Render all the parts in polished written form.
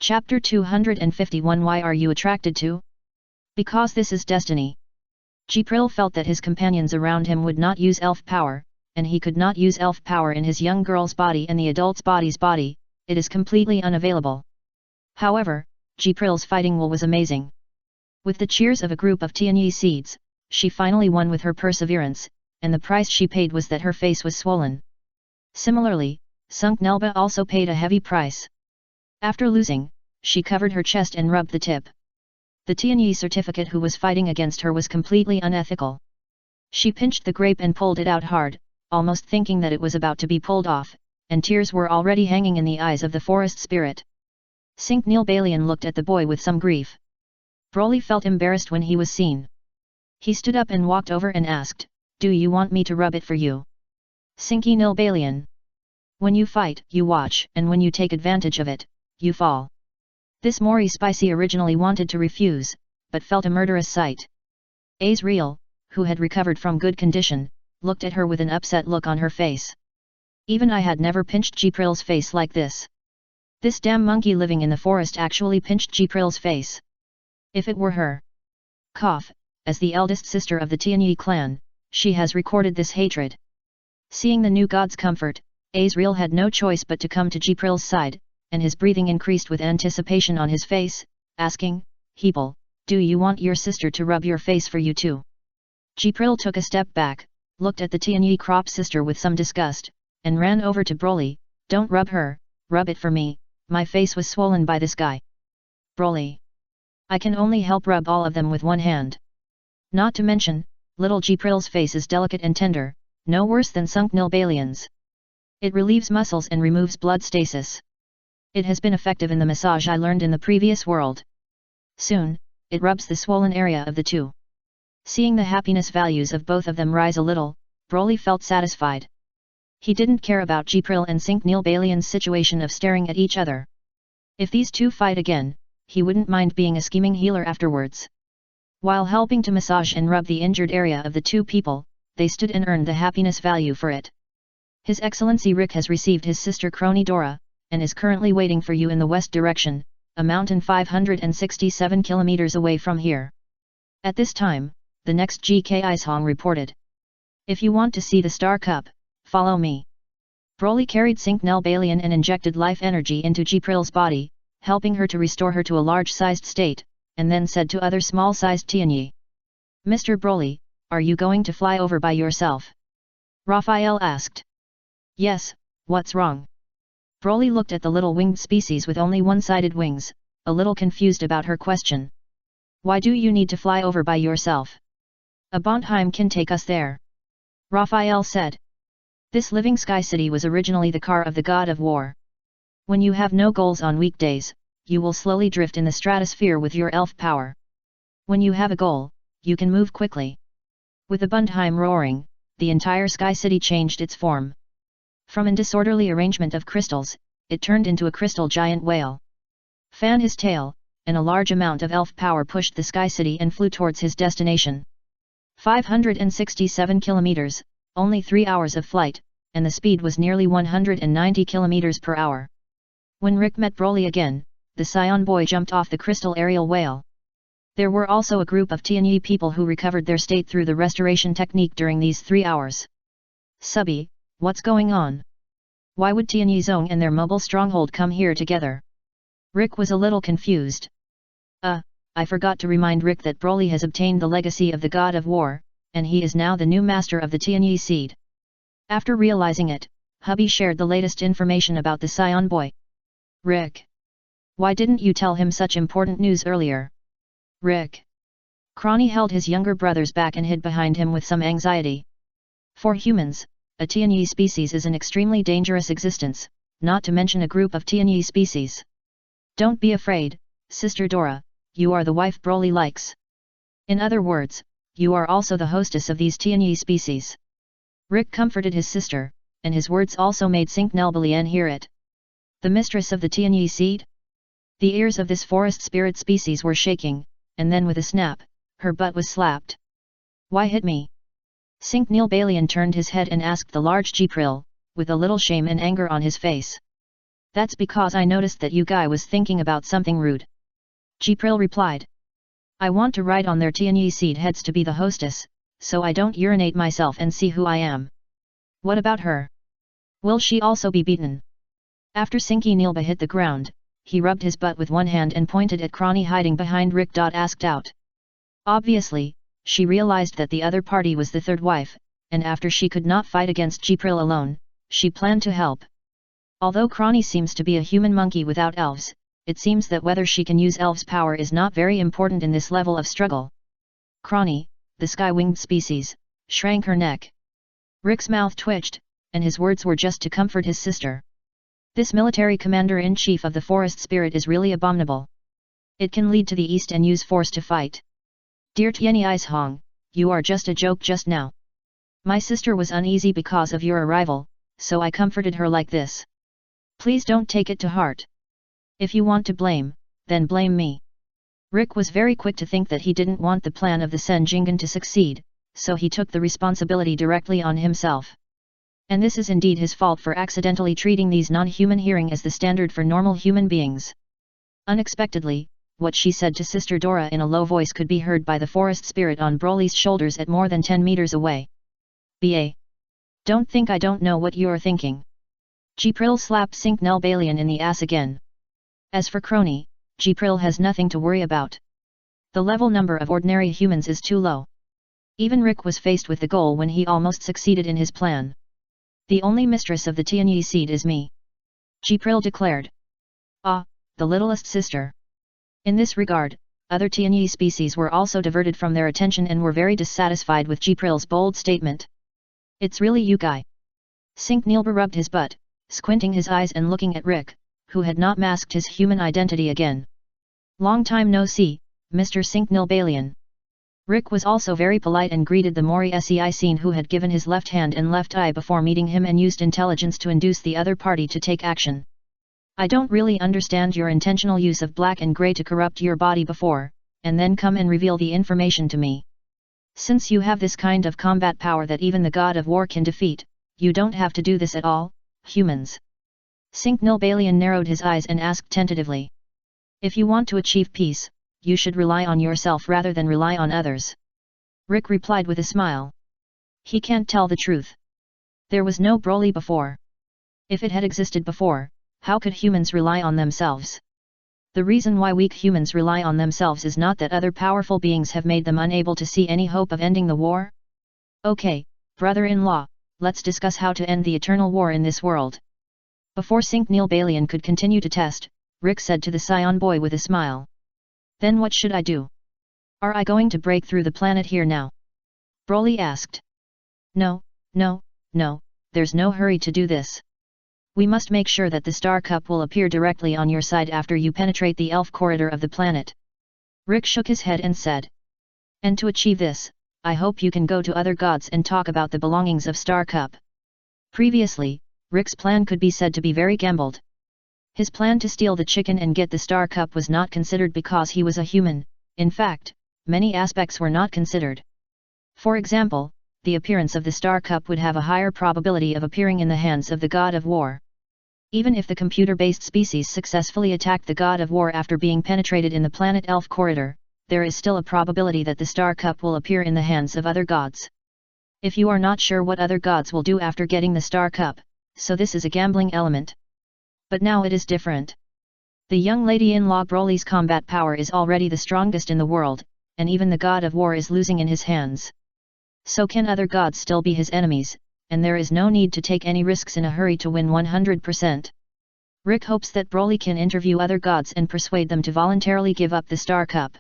Chapter 251 Why are you attracted to? Because this is destiny. Jibril felt that his companions around him would not use elf power, and he could not use elf power in his young girl's body and the adult's body's body, it is completely unavailable. However, Jibril's fighting will was amazing. With the cheers of a group of Tianyi seeds, she finally won with her perseverance, and the price she paid was that her face was swollen. Similarly, Sunk Nelba also paid a heavy price. After losing, she covered her chest and rubbed the tip. The Tianyi certificate who was fighting against her was completely unethical. She pinched the grape and pulled it out hard, almost thinking that it was about to be pulled off, and tears were already hanging in the eyes of the forest spirit. Sink Nilbalian looked at the boy with some grief. Broly felt embarrassed when he was seen. He stood up and walked over and asked, "Do you want me to rub it for you?" Sinky Nilbalian. When you fight, you watch, and when you take advantage of it, you fall. This Mori Spicy originally wanted to refuse, but felt a murderous sight. Azrael, who had recovered from good condition, looked at her with an upset look on her face. Even I had never pinched Jibril's face like this. This damn monkey living in the forest actually pinched Jibril's face. If it were her. Cough, as the eldest sister of the Tianyi clan, she has recorded this hatred. Seeing the new god's comfort, Azrael had no choice but to come to Jibril's side, and his breathing increased with anticipation on his face, asking, "Hebel, do you want your sister to rub your face for you too?" Jibril took a step back, looked at the Tianyi crop sister with some disgust, and ran over to Broly. "Don't rub her, rub it for me, my face was swollen by this guy." Broly. "I can only help rub all of them with one hand. Not to mention, little Jibril's face is delicate and tender, no worse than Sunk Nilbalian's. It relieves muscles and removes blood stasis. It has been effective in the massage I learned in the previous world. Soon, it rubs the swollen area of the two." Seeing the happiness values of both of them rise a little, Broly felt satisfied. He didn't care about Jibril and Sink Nilbalian's situation of staring at each other. If these two fight again, he wouldn't mind being a scheming healer afterwards. While helping to massage and rub the injured area of the two people, they stood and earned the happiness value for it. His Excellency Rick has received his sister crony Dora, and is currently waiting for you in the west direction, a mountain 567 kilometers away from here. At this time, the next GK Ishong reported. "If you want to see the Star Cup, follow me." Broly carried Sink Nilbalian and injected life energy into Jibril's body, helping her to restore her to a large-sized state, and then said to other small-sized Tianyi. "Mr. Broly, are you going to fly over by yourself?" Raphael asked. "Yes, what's wrong?" Broly looked at the little winged species with only one-sided wings, a little confused about her question. "Why do you need to fly over by yourself? A Bondheim can take us there," Raphael said. This living sky city was originally the car of the god of war. When you have no goals on weekdays, you will slowly drift in the stratosphere with your elf power. When you have a goal, you can move quickly. With the Bondheim roaring, the entire sky city changed its form. From a disorderly arrangement of crystals, it turned into a crystal giant whale. Fan his tail, and a large amount of elf power pushed the sky city and flew towards his destination. 567 kilometers, only 3 hours of flight, and the speed was nearly 190 kilometers per hour. When Rick met Broly again, the Saiyan boy jumped off the crystal aerial whale. There were also a group of Tianyi people who recovered their state through the restoration technique during these 3 hours. "Subby, what's going on? Why would Tianyi Zong and their mobile stronghold come here together?" Rick was a little confused. I forgot to remind Rick that Broly has obtained the legacy of the god of war, and he is now the new master of the Tianyi seed." After realizing it, hubby shared the latest information about the Saiyan boy. "Rick, why didn't you tell him such important news earlier?" "Rick." Crony held his younger brother's back and hid behind him with some anxiety. For humans, a Tianyi species is an extremely dangerous existence, not to mention a group of Tianyi species. "Don't be afraid, Sister Dora, you are the wife Broly likes. In other words, you are also the hostess of these Tianyi species." Rick comforted his sister, and his words also made Sink Nilbalian hear it. The mistress of the Tianyi seed? The ears of this forest spirit species were shaking, and then with a snap, her butt was slapped. "Why hit me?" Sink Nilbalian turned his head and asked the large Jibril, with a little shame and anger on his face. That's because I noticed that you guy was thinking about something rude. Jipril replied. I want to write on their Tianyi seed heads to be the hostess, so I don't urinate myself and see who I am. What about her? Will she also be beaten? After Sinki Nilba hit the ground, he rubbed his butt with one hand and pointed at Crony hiding behind Rick. Asked out. Obviously, she realized that the other party was the third wife, and after she could not fight against Jipril alone, she planned to help. Although Crony seems to be a human monkey without elves, it seems that whether she can use elves' power is not very important in this level of struggle. Crony, the sky-winged species, shrank her neck. Rick's mouth twitched, and his words were just to comfort his sister. This military commander-in-chief of the forest spirit is really abominable. It can lead to the east and use force to fight. Dear Tianyi Ishong, you are just a joke just now. My sister was uneasy because of your arrival, so I comforted her like this. Please don't take it to heart. If you want to blame, then blame me. Rick was very quick to think that he didn't want the plan of the Sen Jingen to succeed, so he took the responsibility directly on himself. And this is indeed his fault for accidentally treating these non-human hearing as the standard for normal human beings. Unexpectedly, what she said to Sister Dora in a low voice could be heard by the forest spirit on Broly's shoulders at more than 10 meters away. "Ba! Don't think I don't know what you're thinking." Jipril slapped Sink Nelbalian in the ass again. As for Crony, Jipril has nothing to worry about. The level number of ordinary humans is too low. Even Rick was faced with the goal when he almost succeeded in his plan. The only mistress of the Tianyi seed is me. Jipril declared. Ah, the littlest sister. In this regard, other Tianyi species were also diverted from their attention and were very dissatisfied with Jipril's bold statement. It's really you guy. Sink Nilba rubbed his butt, squinting his eyes and looking at Rick, who had not masked his human identity again. Long time no see, Mr. Sink Nilbalian. Rick was also very polite and greeted the Mori Seicene who had given his left hand and left eye before meeting him and used intelligence to induce the other party to take action. I don't really understand your intentional use of black and grey to corrupt your body before, and then come and reveal the information to me. Since you have this kind of combat power that even the god of war can defeat, you don't have to do this at all, humans. Sink Nilbalian narrowed his eyes and asked tentatively. If you want to achieve peace, you should rely on yourself rather than rely on others. Rick replied with a smile. He can't tell the truth. There was no Broly before. If it had existed before, how could humans rely on themselves? The reason why weak humans rely on themselves is not that other powerful beings have made them unable to see any hope of ending the war. Okay, brother-in-law, let's discuss how to end the eternal war in this world. Before Sink Nilbalian could continue to test, Rick said to the Scion boy with a smile. Then what should I do? Are I going to break through the planet here now? Broly asked. No, there's no hurry to do this. We must make sure that the Star Cup will appear directly on your side after you penetrate the elf corridor of the planet. Rick shook his head and said. And to achieve this, I hope you can go to other gods and talk about the belongings of Star Cup. Previously, Rick's plan could be said to be very gambled. His plan to steal the chicken and get the Star Cup was not considered because he was a human. In fact, many aspects were not considered. For example, the appearance of the Star Cup would have a higher probability of appearing in the hands of the god of war. Even if the computer-based species successfully attacked the god of war after being penetrated in the planet elf corridor, there is still a probability that the Star Cup will appear in the hands of other gods. If you are not sure what other gods will do after getting the Star Cup, so this is a gambling element. But now it is different. The young lady-in-law Broly's combat power is already the strongest in the world, and even the god of war is losing in his hands. So can other gods still be his enemies, and there is no need to take any risks in a hurry to win 100%. Rick hopes that Broly can interview other gods and persuade them to voluntarily give up the Star Cup.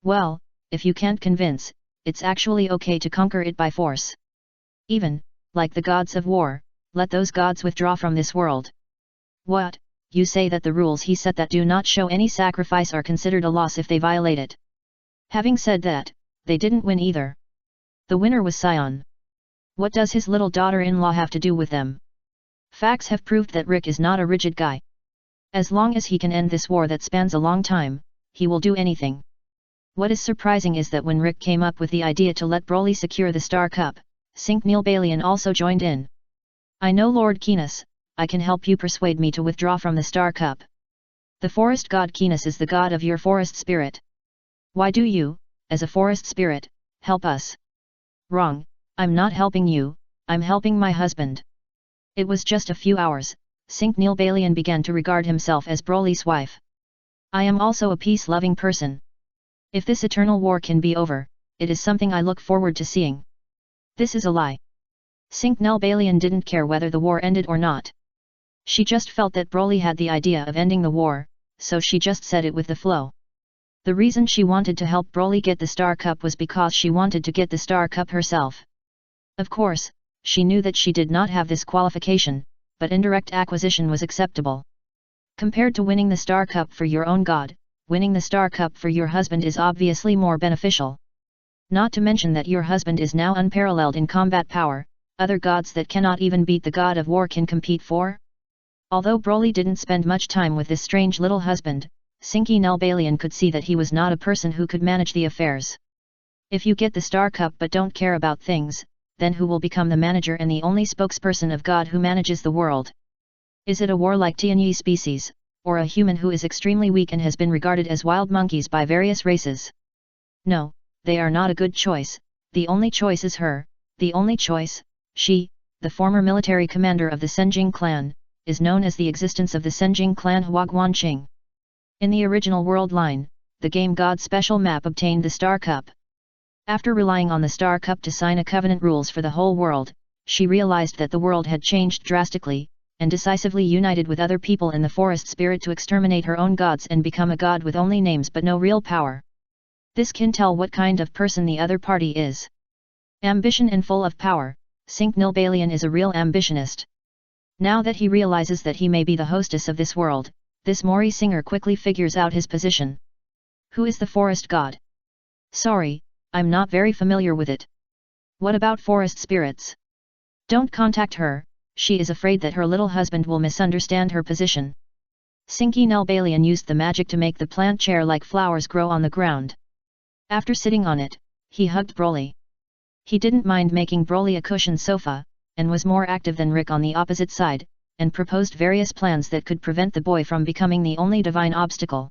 Well, if you can't convince, it's actually okay to conquer it by force. Even, like the gods of war, let those gods withdraw from this world. What, you say that the rules he set that do not show any sacrifice are considered a loss if they violate it? Having said that, they didn't win either. The winner was Scion. What does his little daughter-in-law have to do with them? Facts have proved that Rick is not a rigid guy. As long as he can end this war that spans a long time, he will do anything. What is surprising is that when Rick came up with the idea to let Broly secure the Star Cup, Sink Nilbalian also joined in. I know Lord Keenus, I can help you persuade me to withdraw from the star cup. The forest god Kinas is the god of your forest spirit. Why do you, as a forest spirit, help us? Wrong, I'm not helping you, I'm helping my husband. It was just a few hours, Sinc Nilbalian began to regard himself as Broly's wife. I am also a peace-loving person. If this eternal war can be over, it is something I look forward to seeing. This is a lie. Sinc Nilbalian didn't care whether the war ended or not. She just felt that Broly had the idea of ending the war, so she just said it with the flow. The reason she wanted to help Broly get the Star Cup was because she wanted to get the Star Cup herself. Of course, she knew that she did not have this qualification, but indirect acquisition was acceptable. Compared to winning the Star Cup for your own god, winning the Star Cup for your husband is obviously more beneficial. Not to mention that your husband is now unparalleled in combat power, other gods that cannot even beat the god of war can compete for. Although Broly didn't spend much time with this strange little husband, Sinky Nilbalian could see that he was not a person who could manage the affairs. If you get the Star Cup but don't care about things, then who will become the manager and the only spokesperson of God who manages the world? Is it a warlike Tianyi species, or a human who is extremely weak and has been regarded as wild monkeys by various races? No, they are not a good choice, the only choice is her, the only choice, she, the former military commander of the Senjing clan, is known as the existence of the Senjing clan Huaguanqing. In the original world line, the game God special map obtained the Star Cup. After relying on the Star Cup to sign a covenant rules for the whole world, she realized that the world had changed drastically, and decisively united with other people in the forest spirit to exterminate her own gods and become a god with only names but no real power. This can tell what kind of person the other party is. Ambition and full of power, Sinc Nilbalian is a real ambitionist. Now that he realizes that he may be the hostess of this world, this Mori singer quickly figures out his position. Who is the forest god? Sorry, I'm not very familiar with it. What about forest spirits? Don't contact her, she is afraid that her little husband will misunderstand her position. Sinky Nilbalian used the magic to make the plant chair-like flowers grow on the ground. After sitting on it, he hugged Broly. He didn't mind making Broly a cushioned sofa, and was more active than Rick on the opposite side, and proposed various plans that could prevent the boy from becoming the only divine obstacle.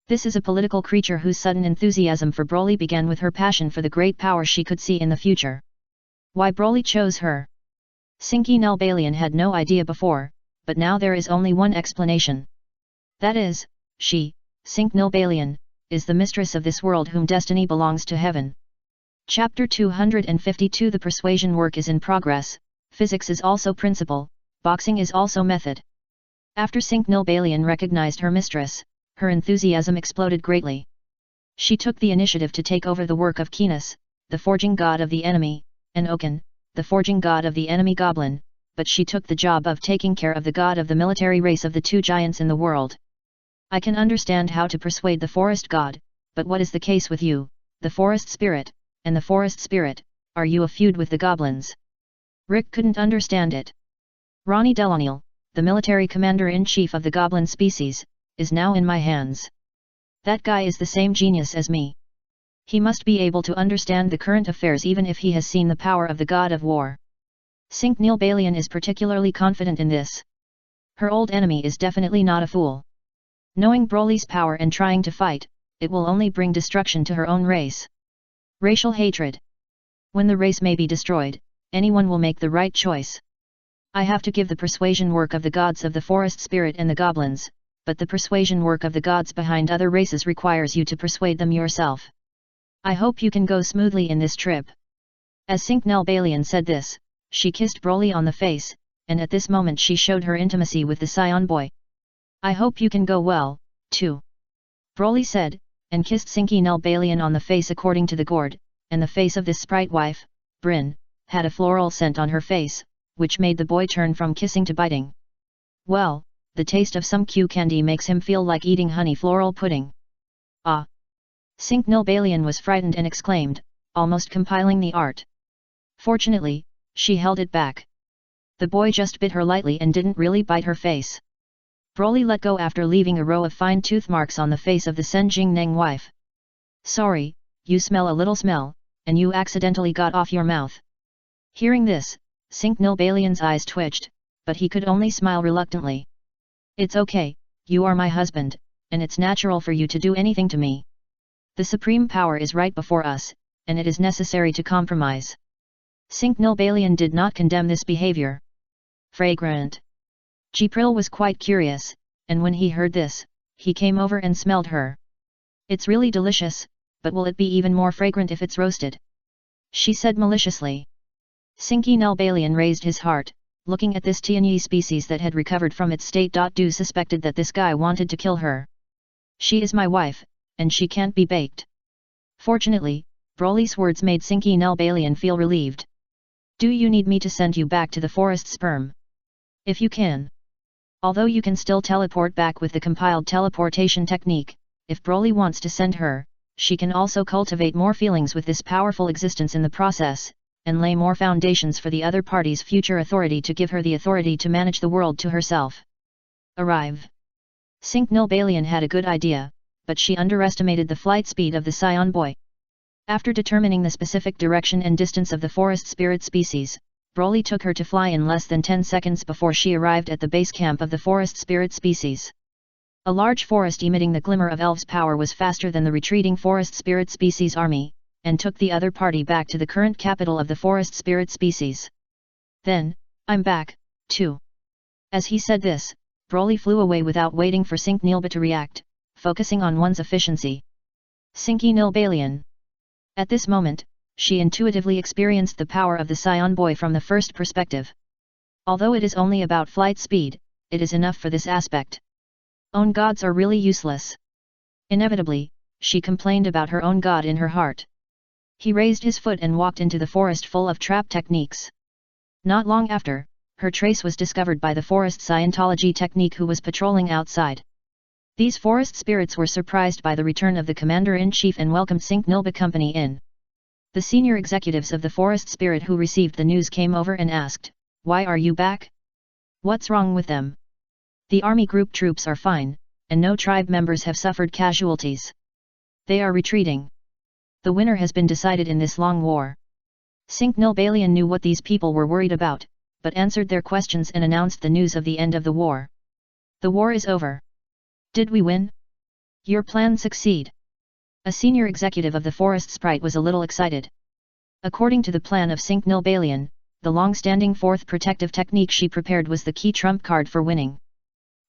This is a political creature whose sudden enthusiasm for Broly began with her passion for the great power she could see in the future. Why Broly chose her? Sinky Nilbalian had no idea before, but now there is only one explanation. That is, she, Sinc Nilbalian, is the mistress of this world whom destiny belongs to heaven. Chapter 252 The persuasion work is in progress, physics is also principle, boxing is also method. After Sinc Nilbalian recognized her mistress, her enthusiasm exploded greatly. She took the initiative to take over the work of Kinas, the forging god of the enemy, and Okan, the forging god of the enemy goblin, but she took the job of taking care of the god of the military race of the two giants in the world. I can understand how to persuade the forest god, but what is the case with you, the forest spirit, and the forest spirit, are you a feud with the goblins? Rick couldn't understand it. Ronnie Deloniel, the military commander-in-chief of the goblin species, is now in my hands. That guy is the same genius as me. He must be able to understand the current affairs even if he has seen the power of the god of war. Sinc Nilbalian is particularly confident in this. Her old enemy is definitely not a fool. Knowing Broly's power and trying to fight, it will only bring destruction to her own race. Racial hatred. When the race may be destroyed, anyone will make the right choice. I have to give the persuasion work of the gods of the forest spirit and the goblins, but the persuasion work of the gods behind other races requires you to persuade them yourself. I hope you can go smoothly in this trip. As Sinc Nilbalian said this, she kissed Broly on the face, and at this moment she showed her intimacy with the Saiyan boy. I hope you can go well, too. Broly said, and kissed Sinky Nilbalian on the face according to the gourd, and the face of this sprite wife, Bryn, had a floral scent on her face, which made the boy turn from kissing to biting. Well, the taste of some Q candy makes him feel like eating honey floral pudding. Ah! Sinc Nilbalian was frightened and exclaimed, almost compiling the art. Fortunately, she held it back. The boy just bit her lightly and didn't really bite her face. Broly let go after leaving a row of fine tooth marks on the face of the Senjing Neng wife. Sorry, you smell a little smell, and you accidentally got off your mouth. Hearing this, Sinc Nilbalian's eyes twitched, but he could only smile reluctantly. It's okay, you are my husband, and it's natural for you to do anything to me. The supreme power is right before us, and it is necessary to compromise. Singnilbalion did not condemn this behavior. Fragrant. Jipril was quite curious, and when he heard this, he came over and smelled her. It's really delicious, but will it be even more fragrant if it's roasted? She said maliciously. Singnilbalion raised his heart, looking at this Tianyi species that had recovered from its state. Du suspected that this guy wanted to kill her. She is my wife, and she can't be baked. Fortunately, Broly's words made Singnilbalion feel relieved. Do you need me to send you back to the forest sperm? If you can. Although you can still teleport back with the compiled teleportation technique, if Broly wants to send her, she can also cultivate more feelings with this powerful existence in the process, and lay more foundations for the other party's future authority to give her the authority to manage the world to herself. Arrive. Singnilbalion had a good idea, but she underestimated the flight speed of the Saiyan boy. After determining the specific direction and distance of the forest spirit species, Broly took her to fly in less than 10 seconds before she arrived at the base camp of the forest spirit species. A large forest emitting the glimmer of elves' power was faster than the retreating forest spirit species army, and took the other party back to the current capital of the forest spirit species. Then, I'm back, too. As he said this, Broly flew away without waiting for Singnilba to react, focusing on one's efficiency. Singnilbalion. At this moment, she intuitively experienced the power of the Saiyan boy from the first perspective. Although it is only about flight speed, it is enough for this aspect. Own gods are really useless. Inevitably, she complained about her own god in her heart. He raised his foot and walked into the forest full of trap techniques. Not long after, her trace was discovered by the forest Scientology technique who was patrolling outside. These forest spirits were surprised by the return of the commander-in-chief and welcomed Singnilba company in. The senior executives of the forest spirit who received the news came over and asked, "Why are you back? What's wrong with them? The army group troops are fine, and no tribe members have suffered casualties. They are retreating. The winner has been decided in this long war." Singnilbalion knew what these people were worried about, but answered their questions and announced the news of the end of the war. The war is over. Did we win? Your plan succeed? A senior executive of the forest sprite was a little excited. According to the plan of Singnilbalion, the long-standing fourth protective technique she prepared was the key trump card for winning.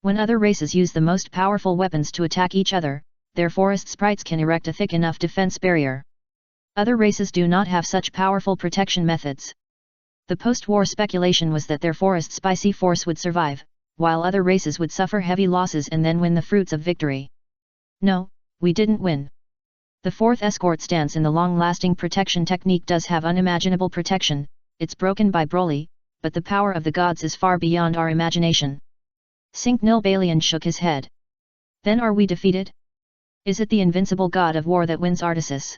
When other races use the most powerful weapons to attack each other, their forest sprites can erect a thick enough defense barrier. Other races do not have such powerful protection methods. The post-war speculation was that their forest spicy force would survive, while other races would suffer heavy losses and then win the fruits of victory. No, we didn't win. The fourth escort stance in the long-lasting protection technique does have unimaginable protection, it's broken by Broly, but the power of the gods is far beyond our imagination. Singnilbalion shook his head. Then are we defeated? Is it the invincible god of war that wins Artasis?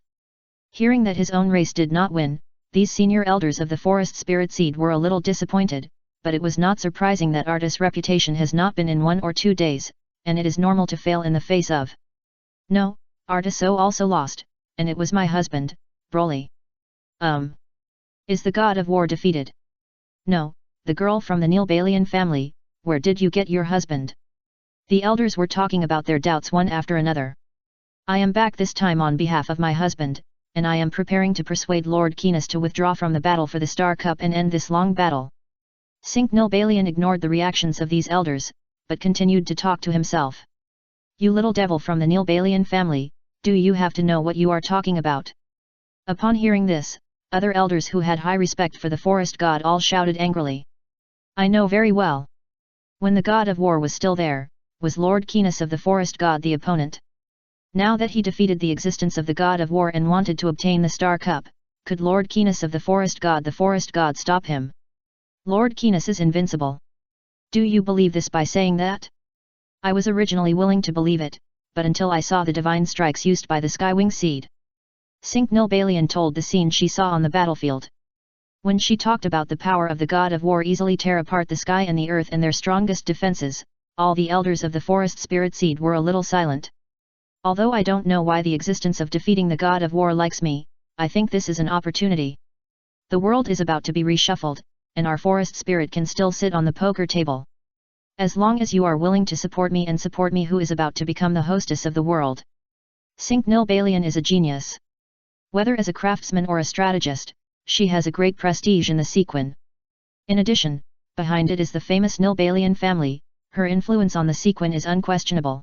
Hearing that his own race did not win, these senior elders of the forest spirit seed were a little disappointed, but it was not surprising that Arta's reputation has not been in 1 or 2 days, and it is normal to fail in the face of. No, Artas also lost, and it was my husband, Broly. Is the god of war defeated? No, the girl from the Nilbalion family, where did you get your husband? The elders were talking about their doubts one after another. I am back this time on behalf of my husband, and I am preparing to persuade Lord Keenus to withdraw from the battle for the Star Cup and end this long battle. Singnilbalion ignored the reactions of these elders, but continued to talk to himself. You little devil from the Nilbalion family, do you have to know what you are talking about? Upon hearing this, other elders who had high respect for the forest god all shouted angrily. I know very well. When the god of war was still there, was Lord Keenus of the forest god the opponent? Now that he defeated the existence of the god of war and wanted to obtain the Star Cup, could Lord Keenus of the forest god stop him? Lord Keenus is invincible. Do you believe this by saying that? I was originally willing to believe it, but until I saw the divine strikes used by the Skywing Seed. Singnilbalion told the scene she saw on the battlefield. When she talked about the power of the god of war easily tear apart the sky and the earth and their strongest defenses, all the elders of the forest spirit seed were a little silent. Although I don't know why the existence of defeating the god of war likes me, I think this is an opportunity. The world is about to be reshuffled, and our forest spirit can still sit on the poker table. As long as you are willing to support me and support me who is about to become the hostess of the world. Cinque Nilbalian is a genius. Whether as a craftsman or a strategist, she has a great prestige in the sequin. In addition, behind it is the famous Nilbalian family, her influence on the sequin is unquestionable.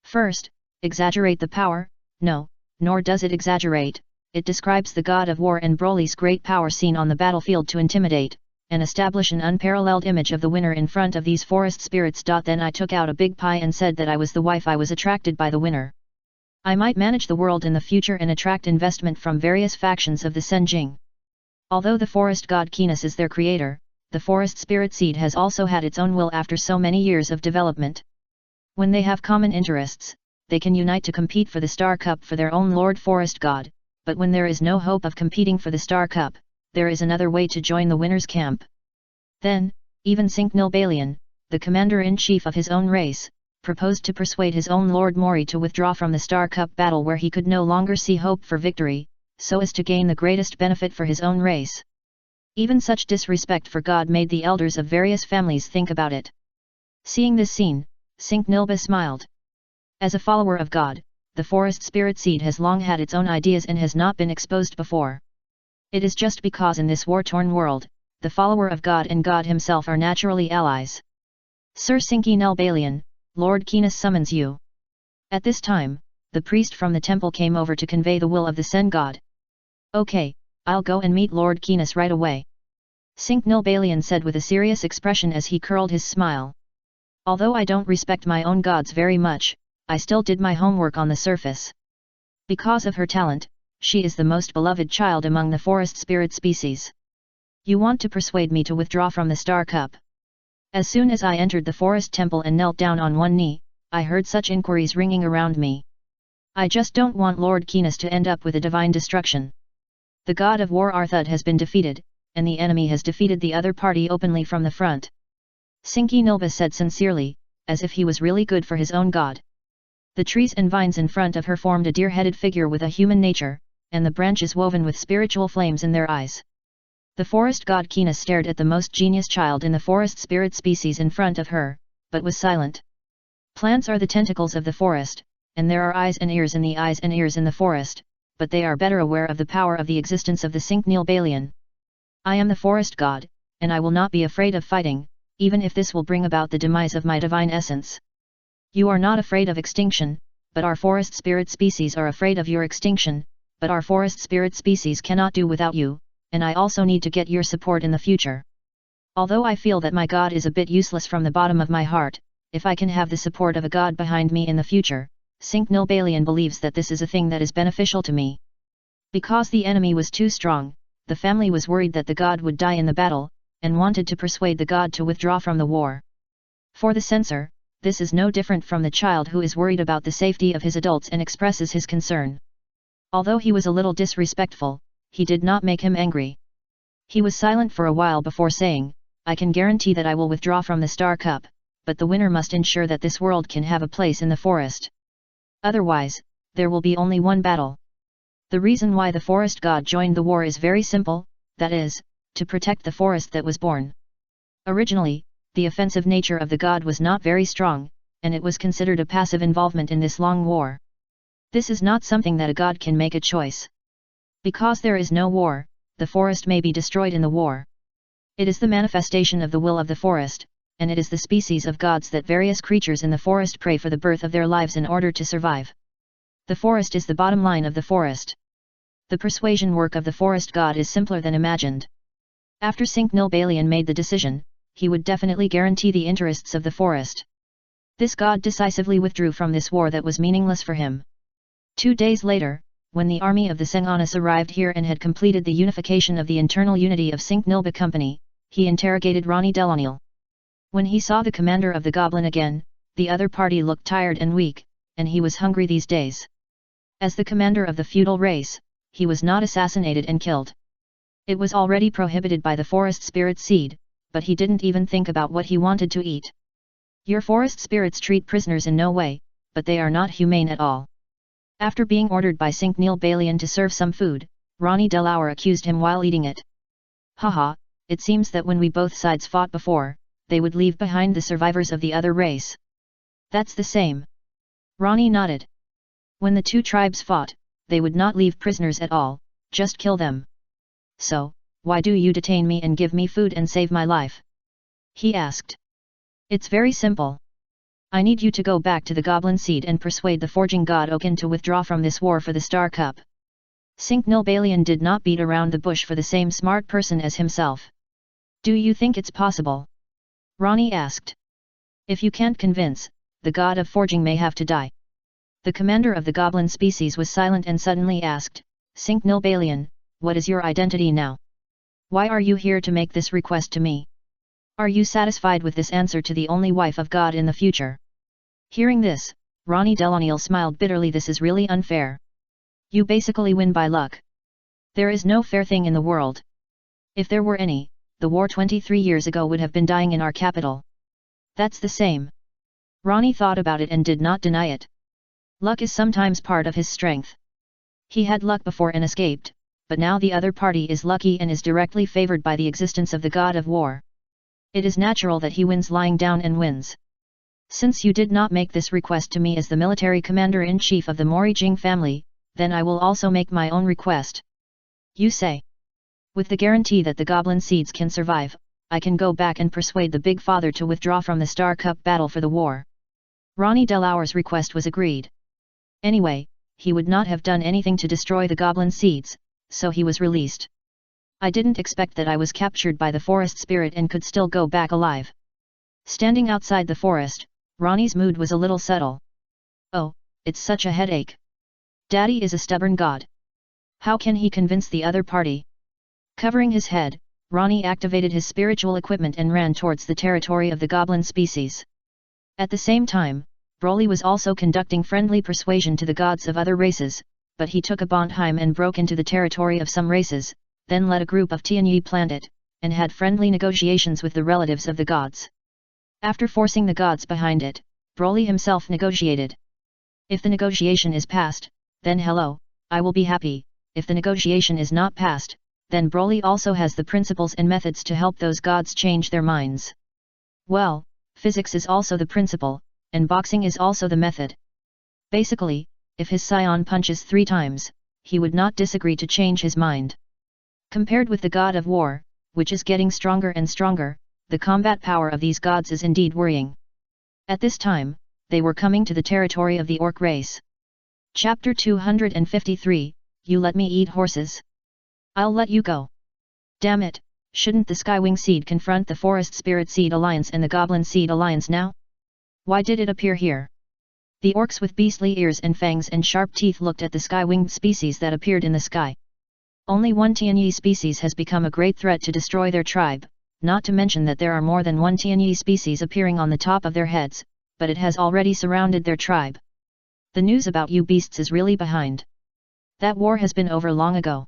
First, exaggerate the power, no, nor does it exaggerate, it describes the god of war and Broly's great power seen on the battlefield to intimidate, and establish an unparalleled image of the winner in front of these forest spirits. Then I took out a big pie and said that I was the wife I was attracted by the winner. I might manage the world in the future and attract investment from various factions of the Senjing. Although the forest god Kinas is their creator, the forest spirit seed has also had its own will after so many years of development. When they have common interests, they can unite to compete for the Star Cup for their own Lord Forest God, but when there is no hope of competing for the Star Cup, there is another way to join the winner's camp. Then, even Cinque Nilbalian, the commander-in-chief of his own race, proposed to persuade his own Lord Mori to withdraw from the Star Cup battle where he could no longer see hope for victory, so as to gain the greatest benefit for his own race. Even such disrespect for God made the elders of various families think about it. Seeing this scene, Cinque Nilba smiled. As a follower of God, the forest spirit seed has long had its own ideas and has not been exposed before. It is just because in this war-torn world, the follower of God and God himself are naturally allies. Sir Cinque Nilbalian, Lord Kinas summons you. At this time, the priest from the temple came over to convey the will of the Sen god. Okay, I'll go and meet Lord Kinas right away. Cinque Nilbalian said with a serious expression as he curled his smile. Although I don't respect my own gods very much, I still did my homework on the surface. Because of her talent, she is the most beloved child among the forest spirit species. You want to persuade me to withdraw from the Star Cup? As soon as I entered the forest temple and knelt down on one knee, I heard such inquiries ringing around me. I just don't want Lord Kinas to end up with a divine destruction. The god of war Arthud has been defeated, and the enemy has defeated the other party openly from the front. Cinque Nilba said sincerely, as if he was really good for his own god. The trees and vines in front of her formed a deer-headed figure with a human nature, and the branches woven with spiritual flames in their eyes. The forest god Kinas stared at the most genius child in the forest spirit species in front of her, but was silent. Plants are the tentacles of the forest, and there are eyes and ears in the eyes and ears in the forest, but they are better aware of the power of the existence of the Cinque Nilbalian. I am the forest god, and I will not be afraid of fighting, even if this will bring about the demise of my divine essence. You are not afraid of extinction, but our forest spirit species are afraid of your extinction, but our forest spirit species cannot do without you, and I also need to get your support in the future. Although I feel that my god is a bit useless from the bottom of my heart, if I can have the support of a god behind me in the future, Cinque Nilbalian believes that this is a thing that is beneficial to me. Because the enemy was too strong, the family was worried that the god would die in the battle, and wanted to persuade the god to withdraw from the war. For the censor, this is no different from the child who is worried about the safety of his adults and expresses his concern. Although he was a little disrespectful, he did not make him angry. He was silent for a while before saying, I can guarantee that I will withdraw from the Star Cup, but the winner must ensure that this world can have a place in the forest. Otherwise, there will be only one battle. The reason why the forest god joined the war is very simple, that is, to protect the forest that was born. Originally, the offensive nature of the god was not very strong, and it was considered a passive involvement in this long war. This is not something that a god can make a choice. Because there is no war, the forest may be destroyed in the war. It is the manifestation of the will of the forest, and it is the species of gods that various creatures in the forest pray for the birth of their lives in order to survive. The forest is the bottom line of the forest. The persuasion work of the forest god is simpler than imagined. After Cinque Nilbalian made the decision, he would definitely guarantee the interests of the forest. This god decisively withdrew from this war that was meaningless for him. 2 days later, when the army of the Senganas arrived here and had completed the unification of the internal unity of Cinque Nilba Company, he interrogated Ronnie Deloniel. When he saw the commander of the goblin again, the other party looked tired and weak, and he was hungry these days. As the commander of the feudal race, he was not assassinated and killed. It was already prohibited by the forest spirit seed, but he didn't even think about what he wanted to eat. Your forest spirits treat prisoners in no way, but they are not humane at all. After being ordered by Cinque Nilbalian to serve some food, Ronnie Delauer accused him while eating it. Haha, it seems that when we both sides fought before, they would leave behind the survivors of the other race. That's the same. Ronnie nodded. When the two tribes fought, they would not leave prisoners at all, just kill them. So, why do you detain me and give me food and save my life? He asked. It's very simple. I need you to go back to the Goblin Seed and persuade the forging god Okin to withdraw from this war for the Star Cup. Cinq Nilbalion did not beat around the bush for the same smart person as himself. Do you think it's possible? Ronnie asked. If you can't convince, the god of forging may have to die. The commander of the goblin species was silent and suddenly asked, Cinq Nilbalion, what is your identity now? Why are you here to make this request to me? Are you satisfied with this answer to the only wife of God in the future? Hearing this, Ronnie Deloniel smiled bitterly. This is really unfair. You basically win by luck. There is no fair thing in the world. If there were any, the war 23 years ago would have been dying in our capital. That's the same. Ronnie thought about it and did not deny it. Luck is sometimes part of his strength. He had luck before and escaped, but now the other party is lucky and is directly favored by the existence of the god of war. It is natural that he wins lying down and wins. Since you did not make this request to me as the military commander-in-chief of the Mori Jing family, then I will also make my own request. You say. With the guarantee that the goblin seeds can survive, I can go back and persuade the Big Father to withdraw from the Star Cup battle for the war. Ronnie Delauer's request was agreed. Anyway, he would not have done anything to destroy the goblin seeds, so he was released. I didn't expect that I was captured by the forest spirit and could still go back alive. Standing outside the forest, Ronnie's mood was a little subtle. Oh, it's such a headache. Daddy is a stubborn god. How can he convince the other party? Covering his head, Ronnie activated his spiritual equipment and ran towards the territory of the goblin species. At the same time, Broly was also conducting friendly persuasion to the gods of other races, but he took a Bondheim and broke into the territory of some races, then led a group of Tianyi plant it, and had friendly negotiations with the relatives of the gods. After forcing the gods behind it, Broly himself negotiated. If the negotiation is passed, then hello, I will be happy. If the negotiation is not passed, then Broly also has the principles and methods to help those gods change their minds. Well, physics is also the principle, and boxing is also the method. Basically, if his scion punches 3 times, he would not disagree to change his mind. Compared with the god of war, which is getting stronger and stronger, the combat power of these gods is indeed worrying. At this time, they were coming to the territory of the orc race. Chapter 253, You let me eat horses? I'll let you go. Damn it, shouldn't the Skywing Seed confront the Forest Spirit Seed Alliance and the Goblin Seed Alliance now? Why did it appear here? The orcs with beastly ears and fangs and sharp teeth looked at the sky-winged species that appeared in the sky. Only one Tianyi species has become a great threat to destroy their tribe, not to mention that there are more than one Tianyi species appearing on the top of their heads, but it has already surrounded their tribe. The news about you beasts is really behind. That war has been over long ago.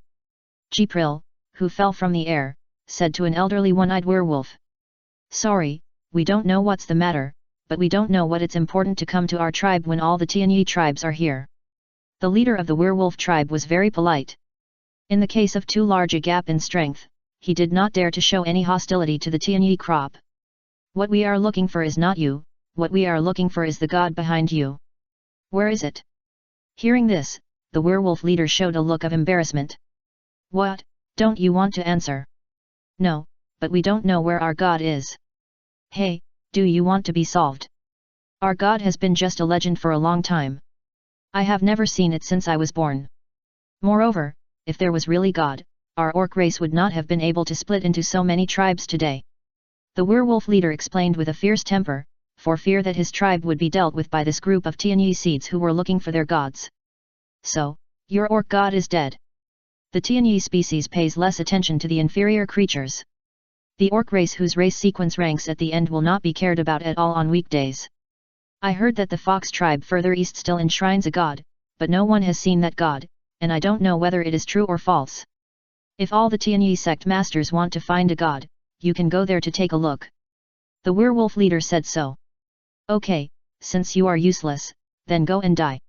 Jipril, who fell from the air, said to an elderly one-eyed werewolf. Sorry, we don't know what's the matter, but we don't know what it's important to come to our tribe when all the Tianyi tribes are here. The leader of the werewolf tribe was very polite. In the case of too large a gap in strength, he did not dare to show any hostility to the Tianyi crop. What we are looking for is not you, what we are looking for is the god behind you. Where is it? Hearing this, the werewolf leader showed a look of embarrassment. What, don't you want to answer? No, but we don't know where our god is. Hey, do you want to be solved? Our god has been just a legend for a long time. I have never seen it since I was born. Moreover, if there was really God, our orc race would not have been able to split into so many tribes today. The werewolf leader explained with a fierce temper, for fear that his tribe would be dealt with by this group of Tianyi seeds who were looking for their gods. So, your orc god is dead. The Tianyi species pays less attention to the inferior creatures. The orc race whose race sequence ranks at the end will not be cared about at all on weekdays. I heard that the fox tribe further east still enshrines a god, but no one has seen that god, and I don't know whether it is true or false. If all the Tianyi sect masters want to find a god, you can go there to take a look. The werewolf leader said so. Okay, since you are useless, then go and die.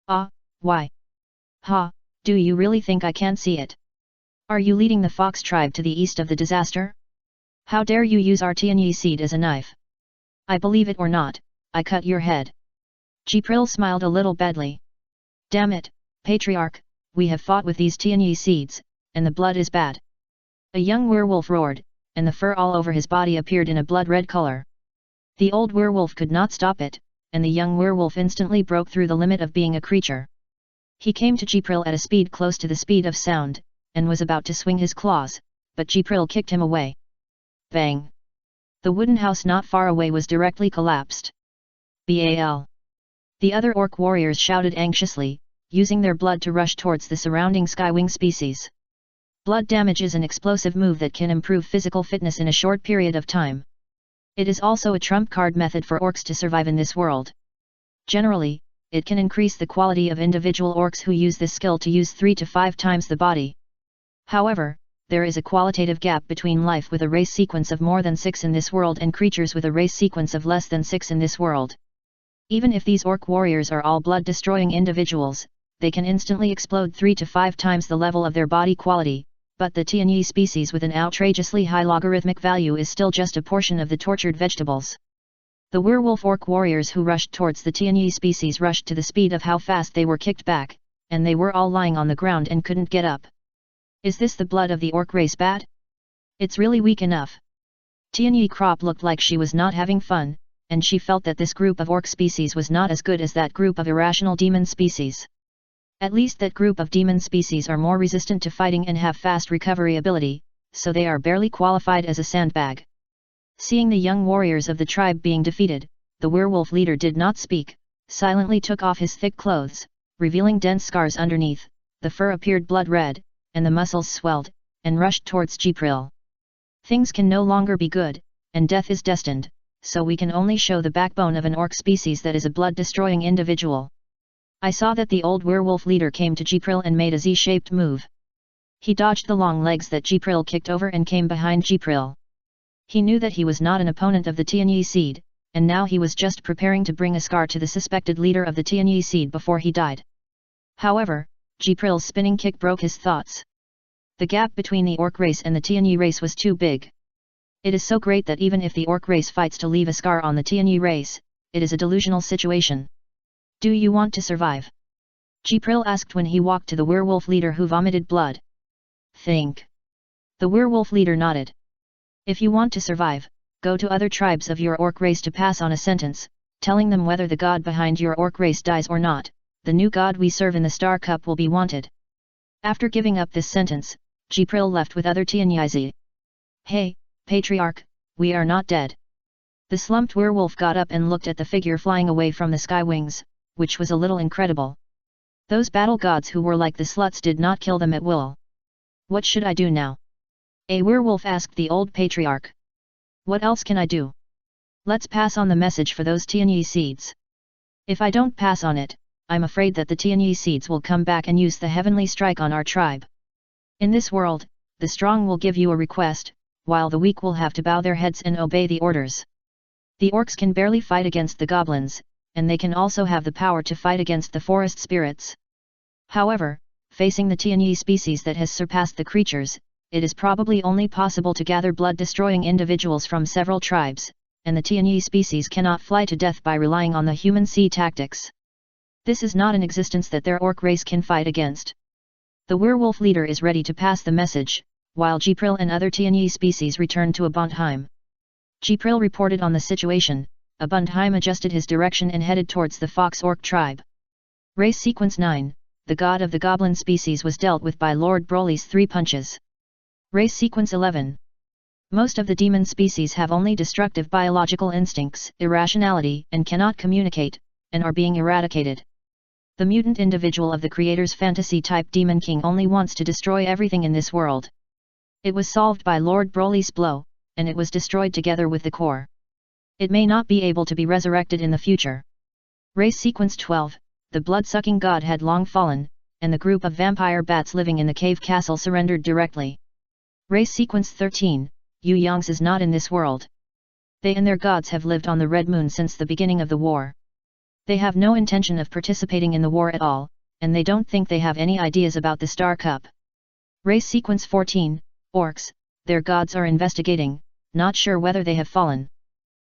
Ah, why? Ha, do you really think I can't see it? Are you leading the fox tribe to the east of the disaster? How dare you use our Tianyi seed as a knife? I believe it or not, I cut your head. Jipril smiled a little badly. Damn it, Patriarch, we have fought with these Tianyi seeds, and the blood is bad. A young werewolf roared, and the fur all over his body appeared in a blood-red color. The old werewolf could not stop it, and the young werewolf instantly broke through the limit of being a creature. He came to Jipril at a speed close to the speed of sound, and was about to swing his claws, but Jipril kicked him away. Bang! The wooden house not far away was directly collapsed. Bal! The other orc warriors shouted anxiously, using their blood to rush towards the surrounding skywing species. Blood damage is an explosive move that can improve physical fitness in a short period of time. It is also a trump card method for orcs to survive in this world. Generally, it can increase the quality of individual orcs who use this skill to use 3 to 5 times the body. However, there is a qualitative gap between life with a race sequence of more than 6 in this world and creatures with a race sequence of less than 6 in this world. Even if these orc warriors are all blood-destroying individuals, they can instantly explode 3 to 5 times the level of their body quality, but the Tianyi species with an outrageously high logarithmic value is still just a portion of the tortured vegetables. The werewolf orc warriors who rushed towards the Tianyi species rushed to the speed of how fast they were kicked back, and they were all lying on the ground and couldn't get up. Is this the blood of the orc race bad? It's really weak enough. Tianyi Crop looked like she was not having fun, and she felt that this group of orc species was not as good as that group of irrational demon species. At least that group of demon species are more resistant to fighting and have fast recovery ability, so they are barely qualified as a sandbag. Seeing the young warriors of the tribe being defeated, the werewolf leader did not speak, silently took off his thick clothes, revealing dense scars underneath, the fur appeared blood-red, and the muscles swelled, and rushed towards Jipril. Things can no longer be good, and death is destined, so we can only show the backbone of an orc species that is a blood-destroying individual. I saw that the old werewolf leader came to Jipril and made a Z-shaped move. He dodged the long legs that Jipril kicked over and came behind Jipril. He knew that he was not an opponent of the Tianyi seed, and now he was just preparing to bring a scar to the suspected leader of the Tianyi seed before he died. However, Jipril's spinning kick broke his thoughts. The gap between the orc race and the Tianyi race was too big. It is so great that even if the orc race fights to leave a scar on the Tianyi race, it is a delusional situation. Do you want to survive? Jipril asked when he walked to the werewolf leader who vomited blood. Think. The werewolf leader nodded. If you want to survive, go to other tribes of your orc race to pass on a sentence, telling them whether the god behind your orc race dies or not, the new god we serve in the Star Cup will be wanted. After giving up this sentence, Jipril left with other Tianyi. Hey, Patriarch, we are not dead. The slumped werewolf got up and looked at the figure flying away from the sky wings, which was a little incredible. Those battle gods who were like the sluts did not kill them at will. What should I do now? A werewolf asked the old patriarch. What else can I do? Let's pass on the message for those Tianyi seeds. If I don't pass on it, I'm afraid that the Tianyi seeds will come back and use the heavenly strike on our tribe. In this world, the strong will give you a request, while the weak will have to bow their heads and obey the orders. The orcs can barely fight against the goblins, and they can also have the power to fight against the forest spirits. However, facing the Tianyi species that has surpassed the creatures, it is probably only possible to gather blood-destroying individuals from several tribes, and the Tianyi species cannot fly to death by relying on the human sea tactics. This is not an existence that their orc race can fight against. The werewolf leader is ready to pass the message, while Jipril and other Tianyi species return to Abundheim. Jipril reported on the situation. Abundheim adjusted his direction and headed towards the Fox Orc tribe. Race Sequence 9, the god of the goblin species was dealt with by Lord Broly's 3 punches. Race Sequence 11. Most of the demon species have only destructive biological instincts, irrationality, and cannot communicate, and are being eradicated. The mutant individual of the creator's fantasy-type Demon King only wants to destroy everything in this world. It was solved by Lord Broly's blow, and it was destroyed together with the core. It may not be able to be resurrected in the future. Race Sequence 12, the blood-sucking god had long fallen, and the group of vampire bats living in the cave castle surrendered directly. Race Sequence 13, Yu Yang's is not in this world. They and their gods have lived on the Red Moon since the beginning of the war. They have no intention of participating in the war at all, and they don't think they have any ideas about the Star Cup. Race Sequence 14, Orcs, their gods are investigating, not sure whether they have fallen.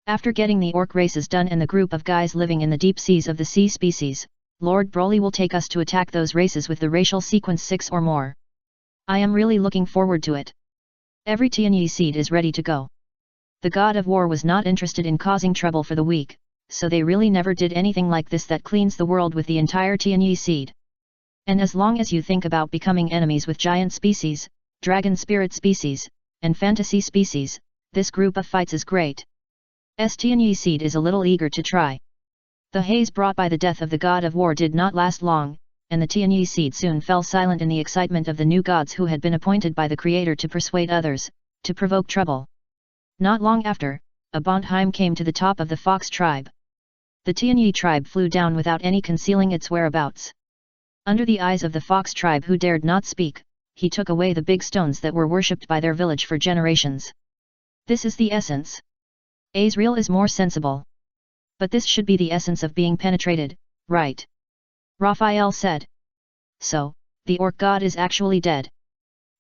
After getting the orc races done and the group of guys living in the deep seas of the sea species, Lord Broly will take us to attack those races with the racial sequence 6 or more. I am really looking forward to it. Every Tianyi seed is ready to go. The god of war was not interested in causing trouble for the weak, so they really never did anything like this that cleans the world with the entire Tianyi seed. And as long as you think about becoming enemies with giant species, dragon spirit species, and fantasy species, this group of fights is great. Tianyi seed is a little eager to try. The haze brought by the death of the god of war did not last long, and the Tianyi seed soon fell silent in the excitement of the new gods who had been appointed by the creator to persuade others, to provoke trouble. Not long after, a Bontheim came to the top of the fox tribe. The Tianyi tribe flew down without any concealing its whereabouts. Under the eyes of the fox tribe who dared not speak, he took away the big stones that were worshipped by their village for generations. This is the essence. Azrael is more sensible. But this should be the essence of being penetrated, right? Raphael said. So, the orc god is actually dead?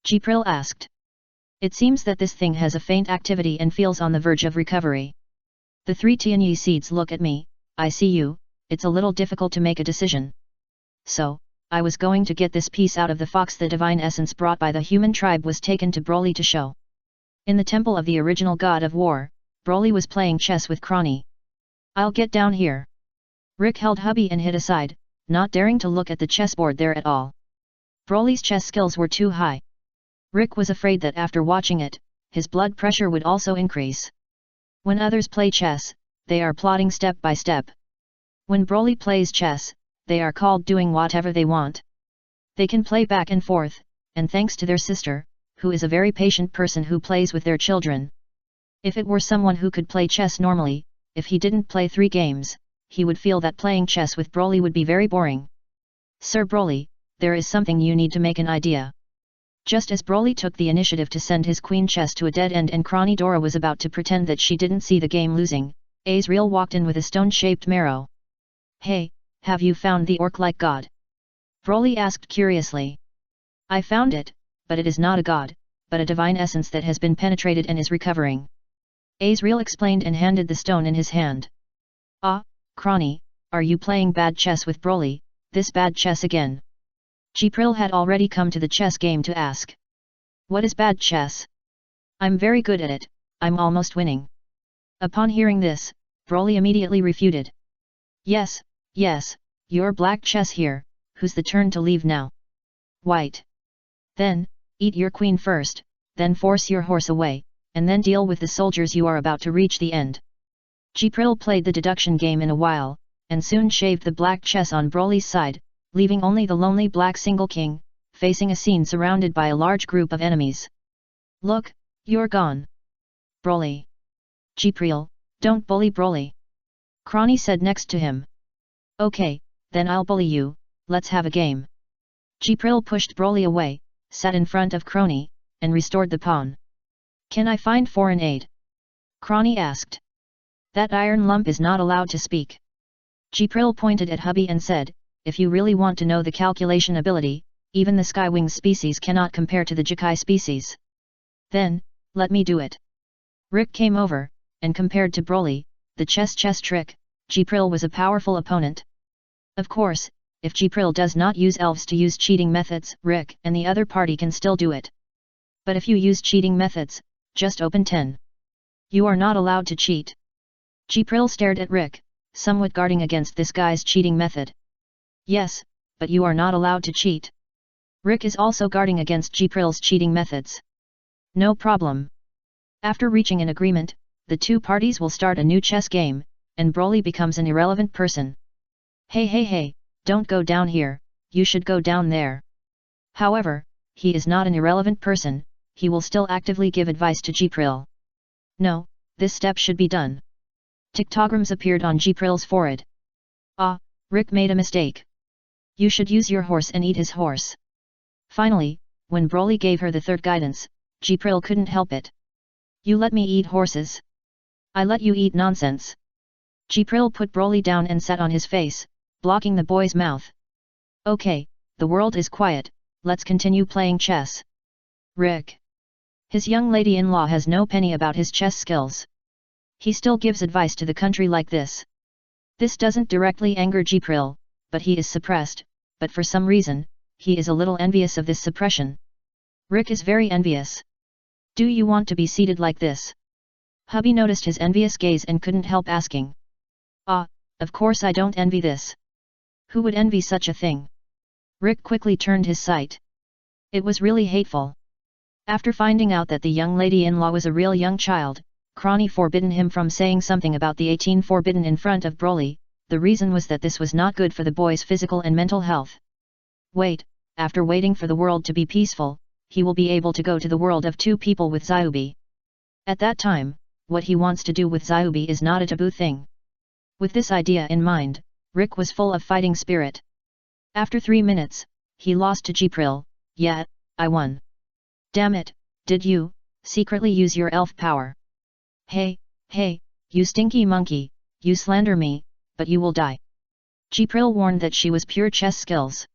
Jibril asked. It seems that this thing has a faint activity and feels on the verge of recovery. The 3 Tianyi seeds look at me, I see you, it's a little difficult to make a decision. So, I was going to get this piece out of the fox. The divine essence brought by the human tribe was taken to Broly to show. In the temple of the original god of war, Broly was playing chess with Crony. I'll get down here. Rick held hubby and hid aside, not daring to look at the chessboard there at all. Broly's chess skills were too high. Rick was afraid that after watching it, his blood pressure would also increase. When others play chess, they are plotting step by step. When Broly plays chess, they are called doing whatever they want. They can play back and forth, and thanks to their sister, who is a very patient person who plays with their children. If it were someone who could play chess normally, if he didn't play 3 games, he would feel that playing chess with Broly would be very boring. Sir Broly, there is something you need to make an idea. Just as Broly took the initiative to send his queen chess to a dead end and Crony Dora was about to pretend that she didn't see the game losing, Azrael walked in with a stone-shaped marrow. Hey, have you found the orc-like god? Broly asked curiously. I found it, but it is not a god, but a divine essence that has been penetrated and is recovering. Azrael explained and handed the stone in his hand. Ah, Crony, are you playing bad chess with Broly, this bad chess again? Jibril had already come to the chess game to ask. What is bad chess? I'm very good at it, I'm almost winning. Upon hearing this, Broly immediately refuted. Yes, you're black chess here, who's the turn to leave now? White. Then, eat your queen first, then force your horse away, and then deal with the soldiers you are about to reach the end. Jibril played the deduction game in a while, and soon shaved the black chess on Broly's side, leaving only the lonely black single king, facing a scene surrounded by a large group of enemies. Look, you're gone. Broly. Jibril, don't bully Broly. Crony said next to him. Okay, then I'll bully you, let's have a game. Jibril pushed Broly away, sat in front of Crony, and restored the pawn. Can I find foreign aid? Crony asked. That iron lump is not allowed to speak. Jibril pointed at hubby and said, if you really want to know the calculation ability, even the Skywings species cannot compare to the Jikai species. Then, let me do it. Rick came over, and compared to Broly, the chess trick, Jibril was a powerful opponent. Of course, if Jibril does not use elves to use cheating methods, Rick and the other party can still do it. But if you use cheating methods, just open 10. You are not allowed to cheat. Jibril stared at Rick, somewhat guarding against this guy's cheating method. Yes, but you are not allowed to cheat. Rick is also guarding against Jibril's cheating methods. No problem. After reaching an agreement, the 2 parties will start a new chess game, and Broly becomes an irrelevant person. Hey, don't go down here, you should go down there. However, he is not an irrelevant person, he will still actively give advice to Jibril. No, this step should be done. Pictograms appeared on Jibril's forehead. Ah, Rick made a mistake. You should use your horse and eat his horse. Finally, when Broly gave her the 3rd guidance, Jibril couldn't help it. You let me eat horses? I let you eat nonsense. Jibril put Broly down and sat on his face, blocking the boy's mouth. Okay, the world is quiet, let's continue playing chess. Rick. His young lady-in-law has no penny about his chess skills. He still gives advice to the country like this. This doesn't directly anger Jipril, but he is suppressed, but for some reason, he is a little envious of this suppression. Rick is very envious. Do you want to be seated like this? Hubby noticed his envious gaze and couldn't help asking. Ah, of course I don't envy this. Who would envy such a thing? Rick quickly turned his sight. It was really hateful. After finding out that the young lady-in-law was a real young child, Crony forbidden him from saying something about the 18 forbidden in front of Broly. The reason was that this was not good for the boy's physical and mental health. Wait, after waiting for the world to be peaceful, he will be able to go to the world of two people with Zyubi. At that time, what he wants to do with Zyubi is not a taboo thing. With this idea in mind, Rick was full of fighting spirit. After 3 minutes, he lost to Jipril. Yeah, I won. Damn it, did you secretly use your elf power? Hey, you stinky monkey, you slander me, but you will die. Jipril warned that she was pure chess skills.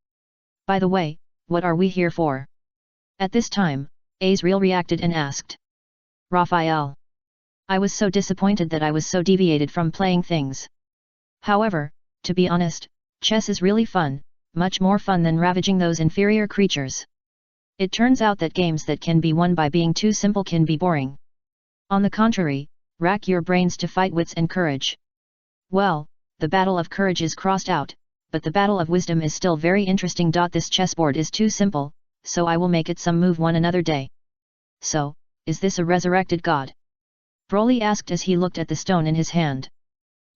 By the way, what are we here for? At this time, Azrael reacted and asked. Raphael. I was so disappointed that I was so deviated from playing things. However, to be honest, chess is really fun, much more fun than ravaging those inferior creatures. It turns out that games that can be won by being too simple can be boring. On the contrary, rack your brains to fight wits and courage. Well, the battle of courage is crossed out, but the battle of wisdom is still very interesting. This chessboard is too simple, so I will make it some move one another day. So, is this a resurrected god? Broly asked as he looked at the stone in his hand.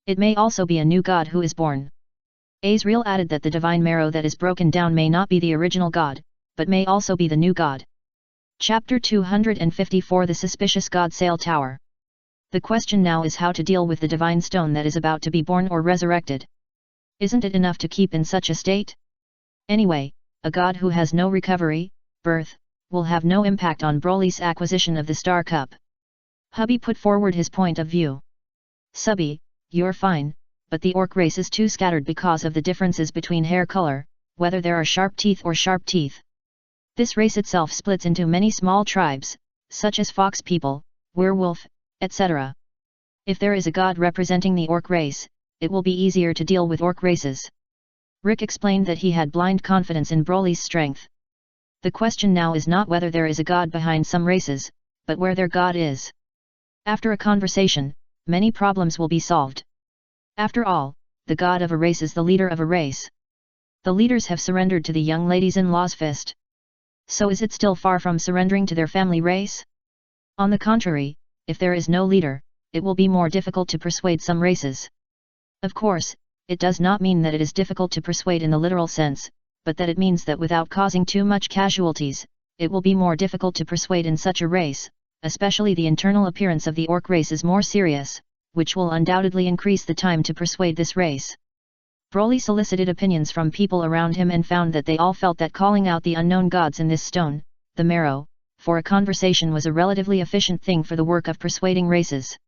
It may also be a new god who is born. Azrael added that the divine marrow that is broken down may not be the original god, but may also be the new god. Chapter 254 The Suspicious God Sail Tower. The question now is how to deal with the divine stone that is about to be born or resurrected. Isn't it enough to keep in such a state? Anyway, a god who has no recovery, birth, will have no impact on Broly's acquisition of the Star Cup. Hubby put forward his point of view. Subby, you're fine, but the orc race is too scattered because of the differences between hair color, whether there are sharp teeth or sharp teeth. This race itself splits into many small tribes, such as fox people, werewolf, etc. If there is a god representing the orc race, it will be easier to deal with orc races. Rick explained that he had blind confidence in Broly's strength. The question now is not whether there is a god behind some races, but where their god is. After a conversation, many problems will be solved. After all, the god of a race is the leader of a race. The leaders have surrendered to the young ladies-in-law's fist. So is it still far from surrendering to their family race? On the contrary, if there is no leader, it will be more difficult to persuade some races. Of course, it does not mean that it is difficult to persuade in the literal sense, but that it means that without causing too much casualties, it will be more difficult to persuade in such a race, especially the internal appearance of the orc race is more serious, which will undoubtedly increase the time to persuade this race. Broly solicited opinions from people around him and found that they all felt that calling out the unknown gods in this stone, the marrow, for a conversation was a relatively efficient thing for the work of persuading races.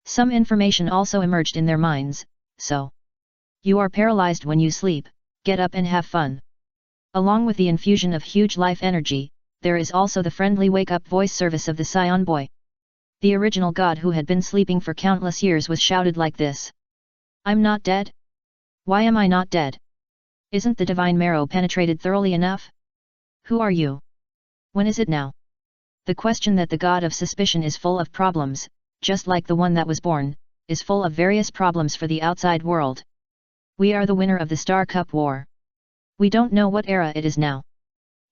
Some information also emerged in their minds, so. You are paralyzed when you sleep, get up and have fun. Along with the infusion of huge life energy, there is also the friendly wake-up voice service of the Saiyan boy. The original god who had been sleeping for countless years was shouted like this. I'm not dead? Why am I not dead? Isn't the divine marrow penetrated thoroughly enough? Who are you? When is it now? The question that the god of suspicion is full of problems, just like the one that was born, is full of various problems for the outside world. We are the winner of the Star Cup War. We don't know what era it is now.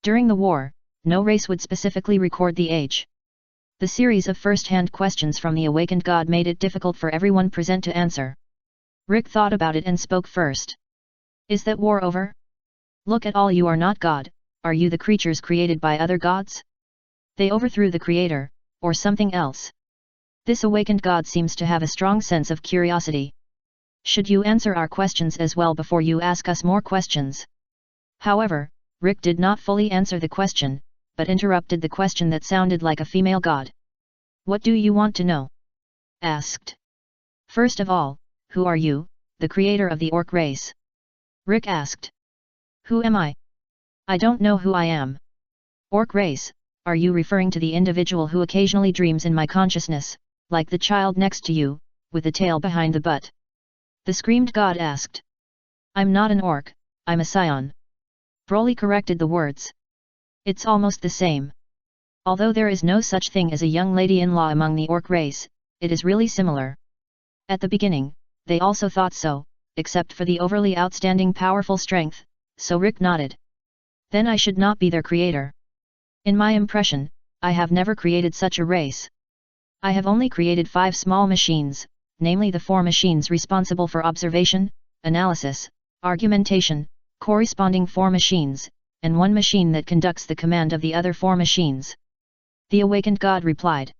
During the war, no race would specifically record the age. The series of first-hand questions from the awakened god made it difficult for everyone present to answer. Rick thought about it and spoke first. Is that war over? Look at all, you are not God, are you the creatures created by other gods? They overthrew the creator, or something else. This awakened god seems to have a strong sense of curiosity. Should you answer our questions as well before you ask us more questions? However, Rick did not fully answer the question, but interrupted the question that sounded like a female god. What do you want to know? Asked. First of all, who are you, the creator of the orc race? Rick asked. Who am I? I don't know who I am. Orc race, are you referring to the individual who occasionally dreams in my consciousness, like the child next to you, with the tail behind the butt? The screamed god asked. I'm not an orc, I'm a Saiyan. Broly corrected the words. It's almost the same. Although there is no such thing as a young lady-in-law among the orc race, it is really similar. At the beginning, they also thought so, except for the overly outstanding powerful strength, so Rick nodded. Then I should not be their creator. In my impression, I have never created such a race. I have only created 5 small machines, namely the 4 machines responsible for observation, analysis, argumentation, corresponding 4 machines, and 1 machine that conducts the command of the other 4 machines. The awakened god replied.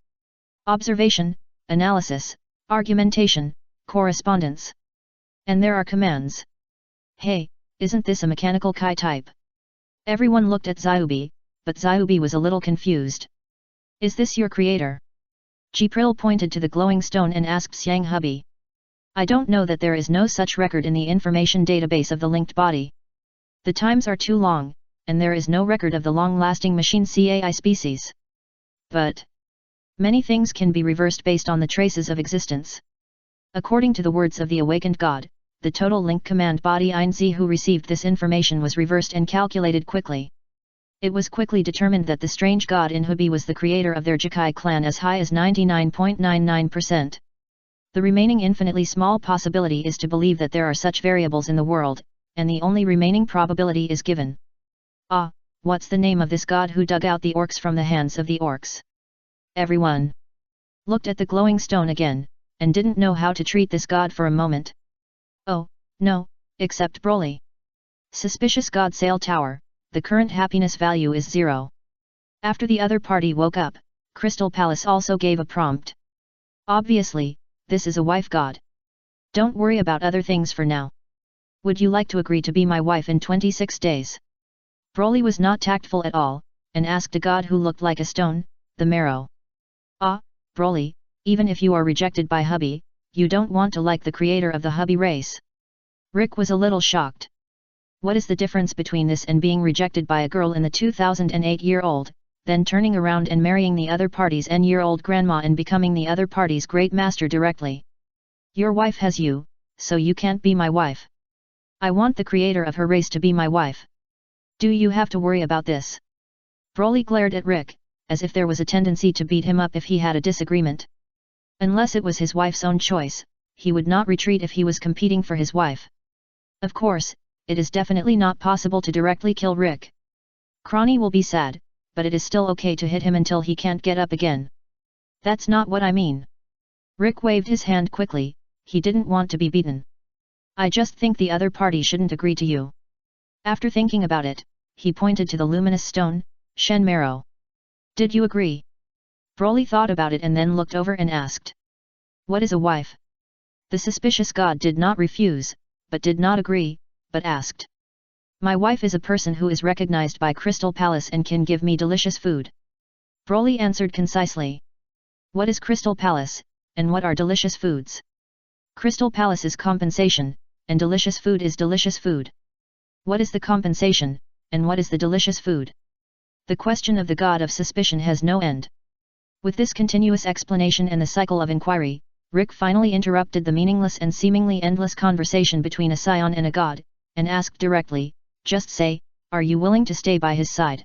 Observation, analysis, argumentation, correspondence. And there are commands. Hey, isn't this a mechanical Kai type? Everyone looked at Zyubi, but Zyubi was a little confused. Is this your creator? Jipril pointed to the glowing stone and asked Xiang Hubby. I don't know that there is no such record in the information database of the linked body. The times are too long, and there is no record of the long-lasting machine CAI species. But many things can be reversed based on the traces of existence. According to the words of the awakened god, the total link command body Einzi who received this information was reversed and calculated quickly. It was quickly determined that the strange god in Hubi was the creator of their Jikai clan as high as 99.99%. The remaining infinitely small possibility is to believe that there are such variables in the world, and the only remaining probability is given. Ah, what's the name of this god who dug out the orcs from the hands of the orcs? Everyone looked at the glowing stone again, and didn't know how to treat this god for a moment. Oh, no, except Broly. Suspicious god Sail Tower, the current happiness value is 0. After the other party woke up, Crystal Palace also gave a prompt. Obviously, this is a wife god. Don't worry about other things for now. Would you like to agree to be my wife in 26 days? Broly was not tactful at all, and asked a god who looked like a stone, the marrow. Ah, Broly, even if you are rejected by Hubby, you don't want to like the creator of the Hubby race. Rick was a little shocked. What is the difference between this and being rejected by a girl in the 2008-year-old, then turning around and marrying the other party's N-year-old grandma and becoming the other party's great master directly? Your wife has you, so you can't be my wife. I want the creator of her race to be my wife. Do you have to worry about this? Broly glared at Rick, as if there was a tendency to beat him up if he had a disagreement. Unless it was his wife's own choice, he would not retreat if he was competing for his wife. Of course, it is definitely not possible to directly kill Rick. Crony will be sad, but it is still okay to hit him until he can't get up again. That's not what I mean. Rick waved his hand quickly, he didn't want to be beaten. I just think the other party shouldn't agree to you. After thinking about it, he pointed to the luminous stone, Shen Marrow. Did you agree? Broly thought about it and then looked over and asked. What is a wife? The suspicious god did not refuse, but did not agree, but asked. My wife is a person who is recognized by Crystal Palace and can give me delicious food. Broly answered concisely. What is Crystal Palace, and what are delicious foods? Crystal Palace is compensation, and delicious food is delicious food. What is the compensation, and what is the delicious food? The question of the god of suspicion has no end. With this continuous explanation and the cycle of inquiry, Rick finally interrupted the meaningless and seemingly endless conversation between a Saiyan and a god, and asked directly, just say, are you willing to stay by his side?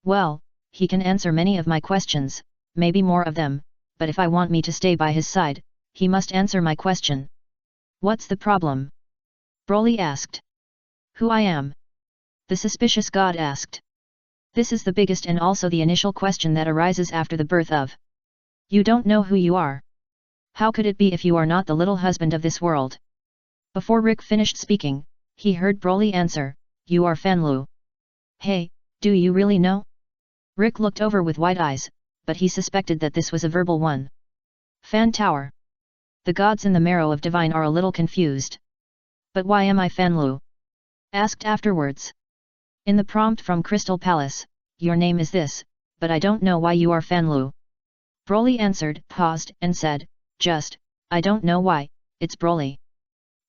Well, he can answer many of my questions, maybe more of them, but if I want me to stay by his side, he must answer my question. What's the problem? Broly asked. Who I am? The suspicious god asked. This is the biggest and also the initial question that arises after the birth of. You don't know who you are. How could it be if you are not the little husband of this world? Before Rick finished speaking, he heard Broly answer, you are Fanlu. Hey, do you really know? Rick looked over with wide eyes, but he suspected that this was a verbal one. Fan Tower. The gods in the marrow of divine are a little confused. But why am I Fanlu? Asked afterwards. In the prompt from Crystal Palace, your name is this, but I don't know why you are Fanlu. Broly answered, paused, and said, just, I don't know why, it's Broly.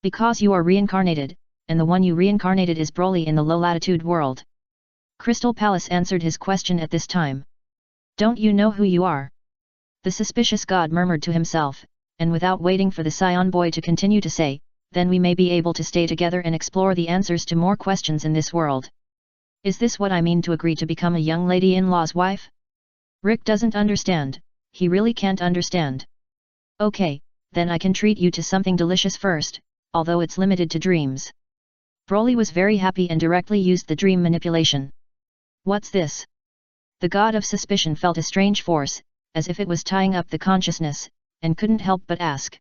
Because you are reincarnated, and the one you reincarnated is Broly in the low-latitude world. Crystal Palace answered his question at this time. Don't you know who you are? The suspicious god murmured to himself, and without waiting for the Saiyan boy to continue to say, then we may be able to stay together and explore the answers to more questions in this world. Is this what I mean to agree to become a young lady-in-law's wife? Rick doesn't understand, he really can't understand. Okay, then I can treat you to something delicious first, although it's limited to dreams. Broly was very happy and directly used the dream manipulation. What's this? The god of suspicion felt a strange force, as if it was tying up the consciousness, and couldn't help but ask.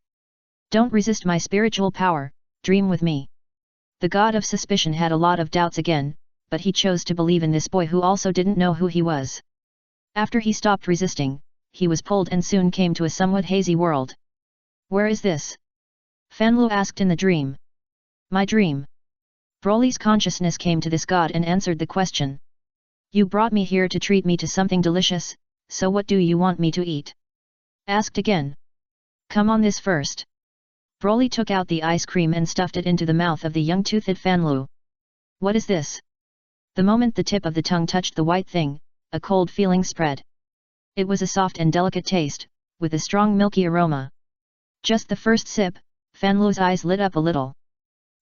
Don't resist my spiritual power, dream with me. The god of suspicion had a lot of doubts again, but he chose to believe in this boy who also didn't know who he was. After he stopped resisting, he was pulled and soon came to a somewhat hazy world. Where is this? Fanlu asked in the dream. My dream. Broly's consciousness came to this god and answered the question. You brought me here to treat me to something delicious, so what do you want me to eat? Asked again. Come on this first. Broly took out the ice cream and stuffed it into the mouth of the young-toothed Fanlu. What is this? The moment the tip of the tongue touched the white thing, a cold feeling spread. It was a soft and delicate taste, with a strong milky aroma. Just the first sip, Fanlu's eyes lit up a little.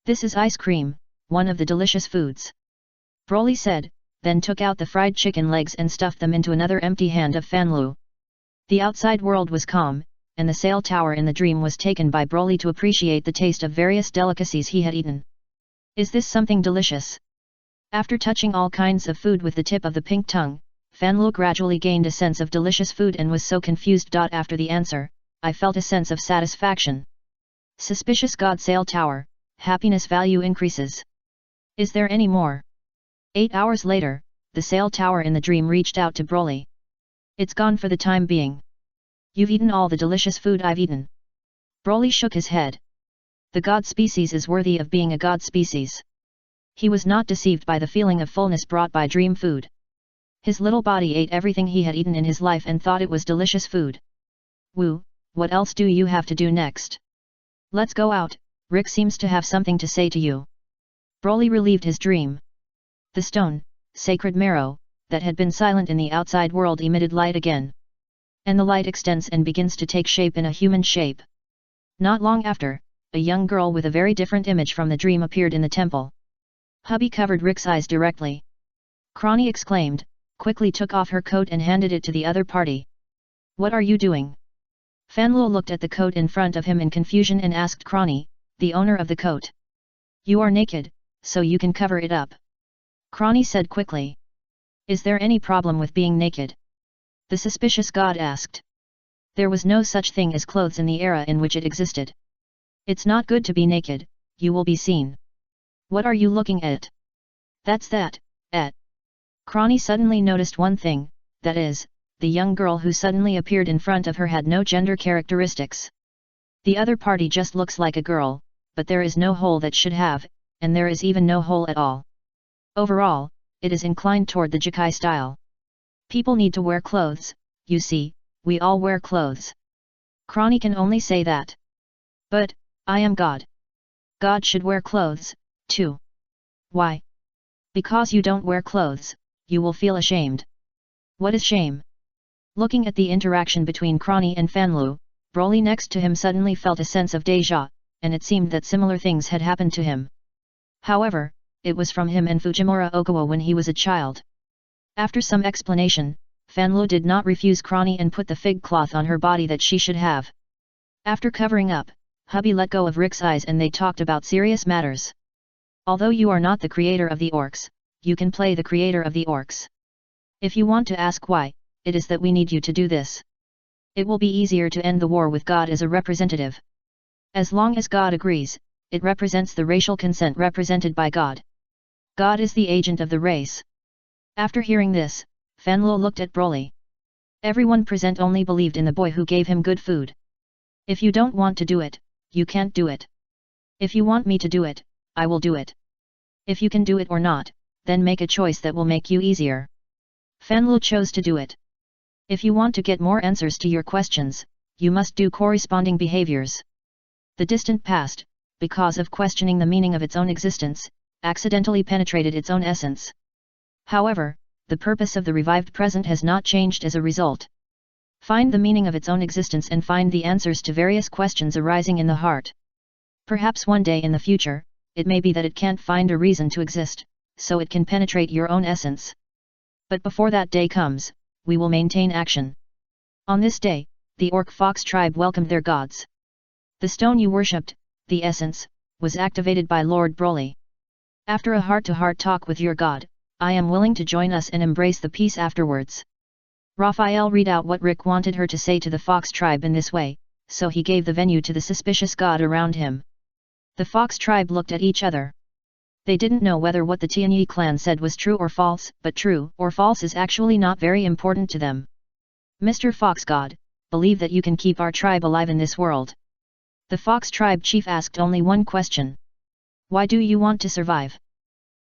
This is ice cream, one of the delicious foods. Broly said, then took out the fried chicken legs and stuffed them into another empty hand of Fanlu. The outside world was calm, and the sail tower in the dream was taken by Broly to appreciate the taste of various delicacies he had eaten. Is this something delicious? After touching all kinds of food with the tip of the pink tongue, Fanlu gradually gained a sense of delicious food and was so confused. After the answer, I felt a sense of satisfaction. Suspicious god sail tower, happiness value increases. Is there any more? 8 hours later, the sail tower in the dream reached out to Broly. It's gone for the time being. You've eaten all the delicious food I've eaten. Broly shook his head. The god species is worthy of being a god species. He was not deceived by the feeling of fullness brought by dream food. His little body ate everything he had eaten in his life and thought it was delicious food. Woo, what else do you have to do next? Let's go out, Rick seems to have something to say to you. Broly relieved his dream. The stone, sacred marrow, that had been silent in the outside world emitted light again. And the light extends and begins to take shape in a human shape. Not long after, a young girl with a very different image from the dream appeared in the temple. Hubby covered Rick's eyes directly. Crony exclaimed, quickly took off her coat and handed it to the other party. What are you doing? Fanlu looked at the coat in front of him in confusion and asked Crony, the owner of the coat. You are naked, so you can cover it up. Crony said quickly. Is there any problem with being naked? The suspicious god asked. There was no such thing as clothes in the era in which it existed. It's not good to be naked, you will be seen. What are you looking at? That's that, Crony suddenly noticed one thing, that is, the young girl who suddenly appeared in front of her had no gender characteristics. The other party just looks like a girl, but there is no hole that should have, and there is even no hole at all. Overall, it is inclined toward the Jikai style. People need to wear clothes, you see, we all wear clothes. Crony can only say that. But, I am God. God should wear clothes, too. Why? Because you don't wear clothes, you will feel ashamed. What is shame? Looking at the interaction between Crony and Fanlu, Broly next to him suddenly felt a sense of déjà, and it seemed that similar things had happened to him. However, it was from him and Fujimura Okawa when he was a child. After some explanation, Fanlu did not refuse Crony and put the fig cloth on her body that she should have. After covering up, hubby let go of Rick's eyes and they talked about serious matters. Although you are not the creator of the orcs, you can play the creator of the orcs. If you want to ask why, it is that we need you to do this. It will be easier to end the war with God as a representative. As long as God agrees, it represents the racial consent represented by God. God is the agent of the race. After hearing this, Fanlu looked at Broly. Everyone present only believed in the boy who gave him good food. If you don't want to do it, you can't do it. If you want me to do it, I will do it. If you can do it or not, then make a choice that will make you easier. Fanlu chose to do it. If you want to get more answers to your questions, you must do corresponding behaviors. The distant past, because of questioning the meaning of its own existence, accidentally penetrated its own essence. However, the purpose of the revived present has not changed as a result. Find the meaning of its own existence and find the answers to various questions arising in the heart. Perhaps one day in the future, it may be that it can't find a reason to exist, so it can penetrate your own essence. But before that day comes, we will maintain action. On this day, the Orc Fox tribe welcomed their gods. The stone you worshipped, the essence, was activated by Lord Broly. After a heart-to-heart talk with your god, I am willing to join us and embrace the peace afterwards. Raphael read out what Rick wanted her to say to the Fox tribe in this way, so he gave the venue to the suspicious god around him. The Fox tribe looked at each other. They didn't know whether what the Tianyi clan said was true or false, but true or false is actually not very important to them. Mr. Fox God, believe that you can keep our tribe alive in this world. The Fox tribe chief asked only one question. Why do you want to survive?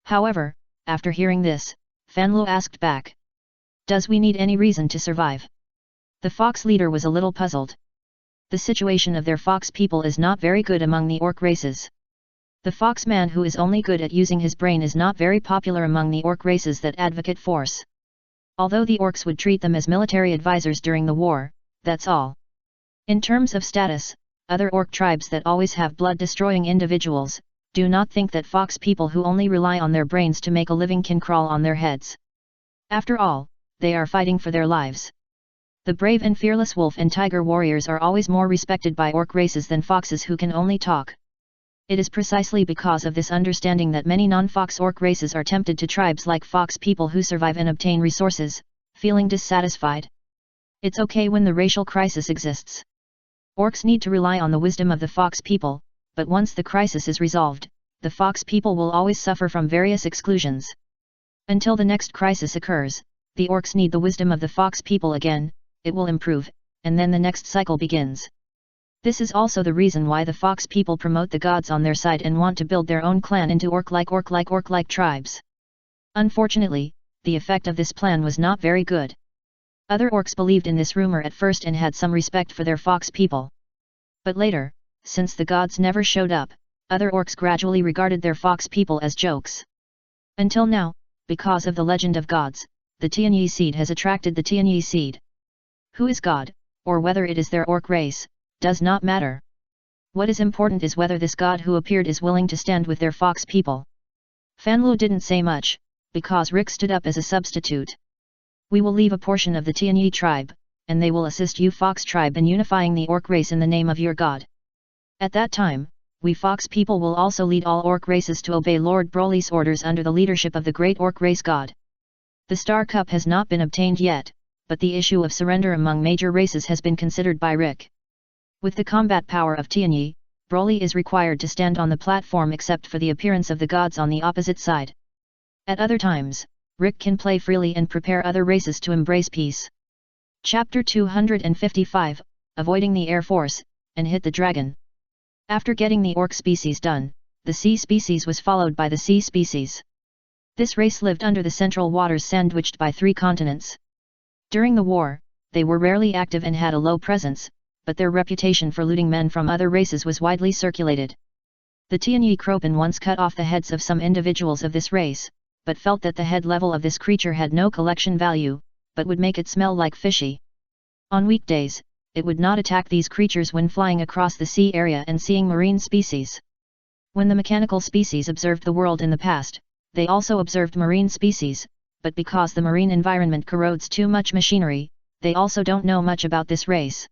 However, after hearing this, Fanlu asked back. Does we need any reason to survive? The Fox leader was a little puzzled. The situation of their Fox people is not very good among the Orc races. The Fox man who is only good at using his brain is not very popular among the Orc races that advocate force. Although the Orcs would treat them as military advisors during the war, that's all. In terms of status, other Orc tribes that always have blood-destroying individuals, do not think that Fox people who only rely on their brains to make a living can crawl on their heads. After all, they are fighting for their lives. The brave and fearless wolf and tiger warriors are always more respected by Orc races than foxes who can only talk. It is precisely because of this understanding that many non-Fox Orc races are tempted to tribes like Fox people who survive and obtain resources, feeling dissatisfied. It's okay when the racial crisis exists. Orcs need to rely on the wisdom of the Fox people, but once the crisis is resolved, the Fox people will always suffer from various exclusions. Until the next crisis occurs, the Orcs need the wisdom of the Fox people again, it will improve, and then the next cycle begins. This is also the reason why the Fox people promote the gods on their side and want to build their own clan into Orc-like tribes. Unfortunately, the effect of this plan was not very good. Other Orcs believed in this rumor at first and had some respect for their Fox people. But later, since the gods never showed up, other Orcs gradually regarded their Fox people as jokes. Until now, because of the legend of gods, the Tianyi seed has attracted the Tianyi seed. Who is God, or whether it is their Orc race, does not matter. What is important is whether this god who appeared is willing to stand with their Fox people. Fanlu didn't say much, because Rick stood up as a substitute. We will leave a portion of the Tianyi tribe, and they will assist you Fox tribe in unifying the Orc race in the name of your god. At that time, we Fox people will also lead all Orc races to obey Lord Broly's orders under the leadership of the great Orc race god. The Star Cup has not been obtained yet, but the issue of surrender among major races has been considered by Rick. With the combat power of Tianyi, Broly is required to stand on the platform except for the appearance of the gods on the opposite side. At other times, Rick can play freely and prepare other races to embrace peace. Chapter 255, Avoiding the Air Force, and Hit the Dragon. After getting the Orc species done, the Sea species was followed by the Sea species. This race lived under the central waters sandwiched by 3 continents. During the war, they were rarely active and had a low presence, but their reputation for looting men from other races was widely circulated. The Tianyi Kropan once cut off the heads of some individuals of this race, but felt that the head level of this creature had no collection value, but would make it smell like fishy. On weekdays, it would not attack these creatures when flying across the sea area and seeing marine species. When the mechanical species observed the world in the past, they also observed marine species, but because the marine environment corrodes too much machinery, they also don't know much about this race.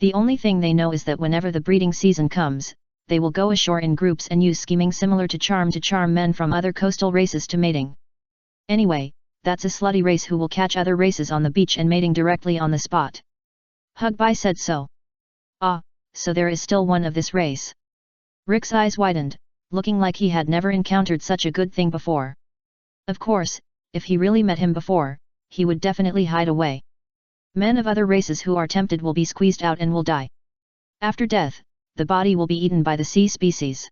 The only thing they know is that whenever the breeding season comes, they will go ashore in groups and use scheming similar to charm men from other coastal races to mating. Anyway, that's a slutty race who will catch other races on the beach and mating directly on the spot. Hugbai said so. Ah, so there is still one of this race. Rick's eyes widened, looking like he had never encountered such a good thing before. Of course, if he really met him before, he would definitely hide away. Men of other races who are tempted will be squeezed out and will die. After death, the body will be eaten by the Sea species.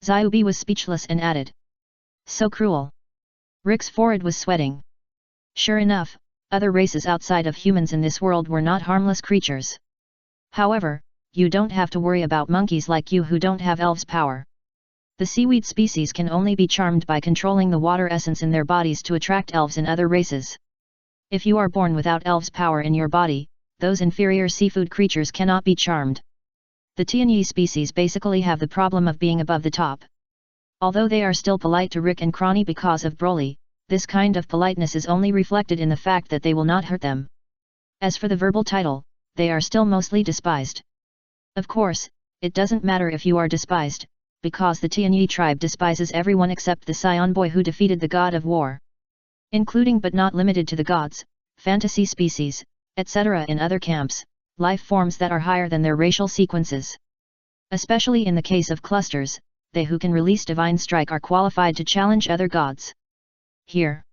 Xiaobi was speechless and added. So cruel. Rick's forehead was sweating. Sure enough, other races outside of humans in this world were not harmless creatures. However, you don't have to worry about monkeys like you who don't have elves' power. The seaweed species can only be charmed by controlling the water essence in their bodies to attract elves and other races. If you are born without elves' power in your body, those inferior seafood creatures cannot be charmed. The Tianyi species basically have the problem of being above the top. Although they are still polite to Rick and Crony because of Broly, this kind of politeness is only reflected in the fact that they will not hurt them. As for the verbal title, they are still mostly despised. Of course, it doesn't matter if you are despised, because the Tianyi tribe despises everyone except the Saiyan boy who defeated the god of war. Including but not limited to the gods, fantasy species, etc. in other camps, life forms that are higher than their racial sequences. Especially in the case of clusters, they who can release divine strike are qualified to challenge other gods. Here.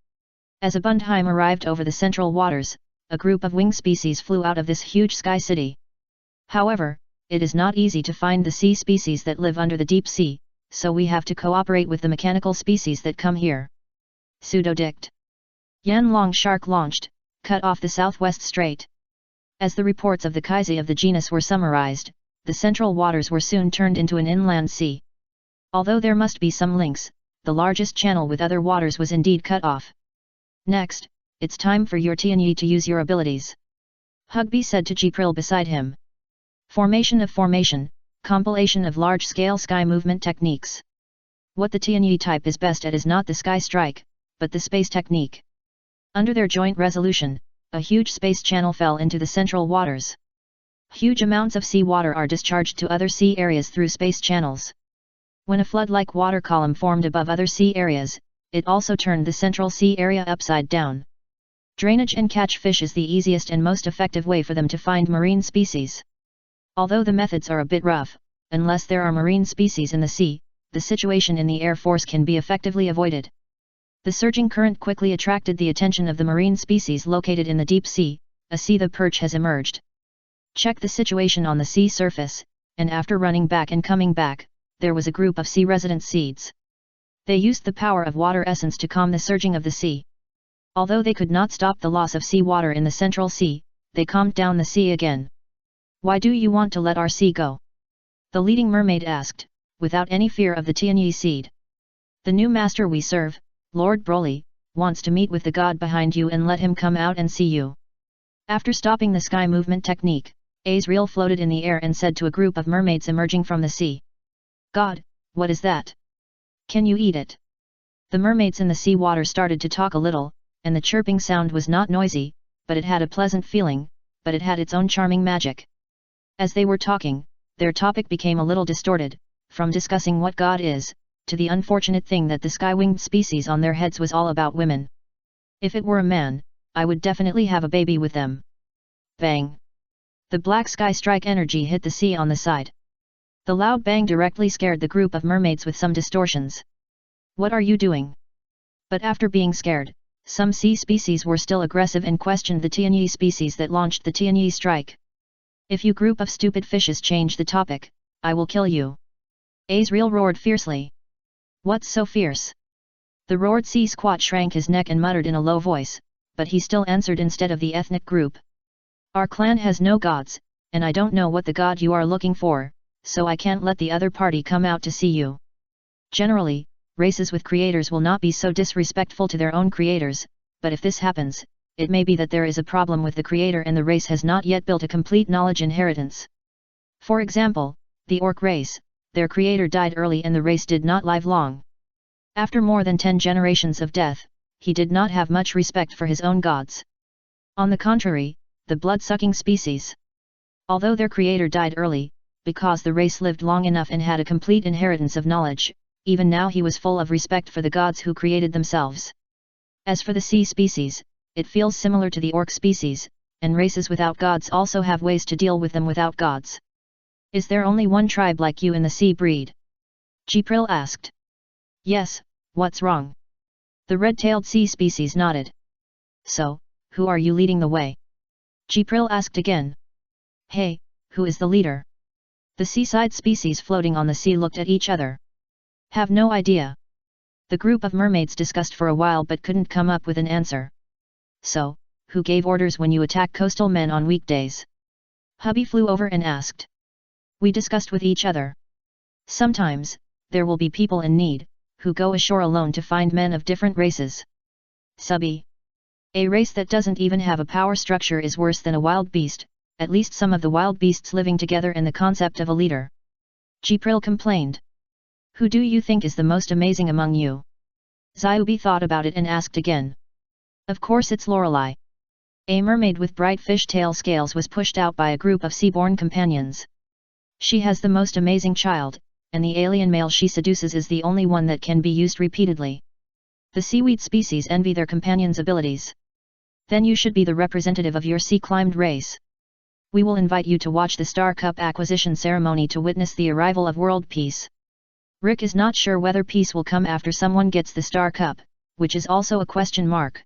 As Abundheim arrived over the central waters, a group of wing species flew out of this huge sky city. However, it is not easy to find the sea species that live under the deep sea, so we have to cooperate with the mechanical species that come here. Pseudodict. Yan Long Shark launched, cut off the southwest strait. As the reports of the Kaisi of the genus were summarized, the central waters were soon turned into an inland sea. Although there must be some links, the largest channel with other waters was indeed cut off. Next, it's time for your Tianyi to use your abilities. Hugby said to Jipril beside him. Formation of formation, compilation of large-scale sky movement techniques. What the Tianyi type is best at is not the sky strike, but the space technique. Under their joint resolution, a huge space channel fell into the central waters. Huge amounts of seawater are discharged to other sea areas through space channels. When a flood-like water column formed above other sea areas, it also turned the central sea area upside down. Drainage and catch fish is the easiest and most effective way for them to find marine species. Although the methods are a bit rough, unless there are marine species in the sea, the situation in the Air Force can be effectively avoided. The surging current quickly attracted the attention of the marine species located in the deep sea. A sea the perch has emerged. Check the situation on the sea surface, and after running back and coming back, there was a group of sea-resident seeds. They used the power of water essence to calm the surging of the sea. Although they could not stop the loss of seawater in the central sea, they calmed down the sea again. Why do you want to let our sea go? The leading mermaid asked, without any fear of the Tianyi seed. The new master we serve, Lord Broly, wants to meet with the god behind you and let him come out and see you. After stopping the sky movement technique, Azrael floated in the air and said to a group of mermaids emerging from the sea. God, what is that? Can you eat it? The mermaids in the sea water started to talk a little, and the chirping sound was not noisy, but it had a pleasant feeling, but it had its own charming magic. As they were talking, their topic became a little distorted, from discussing what God is, to the unfortunate thing that the sky-winged species on their heads was all about women. If it were a man, I would definitely have a baby with them. Bang! The black sky strike energy hit the sea on the side. The loud bang directly scared the group of mermaids with some distortions. What are you doing? But after being scared, some sea species were still aggressive and questioned the Tianyi species that launched the Tianyi strike. If you group of stupid fishes change the topic, I will kill you. Azrael roared fiercely. What's so fierce? The roared sea squat shrank his neck and muttered in a low voice, but he still answered instead of the ethnic group. Our clan has no gods, and I don't know what the god you are looking for, so I can't let the other party come out to see you. Generally, races with creators will not be so disrespectful to their own creators, but if this happens, it may be that there is a problem with the creator and the race has not yet built a complete knowledge inheritance. For example, the orc race, their creator died early and the race did not live long. After more than 10 generations of death, he did not have much respect for his own gods. On the contrary, the blood-sucking species. Although their creator died early, because the race lived long enough and had a complete inheritance of knowledge, even now he was full of respect for the gods who created themselves. As for the sea species, it feels similar to the orc species, and races without gods also have ways to deal with them without gods. Is there only one tribe like you in the sea breed? Jipril asked. Yes, what's wrong? The red-tailed sea species nodded. So, who are you leading the way? Jipril asked again. Hey, who is the leader? The seaside species floating on the sea looked at each other. Have no idea. The group of mermaids discussed for a while but couldn't come up with an answer. So, who gave orders when you attack coastal men on weekdays? Hubby flew over and asked. We discussed with each other. Sometimes, there will be people in need, who go ashore alone to find men of different races. Subby. A race that doesn't even have a power structure is worse than a wild beast, at least some of the wild beasts living together in the concept of a leader. Jipril complained. Who do you think is the most amazing among you? Zyubi thought about it and asked again. Of course it's Lorelei. A mermaid with bright fish-tail scales was pushed out by a group of sea-born companions. She has the most amazing child, and the alien male she seduces is the only one that can be used repeatedly. The seaweed species envy their companions' abilities. Then you should be the representative of your sea-climbed race. We will invite you to watch the Star Cup acquisition ceremony to witness the arrival of world peace. Rick is not sure whether peace will come after someone gets the Star Cup, which is also a question mark.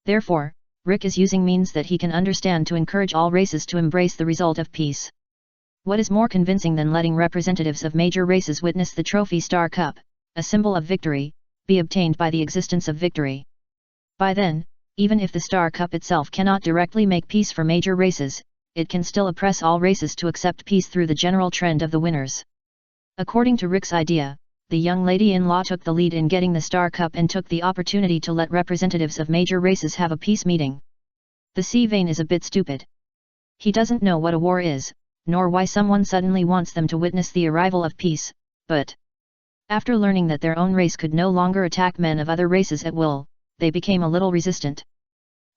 Therefore, Rick is using means that he can understand to encourage all races to embrace the result of peace. What is more convincing than letting representatives of major races witness the trophy Star Cup, a symbol of victory, be obtained by the existence of victory? By then, even if the Star Cup itself cannot directly make peace for major races, it can still oppress all races to accept peace through the general trend of the winners. According to Rick's idea, the young lady-in-law took the lead in getting the Star Cup and took the opportunity to let representatives of major races have a peace meeting. The Sea Vane is a bit stupid. He doesn't know what a war is, nor why someone suddenly wants them to witness the arrival of peace, but after learning that their own race could no longer attack men of other races at will, they became a little resistant.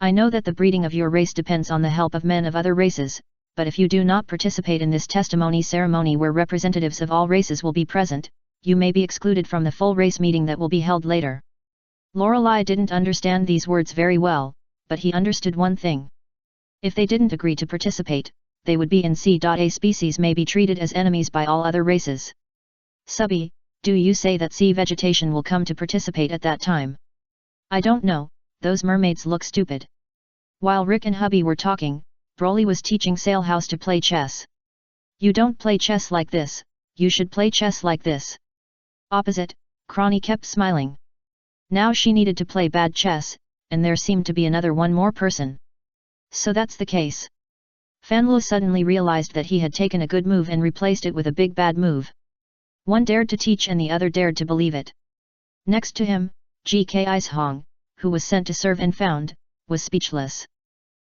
I know that the breeding of your race depends on the help of men of other races, but if you do not participate in this testimony ceremony where representatives of all races will be present, you may be excluded from the full race meeting that will be held later. Lorelei didn't understand these words very well, but he understood one thing. If they didn't agree to participate, they would be in C.A species may be treated as enemies by all other races. Subby, do you say that sea vegetation will come to participate at that time? I don't know, those mermaids look stupid. While Rick and hubby were talking, Broly was teaching Sailhouse to play chess. You don't play chess like this, you should play chess like this. Opposite, Crony kept smiling. Now she needed to play bad chess, and there seemed to be another one more person. So that's the case. Fanlo suddenly realized that he had taken a good move and replaced it with a big bad move. One dared to teach and the other dared to believe it. Next to him, GK Ishong, who was sent to serve and found, was speechless.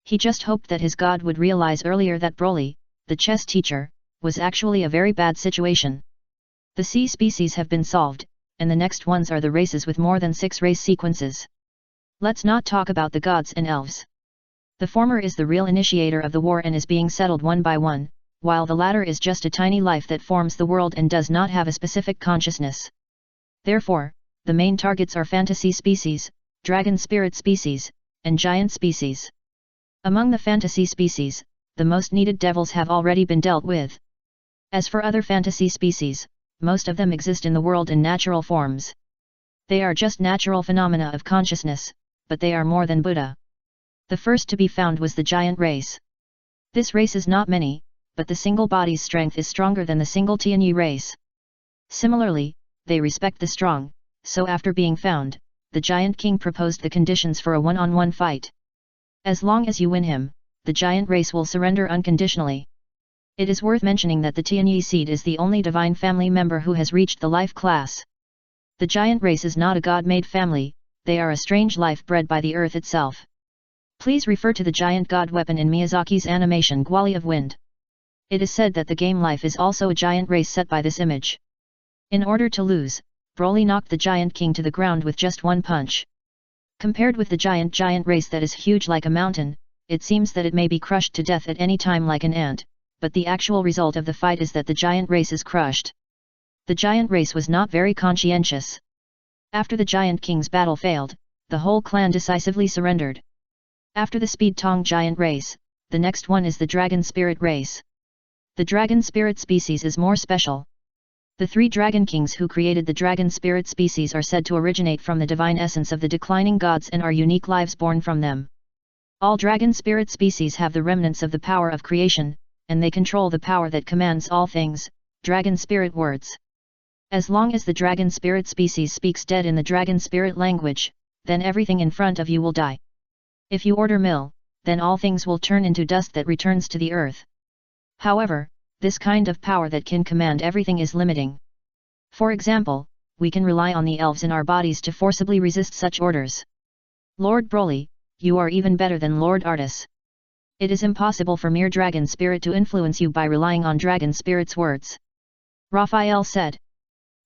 He just hoped that his god would realize earlier that Broly, the chess teacher, was actually a very bad situation. The sea species have been solved, and the next ones are the races with more than 6 race sequences. Let's not talk about the gods and elves. The former is the real initiator of the war and is being settled one by one, while the latter is just a tiny life that forms the world and does not have a specific consciousness. Therefore, the main targets are fantasy species, dragon spirit species, and giant species. Among the fantasy species, the most needed devils have already been dealt with. As for other fantasy species, most of them exist in the world in natural forms. They are just natural phenomena of consciousness, but they are more than Buddha. The first to be found was the giant race. This race is not many, but the single body's strength is stronger than the single Tianyi race. Similarly, they respect the strong, so after being found, the giant king proposed the conditions for a one-on-one fight. As long as you win him, the giant race will surrender unconditionally. It is worth mentioning that the Tianyi seed is the only divine family member who has reached the life class. The giant race is not a god-made family, they are a strange life bred by the earth itself. Please refer to the giant god weapon in Miyazaki's animation Gwali of Wind. It is said that the game life is also a giant race set by this image. In order to lose, Broly knocked the giant king to the ground with just one punch. Compared with the giant race that is huge like a mountain, it seems that it may be crushed to death at any time like an ant, but the actual result of the fight is that the giant race is crushed. The giant race was not very conscientious. After the giant king's battle failed, the whole clan decisively surrendered. After the Speed Tong giant race, the next one is the dragon spirit race. The dragon spirit species is more special. The 3 dragon kings who created the dragon spirit species are said to originate from the divine essence of the declining gods and are unique lives born from them. All dragon spirit species have the remnants of the power of creation, and they control the power that commands all things, dragon spirit words. As long as the dragon spirit species speaks dead in the dragon spirit language, then everything in front of you will die. If you order mill, then all things will turn into dust that returns to the earth. However, this kind of power that can command everything is limiting. For example, we can rely on the elves in our bodies to forcibly resist such orders. Lord Broly, you are even better than Lord Artus. It is impossible for mere dragon spirit to influence you by relying on dragon spirit's words. Raphael said.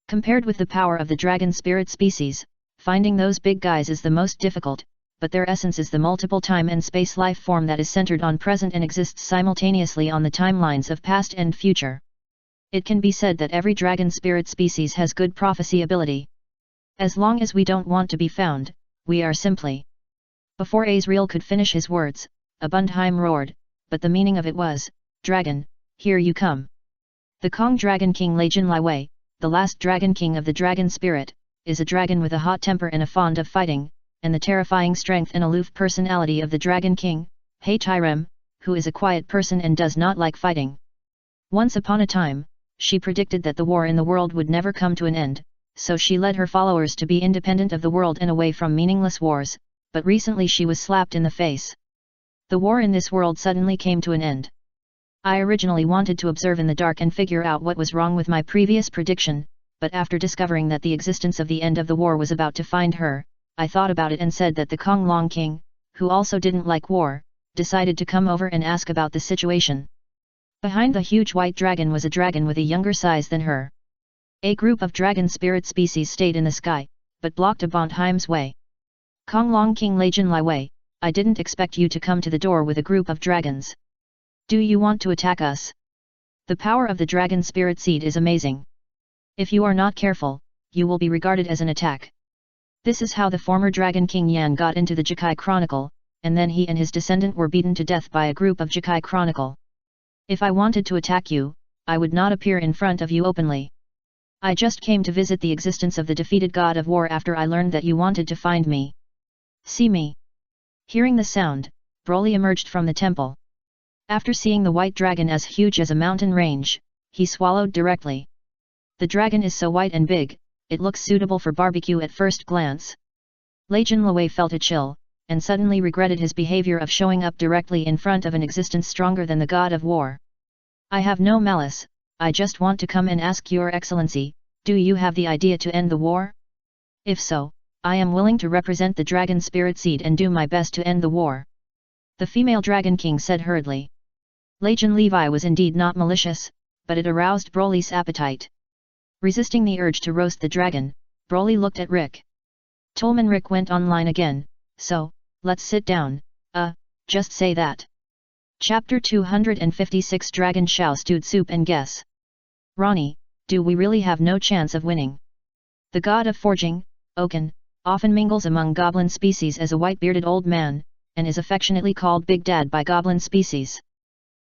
Compared with the power of the dragon spirit species, finding those big guys is the most difficult, but their essence is the multiple time and space life form that is centered on present and exists simultaneously on the timelines of past and future. It can be said that every dragon spirit species has good prophecy ability. As long as we don't want to be found, we are simply. Before Azrael could finish his words, a Bundheim roared, but the meaning of it was, "Dragon, here you come." The Kong Dragon King Leijin Liwei, the last Dragon King of the Dragon Spirit, is a dragon with a hot temper and a fond of fighting, and the terrifying strength and aloof personality of the Dragon King, Hei Tyrem, who is a quiet person and does not like fighting. Once upon a time, she predicted that the war in the world would never come to an end, so she led her followers to be independent of the world and away from meaningless wars, but recently she was slapped in the face. The war in this world suddenly came to an end. I originally wanted to observe in the dark and figure out what was wrong with my previous prediction, but after discovering that the existence of the end of the war was about to find her, I thought about it and said that the Kong Long King, who also didn't like war, decided to come over and ask about the situation. Behind the huge white dragon was a dragon with a younger size than her. A group of dragon spirit species stayed in the sky, but blocked a Bondheim's way. Kong Long King Leijin Liwei, I didn't expect you to come to the door with a group of dragons. Do you want to attack us? The power of the dragon spirit seed is amazing. If you are not careful, you will be regarded as an attack. This is how the former Dragon King Yan got into the Jikai Chronicle, and then he and his descendant were beaten to death by a group of Jikai Chronicle. If I wanted to attack you, I would not appear in front of you openly. I just came to visit the existence of the defeated god of war after I learned that you wanted to find me. See me. Hearing the sound, Broly emerged from the temple. After seeing the white dragon as huge as a mountain range, he swallowed directly. The dragon is so white and big, it looks suitable for barbecue at first glance. Leijin Liwei felt a chill, and suddenly regretted his behavior of showing up directly in front of an existence stronger than the god of war. I have no malice, I just want to come and ask your excellency, do you have the idea to end the war? If so, I am willing to represent the dragon spirit seed and do my best to end the war. The female dragon king said hurriedly. Leijin Levi was indeed not malicious, but it aroused Broly's appetite. Resisting the urge to roast the dragon, Broly looked at Rick. Tolman Rick went online again, so, let's sit down, just say that. Chapter 256 Dragon Shao Stewed Soup and Guess. Ronnie, do we really have no chance of winning? The god of forging, Oken, often mingles among goblin species as a white-bearded old man, and is affectionately called Big Dad by goblin species.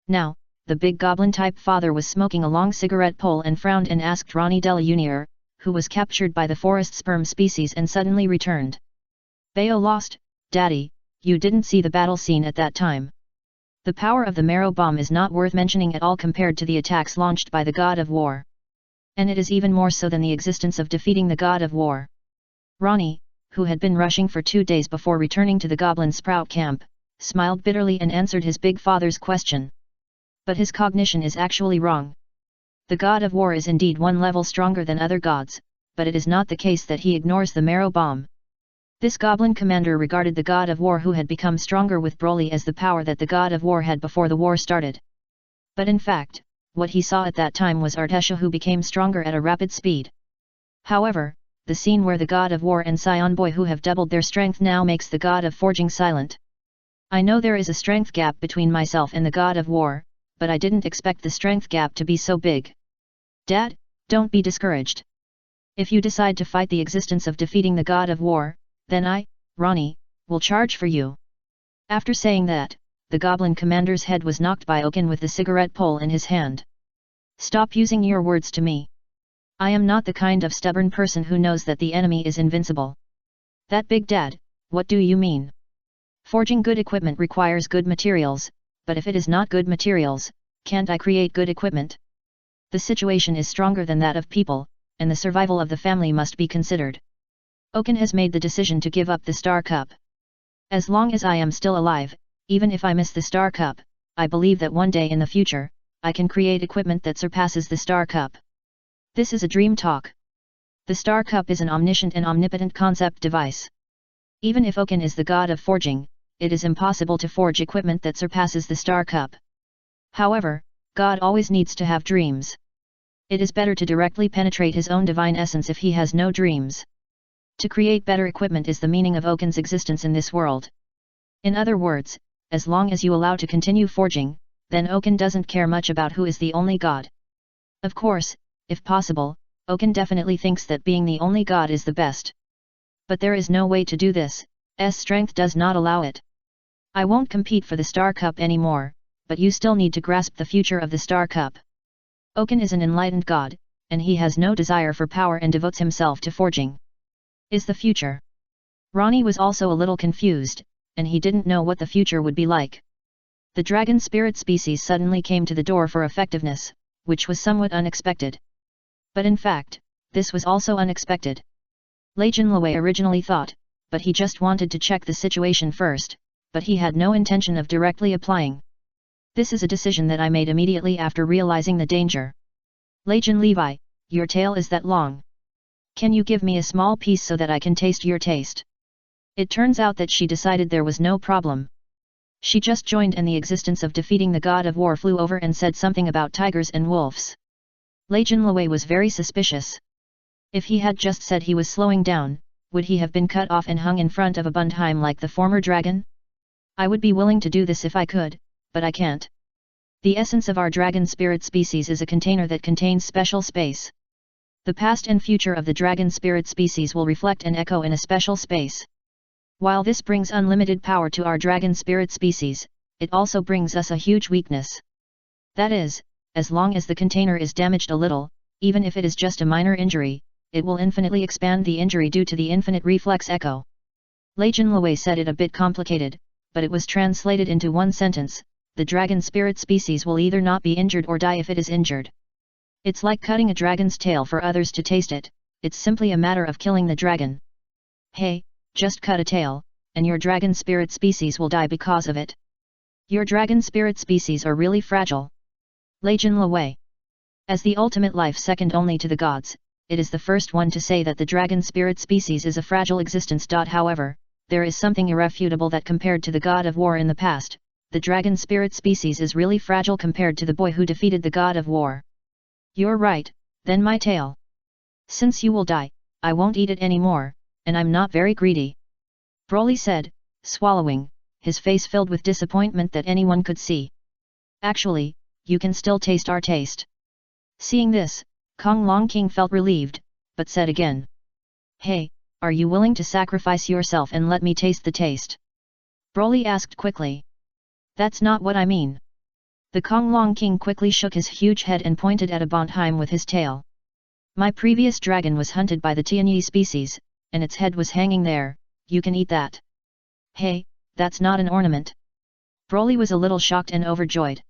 Now, the big goblin-type father was smoking a long cigarette pole and frowned and asked Ronnie Della Jr., who was captured by the forest sperm species and suddenly returned. Bayo lost, Daddy, you didn't see the battle scene at that time. The power of the marrow bomb is not worth mentioning at all compared to the attacks launched by the god of war. And it is even more so than the existence of defeating the god of war. Ronnie, who had been rushing for 2 days before returning to the Goblin Sprout camp, smiled bitterly and answered his big father's question. But his cognition is actually wrong. The god of war is indeed one level stronger than other gods, but it is not the case that he ignores the marrow bomb. This goblin commander regarded the god of war who had become stronger with Broly as the power that the god of war had before the war started. But in fact, what he saw at that time was Artesha who became stronger at a rapid speed. However, the scene where the god of war and Saiyan boy who have doubled their strength now makes the god of forging silent. I know there is a strength gap between myself and the god of war, but I didn't expect the strength gap to be so big. Dad, don't be discouraged. If you decide to fight the existence of defeating the god of war, then I, Ronnie, will charge for you. After saying that, the goblin commander's head was knocked by Oken with the cigarette pole in his hand. Stop using your words to me. I am not the kind of stubborn person who knows that the enemy is invincible. That Big Dad, what do you mean? Forging good equipment requires good materials, but if it is not good materials, can't I create good equipment? The situation is stronger than that of people, and the survival of the family must be considered. Oken has made the decision to give up the Star Cup. As long as I am still alive, even if I miss the Star Cup, I believe that one day in the future, I can create equipment that surpasses the Star Cup. This is a dream talk, The star cup is an omniscient and omnipotent concept device. Even if Oken is the god of forging, it is impossible to forge equipment that surpasses the star cup. However, God always needs to have dreams. It is better to directly penetrate his own divine essence if he has no dreams. To create better equipment is the meaning of Oken's existence in this world. In other words, as long as you allow to continue forging, then Oken doesn't care much about who is the only god. Of course, if possible, Oken definitely thinks that being the only god is the best. But there is no way to do this, strength does not allow it. I won't compete for the Star Cup anymore, but you still need to grasp the future of the Star Cup. Oken is an enlightened god, and he has no desire for power and devotes himself to forging. Is the future? Ronnie was also a little confused, and he didn't know what the future would be like. The dragon spirit species suddenly came to the door for effectiveness, which was somewhat unexpected. But in fact, this was also unexpected. Lei Junlei originally thought, but he just wanted to check the situation first, but he had no intention of directly applying. This is a decision that I made immediately after realizing the danger. Lei Junlei, your tail is that long. Can you give me a small piece so that I can taste your taste? It turns out that she decided there was no problem. She just joined and the existence of defeating the god of war flew over and said something about tigers and wolves. Lei Junlei was very suspicious. If he had just said he was slowing down, would he have been cut off and hung in front of a Bundheim like the former dragon? I would be willing to do this if I could, but I can't. The essence of our dragon spirit species is a container that contains special space. The past and future of the dragon spirit species will reflect and echo in a special space. While this brings unlimited power to our dragon spirit species, it also brings us a huge weakness. That is, as long as the container is damaged a little, even if it is just a minor injury, it will infinitely expand the injury due to the infinite reflex echo. Lei Junlei said it a bit complicated, but it was translated into one sentence: the dragon spirit species will either not be injured or die if it is injured. It's like cutting a dragon's tail for others to taste it, it's simply a matter of killing the dragon. Hey, just cut a tail, and your dragon spirit species will die because of it. Your dragon spirit species are really fragile. Lei Junlei. As the ultimate life second only to the gods, it is the first one to say that the dragon spirit species is a fragile existence. However, there is something irrefutable that compared to the god of war in the past, the dragon spirit species is really fragile compared to the boy who defeated the god of war. You're right, then my tail. Since you will die, I won't eat it anymore, and I'm not very greedy. Broly said, swallowing, his face filled with disappointment that anyone could see. Actually, you can still taste our taste. Seeing this, Kong Long King felt relieved, but said again. Hey, are you willing to sacrifice yourself and let me taste the taste? Broly asked quickly. That's not what I mean. The Kong Long King quickly shook his huge head and pointed at a Bondheim with his tail. My previous dragon was hunted by the Tianyi species, and its head was hanging there, you can eat that. Hey, that's not an ornament. Broly was a little shocked and overjoyed.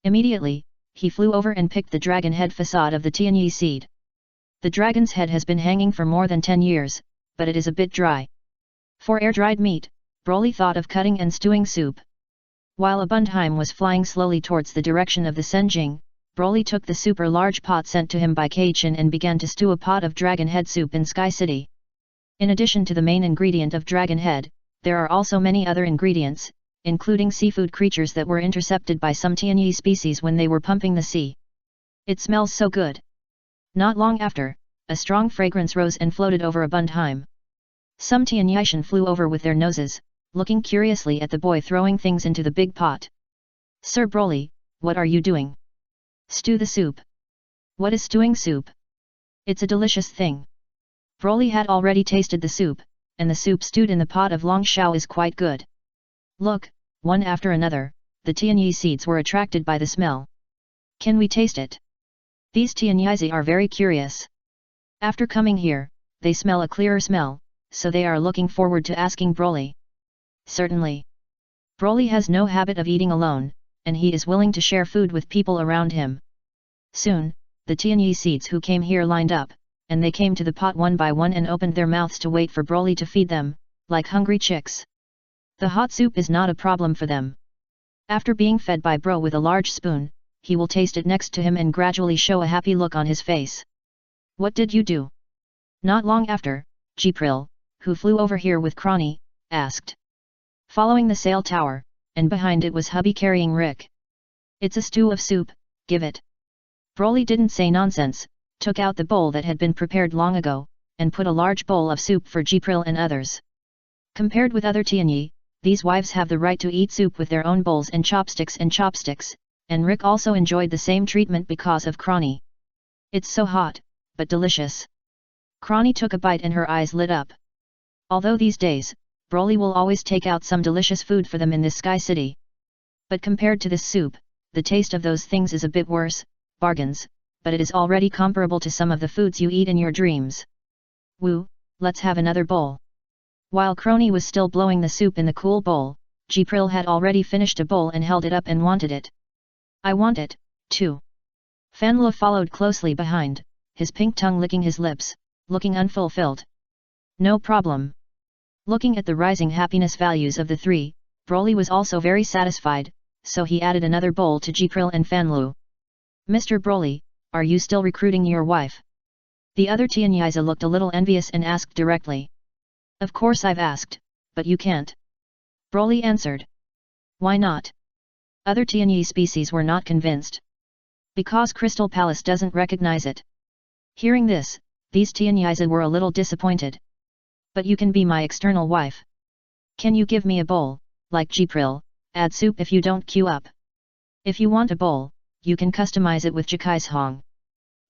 Immediately, he flew over and picked the dragon head facade of the Tianyi seed. The dragon's head has been hanging for more than 10 years, but it is a bit dry. For air-dried meat, Broly thought of cutting and stewing soup. While a Bundheim was flying slowly towards the direction of the Senjing, Broly took the super large pot sent to him by Kaichin and began to stew a pot of dragon head soup in Sky City. In addition to the main ingredient of dragon head, there are also many other ingredients, including seafood creatures that were intercepted by some Tianyi species when they were pumping the sea. It smells so good. Not long after, a strong fragrance rose and floated over a Bundheim. Some Tianyishan flew over with their noses, looking curiously at the boy throwing things into the big pot. Sir Broly, what are you doing? Stew the soup. What is stewing soup? It's a delicious thing. Broly had already tasted the soup, and the soup stewed in the pot of Long Shao is quite good. Look, one after another, the Tianyi seeds were attracted by the smell. Can we taste it? These Tianyizi are very curious. After coming here, they smell a clearer smell, so they are looking forward to asking Broly. Certainly. Broly has no habit of eating alone, and he is willing to share food with people around him. Soon, the Tianyi seeds who came here lined up, and they came to the pot one by one and opened their mouths to wait for Broly to feed them, like hungry chicks. The hot soup is not a problem for them. After being fed by Bro with a large spoon, he will taste it next to him and gradually show a happy look on his face. What did you do? Not long after, Jipril, who flew over here with Crony, asked. Following the sail tower, and behind it was hubby carrying Rick. It's a stew of soup, give it. Broly didn't say nonsense, took out the bowl that had been prepared long ago, and put a large bowl of soup for Jipril and others. Compared with other Tianyi, these wives have the right to eat soup with their own bowls and chopsticks, and Rick also enjoyed the same treatment because of Crony. It's so hot, but delicious. Crony took a bite and her eyes lit up. Although these days, Broly will always take out some delicious food for them in this Sky City. But compared to this soup, the taste of those things is a bit worse, bargains, but it is already comparable to some of the foods you eat in your dreams. Woo, let's have another bowl. While Crony was still blowing the soup in the cool bowl, Jipril had already finished a bowl and held it up and wanted it. I want it, too. Fanlu followed closely behind, his pink tongue licking his lips, looking unfulfilled. No problem. Looking at the rising happiness values of the three, Broly was also very satisfied, so he added another bowl to Jipril and Fanlu. Mr. Broly, are you still recruiting your wife? The other Tianyisa looked a little envious and asked directly. Of course I've asked, but you can't. Broly answered. Why not? Other Tianyi species were not convinced. Because Crystal Palace doesn't recognize it. Hearing this, these Tianyisa were a little disappointed. But you can be my external wife. Can you give me a bowl, like Jipril, add soup if you don't queue up. If you want a bowl, you can customize it with Jakai's Hong.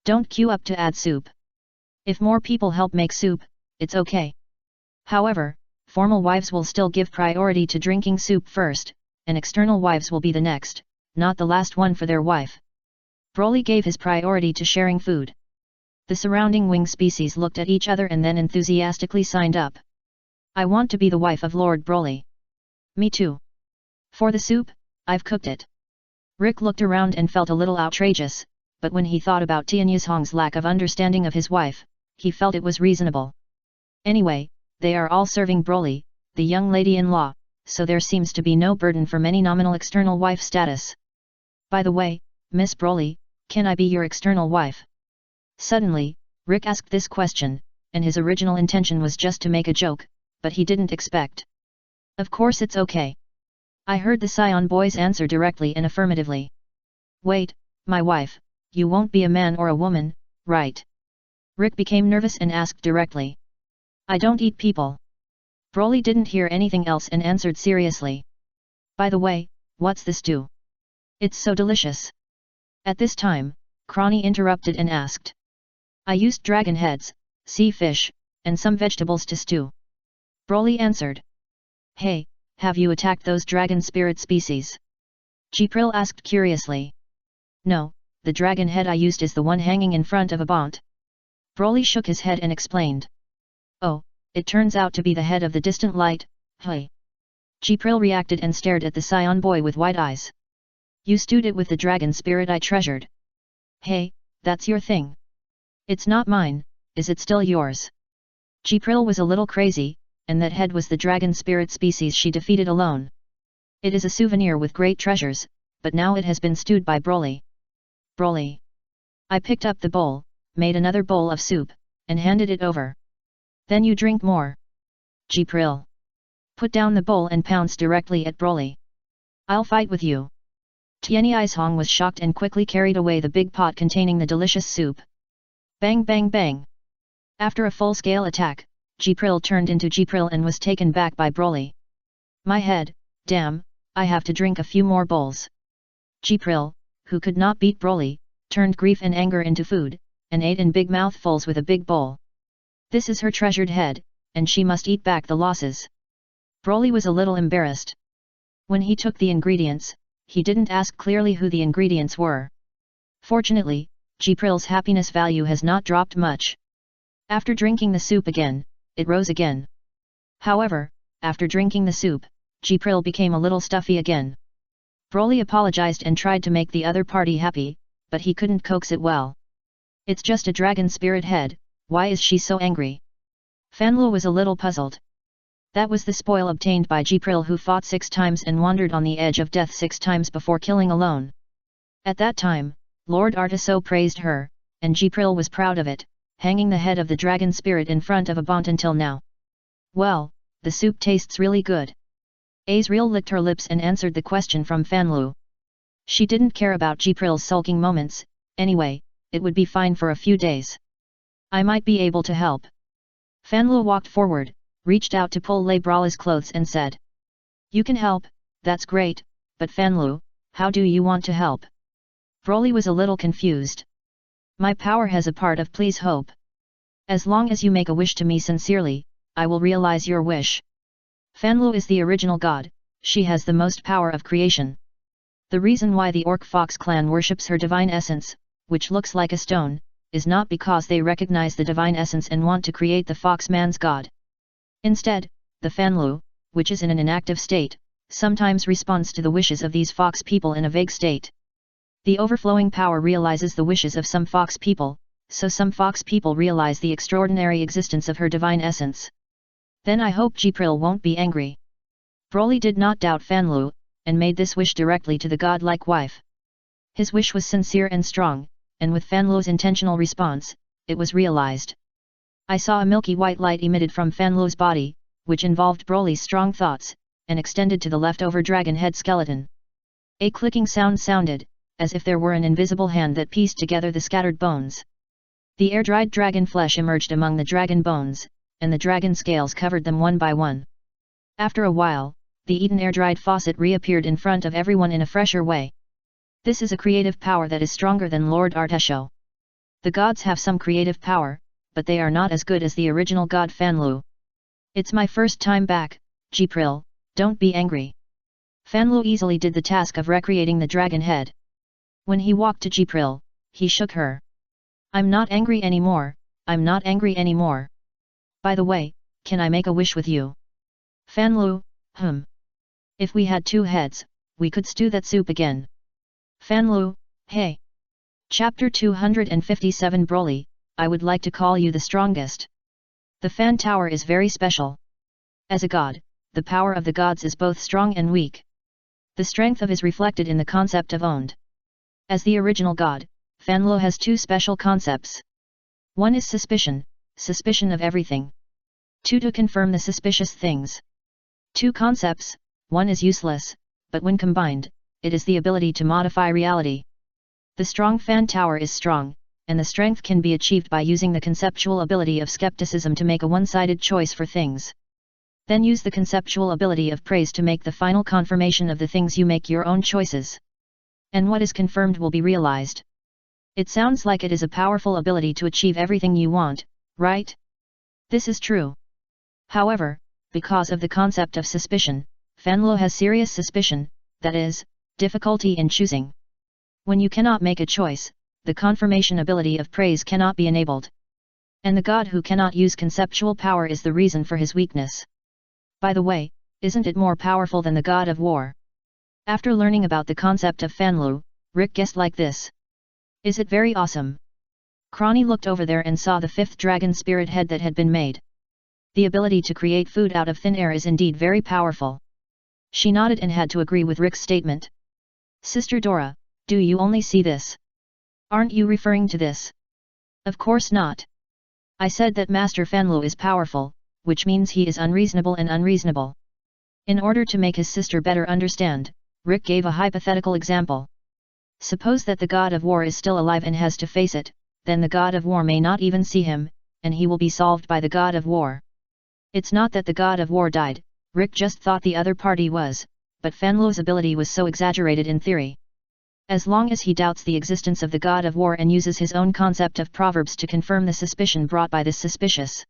Don't queue up to add soup. If more people help make soup, it's okay. However, formal wives will still give priority to drinking soup first, and external wives will be the next, not the last one for their wife. Broly gave his priority to sharing food. The surrounding wing species looked at each other and then enthusiastically signed up. I want to be the wife of Lord Broly. Me too. For the soup, I've cooked it. Rick looked around and felt a little outrageous, but when he thought about Tianyis Hong's lack of understanding of his wife, he felt it was reasonable. Anyway, they are all serving Broly, the young lady-in-law, so there seems to be no burden for many nominal external wife status. By the way, Miss Broly, can I be your external wife? Suddenly, Rick asked this question, and his original intention was just to make a joke, but he didn't expect. Of course it's okay. I heard the Saiyan boys answer directly and affirmatively. Wait, my wife, you won't be a man or a woman, right? Rick became nervous and asked directly. I don't eat people. Broly didn't hear anything else and answered seriously. By the way, what's this stew? It's so delicious. At this time, Crony interrupted and asked. I used dragon heads, sea fish, and some vegetables to stew. Broly answered. Hey, have you attacked those dragon spirit species? Jipril asked curiously. No, the dragon head I used is the one hanging in front of a bont. Broly shook his head and explained. Oh, it turns out to be the head of the distant light, hey. Jipril reacted and stared at the Saiyan boy with wide eyes. You stewed it with the dragon spirit I treasured. Hey, that's your thing. It's not mine, is it still yours? Jipril was a little crazy, and that head was the dragon spirit species she defeated alone. It is a souvenir with great treasures, but now it has been stewed by Broly. Broly. I picked up the bowl, made another bowl of soup, and handed it over. Then you drink more. Jipril. Put down the bowl and pounced directly at Broly. I'll fight with you. Tianyis Hong was shocked and quickly carried away the big pot containing the delicious soup. Bang bang bang. After a full-scale attack, Jipril turned into Jipril and was taken back by Broly. My head, damn, I have to drink a few more bowls. Jipril, who could not beat Broly, turned grief and anger into food, and ate in big mouthfuls with a big bowl. This is her treasured head, and she must eat back the losses. Broly was a little embarrassed. When he took the ingredients, he didn't ask clearly who the ingredients were. Fortunately, Jipril's happiness value has not dropped much. After drinking the soup again, it rose again. However, after drinking the soup, Jipril became a little stuffy again. Broly apologized and tried to make the other party happy, but he couldn't coax it well. It's just a dragon spirit head, why is she so angry? Fanlu was a little puzzled. That was the spoil obtained by Jipril, who fought 6 times and wandered on the edge of death 6 times before killing alone. At that time, Lord Artiso praised her, and Jipril was proud of it, hanging the head of the dragon spirit in front of a bont until now. Well, the soup tastes really good. Azriel licked her lips and answered the question from Fanlu. She didn't care about Jipril's sulking moments, anyway, it would be fine for a few days. I might be able to help. Fanlu walked forward, reached out to pull Lei Brala's clothes and said. You can help, that's great, but Fanlu, how do you want to help? Broly was a little confused. My power has a part of please hope. As long as you make a wish to me sincerely, I will realize your wish. Fanlu is the original god, she has the most power of creation. The reason why the Orc Fox clan worships her divine essence, which looks like a stone, is not because they recognize the divine essence and want to create the Fox man's god. Instead, the Fanlu, which is in an inactive state, sometimes responds to the wishes of these Fox people in a vague state. The overflowing power realizes the wishes of some Fox people, so some Fox people realize the extraordinary existence of her divine essence. Then I hope Jipril won't be angry. Broly did not doubt Fanlu, and made this wish directly to the godlike wife. His wish was sincere and strong, and with Fanlu's intentional response, it was realized. I saw a milky white light emitted from Fanlu's body, which involved Broly's strong thoughts, and extended to the leftover dragon head skeleton. A clicking sound sounded, as if there were an invisible hand that pieced together the scattered bones. The air-dried dragon flesh emerged among the dragon bones, and the dragon scales covered them one by one. After a while, the eaten air-dried faucet reappeared in front of everyone in a fresher way. This is a creative power that is stronger than Lord Artesho. The gods have some creative power, but they are not as good as the original god Fanlu. It's my first time back, Jipril, don't be angry. Fanlu easily did the task of recreating the dragon head. When he walked to Jipril, he shook her. I'm not angry anymore, I'm not angry anymore. By the way, can I make a wish with you? Fanlu, If we had two heads, we could stew that soup again. Fanlu, hey. Chapter 257 Broly, I would like to call you the strongest. The Fan Tower is very special. As a god, the power of the gods is both strong and weak. The strength of is reflected in the concept of owned. As the original god, Fanlu has two special concepts. One is suspicion of everything. Two, to confirm the suspicious things. Two concepts, one is useless, but when combined, it is the ability to modify reality. The strong Fan Tower is strong, and the strength can be achieved by using the conceptual ability of skepticism to make a one-sided choice for things. Then use the conceptual ability of praise to make the final confirmation of the things you make your own choices. And what is confirmed will be realized. It sounds like it is a powerful ability to achieve everything you want, right? This is true. However, because of the concept of suspicion, Fanlu has serious suspicion, that is, difficulty in choosing. When you cannot make a choice, the confirmation ability of praise cannot be enabled. And the god who cannot use conceptual power is the reason for his weakness. By the way, isn't it more powerful than the god of war? After learning about the concept of Fanlu, Rick guessed like this. Is it very awesome? Crony looked over there and saw the fifth dragon spirit head that had been made. The ability to create food out of thin air is indeed very powerful. She nodded and had to agree with Rick's statement. Sister Dora, do you only see this? Aren't you referring to this? Of course not. I said that Master Fanlu is powerful, which means he is unreasonable and unreasonable. In order to make his sister better understand, Rick gave a hypothetical example. Suppose that the god of war is still alive and has to face it, then the god of war may not even see him, and he will be solved by the god of war. It's not that the god of war died, Rick just thought the other party was, but Fanlu's ability was so exaggerated in theory. As long as he doubts the existence of the god of war and uses his own concept of proverbs to confirm the suspicion brought by this suspicious,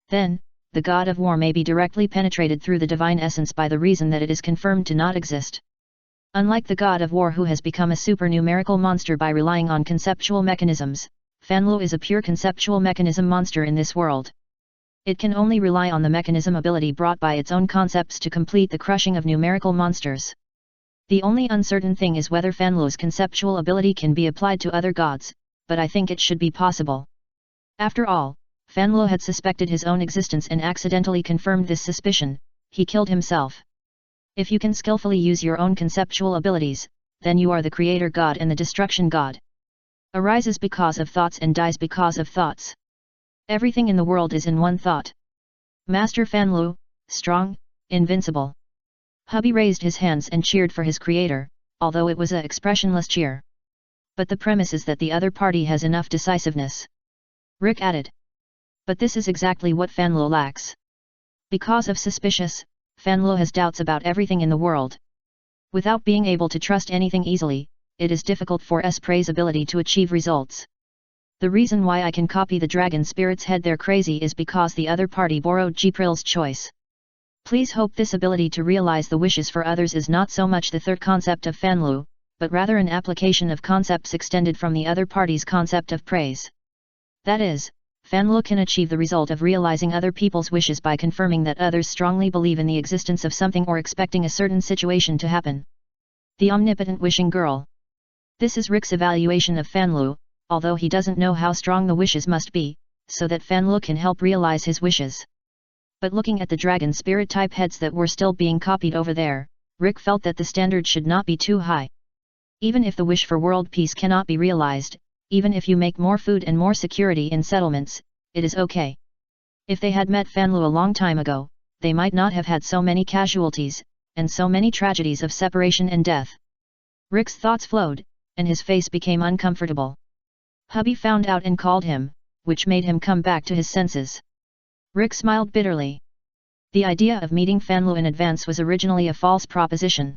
then, the god of war may be directly penetrated through the divine essence by the reason that it is confirmed to not exist. Unlike the god of war who has become a supernumerical monster by relying on conceptual mechanisms, Fanlu is a pure conceptual mechanism monster in this world. It can only rely on the mechanism ability brought by its own concepts to complete the crushing of numerical monsters. The only uncertain thing is whether Fanlu's conceptual ability can be applied to other gods, but I think it should be possible. After all, Fanlu had suspected his own existence and accidentally confirmed this suspicion, he killed himself. If you can skillfully use your own conceptual abilities, then you are the creator god and the destruction god. Arises because of thoughts and dies because of thoughts. Everything in the world is in one thought. Master Fanlu, strong, invincible. Hubby raised his hands and cheered for his creator, although it was a expressionless cheer. But the premise is that the other party has enough decisiveness. Rick added. But this is exactly what Fanlu lacks. Because of suspicious, Fanlu has doubts about everything in the world. Without being able to trust anything easily, it is difficult for Spray's ability to achieve results. The reason why I can copy the dragon spirit's head there crazy is because the other party borrowed Gpril's choice. Please hope this ability to realize the wishes for others is not so much the third concept of Fanlu, but rather an application of concepts extended from the other party's concept of praise. That is, Fanlu can achieve the result of realizing other people's wishes by confirming that others strongly believe in the existence of something or expecting a certain situation to happen. The omnipotent wishing girl. This is Rick's evaluation of Fanlu, although he doesn't know how strong the wishes must be, so that Fanlu can help realize his wishes. But looking at the dragon spirit type heads that were still being copied over there, Rick felt that the standard should not be too high. Even if the wish for world peace cannot be realized, even if you make more food and more security in settlements, it is okay. If they had met Fanlu a long time ago, they might not have had so many casualties, and so many tragedies of separation and death. Rick's thoughts flowed, and his face became uncomfortable. Hubby found out and called him, which made him come back to his senses. Rick smiled bitterly. The idea of meeting Fanlu in advance was originally a false proposition.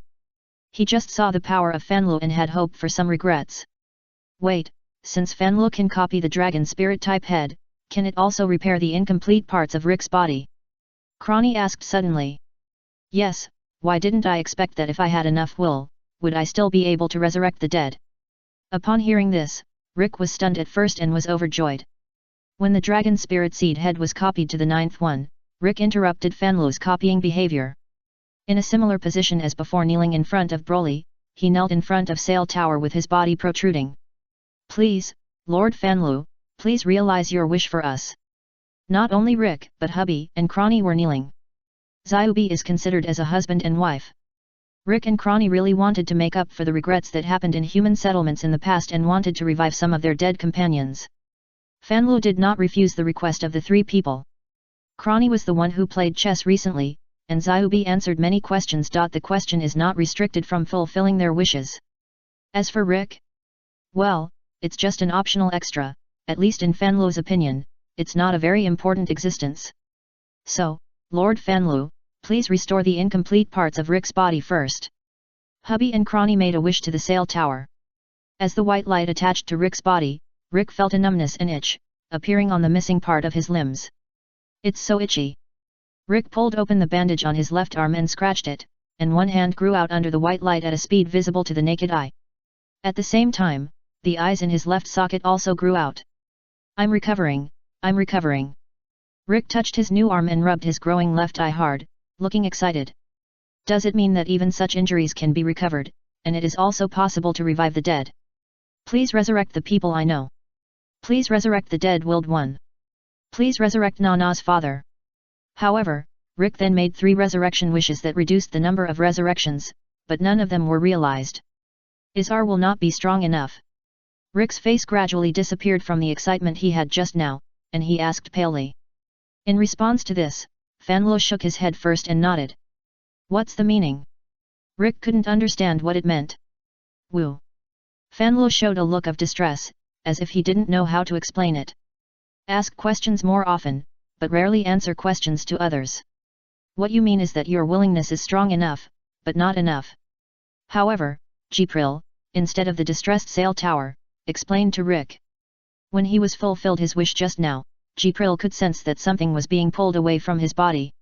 He just saw the power of Fanlu and had hoped for some regrets. Wait, since Fanlu can copy the dragon spirit type head, can it also repair the incomplete parts of Rick's body? Crony asked suddenly. Yes, why didn't I expect that if I had enough will, would I still be able to resurrect the dead? Upon hearing this, Rick was stunned at first and was overjoyed. When the dragon spirit seed head was copied to the ninth one, Rick interrupted Fanlu's copying behavior. In a similar position as before kneeling in front of Broly, he knelt in front of Sail Tower with his body protruding. Please, Lord Fanlu, please realize your wish for us. Not only Rick, but Hubby and Crony were kneeling. Zyubi is considered as a husband and wife. Rick and Crony really wanted to make up for the regrets that happened in human settlements in the past and wanted to revive some of their dead companions. Fanlu did not refuse the request of the three people. Crony was the one who played chess recently, and Zyubi answered many questions. The question is not restricted from fulfilling their wishes. As for Rick? Well, it's just an optional extra, at least in Fanlu's opinion, it's not a very important existence. So, Lord Fanlu, please restore the incomplete parts of Rick's body first. Hubby and Crony made a wish to the Sail Tower. As the white light attached to Rick's body, Rick felt a numbness and itch, appearing on the missing part of his limbs. It's so itchy. Rick pulled open the bandage on his left arm and scratched it, and one hand grew out under the white light at a speed visible to the naked eye. At the same time, the eyes in his left socket also grew out. I'm recovering, I'm recovering. Rick touched his new arm and rubbed his growing left eye hard, looking excited. Does it mean that even such injuries can be recovered, and it is also possible to revive the dead? Please resurrect the people I know. Please resurrect the dead-willed one. Please resurrect Nana's father. However, Rick then made 3 resurrection wishes that reduced the number of resurrections, but none of them were realized. Isar will not be strong enough. Rick's face gradually disappeared from the excitement he had just now, and he asked palely. In response to this, Fanlu shook his head first and nodded. What's the meaning? Rick couldn't understand what it meant. Woo. Fanlu showed a look of distress, as if he didn't know how to explain it. Ask questions more often, but rarely answer questions to others. What you mean is that your willingness is strong enough, but not enough. However, Gpril, instead of the distressed Sail Tower, explained to Rick. When he was fulfilled his wish just now, Gpril could sense that something was being pulled away from his body.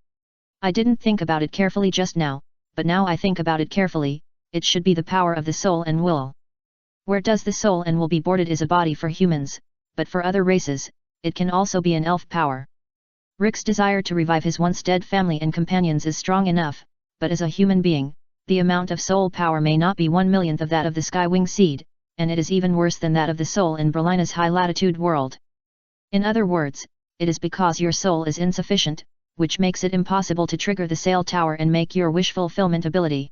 I didn't think about it carefully just now, but now I think about it carefully, it should be the power of the soul and will. Where does the soul and will be boarded is a body for humans, but for other races, it can also be an elf power. Rick's desire to revive his once dead family and companions is strong enough, but as a human being, the amount of soul power may not be 1/1,000,000th of that of the Skywing Seed, and it is even worse than that of the soul in Berlina's high-latitude world. In other words, it is because your soul is insufficient, which makes it impossible to trigger the Sail Tower and make your wish fulfillment ability.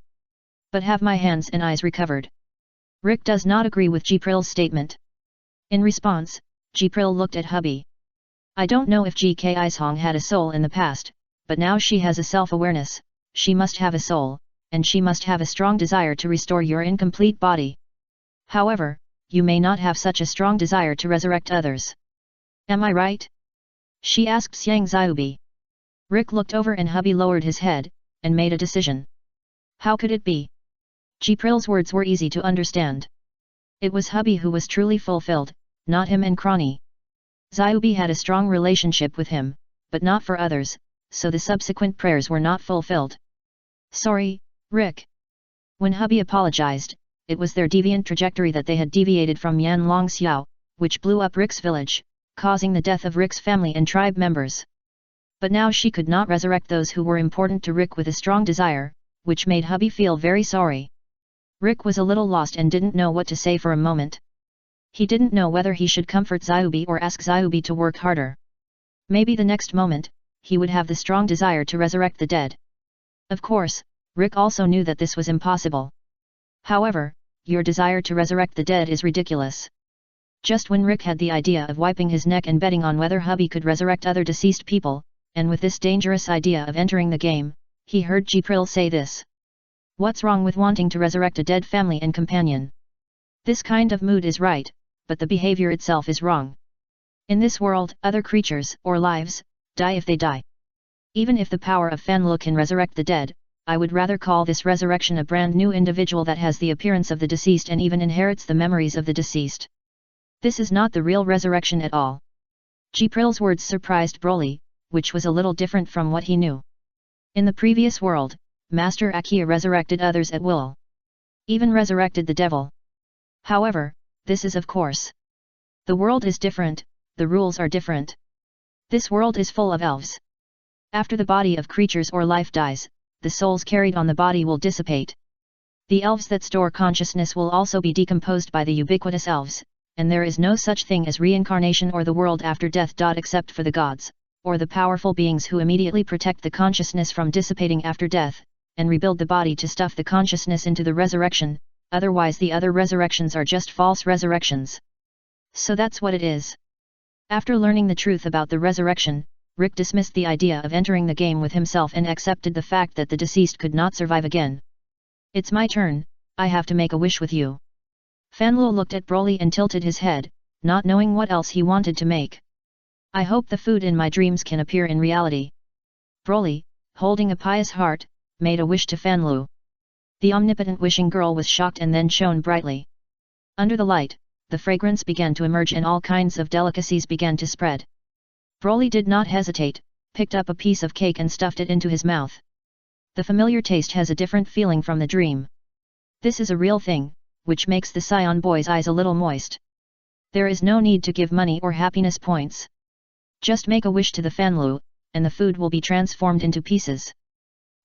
But have my hands and eyes recovered? Rick does not agree with Gpril's statement. In response, Gpril looked at Hubby. I don't know if GK Ishong had a soul in the past, but now she has a self-awareness, she must have a soul, and she must have a strong desire to restore your incomplete body. However, you may not have such a strong desire to resurrect others. Am I right? She asked Xiang Xiaobi. Rick looked over and hubby lowered his head, and made a decision. How could it be? Jipril's words were easy to understand. It was hubby who was truly fulfilled, not him and Crony. Xiaobi had a strong relationship with him, but not for others, so the subsequent prayers were not fulfilled. Sorry, Rick. When hubby apologized, it was their deviant trajectory that they had deviated from Yan Long Xiao, which blew up Rick's village, causing the death of Rick's family and tribe members. But now she could not resurrect those who were important to Rick with a strong desire, which made hubby feel very sorry. Rick was a little lost and didn't know what to say for a moment. He didn't know whether he should comfort Xiaobi or ask Xiaobi to work harder. Maybe the next moment, he would have the strong desire to resurrect the dead. Of course, Rick also knew that this was impossible. However, your desire to resurrect the dead is ridiculous. Just when Rick had the idea of wiping his neck and betting on whether hubby could resurrect other deceased people, and with this dangerous idea of entering the game, he heard Jipril say this. What's wrong with wanting to resurrect a dead family and companion? This kind of mood is right, but the behavior itself is wrong. In this world, other creatures, or lives, die if they die. Even if the power of Fanlu can resurrect the dead, I would rather call this resurrection a brand new individual that has the appearance of the deceased and even inherits the memories of the deceased. This is not the real resurrection at all. Jipril's words surprised Broly, which was a little different from what he knew. In the previous world, Master Akia resurrected others at will. Even resurrected the devil. However, this is of course. The world is different, the rules are different. This world is full of elves. After the body of creatures or life dies, the souls carried on the body will dissipate. The elves that store consciousness will also be decomposed by the ubiquitous elves, and there is no such thing as reincarnation or the world after death. Except for the gods, or the powerful beings who immediately protect the consciousness from dissipating after death, and rebuild the body to stuff the consciousness into the resurrection, otherwise the other resurrections are just false resurrections. So that's what it is. After learning the truth about the resurrection, Rick dismissed the idea of entering the game with himself and accepted the fact that the deceased could not survive again. It's my turn, I have to make a wish with you. Fanlu looked at Broly and tilted his head, not knowing what else he wanted to make. I hope the food in my dreams can appear in reality. Broly, holding a pious heart, made a wish to Fanlu. The omnipotent wishing girl was shocked and then shone brightly. Under the light, the fragrance began to emerge and all kinds of delicacies began to spread. Broly did not hesitate, picked up a piece of cake and stuffed it into his mouth. The familiar taste has a different feeling from the dream. This is a real thing, which makes the Saiyan boy's eyes a little moist. There is no need to give money or happiness points. Just make a wish to the Fanlu, and the food will be transformed into pieces.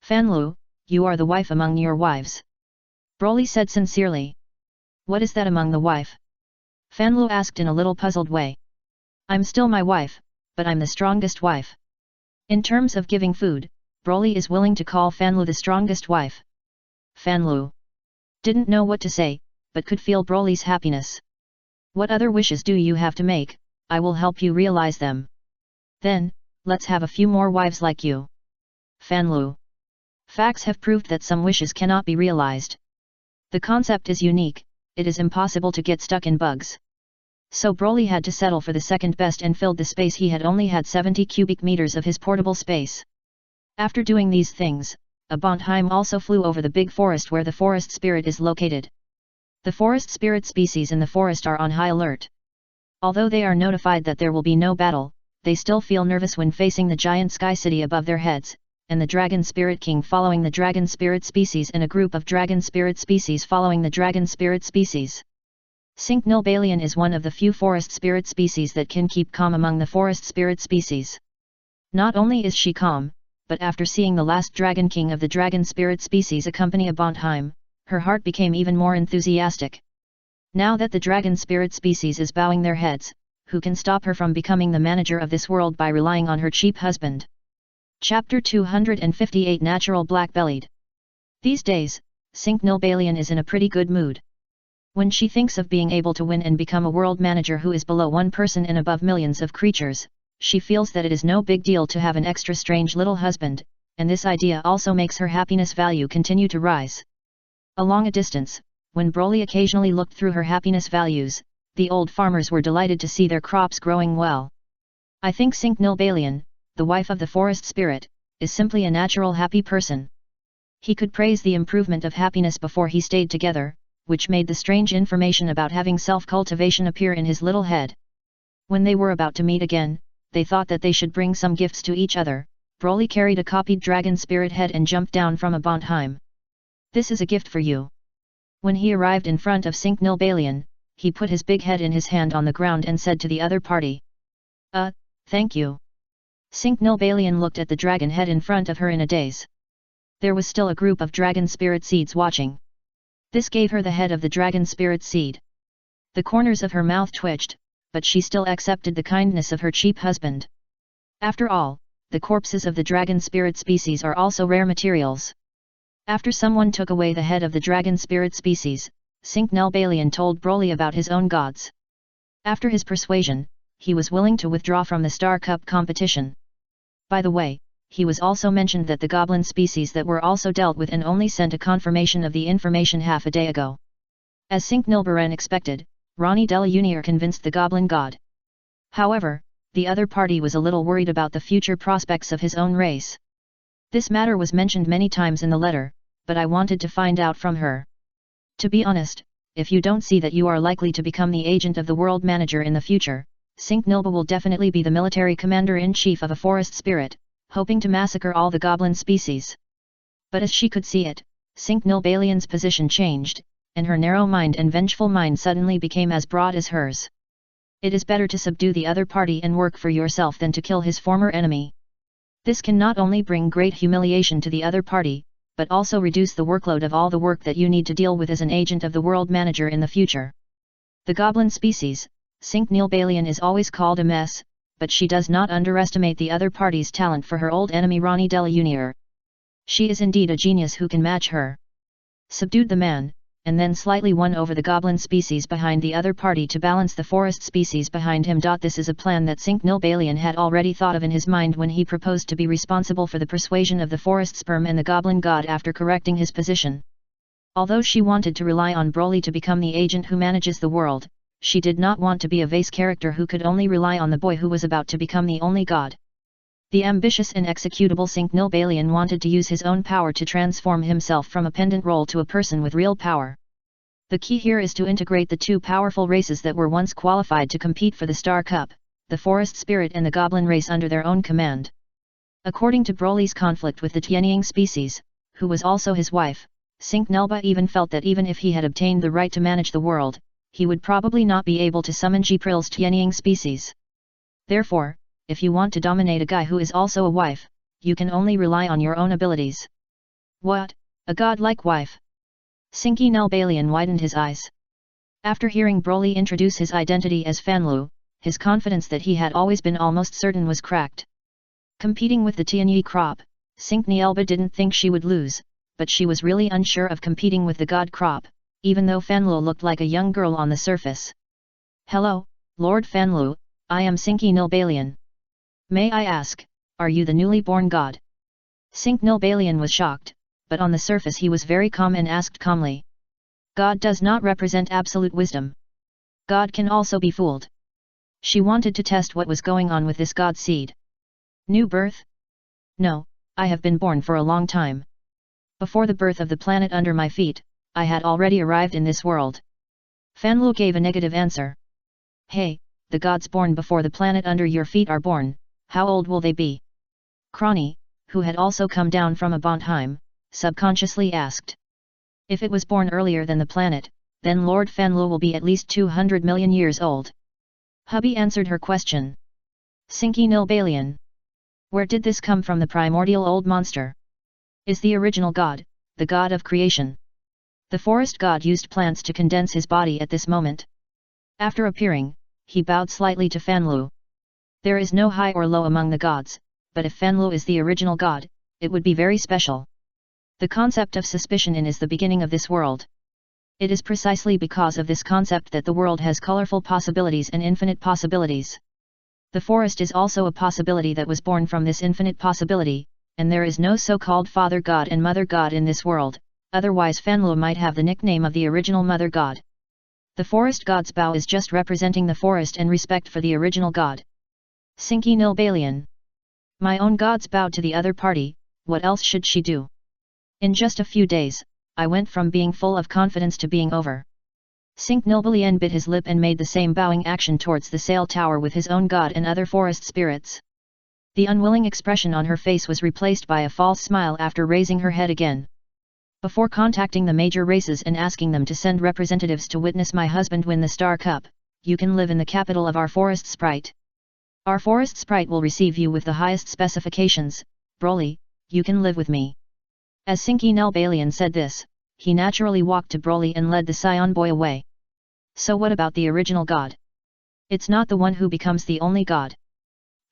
Fanlu, you are the wife among your wives. Broly said sincerely. What is that among the wife? Fanlu asked in a little puzzled way. I'm still my wife, but I'm the strongest wife. In terms of giving food, Broly is willing to call Fanlu the strongest wife. Fanlu didn't know what to say, but could feel Broly's happiness. What other wishes do you have to make? I will help you realize them. Then, let's have a few more wives like you. Fanlu. Facts have proved that some wishes cannot be realized. The concept is unique, it is impossible to get stuck in bugs. So Broly had to settle for the second best and filled the space. He had only had 70 cubic meters of his portable space. After doing these things, a Bontheim also flew over the big forest where the forest spirit is located. The forest spirit species in the forest are on high alert. Although they are notified that there will be no battle, they still feel nervous when facing the giant sky city above their heads, and the dragon spirit king following the dragon spirit species and a group of dragon spirit species following the dragon spirit species. Cinque Nilbalion is one of the few forest spirit species that can keep calm among the forest spirit species. Not only is she calm, but after seeing the last dragon king of the dragon spirit species accompany a Bontheim, her heart became even more enthusiastic. Now that the dragon spirit species is bowing their heads, who can stop her from becoming the manager of this world by relying on her cheap husband? Chapter 258 Natural Black-Bellied. These days, Cinque Nilbalion is in a pretty good mood. When she thinks of being able to win and become a world manager who is below one person and above millions of creatures, she feels that it is no big deal to have an extra strange little husband, and this idea also makes her happiness value continue to rise. Along a distance, when Broly occasionally looked through her happiness values, the old farmers were delighted to see their crops growing well. I think Singnilbalion, the wife of the forest spirit, is simply a natural happy person. He could praise the improvement of happiness before he stayed together, which made the strange information about having self-cultivation appear in his little head. When they were about to meet again, they thought that they should bring some gifts to each other. Broly carried a copied dragon spirit head and jumped down from a Bontheim. This is a gift for you. When he arrived in front of Singnilbalion, he put his big head in his hand on the ground and said to the other party, Thank you. Singnilbalion looked at the dragon head in front of her in a daze. There was still a group of dragon spirit seeds watching. This gave her the head of the dragon spirit seed. The corners of her mouth twitched, but she still accepted the kindness of her cheap husband. After all, the corpses of the dragon spirit species are also rare materials. After someone took away the head of the dragon spirit species, Singnilbalion told Broly about his own gods. After his persuasion, he was willing to withdraw from the Star Cup competition. By the way, he was also mentioned that the goblin species that were also dealt with and only sent a confirmation of the information half a day ago. As Singnilbaren expected, Ronnie Della Junior convinced the goblin god. However, the other party was a little worried about the future prospects of his own race. This matter was mentioned many times in the letter, but I wanted to find out from her. To be honest, if you don't see that you are likely to become the agent of the world manager in the future, Singnilba will definitely be the military commander-in-chief of a forest spirit, hoping to massacre all the goblin species. But as she could see it, Singnilbalion's position changed, and her narrow mind and vengeful mind suddenly became as broad as hers. It is better to subdue the other party and work for yourself than to kill his former enemy. This can not only bring great humiliation to the other party, but also reduce the workload of all the work that you need to deal with as an agent of the world manager in the future. The goblin species, Singnilbalion is always called a mess, but she does not underestimate the other party's talent for her old enemy Ronnie Della Junior. She is indeed a genius who can match her. Subdued the man, and then slightly won over the goblin species behind the other party to balance the forest species behind him. This is a plan that Singnilbalion had already thought of in his mind when he proposed to be responsible for the persuasion of the forest sperm and the goblin god after correcting his position. Although she wanted to rely on Broly to become the agent who manages the world, she did not want to be a vase character who could only rely on the boy who was about to become the only god. The ambitious and executable Singnilbalion wanted to use his own power to transform himself from a pendant role to a person with real power. The key here is to integrate the two powerful races that were once qualified to compete for the Star Cup, the Forest Spirit and the Goblin race under their own command. According to Broly's conflict with the Tianying species, who was also his wife, Singnilba even felt that even if he had obtained the right to manage the world, he would probably not be able to summon Jipril's Tianying species. Therefore, if you want to dominate a guy who is also a wife, you can only rely on your own abilities. What, a godlike wife? Singnilbalion widened his eyes. After hearing Broly introduce his identity as Fanlu, his confidence that he had always been almost certain was cracked. Competing with the Tianyi crop, Singnilba didn't think she would lose, but she was really unsure of competing with the god crop, even though Fanlu looked like a young girl on the surface. Hello, Lord Fanlu, I am Singnilbalion. May I ask, are you the newly born god? Singnilbalion was shocked, but on the surface he was very calm and asked calmly. God does not represent absolute wisdom. God can also be fooled. She wanted to test what was going on with this god seed. New birth? No, I have been born for a long time. Before the birth of the planet under my feet, I had already arrived in this world. Fanlu gave a negative answer. Hey, the gods born before the planet under your feet are born, how old will they be? Krani, who had also come down from a Bontheim, subconsciously asked. If it was born earlier than the planet, then Lord Fanlu will be at least 200 million years old. Hubby answered her question. Singnilbalion. Where did this come from, the primordial old monster? Is the original god, the god of creation. The forest god used plants to condense his body at this moment. After appearing, he bowed slightly to Fanlu. There is no high or low among the gods, but if Fanlu is the original god, it would be very special. The concept of suspicion is the beginning of this world. It is precisely because of this concept that the world has colorful possibilities and infinite possibilities. The forest is also a possibility that was born from this infinite possibility, and there is no so-called Father God and Mother God in this world, otherwise Fanlu might have the nickname of the original Mother God. The forest god's bow is just representing the forest and respect for the original god. Sinki Nilbalian. My own gods bowed to the other party, what else should she do? In just a few days, I went from being full of confidence to being over. Sink Nilbalian bit his lip and made the same bowing action towards the sail tower with his own god and other forest spirits. The unwilling expression on her face was replaced by a false smile after raising her head again. Before contacting the major races and asking them to send representatives to witness my husband win the Star Cup, you can live in the capital of our forest sprite. Our forest sprite will receive you with the highest specifications, Broly, you can live with me. As Sinki Nilbalian said this, he naturally walked to Broly and led the Saiyan boy away. So what about the original god? It's not the one who becomes the only god.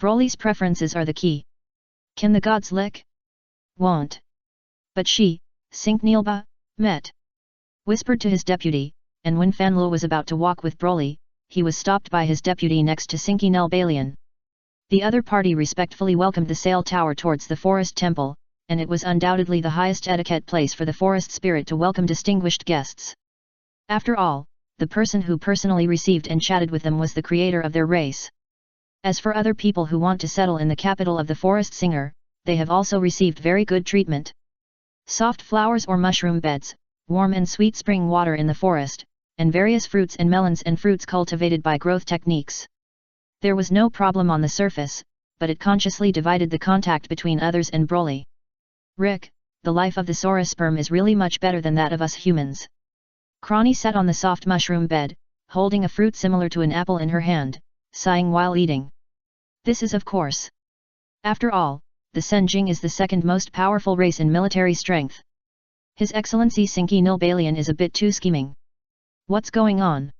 Broly's preferences are the key. Can the gods lick? Won't. But she, Sink Nilba, met. Whispered to his deputy, and when Fanlu was about to walk with Broly, he was stopped by his deputy next to Sinki Nilbalian. The other party respectfully welcomed the sail tower towards the forest temple, and it was undoubtedly the highest etiquette place for the forest spirit to welcome distinguished guests. After all, the person who personally received and chatted with them was the creator of their race. As for other people who want to settle in the capital of the forest singer, they have also received very good treatment. Soft flowers or mushroom beds, warm and sweet spring water in the forest, and various fruits and melons and fruits cultivated by growth techniques. There was no problem on the surface, but it consciously divided the contact between others and Broly. Rick, the life of the Sora sperm is really much better than that of us humans. Crony sat on the soft mushroom bed, holding a fruit similar to an apple in her hand, sighing while eating. This is of course. After all, the Senjing is the second most powerful race in military strength. His Excellency Sinki Nilbalian is a bit too scheming. What's going on?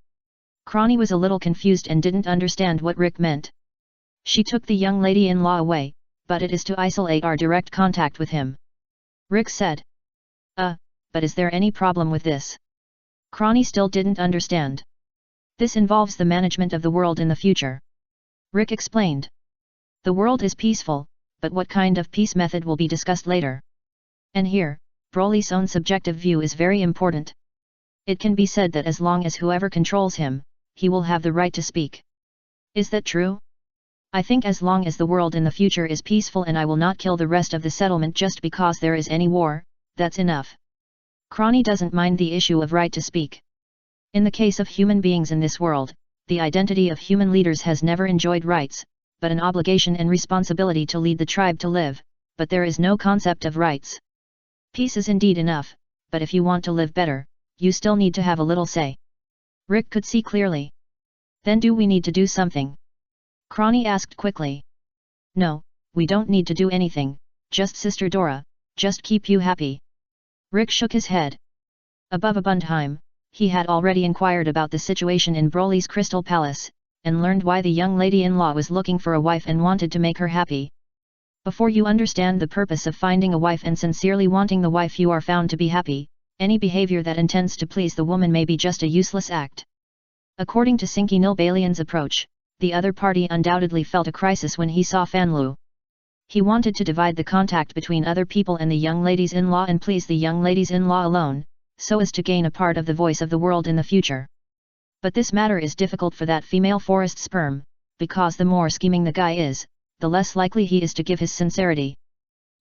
Crony was a little confused and didn't understand what Rick meant. She took the young lady-in-law away, but it is to isolate our direct contact with him. Rick said. But is there any problem with this? Crony still didn't understand. This involves the management of the world in the future. Rick explained. The world is peaceful, but what kind of peace method will be discussed later. And here, Broly's own subjective view is very important. It can be said that as long as whoever controls him, he will have the right to speak. Is that true? I think as long as the world in the future is peaceful and I will not kill the rest of the settlement just because there is any war, that's enough. Crony doesn't mind the issue of right to speak. In the case of human beings in this world, the identity of human leaders has never enjoyed rights, but an obligation and responsibility to lead the tribe to live, but there is no concept of rights. Peace is indeed enough, but if you want to live better, you still need to have a little say. Rick could see clearly. Then do we need to do something? Crony asked quickly. No, we don't need to do anything, just Sister Dora, just keep you happy. Rick shook his head. Above Abundheim, he had already inquired about the situation in Broly's Crystal Palace, and learned why the young lady-in-law was looking for a wife and wanted to make her happy. Before you understand the purpose of finding a wife and sincerely wanting the wife you are found to be happy, any behavior that intends to please the woman may be just a useless act. According to Sinki Nilbalian's approach, the other party undoubtedly felt a crisis when he saw Fanlu. He wanted to divide the contact between other people and the young ladies-in-law and please the young ladies-in-law alone, so as to gain a part of the voice of the world in the future. But this matter is difficult for that female forest sperm, because the more scheming the guy is, the less likely he is to give his sincerity.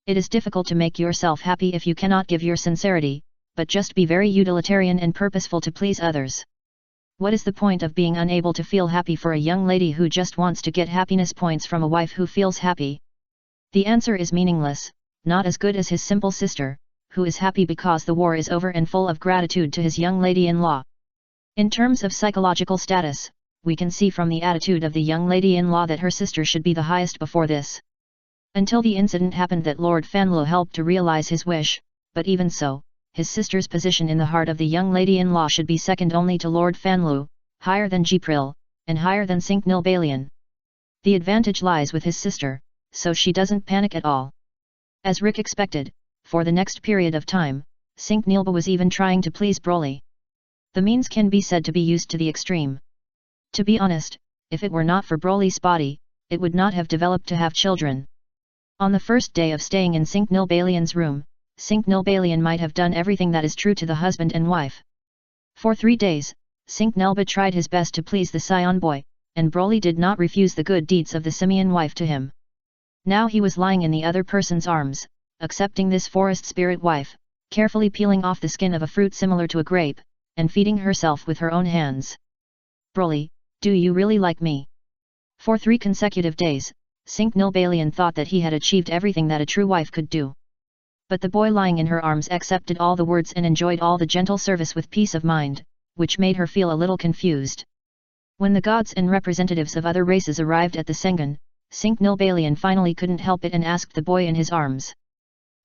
It is difficult to make yourself happy if you cannot give your sincerity, but just be very utilitarian and purposeful to please others. What is the point of being unable to feel happy for a young lady who just wants to get happiness points from a wife who feels happy? The answer is meaningless, not as good as his simple sister, who is happy because the war is over and full of gratitude to his young lady-in-law. In terms of psychological status, we can see from the attitude of the young lady-in-law that her sister should be the highest before this. Until the incident happened that Lord Fanlu helped to realize his wish, but even so, his sister's position in the heart of the young lady-in-law should be second only to Lord Fanlu, higher than Jipril, and higher than Sink Nilbalian. The advantage lies with his sister, so she doesn't panic at all. As Rick expected, for the next period of time, Sink Nilba was even trying to please Broly. The means can be said to be used to the extreme. To be honest, if it were not for Broly's body, it would not have developed to have children. On the first day of staying in Cinque Nilbalian's room, Cinque Nilbalian might have done everything that is true to the husband and wife. For 3 days, Cinque Nelba tried his best to please the Scion boy, and Broly did not refuse the good deeds of the simian wife to him. Now he was lying in the other person's arms, accepting this forest spirit wife, carefully peeling off the skin of a fruit similar to a grape, and feeding herself with her own hands. Broly, do you really like me? For 3 consecutive days, Cinque Nilbalian thought that he had achieved everything that a true wife could do. But the boy lying in her arms accepted all the words and enjoyed all the gentle service with peace of mind, which made her feel a little confused. When the gods and representatives of other races arrived at the Sengun, Cinque Nilbalian finally couldn't help it and asked the boy in his arms.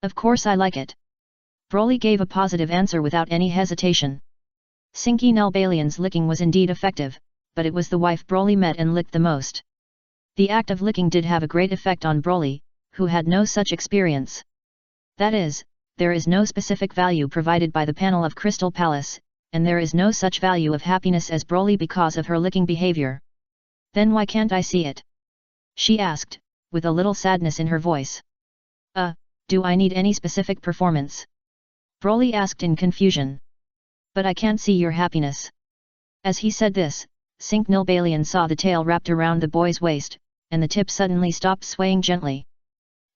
Of course I like it. Broly gave a positive answer without any hesitation. Cinque Nilbalian's licking was indeed effective, but it was the wife Broly met and licked the most. The act of licking did have a great effect on Broly, who had no such experience. That is, there is no specific value provided by the panel of Crystal Palace, and there is no such value of happiness as Broly because of her licking behavior. Then why can't I see it? She asked, with a little sadness in her voice. Do I need any specific performance? Broly asked in confusion. But I can't see your happiness. As he said this, Cinque Nilbalian saw the tail wrapped around the boy's waist, and the tip suddenly stopped swaying gently.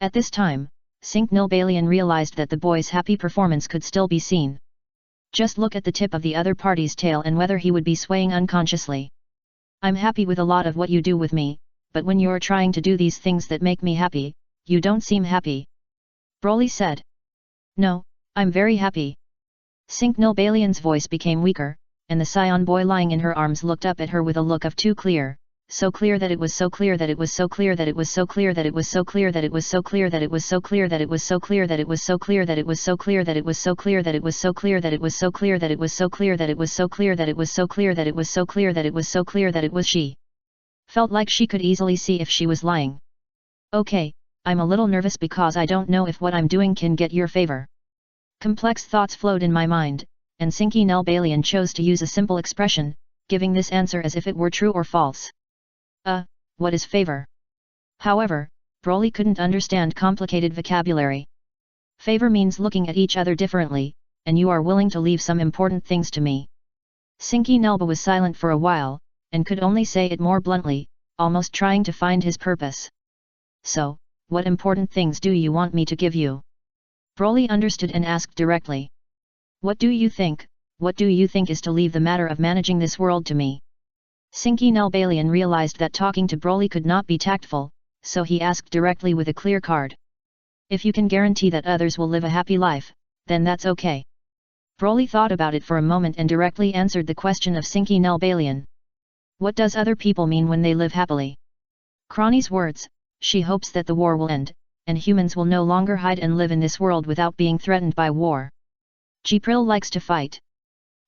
At this time, Cinque Nilbalian realized that the boy's happy performance could still be seen. Just look at the tip of the other party's tail and whether he would be swaying unconsciously. I'm happy with a lot of what you do with me, but when you're trying to do these things that make me happy, you don't seem happy. Broly said. No, I'm very happy. Cinque Nilbalian's voice became weaker, and the Scion boy lying in her arms looked up at her with a look of too clear, so clear that it was so clear that it was so clear that it was so clear that it was so clear that it was so clear that it was so clear that it was so clear that it was so clear that it was so clear that it was so clear that it was so clear that it was so clear that it was so clear that it was so clear that it was so clear that it was so clear that it was so clear that it was she. Felt like she could easily see if she was lying. Okay, I'm a little nervous because I don't know if what I'm doing can get your favor. Complex thoughts flowed in my mind, and Cinque Nilbalian chose to use a simple expression, giving this answer as if it were true or false. What is favor? However, Broly couldn't understand complicated vocabulary. Favor means looking at each other differently, and you are willing to leave some important things to me. Cinque Nelba was silent for a while, and could only say it more bluntly, almost trying to find his purpose. So, what important things do you want me to give you? Broly understood and asked directly. What do you think is to leave the matter of managing this world to me? Cinque Nilbalian realized that talking to Broly could not be tactful, so he asked directly with a clear card. If you can guarantee that others will live a happy life, then that's okay. Broly thought about it for a moment and directly answered the question of Cinque Nilbalian. What does other people mean when they live happily? Crony's words, she hopes that the war will end, and humans will no longer hide and live in this world without being threatened by war. Jipril likes to fight.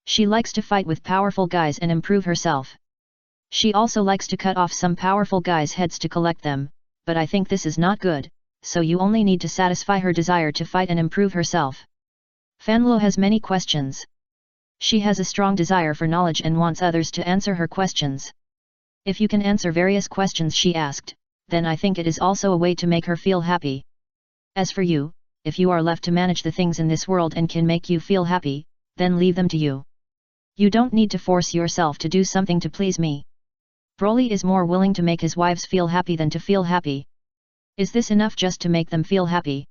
She likes to fight with powerful guys and improve herself. She also likes to cut off some powerful guys' heads to collect them, but I think this is not good, so you only need to satisfy her desire to fight and improve herself. Fanlo has many questions. She has a strong desire for knowledge and wants others to answer her questions. If you can answer various questions she asked, then I think it is also a way to make her feel happy. As for you, if you are left to manage the things in this world and can make you feel happy, then leave them to you. You don't need to force yourself to do something to please me. Broly is more willing to make his wives feel happy than to feel happy. Is this enough just to make them feel happy?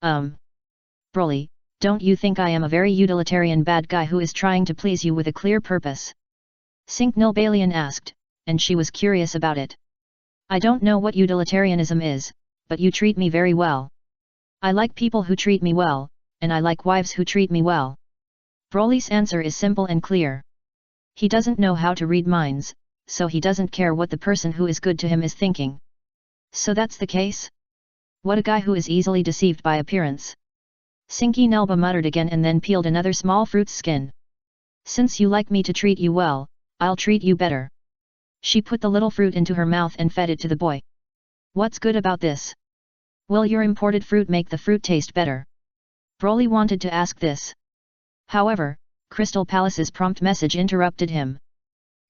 Broly, don't you think I am a very utilitarian bad guy who is trying to please you with a clear purpose? Cinque Nilbalian asked, and she was curious about it. I don't know what utilitarianism is, but you treat me very well. I like people who treat me well, and I like wives who treat me well. Broly's answer is simple and clear. He doesn't know how to read minds, so he doesn't care what the person who is good to him is thinking. So that's the case? What a guy who is easily deceived by appearance. Cinque Nelba muttered again and then peeled another small fruit's skin. Since you like me to treat you well, I'll treat you better. She put the little fruit into her mouth and fed it to the boy. What's good about this? Will your imported fruit make the fruit taste better? Broly wanted to ask this. However, Crystal Palace's prompt message interrupted him.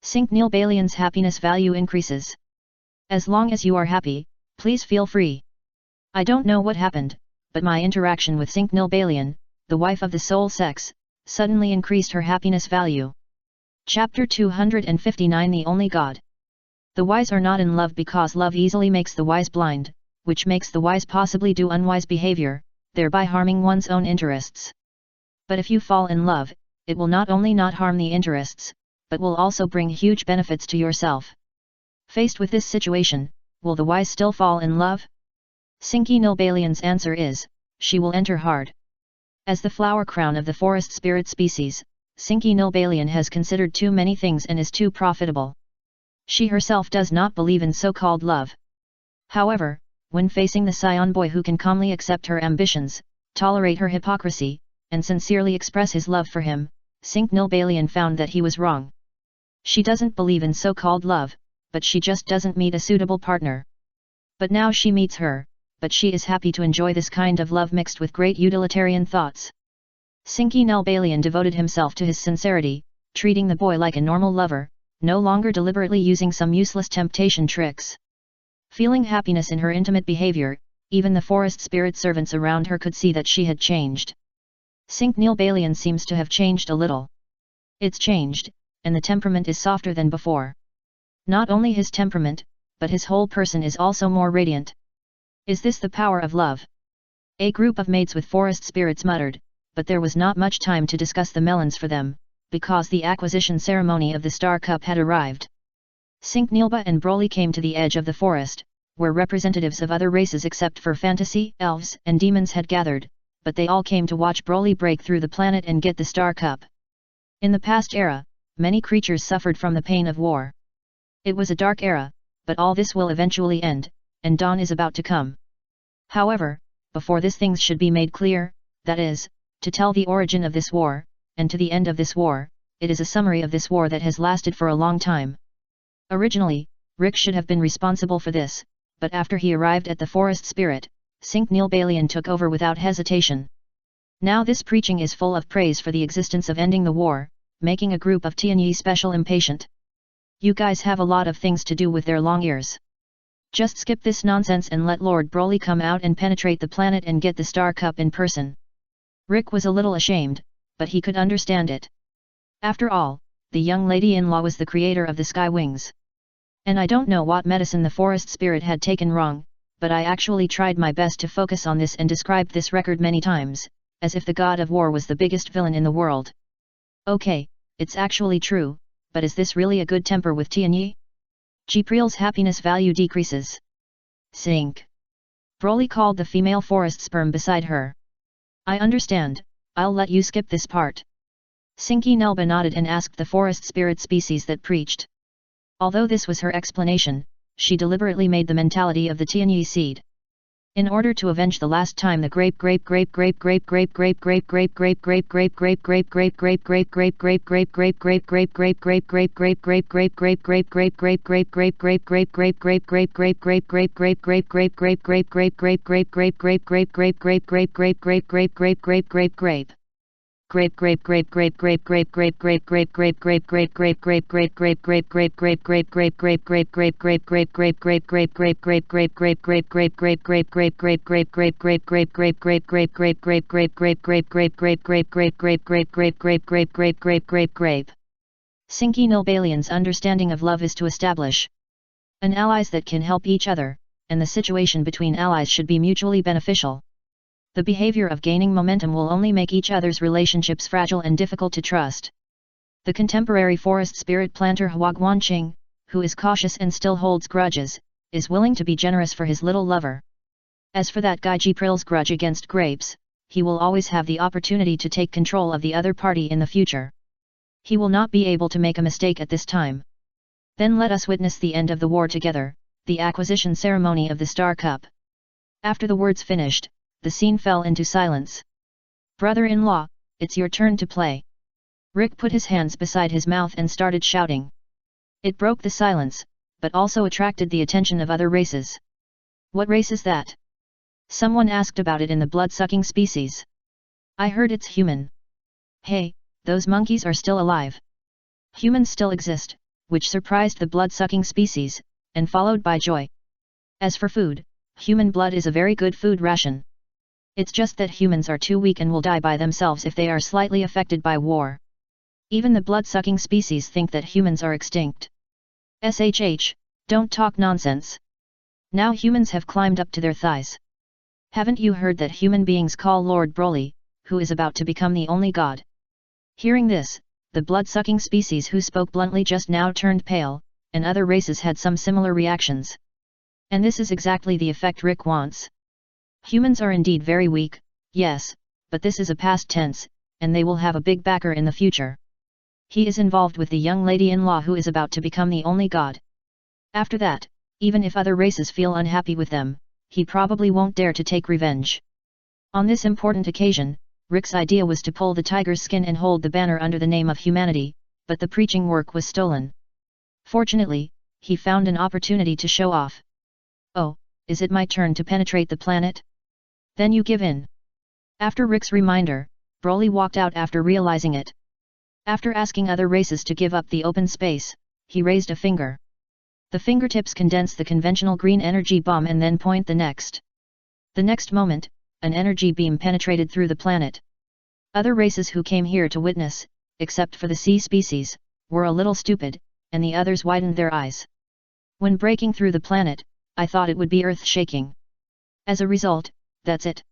Cinque Nilbalian's happiness value increases. As long as you are happy, please feel free. I don't know what happened, but my interaction with Cinque Nilbalian, the wife of the soul sex, suddenly increased her happiness value. Chapter 259 The Only God. The wise are not in love because love easily makes the wise blind, which makes the wise possibly do unwise behavior, thereby harming one's own interests. But if you fall in love, it will not only not harm the interests, but will also bring huge benefits to yourself. Faced with this situation, will the wise still fall in love? Cinque Nilbalian's answer is, she will enter hard. As the flower crown of the forest spirit species, Cinque Nilbalian has considered too many things and is too profitable. She herself does not believe in so-called love. However, when facing the Saiyan boy who can calmly accept her ambitions, tolerate her hypocrisy, and sincerely express his love for him, Cinque Nilbalian found that he was wrong. She doesn't believe in so-called love, but she just doesn't meet a suitable partner. But now she meets her, but she is happy to enjoy this kind of love mixed with great utilitarian thoughts. Cinque Nilbalian devoted himself to his sincerity, treating the boy like a normal lover, no longer deliberately using some useless temptation tricks. Feeling happiness in her intimate behavior, even the forest spirit servants around her could see that she had changed. Cinque Nilbalian seems to have changed a little. It's changed, and the temperament is softer than before. Not only his temperament, but his whole person is also more radiant. Is this the power of love? A group of maids with forest spirits muttered, but there was not much time to discuss the melons for them, because the acquisition ceremony of the Star Cup had arrived. Cinque Nilba and Broly came to the edge of the forest, where representatives of other races except for fantasy, elves and demons had gathered, but they all came to watch Broly break through the planet and get the Star Cup. In the past era, many creatures suffered from the pain of war. It was a dark era, but all this will eventually end, and dawn is about to come. However, before this things should be made clear, that is, to tell the origin of this war, and to the end of this war, it is a summary of this war that has lasted for a long time. Originally, Rick should have been responsible for this, but after he arrived at the forest spirit, Cinque Nilbalian took over without hesitation. Now this preaching is full of praise for the existence of ending the war, making a group of Tianyi special impatient. You guys have a lot of things to do with their long ears. Just skip this nonsense and let Lord Broly come out and penetrate the planet and get the Star Cup in person. Rick was a little ashamed, but he could understand it. After all, the young lady-in-law was the creator of the Sky Wings. And I don't know what medicine the forest spirit had taken wrong, but I actually tried my best to focus on this and described this record many times, as if the god of war was the biggest villain in the world. Okay, it's actually true, but is this really a good temper with Tianyi? Gpril's happiness value decreases. Cinque. Broly called the female forest sperm beside her. I understand, I'll let you skip this part. Cinque Nilba nodded and asked the forest spirit species that preached. Although this was her explanation, she deliberately made the mentality of the Tianyi seed. In order to avenge the last time the grape Cinque Nilbalian's understanding of love is to establish an allies that can help each other, and the situation between allies should be mutually beneficial. The behavior of gaining momentum will only make each other's relationships fragile and difficult to trust. The contemporary forest spirit planter Hua Guanqing, who is cautious and still holds grudges, is willing to be generous for his little lover. As for that guy Gpril's grudge against grapes, he will always have the opportunity to take control of the other party in the future. He will not be able to make a mistake at this time. Then let us witness the end of the war together, the acquisition ceremony of the Star Cup. After the words finished, the scene fell into silence. Brother-in-law, it's your turn to play. Rick put his hands beside his mouth and started shouting. It broke the silence, but also attracted the attention of other races. What race is that? Someone asked about it in the blood-sucking species. I heard it's human. Hey, those monkeys are still alive. Humans still exist, which surprised the blood-sucking species, and followed by joy. As for food, human blood is a very good food ration. It's just that humans are too weak and will die by themselves if they are slightly affected by war. Even the blood-sucking species think that humans are extinct. SHH, don't talk nonsense. Now humans have climbed up to their thighs. Haven't you heard that human beings call Lord Broly, who is about to become the only god? Hearing this, the blood-sucking species who spoke bluntly just now turned pale, and other races had some similar reactions. And this is exactly the effect Rick wants. Humans are indeed very weak, yes, but this is a past tense, and they will have a big backer in the future. He is involved with the young lady-in-law who is about to become the only god. After that, even if other races feel unhappy with them, he probably won't dare to take revenge. On this important occasion, Rick's idea was to pull the tiger's skin and hold the banner under the name of humanity, but the preaching work was stolen. Fortunately, he found an opportunity to show off. Oh, is it my turn to penetrate the planet? Then you give in. After Rick's reminder, Broly walked out after realizing it. After asking other races to give up the open space, he raised a finger. The fingertips condense the conventional green energy bomb and then point the next. The next moment, an energy beam penetrated through the planet. Other races who came here to witness, except for the sea species, were a little stupid, and the others widened their eyes. When breaking through the planet, I thought it would be earth-shaking. As a result, that's it.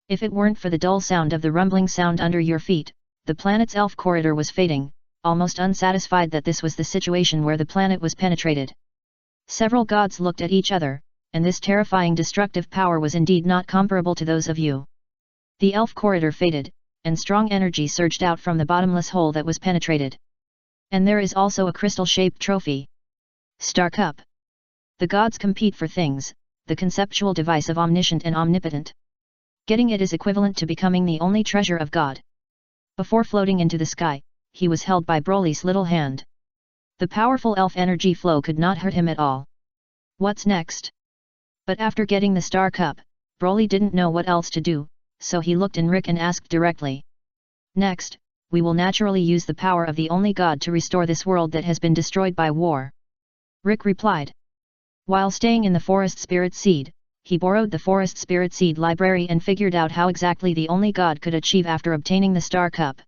If it weren't for the dull sound of the rumbling sound under your feet, the planet's elf corridor was fading, almost unsatisfied that this was the situation where the planet was penetrated. Several gods looked at each other, and this terrifying destructive power was indeed not comparable to those of you. The elf corridor faded, and strong energy surged out from the bottomless hole that was penetrated. And there is also a crystal-shaped trophy. Star Cup. The gods compete for things, the conceptual device of omniscient and omnipotent. Getting it is equivalent to becoming the only treasure of God. Before floating into the sky, he was held by Broly's little hand. The powerful elf energy flow could not hurt him at all. What's next? But after getting the Star Cup, Broly didn't know what else to do, so he looked at Rick and asked directly. Next, we will naturally use the power of the only God to restore this world that has been destroyed by war. Rick replied. While staying in the Forest Spirit Seed, he borrowed the Forest Spirit Seed library and figured out how exactly the only God could achieve after obtaining the Star Cup.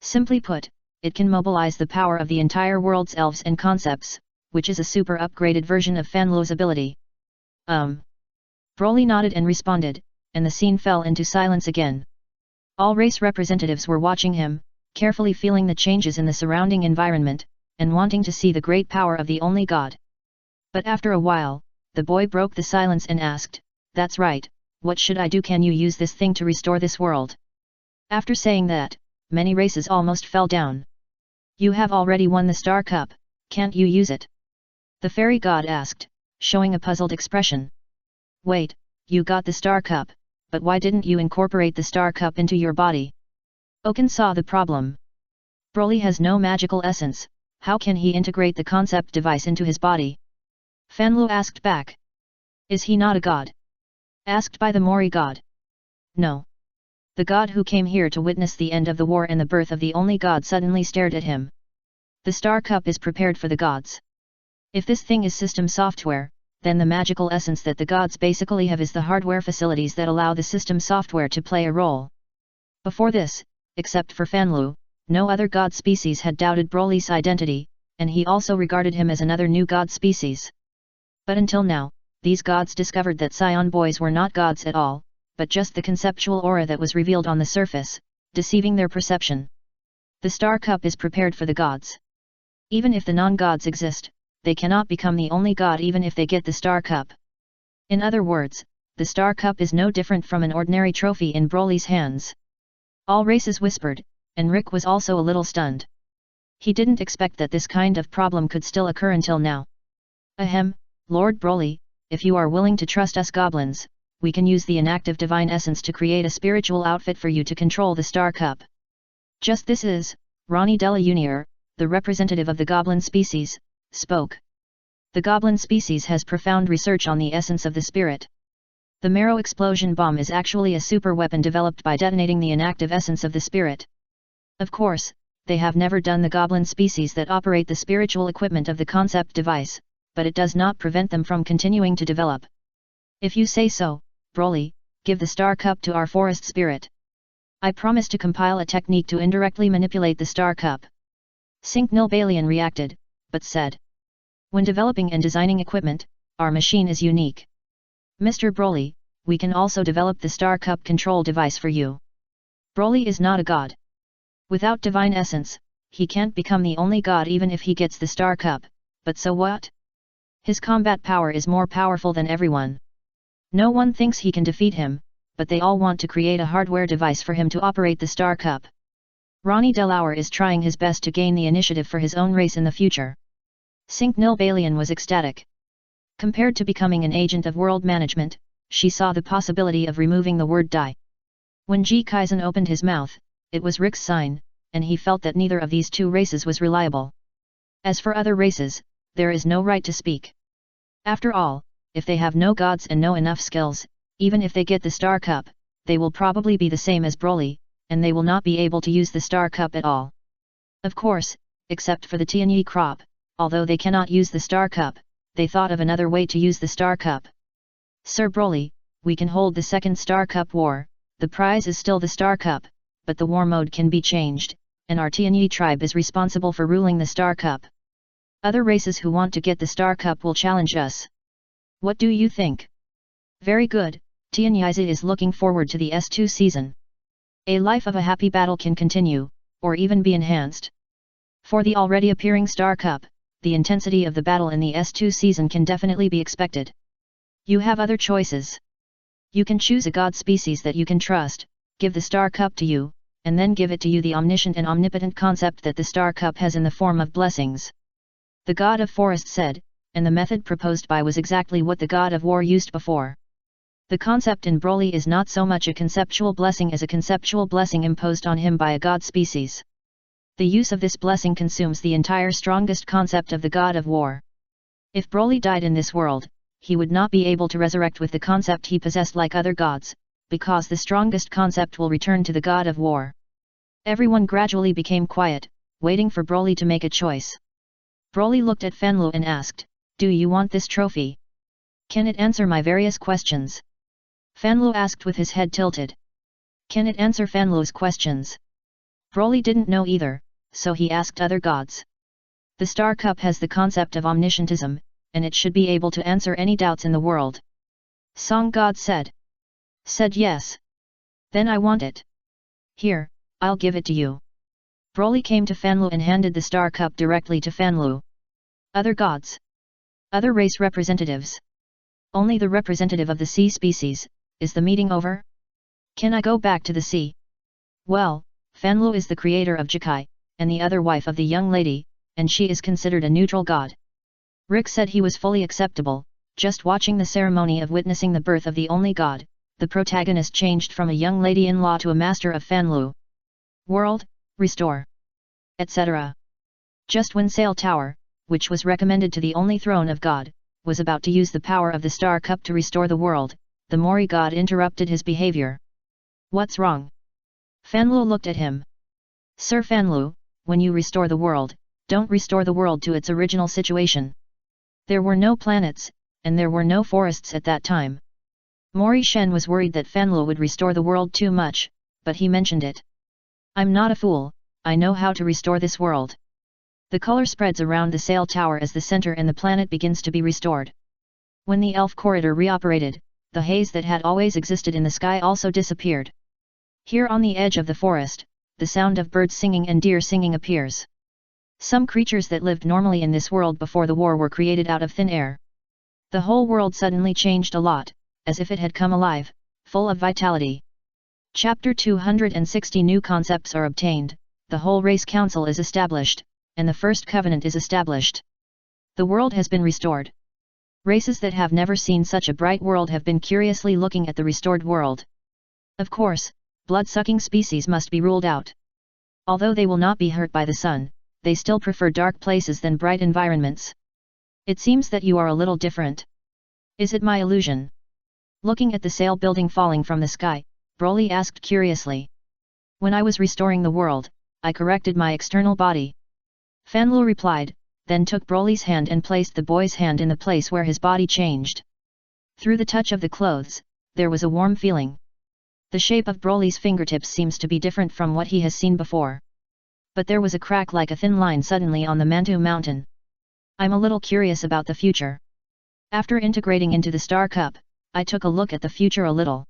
Simply put, it can mobilize the power of the entire world's elves and concepts, which is a super upgraded version of Fanlu's ability. Broly nodded and responded, and the scene fell into silence again. All race representatives were watching him, carefully feeling the changes in the surrounding environment, and wanting to see the great power of the only God. But after a while, the boy broke the silence and asked, "That's right, what should I do? Can you use this thing to restore this world?" After saying that, many races almost fell down. "You have already won the Star Cup, can't you use it?" The fairy god asked, showing a puzzled expression. "Wait, you got the Star Cup, but why didn't you incorporate the Star Cup into your body?" Oken saw the problem. Broly has no magical essence, how can he integrate the concept device into his body? Fanlu asked back. "Is he not a god?" Asked by the Mori god. "No." The god who came here to witness the end of the war and the birth of the only god suddenly stared at him. "The Star Cup is prepared for the gods. If this thing is system software, then the magical essence that the gods basically have is the hardware facilities that allow the system software to play a role." Before this, except for Fanlu, no other god species had doubted Broly's identity, and he also regarded him as another new god species. But until now, these gods discovered that Saiyan boys were not gods at all, but just the conceptual aura that was revealed on the surface, deceiving their perception. The Star Cup is prepared for the gods. Even if the non-gods exist, they cannot become the only god even if they get the Star Cup. In other words, the Star Cup is no different from an ordinary trophy in Broly's hands. All races whispered, and Rick was also a little stunned. He didn't expect that this kind of problem could still occur until now. "Ahem, Lord Broly, if you are willing to trust us goblins, we can use the inactive divine essence to create a spiritual outfit for you to control the Star Cup." Just this is, Ronnie Della Junior, the representative of the goblin species, spoke. The goblin species has profound research on the essence of the spirit. The Marrow Explosion Bomb is actually a super weapon developed by detonating the inactive essence of the spirit. Of course, they have never done the goblin species that operate the spiritual equipment of the concept device, but it does not prevent them from continuing to develop. If you say so, Broly, give the Star Cup to our forest spirit. I promise to compile a technique to indirectly manipulate the Star Cup. Sync Nilbalian reacted, but said, when developing and designing equipment, our machine is unique. Mr. Broly, we can also develop the Star Cup control device for you. Broly is not a god. Without divine essence, he can't become the only god even if he gets the Star Cup, but so what? His combat power is more powerful than everyone. No one thinks he can defeat him, but they all want to create a hardware device for him to operate the Star Cup. Ronnie Delauer is trying his best to gain the initiative for his own race in the future. Sync Nilbalian was ecstatic. Compared to becoming an agent of world management, she saw the possibility of removing the word die. When Ji Kaizen opened his mouth, it was Rick's sign, and he felt that neither of these two races was reliable. As for other races, there is no right to speak. After all, if they have no gods and no enough skills, even if they get the Star Cup, they will probably be the same as Broly, and they will not be able to use the Star Cup at all. Of course, except for the Tianyi crop, although they cannot use the Star Cup, they thought of another way to use the Star Cup. Sir Broly, we can hold the second Star Cup war, the prize is still the Star Cup, but the war mode can be changed, and our Tianyi tribe is responsible for ruling the Star Cup. Other races who want to get the Star Cup will challenge us. What do you think? Very good, Tianyizi is looking forward to the S2 season. A life of a happy battle can continue, or even be enhanced. For the already appearing Star Cup, the intensity of the battle in the S2 season can definitely be expected. You have other choices. You can choose a god species that you can trust, give the Star Cup to you, and then give it to you the omniscient and omnipotent concept that the Star Cup has in the form of blessings. The god of forest said, and the method proposed by was exactly what the god of war used before. The concept in Broly is not so much a conceptual blessing as a conceptual blessing imposed on him by a god species. The use of this blessing consumes the entire strongest concept of the god of war. If Broly died in this world, he would not be able to resurrect with the concept he possessed like other gods, because the strongest concept will return to the god of war. Everyone gradually became quiet, waiting for Broly to make a choice. Broly looked at Fanlu and asked, do you want this trophy? Can it answer my various questions? Fanlu asked with his head tilted. Can it answer Fanlu's questions? Broly didn't know either, so he asked other gods. The Star Cup has the concept of omniscientism, and it should be able to answer any doubts in the world. Song God said. Said yes. Then I want it. Here, I'll give it to you. Broly came to Fanlu and handed the Star Cup directly to Fanlu. Other gods. Other race representatives. Only the representative of the sea species. Is the meeting over? Can I go back to the sea? Well, Fanlu is the creator of Jikai, and the other wife of the young lady, and she is considered a neutral god. Rick said he was fully acceptable. Just watching the ceremony of witnessing the birth of the only god, the protagonist changed from a young lady-in-law to a master of Fanlu. World, restore. Etc. Just when Sail Tower, which was recommended to the only throne of God, was about to use the power of the Star Cup to restore the world, the Mori god interrupted his behavior. What's wrong? Fanlu looked at him. Sir Fanlu, when you restore the world, don't restore the world to its original situation. There were no planets, and there were no forests at that time. Mori Shen was worried that Fanlu would restore the world too much, but he mentioned it. I'm not a fool, I know how to restore this world. The color spreads around the Sail Tower as the center and the planet begins to be restored. When the elf corridor reoperated, the haze that had always existed in the sky also disappeared. Here on the edge of the forest, the sound of birds singing and deer singing appears. Some creatures that lived normally in this world before the war were created out of thin air. The whole world suddenly changed a lot, as if it had come alive, full of vitality. Chapter 260 New concepts are obtained, the whole race council is established, and the first covenant is established. The world has been restored. Races that have never seen such a bright world have been curiously looking at the restored world. Of course, blood-sucking species must be ruled out. Although they will not be hurt by the sun, they still prefer dark places than bright environments. It seems that you are a little different. Is it my illusion? Looking at the sail building falling from the sky, Broly asked curiously. When I was restoring the world, I corrected my external body. Fanlu replied, then took Broly's hand and placed the boy's hand in the place where his body changed. Through the touch of the clothes, there was a warm feeling. The shape of Broly's fingertips seems to be different from what he has seen before. But there was a crack like a thin line suddenly on the Mantu mountain. I'm a little curious about the future. After integrating into the Star Cup, I took a look at the future a little.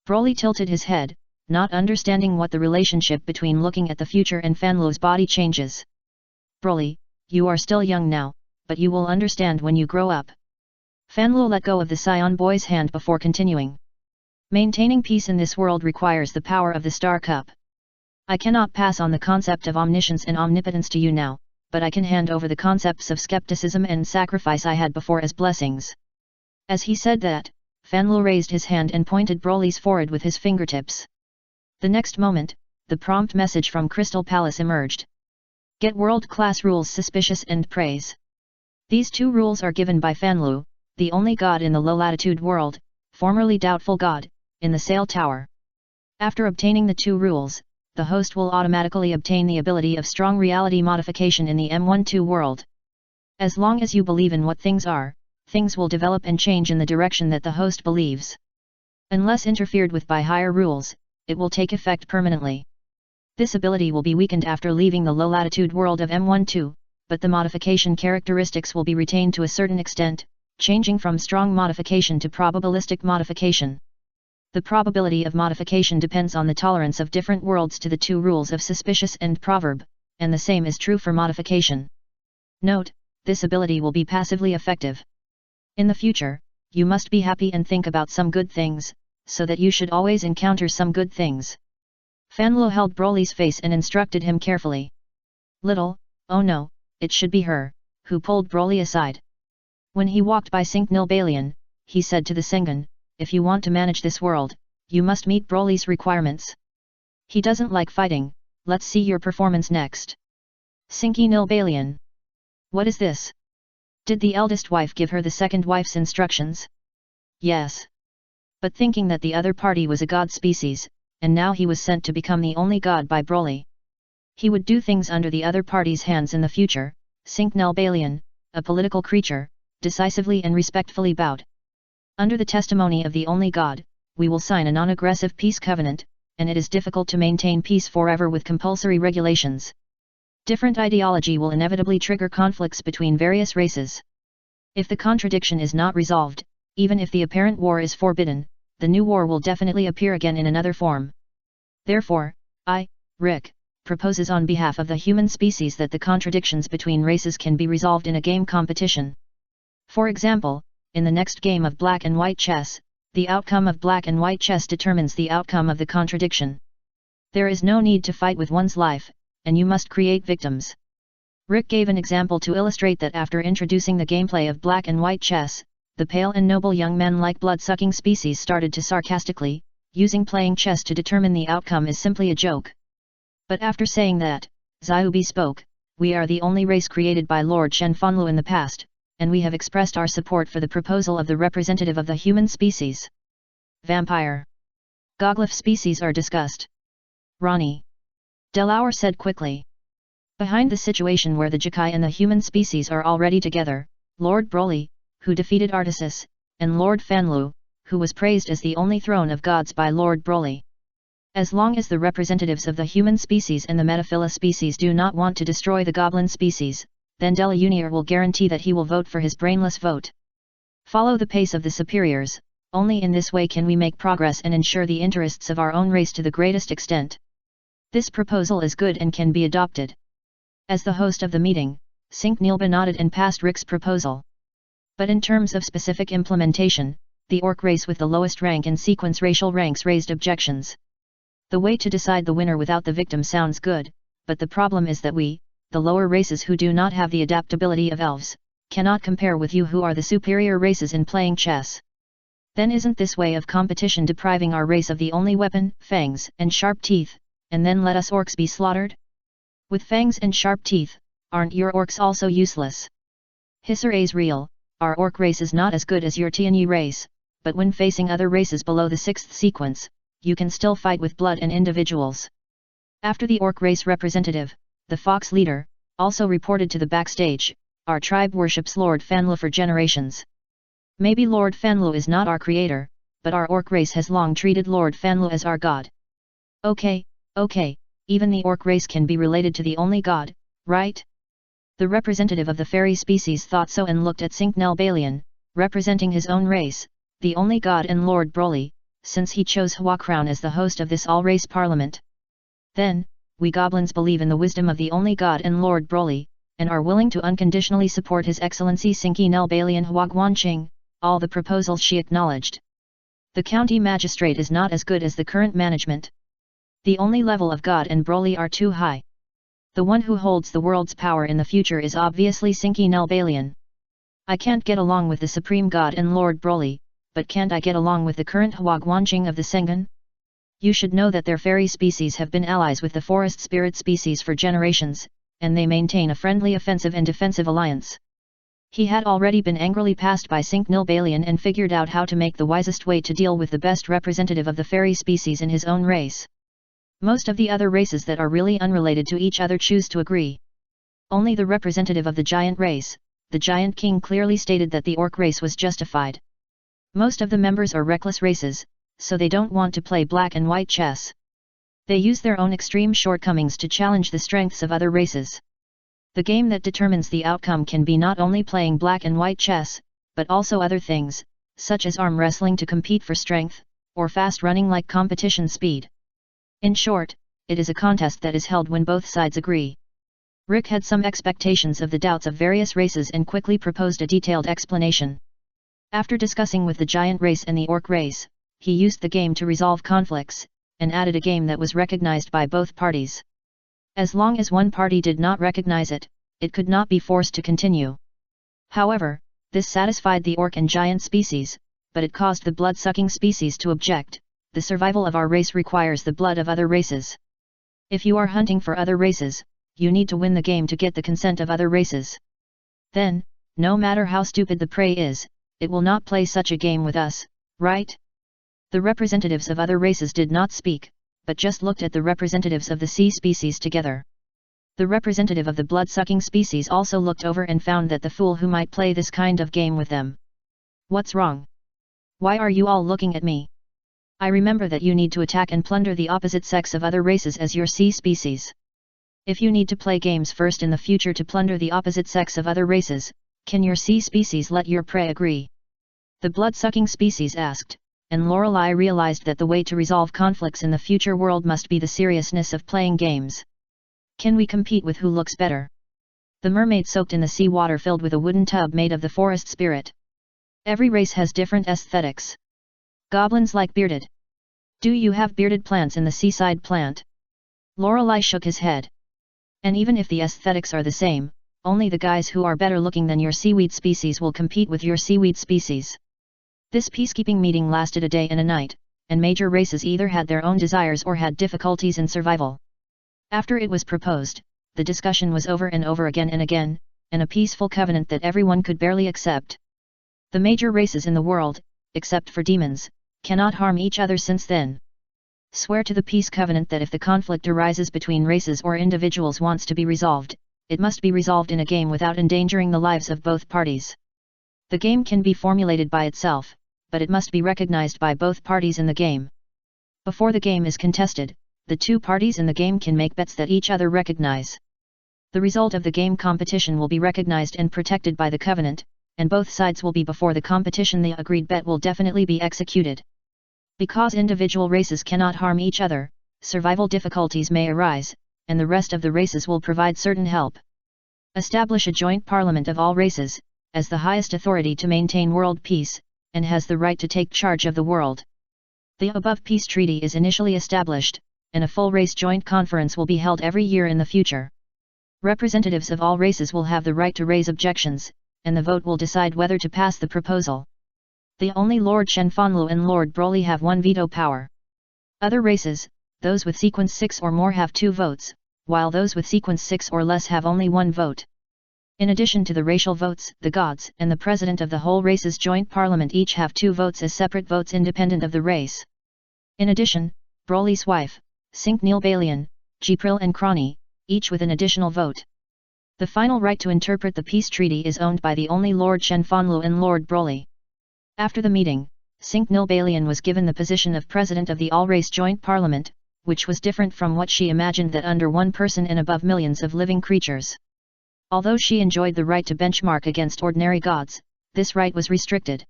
Broly tilted his head, not understanding what the relationship between looking at the future and Fanlu's body changes. Broly, you are still young now, but you will understand when you grow up. Fanlu let go of the Saiyan boy's hand before continuing. Maintaining peace in this world requires the power of the Star Cup. I cannot pass on the concept of omniscience and omnipotence to you now, but I can hand over the concepts of skepticism and sacrifice I had before as blessings. As he said that, Fanlu raised his hand and pointed Broly's forehead with his fingertips. The next moment, the prompt message from Crystal Palace emerged. Get world-class rules suspicious and praise. These two rules are given by Fanlu, the only god in the low-latitude world, formerly doubtful god, in the Sail Tower. After obtaining the two rules, the host will automatically obtain the ability of strong reality modification in the M12 world. As long as you believe in what things are, things will develop and change in the direction that the host believes. Unless interfered with by higher rules, it will take effect permanently. This ability will be weakened after leaving the low-latitude world of M12, but the modification characteristics will be retained to a certain extent, changing from strong modification to probabilistic modification. The probability of modification depends on the tolerance of different worlds to the two rules of suspicious and proverb, and the same is true for modification. Note, this ability will be passively effective. In the future, you must be happy and think about some good things, so that you should always encounter some good things. Fanlu held Broly's face and instructed him carefully. Little, oh no, it should be her, who pulled Broly aside. When he walked by Cinque Nilbalion, he said to the Sengun, if you want to manage this world, you must meet Broly's requirements. He doesn't like fighting, let's see your performance next. Cinque Nilbalion. What is this? Did the eldest wife give her the second wife's instructions? Yes. But thinking that the other party was a god species, and now he was sent to become the only god by Broly. He would do things under the other party's hands in the future. Cinque Nilbalion, a political creature, decisively and respectfully bowed. Under the testimony of the only God, we will sign a non-aggressive peace covenant, and it is difficult to maintain peace forever with compulsory regulations. Different ideology will inevitably trigger conflicts between various races. If the contradiction is not resolved, even if the apparent war is forbidden, the new war will definitely appear again in another form. Therefore, Rick, proposes on behalf of the human species that the contradictions between races can be resolved in a game competition. For example, in the next game of black and white chess, the outcome of black and white chess determines the outcome of the contradiction. There is no need to fight with one's life, and you must create victims. Rick gave an example to illustrate that after introducing the gameplay of black and white chess, the pale and noble young men like blood-sucking species started to sarcastically, using playing chess to determine the outcome is simply a joke. But after saying that, Xiaobi spoke, we are the only race created by Lord Shen Fanlu in the past, and we have expressed our support for the proposal of the representative of the human species. Vampire. Goglyph species are discussed. Ronnie. Delauer said quickly. Behind the situation where the Jikai and the human species are already together, Lord Broly, who defeated Artisus, and Lord Fanlu, who was praised as the only throne of gods by Lord Broly. As long as the representatives of the human species and the Metaphila species do not want to destroy the goblin species, then Dela Junior will guarantee that he will vote for his brainless vote. Follow the pace of the superiors, only in this way can we make progress and ensure the interests of our own race to the greatest extent. This proposal is good and can be adopted. As the host of the meeting, Cinque Nilba nodded and passed Rick's proposal. But in terms of specific implementation, the orc race with the lowest rank in sequence racial ranks raised objections. The way to decide the winner without the victim sounds good, but the problem is that we, the lower races who do not have the adaptability of elves, cannot compare with you who are the superior races in playing chess. Then isn't this way of competition depriving our race of the only weapon, fangs and sharp teeth, and then let us orcs be slaughtered? With fangs and sharp teeth, aren't your orcs also useless? Hisser is real, our orc race is not as good as your Tianyi race, but when facing other races below the 6th sequence, you can still fight with blood and individuals. After the orc race representative, the fox leader, also reported to the backstage, our tribe worships Lord Fanlu for generations. Maybe Lord Fanlu is not our creator, but our orc race has long treated Lord Fanlu as our god. Okay, even the orc race can be related to the only god, right? The representative of the fairy species thought so and looked at Sinknell Balian, representing his own race, the only god and Lord Broly, since he chose Huacrown as the host of this all-race parliament. Then, we goblins believe in the wisdom of the only god and Lord Broly, and are willing to unconditionally support His Excellency Sinknell Balian Huaguanqing, all the proposals she acknowledged. The county magistrate is not as good as the current management. The only level of God and Broly are too high. The one who holds the world's power in the future is obviously Sinknell Balian. I can't get along with the Supreme God and Lord Broly, but can't I get along with the current Huaguanqing of the Sengan? You should know that their fairy species have been allies with the forest spirit species for generations, and they maintain a friendly offensive and defensive alliance. He had already been angrily passed by Sinknell Balian and figured out how to make the wisest way to deal with the best representative of the fairy species in his own race. Most of the other races that are really unrelated to each other choose to agree. Only the representative of the giant race, the Giant King, clearly stated that the orc race was justified. Most of the members are reckless races, so they don't want to play black and white chess. They use their own extreme shortcomings to challenge the strengths of other races. The game that determines the outcome can be not only playing black and white chess, but also other things, such as arm wrestling to compete for strength, or fast running like competition speed. In short, it is a contest that is held when both sides agree. Rick had some expectations of the doubts of various races and quickly proposed a detailed explanation. After discussing with the giant race and the orc race, he used the game to resolve conflicts, and added a game that was recognized by both parties. As long as one party did not recognize it, it could not be forced to continue. However, this satisfied the orc and giant species, but it caused the blood-sucking species to object. The survival of our race requires the blood of other races. If you are hunting for other races, you need to win the game to get the consent of other races. Then, no matter how stupid the prey is, it will not play such a game with us, right? The representatives of other races did not speak, but just looked at the representatives of the sea species together. The representative of the blood-sucking species also looked over and found that the fool who might play this kind of game with them. What's wrong? Why are you all looking at me? I remember that you need to attack and plunder the opposite sex of other races as your sea species. If you need to play games first in the future to plunder the opposite sex of other races, can your sea species let your prey agree? The blood-sucking species asked, and Lorelei realized that the way to resolve conflicts in the future world must be the seriousness of playing games. Can we compete with who looks better? The mermaid soaked in the sea water filled with a wooden tub made of the forest spirit. Every race has different aesthetics. Goblins like bearded. Do you have bearded plants in the seaside plant? Lorelei shook his head. And even if the aesthetics are the same, only the guys who are better looking than your seaweed species will compete with your seaweed species. This peacekeeping meeting lasted a day and a night, and major races either had their own desires or had difficulties in survival. After it was proposed, the discussion was over and over again and again, and a peaceful covenant that everyone could barely accept. The major races in the world, except for demons, cannot harm each other since then. Swear to the peace covenant that if the conflict arises between races or individuals wants to be resolved, it must be resolved in a game without endangering the lives of both parties. The game can be formulated by itself, but it must be recognized by both parties in the game. Before the game is contested, the two parties in the game can make bets that each other recognize. The result of the game competition will be recognized and protected by the covenant, and both sides will be before the competition. The agreed bet will definitely be executed. Because individual races cannot harm each other, survival difficulties may arise, and the rest of the races will provide certain help. Establish a joint parliament of all races, as the highest authority to maintain world peace, and has the right to take charge of the world. The above peace treaty is initially established, and a full race joint conference will be held every year in the future. Representatives of all races will have the right to raise objections, and the vote will decide whether to pass the proposal. The only Lord Shenfanlu and Lord Broly have one veto power. Other races, those with sequence 6 or more have 2 votes, while those with sequence 6 or less have only 1 vote. In addition to the racial votes, the gods and the president of the whole race's joint parliament each have 2 votes as separate votes independent of the race. In addition, Broly's wife, Sinknell Balian, Jipril and Crony, each with an additional vote. The final right to interpret the peace treaty is owned by the only Lord Shenfanlu and Lord Broly. After the meeting, Cinque Nilbalian was given the position of President of the All-Race Joint Parliament, which was different from what she imagined that under one person and above millions of living creatures. Although she enjoyed the right to benchmark against ordinary gods, this right was restricted.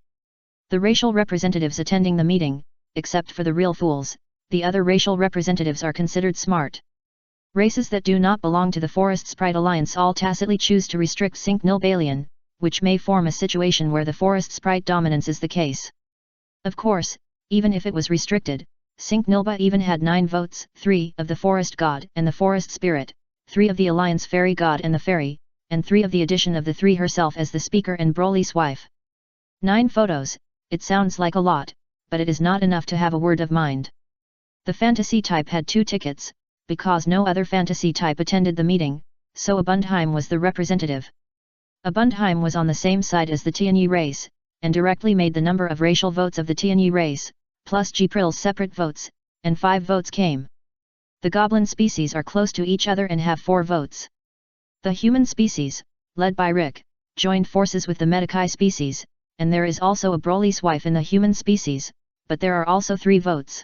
The racial representatives attending the meeting, except for the real fools, the other racial representatives are considered smart. Races that do not belong to the Forest Sprite Alliance all tacitly choose to restrict Cinque Nilbalian, which may form a situation where the Forest Sprite dominance is the case. Of course, even if it was restricted, Cinque Nilba even had 9 votes, 3 of the Forest God and the Forest Spirit, 3 of the Alliance Fairy God and the Fairy, and 3 of the addition of the 3 herself as the speaker and Broly's wife. 9 photos, it sounds like a lot, but it is not enough to have a word of mind. The fantasy type had 2 tickets, because no other fantasy type attended the meeting, so Abundheim was the representative. Abundheim was on the same side as the Tianyi race, and directly made the number of racial votes of the Tianyi race, plus Gpril's separate votes, and 5 votes came. The goblin species are close to each other and have 4 votes. The human species, led by Rick, joined forces with the Medikai species, and there is also a Broly's wife in the human species, but there are also 3 votes.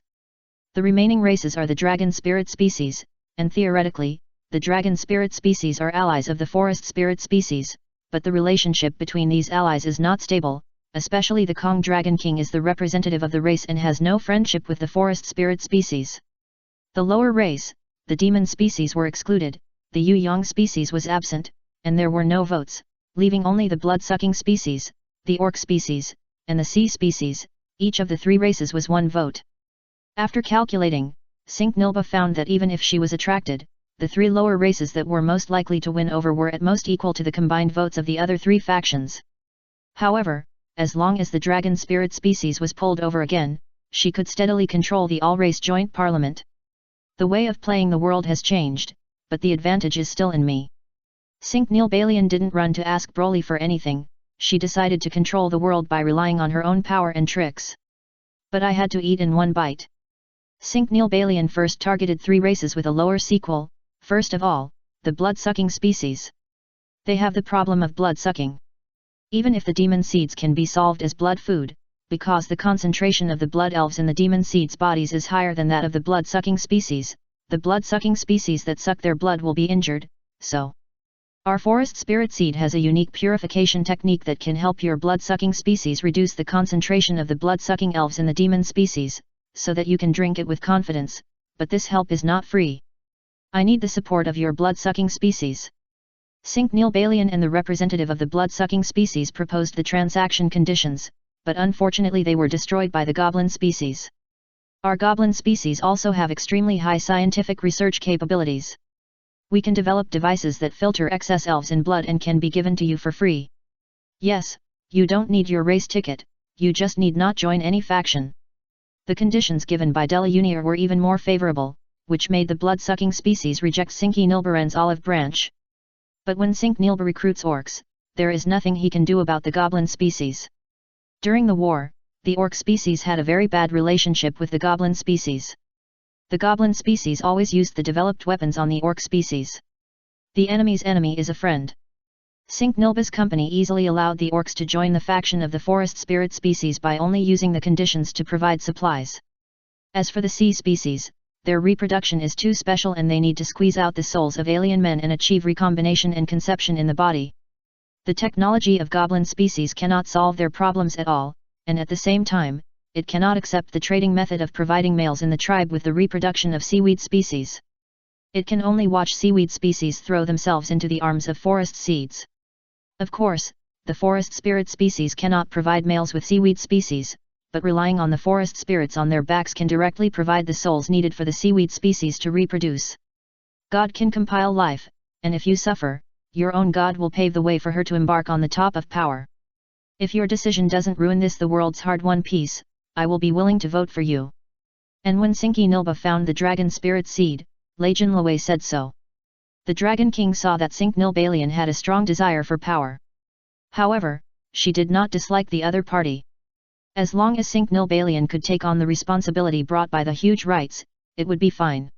The remaining races are the dragon spirit species, and theoretically, the dragon spirit species are allies of the forest spirit species, but the relationship between these allies is not stable, especially the Kong Dragon King is the representative of the race and has no friendship with the forest spirit species. The lower race, the demon species, were excluded, the Yu Yang species was absent, and there were no votes, leaving only the blood-sucking species, the orc species, and the sea species. Each of the 3 races was 1 vote. After calculating, Cinque Nilba found that even if she was attracted, the 3 lower races that were most likely to win over were at most equal to the combined votes of the other 3 factions. However, as long as the dragon spirit species was pulled over again, she could steadily control the all-race joint parliament. The way of playing the world has changed, but the advantage is still in me. Cinque Nilbalian didn't run to ask Broly for anything, she decided to control the world by relying on her own power and tricks. But I had to eat in one bite. Cinque Nilbalian first targeted 3 races with a lower sequel. First of all, the blood-sucking species. They have the problem of blood-sucking. Even if the demon seeds can be solved as blood food, because the concentration of the blood elves in the demon seeds' bodies is higher than that of the blood-sucking species, the blood-sucking species that suck their blood will be injured, so. Our forest spirit seed has a unique purification technique that can help your blood-sucking species reduce the concentration of the blood-sucking elves in the demon species, so that you can drink it with confidence, but this help is not free. I need the support of your blood-sucking species. Cinque Nilbalian and the representative of the blood-sucking species proposed the transaction conditions, but unfortunately they were destroyed by the goblin species. Our goblin species also have extremely high scientific research capabilities. We can develop devices that filter excess elves in blood and can be given to you for free. Yes, you don't need your race ticket, you just need not join any faction. The conditions given by Della Unier were even more favorable, which made the blood-sucking species reject Cinque Nilbaran's olive branch. But when Cinque Nilba recruits orcs, there is nothing he can do about the goblin species. During the war, the orc species had a very bad relationship with the goblin species. The goblin species always used the developed weapons on the orc species. The enemy's enemy is a friend. Cinque Nilba's company easily allowed the orcs to join the faction of the forest spirit species by only using the conditions to provide supplies. As for the sea species, their reproduction is too special and they need to squeeze out the souls of alien men and achieve recombination and conception in the body. The technology of goblin species cannot solve their problems at all, and at the same time, it cannot accept the trading method of providing males in the tribe with the reproduction of seaweed species. It can only watch seaweed species throw themselves into the arms of forest seeds. Of course, the forest spirit species cannot provide males with seaweed species, but relying on the forest spirits on their backs can directly provide the souls needed for the seaweed species to reproduce. God can compile life, and if you suffer, your own God will pave the way for her to embark on the top of power. If your decision doesn't ruin the world's hard-won peace, I will be willing to vote for you. And when Cinque Nilba found the dragon spirit seed, Legion Lawei said so. The Dragon King saw that Cinque Nilbalian had a strong desire for power. However, she did not dislike the other party. As long as Cinque Nilbalian could take on the responsibility brought by the huge rights, it would be fine.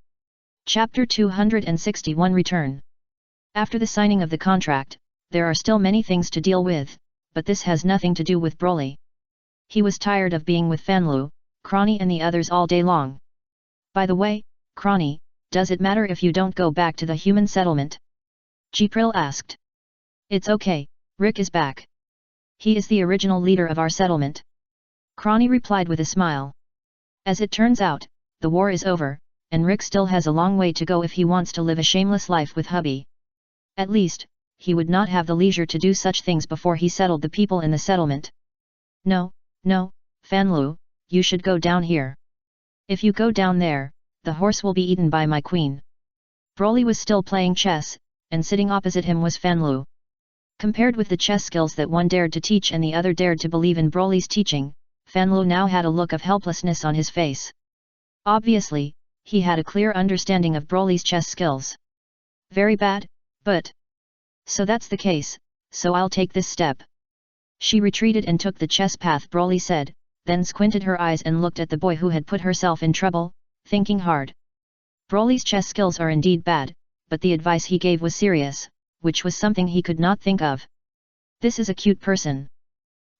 Chapter 261 Return. After the signing of the contract, there are still many things to deal with, but this has nothing to do with Broly. He was tired of being with Fanlu, Crony and the others all day long. By the way, Crony, does it matter if you don't go back to the human settlement? Jipril asked. It's okay, Rick is back. He is the original leader of our settlement. Crony replied with a smile. As it turns out, the war is over, and Rick still has a long way to go if he wants to live a shameless life with hubby. At least, he would not have the leisure to do such things before he settled the people in the settlement. No, Fanlu, you should go down here. If you go down there, the horse will be eaten by my queen. Broly was still playing chess, and sitting opposite him was Fanlu. Compared with the chess skills that one dared to teach and the other dared to believe in Broly's teaching, Fanlu now had a look of helplessness on his face. Obviously, he had a clear understanding of Broly's chess skills. Very bad, but... So that's the case, so I'll take this step. She retreated and took the chess path Broly said, then squinted her eyes and looked at the boy who had put herself in trouble, thinking hard. Broly's chess skills are indeed bad, but the advice he gave was serious, which was something he could not think of. This is a cute person.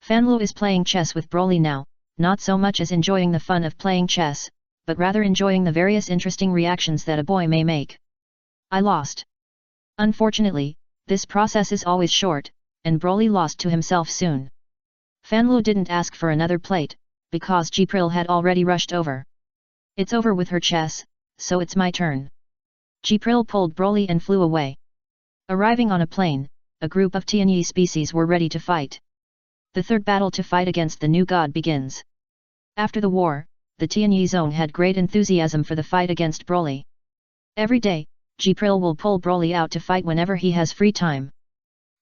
Fanlu is playing chess with Broly now, not so much as enjoying the fun of playing chess, but rather enjoying the various interesting reactions that a boy may make. I lost. Unfortunately, this process is always short, and Broly lost to himself soon. Fanlu didn't ask for another plate, because Jipril had already rushed over. It's over with her chess, so it's my turn. Jipril pulled Broly and flew away. Arriving on a plane, a group of Tianyi species were ready to fight. The third battle to fight against the new god begins. After the war, the Tianyi zone had great enthusiasm for the fight against Broly. Every day, Jipril will pull Broly out to fight whenever he has free time.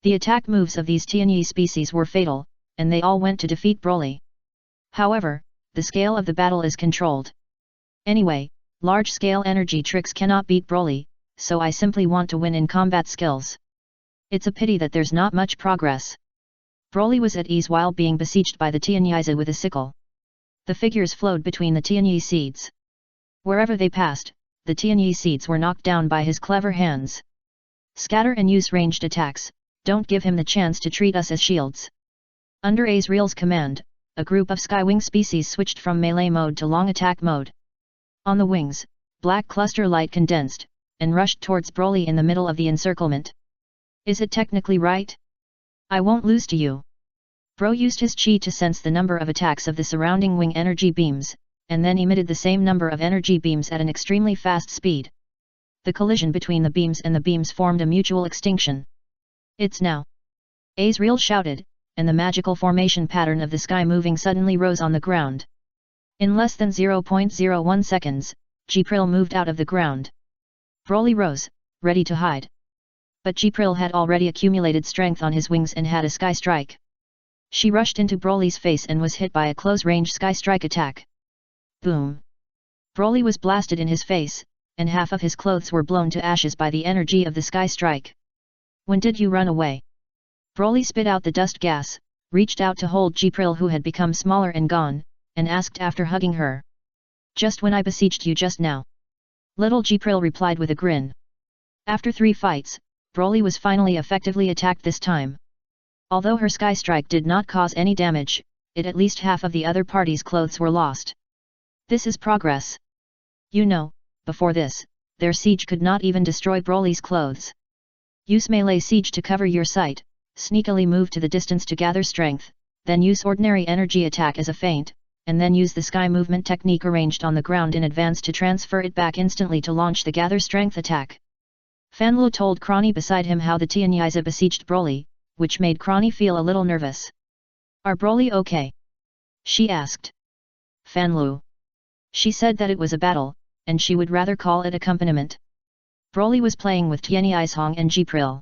The attack moves of these Tianyi species were fatal, and they all went to defeat Broly. However, the scale of the battle is controlled. Anyway, large-scale energy tricks cannot beat Broly, so I simply want to win in combat skills. It's a pity that there's not much progress. Broly was at ease while being besieged by the Tianyiza with a sickle. The figures flowed between the Tianyi seeds. Wherever they passed, the Tianyi seeds were knocked down by his clever hands. Scatter and use ranged attacks, don't give him the chance to treat us as shields. Under Azrael's command, a group of skywing species switched from melee mode to long attack mode. On the wings, black cluster light condensed, and rushed towards Broly in the middle of the encirclement. Is it technically right? I won't lose to you. Bro used his chi to sense the number of attacks of the surrounding wing energy beams, and then emitted the same number of energy beams at an extremely fast speed. The collision between the beams and the beams formed a mutual extinction. It's now! Azrael shouted, and the magical formation pattern of the sky moving suddenly rose on the ground. In less than 0.01 seconds, Jipril moved out of the ground. Broly rose, ready to hide. But Jipril had already accumulated strength on his wings and had a sky strike. She rushed into Broly's face and was hit by a close-range sky strike attack. Boom! Broly was blasted in his face, and half of his clothes were blown to ashes by the energy of the sky strike. When did you run away? Broly spit out the dust gas, reached out to hold Jipril who had become smaller and gone, and asked after hugging her. Just when I besieged you just now. Little Jipril replied with a grin. After 3 fights, Broly was finally effectively attacked this time. Although her sky strike did not cause any damage, at least half of the other party's clothes were lost. This is progress. You know, before this, their siege could not even destroy Broly's clothes. Use melee siege to cover your sight, sneakily move to the distance to gather strength, then use ordinary energy attack as a feint, and then use the sky movement technique arranged on the ground in advance to transfer it back instantly to launch the gather strength attack. Fanlu told Crony beside him how the Tianyiza besieged Broly, which made Crony feel a little nervous. Are Broly okay? She asked. Fanlu. She said that it was a battle, and she would rather call it accompaniment. Broly was playing with Tianyiza and Jipril.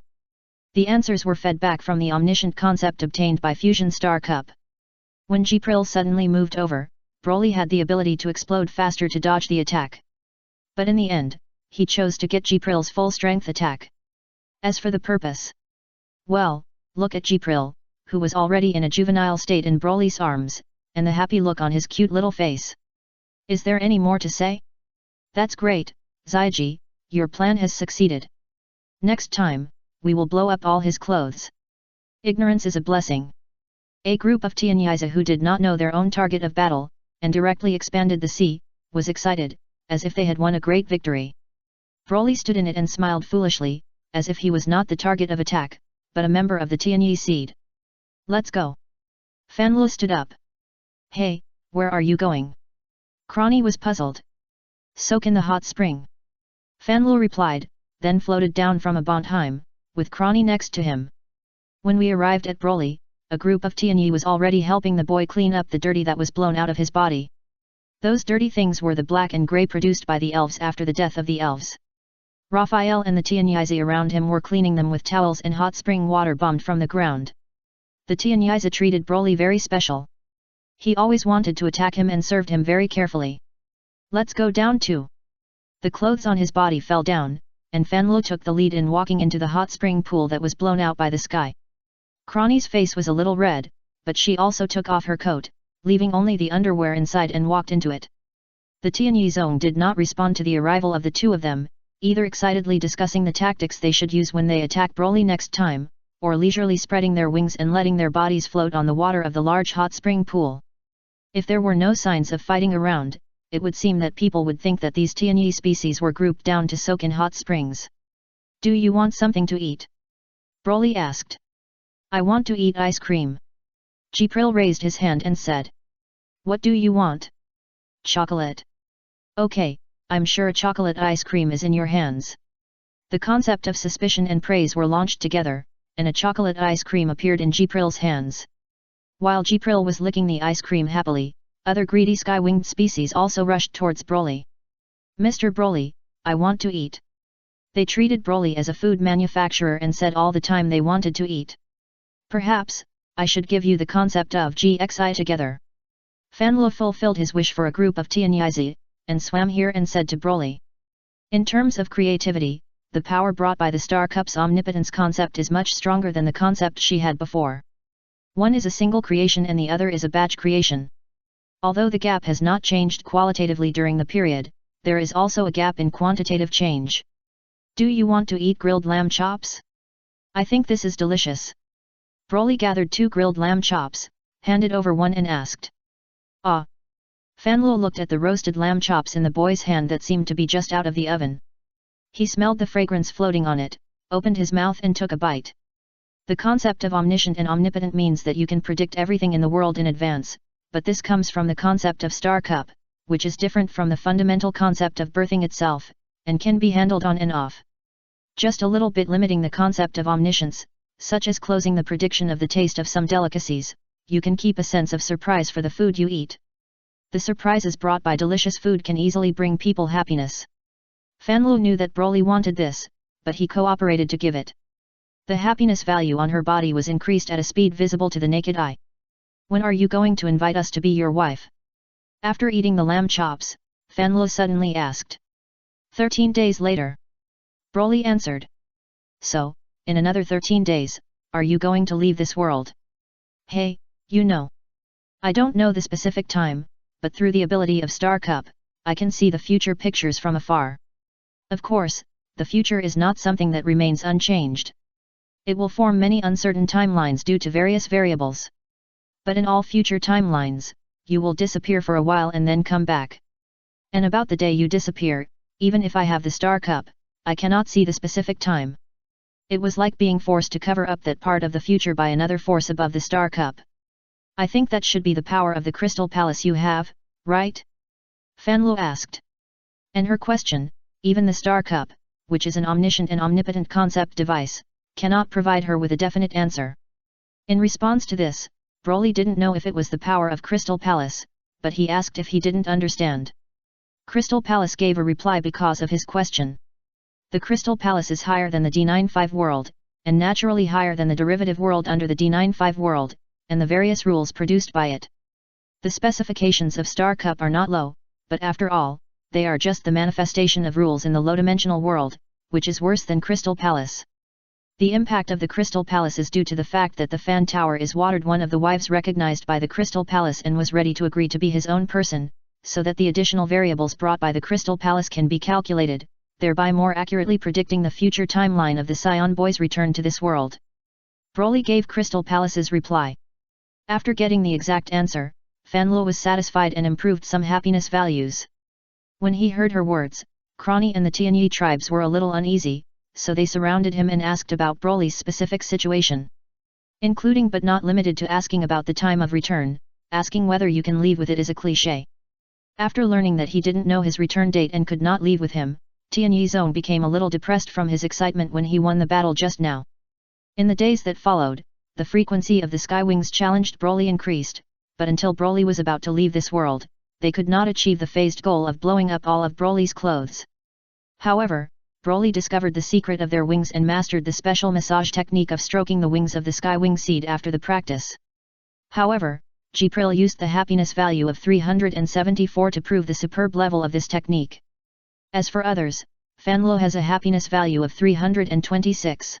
The answers were fed back from the omniscient concept obtained by Fusion Star Cup. When Jipril suddenly moved over, Broly had the ability to explode faster to dodge the attack. But in the end, he chose to get Jipril's full strength attack. As for the purpose, well, look at Jipril, who was already in a juvenile state in Broly's arms, and the happy look on his cute little face. Is there any more to say? That's great, Zyji, your plan has succeeded. Next time, we will blow up all his clothes. Ignorance is a blessing. A group of Tianyisa who did not know their own target of battle, and directly expanded the sea, was excited, as if they had won a great victory. Broly stood in it and smiled foolishly, as if he was not the target of attack, but a member of the Tianyi seed. Let's go. Fanlu stood up. Hey, where are you going? Crony was puzzled. Soak in the hot spring. Fanlu replied, then floated down from a Bontheim, with Crony next to him. When we arrived at Broly, a group of Tianyi was already helping the boy clean up the dirty that was blown out of his body. Those dirty things were the black and grey produced by the elves after the death of the elves. Raphael and the Tianyisa around him were cleaning them with towels and hot spring water bombed from the ground. The Tianyisa treated Broly very special. He always wanted to attack him and served him very carefully. Let's go down too. The clothes on his body fell down, and Fanlu took the lead in walking into the hot spring pool that was blown out by the sky. Crony's face was a little red, but she also took off her coat, leaving only the underwear inside and walked into it. The Tianyi zone did not respond to the arrival of the two of them, either excitedly discussing the tactics they should use when they attack Broly next time, or leisurely spreading their wings and letting their bodies float on the water of the large hot spring pool. If there were no signs of fighting around, it would seem that people would think that these Tianyi species were grouped down to soak in hot springs. Do you want something to eat? Broly asked. I want to eat ice cream. Jipril raised his hand and said. What do you want? Chocolate. Okay, I'm sure a chocolate ice cream is in your hands. The concept of suspicion and praise were launched together, and a chocolate ice cream appeared in Jipril's hands. While Jipril was licking the ice cream happily, other greedy sky-winged species also rushed towards Broly. Mr. Broly, I want to eat. They treated Broly as a food manufacturer and said all the time they wanted to eat. Perhaps, I should give you the concept of GXI together. Fanlu fulfilled his wish for a group of Tianyisi, and swam here and said to Broly. In terms of creativity, the power brought by the Star Cup's omnipotence concept is much stronger than the concept she had before. One is a single creation and the other is a batch creation. Although the gap has not changed qualitatively during the period, there is also a gap in quantitative change. Do you want to eat grilled lamb chops? I think this is delicious. Broly gathered 2 grilled lamb chops, handed over one and asked. Ah! Fanlu looked at the roasted lamb chops in the boy's hand that seemed to be just out of the oven. He smelled the fragrance floating on it, opened his mouth and took a bite. The concept of omniscient and omnipotent means that you can predict everything in the world in advance, but this comes from the concept of Star Cup, which is different from the fundamental concept of birthing itself, and can be handled on and off. Just a little bit limiting the concept of omniscience, such as closing the prediction of the taste of some delicacies, you can keep a sense of surprise for the food you eat. The surprises brought by delicious food can easily bring people happiness. Fanlu knew that Broly wanted this, but he cooperated to give it. The happiness value on her body was increased at a speed visible to the naked eye. When are you going to invite us to be your wife? After eating the lamb chops, Fanlu suddenly asked. 13 days later. Broly answered. So, in another 13 days, are you going to leave this world? Hey, you know. I don't know the specific time, but through the ability of Star Cup, I can see the future pictures from afar. Of course, the future is not something that remains unchanged. It will form many uncertain timelines due to various variables. But in all future timelines, you will disappear for a while and then come back. And about the day you disappear, even if I have the Star Cup, I cannot see the specific time. It was like being forced to cover up that part of the future by another force above the Star Cup. I think that should be the power of the Crystal Palace you have, right? Fanlu asked. And her question, even the Star Cup, which is an omniscient and omnipotent concept device, cannot provide her with a definite answer. In response to this, Broly didn't know if it was the power of Crystal Palace, but he asked if he didn't understand. Crystal Palace gave a reply because of his question. The Crystal Palace is higher than the D95 world, and naturally higher than the derivative world under the D95 world, and the various rules produced by it. The specifications of Star Cup are not low, but after all, they are just the manifestation of rules in the low-dimensional world, which is worse than Crystal Palace. The impact of the Crystal Palace is due to the fact that the Fan Tower is watered. One of the wives recognized by the Crystal Palace and was ready to agree to be his own person, so that the additional variables brought by the Crystal Palace can be calculated. thereby more accurately predicting the future timeline of the Saiyan boy's return to this world. Broly gave Crystal Palace's reply. After getting the exact answer, Fanlo was satisfied and improved some happiness values. When he heard her words, Crony and the Tianyi tribes were a little uneasy, so they surrounded him and asked about Broly's specific situation. Including but not limited to asking about the time of return, asking whether you can leave with it is a cliché. After learning that he didn't know his return date and could not leave with him, Tianyi Zone became a little depressed from his excitement when he won the battle just now. In the days that followed, the frequency of the Skywings challenged Broly increased, but until Broly was about to leave this world, they could not achieve the phased goal of blowing up all of Broly's clothes. However, Broly discovered the secret of their wings and mastered the special massage technique of stroking the wings of the Skywing seed after the practice. However, Jipril used the happiness value of 374 to prove the superb level of this technique. As for others, Fanlo has a happiness value of 326.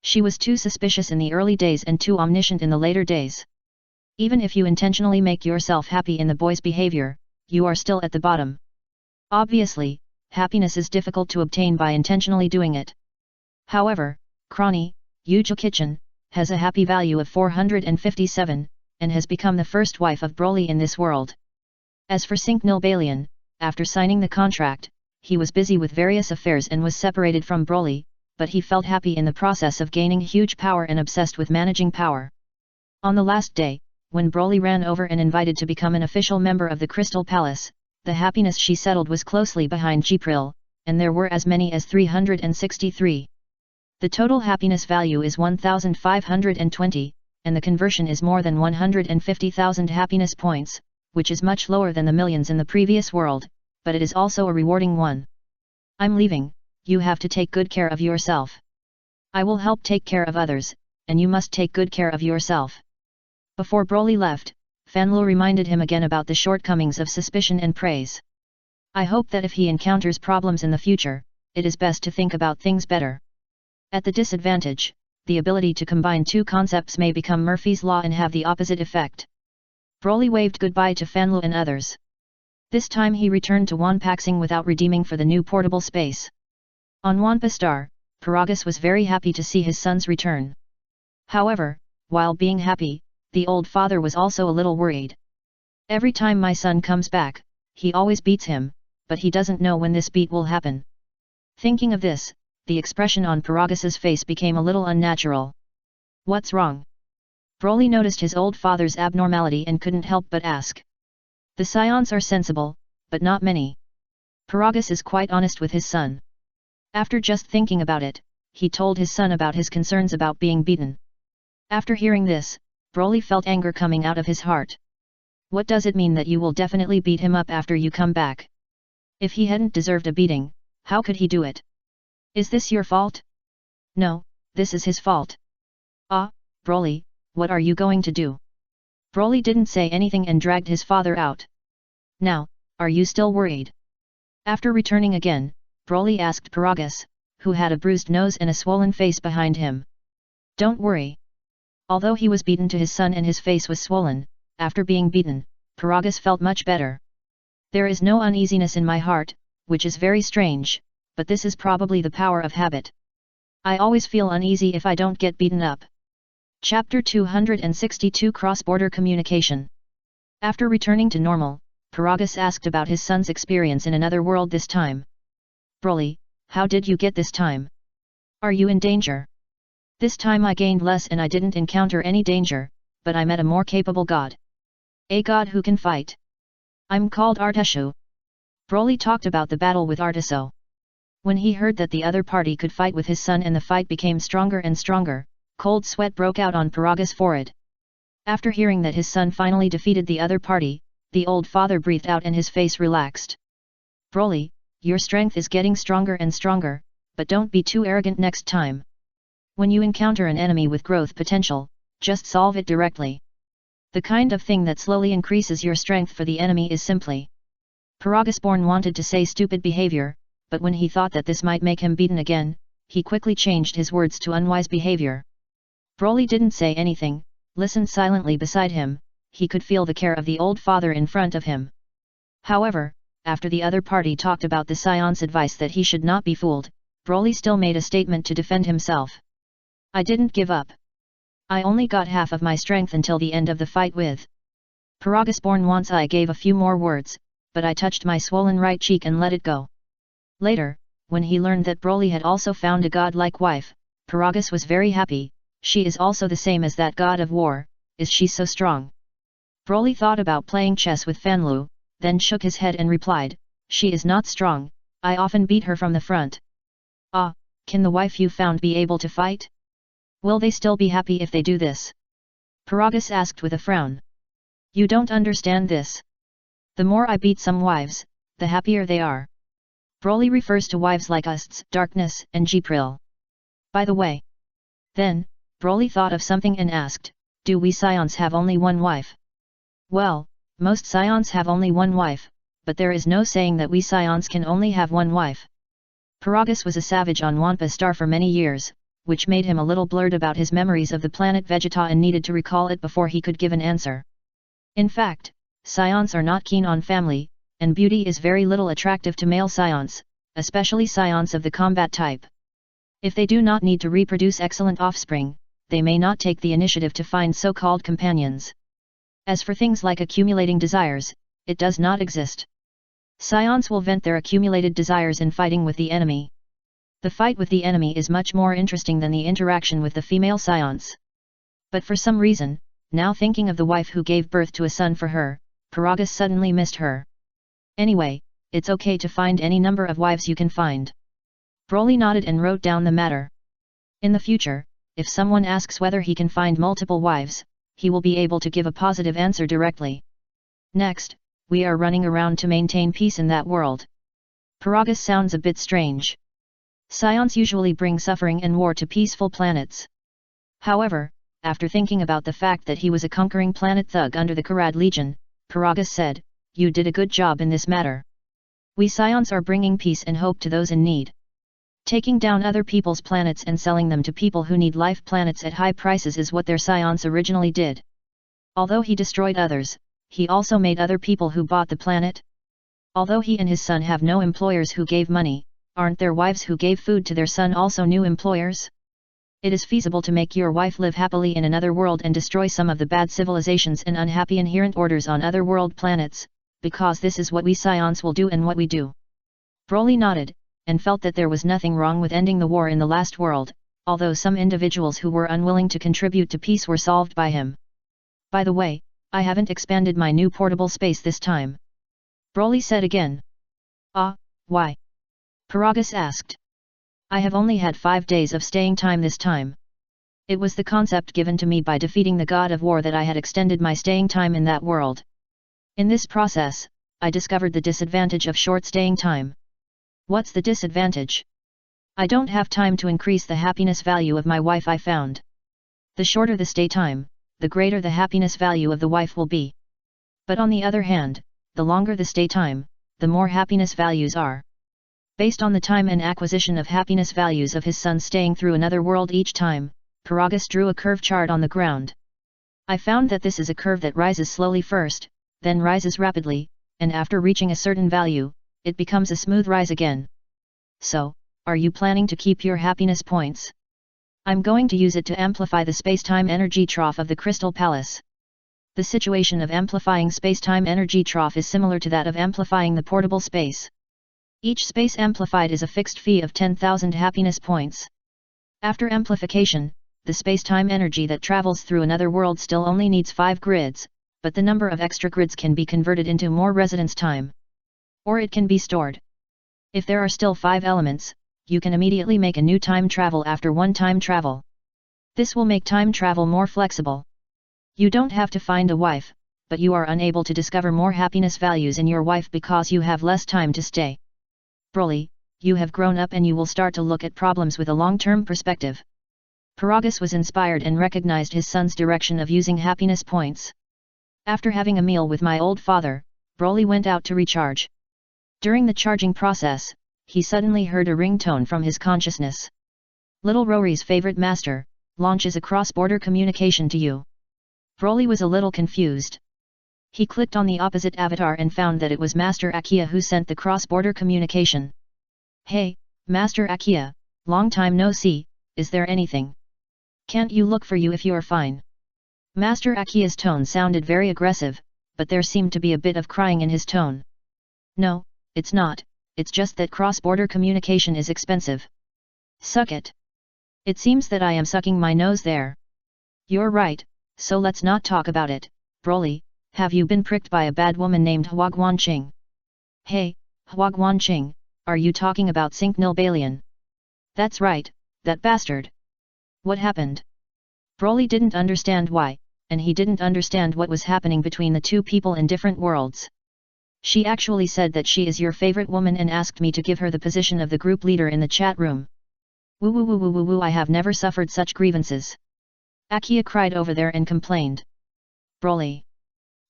She was too suspicious in the early days and too omniscient in the later days. Even if you intentionally make yourself happy in the boy's behavior, you are still at the bottom. Obviously, happiness is difficult to obtain by intentionally doing it. However, Crony, Yujo-Kitchen, has a happy value of 457, and has become the first wife of Broly in this world. As for Cinq-Nil-Balian, after signing the contract, he was busy with various affairs and was separated from Broly, but he felt happy in the process of gaining huge power and obsessed with managing power. On the last day, when Broly ran over and invited to become an official member of the Crystal Palace, the happiness she settled was closely behind Jipril, and there were as many as 363. The total happiness value is 1,520, and the conversion is more than 150,000 happiness points, which is much lower than the millions in the previous world, but it is also a rewarding one. I'm leaving, you have to take good care of yourself. I will help take care of others, and you must take good care of yourself. Before Broly left, Fanlo reminded him again about the shortcomings of suspicion and praise. I hope that if he encounters problems in the future, it is best to think about things better. At the disadvantage, the ability to combine two concepts may become Murphy's Law and have the opposite effect. Broly waved goodbye to Fanlo and others. This time he returned to Wanpaxing without redeeming for the new portable space. On Wanpa Star, Paragus was very happy to see his son's return. However, while being happy, the old father was also a little worried. Every time my son comes back, he always beats him, but he doesn't know when this beat will happen. Thinking of this, the expression on Paragus's face became a little unnatural. What's wrong? Broly noticed his old father's abnormality and couldn't help but ask. The Saiyans are sensible, but not many. Paragus is quite honest with his son. After just thinking about it, he told his son about his concerns about being beaten. After hearing this, Broly felt anger coming out of his heart. What does it mean that you will definitely beat him up after you come back? If he hadn't deserved a beating, how could he do it? Is this your fault? No, this is his fault. Ah, Broly, what are you going to do? Broly didn't say anything and dragged his father out. Now, are you still worried? After returning again, Broly asked Paragus, who had a bruised nose and a swollen face behind him. Don't worry. Although he was beaten to his son and his face was swollen, after being beaten, Paragus felt much better. There is no uneasiness in my heart, which is very strange, but this is probably the power of habit. I always feel uneasy if I don't get beaten up. Chapter 262 Cross-Border Communication. After returning to normal, Paragus asked about his son's experience in another world this time. Broly, how did you get this time? Are you in danger? This time I gained less and I didn't encounter any danger, but I met a more capable god. A god who can fight. I'm called Arteshu. Broly talked about the battle with Arteso. When he heard that the other party could fight with his son and the fight became stronger and stronger, cold sweat broke out on Paragus' forehead. After hearing that his son finally defeated the other party, the old father breathed out and his face relaxed. Broly, your strength is getting stronger and stronger, but don't be too arrogant next time. When you encounter an enemy with growth potential, just solve it directly. The kind of thing that slowly increases your strength for the enemy is simply. Paragus-born wanted to say stupid behavior, but when he thought that this might make him beaten again, he quickly changed his words to unwise behavior. Broly didn't say anything, listened silently beside him, he could feel the care of the old father in front of him. However, after the other party talked about the Saiyans' advice that he should not be fooled, Broly still made a statement to defend himself. I didn't give up. I only got half of my strength until the end of the fight with Paragus-born once I gave a few more words, but I touched my swollen right cheek and let it go. Later, when he learned that Broly had also found a godlike wife, Paragus was very happy. She is also the same as that god of war, is she so strong? Broly thought about playing chess with Fanlu, then shook his head and replied, she is not strong, I often beat her from the front. Ah, can the wife you found be able to fight? Will they still be happy if they do this? Paragus asked with a frown. You don't understand this. The more I beat some wives, the happier they are. Broly refers to wives like Usts, Darkness, and Jipril. By the way. Then, Broly thought of something and asked, do we Saiyans have only one wife? Well, most Saiyans have only one wife, but there is no saying that we Saiyans can only have one wife. Paragus was a savage on Wampa Star for many years, which made him a little blurred about his memories of the planet Vegeta and needed to recall it before he could give an answer. In fact, Saiyans are not keen on family, and beauty is very little attractive to male Saiyans, especially Saiyans of the combat type. If they do not need to reproduce excellent offspring, they may not take the initiative to find so-called companions. As for things like accumulating desires, it does not exist. Saiyans will vent their accumulated desires in fighting with the enemy. The fight with the enemy is much more interesting than the interaction with the female Saiyans. But for some reason, now thinking of the wife who gave birth to a son for her, Paragus suddenly missed her. Anyway, it's okay to find any number of wives you can find. Broly nodded and wrote down the matter. In the future, if someone asks whether he can find multiple wives, he will be able to give a positive answer directly. Next, we are running around to maintain peace in that world. Paragus sounds a bit strange. Saiyans usually bring suffering and war to peaceful planets. However, after thinking about the fact that he was a conquering planet thug under the Karad Legion, Paragus said, you did a good job in this matter. We Saiyans are bringing peace and hope to those in need. Taking down other people's planets and selling them to people who need life planets at high prices is what their Saiyans originally did. Although he destroyed others, he also made other people who bought the planet. Although he and his son have no employers who gave money, aren't their wives who gave food to their son also new employers? It is feasible to make your wife live happily in another world and destroy some of the bad civilizations and unhappy inherent orders on other world planets, because this is what we Saiyans will do and what we do. Broly nodded, and felt that there was nothing wrong with ending the war in the last world, although some individuals who were unwilling to contribute to peace were solved by him. By the way, I haven't expanded my new portable space this time. Broly said again. Ah, why? Paragus asked. I have only had 5 days of staying time this time. It was the concept given to me by defeating the god of war that I had extended my staying time in that world. In this process, I discovered the disadvantage of short staying time. What's the disadvantage? I don't have time to increase the happiness value of my wife I found. The shorter the stay time, the greater the happiness value of the wife will be. But on the other hand, the longer the stay time, the more happiness values are. Based on the time and acquisition of happiness values of his son staying through another world each time, Paragus drew a curve chart on the ground. I found that this is a curve that rises slowly first, then rises rapidly, and after reaching a certain value, it becomes a smooth rise again. So, are you planning to keep your happiness points? I'm going to use it to amplify the space-time energy trough of the Crystal Palace. The situation of amplifying space-time energy trough is similar to that of amplifying the portable space. Each space amplified is a fixed fee of 10,000 happiness points. After amplification, the space-time energy that travels through another world still only needs 5 grids, but the number of extra grids can be converted into more residence time. Or it can be stored. If there are still 5 elements, you can immediately make a new time travel after one time travel. This will make time travel more flexible. You don't have to find a wife, but you are unable to discover more happiness values in your wife because you have less time to stay. Broly, you have grown up and you will start to look at problems with a long-term perspective. Paragus was inspired and recognized his son's direction of using happiness points. After having a meal with my old father, Broly went out to recharge. During the charging process, he suddenly heard a ringtone from his consciousness. Little Rory's favorite master, launches a cross-border communication to you. Broly was a little confused. He clicked on the opposite avatar and found that it was Master Akia who sent the cross-border communication. Hey, Master Akia, long time no see, is there anything? Can't you look for you if you're fine? Master Akia's tone sounded very aggressive, but there seemed to be a bit of crying in his tone. No, it's not, it's just that cross-border communication is expensive. Suck it. It seems that I am sucking my nose there. You're right, so let's not talk about it, Broly. Have you been pricked by a bad woman named Hua Guanqing? Hey, Hua Guanqing, are you talking about Cinque Nilbalian? That's right, that bastard. What happened? Broly didn't understand why, and he didn't understand what was happening between the two people in different worlds. She actually said that she is your favorite woman and asked me to give her the position of the group leader in the chat room. Woo woo woo woo woo woo, I have never suffered such grievances. Akia cried over there and complained. Broly.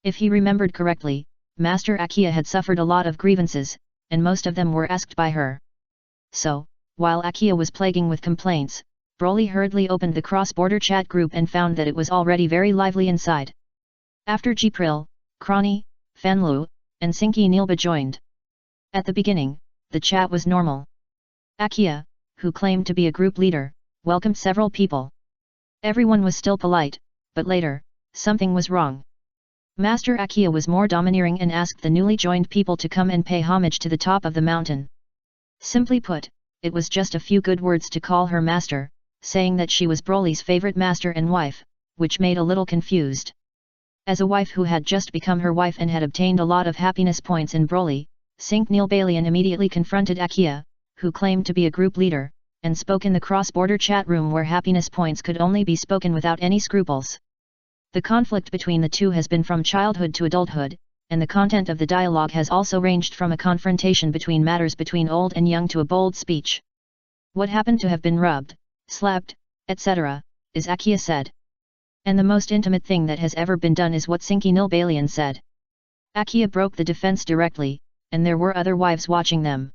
If he remembered correctly, Master Akia had suffered a lot of grievances, and most of them were asked by her. So, while Akia was plaguing with complaints, Broly hurriedly opened the cross-border chat group and found that it was already very lively inside. After Jipril, Krani, Fanlu, and Sinki Nilba joined. At the beginning, the chat was normal. Akia, who claimed to be a group leader, welcomed several people. Everyone was still polite, but later, something was wrong. Master Akia was more domineering and asked the newly joined people to come and pay homage to the top of the mountain. Simply put, it was just a few good words to call her master, saying that she was Broly's favorite master and wife, which made a little confused. As a wife who had just become her wife and had obtained a lot of happiness points in Broly, Cinque Nilbalian immediately confronted Akia, who claimed to be a group leader, and spoke in the cross-border chat room where happiness points could only be spoken without any scruples. The conflict between the two has been from childhood to adulthood, and the content of the dialogue has also ranged from a confrontation between matters between old and young to a bold speech. What happened to have been rubbed, slapped, etc., is Akia said. And the most intimate thing that has ever been done is what Cinque Nilbalian said. Akia broke the defense directly, and there were other wives watching them.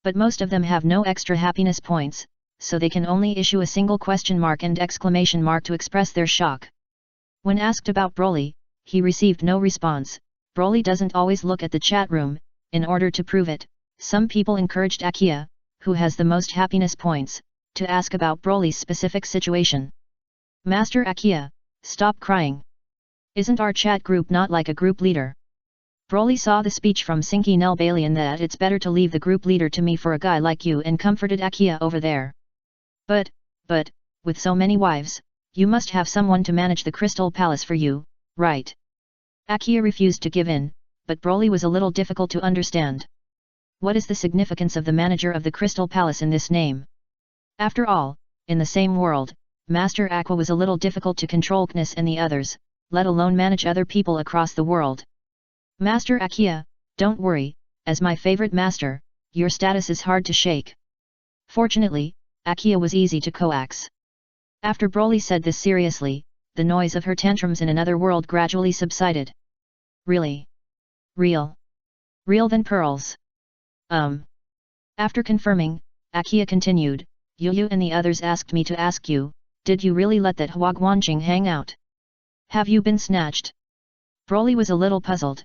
But most of them have no extra happiness points, so they can only issue a single question mark and exclamation mark to express their shock. When asked about Broly, he received no response. Broly doesn't always look at the chat room. In order to prove it, some people encouraged Akia, who has the most happiness points, to ask about Broly's specific situation. Master Akia, stop crying. Isn't our chat group not like a group leader? Broly saw the speech from Cinque Nilbalian that it's better to leave the group leader to me for a guy like you and comforted Akia over there. But, with so many wives, you must have someone to manage the Crystal Palace for you, right? Akia refused to give in, but Broly was a little difficult to understand. What is the significance of the manager of the Crystal Palace in this name? After all, in the same world, Master Aqua was a little difficult to control Knis and the others, let alone manage other people across the world. Master Akia, don't worry, as my favorite master, your status is hard to shake. Fortunately, Akia was easy to coax. After Broly said this seriously, the noise of her tantrums in another world gradually subsided. Really? Real than pearls. After confirming, Akia continued, Yu and the others asked me to ask you, did you really let that Hua Guanqing hang out? Have you been snatched? Broly was a little puzzled.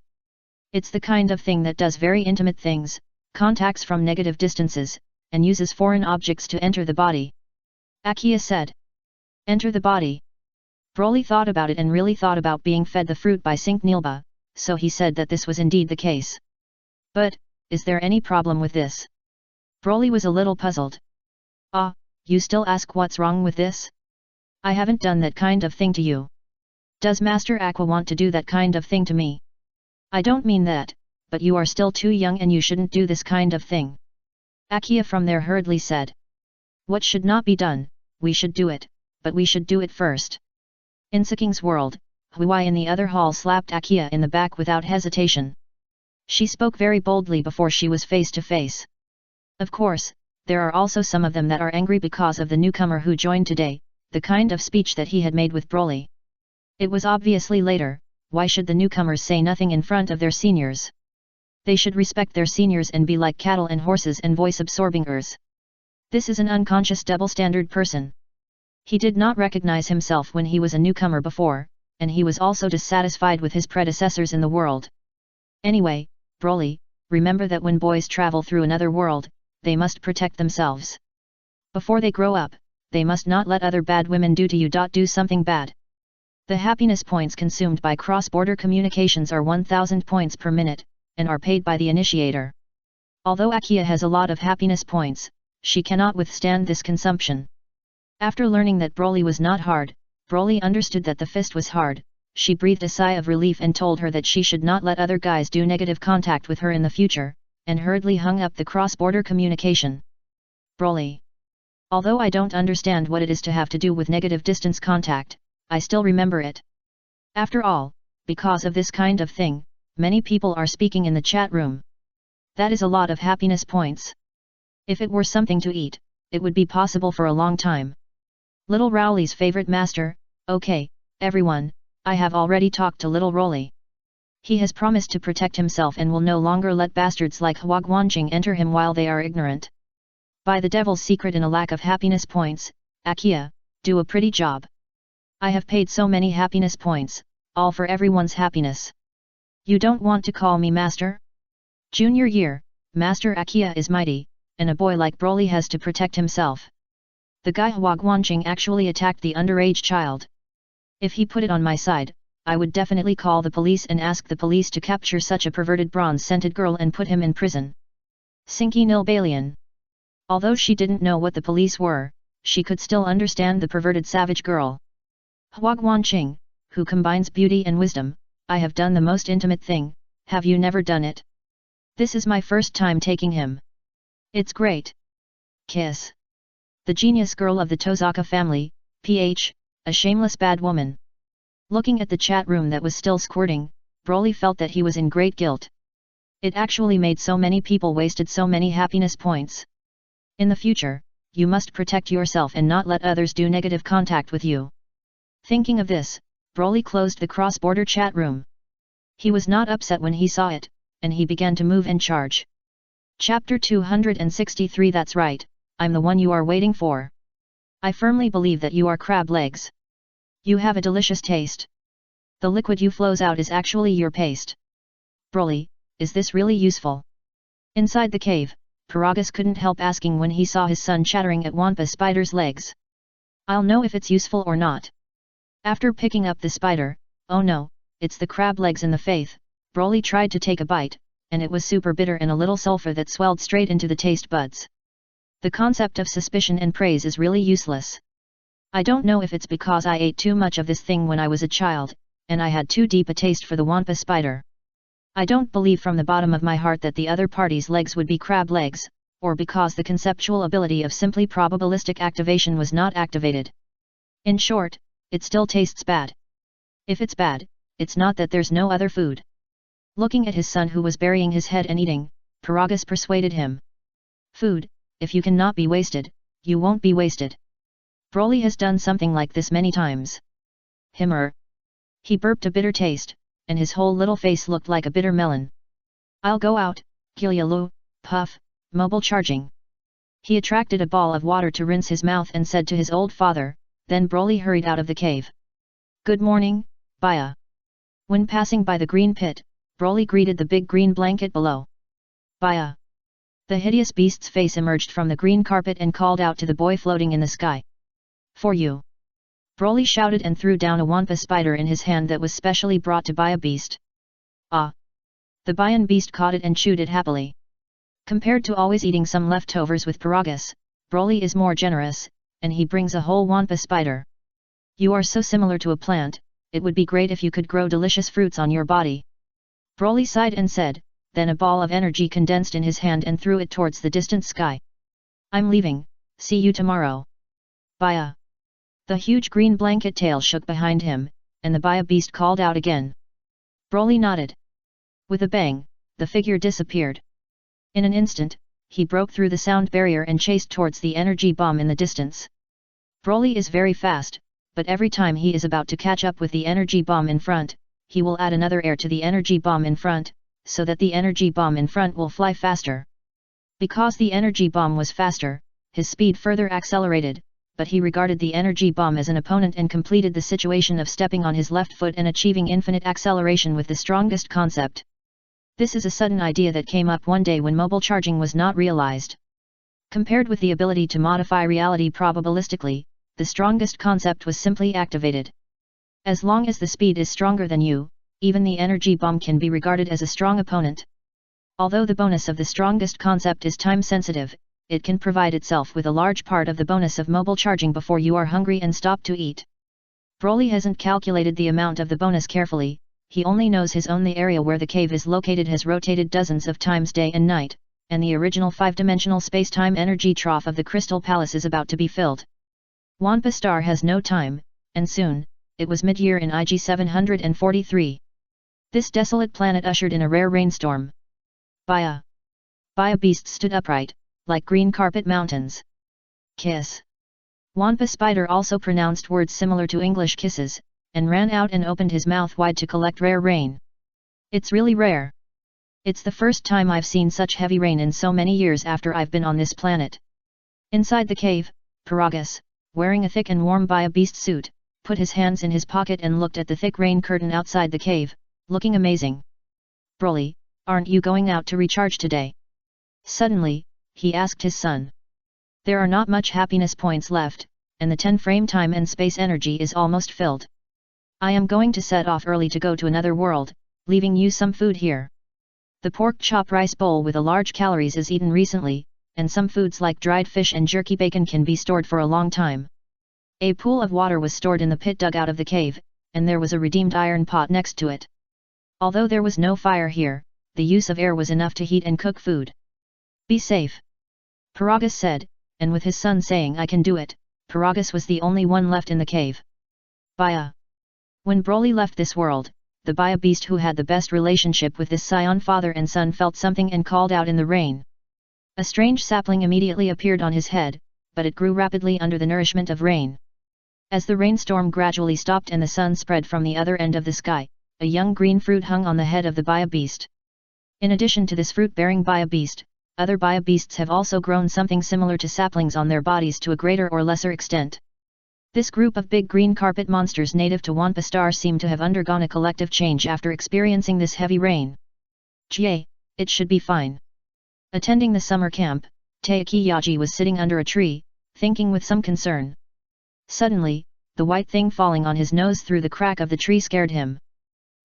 It's the kind of thing that does very intimate things, contacts from negative distances, and uses foreign objects to enter the body. Akia said. Enter the body. Broly thought about it and really thought about being fed the fruit by Cinque Nilba, so he said that this was indeed the case. But, is there any problem with this? Broly was a little puzzled. Ah, you still ask what's wrong with this? I haven't done that kind of thing to you. Does Master Aqua want to do that kind of thing to me? I don't mean that, but you are still too young and you shouldn't do this kind of thing. Akia from there hurriedly said. What should not be done, we should do it, but we should do it first. In Saking's world, Huai in the other hall slapped Akia in the back without hesitation. She spoke very boldly before she was face to face. Of course, there are also some of them that are angry because of the newcomer who joined today, the kind of speech that he had made with Broly. It was obviously later, why should the newcomers say nothing in front of their seniors? They should respect their seniors and be like cattle and horses and voice-absorbingers. This is an unconscious double-standard person. He did not recognize himself when he was a newcomer before, and he was also dissatisfied with his predecessors in the world. Anyway, Broly, remember that when boys travel through another world, they must protect themselves. Before they grow up, they must not let other bad women do something bad. The happiness points consumed by cross-border communications are 1000 points per minute, and are paid by the initiator. Although Akia has a lot of happiness points, she cannot withstand this consumption. After learning that Broly was not hard, Broly understood that the fist was hard. She breathed a sigh of relief and told her that she should not let other guys do negative contact with her in the future, and hurriedly hung up the cross-border communication. Broly. Although I don't understand what it is to have to do with negative distance contact, I still remember it. After all, because of this kind of thing, many people are speaking in the chat room. That is a lot of happiness points. If it were something to eat, it would be possible for a long time. Little Rowley's favorite master. Okay, everyone, I have already talked to Little Rowley. He has promised to protect himself and will no longer let bastards like Hua Guanqing enter him while they are ignorant. By the devil's secret in a lack of happiness points, Akia, do a pretty job. I have paid so many happiness points, all for everyone's happiness. You don't want to call me master? Junior year, Master Akia is mighty, and a boy like Broly has to protect himself. The guy Hua Guanqing actually attacked the underage child. If he put it on my side, I would definitely call the police and ask the police to capture such a perverted bronze-scented girl and put him in prison. Sinky Nilbalion. Although she didn't know what the police were, she could still understand the perverted savage girl. Hua Guanqing, who combines beauty and wisdom, I have done the most intimate thing, have you never done it? This is my first time taking him. It's great. Kiss. The genius girl of the Tozaka family, PH, a shameless bad woman. Looking at the chat room that was still squirting, Broly felt that he was in great guilt. It actually made so many people wasted so many happiness points. In the future, you must protect yourself and not let others do negative contact with you. Thinking of this, Broly closed the cross-border chat room. He was not upset when he saw it, and he began to move and charge. Chapter 263. That's right, I'm the one you are waiting for. I firmly believe that you are crab legs. You have a delicious taste. The liquid you flows out is actually your paste. Broly, is this really useful? Inside the cave, Paragus couldn't help asking when he saw his son chattering at Wampa Spider's legs. I'll know if it's useful or not. After picking up the spider, oh no, it's the crab legs in the faith, Broly tried to take a bite, and it was super bitter and a little sulfur that swelled straight into the taste buds. The concept of suspicion and praise is really useless. I don't know if it's because I ate too much of this thing when I was a child, and I had too deep a taste for the Wampa spider. I don't believe from the bottom of my heart that the other party's legs would be crab legs, or because the conceptual ability of simply probabilistic activation was not activated. In short, it still tastes bad. If it's bad, it's not that there's no other food. Looking at his son who was burying his head and eating, Paragus persuaded him. Food, if you cannot be wasted, you won't be wasted. Broly has done something like this many times. Himmer. He burped a bitter taste, and his whole little face looked like a bitter melon. I'll go out, Gilyalu, puff, mobile charging. He attracted a ball of water to rinse his mouth and said to his old father, then Broly hurried out of the cave. Good morning, Baya. When passing by the green pit, Broly greeted the big green blanket below. Baya. The hideous beast's face emerged from the green carpet and called out to the boy floating in the sky. For you. Broly shouted and threw down a Wampa spider in his hand that was specially brought to Baya beast. Ah! The Bayan beast caught it and chewed it happily. Compared to always eating some leftovers with Paragus, Broly is more generous, and he brings a whole Wampa spider. You are so similar to a plant, it would be great if you could grow delicious fruits on your body. Broly sighed and said, then a ball of energy condensed in his hand and threw it towards the distant sky. I'm leaving, see you tomorrow. Baya. The huge green blanket tail shook behind him, and the Baya beast called out again. Broly nodded. With a bang, the figure disappeared. In an instant, he broke through the sound barrier and chased towards the energy bomb in the distance. Broly is very fast, but every time he is about to catch up with the energy bomb in front, he will add another air to the energy bomb in front, so that the energy bomb in front will fly faster. Because the energy bomb was faster, his speed further accelerated, but he regarded the energy bomb as an opponent and completed the situation of stepping on his left foot and achieving infinite acceleration with the strongest concept. This is a sudden idea that came up one day when mobile charging was not realized. Compared with the ability to modify reality probabilistically, the strongest concept was simply activated. As long as the speed is stronger than you, even the energy bomb can be regarded as a strong opponent. Although the bonus of the strongest concept is time-sensitive, it can provide itself with a large part of the bonus of mobile charging before you are hungry and stop to eat. Broly hasn't calculated the amount of the bonus carefully, he only knows his own. The area where the cave is located has rotated dozens of times day and night, and the original 5-dimensional space-time energy trough of the Crystal Palace is about to be filled. Wampa Star has no time, and soon, it was mid-year in IG 743. This desolate planet ushered in a rare rainstorm. Baya beasts stood upright, like green carpet mountains. Kiss. Wampa Spider also pronounced words similar to English kisses, and ran out and opened his mouth wide to collect rare rain. It's really rare. It's the first time I've seen such heavy rain in so many years after I've been on this planet. Inside the cave, Paragus, wearing a thick and warm Baya beast suit, put his hands in his pocket and looked at the thick rain curtain outside the cave, looking amazing. Broly, aren't you going out to recharge today? Suddenly, he asked his son. There are not much happiness points left, and the 10-frame time and space energy is almost filled. I am going to set off early to go to another world, leaving you some food here. The pork chop rice bowl with a large calories is eaten recently, and some foods like dried fish and jerky bacon can be stored for a long time. A pool of water was stored in the pit dug out of the cave, and there was a redeemed iron pot next to it. Although there was no fire here, the use of air was enough to heat and cook food. Be safe. Paragus said, and with his son saying I can do it, Paragus was the only one left in the cave. Baya. When Broly left this world, the Baya beast who had the best relationship with this Saiyan father and son felt something and called out in the rain. A strange sapling immediately appeared on his head, but it grew rapidly under the nourishment of rain. As the rainstorm gradually stopped and the sun spread from the other end of the sky, a young green fruit hung on the head of the Baya beast. In addition to this fruit-bearing Baya beast, other Baya beasts have also grown something similar to saplings on their bodies to a greater or lesser extent. This group of big green carpet monsters native to Wampa Star seem to have undergone a collective change after experiencing this heavy rain. Jie, it should be fine. Attending the summer camp, Taekiyaji was sitting under a tree, thinking with some concern. Suddenly, the white thing falling on his nose through the crack of the tree scared him.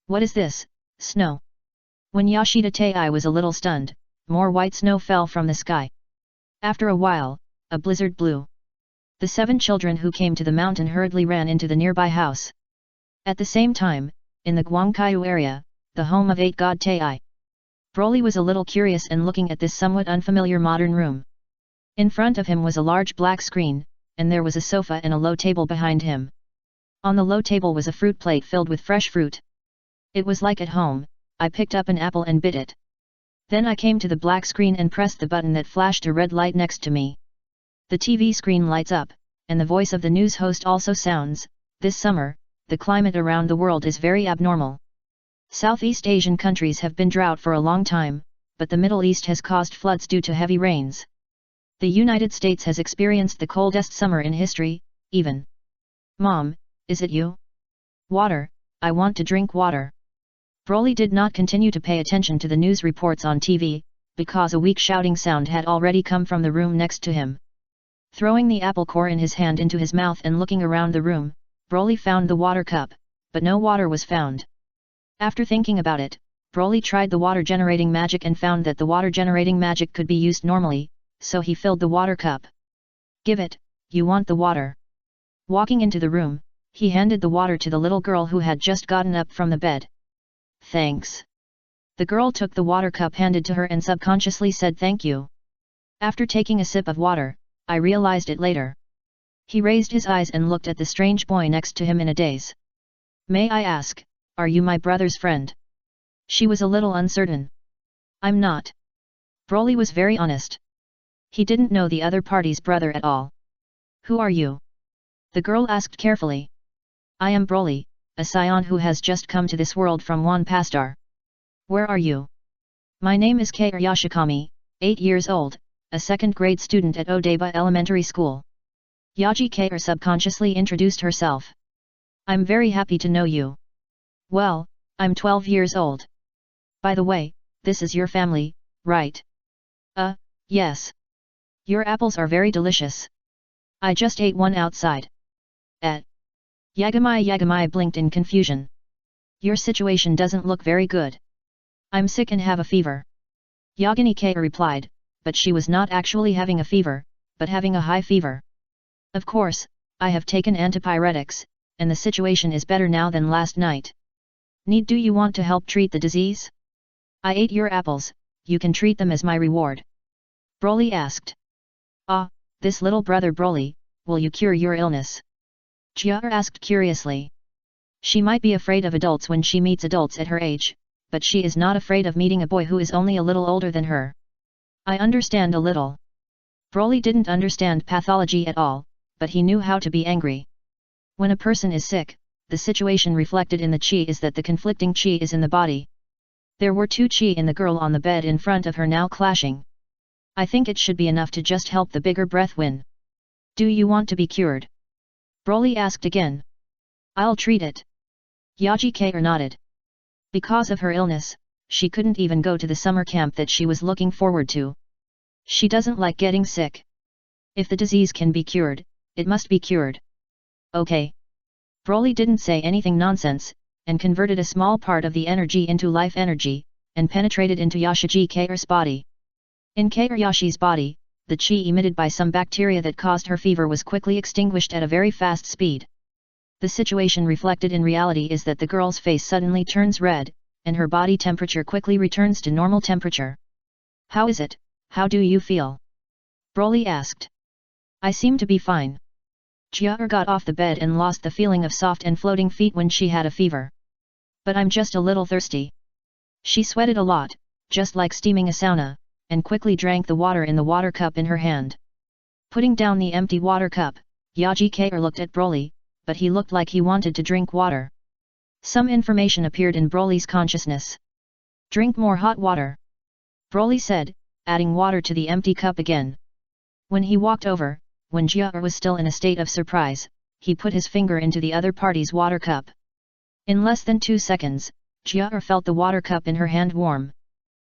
What is this, snow? When Yashida Tei was a little stunned, more white snow fell from the sky. After a while, a blizzard blew. The 7 children who came to the mountain hurriedly ran into the nearby house. At the same time, in the Guangkaiu area, the home of 8 God Tei. Broly was a little curious and looking at this somewhat unfamiliar modern room. In front of him was a large black screen, and there was a sofa and a low table behind him. On the low table was a fruit plate filled with fresh fruit. It was like at home. I picked up an apple and bit it. Then I came to the black screen and pressed the button that flashed a red light next to me. The TV screen lights up, and the voice of the news host also sounds. This summer, the climate around the world is very abnormal. Southeast Asian countries have been drought for a long time, but the Middle East has caused floods due to heavy rains. The United States has experienced the coldest summer in history, even. Mom, is it you? Water, I want to drink water. Broly did not continue to pay attention to the news reports on TV, because a weak shouting sound had already come from the room next to him. Throwing the apple core in his hand into his mouth and looking around the room, Broly found the water cup, but no water was found. After thinking about it, Broly tried the water generating magic and found that the water generating magic could be used normally, so he filled the water cup. Give it, you want the water. Walking into the room, he handed the water to the little girl who had just gotten up from the bed. Thanks. The girl took the water cup handed to her and subconsciously said thank you. After taking a sip of water, I realized it later. He raised his eyes and looked at the strange boy next to him in a daze. May I ask, are you my brother's friend? She was a little uncertain. I'm not. Broly was very honest. He didn't know the other party's brother at all. Who are you? The girl asked carefully. I am Broly, a Saiyan who has just come to this world from Wampa Star. Where are you? My name is Kei Yashikami, 8 years old, a second-grade student at Odeba Elementary School. Yaji Kaur subconsciously introduced herself. I'm very happy to know you. Well, I'm 12 years old. By the way, this is your family, right? Yes. Your apples are very delicious. I just ate one outside. Yagamai blinked in confusion. Your situation doesn't look very good. I'm sick and have a fever. Yagini Kaur replied, but she was not actually having a fever, but having a high fever. Of course, I have taken antipyretics, and the situation is better now than last night. Do you want to help treat the disease? I ate your apples, you can treat them as my reward. Broly asked. This little brother Broly, will you cure your illness? Jiar asked curiously. She might be afraid of adults when she meets adults at her age, but she is not afraid of meeting a boy who is only a little older than her. I understand a little. Broly didn't understand pathology at all, but he knew how to be angry. When a person is sick, the situation reflected in the chi is that the conflicting chi is in the body. There were two chi in the girl on the bed in front of her now clashing. I think it should be enough to just help the bigger breath win. Do you want to be cured? Broly asked again. I'll treat it. Yaji Kaur nodded. Because of her illness, she couldn't even go to the summer camp that she was looking forward to. She doesn't like getting sick. If the disease can be cured, it must be cured. Okay. Broly didn't say anything nonsense, and converted a small part of the energy into life energy, and penetrated into Yashi Kaur's body. In Kaur Yashi's body, the chi emitted by some bacteria that caused her fever was quickly extinguished at a very fast speed. The situation reflected in reality is that the girl's face suddenly turns red, and her body temperature quickly returns to normal temperature. How is it? How do you feel? Broly asked. I seem to be fine. Jiar got off the bed and lost the feeling of soft and floating feet when she had a fever. But I'm just a little thirsty. She sweated a lot, just like steaming a sauna, and quickly drank the water in the water cup in her hand. Putting down the empty water cup, Yaji Kaur looked at Broly, but he looked like he wanted to drink water. Some information appeared in Broly's consciousness. Drink more hot water. Broly said, adding water to the empty cup again. When he walked over, when Jiar was still in a state of surprise, he put his finger into the other party's water cup. In less than 2 seconds, Jiar felt the water cup in her hand warm.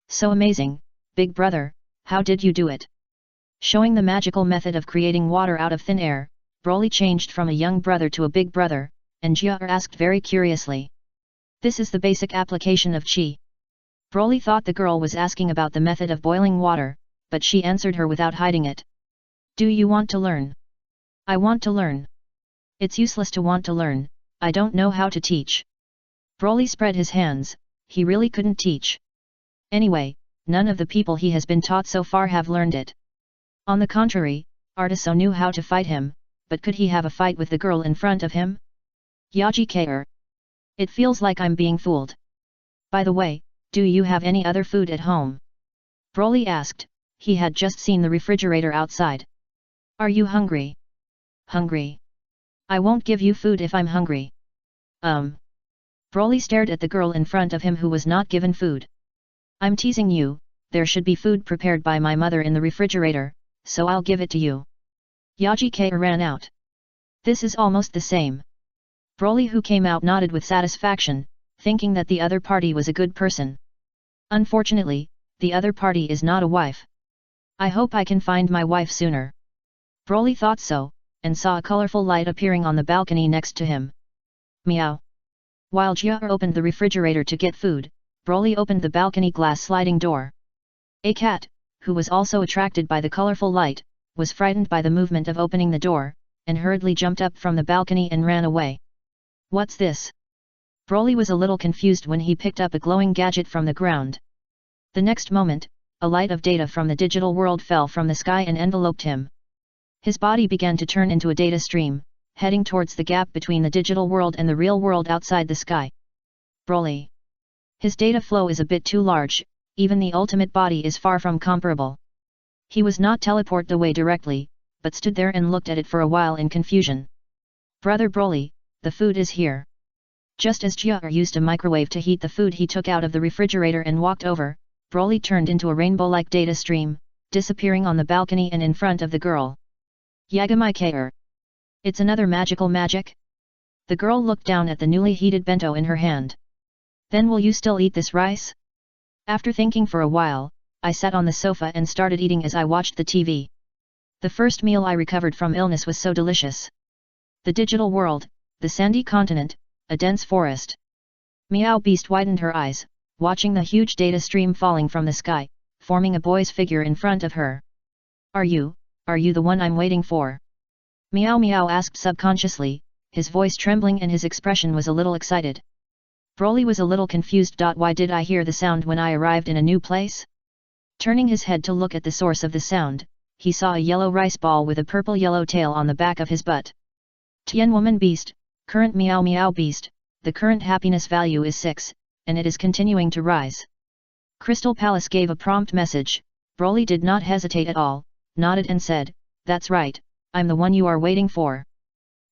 So amazing, big brother, how did you do it? Showing the magical method of creating water out of thin air, Broly changed from a young brother to a big brother, and Jiar asked very curiously. This is the basic application of chi. Broly thought the girl was asking about the method of boiling water, but she answered her without hiding it. Do you want to learn? I want to learn. It's useless to want to learn, I don't know how to teach. Broly spread his hands, he really couldn't teach. Anyway, none of the people he has been taught so far have learned it. On the contrary, Artiso knew how to fight him, but could he have a fight with the girl in front of him? Yaji Kaur. It feels like I'm being fooled. By the way, do you have any other food at home? Broly asked, he had just seen the refrigerator outside. Are you hungry? Hungry. I won't give you food if I'm hungry. Broly stared at the girl in front of him who was not given food. I'm teasing you, there should be food prepared by my mother in the refrigerator, so I'll give it to you. Yaji Kaur ran out. This is almost the same. Broly who came out nodded with satisfaction, thinking that the other party was a good person. Unfortunately, the other party is not a wife. I hope I can find my wife sooner. Broly thought so, and saw a colorful light appearing on the balcony next to him. Meow. While Jiar opened the refrigerator to get food, Broly opened the balcony glass sliding door. A cat, who was also attracted by the colorful light, was frightened by the movement of opening the door, and hurriedly jumped up from the balcony and ran away. What's this? Broly was a little confused when he picked up a glowing gadget from the ground. The next moment, a light of data from the digital world fell from the sky and enveloped him. His body began to turn into a data stream, heading towards the gap between the digital world and the real world outside the sky. Broly. His data flow is a bit too large, even the ultimate body is far from comparable. He was not teleported away directly, but stood there and looked at it for a while in confusion. Brother Broly, the food is here. Just as Jiar used a microwave to heat the food, he took out of the refrigerator and walked over. Broly turned into a rainbow-like data stream, disappearing on the balcony and in front of the girl. Yagamai Kaur. It's another magical magic? The girl looked down at the newly heated bento in her hand. Then will you still eat this rice? After thinking for a while, I sat on the sofa and started eating as I watched the TV. The first meal I recovered from illness was so delicious. The digital world, the sandy continent, a dense forest. Meow Beast widened her eyes, watching the huge data stream falling from the sky, forming a boy's figure in front of her. Are you the one I'm waiting for? Meow Meow asked subconsciously, his voice trembling and his expression was a little excited. Broly was a little confused. Why did I hear the sound when I arrived in a new place? Turning his head to look at the source of the sound, he saw a yellow rice ball with a purple-yellow tail on the back of his butt. Tien Woman Beast, current Meow Meow Beast, the current happiness value is 6, and it is continuing to rise. Crystal Palace gave a prompt message. Broly did not hesitate at all, nodded and said, "That's right, I'm the one you are waiting for."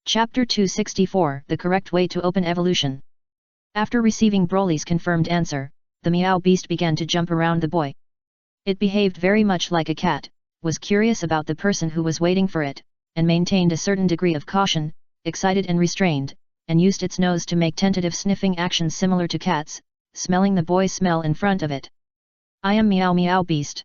Chapter 264, The Correct Way to Open Evolution. After receiving Broly's confirmed answer, the Meow Beast began to jump around the boy. It behaved very much like a cat, was curious about the person who was waiting for it, and maintained a certain degree of caution, excited and restrained, and used its nose to make tentative sniffing actions similar to cats, smelling the boy's smell in front of it. I am Meow Meow Beast.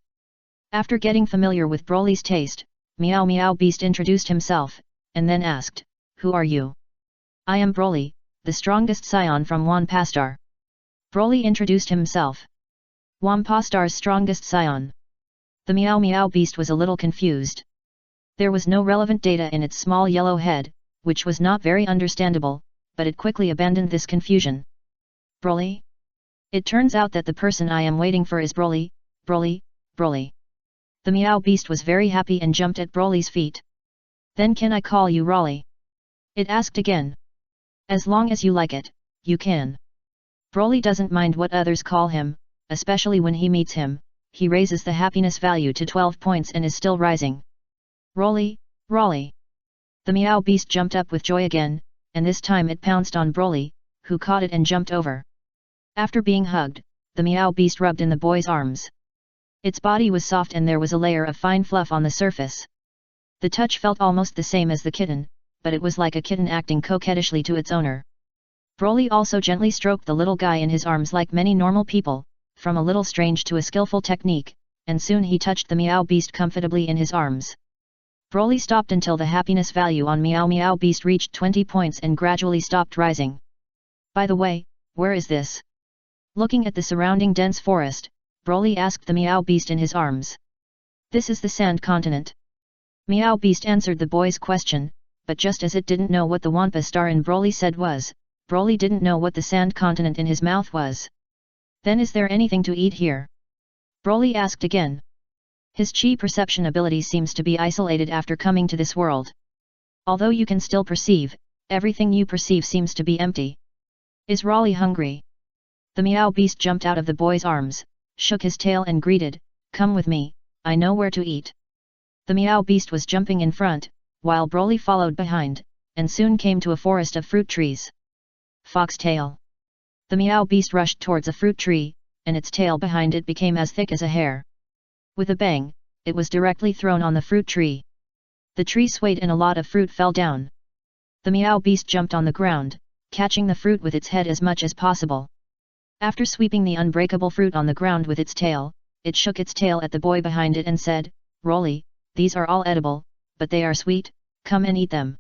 After getting familiar with Broly's taste, Meow Meow Beast introduced himself, and then asked, "Who are you?" "I am Broly, the strongest Saiyan from Wanpastar." Broly introduced himself. Wanpastar's strongest Saiyan. The Meow Meow Beast was a little confused. There was no relevant data in its small yellow head, which was not very understandable, but it quickly abandoned this confusion. Broly? It turns out that the person I am waiting for is Broly, Broly, Broly. The Meow Beast was very happy and jumped at Broly's feet. Then can I call you Raleigh? It asked again. As long as you like it, you can. Broly doesn't mind what others call him, especially when he meets him, he raises the happiness value to 12 points and is still rising. Raleigh, Raleigh. The Meow Beast jumped up with joy again, and this time it pounced on Broly, who caught it and jumped over. After being hugged, the Meow Beast rubbed in the boy's arms. Its body was soft and there was a layer of fine fluff on the surface. The touch felt almost the same as the kitten, but it was like a kitten acting coquettishly to its owner. Broly also gently stroked the little guy in his arms like many normal people, from a little strange to a skillful technique, and soon he touched the Meow Beast comfortably in his arms. Broly stopped until the happiness value on Meow Meow Beast reached 20 points and gradually stopped rising. By the way, where is this? Looking at the surrounding dense forest, Broly asked the Meow Beast in his arms. This is the Sand Continent. Meow Beast answered the boy's question, but just as it didn't know what the Wampa Star in Broly said was, Broly didn't know what the Sand Continent in his mouth was. Then is there anything to eat here? Broly asked again. His chi perception ability seems to be isolated after coming to this world. Although you can still perceive, everything you perceive seems to be empty. Is Raleigh hungry? The Meow Beast jumped out of the boy's arms, shook his tail and greeted, "Come with me, I know where to eat." The Meow Beast was jumping in front, while Broly followed behind, and soon came to a forest of fruit trees. Foxtail. The Meow Beast rushed towards a fruit tree, and its tail behind it became as thick as a hair. With a bang, it was directly thrown on the fruit tree. The tree swayed and a lot of fruit fell down. The Meow Beast jumped on the ground, catching the fruit with its head as much as possible. After sweeping the unbreakable fruit on the ground with its tail, it shook its tail at the boy behind it and said, "Broly, these are all edible, but they are sweet, come and eat them."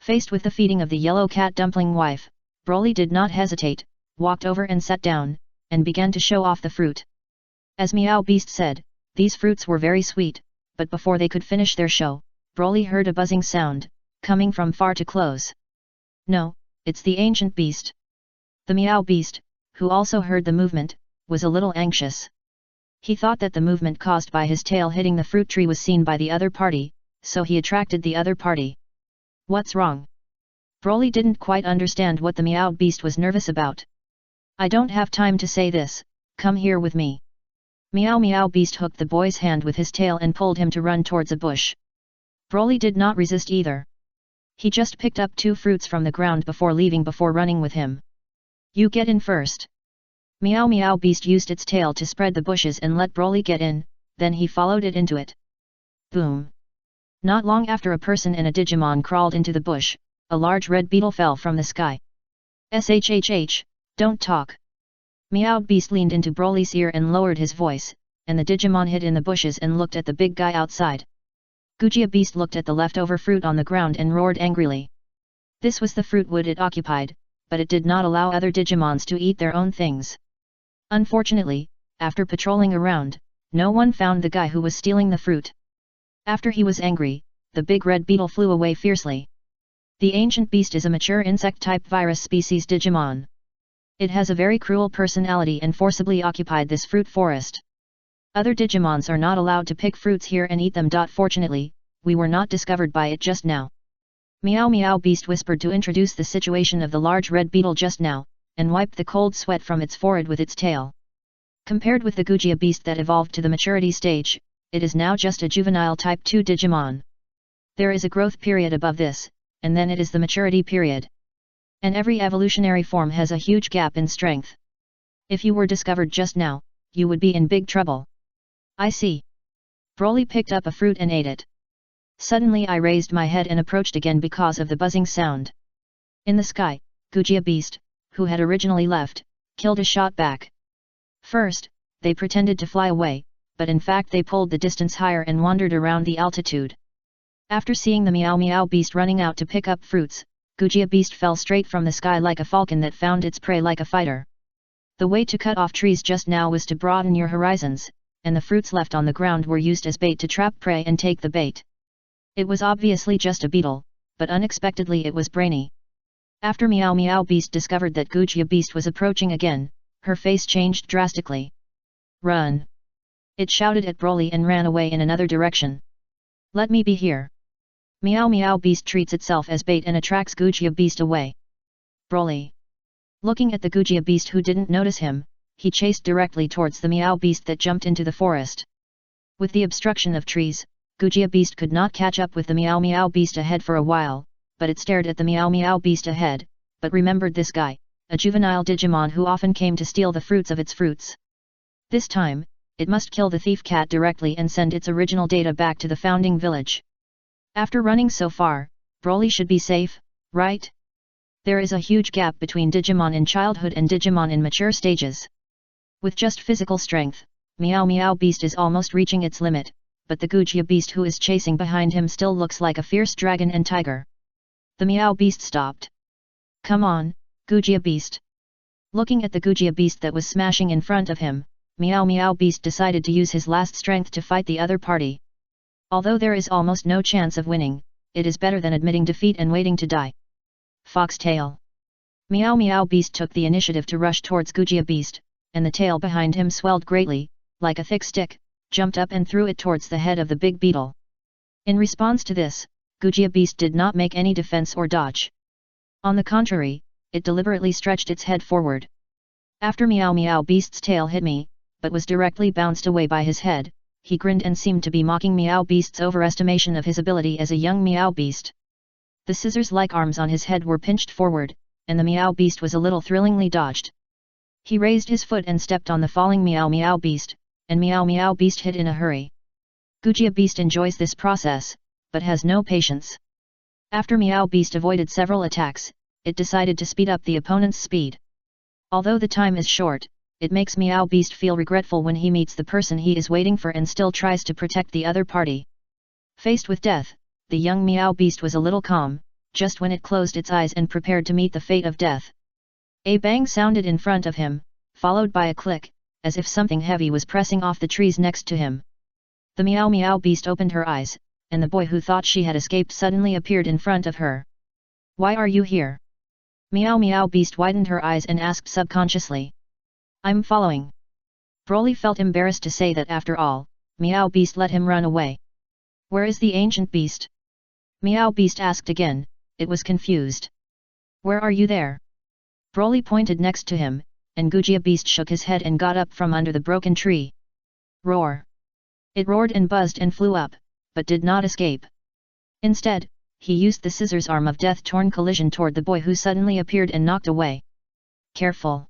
Faced with the feeding of the yellow cat dumpling wife, Broly did not hesitate, walked over and sat down, and began to show off the fruit. As Meow Beast said, these fruits were very sweet, but before they could finish their show, Broly heard a buzzing sound, coming from far to close. No, it's the ancient beast. The Meow Beast, who also heard the movement, was a little anxious. He thought that the movement caused by his tail hitting the fruit tree was seen by the other party, so he attracted the other party. What's wrong? Broly didn't quite understand what the Meow Beast was nervous about. I don't have time to say this, come here with me. Meow Meow Beast hooked the boy's hand with his tail and pulled him to run towards a bush. Broly did not resist either. He just picked up 2 fruits from the ground before leaving before running with him. You get in first. Meow Meow Beast used its tail to spread the bushes and let Broly get in, then he followed it into it. Boom! Not long after a person and a Digimon crawled into the bush, a large red beetle fell from the sky. "Shhh, don't talk." Meowed Beast leaned into Broly's ear and lowered his voice, and the Digimon hid in the bushes and looked at the big guy outside. Gujia Beast looked at the leftover fruit on the ground and roared angrily. This was the fruit wood it occupied, but it did not allow other Digimons to eat their own things. Unfortunately, after patrolling around, no one found the guy who was stealing the fruit. After he was angry, the big red beetle flew away fiercely. The ancient beast is a mature insect-type virus species Digimon. It has a very cruel personality and forcibly occupied this fruit forest. Other Digimons are not allowed to pick fruits here and eat them. Fortunately, we were not discovered by it just now. Meow Meow Beast whispered to introduce the situation of the large red beetle just now, and wiped the cold sweat from its forehead with its tail. Compared with the Gujia Beast that evolved to the maturity stage, it is now just a juvenile Type 2 Digimon. There is a growth period above this, and then it is the maturity period. And every evolutionary form has a huge gap in strength. If you were discovered just now, you would be in big trouble. I see. Broly picked up a fruit and ate it. Suddenly I raised my head and approached again because of the buzzing sound. In the sky, Gujia Beast, who had originally left, killed a shot back. First, they pretended to fly away, but in fact they pulled the distance higher and wandered around the altitude. After seeing the Meow Meow Beast running out to pick up fruits, Gujia Beast fell straight from the sky like a falcon that found its prey like a fighter. The way to cut off trees just now was to broaden your horizons, and the fruits left on the ground were used as bait to trap prey and take the bait. It was obviously just a beetle, but unexpectedly it was brainy. After Meow Meow Beast discovered that Gujia Beast was approaching again, her face changed drastically. "Run!" It shouted at Broly and ran away in another direction. "Let me be here." Meow Meow Beast treats itself as bait and attracts Gujia Beast away. Broly. Looking at the Gujia Beast who didn't notice him, he chased directly towards the Meow Beast that jumped into the forest. With the obstruction of trees, Gujia Beast could not catch up with the Meow Meow Beast ahead for a while, but it stared at the Meow Meow Beast ahead, but remembered this guy, a juvenile Digimon who often came to steal the fruits of its fruits. This time, it must kill the thief cat directly and send its original data back to the founding village. After running so far, Broly should be safe, right? There is a huge gap between Digimon in childhood and Digimon in mature stages. With just physical strength, Meow Meow Beast is almost reaching its limit, but the Gujia Beast who is chasing behind him still looks like a fierce dragon and tiger. The Meow Beast stopped. "Come on, Gujia Beast." Looking at the Gujia Beast that was smashing in front of him, Meow Meow Beast decided to use his last strength to fight the other party. Although there is almost no chance of winning, it is better than admitting defeat and waiting to die. Foxtail. Meow Meow Beast took the initiative to rush towards Gujia Beast, and the tail behind him swelled greatly, like a thick stick, jumped up and threw it towards the head of the big beetle. In response to this, Gujia Beast did not make any defense or dodge. On the contrary, it deliberately stretched its head forward. After Meow Meow Beast's tail hit me, but was directly bounced away by his head, he grinned and seemed to be mocking Meow Beast's overestimation of his ability as a young Meow Beast. The scissors-like arms on his head were pinched forward, and the Meow Beast was a little thrillingly dodged. He raised his foot and stepped on the falling Meow Meow Beast, and Meow Meow Beast hid in a hurry. Gujia Beast enjoys this process, but has no patience. After Meow Beast avoided several attacks, it decided to speed up the opponent's speed. Although the time is short, it makes Meow Beast feel regretful when he meets the person he is waiting for and still tries to protect the other party. Faced with death, the young Meow Beast was a little calm, just when it closed its eyes and prepared to meet the fate of death. A bang sounded in front of him, followed by a click, as if something heavy was pressing off the trees next to him. The Meow Meow Beast opened her eyes, and the boy who thought she had escaped suddenly appeared in front of her. "Why are you here?" Meow Meow Beast widened her eyes and asked subconsciously. "I'm following." Broly felt embarrassed to say that after all, Meow Beast let him run away. "Where is the ancient beast?" Meow Beast asked again, it was confused. "Where are you there?" Broly pointed next to him, and Gujia Beast shook his head and got up from under the broken tree. Roar! It roared and buzzed and flew up, but did not escape. Instead, he used the scissors arm of death-torn collision toward the boy who suddenly appeared and knocked away. "Careful!"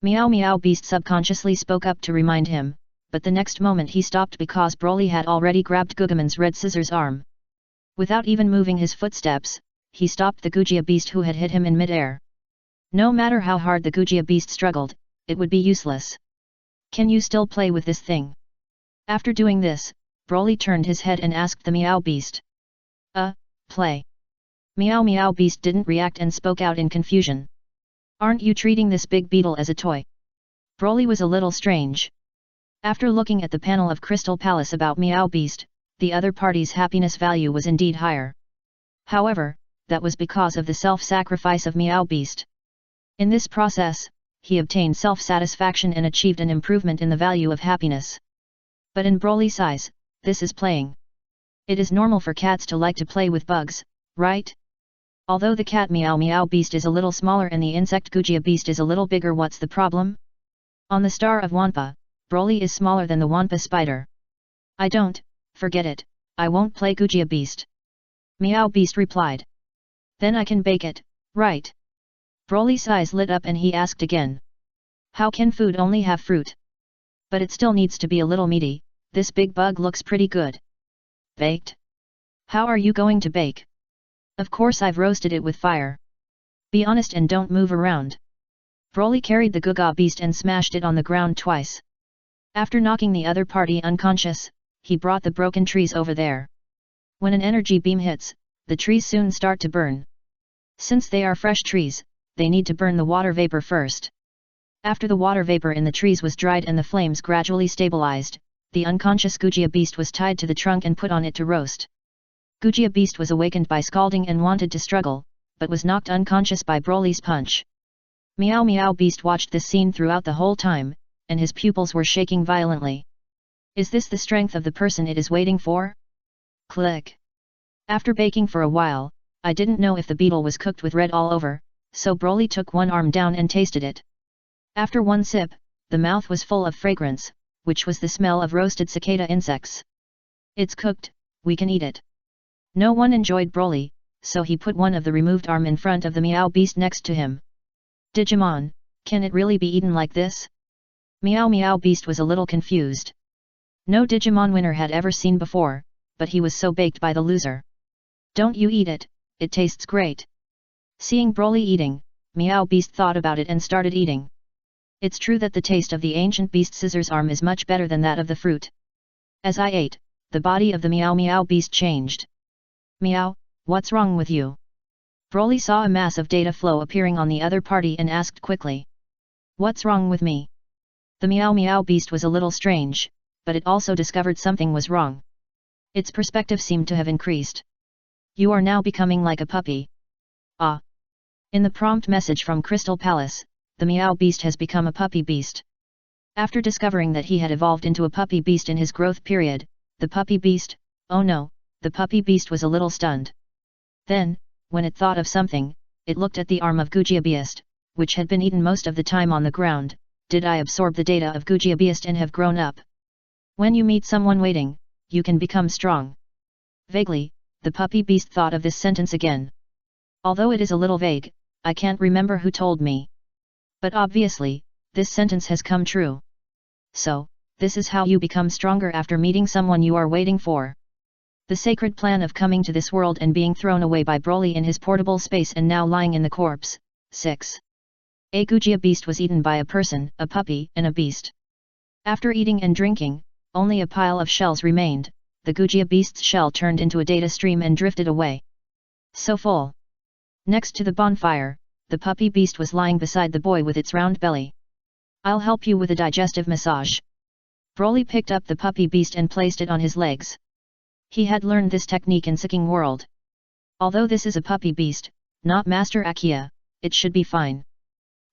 Meow Meow Beast subconsciously spoke up to remind him, but the next moment he stopped because Broly had already grabbed Gugamon's red scissors arm. Without even moving his footsteps, he stopped the Gujia beast who had hit him in mid-air. No matter how hard the Gujia beast struggled, it would be useless. Can you still play with this thing? After doing this, Broly turned his head and asked the Meow beast. Play. Meow Meow beast didn't react and spoke out in confusion. Aren't you treating this big beetle as a toy? Broly was a little strange. After looking at the panel of Crystal Palace about Meow beast, the other party's happiness value was indeed higher. However, that was because of the self-sacrifice of Meow beast. In this process, he obtained self-satisfaction and achieved an improvement in the value of happiness. But in Broly's eyes, this is playing. It is normal for cats to like to play with bugs, right? Although the cat Meow Meow beast is a little smaller and the insect Gujia beast is a little bigger, what's the problem? On the star of Wampa, Broly is smaller than the Wampa spider. I don't, forget it, I won't play Gujia beast. Meow beast replied. Then I can bake it, right? Broly's eyes lit up and he asked again. How can food only have fruit? But it still needs to be a little meaty, this big bug looks pretty good. Baked? How are you going to bake? Of course I've roasted it with fire. Be honest and don't move around. Broly carried the Guga beast and smashed it on the ground twice. After knocking the other party unconscious, he brought the broken trees over there. When an energy beam hits, the trees soon start to burn. Since they are fresh trees, they need to burn the water vapor first. After the water vapor in the trees was dried and the flames gradually stabilized, the unconscious Gujia beast was tied to the trunk and put on it to roast. Gujia beast was awakened by scalding and wanted to struggle, but was knocked unconscious by Broly's punch. Meow Meow beast watched this scene throughout the whole time, and his pupils were shaking violently. Is this the strength of the person it is waiting for? Click. After baking for a while, I didn't know if the beetle was cooked with red all over, so Broly took one arm down and tasted it. After one sip, the mouth was full of fragrance, which was the smell of roasted cicada insects. It's cooked, we can eat it. No one enjoyed Broly, so he put one of the removed arm in front of the Meow beast next to him. Digimon, can it really be eaten like this? Meow Meow beast was a little confused. No Digimon winner had ever seen before, but he was so baked by the loser. Don't you eat it, it tastes great. Seeing Broly eating, Meow beast thought about it and started eating. It's true that the taste of the ancient beast scissors arm is much better than that of the fruit. As I ate, the body of the Meow Meow beast changed. Meow, what's wrong with you? Broly saw a mass of data flow appearing on the other party and asked quickly. What's wrong with me? The Meow Meow beast was a little strange, but it also discovered something was wrong. Its perspective seemed to have increased. You are now becoming like a puppy. Ah. In the prompt message from Crystal Palace, the Meow beast has become a puppy beast. After discovering that he had evolved into a puppy beast in his growth period, the puppy beast, oh no, the puppy beast was a little stunned. Then, when it thought of something, it looked at the arm of Gujia beast, which had been eaten most of the time on the ground. Did I absorb the data of Gujia beast and have grown up? When you meet someone waiting, you can become strong. Vaguely, the puppy beast thought of this sentence again. Although it is a little vague, I can't remember who told me. But obviously, this sentence has come true. So, this is how you become stronger after meeting someone you are waiting for. The sacred plan of coming to this world and being thrown away by Broly in his portable space and now lying in the corpse. 6. A Gujia beast was eaten by a person, a puppy, and a beast. After eating and drinking, only a pile of shells remained. The Gujia beast's shell turned into a data stream and drifted away. So full. Next to the bonfire, the puppy beast was lying beside the boy with its round belly. I'll help you with a digestive massage. Broly picked up the puppy beast and placed it on his legs. He had learned this technique in Seeking World. Although this is a puppy beast, not Master Akia, it should be fine.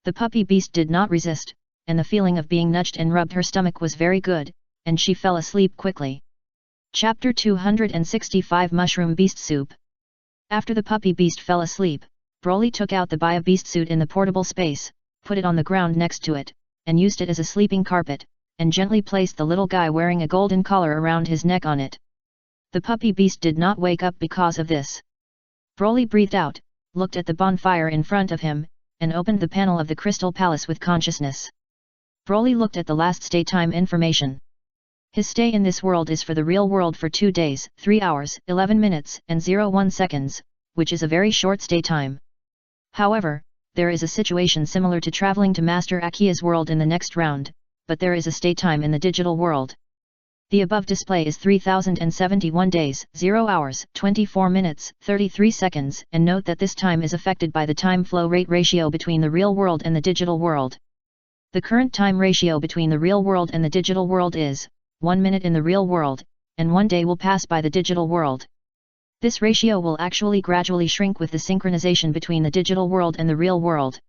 The puppy beast did not resist, and the feeling of being nudged and rubbed her stomach was very good, and she fell asleep quickly. Chapter 265 Mushroom Beast Soup. After the puppy beast fell asleep, Broly took out the Baya beast suit in the portable space, put it on the ground next to it, and used it as a sleeping carpet, and gently placed the little guy wearing a golden collar around his neck on it. The puppy beast did not wake up because of this. Broly breathed out, looked at the bonfire in front of him, and opened the panel of the Crystal Palace with consciousness. Broly looked at the last stay time information. His stay in this world is for the real world for 2 days, 3 hours, 11 minutes, and 01 seconds, which is a very short stay time. However, there is a situation similar to traveling to Master Akia's world in the next round, but there is a stay time in the digital world. The above display is 3071 days, 0 hours, 24 minutes, 33 seconds, and note that this time is affected by the time flow rate ratio between the real world and the digital world. The current time ratio between the real world and the digital world is 1 minute in the real world, and 1 day will pass by the digital world. This ratio will actually gradually shrink with the synchronization between the digital world and the real world.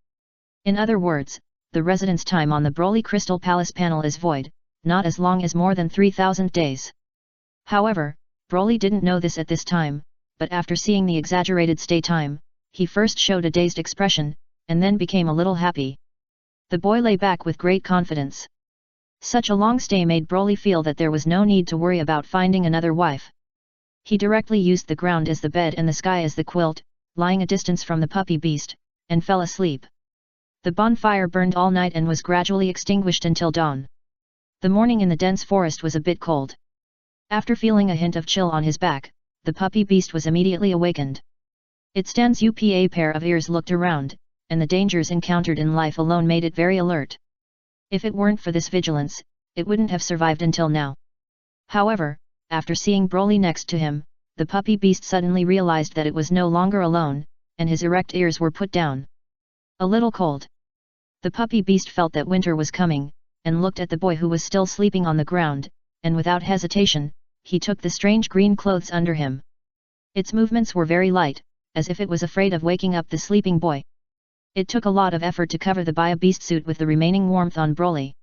In other words, the residence time on the Broly Crystal Palace panel is void, not as long as more than 3000 days. However, Broly didn't know this at this time, but after seeing the exaggerated stay time, he first showed a dazed expression, and then became a little happy. The boy lay back with great confidence. Such a long stay made Broly feel that there was no need to worry about finding another wife. He directly used the ground as the bed and the sky as the quilt, lying a distance from the puppy beast, and fell asleep. The bonfire burned all night and was gradually extinguished until dawn. The morning in the dense forest was a bit cold. After feeling a hint of chill on his back, the puppy beast was immediately awakened. It stands up a pair of ears looked around, and the dangers encountered in life alone made it very alert. If it weren't for this vigilance, it wouldn't have survived until now. However, after seeing Broly next to him, the puppy beast suddenly realized that it was no longer alone, and his erect ears were put down. A little cold. The puppy beast felt that winter was coming, and looked at the boy who was still sleeping on the ground, and without hesitation, he took the strange green clothes under him. Its movements were very light, as if it was afraid of waking up the sleeping boy. It took a lot of effort to cover the Bia beast suit with the remaining warmth on Broly.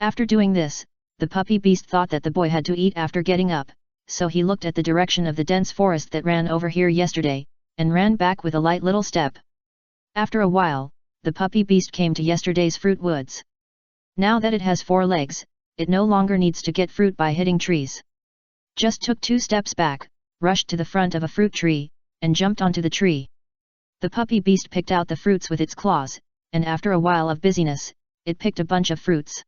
After doing this, the puppy beast thought that the boy had to eat after getting up, so he looked at the direction of the dense forest that ran over here yesterday, and ran back with a light little step. After a while, the puppy beast came to yesterday's fruit woods. Now that it has 4 legs, it no longer needs to get fruit by hitting trees. Just took 2 steps back, rushed to the front of a fruit tree, and jumped onto the tree. The puppy beast picked out the fruits with its claws, and after a while of busyness, it picked a bunch of fruits.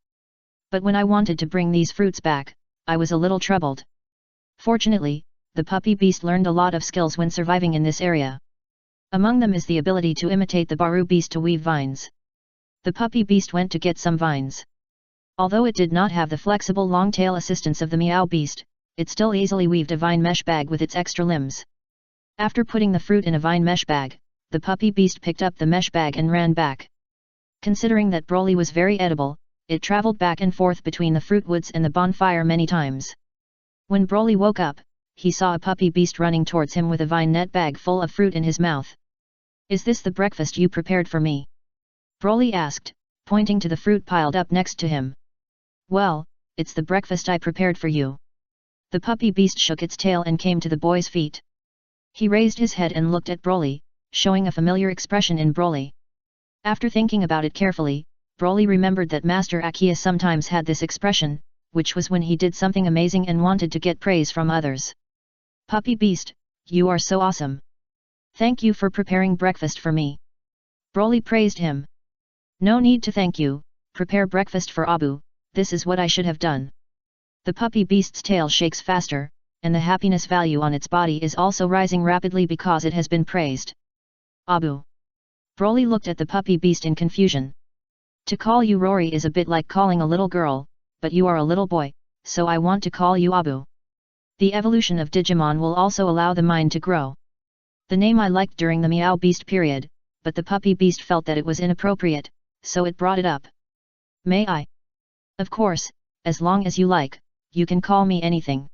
But when I wanted to bring these fruits back, I was a little troubled. Fortunately, the puppy beast learned a lot of skills when surviving in this area. Among them is the ability to imitate the Baru beast to weave vines. The puppy beast went to get some vines. Although it did not have the flexible long tail assistance of the Meow beast, it still easily weaved a vine mesh bag with its extra limbs. After putting the fruit in a vine mesh bag, the puppy beast picked up the mesh bag and ran back. Considering that Broly was very edible, it traveled back and forth between the fruit woods and the bonfire many times. When Broly woke up, he saw a puppy beast running towards him with a vine net bag full of fruit in his mouth. "Is this the breakfast you prepared for me?" Broly asked, pointing to the fruit piled up next to him. "Well, it's the breakfast I prepared for you." The puppy beast shook its tail and came to the boy's feet. He raised his head and looked at Broly, showing a familiar expression in Broly. After thinking about it carefully, Broly remembered that Master Akia sometimes had this expression, which was when he did something amazing and wanted to get praise from others. "Puppy beast, you are so awesome. Thank you for preparing breakfast for me." Broly praised him. "No need to thank you, prepare breakfast for Abu, this is what I should have done." The puppy beast's tail shakes faster, and the happiness value on its body is also rising rapidly because it has been praised. "Abu." Broly looked at the puppy beast in confusion. "To call you Rory is a bit like calling a little girl, but you are a little boy, so I want to call you Abu. The evolution of Digimon will also allow the mind to grow." The name I liked during the Meow Beast period, but the puppy beast felt that it was inappropriate, so it brought it up. "May I?" "Of course, as long as you like, you can call me anything."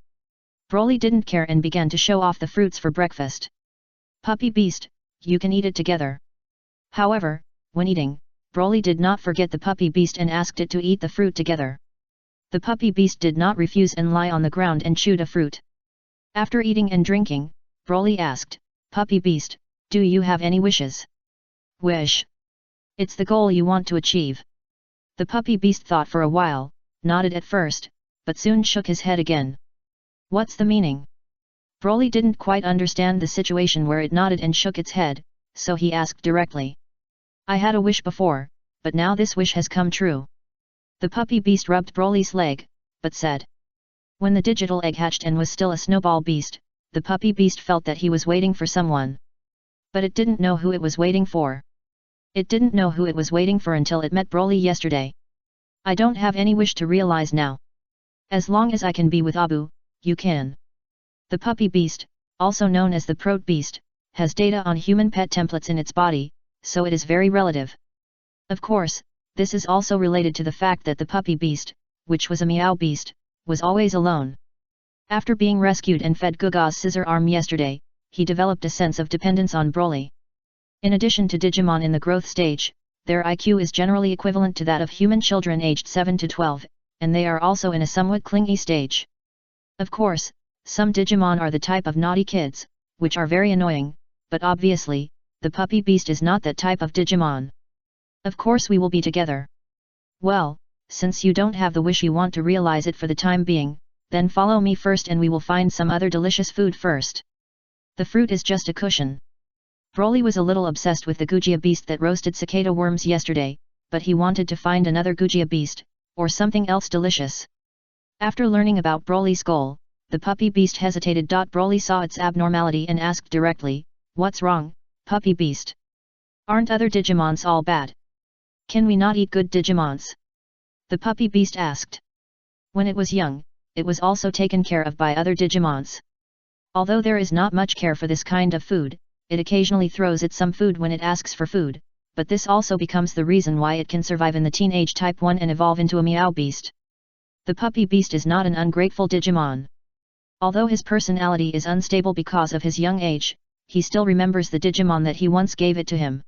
Broly didn't care and began to show off the fruits for breakfast. "Puppy beast, you can eat it together." However, when eating, Broly did not forget the puppy beast and asked it to eat the fruit together. The puppy beast did not refuse and lie on the ground and chewed a fruit. After eating and drinking, Broly asked, "Puppy beast, do you have any wishes?" "Wish? It's the goal you want to achieve." The puppy beast thought for a while, nodded at first, but soon shook his head again. "What's the meaning?" Broly didn't quite understand the situation where it nodded and shook its head, so he asked directly. "I had a wish before, but now this wish has come true." The puppy beast rubbed Broly's leg, but said, When the digital egg hatched and was still a snowball beast, the puppy beast felt that he was waiting for someone. But it didn't know who it was waiting for. It didn't know who it was waiting for until it met Broly yesterday. I don't have any wish to realize now. As long as I can be with Abu, you can. The puppy beast, also known as the prote beast, has data on human pet templates in its body, so it is very relative. Of course, this is also related to the fact that the puppy beast, which was a meow beast, was always alone. After being rescued and fed Guga's scissor arm yesterday, he developed a sense of dependence on Broly. In addition to Digimon in the growth stage, their IQ is generally equivalent to that of human children aged 7 to 12, and they are also in a somewhat clingy stage. Of course, some Digimon are the type of naughty kids, which are very annoying, but obviously, the puppy beast is not that type of Digimon. Of course we will be together. Well, since you don't have the wish you want to realize it for the time being, then follow me first and we will find some other delicious food first. The fruit is just a cushion. Broly was a little obsessed with the Gujia beast that roasted cicada worms yesterday, but he wanted to find another Gujia beast, or something else delicious. After learning about Broly's goal, the puppy beast hesitated. Broly saw its abnormality and asked directly, "What's wrong, puppy beast? Aren't other Digimons all bad? Can we not eat good Digimons?" The puppy beast asked. When it was young, it was also taken care of by other Digimons. Although there is not much care for this kind of food, it occasionally throws it some food when it asks for food, but this also becomes the reason why it can survive in the teenage type 1 and evolve into a meow beast. The puppy beast is not an ungrateful Digimon. Although his personality is unstable because of his young age, he still remembers the Digimon that he once gave it to him.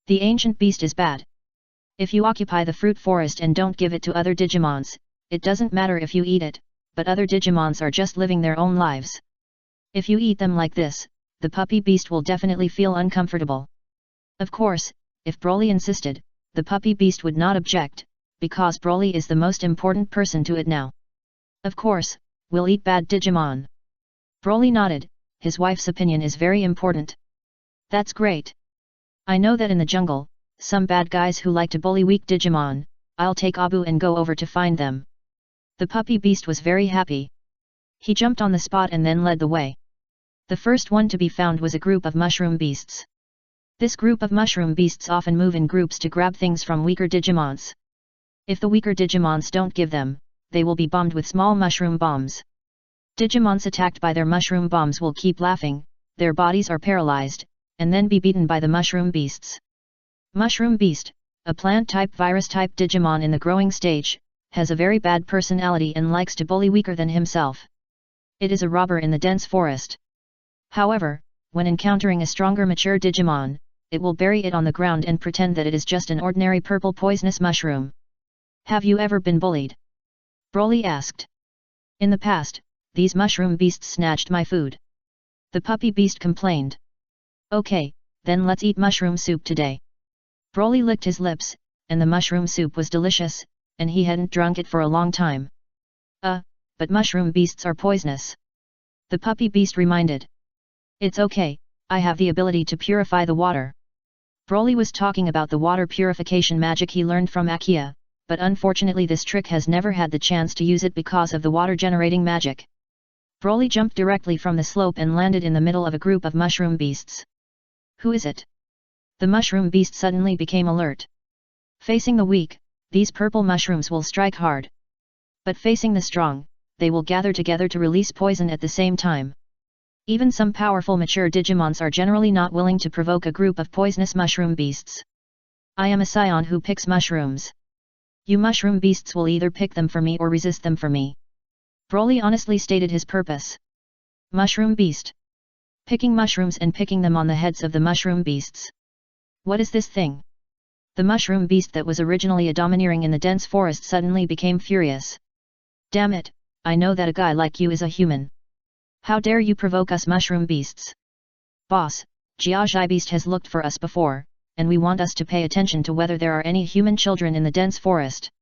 The ancient beast is bad. If you occupy the fruit forest and don't give it to other Digimons, it doesn't matter if you eat it, but other Digimons are just living their own lives. If you eat them like this, the puppy beast will definitely feel uncomfortable. Of course, if Broly insisted, the puppy beast would not object, because Broly is the most important person to it now. Of course, we'll eat bad Digimon. Broly nodded, his wife's opinion is very important. That's great. I know that in the jungle, some bad guys who like to bully weak Digimon, I'll take Abu and go over to find them. The puppy beast was very happy. He jumped on the spot and then led the way. The first one to be found was a group of mushroom beasts. This group of mushroom beasts often move in groups to grab things from weaker Digimons. If the weaker Digimons don't give them, they will be bombed with small mushroom bombs. Digimons attacked by their mushroom bombs will keep laughing, their bodies are paralyzed, and then be beaten by the mushroom beasts. Mushroom beast, a plant-type virus-type Digimon in the growing stage, has a very bad personality and likes to bully weaker than himself. It is a robber in the dense forest. However, when encountering a stronger mature Digimon, it will bury it on the ground and pretend that it is just an ordinary purple poisonous mushroom. Have you ever been bullied? Broly asked. In the past, these mushroom beasts snatched my food. The puppy beast complained. Okay, then let's eat mushroom soup today. Broly licked his lips, and the mushroom soup was delicious, and he hadn't drunk it for a long time. But mushroom beasts are poisonous. The puppy beast reminded. It's okay, I have the ability to purify the water. Broly was talking about the water purification magic he learned from Akia, but unfortunately this trick has never had the chance to use it because of the water generating magic. Broly jumped directly from the slope and landed in the middle of a group of mushroom beasts. Who is it? The mushroom beast suddenly became alert. Facing the weak, these purple mushrooms will strike hard. But facing the strong, they will gather together to release poison at the same time. Even some powerful mature Digimons are generally not willing to provoke a group of poisonous mushroom beasts. I am a Saiyan who picks mushrooms. You mushroom beasts will either pick them for me or resist them for me. Broly honestly stated his purpose. Mushroom beast. Picking mushrooms and picking them on the heads of the mushroom beasts. What is this thing? The mushroom beast that was originally a domineering in the dense forest suddenly became furious. Damn it, I know that a guy like you is a human. How dare you provoke us mushroom beasts? Boss, Jiajai Beast has looked for us before, and we want us to pay attention to whether there are any human children in the dense forest.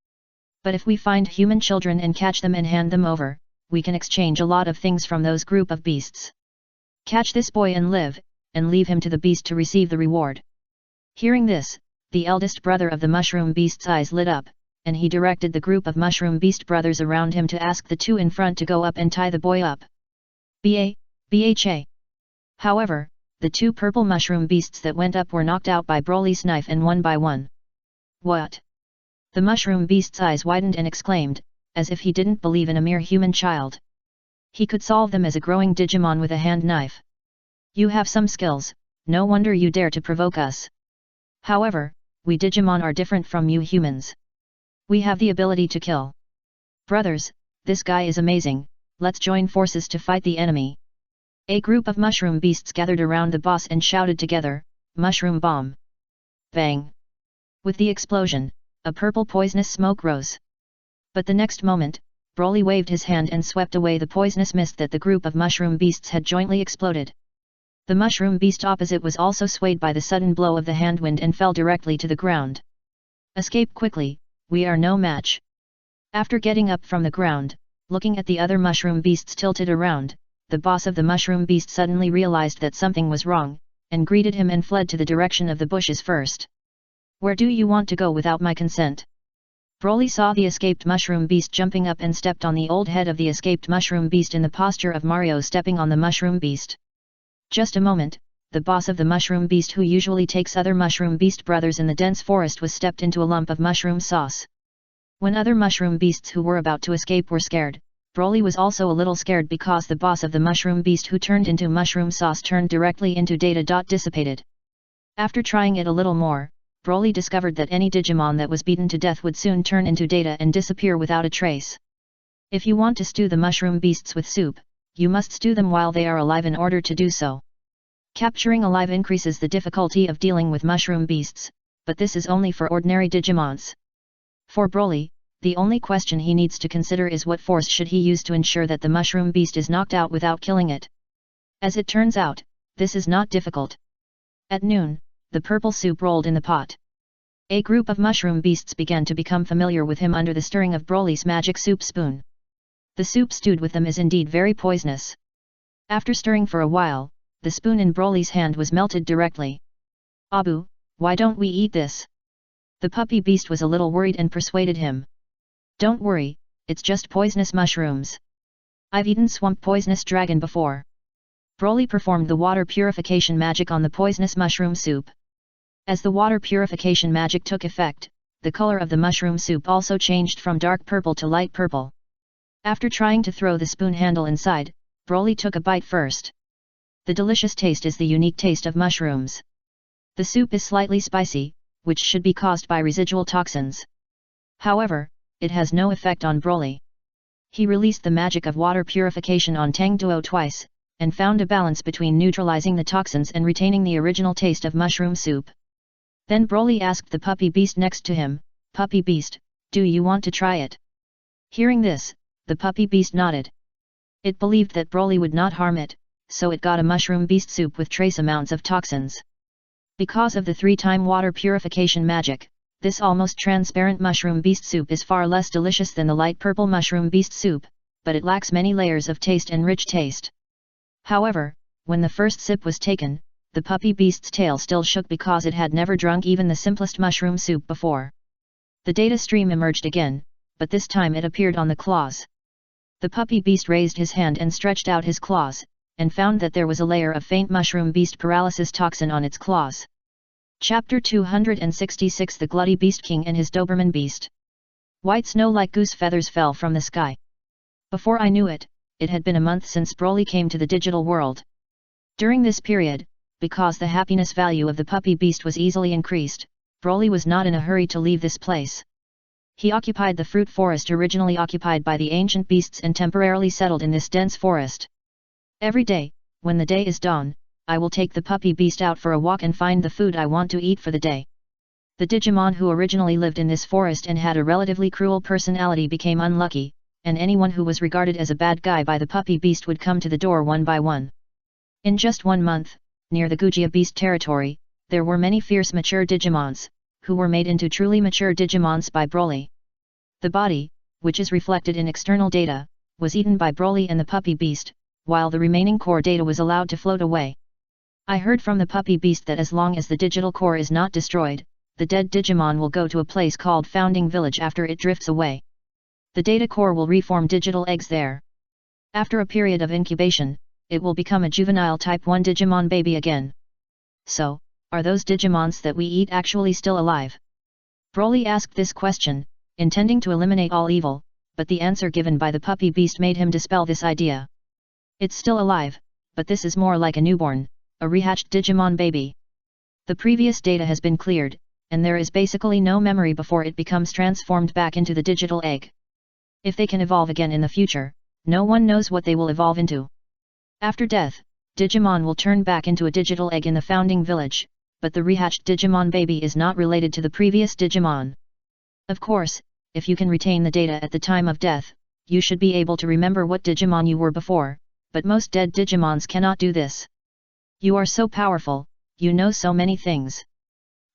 But if we find human children and catch them and hand them over, we can exchange a lot of things from those group of beasts. Catch this boy and live, and leave him to the beast to receive the reward. Hearing this, the eldest brother of the mushroom beast's eyes lit up, and he directed the group of mushroom beast brothers around him to ask the two in front to go up and tie the boy up. Bha. However, the two purple mushroom beasts that went up were knocked out by Broly's knife and one by one. What? The mushroom beast's eyes widened and exclaimed, as if he didn't believe in a mere human child. He could solve them as a growing Digimon with a hand knife. You have some skills, no wonder you dare to provoke us. However, we Digimon are different from you humans. We have the ability to kill. Brothers, this guy is amazing, let's join forces to fight the enemy. A group of mushroom beasts gathered around the boss and shouted together, Mushroom Bomb! Bang! With the explosion, a purple poisonous smoke rose. But the next moment, Broly waved his hand and swept away the poisonous mist that the group of mushroom beasts had jointly exploded. The mushroom beast opposite was also swayed by the sudden blow of the hand wind and fell directly to the ground. Escape quickly, we are no match. After getting up from the ground, looking at the other mushroom beasts tilted around, the boss of the mushroom beast suddenly realized that something was wrong, and greeted him and fled to the direction of the bushes first. Where do you want to go without my consent? Broly saw the escaped mushroom beast jumping up and stepped on the old head of the escaped mushroom beast in the posture of Mario stepping on the mushroom beast. Just a moment, the boss of the mushroom beast who usually takes other mushroom beast brothers in the dense forest was stepped into a lump of mushroom sauce. When other mushroom beasts who were about to escape were scared, Broly was also a little scared because the boss of the mushroom beast who turned into mushroom sauce turned directly into data. Dissipated. After trying it a little more, Broly discovered that any Digimon that was beaten to death would soon turn into data and disappear without a trace. If you want to stew the mushroom beasts with soup, you must stew them while they are alive in order to do so. Capturing alive increases the difficulty of dealing with mushroom beasts, but this is only for ordinary Digimons. For Broly, the only question he needs to consider is what force should he use to ensure that the mushroom beast is knocked out without killing it. As it turns out, this is not difficult. At noon, the purple soup rolled in the pot. A group of mushroom beasts began to become familiar with him under the stirring of Broly's magic soup spoon. The soup stewed with them is indeed very poisonous. After stirring for a while, the spoon in Broly's hand was melted directly. Abu, why don't we eat this? The puppy beast was a little worried and persuaded him. Don't worry, it's just poisonous mushrooms. I've eaten swamp poisonous dragon before. Broly performed the water purification magic on the poisonous mushroom soup. As the water purification magic took effect, the color of the mushroom soup also changed from dark purple to light purple. After trying to throw the spoon handle inside, Broly took a bite first. The delicious taste is the unique taste of mushrooms. The soup is slightly spicy, which should be caused by residual toxins. However, it has no effect on Broly. He released the magic of water purification on Tang Duo twice, and found a balance between neutralizing the toxins and retaining the original taste of mushroom soup. Then Broly asked the puppy beast next to him, Puppy beast, do you want to try it? Hearing this, the puppy beast nodded. It believed that Broly would not harm it, so it got a mushroom beast soup with trace amounts of toxins. Because of the 3-time water purification magic, this almost transparent mushroom beast soup is far less delicious than the light purple mushroom beast soup, but it lacks many layers of taste and rich taste. However, when the first sip was taken, the puppy beast's tail still shook because it had never drunk even the simplest mushroom soup before. The data stream emerged again, but this time it appeared on the claws. The puppy beast raised his hand and stretched out his claws, and found that there was a layer of faint mushroom beast paralysis toxin on its claws. Chapter 266 The Glutty Beast King and his Doberman Beast. White snow like goose feathers fell from the sky. Before I knew it, it had been a month since Broly came to the digital world. During this period, because the happiness value of the puppy beast was easily increased, Broly was not in a hurry to leave this place. He occupied the fruit forest originally occupied by the ancient beasts and temporarily settled in this dense forest. Every day, when the day is dawn, I will take the puppy beast out for a walk and find the food I want to eat for the day. The Digimon who originally lived in this forest and had a relatively cruel personality became unlucky, and anyone who was regarded as a bad guy by the puppy beast would come to the door one by one. In just 1 month, near the Gujia beast territory, there were many fierce mature Digimons, who were made into truly mature Digimons by Broly. The body, which is reflected in external data, was eaten by Broly and the puppy beast, while the remaining core data was allowed to float away. I heard from the puppy beast that as long as the digital core is not destroyed, the dead Digimon will go to a place called Founding Village after it drifts away. The data core will reform digital eggs there. After a period of incubation, it will become a juvenile Type 1 Digimon baby again. So, are those Digimons that we eat actually still alive? Broly asked this question, intending to eliminate all evil, but the answer given by the puppy beast made him dispel this idea. It's still alive, but this is more like a newborn, a rehatched Digimon baby. The previous data has been cleared, and there is basically no memory before it becomes transformed back into the digital egg. If they can evolve again in the future, no one knows what they will evolve into. After death, Digimon will turn back into a digital egg in the Founding Village, but the rehatched Digimon baby is not related to the previous Digimon. Of course, if you can retain the data at the time of death, you should be able to remember what Digimon you were before, but most dead Digimons cannot do this. You are so powerful, you know so many things.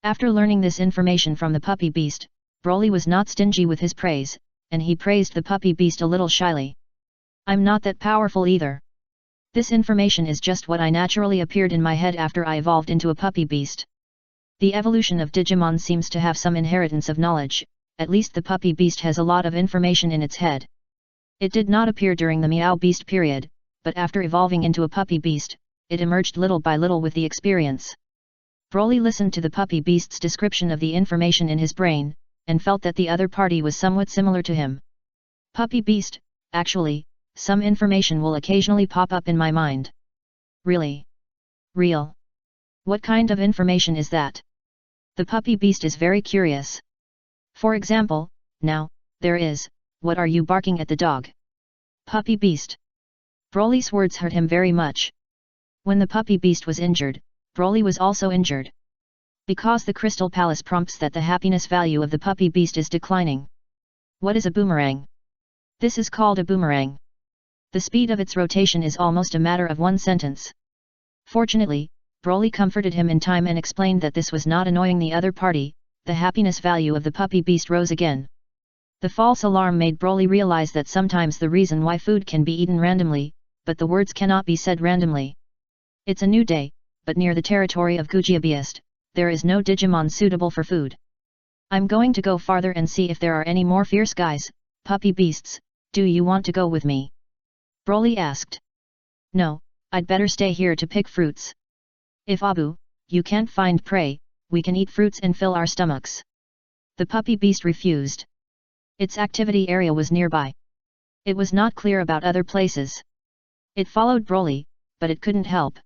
After learning this information from the puppy beast, Broly was not stingy with his praise, and he praised the puppy beast a little shyly. I'm not that powerful either. This information is just what I naturally appeared in my head after I evolved into a puppy beast. The evolution of Digimon seems to have some inheritance of knowledge, at least the puppy beast has a lot of information in its head. It did not appear during the Meow Beast period, but after evolving into a puppy beast, it emerged little by little with the experience. Broly listened to the puppy beast's description of the information in his brain, and felt that the other party was somewhat similar to him. Puppy beast, actually, some information will occasionally pop up in my mind. Really? Real? What kind of information is that? The puppy beast is very curious. For example, now, there is, what are you barking at the dog? Puppy beast. Broly's words hurt him very much. When the puppy beast was injured, Broly was also injured. Because the Crystal Palace prompts that the happiness value of the puppy beast is declining. What is a boomerang? This is called a boomerang. The speed of its rotation is almost a matter of one sentence. Fortunately, Broly comforted him in time and explained that this was not annoying the other party, the happiness value of the puppy beast rose again. The false alarm made Broly realize that sometimes the reason why food can be eaten randomly, but the words cannot be said randomly. It's a new day, but near the territory of Gujiabeast, there is no Digimon suitable for food. I'm going to go farther and see if there are any more fierce guys, puppy beasts, do you want to go with me? Broly asked. No, I'd better stay here to pick fruits. If Abu, you can't find prey, we can eat fruits and fill our stomachs. The puppy beast refused. Its activity area was nearby. It was not clear about other places. It followed Broly, but it couldn't help.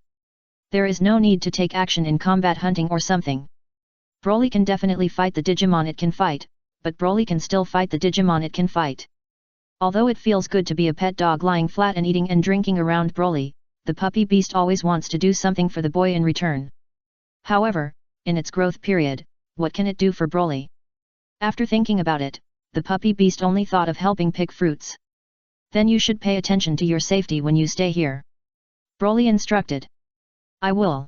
There is no need to take action in combat hunting or something. Broly can definitely fight the Digimon it can fight, but Broly can still fight the Digimon it can fight. Although it feels good to be a pet dog lying flat and eating and drinking around Broly, the puppy beast always wants to do something for the boy in return. However, in its growth period, what can it do for Broly? After thinking about it, the puppy beast only thought of helping pick fruits. Then you should pay attention to your safety when you stay here. Broly instructed. I will.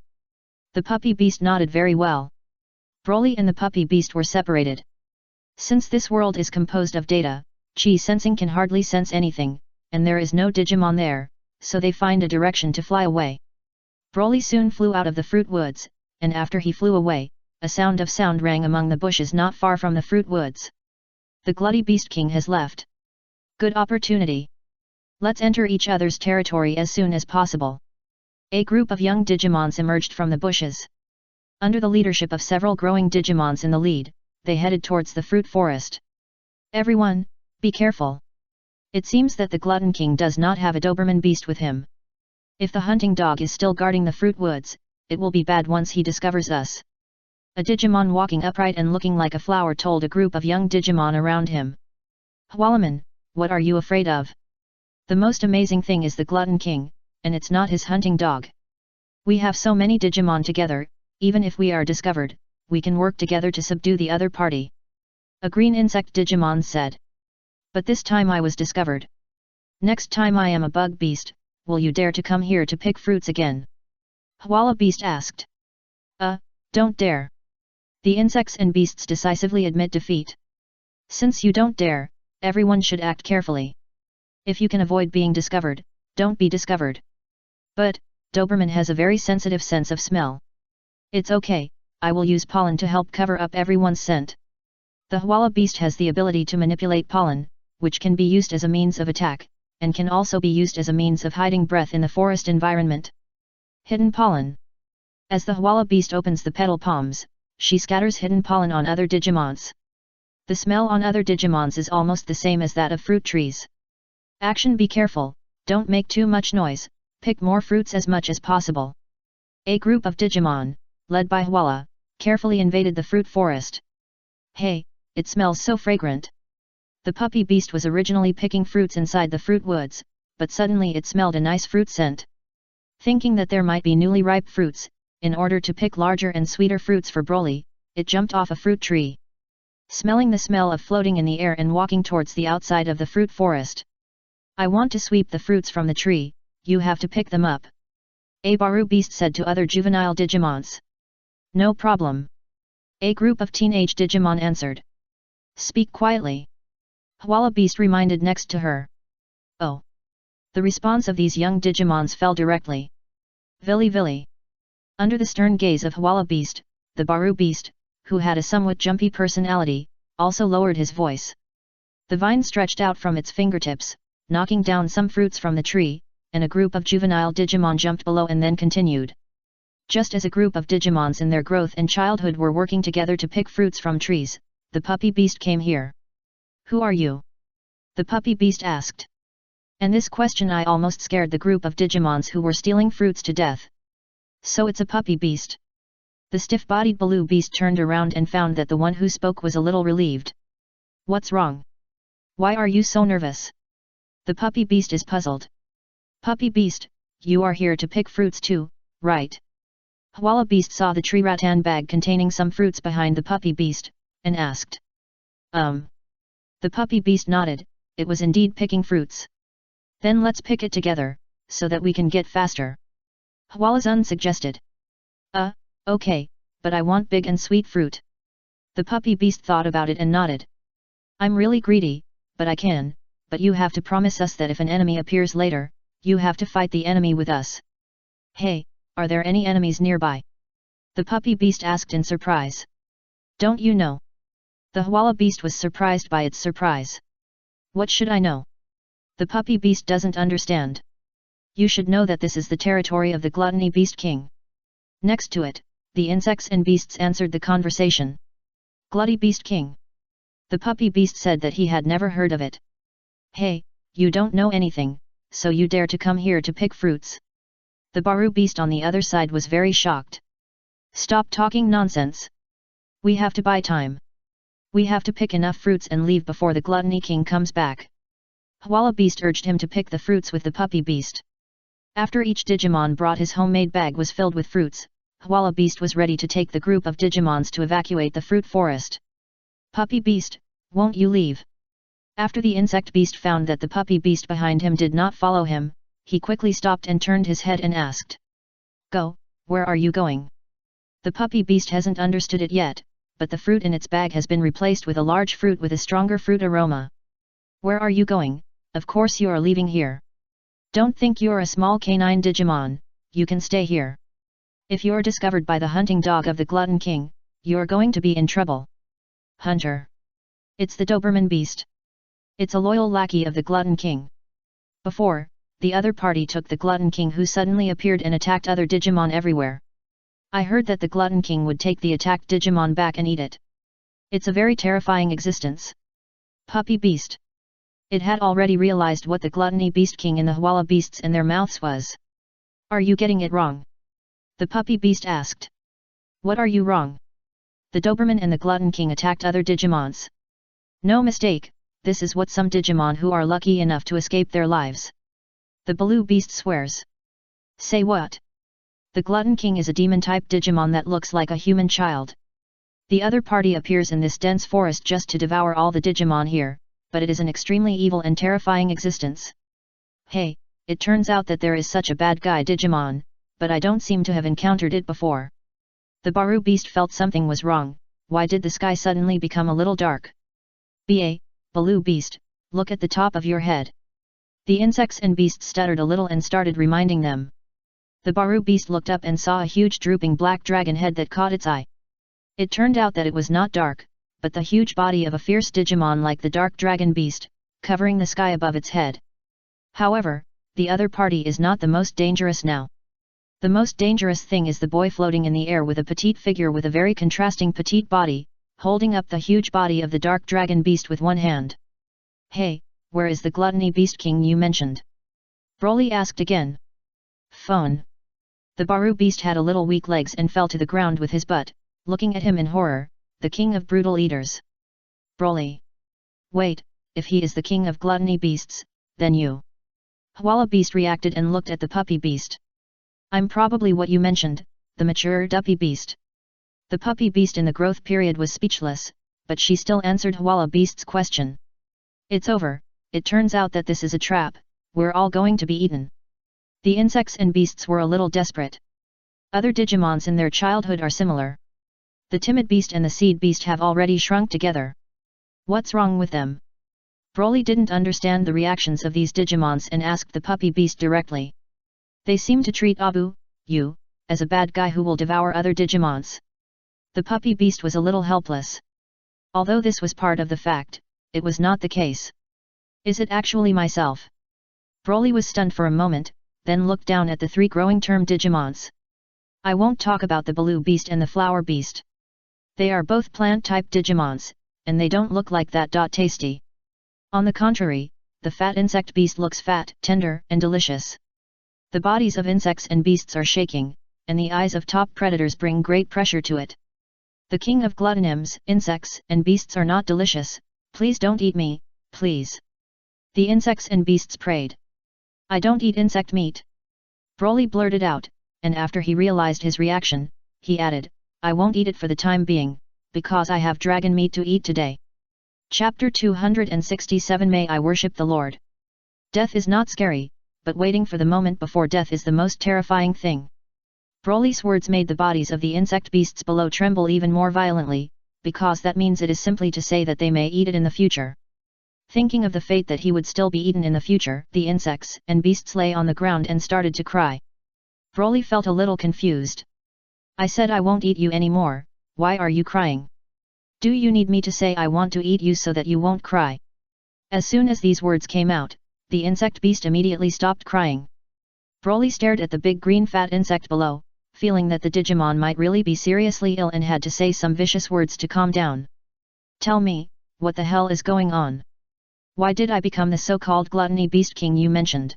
The puppy beast nodded very well. Broly and the puppy beast were separated. Since this world is composed of data, chi sensing can hardly sense anything, and there is no Digimon there, so they find a direction to fly away. Broly soon flew out of the fruit woods, and after he flew away, a sound rang among the bushes not far from the fruit woods. The Glutty Beast King has left. Good opportunity. Let's enter each other's territory as soon as possible. A group of young Digimons emerged from the bushes. Under the leadership of several growing Digimons in the lead, they headed towards the fruit forest. Everyone, be careful. It seems that the Glutton King does not have a Doberman beast with him. If the hunting dog is still guarding the fruit woods, it will be bad once he discovers us. A Digimon walking upright and looking like a flower told a group of young Digimon around him. Hualaman, what are you afraid of? The most amazing thing is the Glutton King, and it's not his hunting dog. We have so many Digimon together, even if we are discovered, we can work together to subdue the other party. A green insect Digimon said. But this time I was discovered. Next time I am a bug beast, will you dare to come here to pick fruits again? Huala Beast asked. Don't dare. The insects and beasts decisively admit defeat. Since you don't dare, everyone should act carefully. If you can avoid being discovered, don't be discovered. But, Doberman has a very sensitive sense of smell. It's okay, I will use pollen to help cover up everyone's scent. The Hwala beast has the ability to manipulate pollen, which can be used as a means of attack, and can also be used as a means of hiding breath in the forest environment. Hidden pollen. As the Hwala beast opens the petal palms, she scatters hidden pollen on other Digimons. The smell on other Digimons is almost the same as that of fruit trees. Action: be careful, don't make too much noise, pick more fruits as much as possible. A group of Digimon, led by Hwala, carefully invaded the fruit forest. Hey, it smells so fragrant. The puppy beast was originally picking fruits inside the fruit woods, but suddenly it smelled a nice fruit scent. Thinking that there might be newly ripe fruits, in order to pick larger and sweeter fruits for Broly, it jumped off a fruit tree. Smelling the smell of floating in the air and walking towards the outside of the fruit forest. I want to sweep the fruits from the tree, you have to pick them up. A Baru beast said to other juvenile Digimons. No problem. A group of teenage Digimon answered. Speak quietly. Hwala beast reminded next to her. Oh. The response of these young Digimons fell directly. Villy Villy. Under the stern gaze of Hwala beast, the Baru beast, who had a somewhat jumpy personality, also lowered his voice. The vine stretched out from its fingertips, knocking down some fruits from the tree, and a group of juvenile Digimon jumped below and then continued. Just as a group of Digimons in their growth and childhood were working together to pick fruits from trees, the puppy beast came here. Who are you? The puppy beast asked. And this question I almost scared the group of Digimons who were stealing fruits to death. So it's a puppy beast. The stiff-bodied Baloo beast turned around and found that the one who spoke was a little relieved. What's wrong? Why are you so nervous? The puppy beast is puzzled. Puppy beast, you are here to pick fruits too, right? Hwala beast saw the tree rattan bag containing some fruits behind the puppy beast, and asked. The puppy beast nodded, it was indeed picking fruits. Then let's pick it together, so that we can get faster. Hwala-zun suggested. Okay, but I want big and sweet fruit. The puppy beast thought about it and nodded. I'm really greedy, but I can, but you have to promise us that if an enemy appears later, you have to fight the enemy with us. Hey, are there any enemies nearby? The puppy beast asked in surprise. Don't you know? The Hwala beast was surprised by its surprise. What should I know? The puppy beast doesn't understand. You should know that this is the territory of the Gluttony Beast King. Next to it, the insects and beasts answered the conversation. Glutty Beast King. The puppy beast said that he had never heard of it. Hey, you don't know anything, so you dare to come here to pick fruits? The Baru beast on the other side was very shocked. Stop talking nonsense. We have to buy time. We have to pick enough fruits and leave before the Gluttony King comes back. Hwala beast urged him to pick the fruits with the puppy beast. After each Digimon brought his homemade bag was filled with fruits, Hwala beast was ready to take the group of Digimons to evacuate the fruit forest. Puppy beast, won't you leave? After the insect beast found that the puppy beast behind him did not follow him, he quickly stopped and turned his head and asked. Go, where are you going? The puppy beast hasn't understood it yet, but the fruit in its bag has been replaced with a large fruit with a stronger fruit aroma. Where are you going? Of course you are leaving here. Don't think you're a small canine Digimon, you can stay here. If you're discovered by the hunting dog of the Glutton King, you're going to be in trouble. Hunter. It's the Doberman beast. It's a loyal lackey of the Glutton King. Before, the other party took the Glutton King who suddenly appeared and attacked other Digimon everywhere. I heard that the Glutton King would take the attacked Digimon back and eat it. It's a very terrifying existence. Puppy beast. It had already realized what the Gluttony Beast King and the Hwala beasts in their mouths was. Are you getting it wrong? The puppy beast asked. What are you wrong? The Doberman and the Glutton King attacked other Digimons. No mistake, this is what some Digimon who are lucky enough to escape their lives. The Baloo beast swears. Say what? The Glutton King is a demon-type Digimon that looks like a human child. The other party appears in this dense forest just to devour all the Digimon here, but it is an extremely evil and terrifying existence. Hey, it turns out that there is such a bad guy Digimon, but I don't seem to have encountered it before. The Baru beast felt something was wrong. Why did the sky suddenly become a little dark? Baloo beast, look at the top of your head. The insects and beasts stuttered a little and started reminding them. The Baru beast looked up and saw a huge drooping black dragon head that caught its eye. It turned out that it was not dark, but the huge body of a fierce Digimon like the dark dragon beast, covering the sky above its head. However, the other party is not the most dangerous now. The most dangerous thing is the boy floating in the air with a petite figure with a very contrasting petite body, holding up the huge body of the dark dragon beast with one hand. "Hey, where is the gluttony beast king you mentioned?" Broly asked again. "Phone." The Baru beast had a little weak legs and fell to the ground with his butt, looking at him in horror, "The king of brutal eaters." Broly. "Wait, if he is the king of gluttony beasts, then you." Hwala beast reacted and looked at the puppy beast. "I'm probably what you mentioned, the mature duppy beast." The puppy beast in the growth period was speechless, but she still answered Hwala beast's question. "It's over, it turns out that this is a trap, we're all going to be eaten." The insects and beasts were a little desperate. Other Digimons in their childhood are similar. The timid beast and the seed beast have already shrunk together. What's wrong with them? Broly didn't understand the reactions of these Digimons and asked the puppy beast directly. "They seem to treat you, as a bad guy who will devour other Digimons." The puppy beast was a little helpless. Although this was part of the fact, it was not the case. "Is it actually myself?" Broly was stunned for a moment, then looked down at the three growing term Digimons. "I won't talk about the Baloo beast and the flower beast. They are both plant-type Digimons, and they don't look like that tasty. On the contrary, the fat insect beast looks fat, tender, and delicious. The bodies of insects and beasts are shaking, and the eyes of top predators bring great pressure to it. The king of gluttonyms, insects and beasts are not delicious, please don't eat me, please." The insects and beasts prayed. "I don't eat insect meat." Broly blurted out, and after he realized his reaction, he added, "I won't eat it for the time being, because I have dragon meat to eat today." Chapter 267 May I worship the Lord. Death is not scary, but waiting for the moment before death is the most terrifying thing. Broly's words made the bodies of the insect beasts below tremble even more violently, because that means it is simply to say that they may eat it in the future. Thinking of the fate that he would still be eaten in the future, the insects and beasts lay on the ground and started to cry. Broly felt a little confused. "I said I won't eat you anymore, why are you crying? Do you need me to say I want to eat you so that you won't cry?" As soon as these words came out, the insect beast immediately stopped crying. Broly stared at the big green fat insect below, feeling that the Digimon might really be seriously ill and had to say some vicious words to calm down. "Tell me, what the hell is going on? Why did I become the so-called gluttony beast king you mentioned?"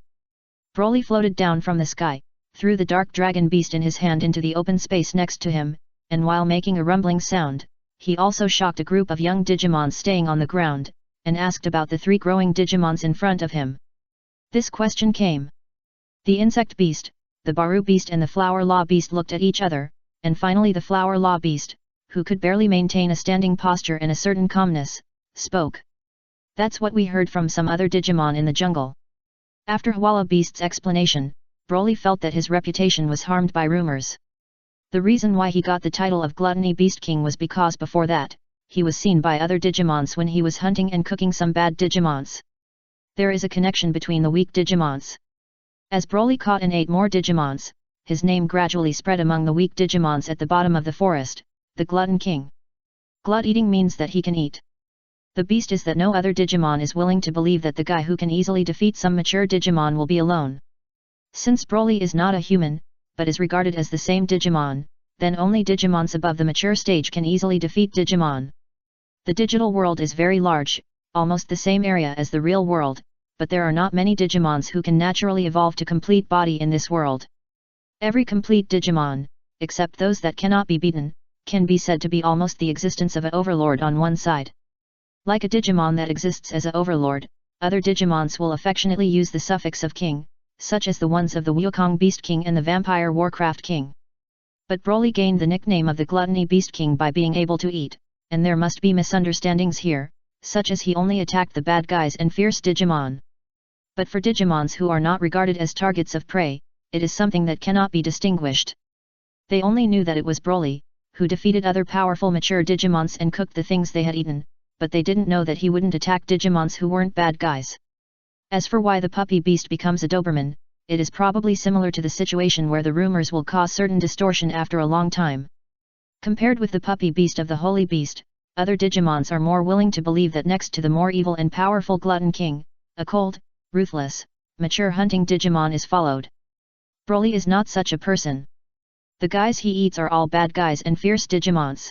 Broly floated down from the sky, threw the dark dragon beast in his hand into the open space next to him, and while making a rumbling sound, he also shocked a group of young Digimons staying on the ground, and asked about the three growing Digimons in front of him. This question came. The insect beast, the Baru beast and the flower law beast looked at each other, and finally the flower law beast, who could barely maintain a standing posture and a certain calmness, spoke. "That's what we heard from some other Digimon in the jungle." After Hwala beast's explanation, Broly felt that his reputation was harmed by rumors. The reason why he got the title of Gluttony Beast King was because before that, he was seen by other Digimons when he was hunting and cooking some bad Digimons. There is a connection between the weak Digimons. As Broly caught and ate more Digimons, his name gradually spread among the weak Digimons at the bottom of the forest, the Glutton King. Glut eating means that he can eat. The beast is that no other Digimon is willing to believe that the guy who can easily defeat some mature Digimon will be alone. Since Broly is not a human, but is regarded as the same Digimon, then only Digimons above the mature stage can easily defeat Digimon. The digital world is very large, almost the same area as the real world, but there are not many Digimons who can naturally evolve to complete body in this world. Every complete Digimon, except those that cannot be beaten, can be said to be almost the existence of an overlord on one side. Like a Digimon that exists as an overlord, other Digimons will affectionately use the suffix of king, such as the ones of the Wukong Beast King and the Vampire Warcraft King. But Broly gained the nickname of the Gluttony Beast King by being able to eat, and there must be misunderstandings here, such as he only attacked the bad guys and fierce Digimon. But for Digimons who are not regarded as targets of prey, it is something that cannot be distinguished. They only knew that it was Broly, who defeated other powerful mature Digimons and cooked the things they had eaten, but they didn't know that he wouldn't attack Digimons who weren't bad guys. As for why the puppy beast becomes a Doberman, it is probably similar to the situation where the rumors will cause certain distortion after a long time. Compared with the puppy beast of the holy beast, other Digimons are more willing to believe that next to the more evil and powerful Glutton King, a cold, ruthless, mature hunting Digimon is followed. Broly is not such a person. The guys he eats are all bad guys and fierce Digimons.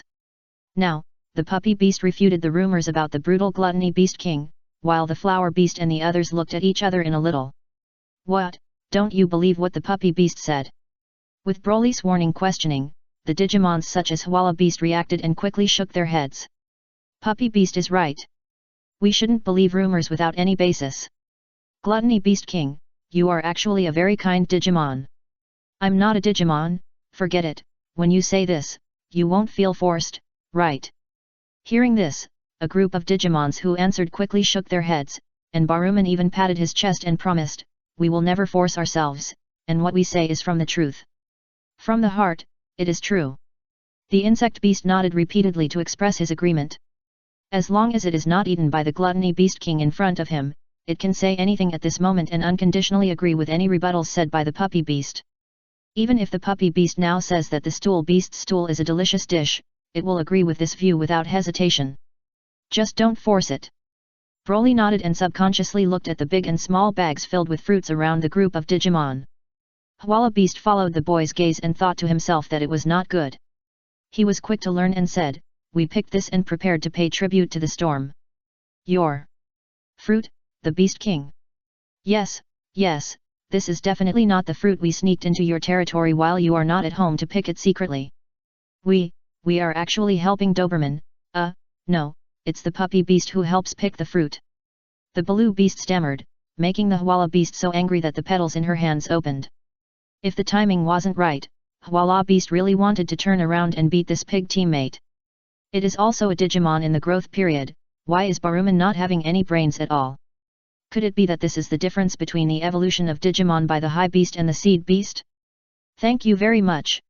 Now, the puppy beast refuted the rumors about the brutal gluttony beast king, while the flower beast and the others looked at each other in a little. What, don't you believe what the puppy beast said? With Broly's warning questioning, the Digimons such as Hwala beast reacted and quickly shook their heads. Puppy beast is right. We shouldn't believe rumors without any basis. Gluttony beast king, you are actually a very kind Digimon. I'm not a Digimon, forget it, when you say this, you won't feel forced, right? Hearing this, a group of Digimons who answered quickly shook their heads, and Baruman even patted his chest and promised, we will never force ourselves, and what we say is from the truth. From the heart, it is true. The insect beast nodded repeatedly to express his agreement. As long as it is not eaten by the gluttony beast king in front of him, it can say anything at this moment and unconditionally agree with any rebuttals said by the puppy beast. Even if the puppy beast now says that the stool beast's stool is a delicious dish, it will agree with this view without hesitation. Just don't force it. Broly nodded and subconsciously looked at the big and small bags filled with fruits around the group of Digimon. Hwala beast followed the boy's gaze and thought to himself that it was not good. He was quick to learn and said, we picked this and prepared to pay tribute to the storm. Your fruit, the beast king? Yes, yes, this is definitely not the fruit we sneaked into your territory while you are not at home to pick it secretly. We are actually helping Doberman, no, it's the puppy beast who helps pick the fruit. The Baloo beast stammered, making the Hwala beast so angry that the petals in her hands opened. If the timing wasn't right, Hwala beast really wanted to turn around and beat this pig teammate. It is also a Digimon in the growth period, why is Baruman not having any brains at all? Could it be that this is the difference between the evolution of Digimon by the High Beast and the Seed Beast? Thank you very much.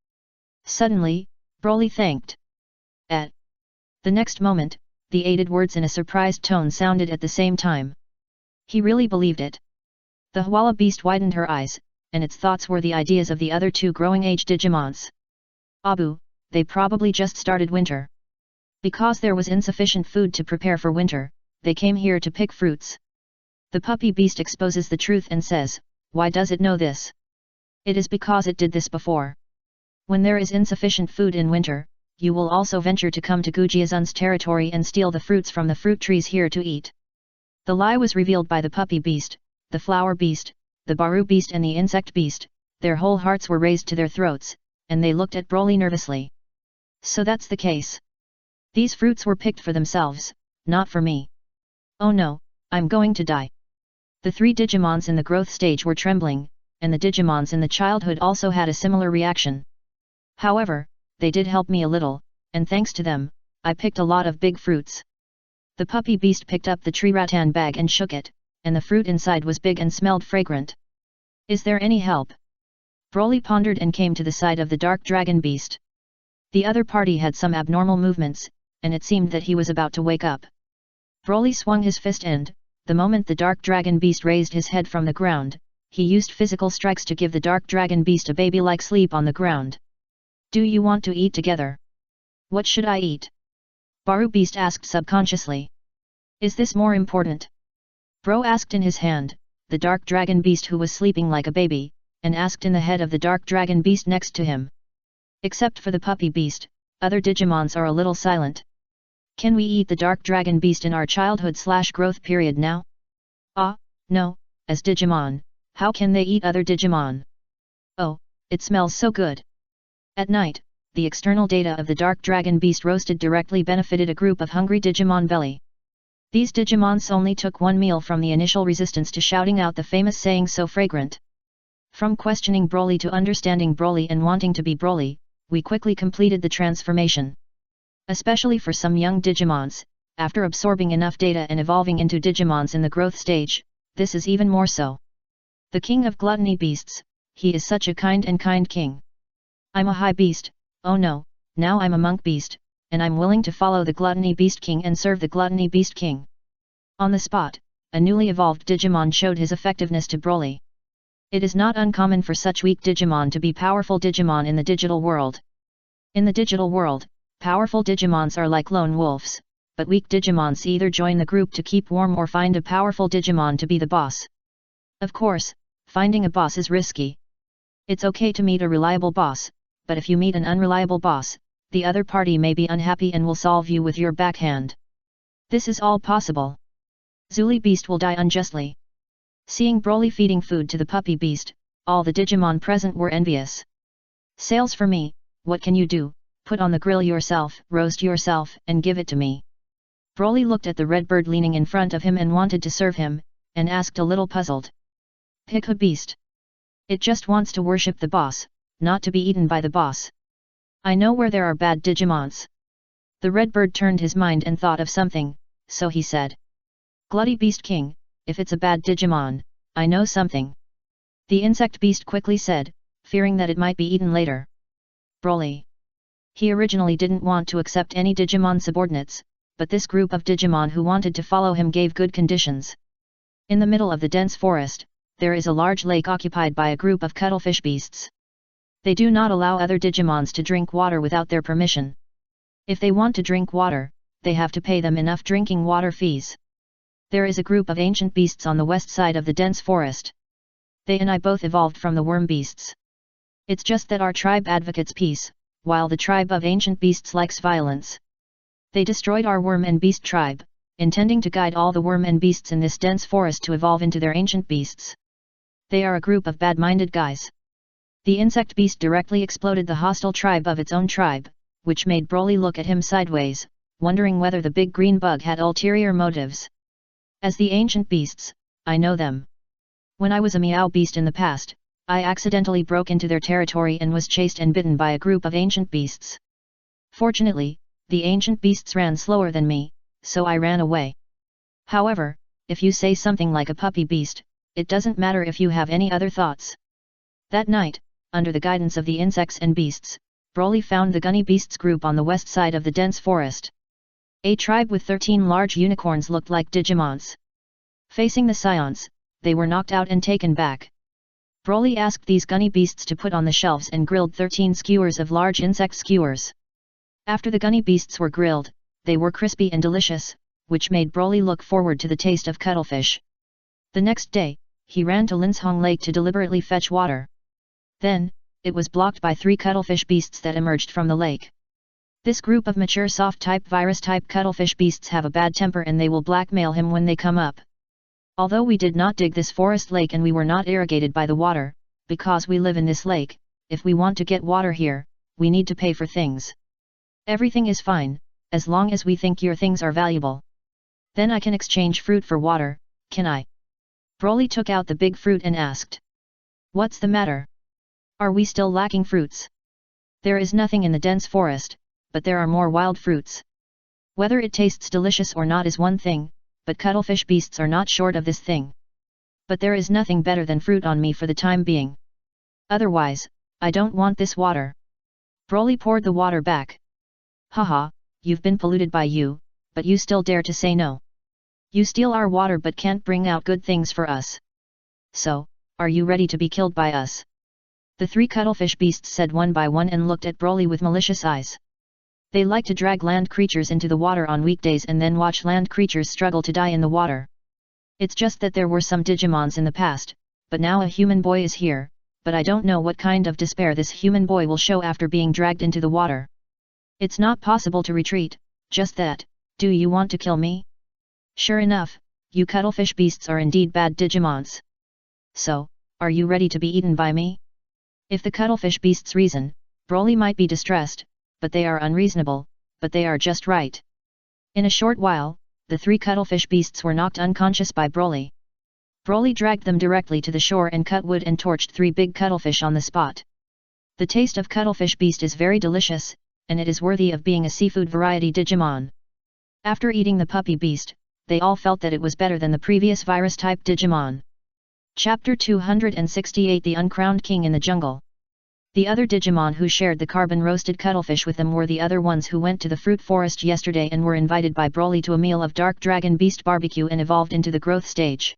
Suddenly, Broly thanked. At the next moment, the aided words in a surprised tone sounded at the same time. He really believed it. The Hwala beast widened her eyes, and its thoughts were the ideas of the other two growing age Digimons. Abu, they probably just started winter. Because there was insufficient food to prepare for winter, they came here to pick fruits. The puppy beast exposes the truth and says, why does it know this? It is because it did this before. When there is insufficient food in winter, you will also venture to come to Gujiazun's territory and steal the fruits from the fruit trees here to eat. The lie was revealed by the puppy beast, the flower beast, the Baru beast and the insect beast. Their whole hearts were raised to their throats, and they looked at Broly nervously. So that's the case. These fruits were picked for themselves, not for me. Oh no, I'm going to die. The three Digimons in the growth stage were trembling, and the Digimons in the childhood also had a similar reaction. However, they did help me a little, and thanks to them, I picked a lot of big fruits. The puppy beast picked up the tree rattan bag and shook it, and the fruit inside was big and smelled fragrant. Is there any help? Broly pondered and came to the side of the dark dragon beast. The other party had some abnormal movements, and it seemed that he was about to wake up. Broly swung his fist and, the moment the dark dragon beast raised his head from the ground, he used physical strikes to give the dark dragon beast a baby-like sleep on the ground. Do you want to eat together? What should I eat? Baru beast asked subconsciously. Is this more important? Bro asked in his hand, the dark dragon beast who was sleeping like a baby, and asked in the head of the dark dragon beast next to him. Except for the puppy beast, other Digimons are a little silent. Can we eat the dark dragon beast in our childhood/growth period now? No, as Digimon, how can they eat other Digimon? Oh, it smells so good. At night, the external data of the dark dragon beast roasted directly benefited a group of hungry Digimon belly. These Digimons only took one meal from the initial resistance to shouting out the famous saying so fragrant. From questioning Broly to understanding Broly and wanting to be Broly, we quickly completed the transformation. Especially for some young Digimons, after absorbing enough data and evolving into Digimons in the growth stage, this is even more so. The king of gluttony beasts, he is such a kind king. I'm a high beast, oh no, now I'm a monk beast, and I'm willing to follow the gluttony beast king and serve the gluttony beast king. On the spot, a newly evolved Digimon showed his effectiveness to Broly. It is not uncommon for such weak Digimon to be powerful Digimon in the digital world. In the digital world, powerful Digimons are like lone wolves, but weak Digimons either join the group to keep warm or find a powerful Digimon to be the boss. Of course, finding a boss is risky. It's okay to meet a reliable boss, but if you meet an unreliable boss, the other party may be unhappy and will solve you with your backhand. This is all possible. Zuli Beast will die unjustly. Seeing Broly feeding food to the puppy beast, all the Digimon present were envious. Sales for me, what can you do? Put on the grill yourself, roast yourself, and give it to me. Broly looked at the red bird leaning in front of him and wanted to serve him, and asked a little puzzled. Pick a beast. It just wants to worship the boss, not to be eaten by the boss. I know where there are bad Digimons. The red bird turned his mind and thought of something, so he said. Glutty Beast King, if it's a bad Digimon, I know something. The insect beast quickly said, fearing that it might be eaten later. Broly. He originally didn't want to accept any Digimon subordinates, but this group of Digimon who wanted to follow him gave good conditions. In the middle of the dense forest, there is a large lake occupied by a group of cuttlefish beasts. They do not allow other Digimons to drink water without their permission. If they want to drink water, they have to pay them enough drinking water fees. There is a group of ancient beasts on the west side of the dense forest. They and I both evolved from the worm beasts. It's just that our tribe advocates peace, while the tribe of ancient beasts likes violence. They destroyed our worm and beast tribe, intending to guide all the worm and beasts in this dense forest to evolve into their ancient beasts. They are a group of bad-minded guys. The insect beast directly exploded the hostile tribe of its own tribe, which made Broly look at him sideways, wondering whether the big green bug had ulterior motives. As the ancient beasts, I know them. When I was a Meow beast in the past, I accidentally broke into their territory and was chased and bitten by a group of ancient beasts. Fortunately, the ancient beasts ran slower than me, so I ran away. However, if you say something like a puppy beast, it doesn't matter if you have any other thoughts. That night, under the guidance of the insects and beasts, Broly found the Gunny Beasts group on the west side of the dense forest. A tribe with 13 large unicorns looked like Digimons. Facing the Saiyans, they were knocked out and taken back. Broly asked these Gunny Beasts to put on the shelves and grilled 13 skewers of large insect skewers. After the Gunny Beasts were grilled, they were crispy and delicious, which made Broly look forward to the taste of cuttlefish. The next day, he ran to Linshong Lake to deliberately fetch water. Then, it was blocked by 3 cuttlefish beasts that emerged from the lake. This group of mature soft-type virus-type cuttlefish beasts have a bad temper and they will blackmail him when they come up. Although we did not dig this forest lake and we were not irrigated by the water, because we live in this lake, if we want to get water here, we need to pay for things. Everything is fine, as long as we think your things are valuable. Then I can exchange fruit for water, can I? Broly took out the big fruit and asked. What's the matter? Are we still lacking fruits? There is nothing in the dense forest, but there are more wild fruits. Whether it tastes delicious or not is one thing, but cuttlefish beasts are not short of this thing. But there is nothing better than fruit on me for the time being. Otherwise, I don't want this water. Broly poured the water back. Haha, you've been polluted by you, but you still dare to say no. You steal our water but can't bring out good things for us. So, are you ready to be killed by us? The 3 cuttlefish beasts said one by one and looked at Broly with malicious eyes. They like to drag land creatures into the water on weekdays and then watch land creatures struggle to die in the water. It's just that there were some Digimons in the past, but now a human boy is here, but I don't know what kind of despair this human boy will show after being dragged into the water. It's not possible to retreat, just that, do you want to kill me? Sure enough, you cuttlefish beasts are indeed bad Digimons. So, are you ready to be eaten by me? If the cuttlefish beasts reason, Broly might be distressed, but they are unreasonable, but they are just right. In a short while, the 3 cuttlefish beasts were knocked unconscious by Broly. Broly dragged them directly to the shore and cut wood and torched 3 big cuttlefish on the spot. The taste of cuttlefish beast is very delicious, and it is worthy of being a seafood variety Digimon. After eating the puppy beast, they all felt that it was better than the previous virus-type Digimon. Chapter 268 The Uncrowned King in the Jungle. The other Digimon who shared the carbon-roasted cuttlefish with them were the other ones who went to the fruit forest yesterday and were invited by Broly to a meal of dark dragon beast barbecue and evolved into the growth stage.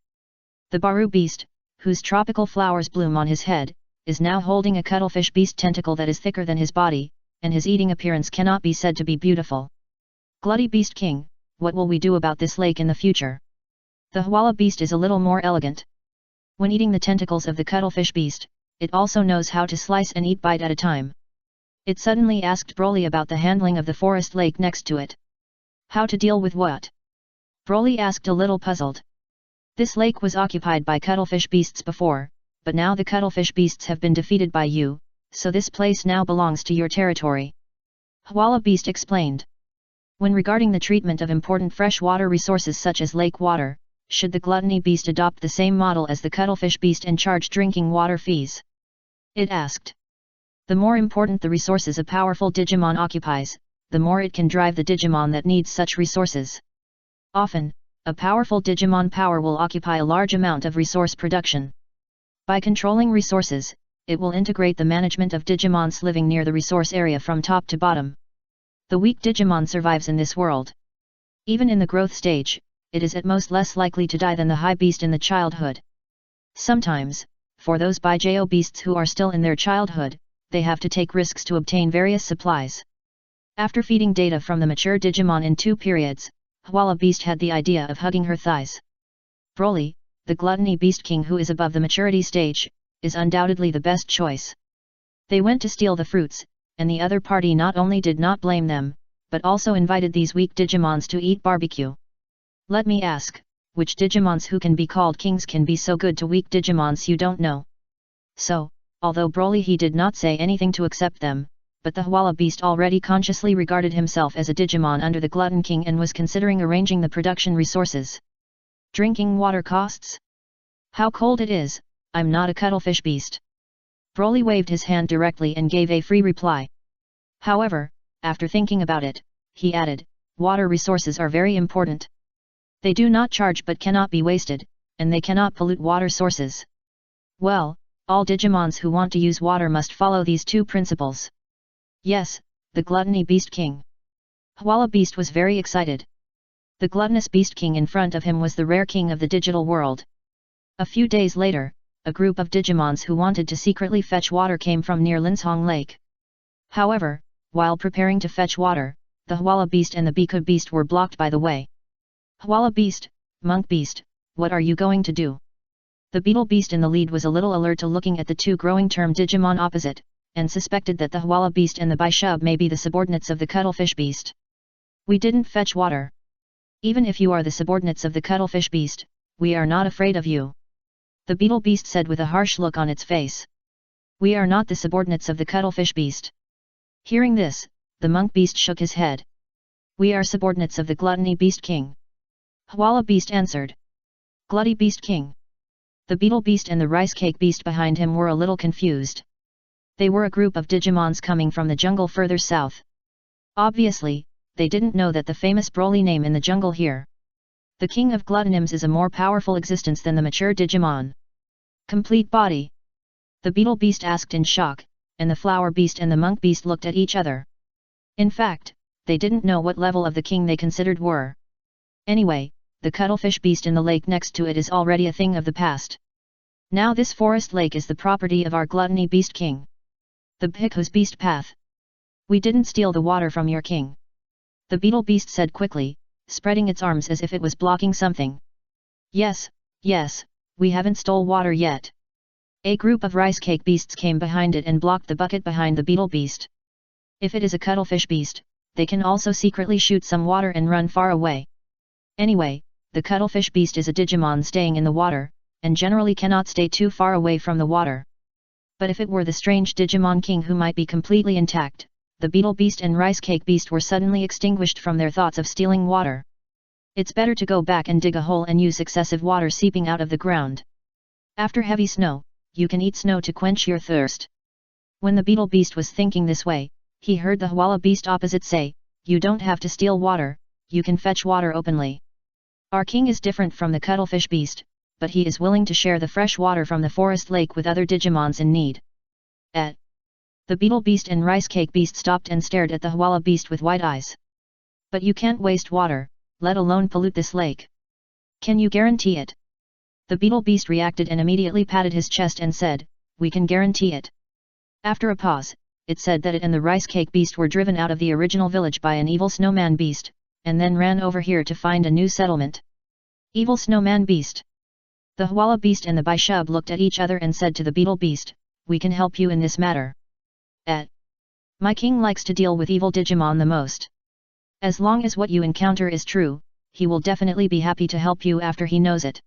The Baru beast, whose tropical flowers bloom on his head, is now holding a cuttlefish beast tentacle that is thicker than his body, and his eating appearance cannot be said to be beautiful. Glutty Beast King, what will we do about this lake in the future? The Hwala beast is a little more elegant. When eating the tentacles of the cuttlefish beast, it also knows how to slice and eat bite at a time. It suddenly asked Broly about the handling of the forest lake next to it. How to deal with what? Broly asked, a little puzzled. This lake was occupied by cuttlefish beasts before, but now the cuttlefish beasts have been defeated by you, so this place now belongs to your territory. Hwala beast explained. When regarding the treatment of important freshwater resources such as lake water, should the gluttony beast adopt the same model as the cuttlefish beast and charge drinking water fees? It asked. The more important the resources a powerful Digimon occupies, the more it can drive the Digimon that needs such resources. Often, a powerful Digimon power will occupy a large amount of resource production. By controlling resources, it will integrate the management of Digimons living near the resource area from top to bottom. The weak Digimon survives in this world. Even in the growth stage, it is at most less likely to die than the high beast in the childhood. Sometimes, for those Bijao beasts who are still in their childhood, they have to take risks to obtain various supplies. After feeding data from the mature Digimon in 2 periods, Hwala beast had the idea of hugging her thighs. Broly, the gluttony beast king who is above the maturity stage, is undoubtedly the best choice. They went to steal the fruits, and the other party not only did not blame them, but also invited these weak Digimons to eat barbecue. Let me ask, which Digimons who can be called kings can be so good to weak Digimons you don't know? So, although Broly he did not say anything to accept them, but the Hwala beast already consciously regarded himself as a Digimon under the Glutton King and was considering arranging the production resources. Drinking water costs? How cold it is, I'm not a cuttlefish beast. Broly waved his hand directly and gave a free reply. However, after thinking about it, he added, water resources are very important. They do not charge but cannot be wasted, and they cannot pollute water sources. Well, all Digimons who want to use water must follow these 2 principles. Yes, the Gluttony Beast King. Hwala Beast was very excited. The Gluttonous Beast King in front of him was the rare king of the digital world. A few days later, a group of Digimons who wanted to secretly fetch water came from near Linshong Lake. However, while preparing to fetch water, the Hwala Beast and the Biku Beast were blocked by the way. Hwala Beast, Monk Beast, what are you going to do? The Beetle Beast in the lead was a little alert to looking at the 2 growing term Digimon opposite, and suspected that the Hwala Beast and the Bishub may be the subordinates of the Cuttlefish Beast. We didn't fetch water. Even if you are the subordinates of the Cuttlefish Beast, we are not afraid of you. The Beetle Beast said with a harsh look on its face. We are not the subordinates of the Cuttlefish Beast. Hearing this, the Monk Beast shook his head. We are subordinates of the Gluttony Beast King. Hwala Beast answered. Glutty Beast King. The Beetle Beast and the Rice Cake Beast behind him were a little confused. They were a group of Digimons coming from the jungle further south. Obviously, they didn't know that the famous Broly name in the jungle here. The King of Gluttonyms is a more powerful existence than the mature Digimon. Complete body? The Beetle Beast asked in shock, and the Flower Beast and the Monk Beast looked at each other. In fact, they didn't know what level of the king they considered were. Anyway, the Cuttlefish Beast in the lake next to it is already a thing of the past. Now this forest lake is the property of our Gluttony Beast King. The Biku's Beast Path. We didn't steal the water from your king. The Beetle Beast said quickly, spreading its arms as if it was blocking something. Yes, we haven't stole water yet. A group of Rice Cake Beasts came behind it and blocked the bucket behind the Beetle Beast. If it is a Cuttlefish Beast, they can also secretly shoot some water and run far away. Anyway, the Cuttlefish Beast is a Digimon staying in the water, and generally cannot stay too far away from the water. But if it were the strange Digimon King who might be completely intact, the Beetle Beast and Rice Cake Beast were suddenly extinguished from their thoughts of stealing water. It's better to go back and dig a hole and use excessive water seeping out of the ground. After heavy snow, you can eat snow to quench your thirst. When the Beetle Beast was thinking this way, he heard the Hwala Beast opposite say, you don't have to steal water, you can fetch water openly. Our king is different from the Cuttlefish Beast, but he is willing to share the fresh water from the forest lake with other Digimons in need. The Beetle Beast and Rice Cake Beast stopped and stared at the Hwala Beast with wide eyes. But you can't waste water, let alone pollute this lake. Can you guarantee it? The Beetle Beast reacted and immediately patted his chest and said, we can guarantee it. After a pause, it said that it and the rice cake beast were driven out of the original village by an evil snowman beast, and then ran over here to find a new settlement. Evil snowman beast. The Hwala beast and the Bishub looked at each other and said to the beetle beast, "We can help you in this matter. My king likes to deal with evil Digimon the most. As long as what you encounter is true, he will definitely be happy to help you after he knows it."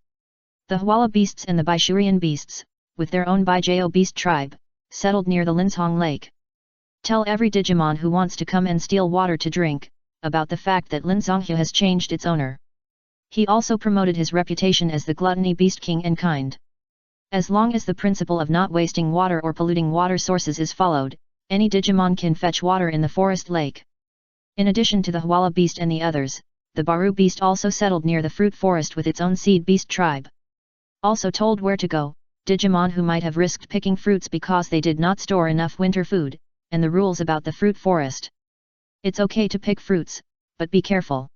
The Hwala beasts and the Bishurian beasts, with their own Bijao beast tribe, settled near the Linzhong lake. Tell every Digimon who wants to come and steal water to drink, about the fact that Linzhonghu has changed its owner. He also promoted his reputation as the gluttony beast king and kind. As long as the principle of not wasting water or polluting water sources is followed, any Digimon can fetch water in the forest lake. In addition to the Hwala beast and the others, the Baru beast also settled near the fruit forest with its own seed beast tribe. Also told where to go, Digimon who might have risked picking fruits because they did not store enough winter food, and the rules about the fruit forest. It's okay to pick fruits, but be careful.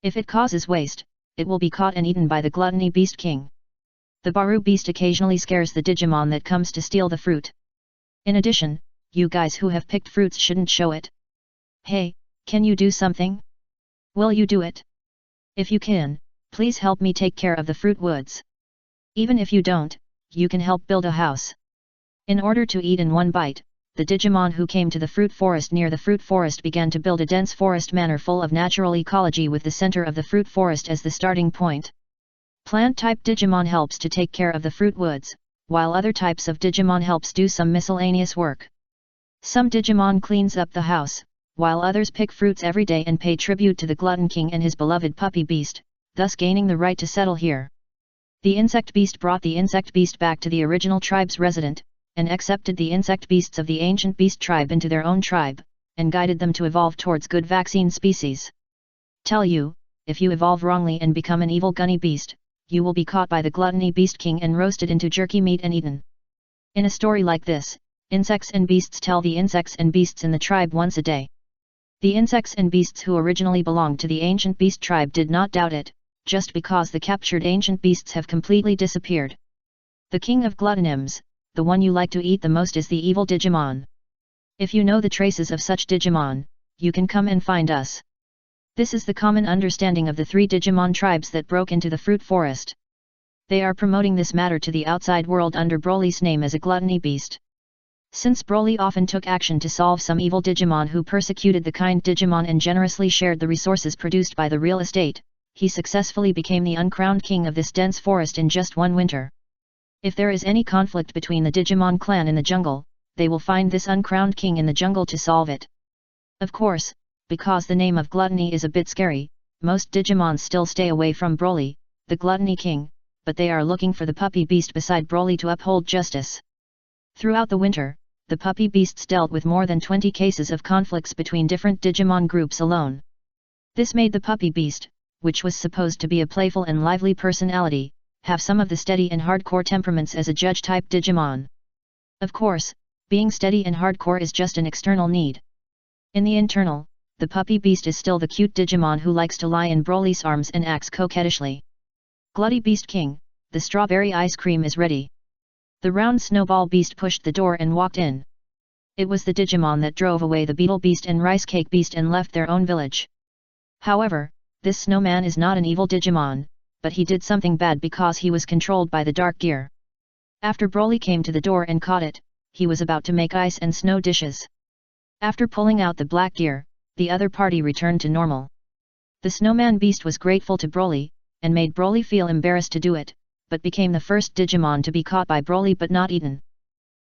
If it causes waste, it will be caught and eaten by the gluttony beast king. The Baru beast occasionally scares the Digimon that comes to steal the fruit. In addition, you guys who have picked fruits shouldn't show it. Hey, can you do something? Will you do it? If you can, please help me take care of the fruit woods. Even if you don't, you can help build a house. In order to eat in one bite, the Digimon who came to the fruit forest near the fruit forest began to build a dense forest manor full of natural ecology with the center of the fruit forest as the starting point. Plant-type Digimon helps to take care of the fruit woods, while other types of Digimon helps do some miscellaneous work. Some Digimon cleans up the house, while others pick fruits every day and pay tribute to the Glutton King and his beloved puppy beast, thus gaining the right to settle here. The insect beast brought the insect beast back to the original tribe's resident, and accepted the insect beasts of the ancient beast tribe into their own tribe, and guided them to evolve towards good vaccine species. Tell you, if you evolve wrongly and become an evil gunny beast, you will be caught by the gluttony beast king and roasted into jerky meat and eaten. In a story like this, insects and beasts tell the insects and beasts in the tribe once a day. The insects and beasts who originally belonged to the ancient beast tribe did not doubt it, just because the captured ancient beasts have completely disappeared. The king of gluttonyms, the one you like to eat the most, is the evil Digimon. If you know the traces of such Digimon, you can come and find us. This is the common understanding of the three Digimon tribes that broke into the fruit forest. They are promoting this matter to the outside world under Broly's name as a gluttony beast. Since Broly often took action to solve some evil Digimon who persecuted the kind Digimon and generously shared the resources produced by the real estate, he successfully became the uncrowned king of this dense forest in just one winter. If there is any conflict between the Digimon clan in the jungle, they will find this uncrowned king in the jungle to solve it. Of course, because the name of gluttony is a bit scary, most Digimon still stay away from Broly, the gluttony king, but they are looking for the puppy beast beside Broly to uphold justice. Throughout the winter, the puppy beasts dealt with more than 20 cases of conflicts between different Digimon groups alone. This made the puppy beast, which was supposed to be a playful and lively personality, have some of the steady and hardcore temperaments as a judge-type Digimon. Of course, being steady and hardcore is just an external need. In the internal, the puppy beast is still the cute Digimon who likes to lie in Broly's arms and acts coquettishly. Glutty Beast King, the strawberry ice cream is ready. The round snowball beast pushed the door and walked in. It was the Digimon that drove away the beetle beast and rice cake beast and left their own village. However, this snowman is not an evil Digimon, but he did something bad because he was controlled by the dark gear. After Broly came to the door and caught it, he was about to make ice and snow dishes. After pulling out the black gear, the other party returned to normal. The snowman beast was grateful to Broly, and made Broly feel embarrassed to do it, but became the first Digimon to be caught by Broly but not eaten.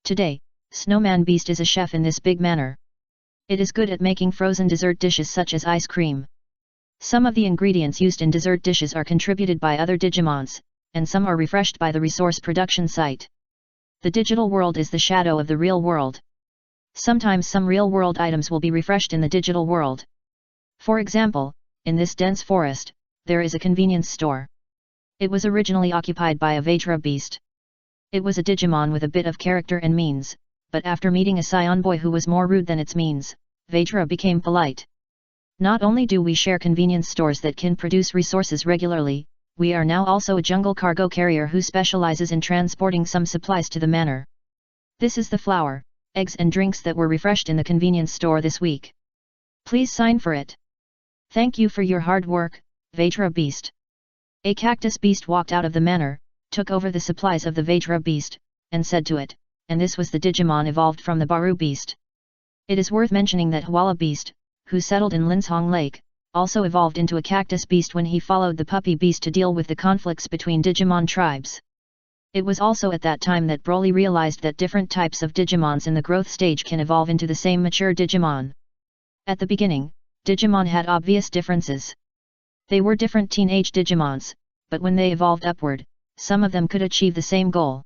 Today, Snowman Beast is a chef in this big manner. It is good at making frozen dessert dishes such as ice cream. Some of the ingredients used in dessert dishes are contributed by other Digimons, and some are refreshed by the resource production site. The digital world is the shadow of the real world. Sometimes some real-world items will be refreshed in the digital world. For example, in this dense forest, there is a convenience store. It was originally occupied by a Vajra beast. It was a Digimon with a bit of character and means, but after meeting a Saiyan boy who was more rude than its means, Vajra became polite. Not only do we share convenience stores that can produce resources regularly, we are now also a jungle cargo carrier who specializes in transporting some supplies to the manor. This is the flour, eggs and drinks that were refreshed in the convenience store this week. Please sign for it. Thank you for your hard work, Vajra beast. A cactus beast walked out of the manor, took over the supplies of the Vajra beast, and said to it, and this was the Digimon evolved from the Baru beast. It is worth mentioning that Hwala beast, who settled in Linshong Lake, also evolved into a cactus beast when he followed the puppy beast to deal with the conflicts between Digimon tribes. It was also at that time that Broly realized that different types of Digimons in the growth stage can evolve into the same mature Digimon. At the beginning, Digimon had obvious differences. They were different teenage Digimons, but when they evolved upward, some of them could achieve the same goal.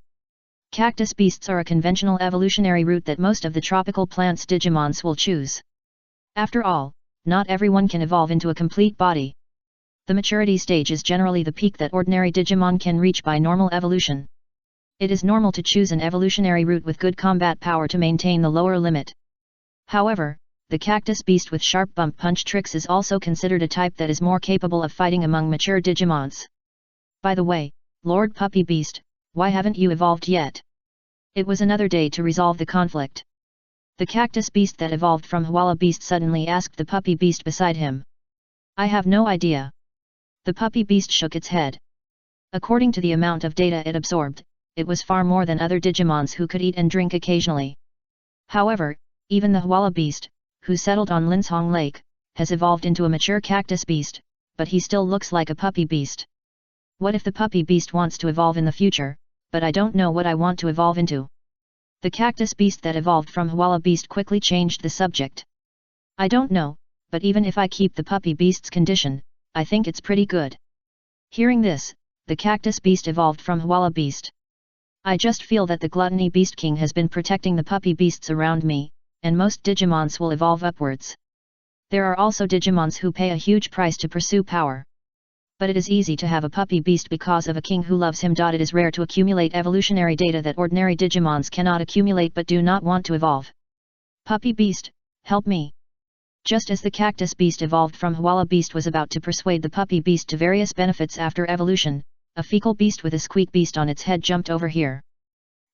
Cactus beasts are a conventional evolutionary route that most of the tropical plants Digimons will choose. After all, not everyone can evolve into a complete body. The maturity stage is generally the peak that ordinary Digimon can reach by normal evolution. It is normal to choose an evolutionary route with good combat power to maintain the lower limit. However, the cactus beast with sharp bump punch tricks is also considered a type that is more capable of fighting among mature Digimons. By the way, Lord Puppy Beast, why haven't you evolved yet? It was another day to resolve the conflict. The cactus beast that evolved from Hwala beast suddenly asked the puppy beast beside him. I have no idea. The puppy beast shook its head. According to the amount of data it absorbed, it was far more than other Digimons who could eat and drink occasionally. However, even the Hwala beast, who settled on Linshong Lake, has evolved into a mature cactus beast, but he still looks like a puppy beast. What if the puppy beast wants to evolve in the future, but I don't know what I want to evolve into? The cactus beast that evolved from Hwala beast quickly changed the subject. I don't know, but even if I keep the puppy beast's condition, I think it's pretty good. Hearing this, the cactus beast evolved from Hwala beast. I just feel that the gluttony beast king has been protecting the puppy beasts around me, and most Digimons will evolve upwards. There are also Digimons who pay a huge price to pursue power. But it is easy to have a puppy beast because of a king who loves him. It is rare to accumulate evolutionary data that ordinary Digimons cannot accumulate but do not want to evolve. Puppy beast, help me. Just as the cactus beast evolved from Hwala beast was about to persuade the puppy beast to various benefits after evolution, a fecal beast with a squeak beast on its head jumped over here.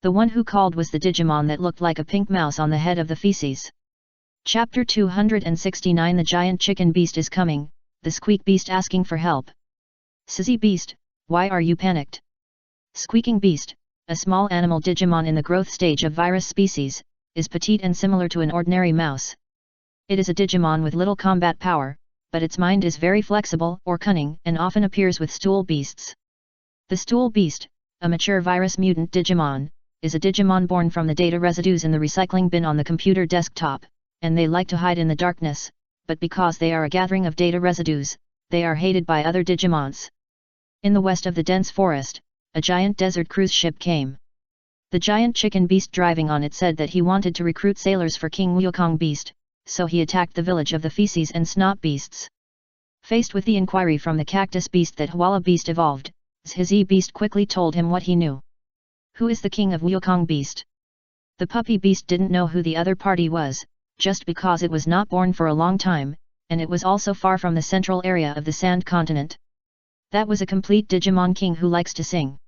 The one who called was the Digimon that looked like a pink mouse on the head of the feces. Chapter 269 The giant chicken beast is coming, the squeak beast asking for help. Sizzy beast, why are you panicked? Squeaking beast, a small animal Digimon in the growth stage of virus species, is petite and similar to an ordinary mouse. It is a Digimon with little combat power, but its mind is very flexible or cunning and often appears with stool beasts. The stool beast, a mature virus mutant Digimon, is a Digimon born from the data residues in the recycling bin on the computer desktop, and they like to hide in the darkness, but because they are a gathering of data residues, they are hated by other Digimons. In the west of the dense forest, a giant desert cruise ship came. The giant chicken beast driving on it said that he wanted to recruit sailors for King Wukong beast, so he attacked the village of the feces and snot beasts. Faced with the inquiry from the cactus beast that Hwala beast evolved, Sizzy beast quickly told him what he knew. Who is the king of Wukong beast? The puppy beast didn't know who the other party was, just because it was not born for a long time, and it was also far from the central area of the Sand Continent. That was a complete Digimon king who likes to sing.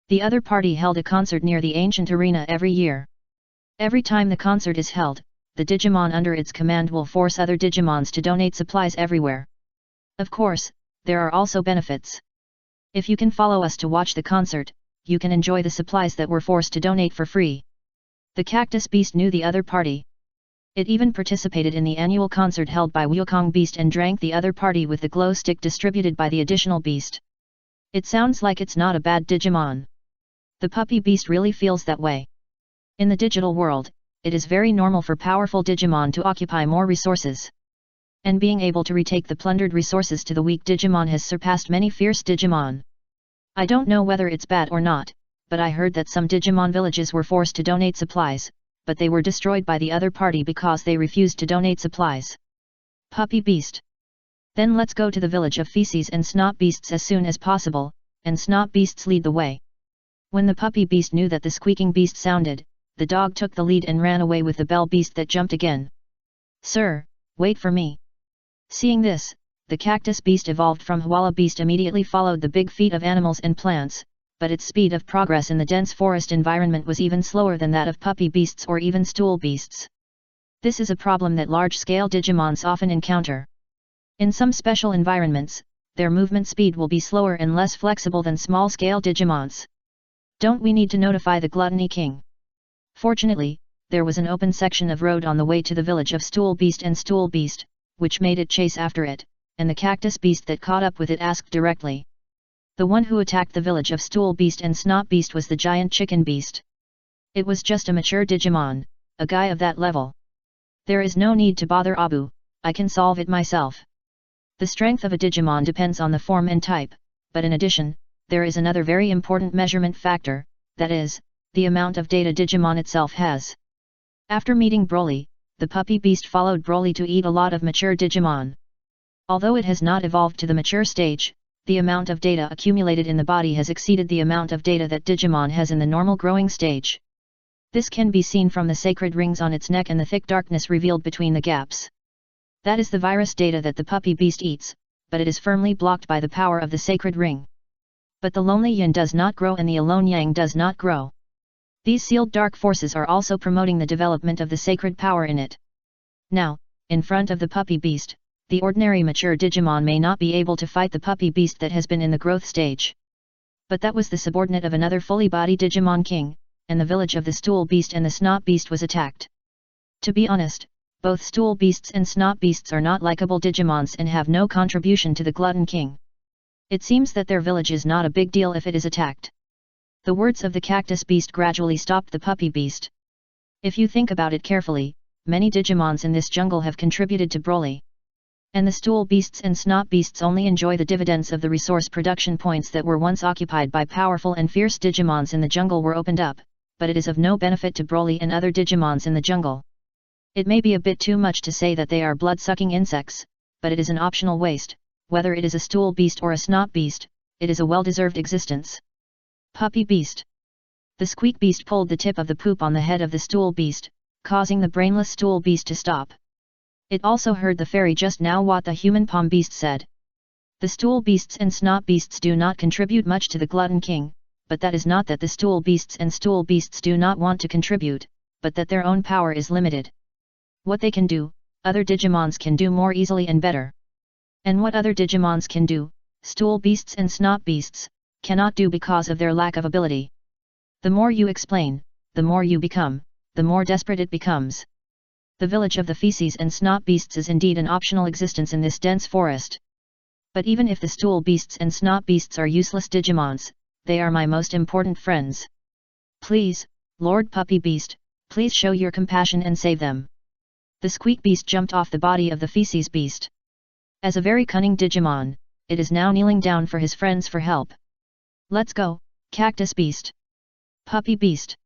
The other party held a concert near the ancient arena every year. Every time the concert is held, the Digimon under its command will force other Digimons to donate supplies everywhere. Of course, there are also benefits. If you can follow us to watch the concert, you can enjoy the supplies that were forced to donate for free. The cactus beast knew the other party. It even participated in the annual concert held by Wukong beast and drank the other party with the glow stick distributed by the additional beast. It sounds like it's not a bad Digimon. The puppy beast really feels that way. In the digital world, it is very normal for powerful Digimon to occupy more resources. And being able to retake the plundered resources to the weak Digimon has surpassed many fierce Digimon. I don't know whether it's bad or not, but I heard that some Digimon villages were forced to donate supplies, but they were destroyed by the other party because they refused to donate supplies. Puppy beast. Then let's go to the village of feces and snot beasts as soon as possible, and snot beasts lead the way. When the puppy beast knew that the squeaking beast sounded, the dog took the lead and ran away with the bell beast that jumped again. Sir, wait for me. Seeing this, the cactus beast evolved from Hwala beast immediately followed the big feet of animals and plants, but its speed of progress in the dense forest environment was even slower than that of puppy beasts or even stool beasts. This is a problem that large-scale Digimons often encounter. In some special environments, their movement speed will be slower and less flexible than small-scale Digimons. Don't we need to notify the Gluttony King? Fortunately, there was an open section of road on the way to the village of Stool Beast and Stool Beast, which made it chase after it, and the Cactus Beast that caught up with it asked directly. The one who attacked the village of Stool Beast and Snot Beast was the giant chicken beast. It was just a mature Digimon, a guy of that level. There is no need to bother Abu, I can solve it myself. The strength of a Digimon depends on the form and type, but in addition, there is another very important measurement factor, that is, the amount of data Digimon itself has. After meeting Broly, the puppy beast followed Broly to eat a lot of mature Digimon. Although it has not evolved to the mature stage, the amount of data accumulated in the body has exceeded the amount of data that Digimon has in the normal growing stage. This can be seen from the sacred rings on its neck and the thick darkness revealed between the gaps. That is the virus data that the puppy beast eats, but it is firmly blocked by the power of the sacred ring. But the lonely yin does not grow and the alone yang does not grow. These sealed dark forces are also promoting the development of the sacred power in it. Now, in front of the puppy beast, the ordinary mature Digimon may not be able to fight the puppy beast that has been in the growth stage. But that was the subordinate of another fully body Digimon king, and the village of the Stool Beast and the Snot Beast was attacked. To be honest, both Stool Beasts and Snot Beasts are not likable Digimons and have no contribution to the Glutton King. It seems that their village is not a big deal if it is attacked. The words of the Cactus Beast gradually stopped the puppy beast. If you think about it carefully, many Digimons in this jungle have contributed to Broly. And the Stool Beasts and Snot Beasts only enjoy the dividends of the resource production points that were once occupied by powerful and fierce Digimons in the jungle were opened up, but it is of no benefit to Broly and other Digimons in the jungle. It may be a bit too much to say that they are blood-sucking insects, but it is an optional waste, whether it is a Stool Beast or a Snot Beast, it is a well-deserved existence. Puppy Beast. The Squeak Beast pulled the tip of the poop on the head of the Stool Beast, causing the brainless Stool Beast to stop. It also heard the fairy just now what the human Palm Beast said. The Stool Beasts and Snot Beasts do not contribute much to the Glutton King, but that is not that the Stool Beasts and Stool Beasts do not want to contribute, but that their own power is limited. What they can do, other Digimons can do more easily and better. And what other Digimons can do, Stool Beasts and Snot Beasts, cannot do because of their lack of ability. The more you explain, the more you become, the more desperate it becomes. The village of the Feces and Snot Beasts is indeed an optional existence in this dense forest. But even if the Stool Beasts and Snot Beasts are useless Digimons, they are my most important friends. Please, Lord Puppy Beast, please show your compassion and save them. The Squeak Beast jumped off the body of the Feces Beast. As a very cunning Digimon, it is now kneeling down for his friends for help. Let's go, Cactus Beast. Puppy Beast.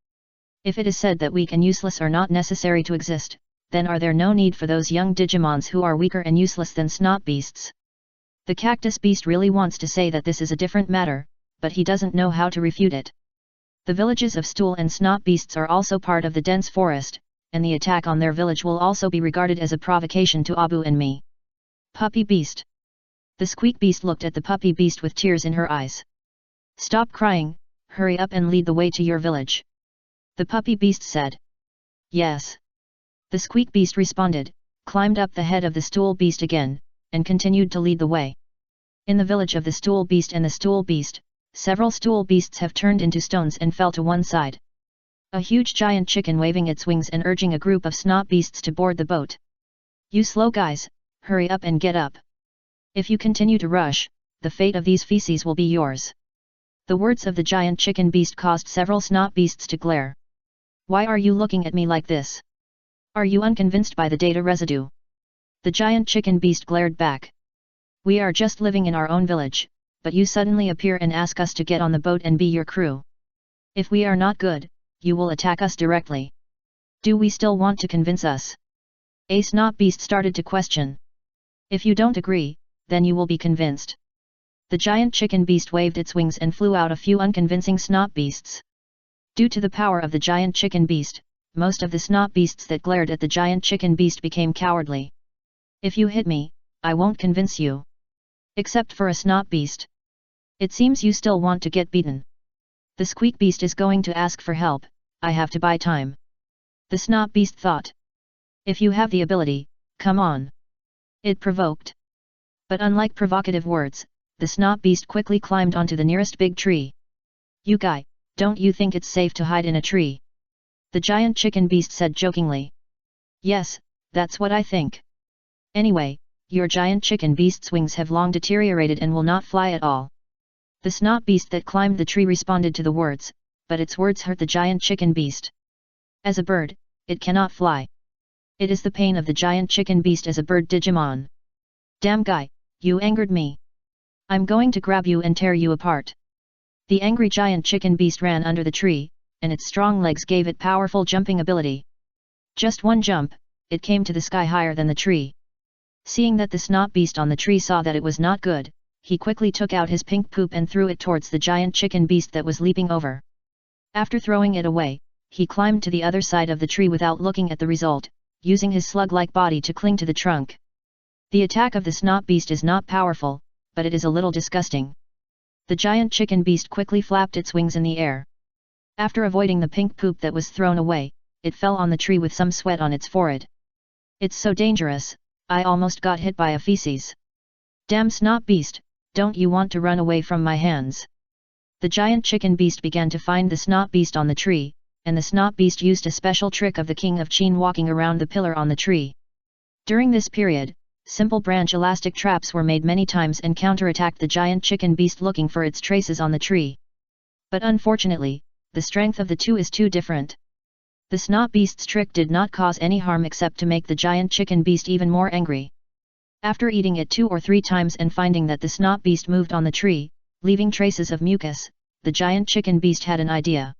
If it is said that weak and useless are not necessary to exist, then are there no need for those young Digimons who are weaker and useless than Snot Beasts? The Cactus Beast really wants to say that this is a different matter, but he doesn't know how to refute it. The villages of Stool and Snot Beasts are also part of the dense forest, and the attack on their village will also be regarded as a provocation to Abu and me. Puppy Beast. The Squeak Beast looked at the Puppy Beast with tears in her eyes. Stop crying, hurry up and lead the way to your village. The Puppy Beast said. Yes. The Squeak Beast responded, climbed up the head of the Stool Beast again, and continued to lead the way. In the village of the Stool Beast and the Stool Beast, several Stool Beasts have turned into stones and fell to one side. A huge giant chicken waving its wings and urging a group of Snot Beasts to board the boat. You slow guys, hurry up and get up. If you continue to rush, the fate of these feces will be yours. The words of the giant chicken beast caused several Snot Beasts to glare. Why are you looking at me like this? Are you unconvinced by the data residue? The giant chicken beast glared back. We are just living in our own village, but you suddenly appear and ask us to get on the boat and be your crew. If we are not good, you will attack us directly. Do we still want to convince us? A Snot Beast started to question. If you don't agree, then you will be convinced. The giant chicken beast waved its wings and flew out a few unconvincing Snot Beasts. Due to the power of the giant chicken beast, most of the Snot Beasts that glared at the giant chicken beast became cowardly. If you hit me, I won't convince you. Except for a Snot Beast. It seems you still want to get beaten. The squeak beast is going to ask for help, I have to buy time. The snot beast thought. If you have the ability, come on. It provoked. But unlike provocative words, the snot beast quickly climbed onto the nearest big tree. You guy, don't you think it's safe to hide in a tree? The giant chicken beast said jokingly. Yes, that's what I think. Anyway, your giant chicken beast's wings have long deteriorated and will not fly at all. The snot beast that climbed the tree responded to the words, but its words hurt the giant chicken beast. As a bird, it cannot fly. It is the pain of the giant chicken beast as a bird Digimon. Damn guy, you angered me. I'm going to grab you and tear you apart. The angry giant chicken beast ran under the tree, and its strong legs gave it powerful jumping ability. Just one jump, it came to the sky higher than the tree. Seeing that the snot beast on the tree saw that it was not good, he quickly took out his pink poop and threw it towards the giant chicken beast that was leaping over. After throwing it away, he climbed to the other side of the tree without looking at the result, using his slug-like body to cling to the trunk. The attack of the snot beast is not powerful, but it is a little disgusting. The giant chicken beast quickly flapped its wings in the air. After avoiding the pink poop that was thrown away, it fell on the tree with some sweat on its forehead. It's so dangerous, I almost got hit by a feces. Damn snot beast, don't you want to run away from my hands? The giant chicken beast began to find the snot beast on the tree, and the snot beast used a special trick of the king of Qin walking around the pillar on the tree. During this period, simple branch elastic traps were made many times and counterattacked the giant chicken beast looking for its traces on the tree. But unfortunately, the strength of the two is too different. The snot beast's trick did not cause any harm except to make the giant chicken beast even more angry. After eating it 2 or 3 times and finding that the snot beast moved on the tree, leaving traces of mucus, the giant chicken beast had an idea.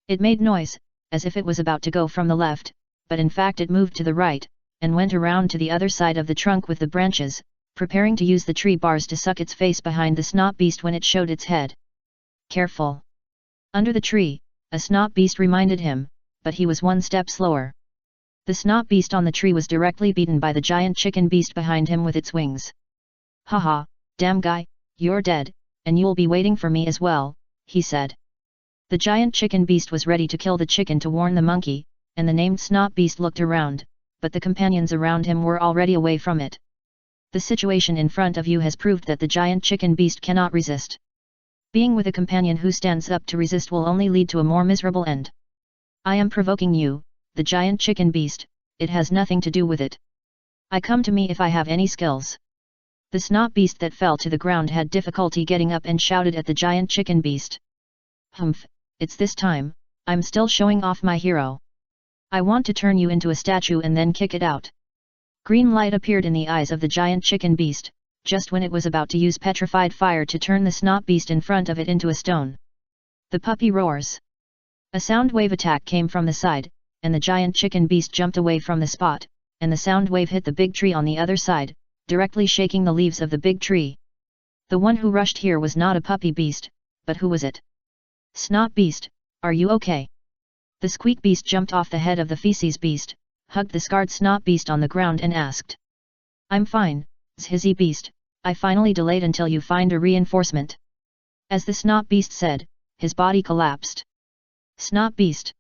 It made noise, as if it was about to go from the left, but in fact it moved to the right, and went around to the other side of the trunk with the branches, preparing to use the tree bars to suck its face behind the snot beast when it showed its head. Careful! Under the tree, a snot beast reminded him, but he was one step slower. The snot beast on the tree was directly beaten by the giant chicken beast behind him with its wings. Haha, damn guy, you're dead, and you'll be waiting for me as well, he said. The giant chicken beast was ready to kill the chicken to warn the monkey, and the named snot beast looked around, but the companions around him were already away from it. The situation in front of you has proved that the giant chicken beast cannot resist. Being with a companion who stands up to resist will only lead to a more miserable end. I am provoking you, the giant chicken beast, it has nothing to do with it. I come to me if I have any skills. The snot beast that fell to the ground had difficulty getting up and shouted at the giant chicken beast. Humph, it's this time, I'm still showing off my hero. I want to turn you into a statue and then kick it out. Green light appeared in the eyes of the giant chicken beast, just when it was about to use petrified fire to turn the snot beast in front of it into a stone. The puppy roars. A sound wave attack came from the side, and the giant chicken beast jumped away from the spot, and the sound wave hit the big tree on the other side, directly shaking the leaves of the big tree. The one who rushed here was not a puppy beast, but who was it? Snot beast, are you okay? The squeak beast jumped off the head of the feces beast, hugged the scarred snot beast on the ground and asked. I'm fine, Zhizzy beast, I finally delayed until you find a reinforcement. As the snot beast said, his body collapsed. Snot beast.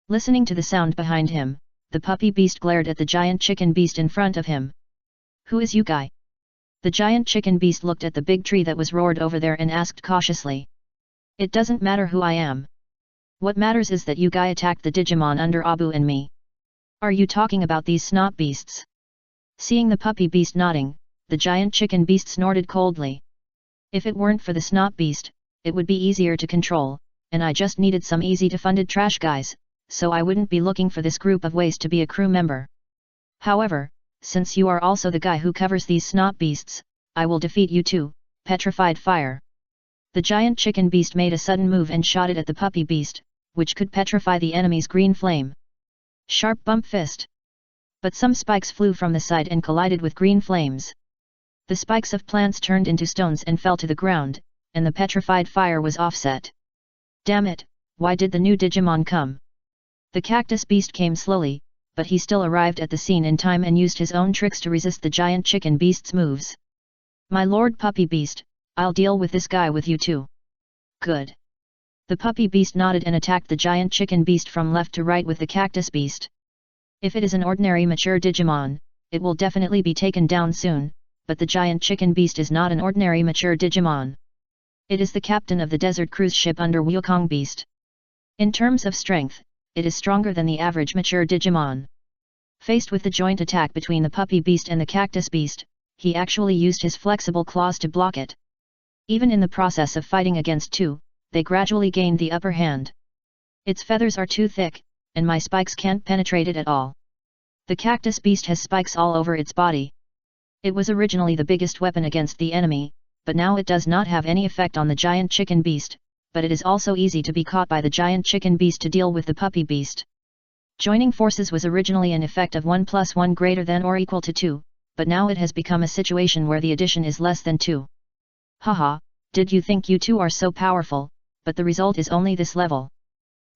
Listening to the sound behind him, the puppy beast glared at the giant chicken beast in front of him. Who is you guy? The giant chicken beast looked at the big tree that was roared over there and asked cautiously. It doesn't matter who I am. What matters is that you guy attacked the Digimon under Abu and me. Are you talking about these snot beasts? Seeing the puppy beast nodding, the giant chicken beast snorted coldly. If it weren't for the snot beast, it would be easier to control, and I just needed some easy-to-funded trash guys, so I wouldn't be looking for this group of waste to be a crew member. However, since you are also the guy who covers these snot beasts, I will defeat you too, petrified fire. The giant chicken beast made a sudden move and shot it at the puppy beast, which could petrify the enemy's green flame. Sharp bump fist. But some spikes flew from the side and collided with green flames. The spikes of plants turned into stones and fell to the ground, and the petrified fire was offset. Damn it, why did the new Digimon come? The cactus beast came slowly, but he still arrived at the scene in time and used his own tricks to resist the giant chicken beast's moves. My lord puppy beast, I'll deal with this guy with you too. Good. The puppy beast nodded and attacked the giant chicken beast from left to right with the cactus beast. If it is an ordinary mature Digimon, it will definitely be taken down soon, but the giant chicken beast is not an ordinary mature Digimon. It is the captain of the desert cruise ship under Wukong Beast. In terms of strength, it is stronger than the average mature Digimon. Faced with the joint attack between the puppy beast and the cactus beast, he actually used his flexible claws to block it. Even in the process of fighting against two, they gradually gained the upper hand. Its feathers are too thick, and my spikes can't penetrate it at all. The cactus beast has spikes all over its body. It was originally the biggest weapon against the enemy, but now it does not have any effect on the giant chicken beast, but it is also easy to be caught by the giant chicken beast to deal with the puppy beast. Joining forces was originally an effect of 1 + 1 greater than or equal to 2, but now it has become a situation where the addition is less than 2. Haha, did you think you two are so powerful, but the result is only this level.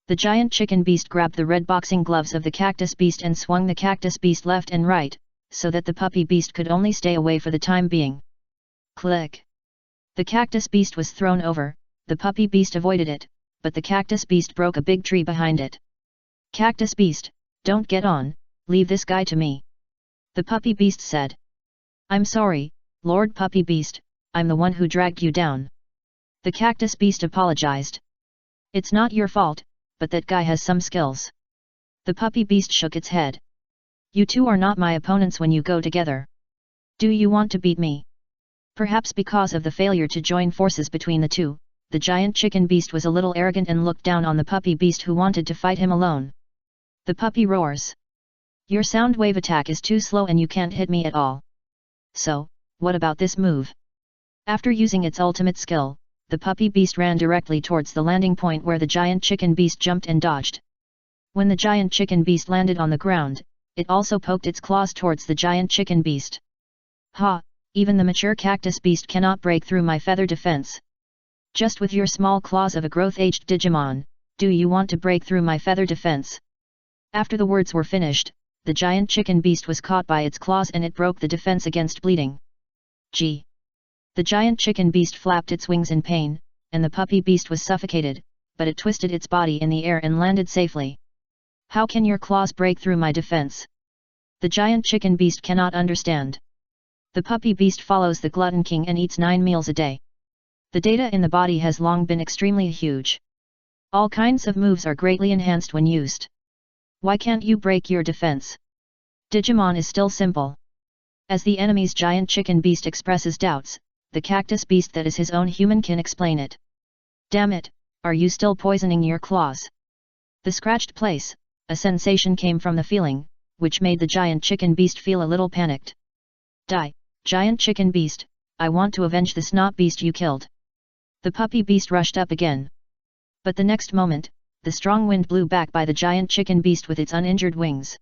The giant chicken beast grabbed the red boxing gloves of the cactus beast and swung the cactus beast left and right, so that the puppy beast could only stay away for the time being. Click! The cactus beast was thrown over, the puppy beast avoided it, but the cactus beast broke a big tree behind it. Cactus beast, don't get on, leave this guy to me. The puppy beast said. I'm sorry, Lord Puppy Beast, I'm the one who dragged you down. The cactus beast apologized. It's not your fault, but that guy has some skills. The puppy beast shook its head. You two are not my opponents when you go together. Do you want to beat me? Perhaps because of the failure to join forces between the two, the giant chicken beast was a little arrogant and looked down on the puppy beast who wanted to fight him alone. The puppy roars. Your sound wave attack is too slow and you can't hit me at all. So, what about this move? After using its ultimate skill, the puppy beast ran directly towards the landing point where the giant chicken beast jumped and dodged. When the giant chicken beast landed on the ground, it also poked its claws towards the giant chicken beast. Ha, even the mature cactus beast cannot break through my feather defense. Just with your small claws of a growth-aged Digimon, do you want to break through my feather defense? After the words were finished, the giant chicken beast was caught by its claws and it broke the defense against bleeding. Gee! The giant chicken beast flapped its wings in pain, and the puppy beast was suffocated, but it twisted its body in the air and landed safely. How can your claws break through my defense? The giant chicken beast cannot understand. The puppy beast follows the glutton king and eats 9 meals a day. The data in the body has long been extremely huge. All kinds of moves are greatly enhanced when used. Why can't you break your defense? Digimon is still simple. As the enemy's giant chicken beast expresses doubts, the cactus beast that is his own human can explain it. Damn it, are you still poisoning your claws? The scratched place, a sensation came from the feeling, which made the giant chicken beast feel a little panicked. Die, giant chicken beast, I want to avenge the snot beast you killed. The puppy beast rushed up again. But the next moment, the strong wind blew back by the giant chicken beast with its uninjured wings.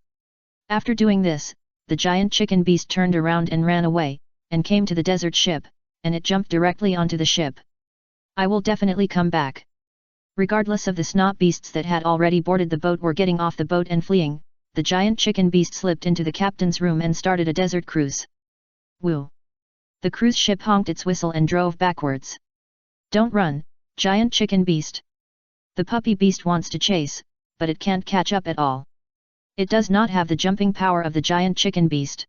After doing this, the giant chicken beast turned around and ran away, and came to the desert ship, and it jumped directly onto the ship. I will definitely come back. Regardless of the snot beasts that had already boarded the boat were getting off the boat and fleeing, the giant chicken beast slipped into the captain's room and started a desert cruise. Woo! The cruise ship honked its whistle and drove backwards. Don't run, giant chicken beast. The puppy beast wants to chase, but it can't catch up at all. It does not have the jumping power of the giant chicken beast.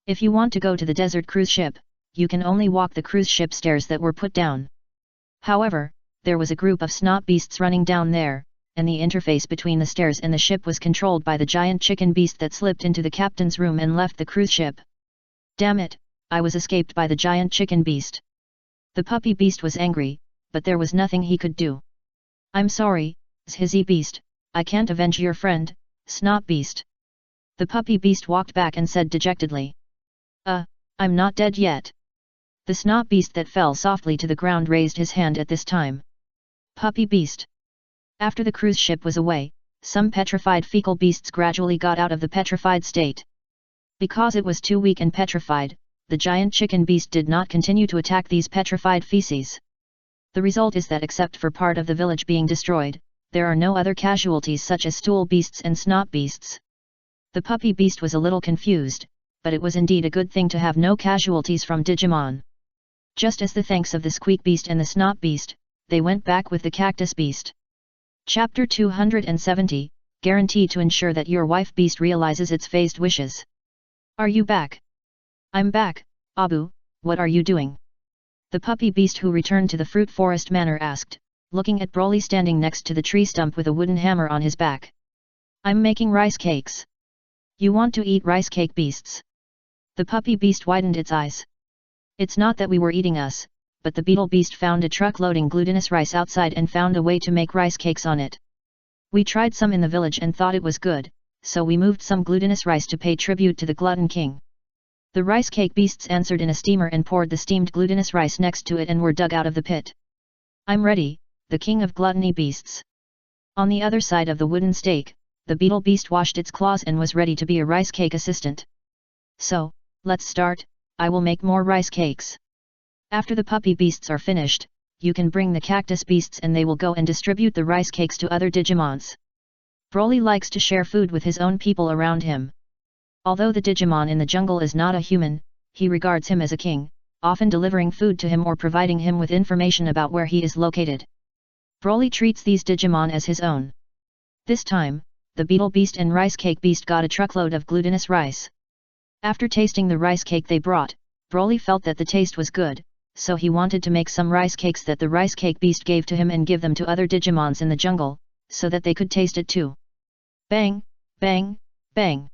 If you want to go to the desert cruise ship, you can only walk the cruise ship stairs that were put down. However, there was a group of snot beasts running down there, and the interface between the stairs and the ship was controlled by the giant chicken beast that slipped into the captain's room and left the cruise ship. Damn it, I was escaped by the giant chicken beast. The puppy beast was angry, but there was nothing he could do. I'm sorry, Shizzy beast, I can't avenge your friend, snot beast. The puppy beast walked back and said dejectedly. I'm not dead yet. The snot beast that fell softly to the ground raised his hand at this time. Puppy beast. After the cruise ship was away, some petrified fecal beasts gradually got out of the petrified state. Because it was too weak and petrified, the giant chicken beast did not continue to attack these petrified feces. The result is that except for part of the village being destroyed, there are no other casualties such as stool beasts and snot beasts. The puppy beast was a little confused, but it was indeed a good thing to have no casualties from Digimon. Just as the thanks of the squeak beast and the snot beast, they went back with the cactus beast. Chapter 270, Guarantee to ensure that your wife beast realizes its phased wishes. Are you back? I'm back, Abu, what are you doing? The puppy beast who returned to the fruit forest manor asked, looking at Broly standing next to the tree stump with a wooden hammer on his back. I'm making rice cakes. You want to eat rice cake beasts? The puppy beast widened its eyes. It's not that we were eating us, but the beetle beast found a truck loading glutinous rice outside and found a way to make rice cakes on it. We tried some in the village and thought it was good, so we moved some glutinous rice to pay tribute to the glutton king. The rice cake beasts answered in a steamer and poured the steamed glutinous rice next to it and were dug out of the pit. I'm ready, the king of gluttony beasts. On the other side of the wooden stake, the beetle beast washed its claws and was ready to be a rice cake assistant. So, let's start, I will make more rice cakes. After the puppy beasts are finished, you can bring the cactus beasts and they will go and distribute the rice cakes to other Digimons. Broly likes to share food with his own people around him. Although the Digimon in the jungle is not a human, he regards him as a king, often delivering food to him or providing him with information about where he is located. Broly treats these Digimon as his own. This time, the beetle beast and rice cake beast got a truckload of glutinous rice. After tasting the rice cake they brought, Broly felt that the taste was good, so he wanted to make some rice cakes that the rice cake beast gave to him and give them to other Digimons in the jungle, so that they could taste it too. Bang, bang, bang.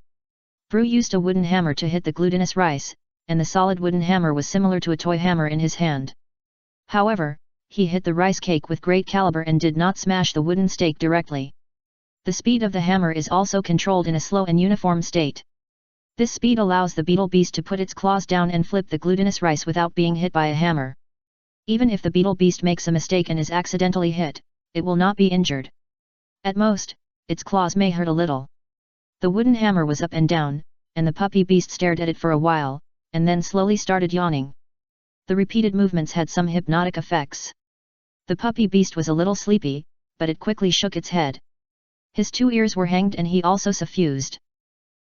Brew used a wooden hammer to hit the glutinous rice, and the solid wooden hammer was similar to a toy hammer in his hand. However, he hit the rice cake with great caliber and did not smash the wooden stake directly. The speed of the hammer is also controlled in a slow and uniform state. This speed allows the beetle beast to put its claws down and flip the glutinous rice without being hit by a hammer. Even if the beetle beast makes a mistake and is accidentally hit, it will not be injured. At most, its claws may hurt a little. The wooden hammer was up and down, and the puppy beast stared at it for a while, and then slowly started yawning. The repeated movements had some hypnotic effects. The puppy beast was a little sleepy, but it quickly shook its head. His 2 ears were hanged and he also suffused.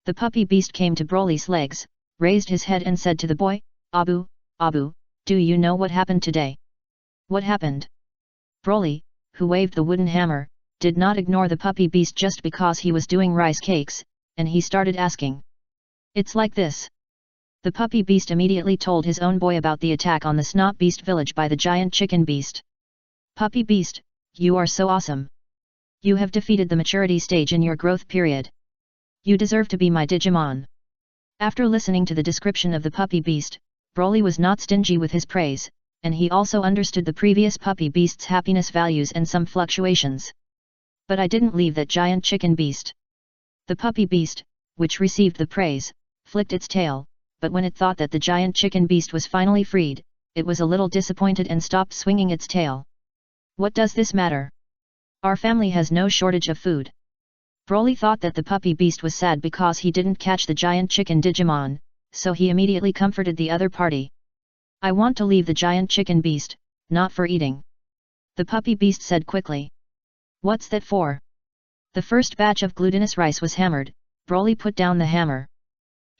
The puppy beast came to Broly's legs, raised his head and said to the boy, Abu, Abu, do you know what happened today? What happened? Broly, who waved the wooden hammer, did not ignore the puppy beast just because he was doing rice cakes, and he started asking. It's like this. The puppy beast immediately told his own boy about the attack on the Snot Beast village by the giant chicken beast. Puppy beast, you are so awesome. You have defeated the maturity stage in your growth period. You deserve to be my Digimon. After listening to the description of the puppy beast, Broly was not stingy with his praise, and he also understood the previous puppy beast's happiness values and some fluctuations. But I didn't leave that giant chicken beast. The puppy beast, which received the praise, flicked its tail, but when it thought that the giant chicken beast was finally freed, it was a little disappointed and stopped swinging its tail. What does this matter? Our family has no shortage of food. Broly thought that the puppy beast was sad because he didn't catch the giant chicken Digimon, so he immediately comforted the other party. I want to leave the giant chicken beast, not for eating. The puppy beast said quickly. What's that for? The first batch of glutinous rice was hammered, Broly put down the hammer.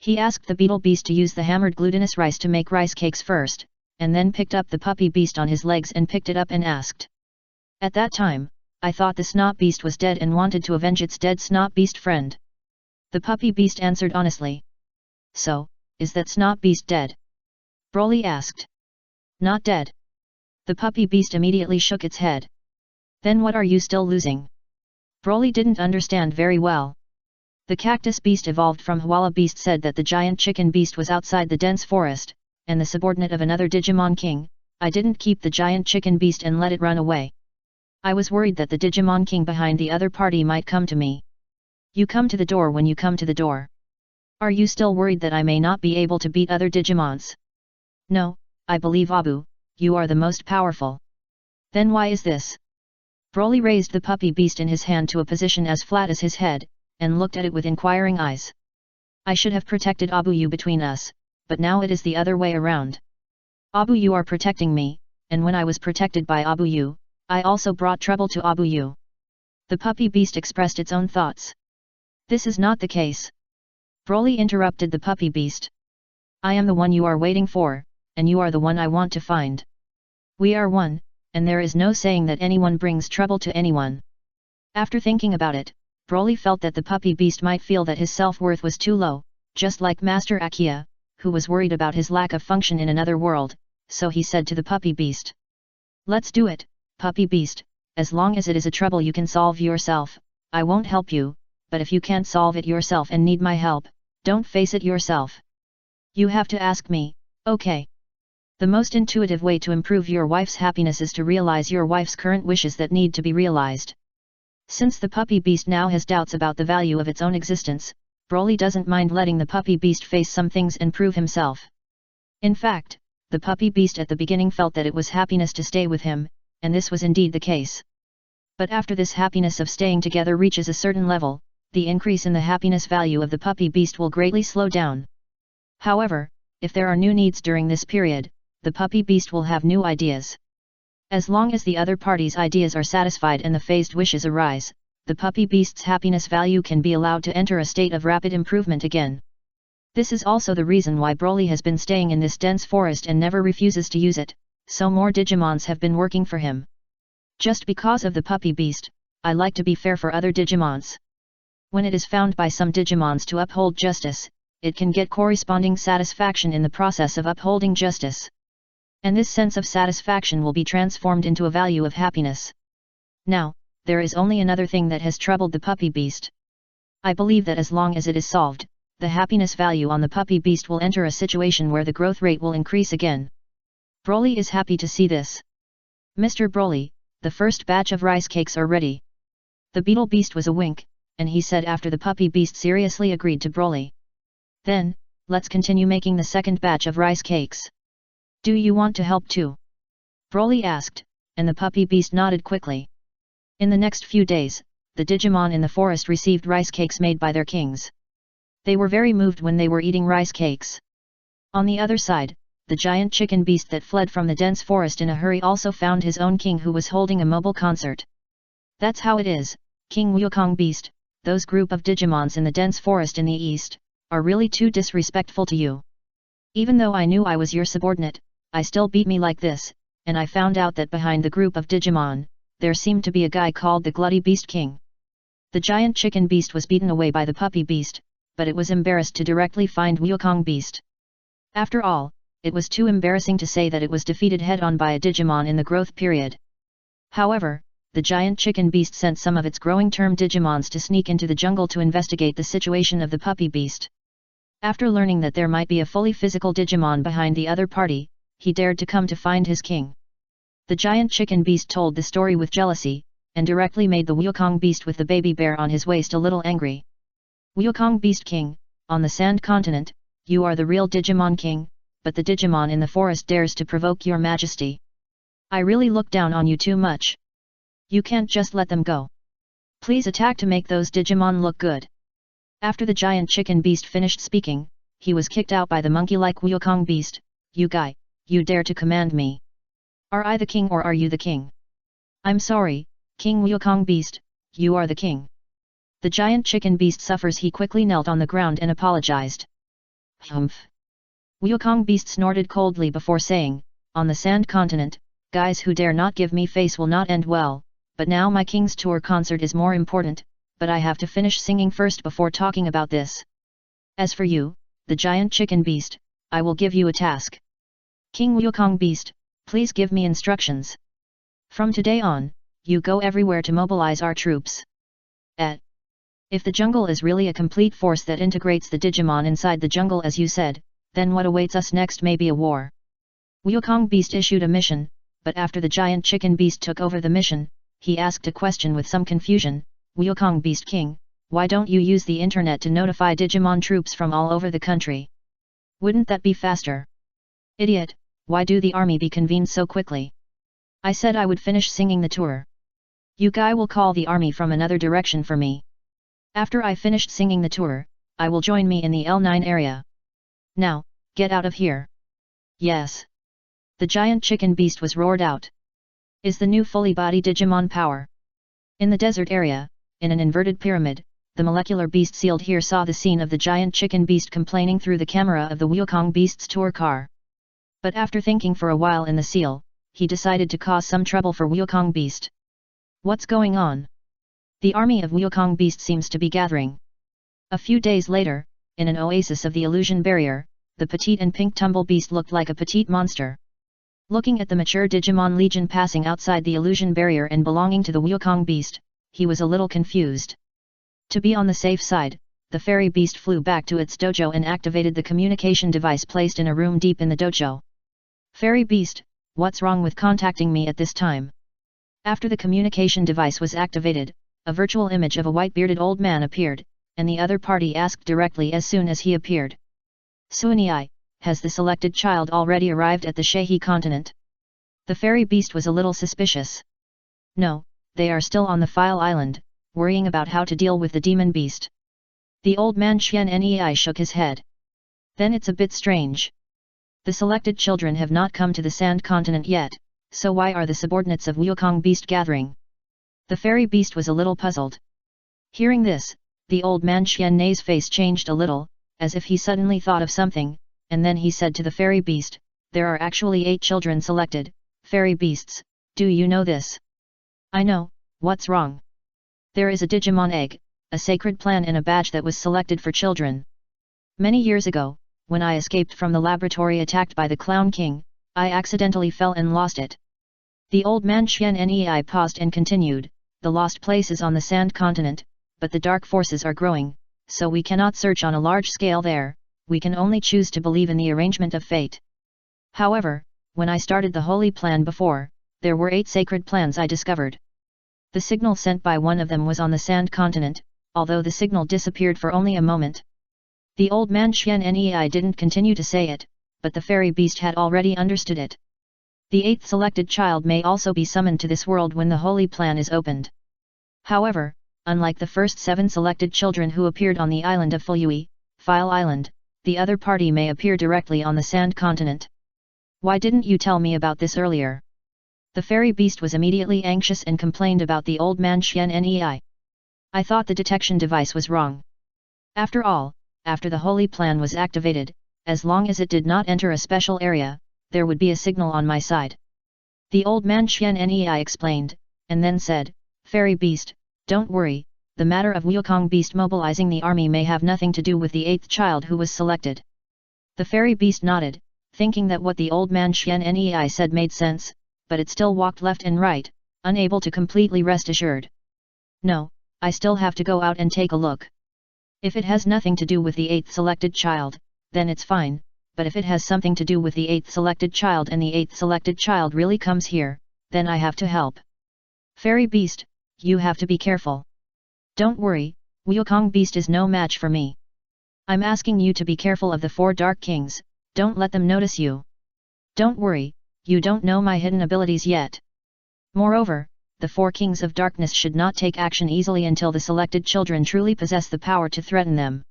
He asked the beetle beast to use the hammered glutinous rice to make rice cakes first, and then picked up the puppy beast on his legs and picked it up and asked. At that time, I thought the Snot Beast was dead and wanted to avenge its dead Snot Beast friend. The puppy beast answered honestly. So, is that Snot Beast dead? Broly asked. Not dead. The puppy beast immediately shook its head. Then what are you still losing? Broly didn't understand very well. The cactus beast evolved from Hwala beast said that the giant chicken beast was outside the dense forest, and the subordinate of another Digimon king. I didn't keep the giant chicken beast and let it run away. I was worried that the Digimon king behind the other party might come to me. You come to the door when you come to the door. Are you still worried that I may not be able to beat other Digimons? No, I believe Abu, you are the most powerful. Then why is this? Broly raised the puppy beast in his hand to a position as flat as his head, and looked at it with inquiring eyes. I should have protected Abu you between us, but now it is the other way around. Abu you are protecting me, and when I was protected by Abu you, I also brought trouble to Abu you. The puppy beast expressed its own thoughts. This is not the case. Broly interrupted the puppy beast. I am the one you are waiting for, and you are the one I want to find. We are one, and there is no saying that anyone brings trouble to anyone. After thinking about it, Broly felt that the puppy beast might feel that his self-worth was too low, just like Master Akia, who was worried about his lack of function in another world, so he said to the puppy beast. Let's do it, puppy beast, as long as it is a trouble you can solve yourself, I won't help you, but if you can't solve it yourself and need my help, don't face it yourself. You have to ask me, okay? The most intuitive way to improve your wife's happiness is to realize your wife's current wishes that need to be realized. Since the puppy beast now has doubts about the value of its own existence, Broly doesn't mind letting the puppy beast face some things and prove himself. In fact, the puppy beast at the beginning felt that it was happiness to stay with him, and this was indeed the case. But after this happiness of staying together reaches a certain level, the increase in the happiness value of the puppy beast will greatly slow down. However, if there are new needs during this period, the puppy beast will have new ideas. As long as the other party's ideas are satisfied and the phased wishes arise, the puppy beast's happiness value can be allowed to enter a state of rapid improvement again. This is also the reason why Broly has been staying in this dense forest and never refuses to use it, so more Digimons have been working for him. Just because of the puppy beast, I like to be fair for other Digimons. When it is found by some Digimons to uphold justice, it can get corresponding satisfaction in the process of upholding justice. And this sense of satisfaction will be transformed into a value of happiness. Now, there is only another thing that has troubled the puppy beast. I believe that as long as it is solved, the happiness value on the puppy beast will enter a situation where the growth rate will increase again. Broly is happy to see this. Mr. Broly, the first batch of rice cakes are ready. The beetle beast was a wink, and he said after the puppy beast seriously agreed to Broly. Then, let's continue making the second batch of rice cakes. Do you want to help too? Broly asked, and the puppy beast nodded quickly. In the next few days, the Digimon in the forest received rice cakes made by their kings. They were very moved when they were eating rice cakes. On the other side, the giant chicken beast that fled from the dense forest in a hurry also found his own king who was holding a mobile concert. That's how it is, King Wukong Beast, those group of Digimons in the dense forest in the east, are really too disrespectful to you. Even though I knew I was your subordinate, I still beat me like this, and I found out that behind the group of Digimon, there seemed to be a guy called the Glutty Beast King. The giant chicken beast was beaten away by the puppy beast, but it was embarrassed to directly find Wukong Beast. After all, it was too embarrassing to say that it was defeated head-on by a Digimon in the growth period. However, the giant chicken beast sent some of its growing-term Digimons to sneak into the jungle to investigate the situation of the puppy beast. After learning that there might be a fully physical Digimon behind the other party, he dared to come to find his king. The giant chicken beast told the story with jealousy, and directly made the Wukong beast with the baby bear on his waist a little angry. Wukong Beast King, on the Sand Continent, you are the real Digimon King, but the Digimon in the forest dares to provoke your majesty. I really look down on you too much. You can't just let them go. Please attack to make those Digimon look good. After the giant chicken beast finished speaking, he was kicked out by the monkey-like Wukong Beast. You guy, you dare to command me. Are I the king or are you the king? I'm sorry, King Wukong Beast, you are the king. The giant chicken beast suffers. He quickly knelt on the ground and apologized. Humph. Wukong Beast snorted coldly before saying, on the Sand Continent, guys who dare not give me face will not end well, but now my king's tour concert is more important, but I have to finish singing first before talking about this. As for you, the giant chicken beast, I will give you a task. King Wukong Beast, please give me instructions. From today on, you go everywhere to mobilize our troops. If the jungle is really a complete force that integrates the Digimon inside the jungle as you said, then what awaits us next may be a war. Wukong Beast issued a mission, but after the giant chicken beast took over the mission, he asked a question with some confusion. Wukong Beast King, why don't you use the internet to notify Digimon troops from all over the country? Wouldn't that be faster? Idiot, why do the army be convened so quickly? I said I would finish singing the tour. You guy will call the army from another direction for me. After I finished singing the tour, I will join me in the L9 area. Now, get out of here. Yes. The giant chicken beast was roared out. Is the new fully body Digimon power. In the desert area, in an inverted pyramid, the molecular beast sealed here saw the scene of the giant chicken beast complaining through the camera of the Wukong Beast's tour car. But after thinking for a while in the seal, he decided to cause some trouble for Wukong Beast. What's going on? The army of Wukong Beast seems to be gathering. A few days later, in an oasis of the illusion barrier, the petite and pink tumble beast looked like a petite monster. Looking at the mature Digimon Legion passing outside the illusion barrier and belonging to the Wukong Beast, he was a little confused. To be on the safe side, the fairy beast flew back to its dojo and activated the communication device placed in a room deep in the dojo. Fairy beast, what's wrong with contacting me at this time? After the communication device was activated, a virtual image of a white-bearded old man appeared, and the other party asked directly as soon as he appeared. Suaniai, has the selected child already arrived at the Shehi continent? The fairy beast was a little suspicious. No, they are still on the File Island, worrying about how to deal with the demon beast. The old man Xian Nei shook his head. Then it's a bit strange. The selected children have not come to the Sand Continent yet, so why are the subordinates of Wukong Beast gathering? The fairy beast was a little puzzled. Hearing this, the old man Xian Nei's face changed a little, as if he suddenly thought of something, and then he said to the fairy beast, there are actually 8 children selected, fairy beasts, do you know this? I know, what's wrong? There is a Digimon egg, a sacred plan and a badge that was selected for children. Many years ago, when I escaped from the laboratory attacked by the Clown King, I accidentally fell and lost it. The old man Xian Nei paused and continued, the lost place is on the Sand Continent, but the dark forces are growing, so we cannot search on a large scale there, we can only choose to believe in the arrangement of fate. However, when I started the holy plan before, there were 8 sacred plans I discovered. The signal sent by one of them was on the Sand Continent, although the signal disappeared for only a moment. The old man Xian Nei didn't continue to say it, but the fairy beast had already understood it. The 8th selected child may also be summoned to this world when the holy plan is opened. However, unlike the first 7 selected children who appeared on the island of Fuyui, File Island, the other party may appear directly on the Sand Continent. Why didn't you tell me about this earlier? The fairy beast was immediately anxious and complained about the old man Xian Nei. I thought the detection device was wrong. After all, after the holy plan was activated, as long as it did not enter a special area, there would be a signal on my side. The old man Xian Nei explained, and then said, fairy beast, don't worry, the matter of Wukong Beast mobilizing the army may have nothing to do with the 8th child who was selected. The fairy beast nodded, thinking that what the old man Xian Nei said made sense, but it still walked left and right, unable to completely rest assured. No, I still have to go out and take a look. If it has nothing to do with the 8th selected child, then it's fine, but if it has something to do with the 8th selected child and the 8th selected child really comes here, then I have to help. Fairy beast, you have to be careful. Don't worry, Wukong Beast is no match for me. I'm asking you to be careful of the 4 Dark Kings, don't let them notice you. Don't worry, you don't know my hidden abilities yet. Moreover, the 4 Kings of Darkness should not take action easily until the selected children truly possess the power to threaten them.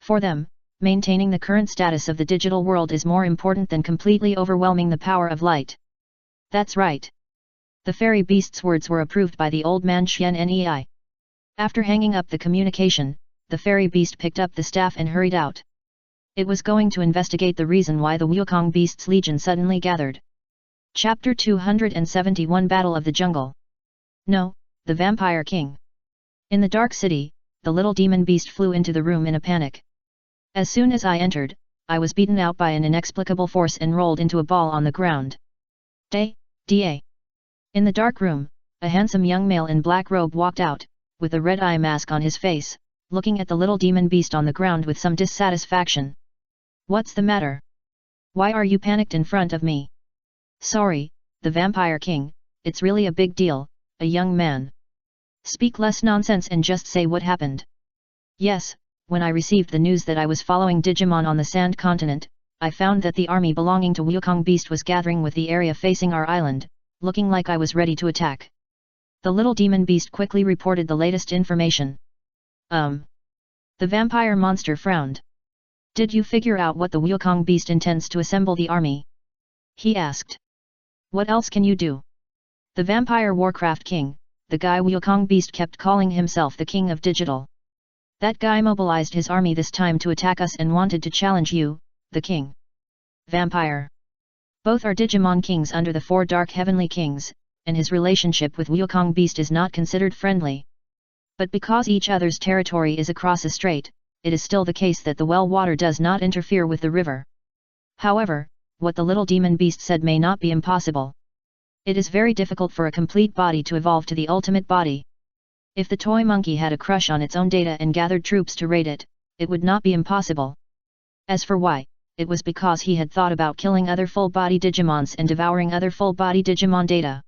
For them, maintaining the current status of the digital world is more important than completely overwhelming the power of light. That's right. The fairy beast's words were approved by the old man Xian Nei. After hanging up the communication, the fairy beast picked up the staff and hurried out. It was going to investigate the reason why the Wukong Beast's legion suddenly gathered. Chapter 271 Battle of the Jungle. No, the Vampire King. In the Dark City, the little demon beast flew into the room in a panic. As soon as I entered, I was beaten out by an inexplicable force and rolled into a ball on the ground. Da. In the dark room, a handsome young male in black robe walked out, with a red eye mask on his face, looking at the little demon beast on the ground with some dissatisfaction. What's the matter? Why are you panicked in front of me? Sorry, the Vampire King, it's really a big deal, a young man. Speak less nonsense and just say what happened. Yes, when I received the news that I was following Digimon on the Sand Continent, I found that the army belonging to Wukong Beast was gathering with the area facing our island, looking like I was ready to attack. The little demon beast quickly reported the latest information. The vampire monster frowned. Did you figure out what the Wukong Beast intends to assemble the army? He asked. What else can you do? The Vampire Warcraft King, the guy Wukong Beast kept calling himself the King of Digital. That guy mobilized his army this time to attack us and wanted to challenge you, the King. Vampire. Both are Digimon kings under the 4 Dark Heavenly Kings, and his relationship with Wukong Beast is not considered friendly. But because each other's territory is across a strait, it is still the case that the well water does not interfere with the river. However, what the little demon beast said may not be impossible. It is very difficult for a complete body to evolve to the ultimate body. If the toy monkey had a crush on its own data and gathered troops to raid it, it would not be impossible. As for why, it was because he had thought about killing other full-body Digimons and devouring other full-body Digimon data.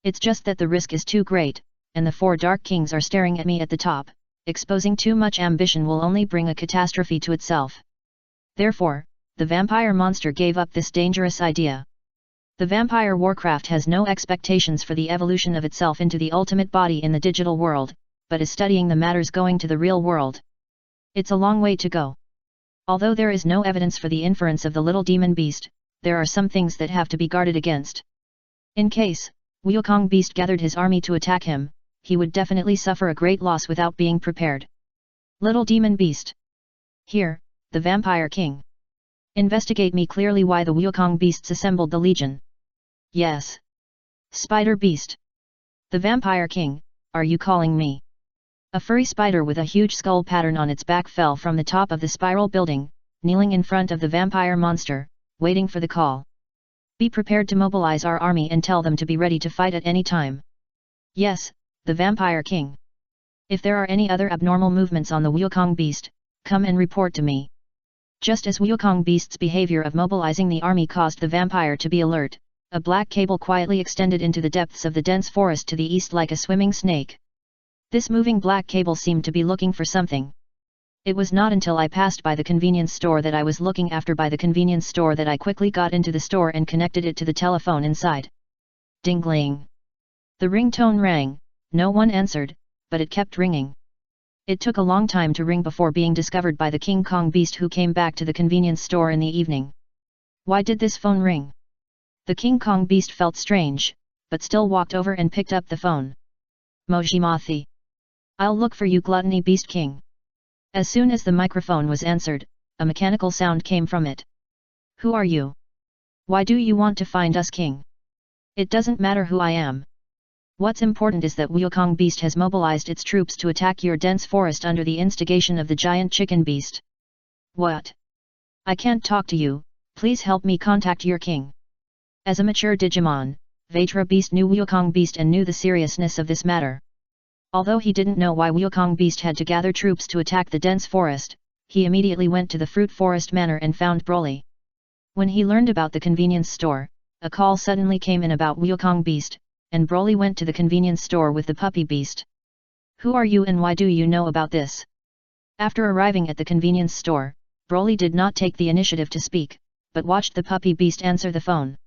It's just that the risk is too great, and the 4 Dark Kings are staring at me at the top. Exposing too much ambition will only bring a catastrophe to itself. Therefore, the vampire monster gave up this dangerous idea. The vampire Warcraft has no expectations for the evolution of itself into the ultimate body in the digital world, but is studying the matters going to the real world. It's a long way to go. Although there is no evidence for the inference of the little demon beast, there are some things that have to be guarded against. In case Wukong Beast gathered his army to attack him, he would definitely suffer a great loss without being prepared. Little demon beast. Here, the vampire king. Investigate me clearly why the Wukong beasts assembled the legion. Yes. Spider beast. The vampire king, are you calling me? A furry spider with a huge skull pattern on its back fell from the top of the spiral building, kneeling in front of the vampire monster, waiting for the call. Be prepared to mobilize our army and tell them to be ready to fight at any time. Yes, the vampire king. If there are any other abnormal movements on the Wukong beast, come and report to me. Just as Wukong beast's behavior of mobilizing the army caused the vampire to be alert, a black cable quietly extended into the depths of the dense forest to the east like a swimming snake. This moving black cable seemed to be looking for something. It was not until I passed by the convenience store that I was looking after by the convenience store that I quickly got into the store and connected it to the telephone inside. Ding-ling. The ringtone rang, no one answered, but it kept ringing. It took a long time to ring before being discovered by the King Kong beast who came back to the convenience store in the evening. Why did this phone ring? The King Kong beast felt strange, but still walked over and picked up the phone. Mojimathi. I'll look for you, Gluttony Beast King. As soon as the microphone was answered, a mechanical sound came from it. Who are you? Why do you want to find us, King? It doesn't matter who I am. What's important is that Wukong Beast has mobilized its troops to attack your dense forest under the instigation of the giant chicken beast. What? I can't talk to you, please help me contact your king. As a mature Digimon, Vatra Beast knew Wukong Beast and knew the seriousness of this matter. Although he didn't know why Wukong Beast had to gather troops to attack the dense forest, he immediately went to the Fruit Forest Manor and found Broly. When he learned about the convenience store, a call suddenly came in about Wukong Beast, and Broly went to the convenience store with the puppy beast. Who are you and why do you know about this? After arriving at the convenience store, Broly did not take the initiative to speak, but watched the puppy beast answer the phone.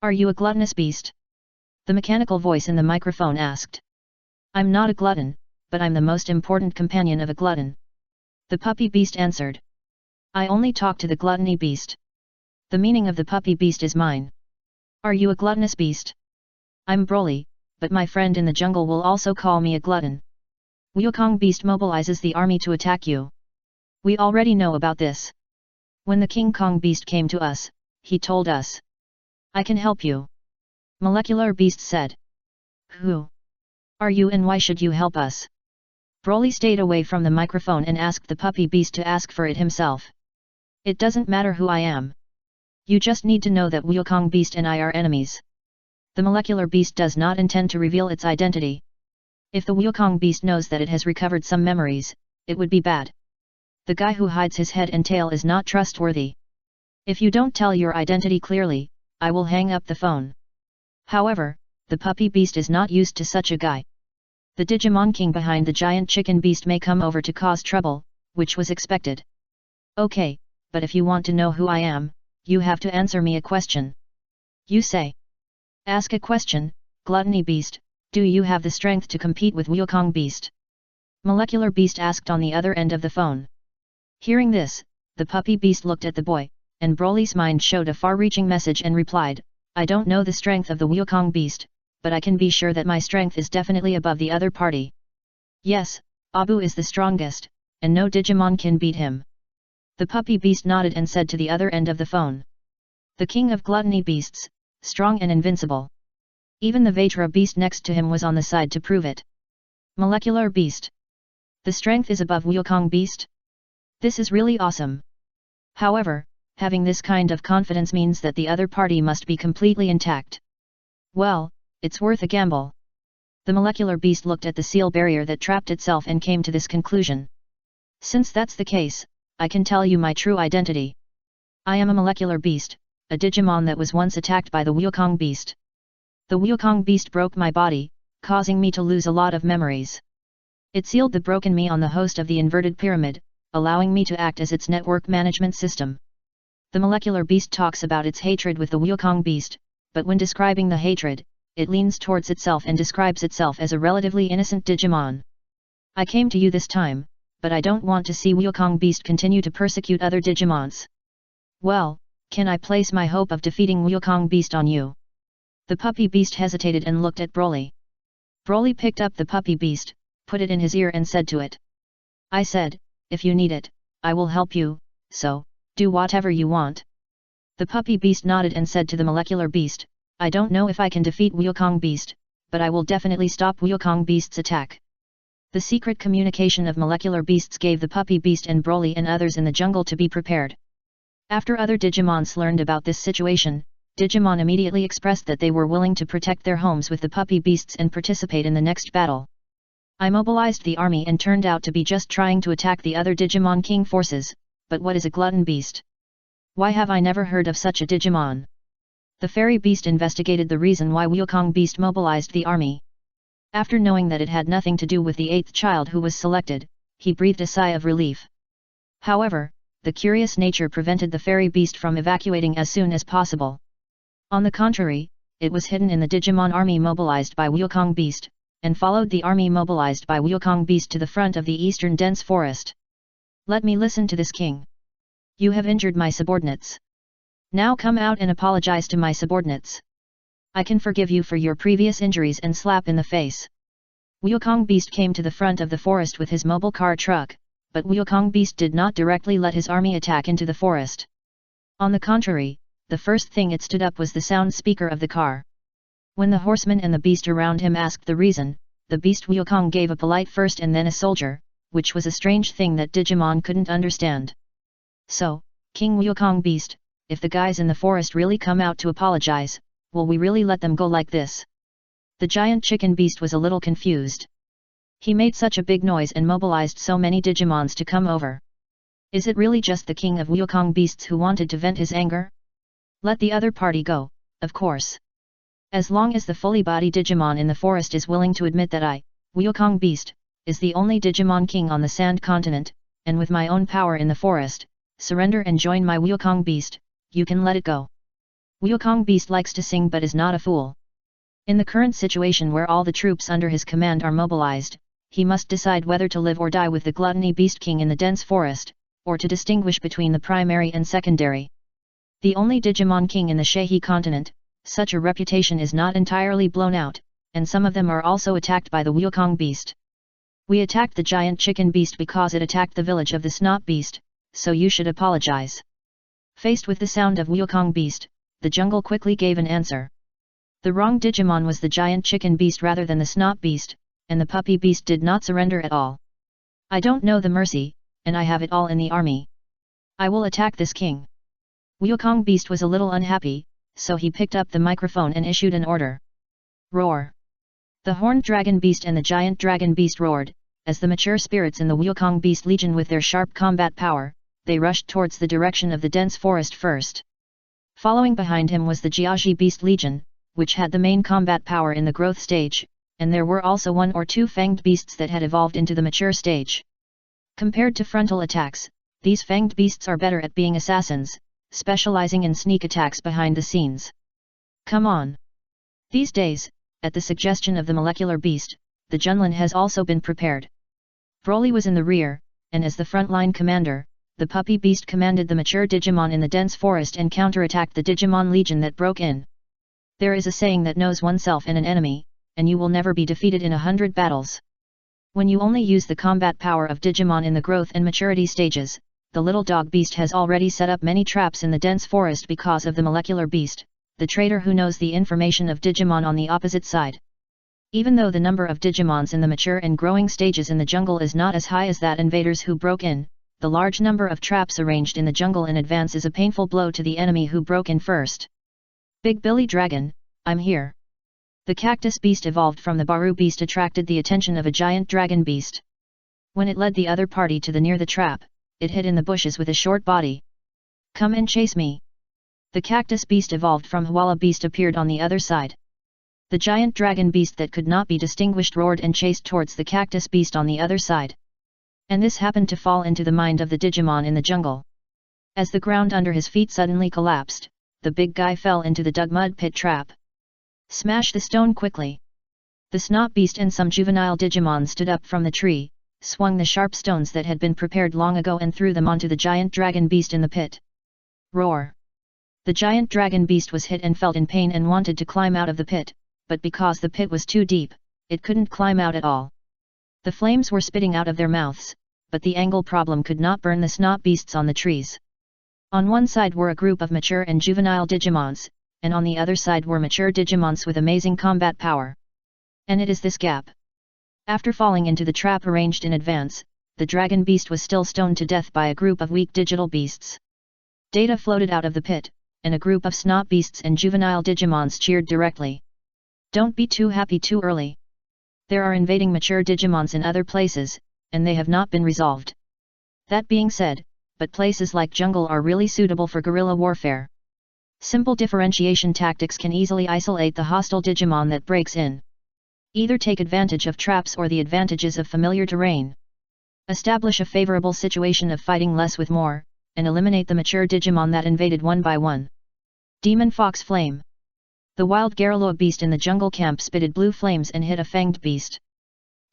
Are you a gluttonous beast? The mechanical voice in the microphone asked. I'm not a glutton, but I'm the most important companion of a glutton. The puppy beast answered. I only talk to the gluttony beast. The meaning of the puppy beast is mine. Are you a gluttonous beast? I'm Broly, but my friend in the jungle will also call me a glutton. Wukong Beast mobilizes the army to attack you. We already know about this. When the King Kong Beast came to us, he told us. I can help you. Molecular Beast said. Who are you and why should you help us? Broly stayed away from the microphone and asked the puppy beast to ask for it himself. It doesn't matter who I am. You just need to know that Wukong Beast and I are enemies. The molecular beast does not intend to reveal its identity. If the Wukong Beast knows that it has recovered some memories, it would be bad. The guy who hides his head and tail is not trustworthy. If you don't tell your identity clearly, I will hang up the phone. However, the puppy beast is not used to such a guy. The Digimon King behind the giant chicken beast may come over to cause trouble, which was expected. Okay, but if you want to know who I am, you have to answer me a question. You say. Ask a question, Gluttony Beast, do you have the strength to compete with Wukong Beast? Molecular Beast asked on the other end of the phone. Hearing this, the puppy beast looked at the boy, and Broly's mind showed a far-reaching message and replied, I don't know the strength of the Wukong Beast, but I can be sure that my strength is definitely above the other party. Yes, Abu is the strongest, and no Digimon can beat him. The puppy beast nodded and said to the other end of the phone. The king of gluttony beasts, strong and invincible. Even the Vajra beast next to him was on the side to prove it. Molecular beast. The strength is above Wukong beast? This is really awesome. However, having this kind of confidence means that the other party must be completely intact. Well, it's worth a gamble. The molecular beast looked at the seal barrier that trapped itself and came to this conclusion. Since that's the case, I can tell you my true identity. I am a molecular beast, a Digimon that was once attacked by the Wukong beast. The Wukong beast broke my body, causing me to lose a lot of memories. It sealed the broken me on the host of the inverted pyramid, allowing me to act as its network management system. The molecular beast talks about its hatred with the Wukong beast, but when describing the hatred, it leans towards itself and describes itself as a relatively innocent Digimon. I came to you this time, but I don't want to see Wukong beast continue to persecute other Digimons. Well, can I place my hope of defeating Wukong beast on you? The puppy beast hesitated and looked at Broly. Broly picked up the puppy beast, put it in his ear and said to it. I said, if you need it, I will help you, so, do whatever you want. The puppy beast nodded and said to the molecular beast, I don't know if I can defeat Wukong beast, but I will definitely stop Wukong beast's attack. The secret communication of molecular beasts gave the puppy beast and Broly and others in the jungle to be prepared. After other Digimons learned about this situation, Digimon immediately expressed that they were willing to protect their homes with the puppy beasts and participate in the next battle. I mobilized the army and turned out to be just trying to attack the other Digimon King forces, but what is a glutton beast? Why have I never heard of such a Digimon? The fairy beast investigated the reason why Wukong beast mobilized the army. After knowing that it had nothing to do with the 8th child who was selected, he breathed a sigh of relief. However, the curious nature prevented the fairy beast from evacuating as soon as possible. On the contrary, it was hidden in the Digimon army mobilized by Wukong beast, and followed the army mobilized by Wukong beast to the front of the eastern dense forest. Let me listen to this, king. You have injured my subordinates. Now come out and apologize to my subordinates. I can forgive you for your previous injuries and slap in the face. Wukong beast came to the front of the forest with his mobile car truck, but Wukong beast did not directly let his army attack into the forest. On the contrary, the first thing it stood up was the sound speaker of the car. When the horseman and the beast around him asked the reason, the beast Wukong gave a polite first and then a soldier, which was a strange thing that Digimon couldn't understand. So, King Wukong beast, if the guys in the forest really come out to apologize, will we really let them go like this? The giant chicken beast was a little confused. He made such a big noise and mobilized so many Digimons to come over. Is it really just the king of Wukong beasts who wanted to vent his anger? Let the other party go, of course. As long as the fully body Digimon in the forest is willing to admit that I, Wukong beast, is the only Digimon king on the sand continent, and with my own power in the forest, surrender and join my Wukong beast, you can let it go. Wukong beast likes to sing but is not a fool. In the current situation where all the troops under his command are mobilized, he must decide whether to live or die with the gluttony beast king in the dense forest, or to distinguish between the primary and secondary. The only Digimon king in the Shehi continent, such a reputation is not entirely blown out, and some of them are also attacked by the Wukong beast. We attacked the giant chicken beast because it attacked the village of the snot beast, so you should apologize. Faced with the sound of Wukong beast, the jungle quickly gave an answer. The wrong Digimon was the giant chicken beast rather than the snot beast, and the puppy beast did not surrender at all. I don't know the mercy, and I have it all in the army. I will attack this king. Wukong beast was a little unhappy, so he picked up the microphone and issued an order. Roar! The horned dragon beast and the giant dragon beast roared, as the mature spirits in the Wukong beast legion with their sharp combat power, they rushed towards the direction of the dense forest first. Following behind him was the Jiaji beast legion, which had the main combat power in the growth stage, and there were also 1 or 2 fanged beasts that had evolved into the mature stage. Compared to frontal attacks, these fanged beasts are better at being assassins, specializing in sneak attacks behind the scenes. Come on! These days, at the suggestion of the molecular beast, the Junlin has also been prepared. Broly was in the rear, and as the frontline commander, the puppy beast commanded the mature Digimon in the dense forest and counterattacked the Digimon legion that broke in. There is a saying that knows oneself and an enemy, and you will never be defeated in 100 battles. When you only use the combat power of Digimon in the growth and maturity stages, the little dog beast has already set up many traps in the dense forest because of the molecular beast, the traitor who knows the information of Digimon on the opposite side. Even though the number of Digimons in the mature and growing stages in the jungle is not as high as that invaders who broke in, the large number of traps arranged in the jungle in advance is a painful blow to the enemy who broke in first. Big Billy Dragon, I'm here. The cactus beast evolved from the Baru beast attracted the attention of a giant dragon beast. When it led the other party to near the trap, it hid in the bushes with a short body. Come and chase me. The cactus beast evolved from Hwala beast appeared on the other side. The giant dragon beast that could not be distinguished roared and chased towards the cactus beast on the other side. And this happened to fall into the mind of the Digimon in the jungle. As the ground under his feet suddenly collapsed, the big guy fell into the dug mud pit trap. Smash the stone quickly. The snot beast and some juvenile Digimon stood up from the tree, swung the sharp stones that had been prepared long ago and threw them onto the giant dragon beast in the pit. Roar! The giant dragon beast was hit and felt in pain and wanted to climb out of the pit, but because the pit was too deep, it couldn't climb out at all. The flames were spitting out of their mouths, but the angle problem could not burn the snot beasts on the trees. On one side were a group of mature and juvenile Digimons, and on the other side were mature Digimons with amazing combat power. And it is this gap. After falling into the trap arranged in advance, the dragon beast was still stoned to death by a group of weak digital beasts. Data floated out of the pit, and a group of snot beasts and juvenile Digimons cheered directly. Don't be too happy too early. There are invading mature Digimons in other places, and they have not been resolved. That being said, but places like jungle are really suitable for guerrilla warfare. Simple differentiation tactics can easily isolate the hostile Digimon that breaks in. Either take advantage of traps or the advantages of familiar terrain. Establish a favorable situation of fighting less with more, and eliminate the mature Digimon that invaded one by one. Demon Fox Flame. The wild Garaloa beast in the jungle camp spitted blue flames and hit a fanged beast.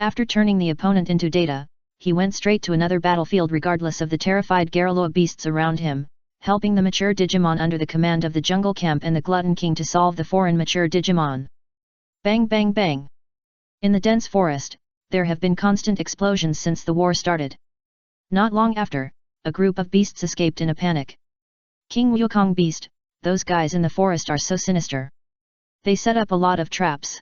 After turning the opponent into data, he went straight to another battlefield regardless of the terrified Garaloa beasts around him, helping the mature Digimon under the command of the jungle camp and the Glutton King to solve the foreign mature Digimon. Bang bang bang! In the dense forest, there have been constant explosions since the war started. Not long after, a group of beasts escaped in a panic. King Wukong beast, those guys in the forest are so sinister. They set up a lot of traps.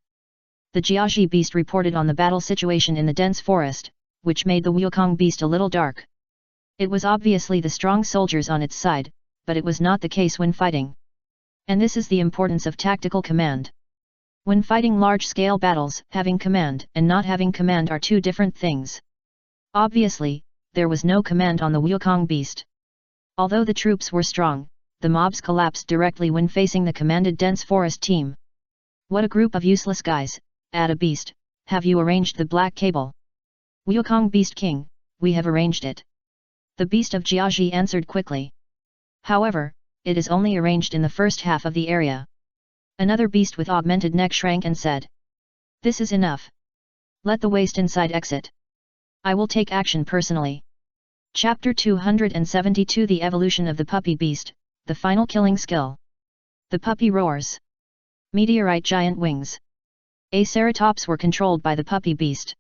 The Jiaji beast reported on the battle situation in the dense forest, which made the Wukong beast a little dark. It was obviously the strong soldiers on its side, but it was not the case when fighting. And this is the importance of tactical command. When fighting large-scale battles, having command and not having command are two different things. Obviously, there was no command on the Wukong beast. Although the troops were strong, the mobs collapsed directly when facing the commanded dense forest team. What a group of useless guys, add a beast, have you arranged the black cable? Wukong Beast King, we have arranged it. The beast of Jiaji answered quickly. However, it is only arranged in the first half of the area. Another beast with augmented neck shrank and said. This is enough. Let the waste inside exit. I will take action personally. Chapter 272 The Evolution of the Puppy Beast, the Final Killing Skill. The puppy roars. Meteorite giant wings. Aceratops were controlled by the puppy beast.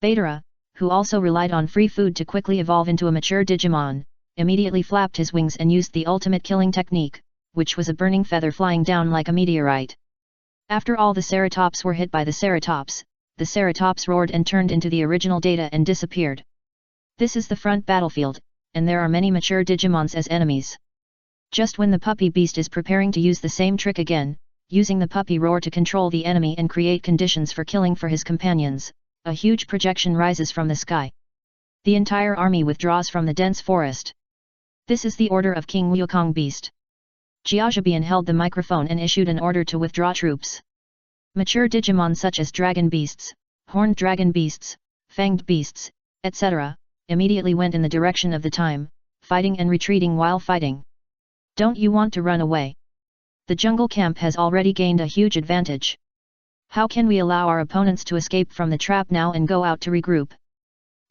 Betara, who also relied on free food to quickly evolve into a mature Digimon, immediately flapped his wings and used the ultimate killing technique, which was a burning feather flying down like a meteorite. After all the Ceratops were hit by the Ceratops roared and turned into the original Data and disappeared. This is the front battlefield, and there are many mature Digimons as enemies. Just when the puppy beast is preparing to use the same trick again, using the puppy roar to control the enemy and create conditions for killing for his companions, a huge projection rises from the sky. The entire army withdraws from the dense forest. This is the order of King Wukong Beast. Jiajibian held the microphone and issued an order to withdraw troops. Mature Digimon such as dragon beasts, horned dragon beasts, fanged beasts, etc., immediately went in the direction of the time, fighting and retreating while fighting. Don't you want to run away? The jungle camp has already gained a huge advantage. How can we allow our opponents to escape from the trap now and go out to regroup?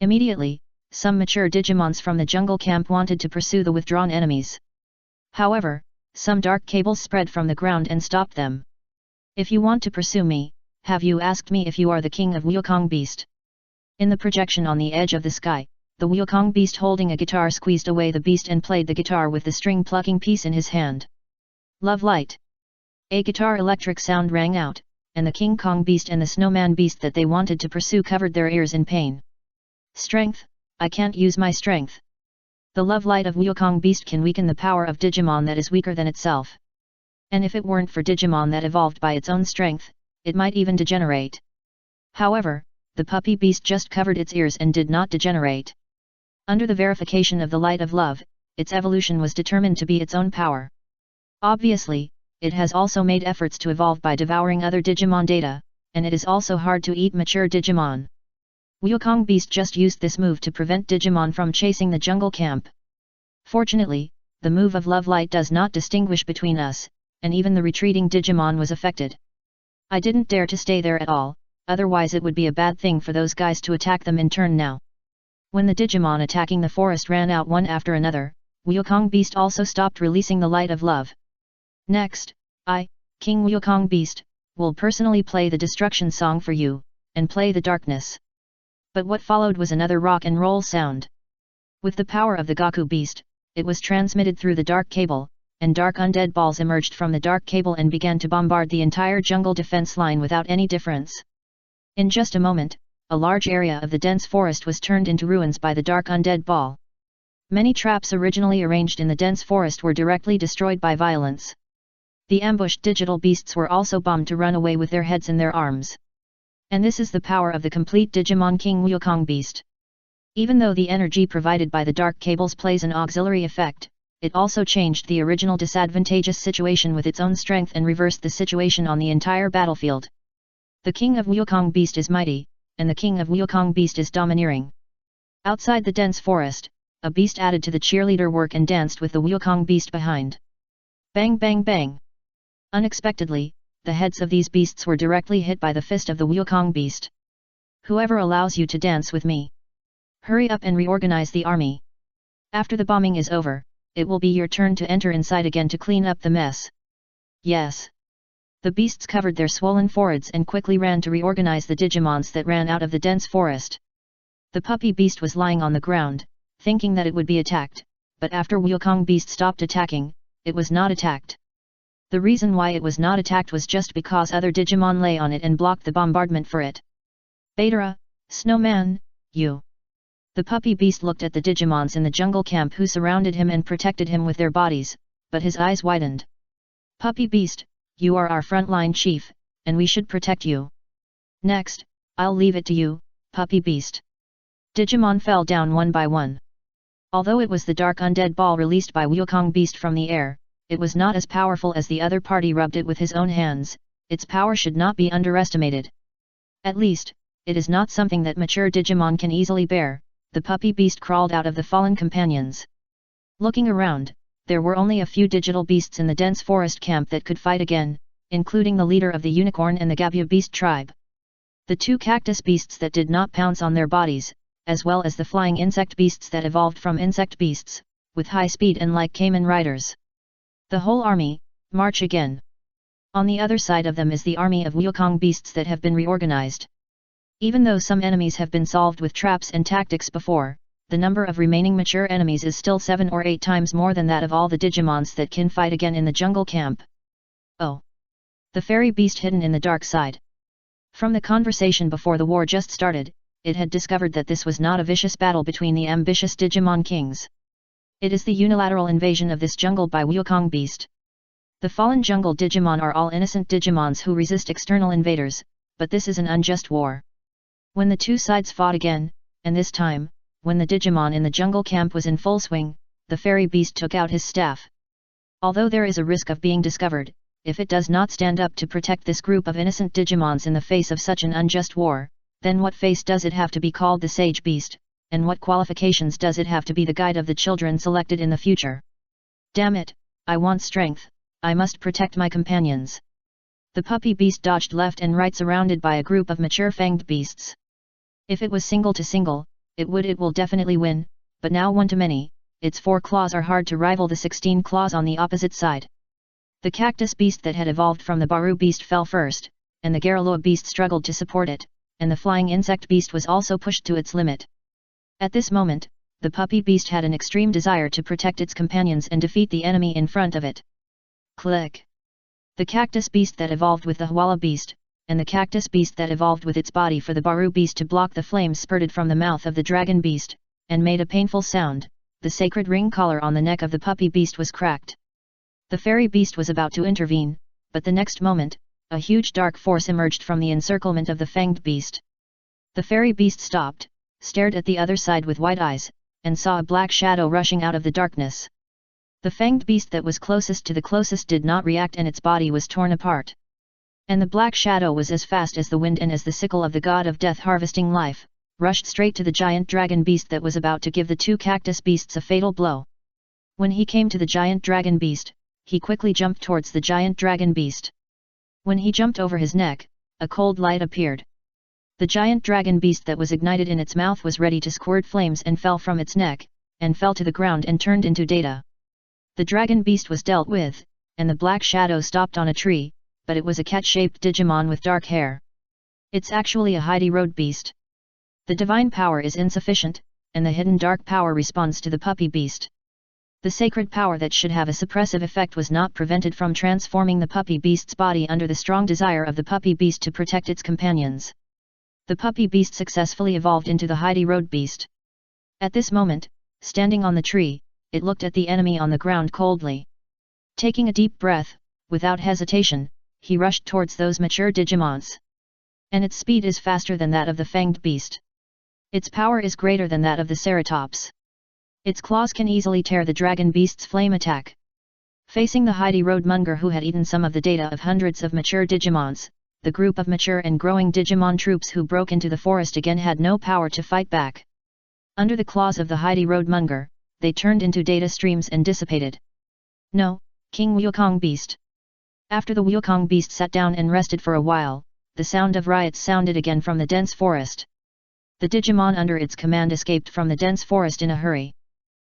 Immediately, some mature Digimons from the jungle camp wanted to pursue the withdrawn enemies. However, some dark cables spread from the ground and stopped them. If you want to pursue me, have you asked me if you are the king of Wukong Beast? In the projection on the edge of the sky, the Wukong beast holding a guitar squeezed away the beast and played the guitar with the string-plucking piece in his hand. Love light. A guitar electric sound rang out, and the King Kong beast and the snowman beast that they wanted to pursue covered their ears in pain. Strength, I can't use my strength. The love light of Wukong beast can weaken the power of Digimon that is weaker than itself. And if it weren't for Digimon that evolved by its own strength, it might even degenerate. However, the puppy beast just covered its ears and did not degenerate. Under the verification of the light of love, its evolution was determined to be its own power. Obviously, it has also made efforts to evolve by devouring other Digimon data, and it is also hard to eat mature Digimon. Wukong beast just used this move to prevent Digimon from chasing the jungle camp. Fortunately, the move of love light does not distinguish between us, and even the retreating Digimon was affected. I didn't dare to stay there at all, otherwise it would be a bad thing for those guys to attack them in turn now. When the Digimon attacking the forest ran out one after another, Wukong beast also stopped releasing the light of love. Next, I, King Wukong beast, will personally play the destruction song for you, and play the darkness. But what followed was another rock and roll sound. With the power of the Gaku beast, it was transmitted through the dark cable, and dark undead balls emerged from the dark cable and began to bombard the entire jungle defense line without any difference. In just a moment, a large area of the dense forest was turned into ruins by the dark undead ball. Many traps originally arranged in the dense forest were directly destroyed by violence. The ambushed digital beasts were also bombed to run away with their heads in their arms. And this is the power of the complete Digimon King Wukong beast. Even though the energy provided by the dark cables plays an auxiliary effect, it also changed the original disadvantageous situation with its own strength and reversed the situation on the entire battlefield. The King of Wukong beast is mighty, and the King of Wukong beast is domineering. Outside the dense forest, a beast added to the cheerleader work and danced with the Wukong beast behind. Bang bang bang! Unexpectedly, the heads of these beasts were directly hit by the fist of the Wukong beast. Whoever allows you to dance with me, hurry up and reorganize the army. After the bombing is over, it will be your turn to enter inside again to clean up the mess. Yes. The beasts covered their swollen foreheads and quickly ran to reorganize the Digimons that ran out of the dense forest. The puppy beast was lying on the ground, thinking that it would be attacked, but after Wukong beast stopped attacking, it was not attacked. The reason why it was not attacked was just because other Digimon lay on it and blocked the bombardment for it. Betara, Snowman, you. The puppy beast looked at the Digimons in the jungle camp who surrounded him and protected him with their bodies, but his eyes widened. Puppy beast, you are our frontline chief, and we should protect you. Next, I'll leave it to you, puppy beast. Digimon fell down one by one. Although it was the dark undead ball released by Wukong beast from the air, it was not as powerful as the other party rubbed it with his own hands. Its power should not be underestimated. At least, it is not something that mature Digimon can easily bear. The puppy beast crawled out of the fallen companions. Looking around, there were only a few digital beasts in the dense forest camp that could fight again, including the leader of the unicorn and the Gabia beast tribe. The two cactus beasts that did not pounce on their bodies, as well as the flying insect beasts that evolved from insect beasts, with high speed and like Kamen riders. The whole army, march again. On the other side of them is the army of Wukong beasts that have been reorganized. Even though some enemies have been solved with traps and tactics before, the number of remaining mature enemies is still 7 or 8 times more than that of all the Digimons that can fight again in the jungle camp. Oh! The fairy beast hidden in the dark side. From the conversation before the war just started, it had discovered that this was not a vicious battle between the ambitious Digimon kings. It is the unilateral invasion of this jungle by Wukong beast. The fallen jungle Digimon are all innocent Digimons who resist external invaders, but this is an unjust war. When the two sides fought again, and this time, when the Digimon in the jungle camp was in full swing, the fairy beast took out his staff. Although there is a risk of being discovered, if it does not stand up to protect this group of innocent Digimons in the face of such an unjust war, then what face does it have to be called the Sage Beast, and what qualifications does it have to be the guide of the children selected in the future? Damn it, I want strength, I must protect my companions. The puppy beast dodged left and right surrounded by a group of mature fanged beasts. If it was single to single, it will definitely win, but now one to many, its 4 claws are hard to rival the 16 claws on the opposite side. The cactus beast that had evolved from the Baru beast fell first, and the Garaloa beast struggled to support it, and the flying insect beast was also pushed to its limit. At this moment, the puppy beast had an extreme desire to protect its companions and defeat the enemy in front of it. Click! The cactus beast that evolved with the Hwala beast, and the cactus beast that evolved with its body for the Baru beast to block the flames spurted from the mouth of the dragon beast, and made a painful sound. The sacred ring collar on the neck of the puppy beast was cracked. The fairy beast was about to intervene, but the next moment, a huge dark force emerged from the encirclement of the fanged beast. The fairy beast stopped, stared at the other side with wide eyes, and saw a black shadow rushing out of the darkness. The fanged beast that was closest to the closest did not react and its body was torn apart. And the black shadow was as fast as the wind and as the sickle of the god of death harvesting life, rushed straight to the giant dragon beast that was about to give the two cactus beasts a fatal blow. When he came to the giant dragon beast, he quickly jumped towards the giant dragon beast. When he jumped over his neck, a cold light appeared. The giant dragon beast that was ignited in its mouth was ready to squirt flames and fell from its neck, and fell to the ground and turned into data. The dragon beast was dealt with, and the black shadow stopped on a tree, but it was a cat-shaped Digimon with dark hair. It's actually a Heidi Road beast. The divine power is insufficient, and the hidden dark power responds to the puppy beast. The sacred power that should have a suppressive effect was not prevented from transforming the puppy beast's body under the strong desire of the puppy beast to protect its companions. The puppy beast successfully evolved into the Heidi Road beast. At this moment, standing on the tree, it looked at the enemy on the ground coldly. Taking a deep breath, without hesitation, he rushed towards those mature Digimons. And its speed is faster than that of the fanged beast. Its power is greater than that of the Ceratops. Its claws can easily tear the dragon beast's flame attack. Facing the Heidi Road Munger who had eaten some of the data of hundreds of mature Digimons, the group of mature and growing Digimon troops who broke into the forest again had no power to fight back. Under the claws of the Heidi Road Munger, they turned into data streams and dissipated. No, King Wukong Beast. After the Wukong Beast sat down and rested for a while, the sound of riots sounded again from the dense forest. The Digimon under its command escaped from the dense forest in a hurry.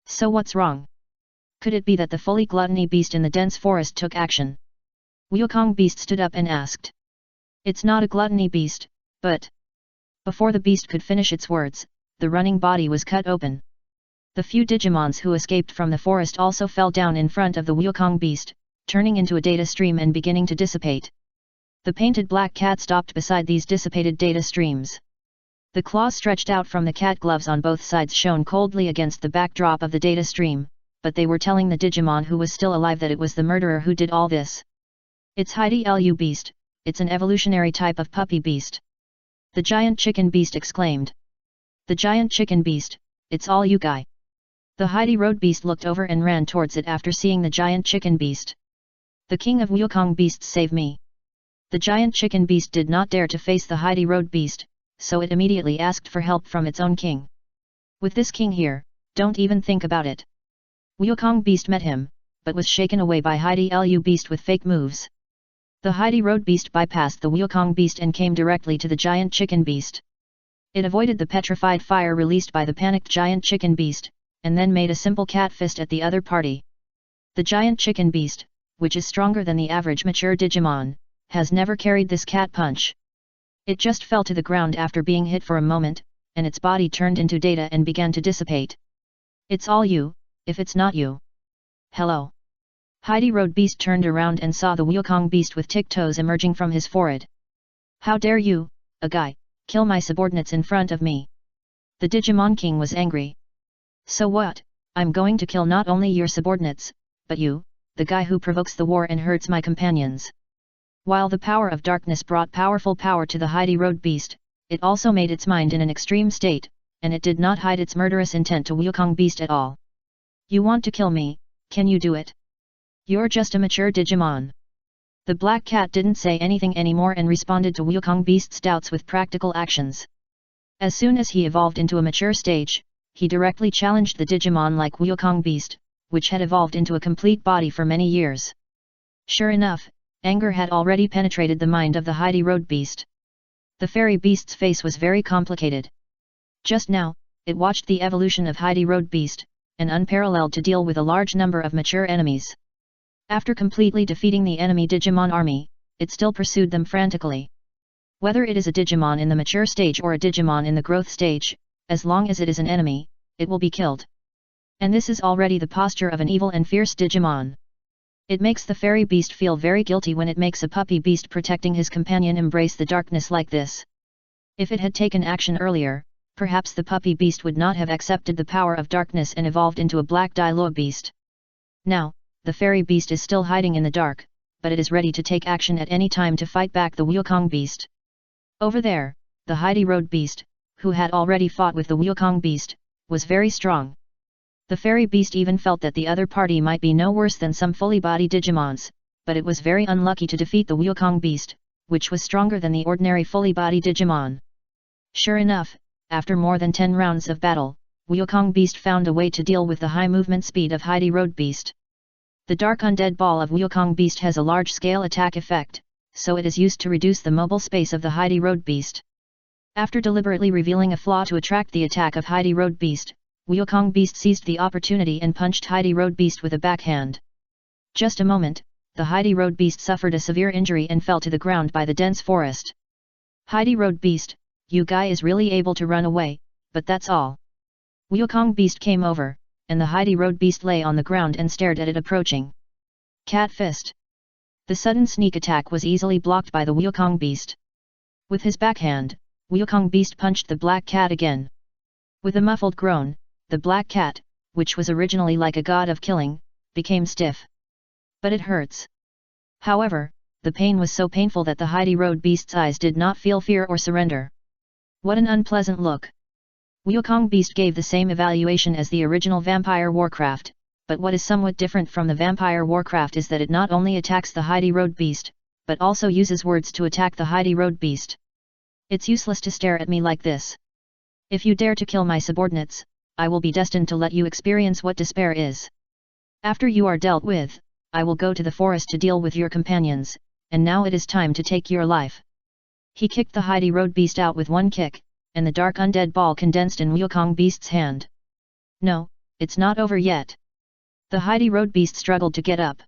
So what's wrong? Could it be that the fully gluttony beast in the dense forest took action? Wukong Beast stood up and asked. It's not a gluttony beast, but... Before the beast could finish its words, the running body was cut open. The few Digimons who escaped from the forest also fell down in front of the Wukong beast, turning into a data stream and beginning to dissipate. The painted black cat stopped beside these dissipated data streams. The claws stretched out from the cat gloves on both sides shone coldly against the backdrop of the data stream, but they were telling the Digimon who was still alive that it was the murderer who did all this. It's Heidi Lu beast, it's an evolutionary type of puppy beast. The giant chicken beast exclaimed. The giant chicken beast, it's all you guy. The Heidi Road beast looked over and ran towards it after seeing the giant chicken beast. The king of Wukong beasts save me. The giant chicken beast did not dare to face the Heidi Road beast, so it immediately asked for help from its own king. With this king here, don't even think about it. Wukong beast met him, but was shaken away by Heidi Lu beast with fake moves. The Heidi Road beast bypassed the Wukong beast and came directly to the giant chicken beast. It avoided the petrified fire released by the panicked giant chicken beast, and then made a simple cat fist at the other party. The giant chicken beast, which is stronger than the average mature Digimon, has never carried this cat punch. It just fell to the ground after being hit for a moment, and its body turned into data and began to dissipate. It's all you, if it's not you. Hello. Heidi Road beast turned around and saw the Wukong beast with tick-toes emerging from his forehead. How dare you, a guy, kill my subordinates in front of me? The Digimon king was angry. So what, I'm going to kill not only your subordinates, but you, the guy who provokes the war and hurts my companions. While the power of darkness brought powerful power to the Heidi Road beast, it also made its mind in an extreme state, and it did not hide its murderous intent to Wukong beast at all. You want to kill me, can you do it? You're just a mature Digimon. The black cat didn't say anything anymore and responded to Wukong beast's doubts with practical actions. As soon as he evolved into a mature stage, he directly challenged the Digimon like Wukong beast, which had evolved into a complete body for many years. Sure enough, anger had already penetrated the mind of the Heidi Road beast. The fairy beast's face was very complicated. Just now, it watched the evolution of Heidi Road beast, and unparalleled to deal with a large number of mature enemies. After completely defeating the enemy Digimon army, it still pursued them frantically. Whether it is a Digimon in the mature stage or a Digimon in the growth stage, as long as it is an enemy, it will be killed. And this is already the posture of an evil and fierce Digimon. It makes the fairy beast feel very guilty when it makes a puppy beast protecting his companion embrace the darkness like this. If it had taken action earlier, perhaps the puppy beast would not have accepted the power of darkness and evolved into a black Diluo beast. Now, the fairy beast is still hiding in the dark, but it is ready to take action at any time to fight back the Wukong beast. Over there, the Heidi Road beast, who had already fought with the Wukong beast, was very strong. The fairy beast even felt that the other party might be no worse than some fully body Digimons, but it was very unlucky to defeat the Wukong beast, which was stronger than the ordinary fully body Digimon. Sure enough, after more than 10 rounds of battle, Wukong beast found a way to deal with the high movement speed of Heidi Road beast. The dark undead ball of Wukong beast has a large-scale attack effect, so it is used to reduce the mobile space of the Heidi Road beast. After deliberately revealing a flaw to attract the attack of Heidi Road beast, Wukong beast seized the opportunity and punched Heidi Road beast with a backhand. Just a moment, the Heidi Road beast suffered a severe injury and fell to the ground by the dense forest. Heidi Road beast, you guy is really able to run away, but that's all. Wukong beast came over, and the Heidi Road beast lay on the ground and stared at it approaching. Cat fist. The sudden sneak attack was easily blocked by the Wukong beast. With his backhand, Wukong beast punched the black cat again. With a muffled groan, the black cat, which was originally like a god of killing, became stiff. But it hurts. However, the pain was so painful that the Heidi Road beast's eyes did not feel fear or surrender. What an unpleasant look. Wukong beast gave the same evaluation as the original Vampire Warcraft, but what is somewhat different from the Vampire Warcraft is that it not only attacks the Heidi Road beast, but also uses words to attack the Heidi Road beast. It's useless to stare at me like this. If you dare to kill my subordinates, I will be destined to let you experience what despair is. After you are dealt with, I will go to the forest to deal with your companions, and now it is time to take your life. He kicked the Heidi Road beast out with one kick, and the dark undead ball condensed in Wukong beast's hand. No, it's not over yet. The Heidi Road beast struggled to get up.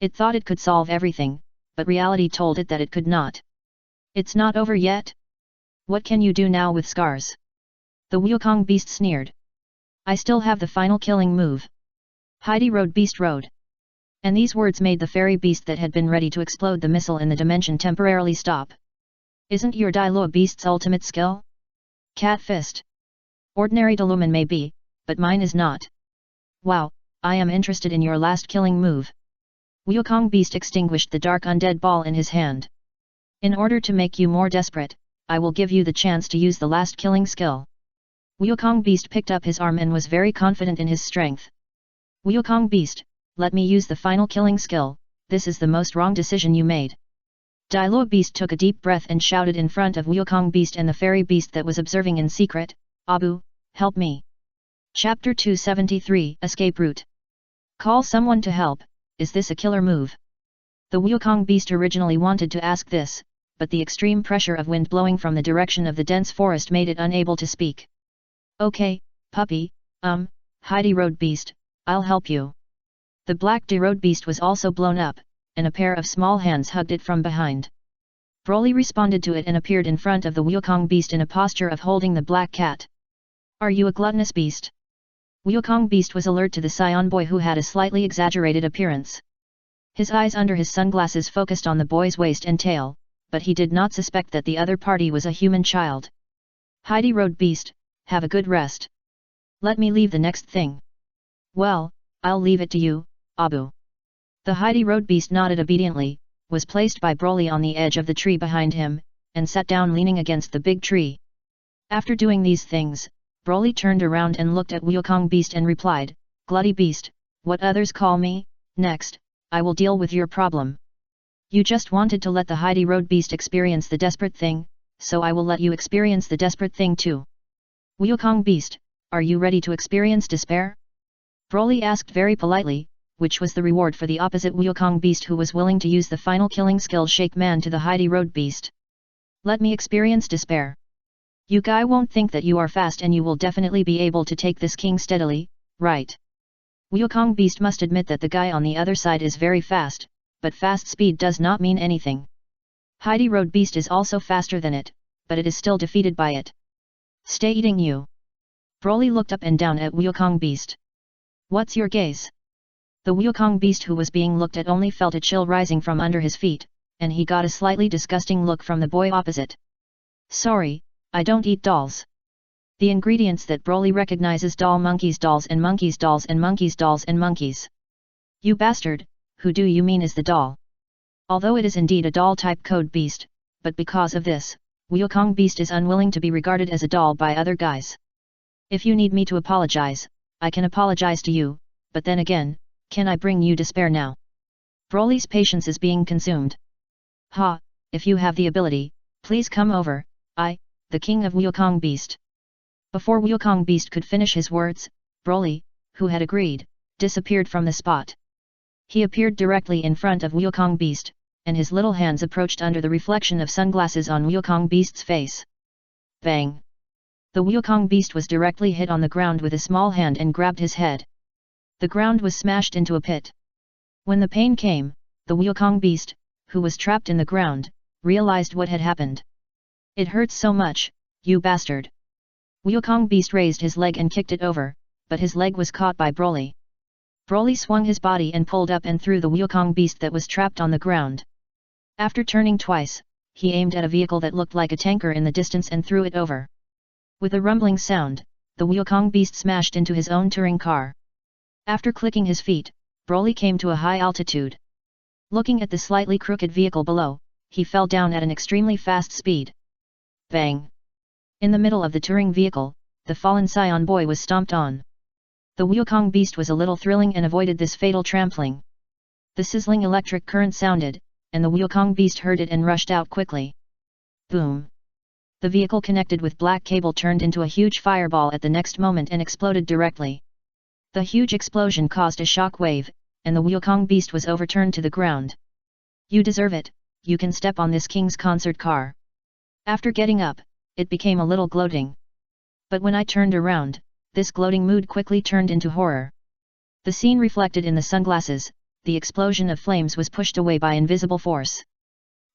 It thought it could solve everything, but reality told it that it could not. It's not over yet? What can you do now with scars? The Wukong beast sneered. I still have the final killing move. Heidi Road beast rode. And these words made the fairy beast that had been ready to explode the missile in the dimension temporarily stop. Isn't your Diluo beast's ultimate skill? Cat fist. Ordinary Diluman may be, but mine is not. Wow, I am interested in your last killing move. Wukong beast extinguished the dark undead ball in his hand. In order to make you more desperate, I will give you the chance to use the last killing skill. Wukong beast picked up his arm and was very confident in his strength. Wukong beast, let me use the final killing skill, this is the most wrong decision you made. Diluo beast took a deep breath and shouted in front of Wukong beast and the fairy beast that was observing in secret, Abu, help me. Chapter 273 Escape Route. Call someone to help, is this a killer move? The Wukong beast originally wanted to ask this, but the extreme pressure of wind blowing from the direction of the dense forest made it unable to speak. Okay, puppy, Heidi Road beast, I'll help you. The black Road beast was also blown up, and a pair of small hands hugged it from behind. Broly responded to it and appeared in front of the Wukong beast in a posture of holding the black cat. Are you a gluttonous beast? Wukong beast was alert to the Saiyan boy who had a slightly exaggerated appearance. His eyes under his sunglasses focused on the boy's waist and tail, but he did not suspect that the other party was a human child. Heidi Road beast, have a good rest. Let me leave the next thing. Well, I'll leave it to you, Abu. The Heidi Road beast nodded obediently, was placed by Broly on the edge of the tree behind him, and sat down leaning against the big tree. After doing these things, Broly turned around and looked at Wukong beast and replied, Glutty beast, what others call me, next, I will deal with your problem. You just wanted to let the Heidi Road beast experience the desperate thing, so I will let you experience the desperate thing too. Wukong beast, are you ready to experience despair? Broly asked very politely, which was the reward for the opposite Wukong beast who was willing to use the final killing skill Shake Man to the Heidi Road beast. Let me experience despair. You guy won't think that you are fast and you will definitely be able to take this king steadily, right? Wukong beast must admit that the guy on the other side is very fast, but fast speed does not mean anything. Heidi Road beast is also faster than it, but it is still defeated by it. Stay eating you. Broly looked up and down at Wukong Beast. What's your gaze? The Wukong Beast who was being looked at only felt a chill rising from under his feet, and he got a slightly disgusting look from the boy opposite. Sorry, I don't eat dolls. The ingredients that Broly recognizes: doll, monkeys, dolls and monkeys, dolls and monkeys, dolls and monkeys. You bastard, who do you mean is the doll? Although it is indeed a doll-type code beast, but because of this, Wukong Beast is unwilling to be regarded as a doll by other guys. If you need me to apologize, I can apologize to you, but then again, can I bring you despair now? Broly's patience is being consumed. Ha, if you have the ability, please come over, the king of Wukong Beast. Before Wukong Beast could finish his words, Broly, who had agreed, disappeared from the spot. He appeared directly in front of Wukong Beast, and his little hands approached under the reflection of sunglasses on Wukong Beast's face. Bang! The Wukong Beast was directly hit on the ground with a small hand and grabbed his head. The ground was smashed into a pit. When the pain came, the Wukong Beast, who was trapped in the ground, realized what had happened. It hurts so much, you bastard. Wukong Beast raised his leg and kicked it over, but his leg was caught by Broly. Broly swung his body and pulled up and threw the Wukong Beast that was trapped on the ground. After turning twice, he aimed at a vehicle that looked like a tanker in the distance and threw it over. With a rumbling sound, the Wukong Beast smashed into his own touring car. After clicking his feet, Broly came to a high altitude. Looking at the slightly crooked vehicle below, he fell down at an extremely fast speed. Bang! In the middle of the touring vehicle, the fallen Saiyan boy was stomped on. The Wukong Beast was a little thrilling and avoided this fatal trampling. The sizzling electric current sounded, and the Wukong Beast heard it and rushed out quickly. Boom! The vehicle connected with black cable turned into a huge fireball at the next moment and exploded directly. The huge explosion caused a shock wave, and the Wukong Beast was overturned to the ground. You deserve it, you can step on this king's concert car. After getting up, it became a little gloating. But when I turned around, this gloating mood quickly turned into horror. The scene reflected in the sunglasses, the explosion of flames was pushed away by invisible force.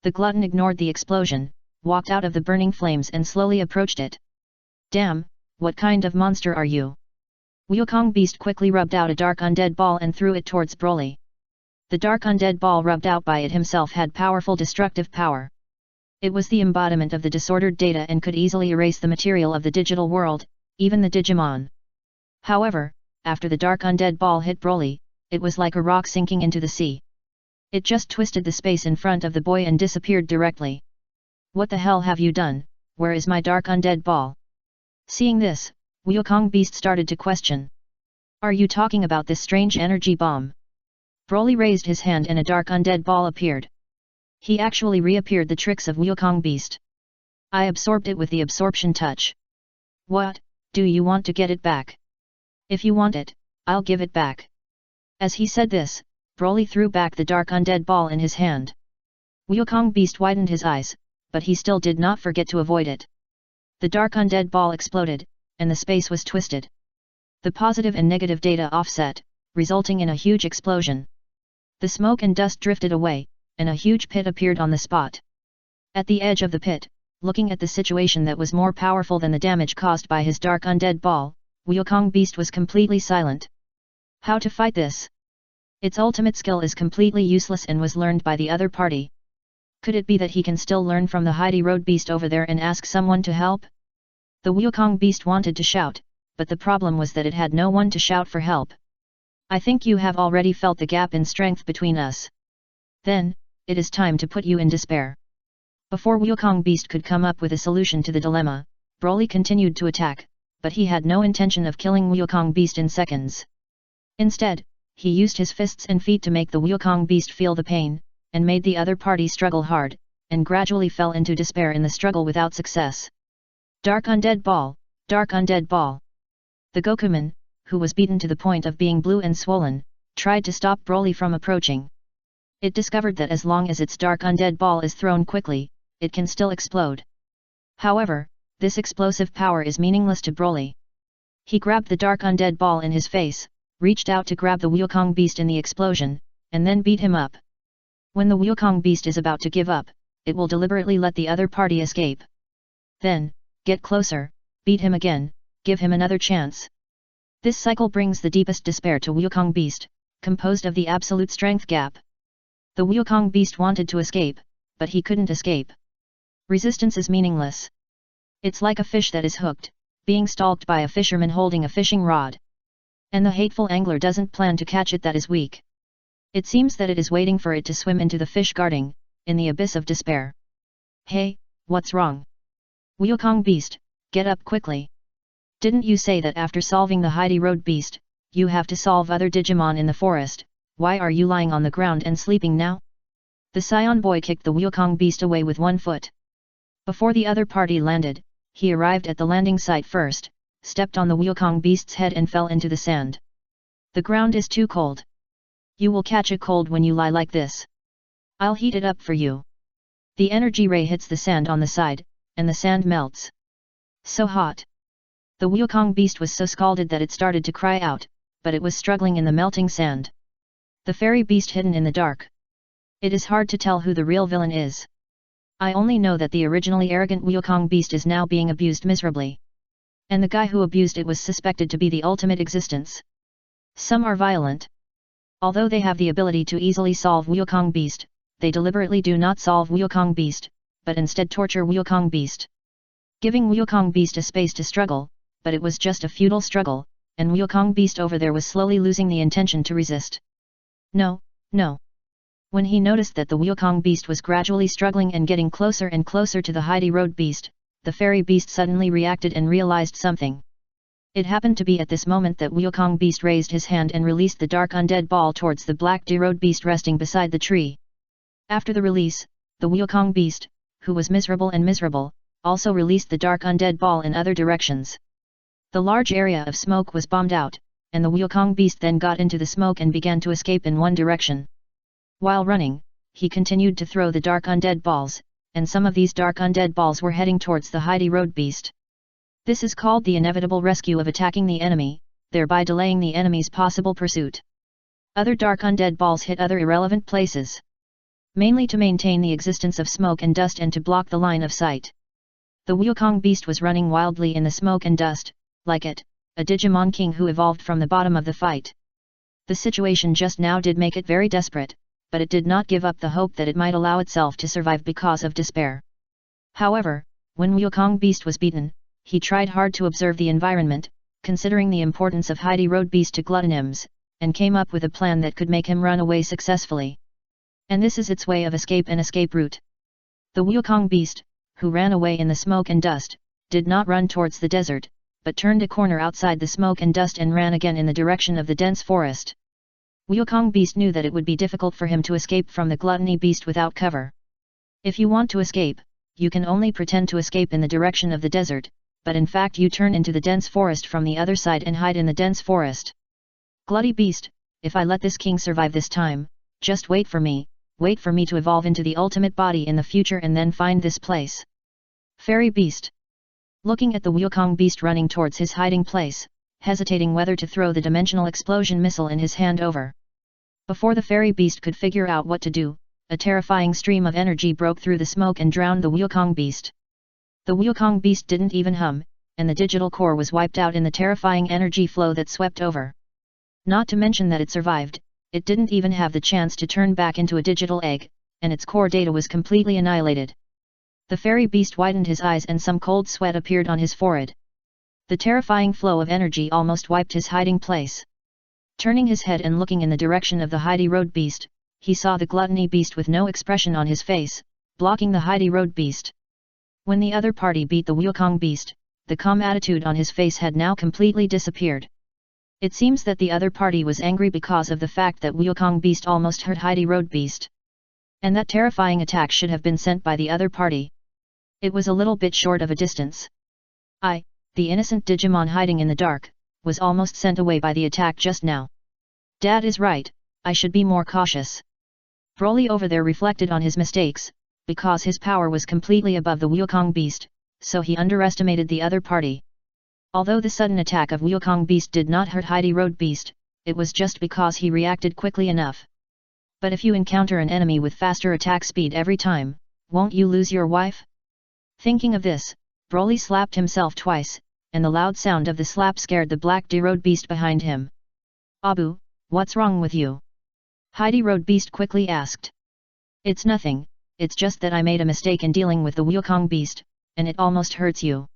The glutton ignored the explosion, walked out of the burning flames and slowly approached it. Damn, what kind of monster are you? Wukong Beast quickly rubbed out a dark undead ball and threw it towards Broly. The dark undead ball rubbed out by it himself had powerful destructive power. It was the embodiment of the disordered data and could easily erase the material of the digital world, even the Digimon. However, after the dark undead ball hit Broly, it was like a rock sinking into the sea. It just twisted the space in front of the boy and disappeared directly. What the hell have you done? Where is my dark undead ball? Seeing this, Wukong Beast started to question. Are you talking about this strange energy bomb? Broly raised his hand and a dark undead ball appeared. He actually reappeared the tricks of Wukong Beast. I absorbed it with the absorption touch. What, do you want to get it back? If you want it, I'll give it back. As he said this, Broly threw back the dark undead ball in his hand. Wukong Beast widened his eyes, but he still did not forget to avoid it. The dark undead ball exploded, and the space was twisted. The positive and negative data offset, resulting in a huge explosion. The smoke and dust drifted away, and a huge pit appeared on the spot. At the edge of the pit, looking at the situation that was more powerful than the damage caused by his dark undead ball, Wukong Beast was completely silent. How to fight this? Its ultimate skill is completely useless and was learned by the other party. Could it be that he can still learn from the Heidi Road Beast over there and ask someone to help? The Wukong Beast wanted to shout, but the problem was that it had no one to shout for help. I think you have already felt the gap in strength between us. Then, it is time to put you in despair. Before Wukong Beast could come up with a solution to the dilemma, Broly continued to attack, but he had no intention of killing Wukong Beast in seconds. Instead, he used his fists and feet to make the Wukong Beast feel the pain, and made the other party struggle hard, and gradually fell into despair in the struggle without success. Dark Undead Ball, Dark Undead Ball. The Gokuman, who was beaten to the point of being blue and swollen, tried to stop Broly from approaching. It discovered that as long as its dark undead ball is thrown quickly, it can still explode. However, this explosive power is meaningless to Broly. He grabbed the dark undead ball in his face, reached out to grab the Wukong Beast in the explosion, and then beat him up. When the Wukong Beast is about to give up, it will deliberately let the other party escape. Then, get closer, beat him again, Give him another chance. This cycle brings the deepest despair to Wukong Beast, composed of the absolute strength gap. The Wukong Beast wanted to escape, but he couldn't escape. Resistance is meaningless. It's like a fish that is hooked, being stalked by a fisherman holding a fishing rod. And the hateful angler doesn't plan to catch it that is weak. It seems that it is waiting for it to swim into the fish guarding, in the abyss of despair. Hey, what's wrong? Wukong Beast, get up quickly. Didn't you say that after solving the Heidi Road Beast, you have to solve other Digimon in the forest? Why are you lying on the ground and sleeping now? The Saiyan boy kicked the Wukong Beast away with one foot. Before the other party landed, he arrived at the landing site first, stepped on the Wukong Beast's head and fell into the sand. The ground is too cold. You will catch a cold when you lie like this. I'll heat it up for you. The energy ray hits the sand on the side, and the sand melts. So hot. The Wukong Beast was so scalded that it started to cry out, but it was struggling in the melting sand. The fairy beast hidden in the dark. It is hard to tell who the real villain is. I only know that the originally arrogant Wukong Beast is now being abused miserably. And the guy who abused it was suspected to be the ultimate existence. Some are violent. Although they have the ability to easily solve Wukong Beast, they deliberately do not solve Wukong Beast, but instead torture Wukong Beast. Giving Wukong Beast a space to struggle, but it was just a futile struggle, and Wukong Beast over there was slowly losing the intention to resist. No, no. When he noticed that the Wukong Beast was gradually struggling and getting closer and closer to the Heidi Road Beast, the fairy beast suddenly reacted and realized something. It happened to be at this moment that Wukong Beast raised his hand and released the dark undead ball towards the black Road Beast resting beside the tree. After the release, the Wukong Beast, who was miserable, also released the dark undead ball in other directions. The large area of smoke was bombed out, and the Wukong Beast then got into the smoke and began to escape in one direction. While running, he continued to throw the dark undead balls, and some of these dark undead balls were heading towards the Heidi Road Beast. This is called the inevitable rescue of attacking the enemy, thereby delaying the enemy's possible pursuit. Other dark undead balls hit other irrelevant places, mainly to maintain the existence of smoke and dust and to block the line of sight. The Wukong Beast was running wildly in the smoke and dust, like it, a Digimon King who evolved from the bottom of the fight. The situation just now did make it very desperate, but it did not give up the hope that it might allow itself to survive because of despair. However, when Wukong Beast was beaten, he tried hard to observe the environment, considering the importance of Heidi Road Beast to Gluttonims, and came up with a plan that could make him run away successfully. And this is its way of escape and escape route. The Wukong Beast, who ran away in the smoke and dust, did not run towards the desert, but turned a corner outside the smoke and dust and ran again in the direction of the dense forest. Wukong Beast knew that it would be difficult for him to escape from the Gluttony Beast without cover. If you want to escape, you can only pretend to escape in the direction of the desert, but in fact you turn into the dense forest from the other side and hide in the dense forest. Glutty Beast, if I let this king survive this time, just wait for me to evolve into the ultimate body in the future and then find this place. Fairy Beast. Looking at the Wukong Beast running towards his hiding place, hesitating whether to throw the dimensional explosion missile in his hand over. Before the fairy beast could figure out what to do, a terrifying stream of energy broke through the smoke and drowned the Wukong Beast. The Wukong Beast didn't even hum, and the digital core was wiped out in the terrifying energy flow that swept over. Not to mention that it survived, it didn't even have the chance to turn back into a digital egg, and its core data was completely annihilated. The fairy beast widened his eyes and some cold sweat appeared on his forehead. The terrifying flow of energy almost wiped his hiding place. Turning his head and looking in the direction of the Heidi Road Beast, he saw the Gluttony Beast with no expression on his face, blocking the Heidi Road Beast. When the other party beat the Wukong Beast, the calm attitude on his face had now completely disappeared. It seems that the other party was angry because of the fact that Wukong Beast almost hurt Heidi Road Beast. And that terrifying attack should have been sent by the other party. It was a little bit short of a distance. The innocent Digimon hiding in the dark, was almost sent away by the attack just now. Dad is right, I should be more cautious. Broly over there reflected on his mistakes, because his power was completely above the Wukong Beast, so he underestimated the other party. Although the sudden attack of Wukong Beast did not hurt Heidi Road Beast, it was just because he reacted quickly enough. But if you encounter an enemy with faster attack speed every time, won't you lose your wife? Thinking of this, Broly slapped himself twice, and the loud sound of the slap scared the black road beast behind him. "Abu, what's wrong with you?" Heidi Road Beast quickly asked. "It's nothing, it's just that I made a mistake in dealing with the Wukong beast, and it almost hurts you."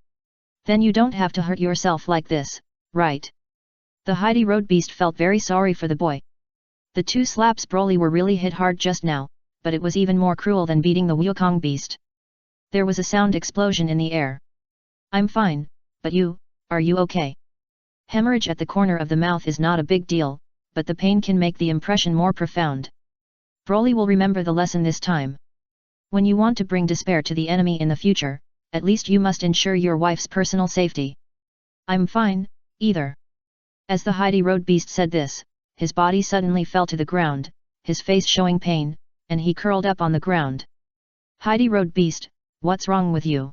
"Then you don't have to hurt yourself like this, right?" The Heidi Road Beast felt very sorry for the boy. The two slaps Broly were really hit hard just now, but it was even more cruel than beating the Wukong beast. There was a sound explosion in the air. "I'm fine, but are you okay?" Hemorrhage at the corner of the mouth is not a big deal, but the pain can make the impression more profound. Broly will remember the lesson this time. When you want to bring despair to the enemy in the future, at least you must ensure your wife's personal safety. "I'm fine, either." As the Heidi Road Beast said this, his body suddenly fell to the ground, his face showing pain, and he curled up on the ground. "Heidi Road Beast, what's wrong with you?"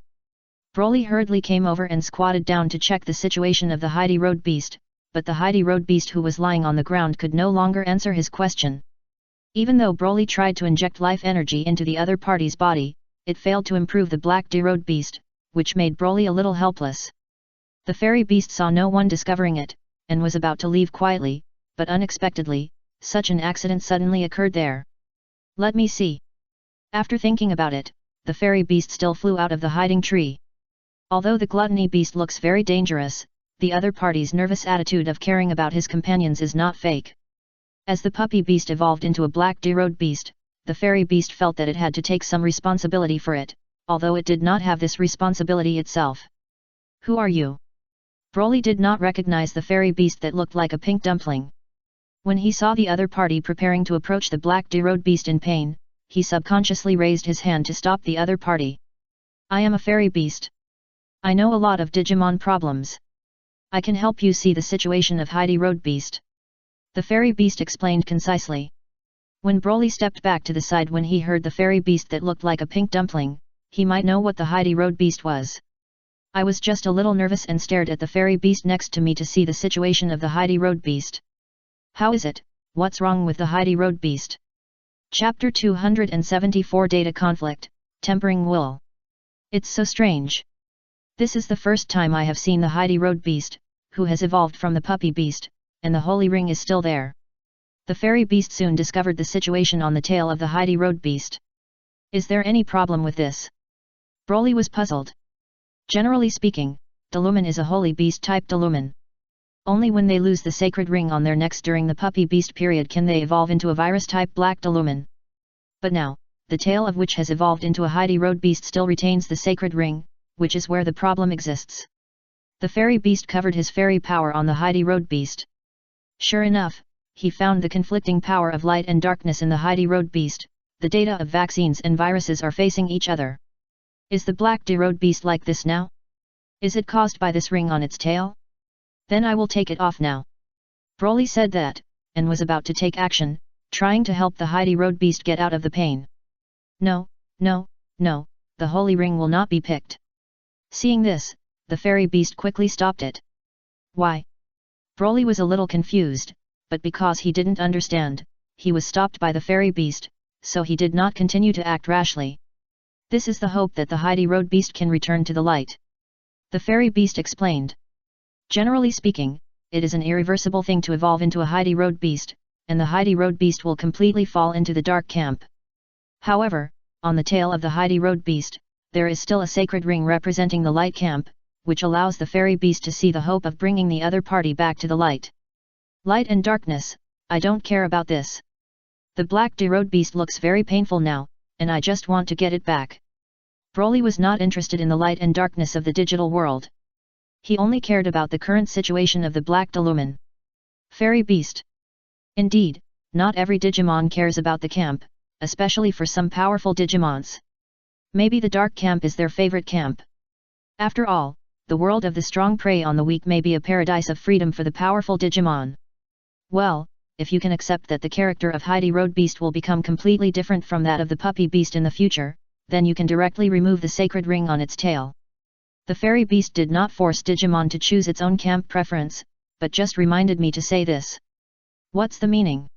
Broly hurriedly came over and squatted down to check the situation of the Heidi Road Beast, but the Heidi Road Beast who was lying on the ground could no longer answer his question. Even though Broly tried to inject life energy into the other party's body, it failed to improve the Black Road Beast, which made Broly a little helpless. The Fairy Beast saw no one discovering it, and was about to leave quietly, but unexpectedly, such an accident suddenly occurred there. "Let me see." After thinking about it, the Fairy Beast still flew out of the hiding tree. Although the Gluttony Beast looks very dangerous, the other party's nervous attitude of caring about his companions is not fake. As the Puppy Beast evolved into a Black Road Beast, the Fairy Beast felt that it had to take some responsibility for it, although it did not have this responsibility itself. "Who are you?" Broly did not recognize the Fairy Beast that looked like a pink dumpling. When he saw the other party preparing to approach the Black Road Beast in pain, he subconsciously raised his hand to stop the other party. "I am a Fairy Beast. I know a lot of Digimon problems. I can help you see the situation of Heidi Road Beast." The Fairy Beast explained concisely. When Broly stepped back to the side when he heard the Fairy Beast that looked like a pink dumpling, he might know what the Heidi Road Beast was. "I was just a little nervous and stared at the Fairy Beast next to me to see the situation of the Heidi Road Beast." "How is it, what's wrong with the Heidi Road Beast?" Chapter 274 Data Conflict, Tempering Will. "It's so strange. This is the first time I have seen the Heidi Road Beast, who has evolved from the Puppy Beast, and the Holy Ring is still there." The Fairy Beast soon discovered the situation on the tail of the Heidi Road Beast. "Is there any problem with this?" Broly was puzzled. Generally speaking, Delumen is a Holy Beast type Delumen. Only when they lose the sacred ring on their necks during the Puppy Beast period can they evolve into a virus type Black Delumen. But now, the tail of which has evolved into a Heidi Road Beast still retains the sacred ring, which is where the problem exists. The Fairy Beast covered his fairy power on the Heidi Road Beast. Sure enough, he found the conflicting power of light and darkness in the Heidi Road Beast. The data of vaccines and viruses are facing each other. Is the Black Road Beast like this now? Is it caused by this ring on its tail? Then I will take it off now. Broly said that, and was about to take action, trying to help the Heidi Road Beast get out of the pain. No, the Holy Ring will not be picked. Seeing this, the Fairy Beast quickly stopped it. Why? Broly was a little confused, but because he didn't understand, he was stopped by the Fairy Beast, so he did not continue to act rashly. This is the hope that the Heidi Road Beast can return to the light. The Fairy Beast explained. Generally speaking, it is an irreversible thing to evolve into a Heidi Road Beast, and the Heidi Road Beast will completely fall into the dark camp. However, on the tail of the Heidi Road Beast, there is still a sacred ring representing the light camp, which allows the Fairy Beast to see the hope of bringing the other party back to the light. Light and darkness, I don't care about this. The Black Road Beast looks very painful now, and I just want to get it back. Broly was not interested in the light and darkness of the digital world. He only cared about the current situation of the Black Delumen. Fairy Beast. Indeed, not every Digimon cares about the camp, especially for some powerful Digimons. Maybe the dark camp is their favorite camp. After all, the world of the strong prey on the weak may be a paradise of freedom for the powerful Digimon. Well, if you can accept that the character of Heidi Road Beast will become completely different from that of the Puppy Beast in the future, then you can directly remove the sacred ring on its tail. The Fairy Beast did not force Digimon to choose its own camp preference, but just reminded me to say this. What's the meaning?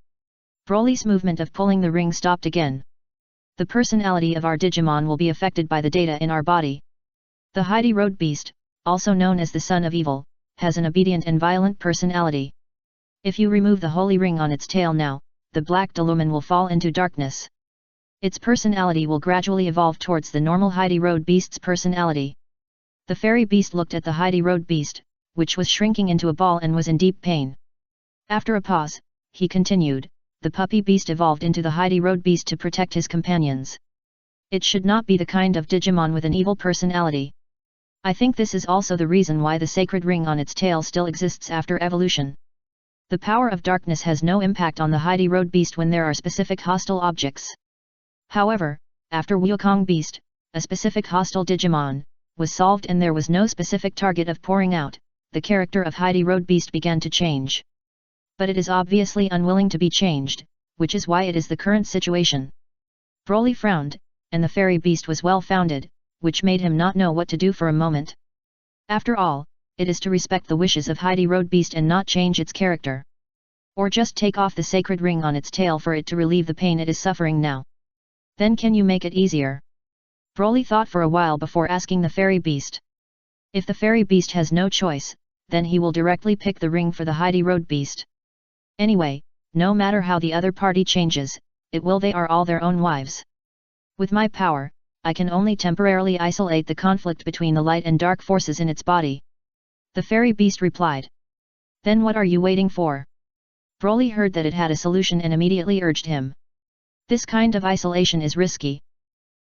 Broly's movement of pulling the ring stopped again. The personality of our Digimon will be affected by the data in our body. The Heidi Road Beast, also known as the son of evil, has an obedient and violent personality. If you remove the holy ring on its tail now, the black Deluman will fall into darkness. Its personality will gradually evolve towards the normal Heidi Road Beast's personality. The fairy beast looked at the Heidi Road Beast, which was shrinking into a ball and was in deep pain. After a pause, he continued, the puppy beast evolved into the Heidi Road Beast to protect his companions. It should not be the kind of Digimon with an evil personality. I think this is also the reason why the sacred ring on its tail still exists after evolution. The power of darkness has no impact on the Heidi Road Beast when there are specific hostile objects. However, after Wukong Beast, a specific hostile Digimon, was solved and there was no specific target of pouring out, the character of Heidi Road Beast began to change. But it is obviously unwilling to be changed, which is why it is the current situation. Broly frowned, and the fairy beast was well founded, which made him not know what to do for a moment. After all, it is to respect the wishes of Heidi Road Beast and not change its character. Or just take off the sacred ring on its tail for it to relieve the pain it is suffering now. Then can you make it easier? Broly thought for a while before asking the fairy beast. If the fairy beast has no choice, then he will directly pick the ring for the Heidi Road Beast. Anyway, no matter how the other party changes, they are all their own wives. With my power, I can only temporarily isolate the conflict between the light and dark forces in its body. The fairy beast replied. Then what are you waiting for? Broly heard that it had a solution and immediately urged him. This kind of isolation is risky.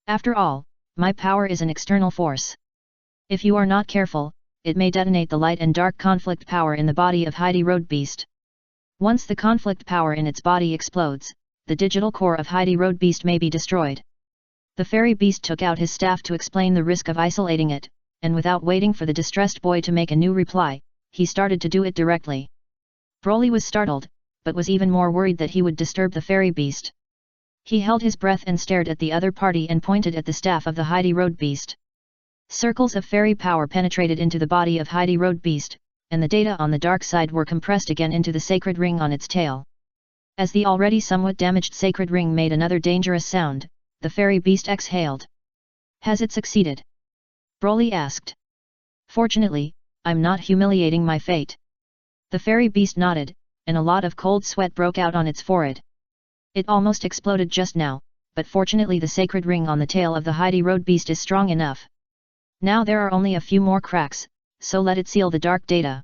After all, my power is an external force. If you are not careful, it may detonate the light and dark conflict power in the body of Heidi Road Beast. Once the conflict power in its body explodes, the digital core of Heidi Road Beast may be destroyed. The fairy beast took out his staff to explain the risk of isolating it, and without waiting for the distressed boy to make a new reply, he started to do it directly. Broly was startled, but was even more worried that he would disturb the fairy beast. He held his breath and stared at the other party and pointed at the staff of the Heidi Road Beast. Circles of fairy power penetrated into the body of Heidi Road Beast, and the data on the dark side were compressed again into the sacred ring on its tail. As the already somewhat damaged sacred ring made another dangerous sound, the fairy beast exhaled. Has it succeeded? Broly asked. Fortunately, I'm not humiliating my fate. The fairy beast nodded, and a lot of cold sweat broke out on its forehead. It almost exploded just now, but fortunately the sacred ring on the tail of the Heidi Road Beast is strong enough. Now there are only a few more cracks, so let it seal the dark data.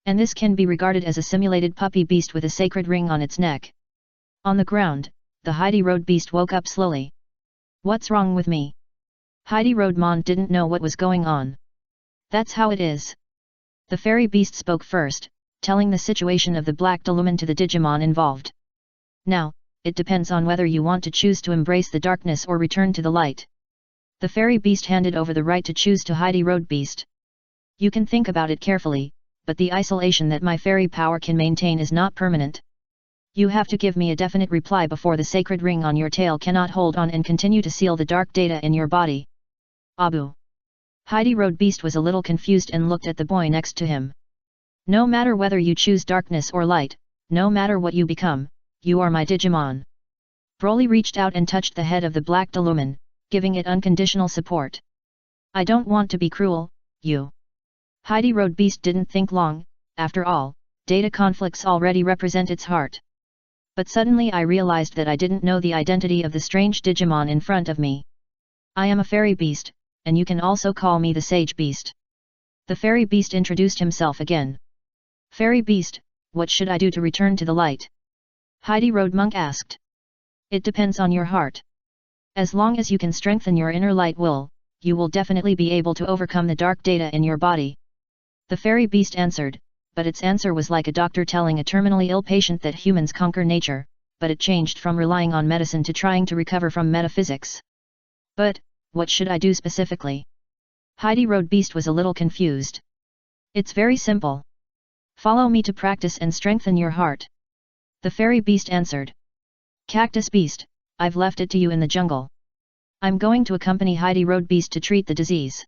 And this can be regarded as a simulated puppy beast with a sacred ring on its neck. On the ground, the Heidi Road Beast woke up slowly. What's wrong with me? Heidi Roadmon didn't know what was going on. That's how it is. The fairy beast spoke first, telling the situation of the Black Deluman to the Digimon involved. Now, it depends on whether you want to choose to embrace the darkness or return to the light. The fairy beast handed over the right to choose to Heidi Road Beast. You can think about it carefully, but the isolation that my fairy power can maintain is not permanent. You have to give me a definite reply before the sacred ring on your tail cannot hold on and continue to seal the dark data in your body. Abu. Heidi Road Beast was a little confused and looked at the boy next to him. No matter whether you choose darkness or light, no matter what you become, you are my Digimon. Broly reached out and touched the head of the Black Deluman, giving it unconditional support. I don't want to be cruel, you. Heidi Road Beast didn't think long, after all, data conflicts already represent its heart. But suddenly I realized that I didn't know the identity of the strange Digimon in front of me. I am a fairy beast, and you can also call me the Sage Beast. The fairy beast introduced himself again. Fairy beast, what should I do to return to the light? Heidi Road Monk asked. It depends on your heart. As long as you can strengthen your inner light will, you will definitely be able to overcome the dark data in your body. The fairy beast answered, but its answer was like a doctor telling a terminally ill patient that humans conquer nature, but it changed from relying on medicine to trying to recover from metaphysics. But, what should I do specifically? Heidi Road Beast was a little confused. It's very simple. Follow me to practice and strengthen your heart. The fairy beast answered. Cactus Beast, I've left it to you in the jungle. I'm going to accompany Heidi Road Beast to treat the disease.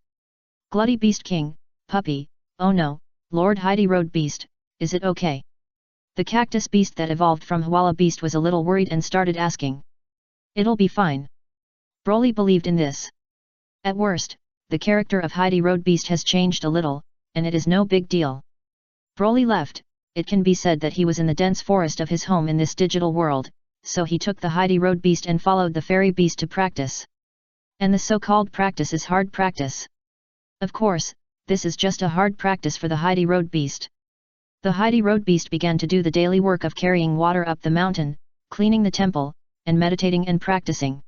Glutty Beast King, puppy, oh no, Lord Heidi Road Beast, is it okay? The cactus beast that evolved from Hwala Beast was a little worried and started asking. It'll be fine. Broly believed in this. At worst, the character of Heidi Road Beast has changed a little, and it is no big deal. Broly left. It can be said that he was in the dense forest of his home in this digital world, so he took the Heidi Road Beast and followed the fairy beast to practice. And the so-called practice is hard practice. Of course, this is just a hard practice for the Heidi Road Beast. The Heidi Road Beast began to do the daily work of carrying water up the mountain, cleaning the temple, and meditating and practicing.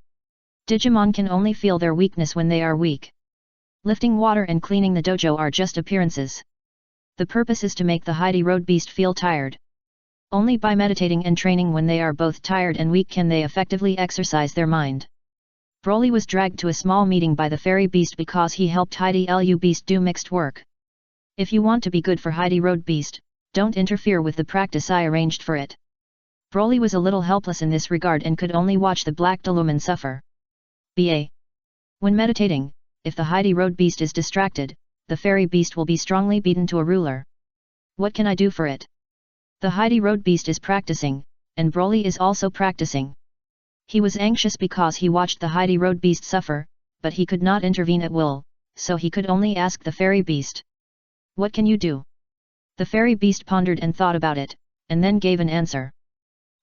Digimon can only feel their weakness when they are weak. Lifting water and cleaning the dojo are just appearances. The purpose is to make the Heidi Road Beast feel tired. Only by meditating and training when they are both tired and weak can they effectively exercise their mind. Broly was dragged to a small meeting by the fairy beast because he helped Heidi Lu Beast do mixed work. If you want to be good for Heidi Road Beast, don't interfere with the practice I arranged for it. Broly was a little helpless in this regard and could only watch the Black Deluman suffer. BA. When meditating, if the Heidi Road Beast is distracted, the fairy beast will be strongly beaten to a ruler. What can I do for it? The Heidi Road Beast is practicing, and Broly is also practicing. He was anxious because he watched the Heidi Road Beast suffer, but he could not intervene at will, so he could only ask the fairy beast. What can you do? The fairy beast pondered and thought about it, and then gave an answer.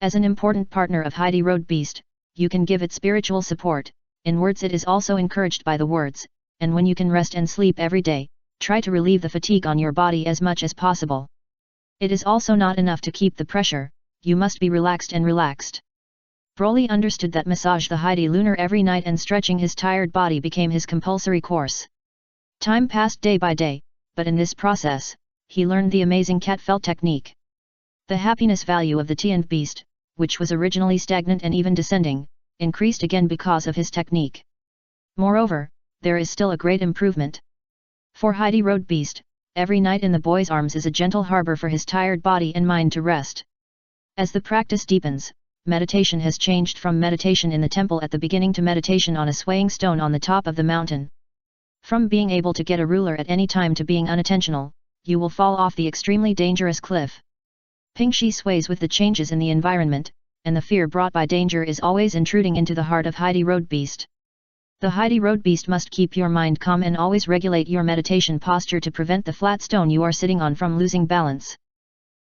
As an important partner of Heidi Road Beast, you can give it spiritual support. In words it is also encouraged by the words, and when you can rest and sleep every day, try to relieve the fatigue on your body as much as possible. It is also not enough to keep the pressure, you must be relaxed and relaxed. Broly understood that massage the Heidi Lunar every night and stretching his tired body became his compulsory course. Time passed day by day, but in this process, he learned the amazing cat felt technique. The happiness value of the Tian beast, which was originally stagnant and even descending, increased again because of his technique. Moreover, there is still a great improvement. For Heidi Road Beast, every night in the boy's arms is a gentle harbor for his tired body and mind to rest. As the practice deepens, meditation has changed from meditation in the temple at the beginning to meditation on a swaying stone on the top of the mountain. From being able to get a ruler at any time to being unintentional, you will fall off the extremely dangerous cliff. Pingxi sways with the changes in the environment, and the fear brought by danger is always intruding into the heart of Heidi Road Beast. The Heidi Road Beast must keep your mind calm and always regulate your meditation posture to prevent the flat stone you are sitting on from losing balance.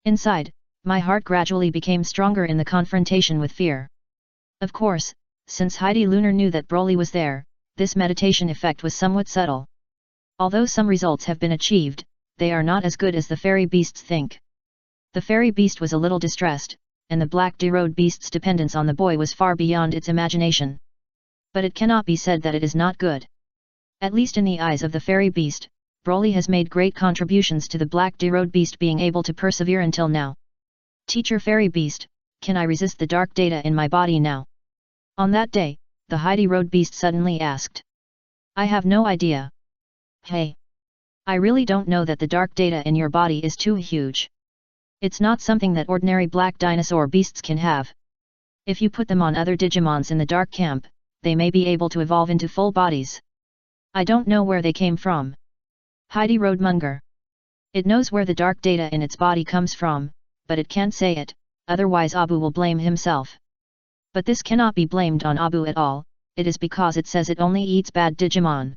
Inside, my heart gradually became stronger in the confrontation with fear. Of course, since Heidi Lunar knew that Broly was there, this meditation effect was somewhat subtle. Although some results have been achieved, they are not as good as the fairy beasts think. The fairy beast was a little distressed, and the Black Road Beast's dependence on the boy was far beyond its imagination. But it cannot be said that it is not good. At least in the eyes of the fairy beast, Broly has made great contributions to the Black Road Beast being able to persevere until now. Teacher Fairy Beast, can I resist the dark data in my body now? On that day, the Heidi Road Beast suddenly asked. I have no idea. Hey! I really don't know that the dark data in your body is too huge. It's not something that ordinary black dinosaur beasts can have. If you put them on other Digimons in the dark camp, they may be able to evolve into full bodies. I don't know where they came from. Heidi Road Munger. It knows where the dark data in its body comes from, but it can't say it, otherwise Abu will blame himself. But this cannot be blamed on Abu at all, it is because it says it only eats bad Digimon.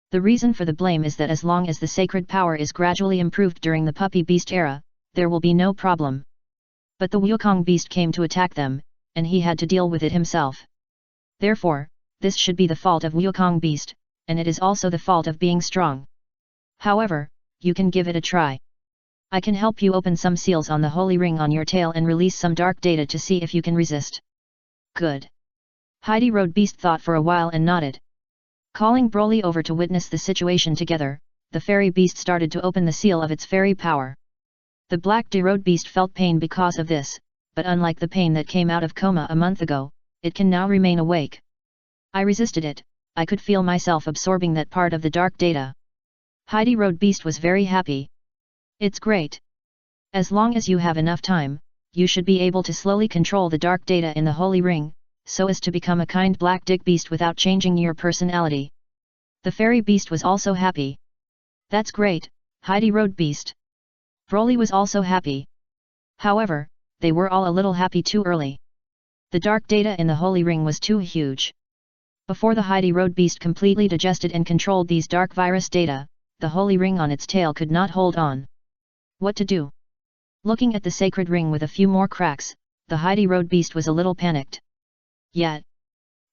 The reason for the blame is that as long as the sacred power is gradually improved during the puppy beast era, there will be no problem. But the Wukong beast came to attack them, and he had to deal with it himself. Therefore, this should be the fault of Wukong beast, and it is also the fault of being strong. However, you can give it a try. I can help you open some seals on the holy ring on your tail and release some dark data to see if you can resist. Good. Heidi Road Beast thought for a while and nodded. Calling Broly over to witness the situation together, the fairy beast started to open the seal of its fairy power. The Black Road Beast felt pain because of this, but unlike the pain that came out of coma a month ago, it can now remain awake. I resisted it, I could feel myself absorbing that part of the dark data. Heidi Road Beast was very happy. It's great. As long as you have enough time, you should be able to slowly control the dark data in the holy ring, so as to become a kind black dig beast without changing your personality. The fairy beast was also happy. That's great, Heidi Road Beast. Broly was also happy. However, they were all a little happy too early. The dark data in the holy ring was too huge. Before the Heidi Road beast completely digested and controlled these dark virus data, the holy ring on its tail could not hold on. What to do? Looking at the sacred ring with a few more cracks, the Heidi Road beast was a little panicked. Yet,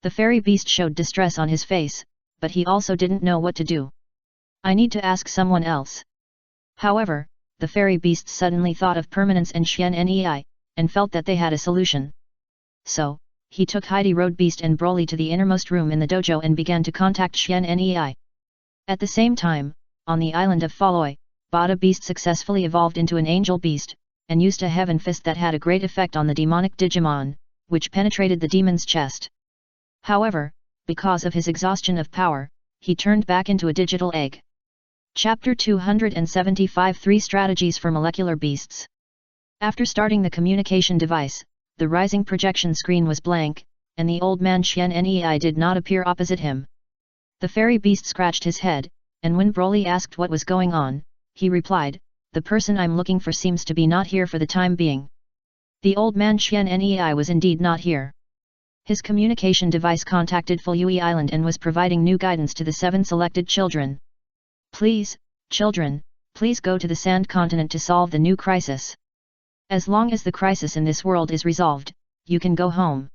the fairy beast showed distress on his face, but he also didn't know what to do. I need to ask someone else. However, the fairy beasts suddenly thought of Permanence and Xian Nei, and felt that they had a solution. So, he took Heidi Road beast and Broly to the innermost room in the dojo and began to contact Xian Nei. At the same time, on the island of Faloi, Bada beast successfully evolved into an angel beast, and used a heaven fist that had a great effect on the demonic Digimon, which penetrated the demon's chest. However, because of his exhaustion of power, he turned back into a digital egg. Chapter 275 3 Strategies for Molecular Beasts. After starting the communication device, the rising projection screen was blank, and the old man Xian Nei did not appear opposite him. The fairy beast scratched his head, and when Broly asked what was going on, he replied, "The person I'm looking for seems to be not here for the time being." The old man Xian Nei was indeed not here. His communication device contacted Fuyui Island and was providing new guidance to the 7 selected children. "Please, children, please go to the Sand Continent to solve the new crisis. As long as the crisis in this world is resolved, you can go home."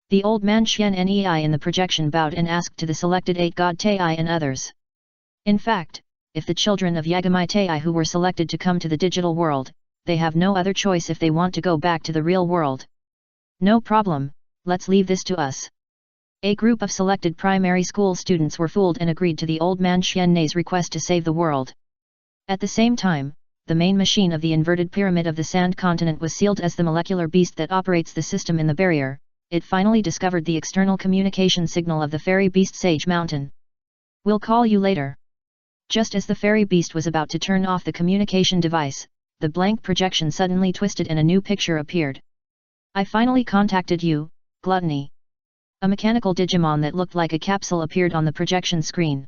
The old man Xian Nei in the projection bowed and asked to the selected 8 God Tei and others. In fact, if the children of Yagamai Tei who were selected to come to the digital world, they have no other choice if they want to go back to the real world. "No problem, let's leave this to us." A group of selected primary school students were fooled and agreed to the old man Xian Nei's request to save the world. At the same time, the main machine of the inverted pyramid of the Sand Continent was sealed as the molecular beast that operates the system in the barrier. It finally discovered the external communication signal of the fairy beast Sage Mountain. "We'll call you later." Just as the fairy beast was about to turn off the communication device, the blank projection suddenly twisted and a new picture appeared. "I finally contacted you, Gluttony." A mechanical Digimon that looked like a capsule appeared on the projection screen.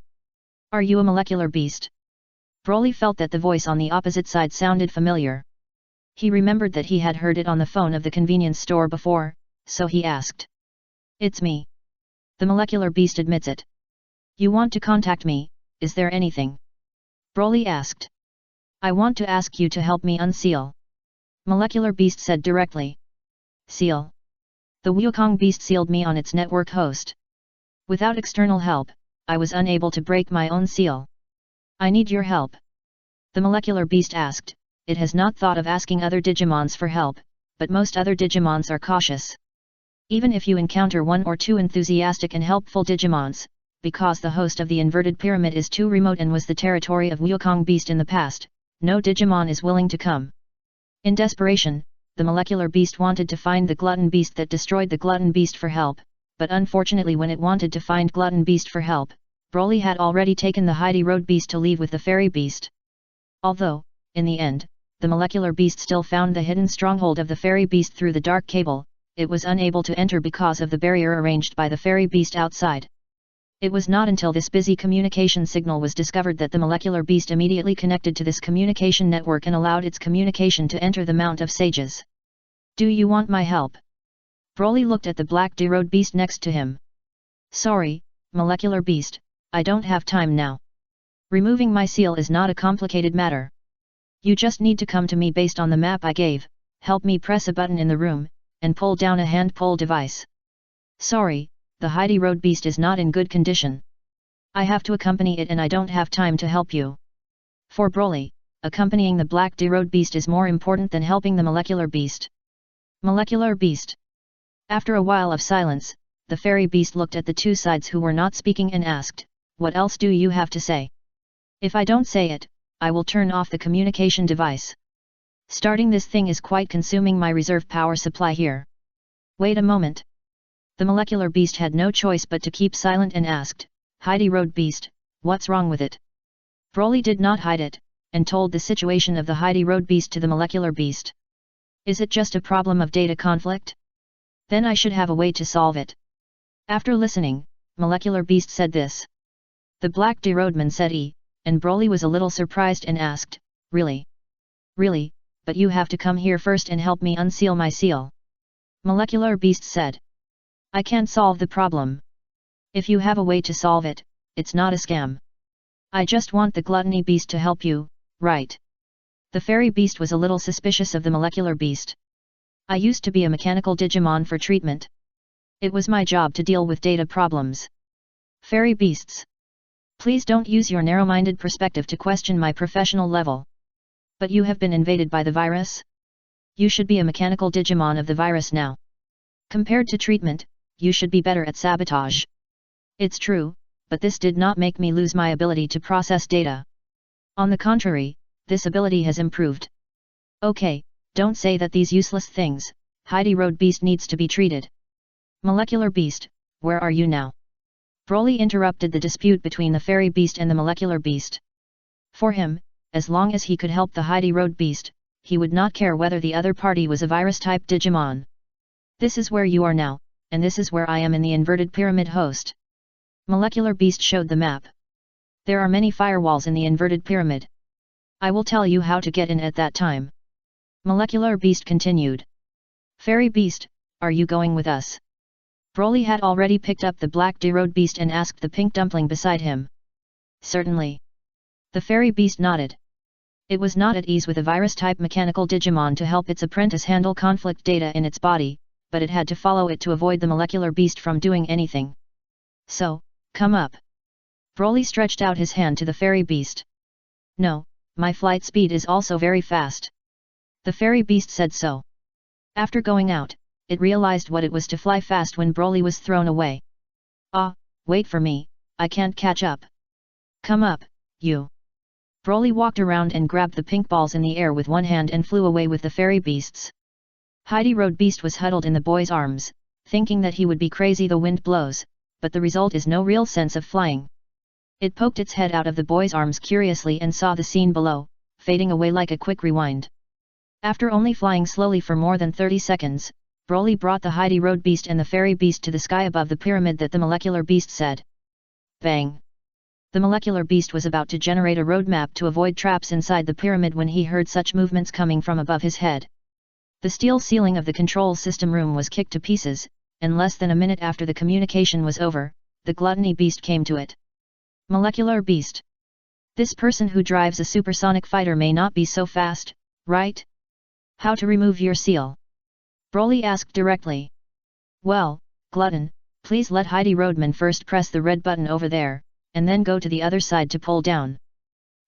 "Are you a molecular beast?" Broly felt that the voice on the opposite side sounded familiar. He remembered that he had heard it on the phone of the convenience store before, so he asked. "It's me." The molecular beast admits it. "You want to contact me, is there anything?" Broly asked. "I want to ask you to help me unseal." Molecular beast said directly. "Seal?" "The Wukong beast sealed me on its network host. Without external help, I was unable to break my own seal. I need your help." The molecular beast asked. It has not thought of asking other Digimons for help, but most other Digimons are cautious. Even if you encounter 1 or 2 enthusiastic and helpful Digimons, because the host of the inverted pyramid is too remote and was the territory of Wukong beast in the past, no Digimon is willing to come. In desperation, the molecular beast wanted to find the glutton beast that destroyed the glutton beast for help, but unfortunately when it wanted to find glutton beast for help, Broly had already taken the Heidi Road beast to leave with the fairy beast. Although, in the end, the molecular beast still found the hidden stronghold of the fairy beast through the dark cable, it was unable to enter because of the barrier arranged by the fairy beast outside. It was not until this busy communication signal was discovered that the molecular beast immediately connected to this communication network and allowed its communication to enter the Mount of Sages. "Do you want my help?" Broly looked at the black D-Road beast next to him. "Sorry, molecular beast, I don't have time now. Removing my seal is not a complicated matter. You just need to come to me based on the map I gave, help me press a button in the room, and pull down a hand pull device. Sorry, the Heidi Road beast is not in good condition. I have to accompany it and I don't have time to help you." For Broly, accompanying the black D-Road beast is more important than helping the molecular beast. Molecular beast. After a while of silence, the fairy beast looked at the two sides who were not speaking and asked, "What else do you have to say? If I don't say it, I will turn off the communication device. Starting this thing is quite consuming my reserve power supply here." "Wait a moment." The molecular beast had no choice but to keep silent and asked, "Heidi Road beast, what's wrong with it?" Broly did not hide it, and told the situation of the Heidi Road beast to the molecular beast. "Is it just a problem of data conflict? Then I should have a way to solve it." After listening, molecular beast said this. The black D-Roadman said and Broly was a little surprised and asked, "Really? Really, but you have to come here first and help me unseal my seal." Molecular beast said. "I can't solve the problem. If you have a way to solve it, it's not a scam. I just want the gluttony beast to help you, right? The fairy beast was a little suspicious of the molecular beast. I used to be a mechanical Digimon for treatment. It was my job to deal with data problems. Fairy beasts. Please don't use your narrow-minded perspective to question my professional level. But you have been invaded by the virus? You should be a mechanical Digimon of the virus now. Compared to treatment, you should be better at sabotage. It's true, but this did not make me lose my ability to process data. On the contrary, this ability has improved. Okay, don't say that these useless things. Heidi Road Beast needs to be treated. Molecular Beast, where are you now? Broly interrupted the dispute between the fairy beast and the molecular beast. For him, as long as he could help the Heidi Road Beast, he would not care whether the other party was a virus-type Digimon. This is where you are now, and this is where I am in the inverted pyramid host. Molecular Beast showed the map. There are many firewalls in the inverted pyramid. I will tell you how to get in at that time. Molecular Beast continued. Fairy Beast, are you going with us? Broly had already picked up the black D-Road Beast and asked the pink dumpling beside him. Certainly. The fairy beast nodded. It was not at ease with a virus-type mechanical Digimon to help its apprentice handle conflict data in its body, but it had to follow it to avoid the molecular beast from doing anything. So, come up. Broly stretched out his hand to the fairy beast. No, my flight speed is also very fast. The fairy beast said so. After going out, it realized what it was to fly fast when Broly was thrown away. Ah, wait for me, I can't catch up. Come up, you. Broly walked around and grabbed the pink balls in the air with one hand and flew away with the fairy beasts. Heidi Road Beast was huddled in the boy's arms, thinking that he would be crazy the wind blows, but the result is no real sense of flying. It poked its head out of the boy's arms curiously and saw the scene below, fading away like a quick rewind. After only flying slowly for more than 30 seconds, Broly brought the Heidi Road Beast and the fairy beast to the sky above the pyramid that the molecular beast said. Bang! The molecular beast was about to generate a roadmap to avoid traps inside the pyramid when he heard such movements coming from above his head. The steel ceiling of the control system room was kicked to pieces, and less than a minute after the communication was over, the gluttony beast came to it. Molecular beast. This person who drives a supersonic fighter may not be so fast, right? How to remove your seal? Broly asked directly. Well, Glutton, please let Heidi Roadman first press the red button over there, and then go to the other side to pull down.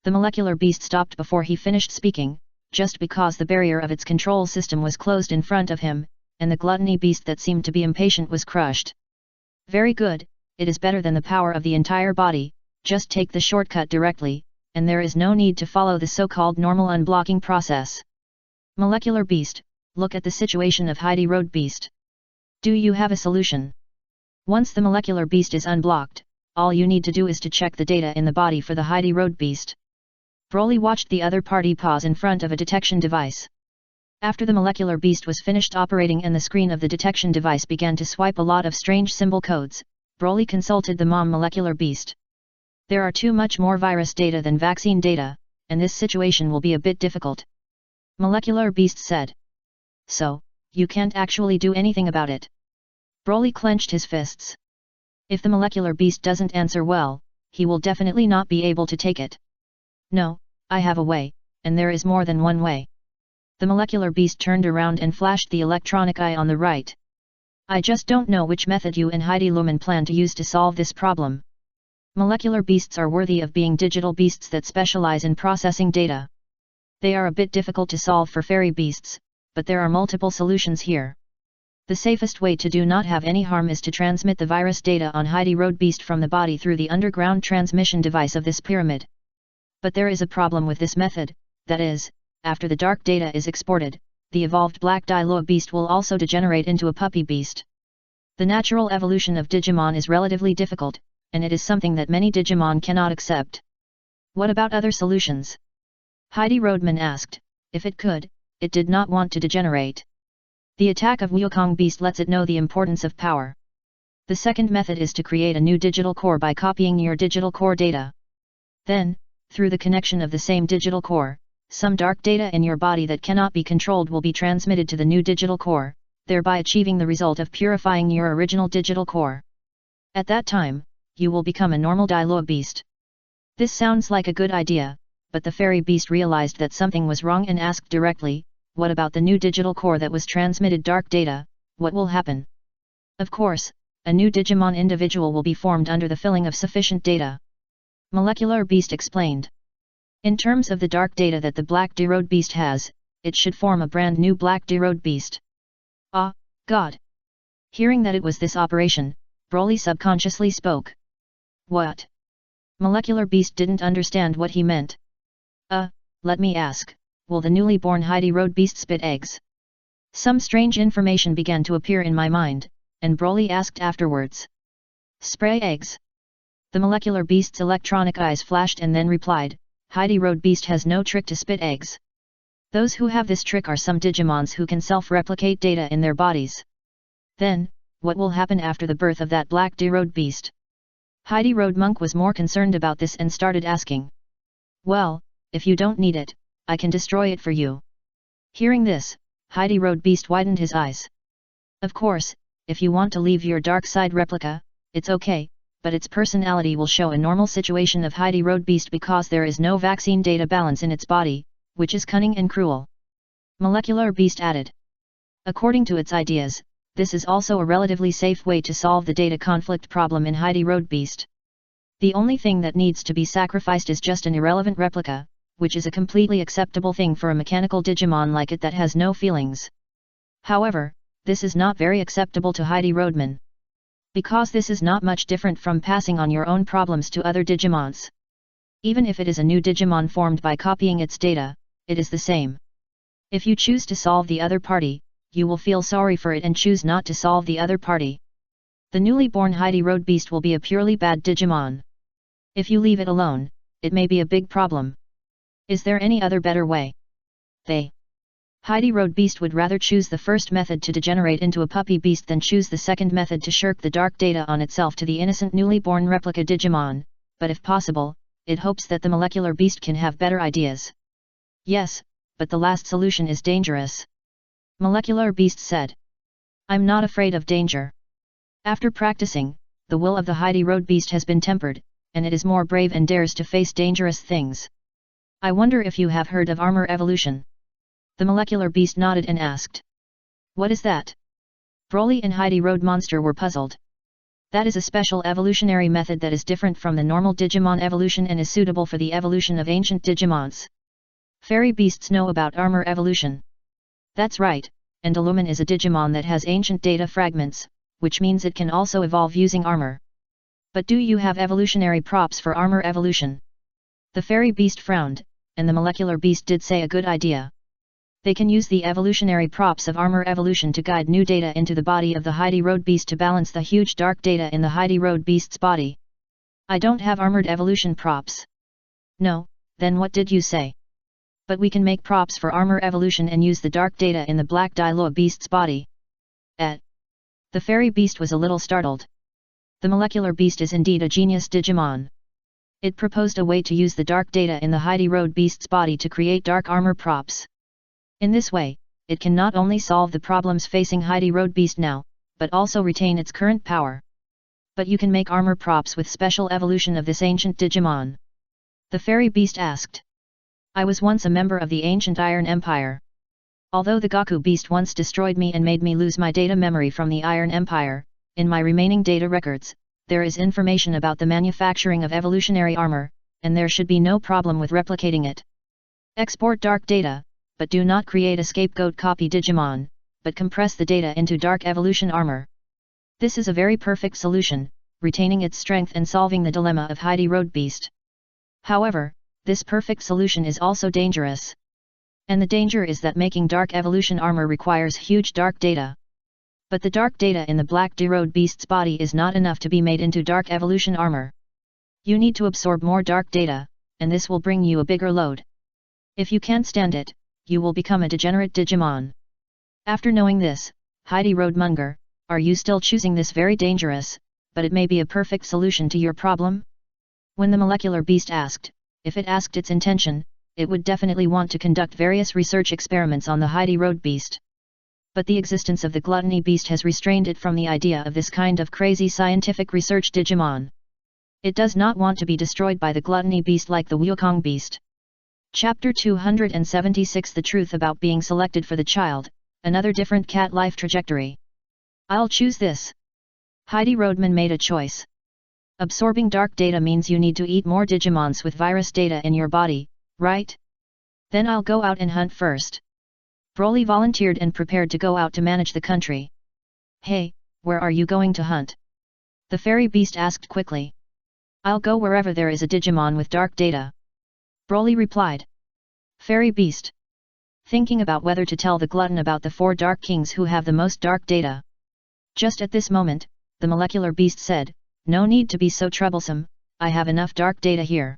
The molecular beast stopped before he finished speaking, just because the barrier of its control system was closed in front of him, and the gluttony beast that seemed to be impatient was crushed. Very good, it is better than the power of the entire body, just take the shortcut directly, and there is no need to follow the so-called normal unblocking process. Molecular beast, look at the situation of Heidi Road Beast. Do you have a solution? Once the molecular beast is unblocked, all you need to do is to check the data in the body for the Heidi Road Beast. Broly watched the other party pause in front of a detection device. After the molecular beast was finished operating and the screen of the detection device began to swipe a lot of strange symbol codes, Broly consulted the mom molecular beast. There are too much more virus data than vaccine data, and this situation will be a bit difficult. Molecular beast said. So, you can't actually do anything about it. Broly clenched his fists. If the molecular beast doesn't answer well, he will definitely not be able to take it. No, I have a way, and there is more than one way. The molecular beast turned around and flashed the electronic eye on the right. I just don't know which method you and Heidi Lumen plan to use to solve this problem. Molecular beasts are worthy of being digital beasts that specialize in processing data. They are a bit difficult to solve for fairy beasts, but there are multiple solutions here. The safest way to do not have any harm is to transmit the virus data on Heidi Road Beast from the body through the underground transmission device of this pyramid. But there is a problem with this method, that is, after the dark data is exported, the evolved Black Diluc beast will also degenerate into a puppy beast. The natural evolution of Digimon is relatively difficult, and it is something that many Digimon cannot accept. What about other solutions? Heidi Roadman asked. If it could, it did not want to degenerate. The attack of Wukong Beast lets it know the importance of power. The second method is to create a new digital core by copying your digital core data. Then, through the connection of the same digital core, some dark data in your body that cannot be controlled will be transmitted to the new digital core, thereby achieving the result of purifying your original digital core. At that time, you will become a normal dialogue beast. This sounds like a good idea, but the fairy beast realized that something was wrong and asked directly, what about the new digital core that was transmitted dark data, what will happen? Of course, a new Digimon individual will be formed under the filling of sufficient data. Molecular Beast explained. In terms of the dark data that the Black D-Road Beast has, it should form a brand new Black D-Road Beast. Ah, God! Hearing that it was this operation, Broly subconsciously spoke. What? Molecular Beast didn't understand what he meant. Let me ask, will the newly born Heidi Road Beast spit eggs? Some strange information began to appear in my mind, and Broly asked afterwards. Spray eggs? The Molecular Beast's electronic eyes flashed and then replied, Heidi Road Beast has no trick to spit eggs. Those who have this trick are some Digimons who can self-replicate data in their bodies. Then, what will happen after the birth of that Black D-Road Beast? Heidi Road Monk was more concerned about this and started asking. Well, if you don't need it, I can destroy it for you. Hearing this, Heidi Road Beast widened his eyes. Of course, if you want to leave your dark side replica, it's okay, but its personality will show a normal situation of Heidi Road Beast because there is no vaccine data balance in its body, which is cunning and cruel. Molecular Beast added. According to its ideas, this is also a relatively safe way to solve the data conflict problem in Heidi Road Beast. The only thing that needs to be sacrificed is just an irrelevant replica, which is a completely acceptable thing for a mechanical Digimon like it that has no feelings. However, this is not very acceptable to Heidi Roadman. Because this is not much different from passing on your own problems to other Digimons. Even if it is a new Digimon formed by copying its data, it is the same. If you choose to solve the other party, you will feel sorry for it and choose not to solve the other party. The newly born Heidi Road Beast will be a purely bad Digimon. If you leave it alone, it may be a big problem. Is there any other better way? Heidi Road Beast would rather choose the first method to degenerate into a puppy beast than choose the second method to shirk the dark data on itself to the innocent newly born replica Digimon, but if possible, it hopes that the Molecular Beast can have better ideas. Yes, but the last solution is dangerous. Molecular Beast said. I'm not afraid of danger. After practicing, the will of the Heidi Road Beast has been tempered, and it is more brave and dares to face dangerous things. I wonder if you have heard of armor evolution? The Molecular Beast nodded and asked. What is that? Broly and Heidi Road Monster were puzzled. That is a special evolutionary method that is different from the normal Digimon evolution and is suitable for the evolution of ancient Digimons. Fairy beasts know about armor evolution. That's right, and Illumin is a Digimon that has ancient data fragments, which means it can also evolve using armor. But do you have evolutionary props for armor evolution? The Fairy Beast frowned, and the Molecular Beast did say a good idea. They can use the evolutionary props of armor evolution to guide new data into the body of the Heidi Road Beast to balance the huge dark data in the Heidi Road Beast's body. I don't have armored evolution props. No, then what did you say? But we can make props for armor evolution and use the dark data in the Black Dialogue Beast's body. The Fairy Beast was a little startled. The Molecular Beast is indeed a genius Digimon. It proposed a way to use the dark data in the Heidi Road Beast's body to create dark armor props. In this way, it can not only solve the problems facing Heidi Road Beast now, but also retain its current power. But you can make armor props with special evolution of this ancient Digimon? The Fairy Beast asked. I was once a member of the ancient Iron Empire. Although the Goku Beast once destroyed me and made me lose my data memory from the Iron Empire, in my remaining data records, there is information about the manufacturing of evolutionary armor, and there should be no problem with replicating it. Export dark data, but do not create a scapegoat copy Digimon, but compress the data into dark evolution armor. This is a very perfect solution, retaining its strength and solving the dilemma of Heidi Road Beast. However, this perfect solution is also dangerous. And the danger is that making dark evolution armor requires huge dark data. But the dark data in the Black D-Road Beast's body is not enough to be made into dark evolution armor. You need to absorb more dark data, and this will bring you a bigger load. If you can't stand it, you will become a degenerate Digimon. After knowing this, Heidi Road Munger, are you still choosing this very dangerous, but it may be a perfect solution to your problem? When the Molecular Beast asked, if it asked its intention, it would definitely want to conduct various research experiments on the Heidi Road Beast. But the existence of the gluttony beast has restrained it from the idea of this kind of crazy scientific research Digimon. It does not want to be destroyed by the gluttony beast like the Wukong beast. Chapter 276 The Truth About Being Selected for the Child, Another Different Cat Life Trajectory. I'll choose this. Heidi Rodman made a choice. Absorbing dark data means you need to eat more Digimons with virus data in your body, right? Then I'll go out and hunt first. Broly volunteered and prepared to go out to manage the country. Hey, where are you going to hunt? The fairy beast asked quickly. I'll go wherever there is a Digimon with dark data. Broly replied. Fairy beast. Thinking about whether to tell the glutton about the 4 dark kings who have the most dark data. Just at this moment, the molecular beast said, no need to be so troublesome, I have enough dark data here.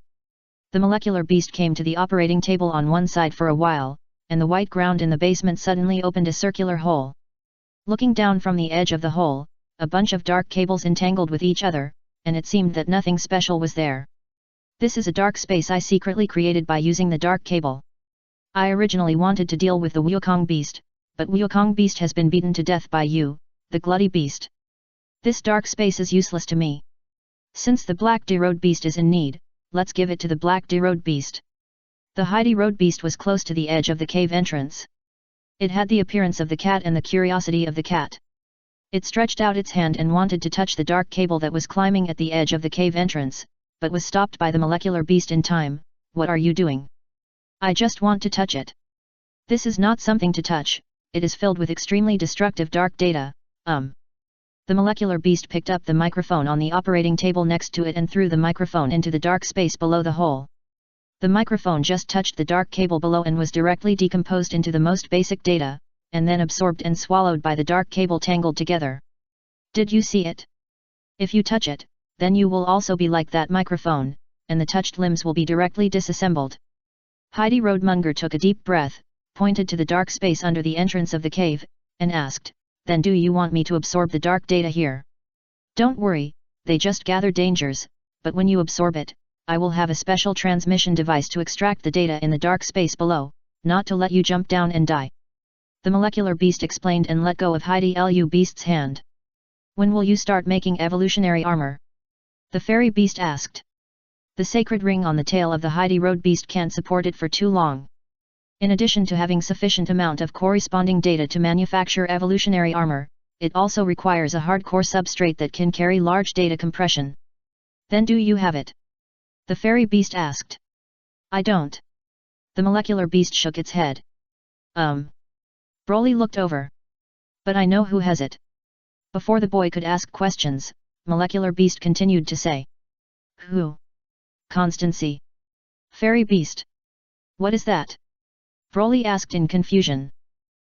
The molecular beast came to the operating table on one side for a while, and the white ground in the basement suddenly opened a circular hole. Looking down from the edge of the hole, a bunch of dark cables entangled with each other, and it seemed that nothing special was there. This is a dark space I secretly created by using the dark cable. I originally wanted to deal with the Wukong beast, but Wukong beast has been beaten to death by you, the Glutty beast. This dark space is useless to me. Since the Black D-Road beast is in need, let's give it to the Black D-Road beast. The Heidi Road beast was close to the edge of the cave entrance. It had the appearance of the cat and the curiosity of the cat. It stretched out its hand and wanted to touch the dark cable that was climbing at the edge of the cave entrance, but was stopped by the molecular beast in time. What are you doing? I just want to touch it. This is not something to touch, it is filled with extremely destructive dark data. The molecular beast picked up the microphone on the operating table next to it and threw the microphone into the dark space below the hole. The microphone just touched the dark cable below and was directly decomposed into the most basic data, and then absorbed and swallowed by the dark cable tangled together. Did you see it? If you touch it, then you will also be like that microphone, and the touched limbs will be directly disassembled. Heidi Roadmonger took a deep breath, pointed to the dark space under the entrance of the cave, and asked, then do you want me to absorb the dark data here? Don't worry, they just gather dangers, but when you absorb it, I will have a special transmission device to extract the data in the dark space below, not to let you jump down and die. The molecular beast explained and let go of Heidi Lu beast's hand. When will you start making evolutionary armor? The fairy beast asked. The sacred ring on the tail of the Heidi Road beast can't support it for too long. In addition to having sufficient amount of corresponding data to manufacture evolutionary armor, it also requires a hardcore substrate that can carry large data compression. Then do you have it? The fairy beast asked. I don't. The molecular beast shook its head. Broly looked over. But I know who has it. Before the boy could ask questions, molecular beast continued to say. Who? Constancy. Fairy beast. What is that? Broly asked in confusion.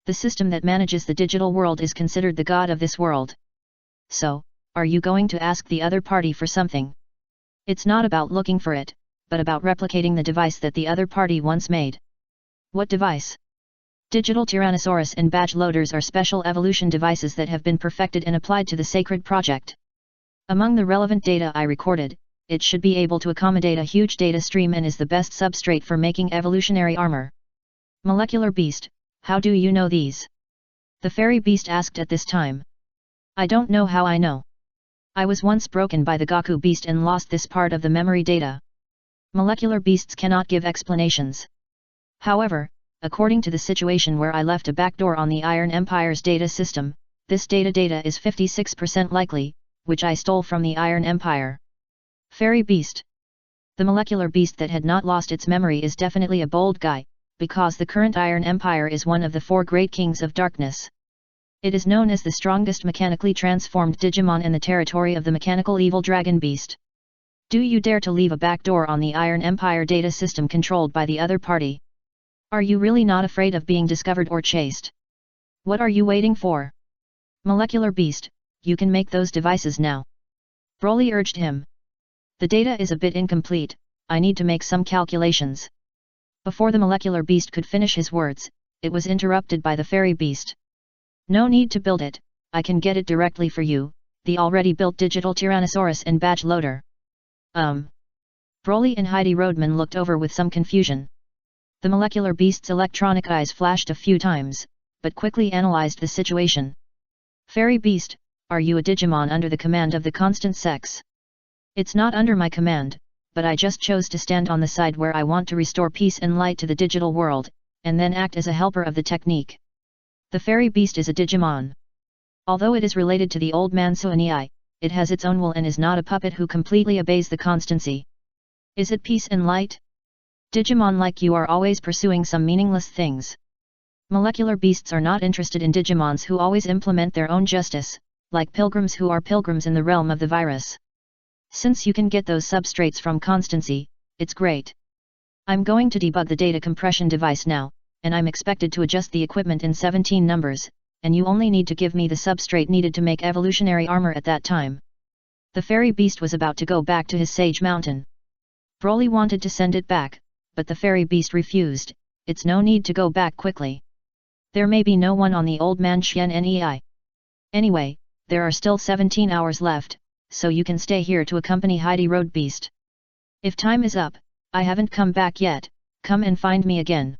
The system that manages the digital world is considered the god of this world. So, are you going to ask the other party for something? It's not about looking for it, but about replicating the device that the other party once made. What device? Digital Tyrannosaurus and badge loaders are special evolution devices that have been perfected and applied to the sacred project. Among the relevant data I recorded, it should be able to accommodate a huge data stream and is the best substrate for making evolutionary armor. Molecular beast, how do you know these? The fairy beast asked at this time. I don't know how I know. I was once broken by the Goku beast and lost this part of the memory data. Molecular beasts cannot give explanations. However, according to the situation where I left a backdoor on the Iron Empire's data system, this data is 56% likely, which I stole from the Iron Empire. Fairy beast. The molecular beast that had not lost its memory is definitely a bold guy, because the current Iron Empire is one of the 4 great kings of darkness. It is known as the strongest mechanically transformed Digimon in the territory of the mechanical evil dragon beast. Do you dare to leave a backdoor on the Iron Empire data system controlled by the other party? Are you really not afraid of being discovered or chased? What are you waiting for? Molecular beast, you can make those devices now. Broly urged him. The data is a bit incomplete, I need to make some calculations. Before the molecular beast could finish his words, it was interrupted by the fairy beast. No need to build it, I can get it directly for you, the already built digital Tyrannosaurus and badge loader. Broly and Heidi Roadman looked over with some confusion. The molecular beast's electronic eyes flashed a few times, but quickly analyzed the situation. Fairy Beast, are you a Digimon under the command of the constant sex? It's not under my command, but I just chose to stand on the side where I want to restore peace and light to the digital world, and then act as a helper of the technique. The Fairy Beast is a Digimon. Although it is related to the old man Suanei, it has its own will and is not a puppet who completely obeys the constancy. Is it peace and light? Digimon like you are always pursuing some meaningless things. Molecular beasts are not interested in Digimons who always implement their own justice, like pilgrims who are pilgrims in the realm of the virus. Since you can get those substrates from constancy, it's great. I'm going to debug the data compression device now, and I'm expected to adjust the equipment in 17 numbers, and you only need to give me the substrate needed to make evolutionary armor at that time. The Fairy Beast was about to go back to his Sage Mountain. Broly wanted to send it back, but the Fairy Beast refused. It's no need to go back quickly. There may be no one on the old man Xian Nei. Anyway, there are still 17 hours left, so you can stay here to accompany Heidi Road Beast. If time is up, I haven't come back yet, come and find me again.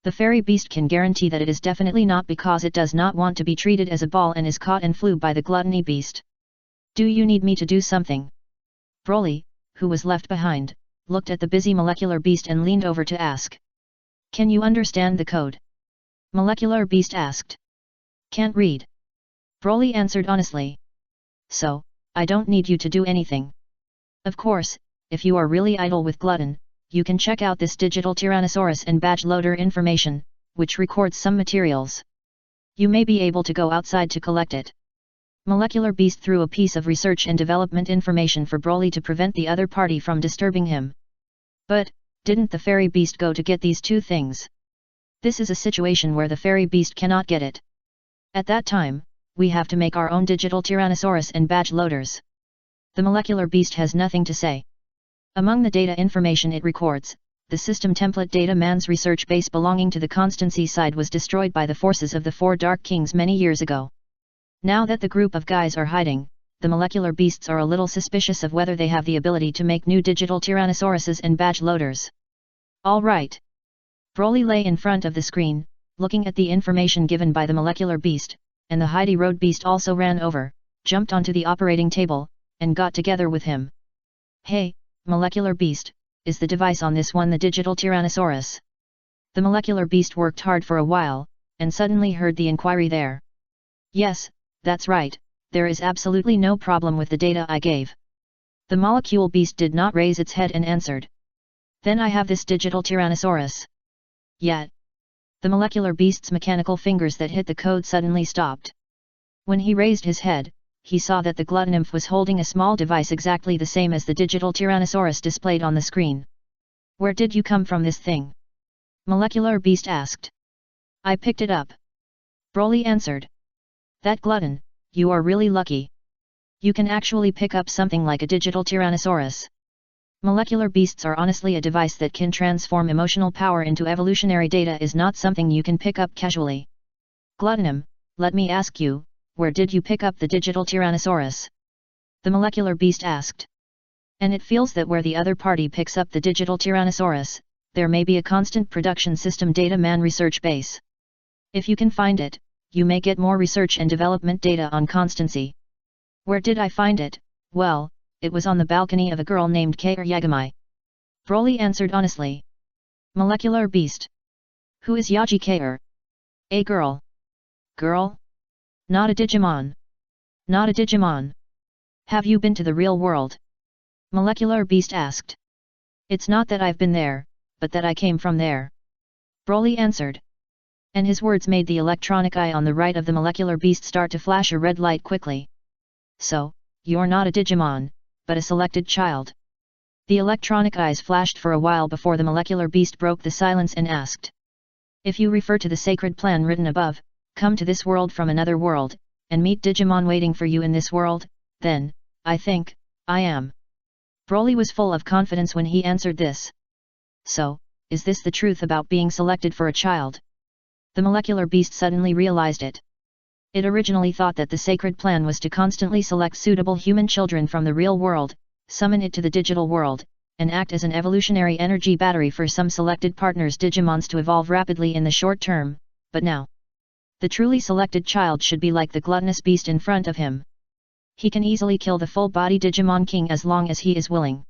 The Fairy Beast can guarantee that it is definitely not because it does not want to be treated as a ball and is caught and flew by the Gluttony Beast. Do you need me to do something? Broly, who was left behind, looked at the busy Molecular Beast and leaned over to ask. Can you understand the code? Molecular Beast asked. Can't read. Broly answered honestly. So, I don't need you to do anything. Of course, if you are really idle with Glutton, you can check out this digital Tyrannosaurus and badge loader information, which records some materials. You may be able to go outside to collect it. Molecular Beast threw a piece of research and development information for Broly to prevent the other party from disturbing him. But, didn't the Fairy Beast go to get these two things? This is a situation where the Fairy Beast cannot get it. At that time, we have to make our own digital Tyrannosaurus and badge loaders. The Molecular Beast has nothing to say. Among the data information it records, the system template data man's research base belonging to the Constancy side was destroyed by the forces of the four Dark Kings many years ago. Now that the group of guys are hiding, the Molecular Beasts are a little suspicious of whether they have the ability to make new digital Tyrannosauruses and badge loaders. Alright. Broly lay in front of the screen, looking at the information given by the Molecular Beast, and the Heidi Road Beast also ran over, jumped onto the operating table, and got together with him. Hey, Molecular Beast, is the device on this one the digital Tyrannosaurus? The Molecular Beast worked hard for a while, and suddenly heard the inquiry there. Yes, that's right, there is absolutely no problem with the data I gave. The Molecule Beast did not raise its head and answered. Then I have this digital Tyrannosaurus. Yet. The Molecular Beast's mechanical fingers that hit the code suddenly stopped. When he raised his head, he saw that the Glutnymph was holding a small device exactly the same as the digital Tyrannosaurus displayed on the screen. Where did you come from this thing? Molecular Beast asked. I picked it up. Broly answered. That Glutton, you are really lucky. You can actually pick up something like a digital Tyrannosaurus. Molecular Beasts are honestly a device that can transform emotional power into evolutionary data is not something you can pick up casually. Gluttonym, let me ask you, where did you pick up the digital Tyrannosaurus? The Molecular Beast asked. And it feels that where the other party picks up the digital Tyrannosaurus, there may be a constant production system data man research base. If you can find it, you may get more research and development data on constancy. Where did I find it? Well, it was on the balcony of a girl named Kair Yagami. Broly answered honestly. Molecular Beast. Who is Yaji Kair? A girl. Girl? Not a Digimon. Not a Digimon. Have you been to the real world? Molecular Beast asked. It's not that I've been there, but that I came from there. Broly answered. And his words made the electronic eye on the right of the Molecular Beast start to flash a red light quickly. So, you're not a Digimon, but a selected child. The electronic eyes flashed for a while before the Molecular Beast broke the silence and asked. If you refer to the sacred plan written above, come to this world from another world, and meet Digimon waiting for you in this world, then, I think, I am. Broly was full of confidence when he answered this. So, is this the truth about being selected for a child? The Molecular Beast suddenly realized it. It originally thought that the sacred plan was to constantly select suitable human children from the real world, summon it to the digital world, and act as an evolutionary energy battery for some selected partners' Digimons to evolve rapidly in the short term, but now. The truly selected child should be like the gluttonous beast in front of him. He can easily kill the full-body Digimon King as long as he is willing.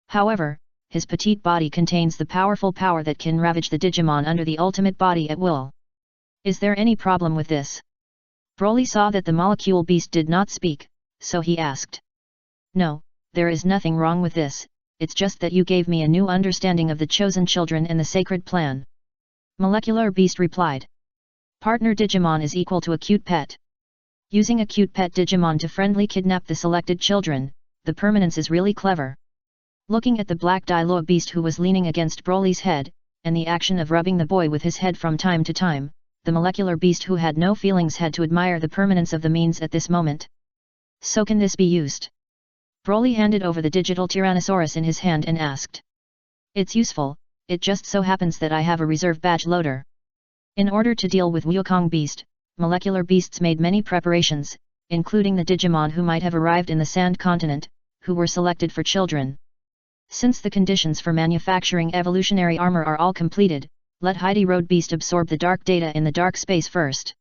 However, his petite body contains the powerful power that can ravage the Digimon under the ultimate body at will. Is there any problem with this? Broly saw that the molecule beast did not speak, so he asked. No, there is nothing wrong with this, it's just that you gave me a new understanding of the chosen children and the sacred plan. Molecular beast replied. Partner Digimon is equal to a cute pet. Using a cute pet Digimon to friendly kidnap the selected children, the permanence is really clever. Looking at the black Diluc beast who was leaning against Broly's head, and the action of rubbing the boy with his head from time to time, the molecular beast who had no feelings had to admire the permanence of the means at this moment. So can this be used? Broly handed over the digital Tyrannosaurus in his hand and asked. It's useful, it just so happens that I have a reserve badge loader. In order to deal with Wukong beast, molecular beasts made many preparations, including the Digimon who might have arrived in the Sand Continent, who were selected for children. Since the conditions for manufacturing evolutionary armor are all completed, let Heidi Road Beast absorb the dark data in the dark space first.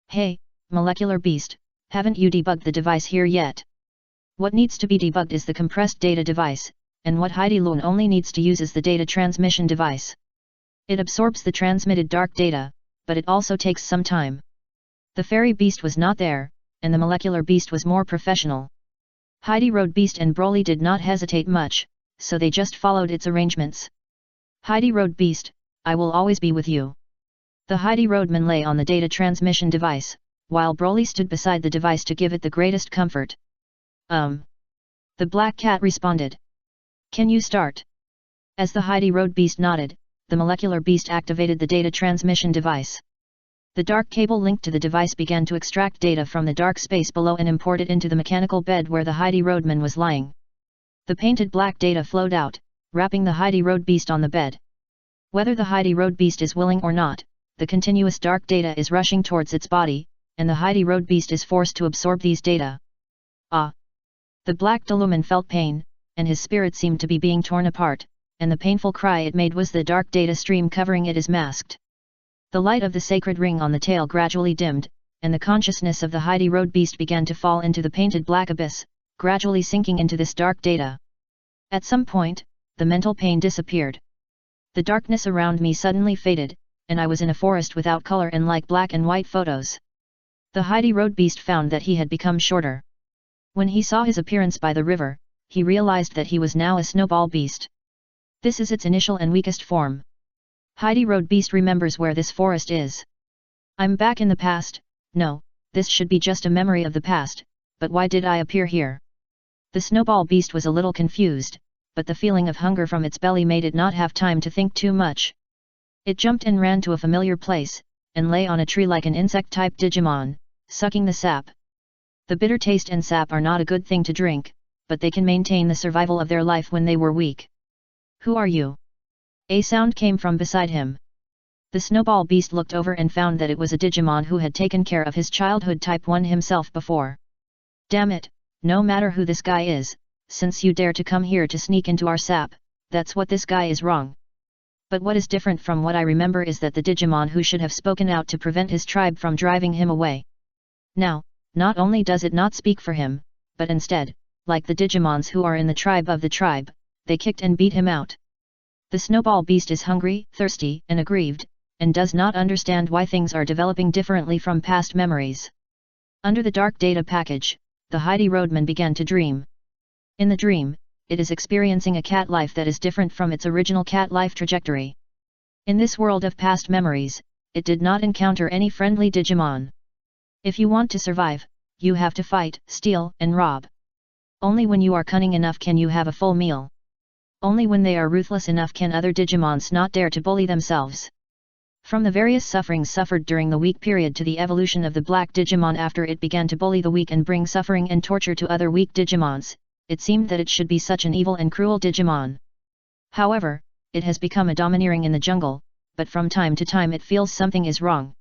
Hey, molecular beast, haven't you debugged the device here yet? What needs to be debugged is the compressed data device, and what Heidi Lun only needs to use is the data transmission device. It absorbs the transmitted dark data, but it also takes some time. The fairy beast was not there, and the molecular beast was more professional. Heidi Road Beast and Broly did not hesitate much, so they just followed its arrangements. Heidi Road Beast, I will always be with you. The Heidi Roadman lay on the data transmission device, while Broly stood beside the device to give it the greatest comfort. The black cat responded. Can you start? As the Heidi Road Beast nodded, the molecular beast activated the data transmission device. The dark cable linked to the device began to extract data from the dark space below and import it into the mechanical bed where the Heidi Roadman was lying. The painted black data flowed out, wrapping the Heidi Road Beast on the bed. Whether the Heidi Road Beast is willing or not, the continuous dark data is rushing towards its body, and the Heidi Road Beast is forced to absorb these data. Ah! The black Diluc felt pain, and his spirit seemed to be being torn apart, and the painful cry it made was the dark data stream covering it is masked. The light of the sacred ring on the tail gradually dimmed, and the consciousness of the Heidi Road Beast began to fall into the painted black abyss, gradually sinking into this dark data. At some point, the mental pain disappeared. The darkness around me suddenly faded, and I was in a forest without color and like black and white photos. The Heidi Road Beast found that he had become shorter. When he saw his appearance by the river, he realized that he was now a snowball beast. This is its initial and weakest form. Heidi Road Beast remembers where this forest is. I'm back in the past. No, this should be just a memory of the past, but why did I appear here? The snowball beast was a little confused, but the feeling of hunger from its belly made it not have time to think too much. It jumped and ran to a familiar place, and lay on a tree like an insect-type Digimon, sucking the sap. The bitter taste and sap are not a good thing to drink, but they can maintain the survival of their life when they were weak. Who are you? A sound came from beside him. The snowball beast looked over and found that it was a Digimon who had taken care of his childhood Type 1 himself before. Damn it, no matter who this guy is, since you dare to come here to sneak into our sap, that's what this guy is wrong. But what is different from what I remember is that the Digimon who should have spoken out to prevent his tribe from driving him away. Now, not only does it not speak for him, but instead, like the Digimons who are in the tribe, they kicked and beat him out. The snowball beast is hungry, thirsty, and aggrieved, and does not understand why things are developing differently from past memories. Under the dark data package, the Heidi Roadman began to dream. In the dream, it is experiencing a cat life that is different from its original cat life trajectory. In this world of past memories, it did not encounter any friendly Digimon. If you want to survive, you have to fight, steal, and rob. Only when you are cunning enough can you have a full meal. Only when they are ruthless enough can other Digimons not dare to bully themselves. From the various sufferings suffered during the weak period to the evolution of the Black Digimon after it began to bully the weak and bring suffering and torture to other weak Digimons, it seemed that it should be such an evil and cruel Digimon. However, it has become a domineering in the jungle, but from time to time it feels something is wrong.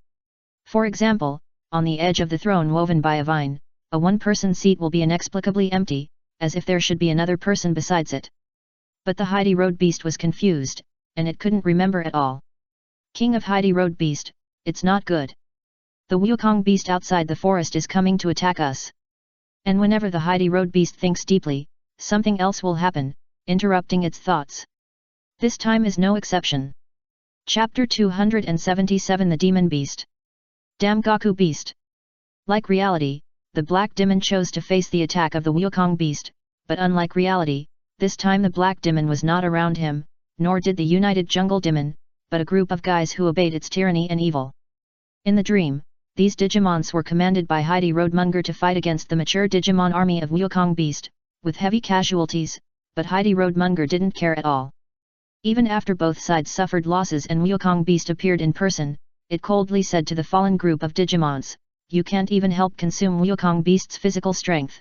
For example, on the edge of the throne woven by a vine, a one-person seat will be inexplicably empty, as if there should be another person besides it. But the Heidi Road Beast was confused, and it couldn't remember at all. King of Heidi Road Beast, it's not good. The Wukong beast outside the forest is coming to attack us. And whenever the Heidi Road beast thinks deeply, something else will happen, interrupting its thoughts. This time is no exception. Chapter 277 The Demon Beast. Damgaku Beast. Like reality, the Black Demon chose to face the attack of the Wukong beast, but unlike reality, this time the Black Demon was not around him, nor did the United Jungle Demon, but a group of guys who obeyed its tyranny and evil. In the dream, these Digimons were commanded by Heidi Roadmonger to fight against the mature Digimon army of Wukong beast, with heavy casualties, but Heidi Roadmonger didn't care at all. Even after both sides suffered losses and Wukong beast appeared in person, it coldly said to the fallen group of Digimons, "You can't even help consume Wukong beast's physical strength.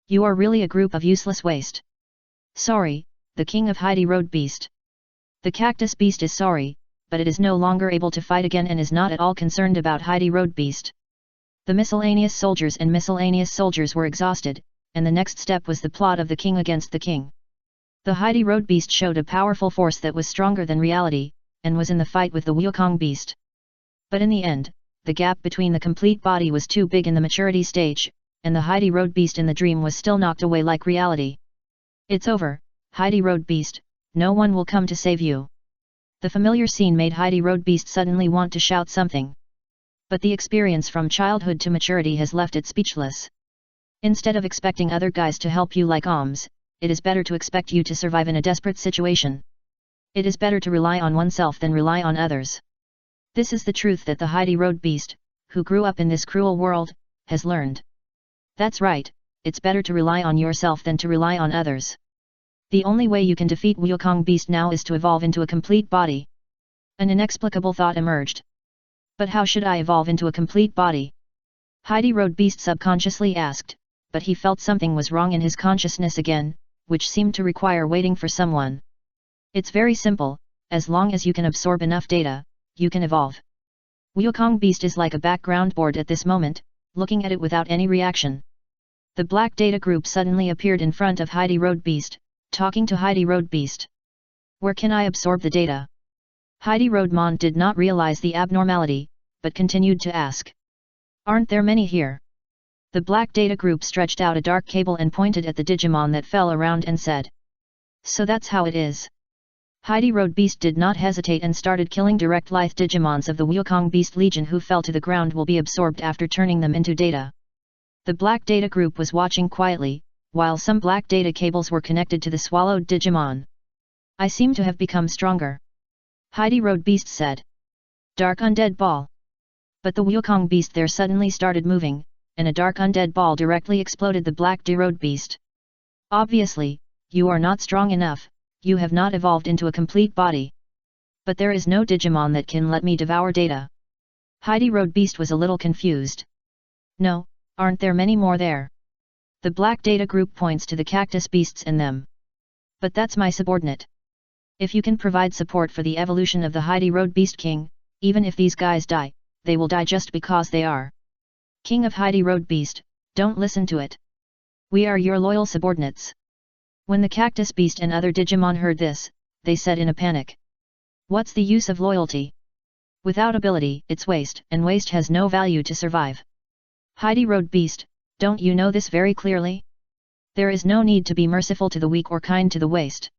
You are really a group of useless waste." Sorry, the king of Heidi Road beast. The cactus beast is sorry, but it is no longer able to fight again and is not at all concerned about Heidi Road beast. The miscellaneous soldiers were exhausted, and the next step was the plot of the king against the king. The Heidi Road beast showed a powerful force that was stronger than reality, and was in the fight with the Wukong beast. But in the end, the gap between the complete body was too big in the maturity stage, and the Heidi Road beast in the dream was still knocked away like reality. "It's over, Heidi Road beast, no one will come to save you." The familiar scene made Heidi Road beast suddenly want to shout something. But the experience from childhood to maturity has left it speechless. Instead of expecting other guys to help you like alms, it is better to expect you to survive in a desperate situation. It is better to rely on oneself than rely on others. This is the truth that the Heidi Road beast, who grew up in this cruel world, has learned. That's right, it's better to rely on yourself than to rely on others. The only way you can defeat Wukong beast now is to evolve into a complete body. An inexplicable thought emerged. But how should I evolve into a complete body? Heidi Road beast subconsciously asked, but he felt something was wrong in his consciousness again, which seemed to require waiting for someone. It's very simple, as long as you can absorb enough data, you can evolve. Wukong beast is like a background board at this moment, looking at it without any reaction. The black data group suddenly appeared in front of Heidi Road beast, talking to Heidi Road beast. "Where can I absorb the data?" Heidi Roadmon did not realize the abnormality, but continued to ask. "Aren't there many here?" The black data group stretched out a dark cable and pointed at the Digimon that fell around and said. "So that's how it is." Heidi Road beast did not hesitate and started killing direct lithe Digimons of the Wukong beast legion who fell to the ground will be absorbed after turning them into data. The black data group was watching quietly, while some black data cables were connected to the swallowed Digimon. "I seem to have become stronger," Heidi Road beast said. "Dark undead ball." But the Wukong beast there suddenly started moving, and a dark undead ball directly exploded the black Road beast. "Obviously, you are not strong enough, you have not evolved into a complete body. But there is no Digimon that can let me devour data." Heidi Road beast was a little confused. "No, aren't there many more there?" The black data group points to the cactus beasts in them. "But that's my subordinate. If you can provide support for the evolution of the Heidi Road beast king, even if these guys die, they will die just because they are king of Heidi Road beast, don't listen to it. We are your loyal subordinates." When the cactus beast and other Digimon heard this, they said in a panic. "What's the use of loyalty? Without ability, it's waste, and waste has no value to survive. Heidi Road beast, don't you know this very clearly? There is no need to be merciful to the weak or kind to the waste.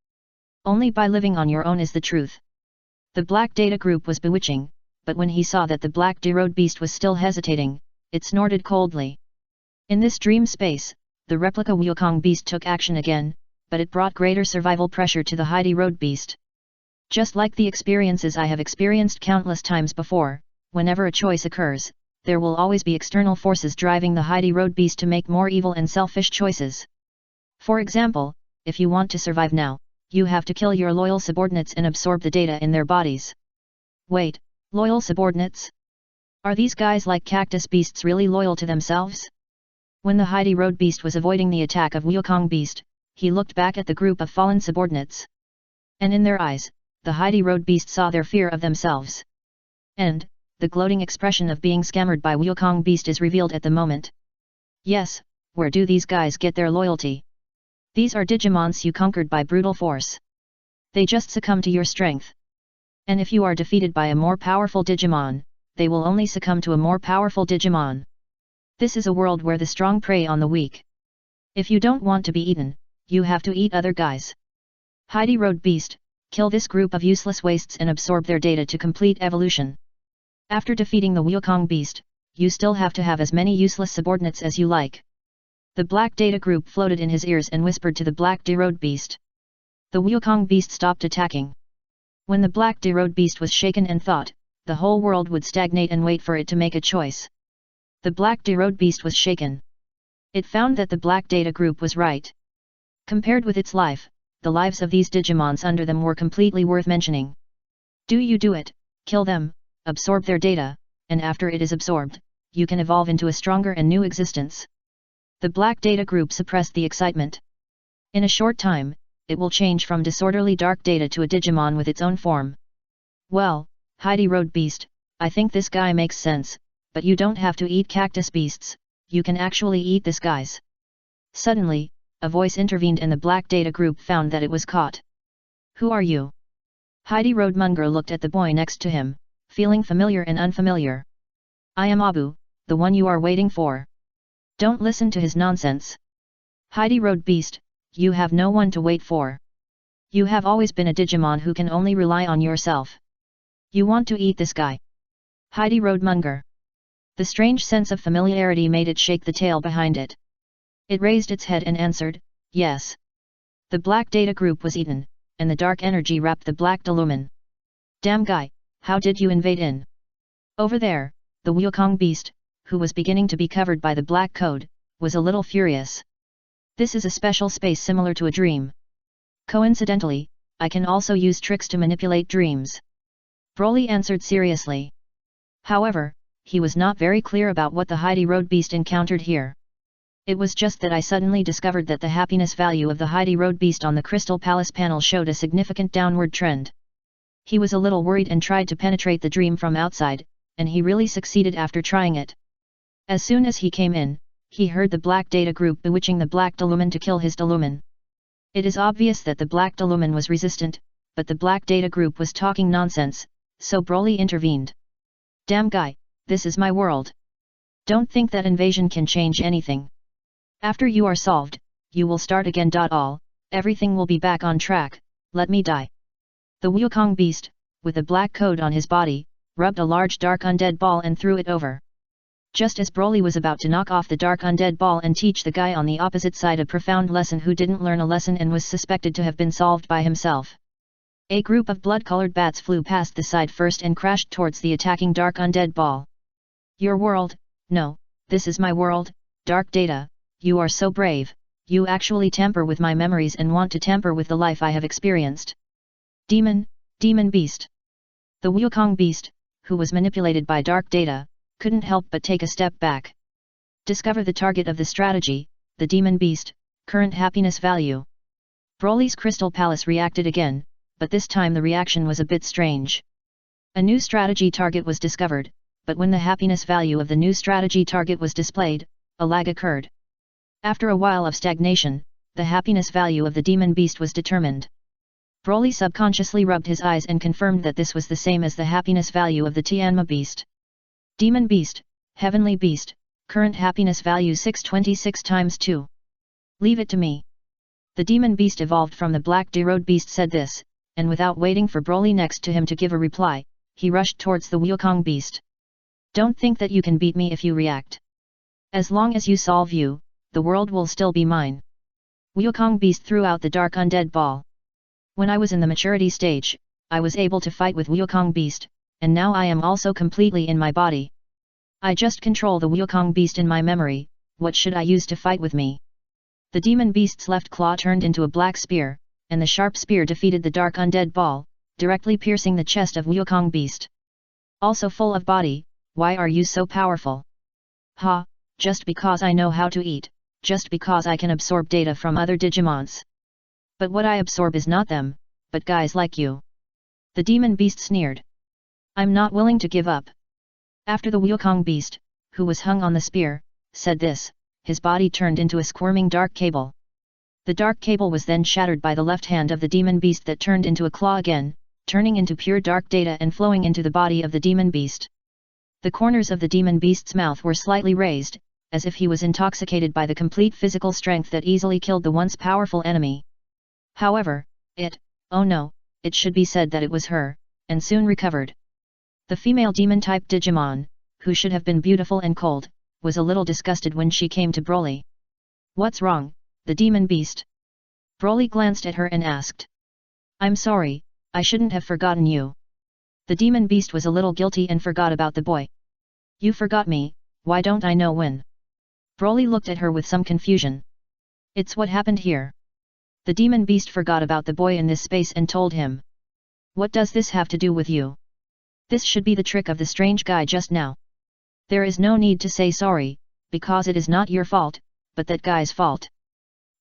Only by living on your own is the truth." The black data group was bewitching, but when he saw that the black Road beast was still hesitating, it snorted coldly. In this dream space, the replica Wukong beast took action again, but it brought greater survival pressure to the Heidi Road beast. Just like the experiences I have experienced countless times before, whenever a choice occurs, there will always be external forces driving the Heidi Road beast to make more evil and selfish choices. For example, if you want to survive now, you have to kill your loyal subordinates and absorb the data in their bodies. Wait, loyal subordinates? Are these guys like cactus beasts really loyal to themselves? When the Heidi Road beast was avoiding the attack of Wukong beast, he looked back at the group of fallen subordinates. And in their eyes, the Heidi Road beast saw their fear of themselves. And, the gloating expression of being scammered by Wukong beast is revealed at the moment. Yes, where do these guys get their loyalty? These are Digimons you conquered by brutal force. They just succumb to your strength. And if you are defeated by a more powerful Digimon, they will only succumb to a more powerful Digimon. This is a world where the strong prey on the weak. If you don't want to be eaten, you have to eat other guys. Heidi Road Beast, kill this group of useless wastes and absorb their data to complete evolution. After defeating the Wukong Beast, you still have to have as many useless subordinates as you like. The Black Data group floated in his ears and whispered to the Black Road Beast. The Wukong Beast stopped attacking. When the Black Road Beast was shaken and thought, the whole world would stagnate and wait for it to make a choice. The Black Road Beast was shaken. It found that the Black Data group was right. Compared with its life, the lives of these Digimons under them were completely worth mentioning. Do you do it, kill them, absorb their data, and after it is absorbed, you can evolve into a stronger and new existence. The Black Data group suppressed the excitement. In a short time, it will change from disorderly dark data to a Digimon with its own form. Well, Heidi Road Beast, I think this guy makes sense, but you don't have to eat cactus beasts, you can actually eat this guys. Suddenly, a voice intervened and the Black Data group found that it was caught. Who are you? Heidi Road Munger looked at the boy next to him, feeling familiar and unfamiliar. I am Abu, the one you are waiting for. Don't listen to his nonsense. Heidi Road Beast, you have no one to wait for. You have always been a Digimon who can only rely on yourself. You want to eat this guy. Heidi Road Munger. The strange sense of familiarity made it shake the tail behind it. It raised its head and answered, yes. The Black Data group was eaten, and the dark energy wrapped the Black Delumen. Damn guy, how did you invade in? Over there, the Wukong Beast, who was beginning to be covered by the Black Code, was a little furious. This is a special space similar to a dream. Coincidentally, I can also use tricks to manipulate dreams. Broly answered seriously. However, he was not very clear about what the Heidi Road Beast encountered here. It was just that I suddenly discovered that the happiness value of the Heidi Road Beast on the Crystal Palace panel showed a significant downward trend. He was a little worried and tried to penetrate the dream from outside, and he really succeeded after trying it. As soon as he came in, he heard the Black Data group bewitching the Black Delumen to kill his Delumen. It is obvious that the Black Delumen was resistant, but the Black Data group was talking nonsense, so Broly intervened. Damn guy, this is my world. Don't think that invasion can change anything. After you are solved, you will start again. Everything will be back on track, let me die. The Wukong Beast, with a black coat on his body, rubbed a large dark undead ball and threw it over. Just as Broly was about to knock off the dark undead ball and teach the guy on the opposite side a profound lesson who didn't learn a lesson and was suspected to have been solved by himself. A group of blood-colored bats flew past the side first and crashed towards the attacking dark undead ball. Your world? No, this is my world, Dark Data, you are so brave, you actually tamper with my memories and want to tamper with the life I have experienced. Demon Beast. The Wukong Beast, who was manipulated by Dark Data, couldn't help but take a step back. Discover the target of the strategy, the Demon Beast, current happiness value. Broly's Crystal Palace reacted again, but this time the reaction was a bit strange. A new strategy target was discovered, but when the happiness value of the new strategy target was displayed, a lag occurred. After a while of stagnation, the happiness value of the Demon Beast was determined. Broly subconsciously rubbed his eyes and confirmed that this was the same as the happiness value of the Tianma Beast. Demon Beast, Heavenly Beast, current happiness value 626 times 2. Leave it to me. The Demon Beast evolved from the Black Road Beast said this, and without waiting for Broly next to him to give a reply, he rushed towards the Wukong Beast. Don't think that you can beat me if you react. As long as you solve you, the world will still be mine. Wukong Beast threw out the dark undead ball. When I was in the maturity stage, I was able to fight with Wukong Beast, and now I am also completely in my body. I just control the Wukong Beast in my memory, what should I use to fight with me? The Demon Beast's left claw turned into a black spear, and the sharp spear defeated the dark undead ball, directly piercing the chest of Wukong Beast. Also full of body, why are you so powerful? Ha, just because I know how to eat, just because I can absorb data from other Digimons. But what I absorb is not them, but guys like you. The Demon Beast sneered. I'm not willing to give up. After the Wukong Beast, who was hung on the spear, said this, his body turned into a squirming dark cable. The dark cable was then shattered by the left hand of the Demon Beast that turned into a claw again, turning into pure dark data and flowing into the body of the Demon Beast. The corners of the demon beast's mouth were slightly raised, as if he was intoxicated by the complete physical strength that easily killed the once powerful enemy. However, oh no, it should be said that it was her, and soon recovered. The female demon-type Digimon, who should have been beautiful and cold, was a little disgusted when she came to Broly. "What's wrong, the demon beast?" Broly glanced at her and asked. "I'm sorry, I shouldn't have forgotten you." The demon beast was a little guilty and forgot about the boy. "You forgot me, why don't I know when?" Broly looked at her with some confusion. "It's what happened here." The demon beast forgot about the boy in this space and told him. "What does this have to do with you? This should be the trick of the strange guy just now. There is no need to say sorry, because it is not your fault, but that guy's fault."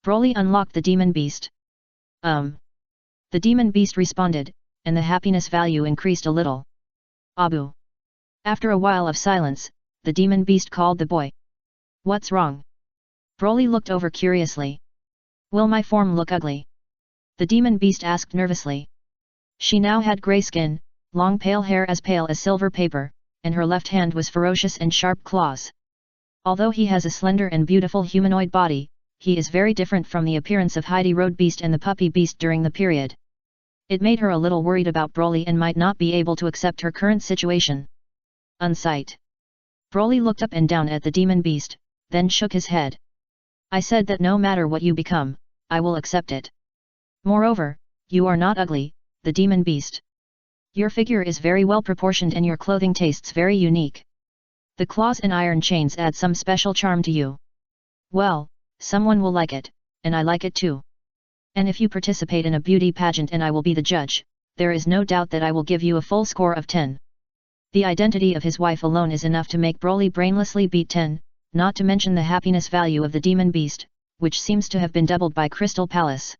Broly unlocked the demon beast. The demon beast responded, and the happiness value increased a little. "Abu." After a while of silence, the demon beast called the boy. "What's wrong?" Broly looked over curiously. "Will my form look ugly?" the demon beast asked nervously. She now had grey skin, long pale hair as pale as silver paper, and her left hand was ferocious and sharp claws. Although he has a slender and beautiful humanoid body, he is very different from the appearance of Heidi Road Beast and the Puppy Beast during the period. It made her a little worried about Broly and might not be able to accept her current situation. Unsight. Broly looked up and down at the demon beast, then shook his head. "I said that no matter what you become, I will accept it. Moreover, you are not ugly, the demon beast. Your figure is very well proportioned and your clothing tastes very unique. The claws and iron chains add some special charm to you. Well, someone will like it, and I like it too. And if you participate in a beauty pageant and I will be the judge, there is no doubt that I will give you a full score of 10. The identity of his wife alone is enough to make Broly brainlessly beat 10, not to mention the happiness value of the demon beast, which seems to have been doubled by Crystal Palace.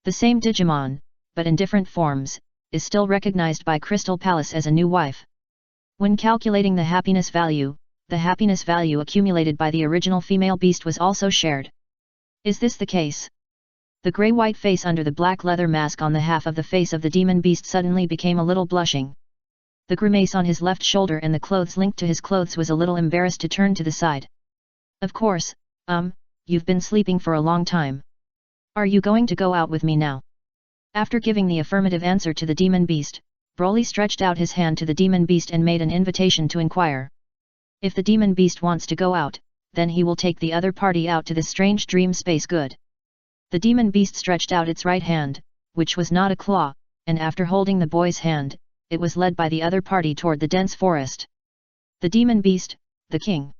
The same Digimon, but in different forms, is still recognized by Crystal Palace as a new wife. When calculating the happiness value accumulated by the original female beast was also shared. Is this the case? The grey-white face under the black leather mask on the half of the face of the demon beast suddenly became a little blushing. The grimace on his left shoulder and the clothes linked to his clothes was a little embarrassed to turn to the side. Of course, you've been sleeping for a long time. Are you going to go out with me now? After giving the affirmative answer to the demon beast, Broly stretched out his hand to the demon beast and made an invitation to inquire. If the demon beast wants to go out, then he will take the other party out to this strange dream space. Good. The demon beast stretched out its right hand, which was not a claw, and after holding the boy's hand, it was led by the other party toward the dense forest. The demon beast, the king.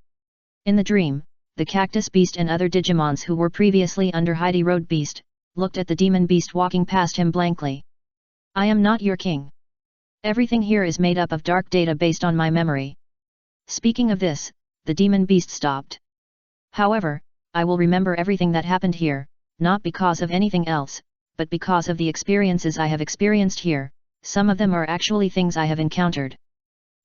In the dream, the cactus beast and other Digimons who were previously under Heidi Road Beast, looked at the demon beast walking past him blankly. "I am not your king. Everything here is made up of dark data based on my memory." Speaking of this, the demon beast stopped. "However, I will remember everything that happened here, not because of anything else, but because of the experiences I have experienced here. Some of them are actually things I have encountered.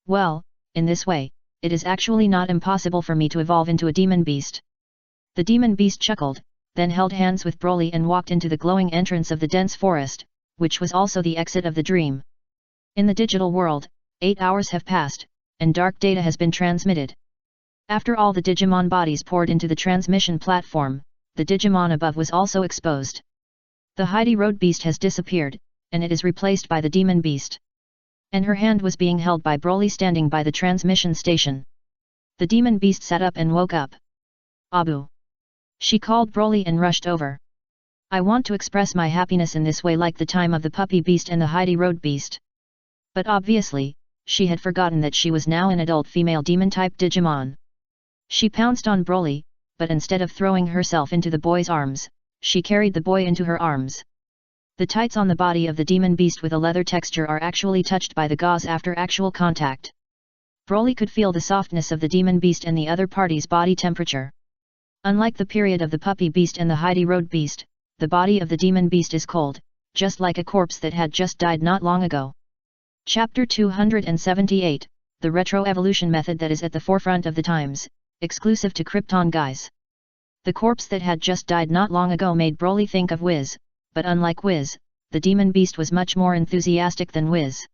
Well, in this way, it is actually not impossible for me to evolve into a demon beast." The demon beast chuckled, then held hands with Broly and walked into the glowing entrance of the dense forest, which was also the exit of the dream. In the digital world, 8 hours have passed, and dark data has been transmitted. After all the Digimon bodies poured into the transmission platform, the Digimon above was also exposed. The Heidi Road Beast has disappeared, and it is replaced by the demon beast. And her hand was being held by Broly standing by the transmission station. The demon beast sat up and woke up. "Abu." She called Broly and rushed over. "I want to express my happiness in this way like the time of the Puppy Beast and the Heidi Road Beast." But obviously, she had forgotten that she was now an adult female demon-type Digimon. She pounced on Broly, but instead of throwing herself into the boy's arms, she carried the boy into her arms. The tights on the body of the demon beast with a leather texture are actually touched by the gauze after actual contact. Broly could feel the softness of the demon beast and the other party's body temperature. Unlike the period of the Puppy Beast and the Heidi Road Beast, the body of the demon beast is cold, just like a corpse that had just died not long ago. Chapter 278, the retro evolution method that is at the forefront of the times, exclusive to Krypton guys. The corpse that had just died not long ago made Broly think of Wiz, but unlike Wiz, the demon beast was much more enthusiastic than Wiz.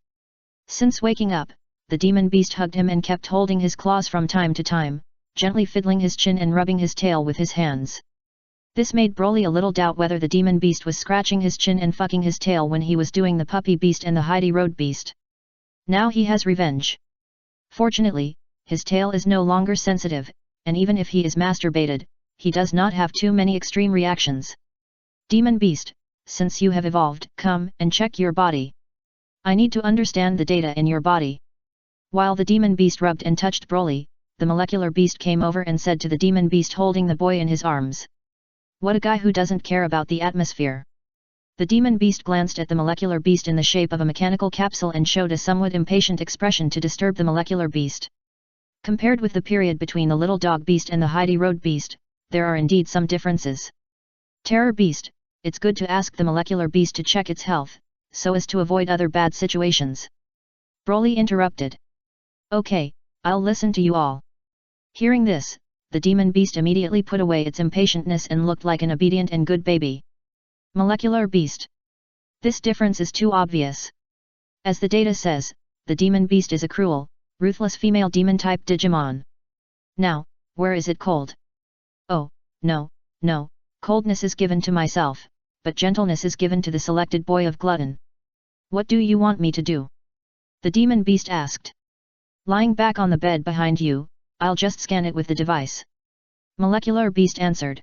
Since waking up, the demon beast hugged him and kept holding his claws from time to time, gently fiddling his chin and rubbing his tail with his hands. This made Broly a little doubt whether the demon beast was scratching his chin and fucking his tail when he was doing the puppy beast and the Heidi road beast. Now he has revenge. Fortunately, his tail is no longer sensitive, and even if he is masturbated, he does not have too many extreme reactions. Demon beast, since you have evolved, come and check your body. I need to understand the data in your body. While the demon beast rubbed and touched Broly, the molecular beast came over and said to the demon beast holding the boy in his arms. What a guy who doesn't care about the atmosphere. The demon beast glanced at the molecular beast in the shape of a mechanical capsule and showed a somewhat impatient expression to disturb the molecular beast. Compared with the period between the little dog beast and the Heidi road beast, there are indeed some differences. Terror beast, it's good to ask the molecular beast to check its health, so as to avoid other bad situations. Broly interrupted. Okay, I'll listen to you all. Hearing this, the demon beast immediately put away its impatientness and looked like an obedient and good baby. Molecular beast. This difference is too obvious. As the data says, the demon beast is a cruel, ruthless female demon-type Digimon. Now, where is it cold? Oh, no, coldness is given to myself, but gentleness is given to the selected boy of Glutton. What do you want me to do? The demon beast asked. Lying back on the bed behind you, I'll just scan it with the device. Molecular beast answered.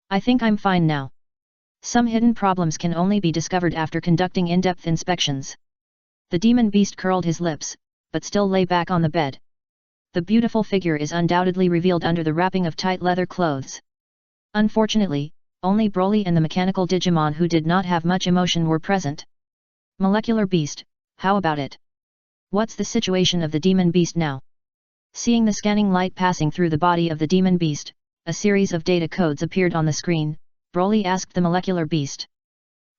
I think I'm fine now. Some hidden problems can only be discovered after conducting in-depth inspections. The demon beast curled his lips, but still lay back on the bed. The beautiful figure is undoubtedly revealed under the wrapping of tight leather clothes. Unfortunately, only Broly and the mechanical Digimon who did not have much emotion were present. Molecular beast, how about it? What's the situation of the demon beast now? Seeing the scanning light passing through the body of the demon beast, a series of data codes appeared on the screen. Broly asked the molecular beast.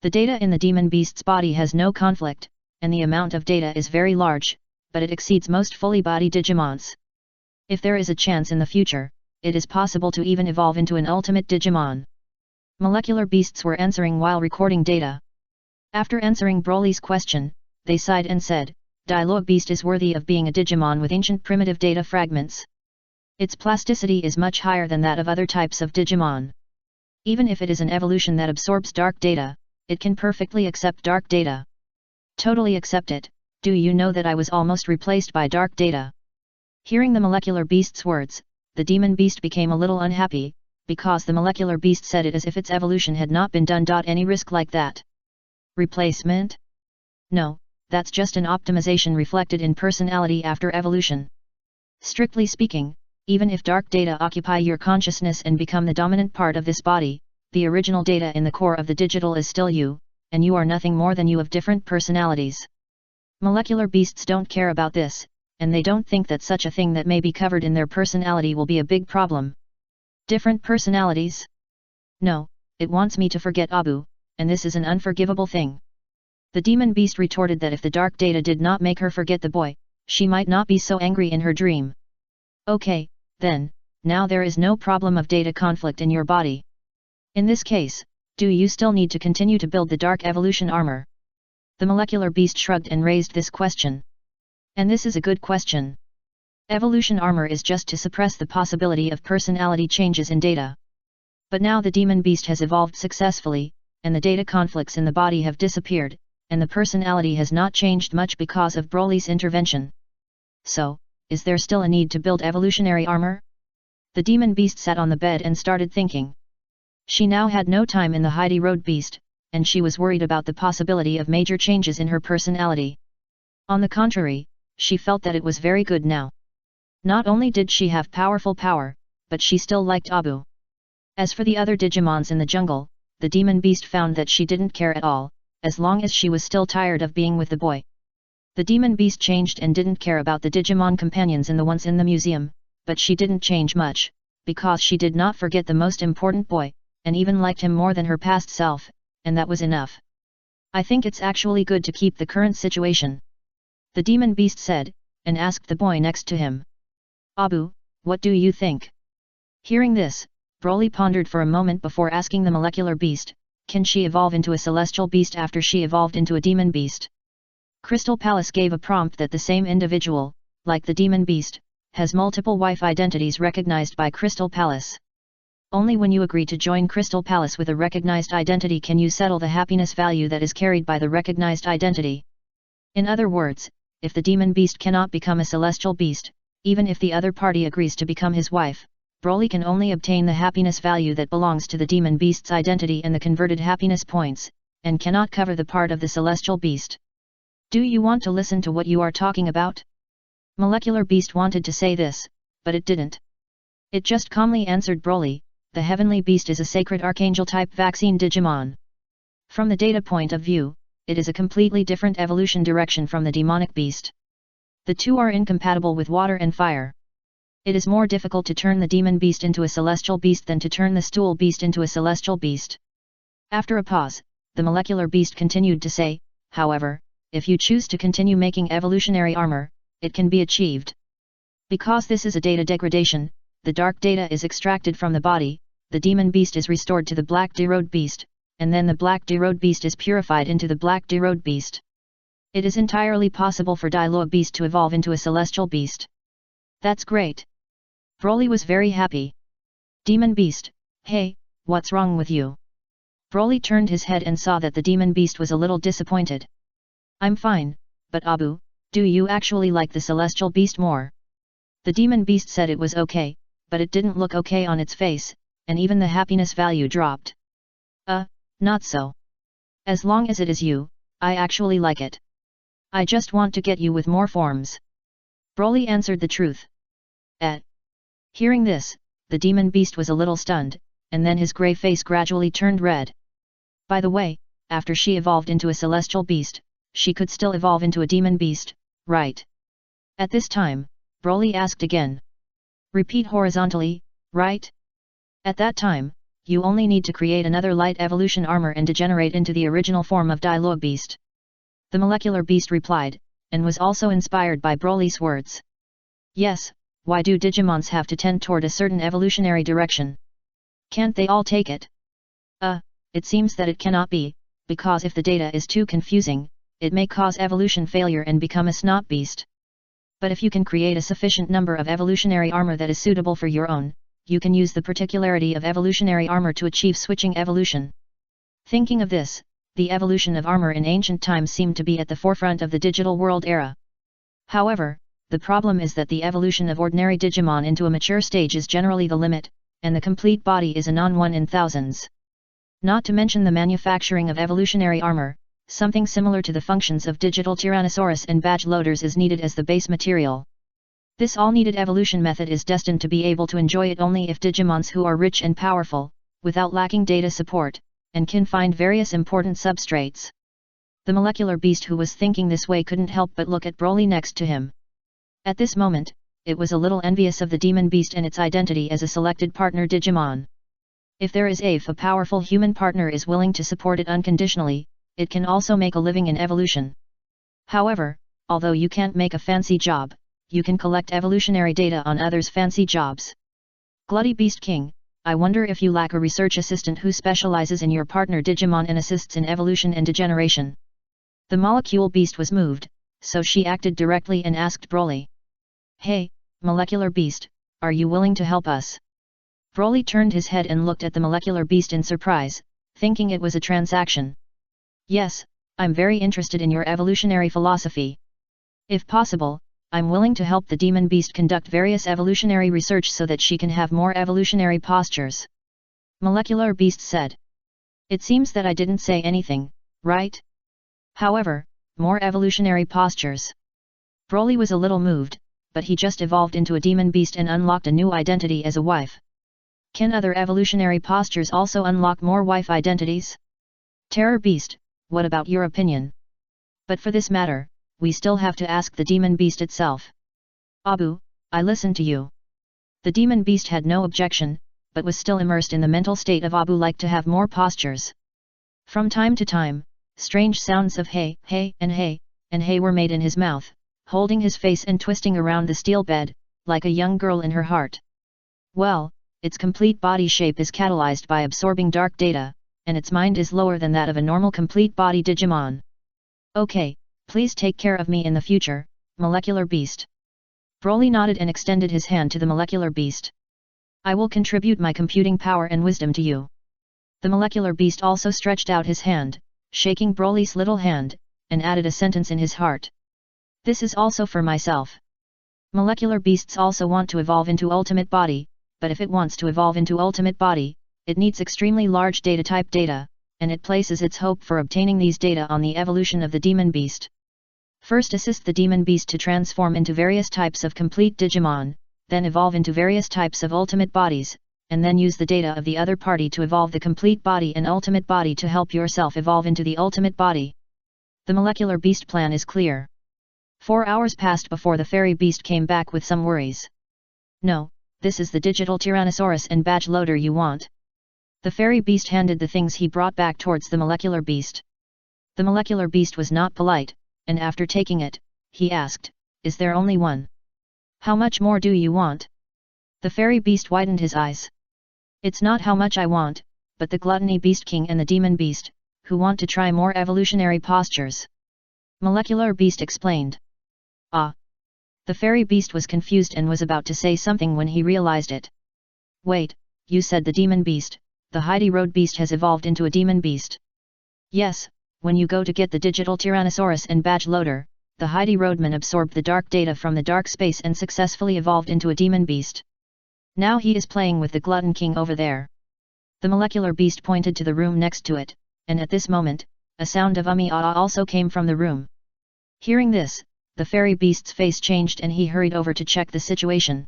The data in the demon beast's body has no conflict, and the amount of data is very large, but it exceeds most fully body Digimons. If there is a chance in the future, it is possible to even evolve into an ultimate Digimon. Molecular beasts were answering while recording data. After answering Broly's question, they sighed and said, Dialogue Beast is worthy of being a Digimon with ancient primitive data fragments. Its plasticity is much higher than that of other types of Digimon. Even if it is an evolution that absorbs dark data, it can perfectly accept dark data. Totally accept it. Do you know that I was almost replaced by dark data? Hearing the molecular beast's words, the demon beast became a little unhappy, because the molecular beast said it as if its evolution had not been done. Any risk like that? Replacement? No, that's just an optimization reflected in personality after evolution. Strictly speaking, even if dark data occupy your consciousness and become the dominant part of this body, the original data in the core of the digital is still you, and you are nothing more than you of different personalities. Molecular beasts don't care about this, and they don't think that such a thing that may be covered in their personality will be a big problem. Different personalities? No, it wants me to forget Abu, and this is an unforgivable thing. The demon beast retorted that if the dark data did not make her forget the boy, she might not be so angry in her dream. Okay, then, now there is no problem of data conflict in your body. In this case, do you still need to continue to build the dark evolution armor? The molecular beast shrugged and raised this question. And this is a good question. Evolution armor is just to suppress the possibility of personality changes in data. But now the demon beast has evolved successfully, and the data conflicts in the body have disappeared, and the personality has not changed much because of Broly's intervention. So, is there still a need to build evolutionary armor? The demon beast sat on the bed and started thinking. She now had no time in the Heidi road beast, and she was worried about the possibility of major changes in her personality. On the contrary, she felt that it was very good now. Not only did she have powerful power, but she still liked Abu. As for the other Digimons in the jungle, the demon beast found that she didn't care at all, as long as she was still tired of being with the boy. The demon beast changed and didn't care about the Digimon companions in the ones in the museum, but she didn't change much, because she did not forget the most important boy, and even liked him more than her past self, and that was enough. I think it's actually good to keep the current situation. The demon beast said, and asked the boy next to him. Abu, what do you think? Hearing this, Broly pondered for a moment before asking the molecular beast, can she evolve into a celestial beast after she evolved into a demon beast? Crystal Palace gave a prompt that the same individual, like the demon beast, has multiple wife identities recognized by Crystal Palace. Only when you agree to join Crystal Palace with a recognized identity can you settle the happiness value that is carried by the recognized identity. In other words, if the demon beast cannot become a celestial beast, even if the other party agrees to become his wife, Broly can only obtain the happiness value that belongs to the demon beast's identity and the converted happiness points, and cannot cover the part of the celestial beast. Do you want to listen to what you are talking about? Molecular Beast wanted to say this, but it didn't. It just calmly answered Broly, the Heavenly Beast is a sacred archangel-type vaccine Digimon. From the data point of view, it is a completely different evolution direction from the demonic beast. The two are incompatible with water and fire. It is more difficult to turn the demon beast into a celestial beast than to turn the stool beast into a celestial beast. After a pause, the molecular beast continued to say, however, if you choose to continue making evolutionary armor, it can be achieved. Because this is a data degradation, the dark data is extracted from the body, the demon beast is restored to the black D-Road beast, and then the black D-Road beast is purified into the black D-Road beast. It is entirely possible for Dialogue beast to evolve into a celestial beast. That's great. Broly was very happy. Demon beast, hey, what's wrong with you? Broly turned his head and saw that the demon beast was a little disappointed. I'm fine, but Abu, do you actually like the celestial beast more? The demon beast said it was okay, but it didn't look okay on its face, and even the happiness value dropped. Not so. As long as it is you, I actually like it. I just want to get you with more forms. Broly answered the truth. Hearing this, the demon beast was a little stunned, and then his grey face gradually turned red. By the way, after she evolved into a celestial beast, she could still evolve into a demon beast, right? At this time, Broly asked again. Repeat horizontally, right? At that time, you only need to create another light evolution armor and degenerate into the original form of Dialogue beast. The molecular beast replied, and was also inspired by Broly's words. Yes, why do Digimons have to tend toward a certain evolutionary direction? Can't they all take it? It seems that it cannot be, because if the data is too confusing, it may cause evolution failure and become a snot beast. But if you can create a sufficient number of evolutionary armor that is suitable for your own, you can use the particularity of evolutionary armor to achieve switching evolution. Thinking of this, the evolution of armor in ancient times seemed to be at the forefront of the digital world era. However, the problem is that the evolution of ordinary Digimon into a mature stage is generally the limit, and the complete body is a non-one in thousands. Not to mention the manufacturing of evolutionary armor, something similar to the functions of digital Tyrannosaurus and badge loaders is needed as the base material. This all-needed evolution method is destined to be able to enjoy it only if Digimons who are rich and powerful, without lacking data support, and can find various important substrates. The molecular beast who was thinking this way couldn't help but look at Broly next to him. At this moment, it was a little envious of the demon beast and its identity as a selected partner Digimon. If there is a powerful human partner is willing to support it unconditionally, it can also make a living in evolution. However, although you can't make a fancy job, you can collect evolutionary data on others' fancy jobs. Glutty Beast King, I wonder if you lack a research assistant who specializes in your partner Digimon and assists in evolution and degeneration. The molecule beast was moved, so she acted directly and asked Broly. Hey, molecular beast, are you willing to help us? Broly turned his head and looked at the molecular beast in surprise, thinking it was a transaction. Yes, I'm very interested in your evolutionary philosophy. If possible, I'm willing to help the demon beast conduct various evolutionary research so that she can have more evolutionary postures. Molecular beast said. It seems that I didn't say anything, right? However, more evolutionary postures. Broly was a little moved, but he just evolved into a demon beast and unlocked a new identity as a wife. Can other evolutionary postures also unlock more wife identities? Terror Beast, what about your opinion? But for this matter, we still have to ask the demon beast itself. Abu, I listen to you. The demon beast had no objection, but was still immersed in the mental state of Abu like to have more postures. From time to time, strange sounds of hey, hey, and hey were made in his mouth, holding his face and twisting around the steel bed, like a young girl in her heart. Well, its complete body shape is catalyzed by absorbing dark data, and its mind is lower than that of a normal complete body Digimon. Okay, Please take care of me in the future, molecular beast. Broly nodded and extended his hand to the molecular beast. I will contribute my computing power and wisdom to you. The molecular beast also stretched out his hand, shaking Broly's little hand, and added a sentence in his heart. This is also for myself. Molecular beasts also want to evolve into ultimate body, but if it wants to evolve into ultimate body, it needs extremely large data type data, and it places its hope for obtaining these data on the evolution of the demon beast. First assist the demon beast to transform into various types of complete Digimon, then evolve into various types of ultimate bodies, and then use the data of the other party to evolve the complete body and ultimate body to help yourself evolve into the ultimate body. The molecular beast plan is clear. 4 hours passed before the fairy beast came back with some worries. No, this is the digital Tyrannosaurus and badge loader you want. The fairy beast handed the things he brought back towards the molecular beast. The molecular beast was not polite, and after taking it, he asked, "Is there only one? How much more do you want?" The fairy beast widened his eyes. It's not how much I want, but the gluttony beast king and the demon beast, who want to try more evolutionary postures. Molecular beast explained. Ah! The fairy beast was confused and was about to say something when he realized it. Wait, you said the demon beast, the Heidi Road beast has evolved into a demon beast. Yes, when you go to get the digital Tyrannosaurus and badge loader, the Heidi Roadman absorbed the dark data from the dark space and successfully evolved into a demon beast. Now he is playing with the Glutton King over there. The molecular beast pointed to the room next to it, and at this moment, a sound of ah also came from the room. Hearing this, the fairy beast's face changed and he hurried over to check the situation.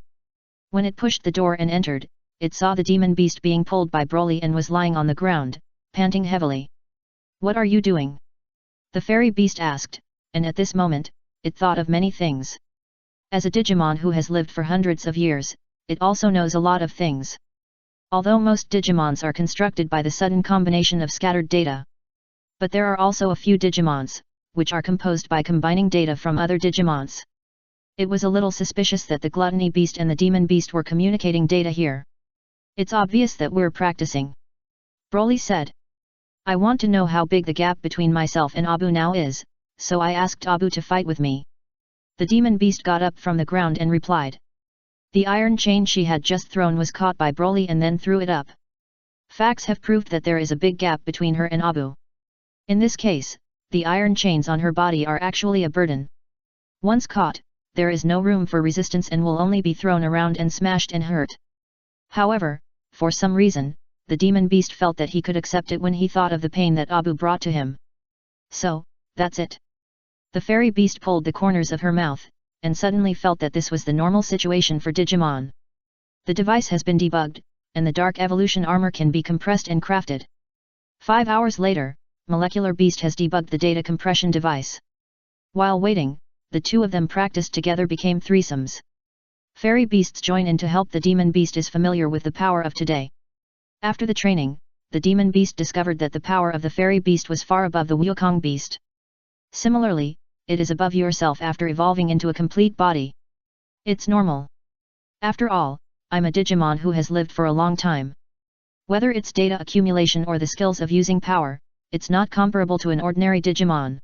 When it pushed the door and entered, it saw the demon beast being pulled by Broly and was lying on the ground, panting heavily. What are you doing? The fairy beast asked, and at this moment, it thought of many things. As a Digimon who has lived for hundreds of years, it also knows a lot of things. Although most Digimons are constructed by the sudden combination of scattered data. But there are also a few Digimons, which are composed by combining data from other Digimons. It was a little suspicious that the Gluttony Beast and the Demon Beast were communicating data here. It's obvious that we're practicing. Broly said. I want to know how big the gap between myself and Abu now is, so I asked Abu to fight with me. The Demon Beast got up from the ground and replied. The iron chain she had just thrown was caught by Broly and then threw it up. Facts have proved that there is a big gap between her and Abu. In this case, the iron chains on her body are actually a burden. Once caught, there is no room for resistance and will only be thrown around and smashed and hurt. However, for some reason, the Demon Beast felt that he could accept it when he thought of the pain that Abu brought to him. So, that's it. The fairy beast pulled the corners of her mouth, and suddenly felt that this was the normal situation for Digimon. The device has been debugged, and the Dark Evolution armor can be compressed and crafted. 5 hours later, Molecular Beast has debugged the data compression device. While waiting, the two of them practiced together became threesomes. Fairy beasts join in to help. The Demon Beast is familiar with the power of today. After the training, the Demon Beast discovered that the power of the Fairy Beast was far above the Wukong Beast. Similarly, it is above yourself after evolving into a complete body. It's normal. After all, I'm a Digimon who has lived for a long time. Whether it's data accumulation or the skills of using power, it's not comparable to an ordinary Digimon.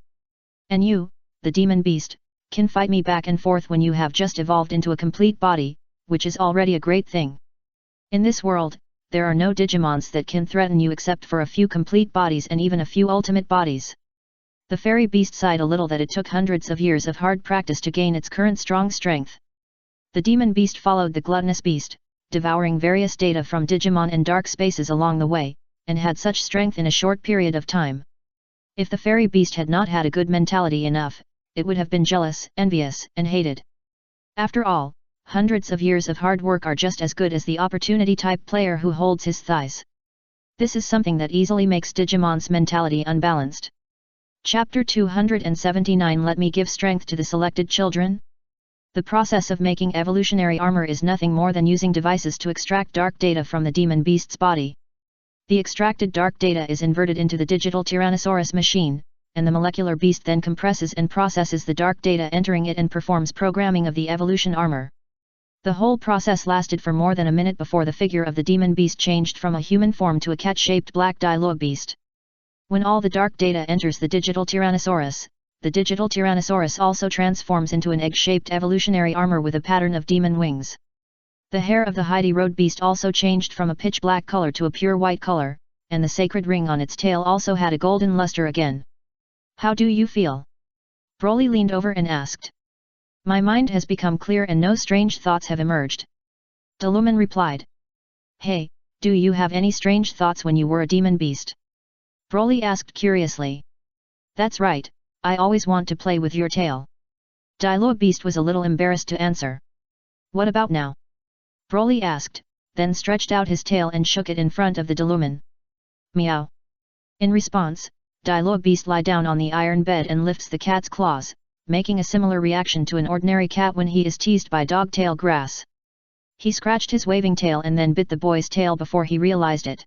And you, the Demon Beast, can fight me back and forth when you have just evolved into a complete body, which is already a great thing. In this world, there are no Digimons that can threaten you except for a few complete bodies and even a few ultimate bodies. The Fairy Beast sighed a little that it took hundreds of years of hard practice to gain its current strong strength. The Demon Beast followed the Gluttonous Beast, devouring various data from Digimon and dark spaces along the way, and had such strength in a short period of time. If the Fairy Beast had not had a good mentality enough, it would have been jealous, envious, and hated. After all, hundreds of years of hard work are just as good as the opportunity-type player who holds his thighs. This is something that easily makes Digimon's mentality unbalanced. Chapter 279 Let me give strength to the selected children? The process of making evolutionary armor is nothing more than using devices to extract dark data from the Demon Beast's body. The extracted dark data is inverted into the digital Tyrannosaurus machine, and the molecular beast then compresses and processes the dark data entering it and performs programming of the evolution armor. The whole process lasted for more than a minute before the figure of the Demon Beast changed from a human form to a cat-shaped black dialogue beast. When all the dark data enters the digital Tyrannosaurus, the digital Tyrannosaurus also transforms into an egg-shaped evolutionary armor with a pattern of demon wings. The hair of the Heidi Road beast also changed from a pitch black color to a pure white color, and the sacred ring on its tail also had a golden luster again. How do you feel? Broly leaned over and asked. My mind has become clear and no strange thoughts have emerged. Delumen replied. Hey, do you have any strange thoughts when you were a demon beast? Broly asked curiously. That's right, I always want to play with your tail. Dilo beast was a little embarrassed to answer. What about now? Broly asked, then stretched out his tail and shook it in front of the Delumen. Meow. In response, Dilo beast lie down on the iron bed and lifts the cat's claws, making a similar reaction to an ordinary cat when he is teased by dog-tail grass. He scratched his waving tail and then bit the boy's tail before he realized it.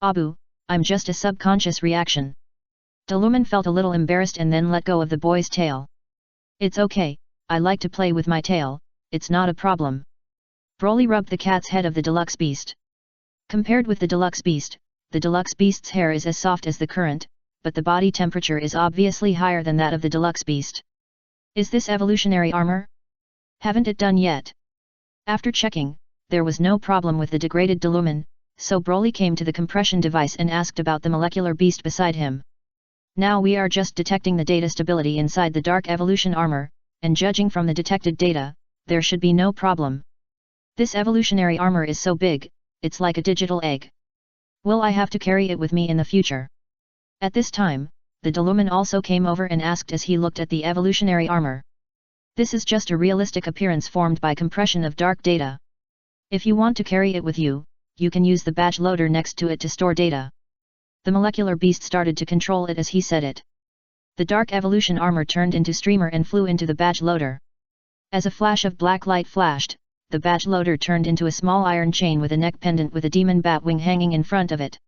Abu, I'm just a subconscious reaction. Delumen felt a little embarrassed and then let go of the boy's tail. It's okay, I like to play with my tail, it's not a problem. Broly rubbed the cat's head of the deluxe beast. Compared with the deluxe beast's hair is as soft as the current, but the body temperature is obviously higher than that of the deluxe beast. Is this evolutionary armor? Haven't it done yet? After checking, there was no problem with the degraded Delumen, so Broly came to the compression device and asked about the molecular beast beside him. Now we are just detecting the data stability inside the dark evolution armor, and judging from the detected data, there should be no problem. This evolutionary armor is so big, it's like a digital egg. Will I have to carry it with me in the future? At this time, the Delumen also came over and asked as he looked at the evolutionary armor. This is just a realistic appearance formed by compression of dark data. If you want to carry it with you, you can use the badge loader next to it to store data. The molecular beast started to control it as he said it. The dark evolution armor turned into streamer and flew into the badge loader. As a flash of black light flashed, the badge loader turned into a small iron chain with a neck pendant with a demon bat wing hanging in front of it.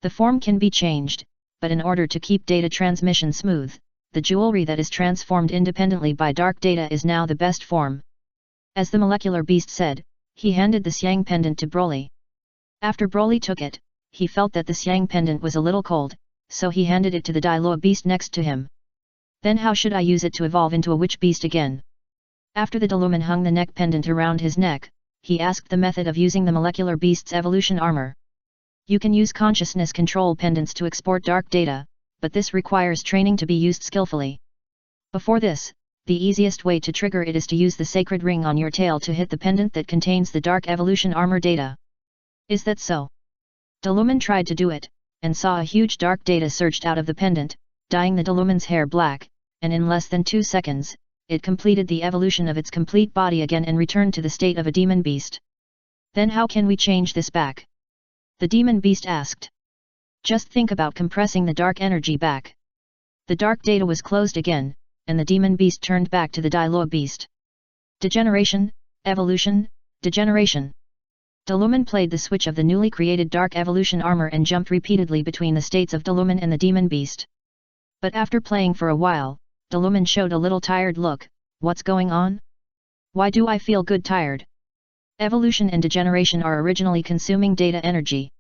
The form can be changed, but in order to keep data transmission smooth, the jewelry that is transformed independently by dark data is now the best form. As the molecular beast said, he handed the Xiang pendant to Broly. After Broly took it, he felt that the Xiang pendant was a little cold, so he handed it to the Dilo beast next to him. Then how should I use it to evolve into a witch beast again? After the Delumen hung the neck pendant around his neck, he asked the method of using the molecular beast's evolution armor. You can use consciousness control pendants to export dark data, but this requires training to be used skillfully. Before this, the easiest way to trigger it is to use the sacred ring on your tail to hit the pendant that contains the dark evolution armor data. Is that so? Delumen tried to do it, and saw a huge dark data surged out of the pendant, dyeing the Delumen's hair black, and in less than 2 seconds, it completed the evolution of its complete body again and returned to the state of a demon beast. Then how can we change this back? The demon beast asked. Just think about compressing the dark energy back. The dark data was closed again, and the demon beast turned back to the Dilo beast. Degeneration, evolution, degeneration. Delumen played the switch of the newly created dark evolution armor and jumped repeatedly between the states of Delumen and the demon beast. But after playing for a while, Delumen showed a little tired look. What's going on? Why do I feel good tired? Evolution and degeneration are originally consuming data energy.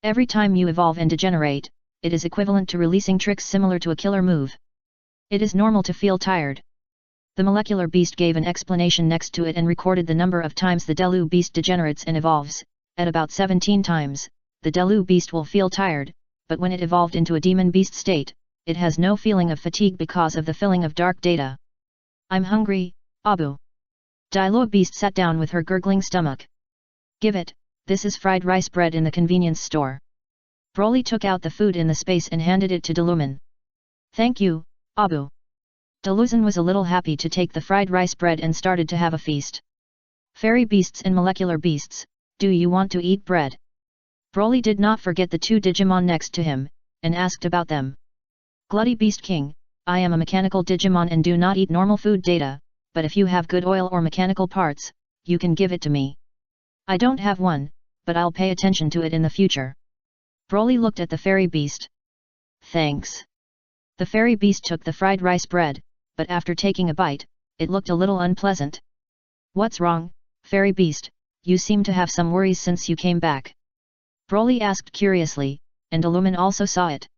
Every time you evolve and degenerate, it is equivalent to releasing tricks similar to a killer move. It is normal to feel tired. The molecular beast gave an explanation next to it and recorded the number of times the Delu beast degenerates and evolves. At about 17 times, the Delu beast will feel tired, but when it evolved into a demon beast state, it has no feeling of fatigue because of the filling of dark data. I'm hungry, Abu. Dilo beast sat down with her gurgling stomach. Give it, this is fried rice bread in the convenience store. Broly took out the food in the space and handed it to Delumen. Thank you, Abu. Deluzen was a little happy to take the fried rice bread and started to have a feast. Fairy beasts and molecular beasts, do you want to eat bread? Broly did not forget the 2 Digimon next to him, and asked about them. Glutty Beast King, I am a mechanical Digimon and do not eat normal food data, but if you have good oil or mechanical parts, you can give it to me. I don't have one, but I'll pay attention to it in the future. Broly looked at the fairy beast. Thanks. The fairy beast took the fried rice bread, but after taking a bite, it looked a little unpleasant. What's wrong, fairy beast? You seem to have some worries since you came back. Broly asked curiously, and Delumen also saw it.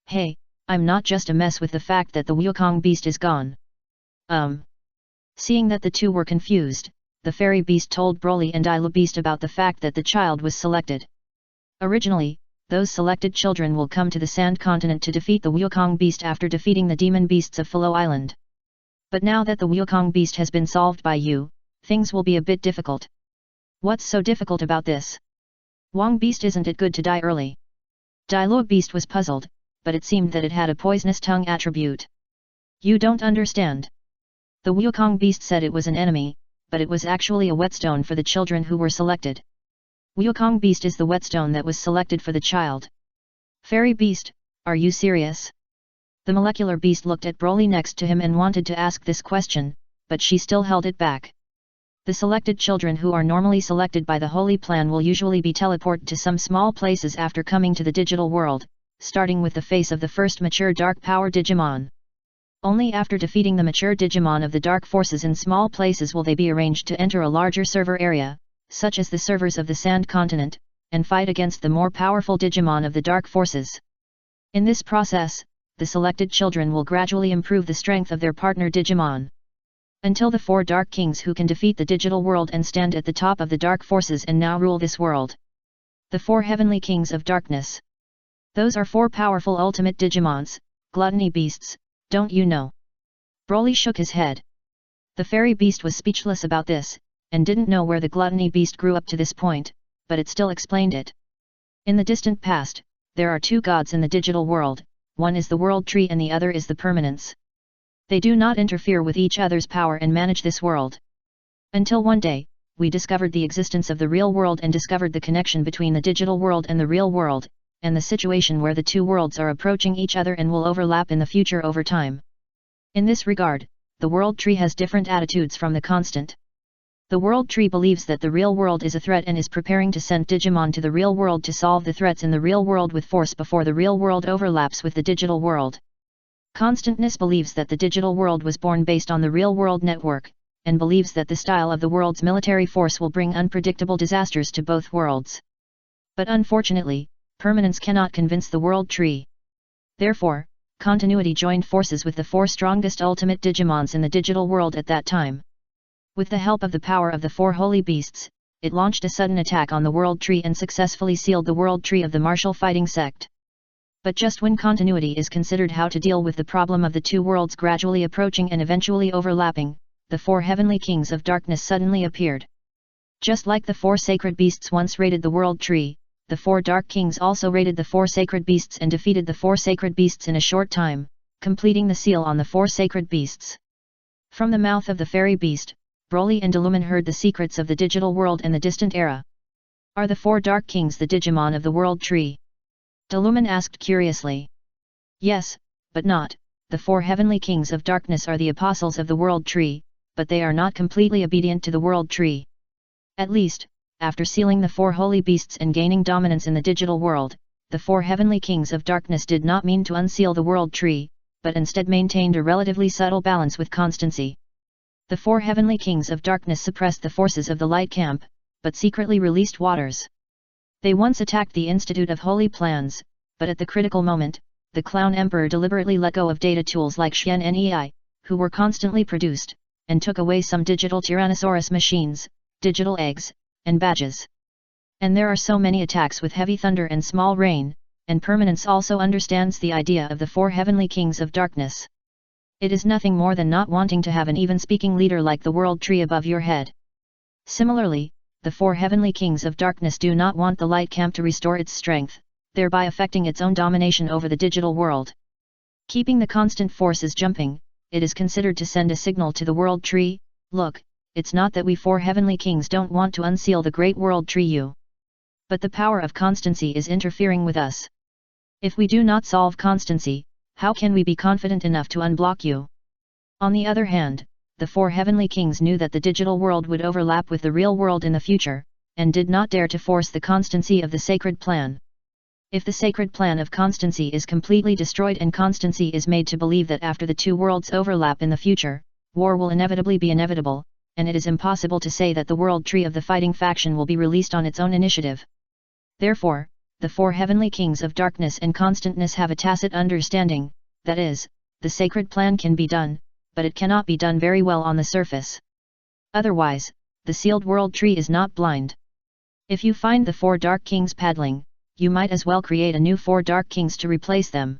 Hey, I'm not just a mess with the fact that the Wukong beast is gone. Seeing that the two were confused, the fairy beast told Broly and Ilo beast about the fact that the child was selected. Originally, those selected children will come to the Sand Continent to defeat the Wukong beast after defeating the demon beasts of Philo Island. But now that the Wukong beast has been solved by you, things will be a bit difficult. What's so difficult about this? Wong beast, isn't it good to die early? Dilo beast was puzzled, but it seemed that it had a poisonous tongue attribute. You don't understand. The Wukong beast said it was an enemy, but it was actually a whetstone for the children who were selected. Wukong beast is the whetstone that was selected for the child. Fairy beast, are you serious? The molecular beast looked at Broly next to him and wanted to ask this question, but she still held it back. The selected children who are normally selected by the Holy Plan will usually be teleported to some small places after coming to the digital world, starting with the face of the first mature Dark Power Digimon. Only after defeating the mature Digimon of the Dark Forces in small places will they be arranged to enter a larger server area, such as the servers of the Sand Continent, and fight against the more powerful Digimon of the Dark Forces. In this process, the selected children will gradually improve the strength of their partner Digimon. Until the 4 Dark Kings who can defeat the digital world and stand at the top of the Dark Forces and now rule this world. The 4 Heavenly Kings of Darkness. Those are 4 powerful ultimate Digimons, gluttony beasts, don't you know? Broly shook his head. The fairy beast was speechless about this, and didn't know where the gluttony beast grew up to this point, but it still explained it. In the distant past, there are 2 gods in the digital world, one is the world tree and the other is the permanence. They do not interfere with each other's power and manage this world. Until one day, we discovered the existence of the real world and discovered the connection between the digital world and the real world, and the situation where the 2 worlds are approaching each other and will overlap in the future over time. In this regard, the world tree has different attitudes from the constant. The world tree believes that the real world is a threat and is preparing to send Digimon to the real world to solve the threats in the real world with force before the real world overlaps with the digital world. Constantness believes that the digital world was born based on the real world network, and believes that the style of the world's military force will bring unpredictable disasters to both worlds. But unfortunately, permanence cannot convince the world tree. Therefore, continuity joined forces with the 4 strongest ultimate Digimons in the digital world at that time. With the help of the power of the 4 holy beasts, it launched a sudden attack on the world tree and successfully sealed the world tree of the martial fighting sect. But just when continuity is considered how to deal with the problem of the 2 worlds gradually approaching and eventually overlapping, the 4 heavenly kings of darkness suddenly appeared. Just like the 4 sacred beasts once raided the world tree, the 4 dark kings also raided the 4 sacred beasts and defeated the 4 sacred beasts in a short time, completing the seal on the 4 sacred beasts. From the mouth of the fairy beast, Broly and Illumin heard the secrets of the digital world and the distant era. Are the 4 Dark Kings the Digimon of the World Tree? Illumin asked curiously. Yes, but not. The 4 Heavenly Kings of Darkness are the apostles of the World Tree, but they are not completely obedient to the World Tree. At least, after sealing the 4 Holy Beasts and gaining dominance in the digital world, the 4 Heavenly Kings of Darkness did not mean to unseal the World Tree, but instead maintained a relatively subtle balance with constancy. The 4 Heavenly Kings of Darkness suppressed the forces of the Light Camp, but secretly released waters. They once attacked the Institute of Holy Plans, but at the critical moment, the Clown Emperor deliberately let go of data tools like Shen Nei, who were constantly produced, and took away some digital Tyrannosaurus machines, digital eggs, and badges. And there are so many attacks with heavy thunder and small rain, and permanence also understands the idea of the 4 Heavenly Kings of Darkness. It is nothing more than not wanting to have an even-speaking leader like the World Tree above your head. Similarly, the 4 Heavenly Kings of Darkness do not want the Light Camp to restore its strength, thereby affecting its own domination over the digital world. Keeping the constant forces jumping, it is considered to send a signal to the World Tree, look, it's not that we 4 Heavenly Kings don't want to unseal the Great World Tree but the power of constancy is interfering with us. If we do not solve constancy, how can we be confident enough to unblock you? On the other hand, the 4 Heavenly Kings knew that the digital world would overlap with the real world in the future, and did not dare to force the constancy of the sacred plan. If the sacred plan of constancy is completely destroyed and constancy is made to believe that after the 2 worlds overlap in the future, war will inevitably be inevitable, and it is impossible to say that the World Tree of the fighting faction will be released on its own initiative. Therefore, the 4 Heavenly Kings of Darkness and Constantness have a tacit understanding, that is, the sacred plan can be done, but it cannot be done very well on the surface. Otherwise, the sealed world tree is not blind. If you find the 4 dark kings paddling, you might as well create a new 4 dark kings to replace them.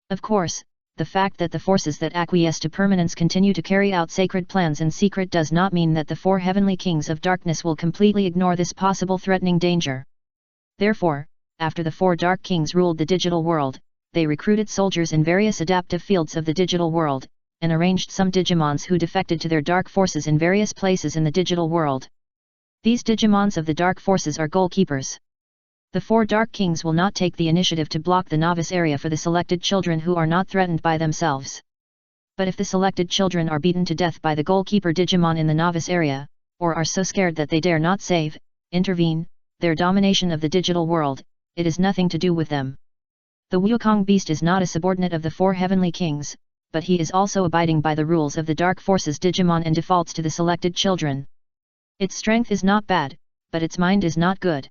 Of course, the fact that the forces that acquiesce to permanence continue to carry out sacred plans in secret does not mean that the 4 heavenly kings of darkness will completely ignore this possible threatening danger. Therefore, after the 4 dark kings ruled the digital world, they recruited soldiers in various adaptive fields of the digital world, and arranged some Digimons who defected to their dark forces in various places in the digital world. These Digimons of the dark forces are goalkeepers. The 4 dark kings will not take the initiative to block the novice area for the selected children who are not threatened by themselves. But if the selected children are beaten to death by the goalkeeper Digimon in the novice area, or are so scared that they dare not intervene, their domination of the digital world, it is nothing to do with them. The Wukong beast is not a subordinate of the 4 heavenly kings, but he is also abiding by the rules of the dark forces Digimon and defaults to the selected children. Its strength is not bad, but its mind is not good.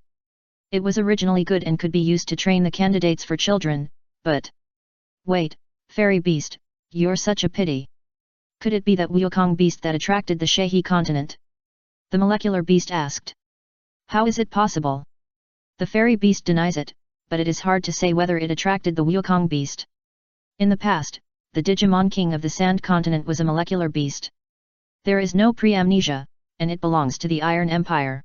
It was originally good and could be used to train the candidates for children, but... Wait, fairy beast, you're such a pity. Could it be that Wukong beast that attracted the Shehi continent? The molecular beast asked. How is it possible? The fairy beast denies it, but it is hard to say whether it attracted the Wukong beast. In the past, the Digimon king of the Sand continent was a molecular beast. There is no pre-amnesia, and it belongs to the Iron Empire.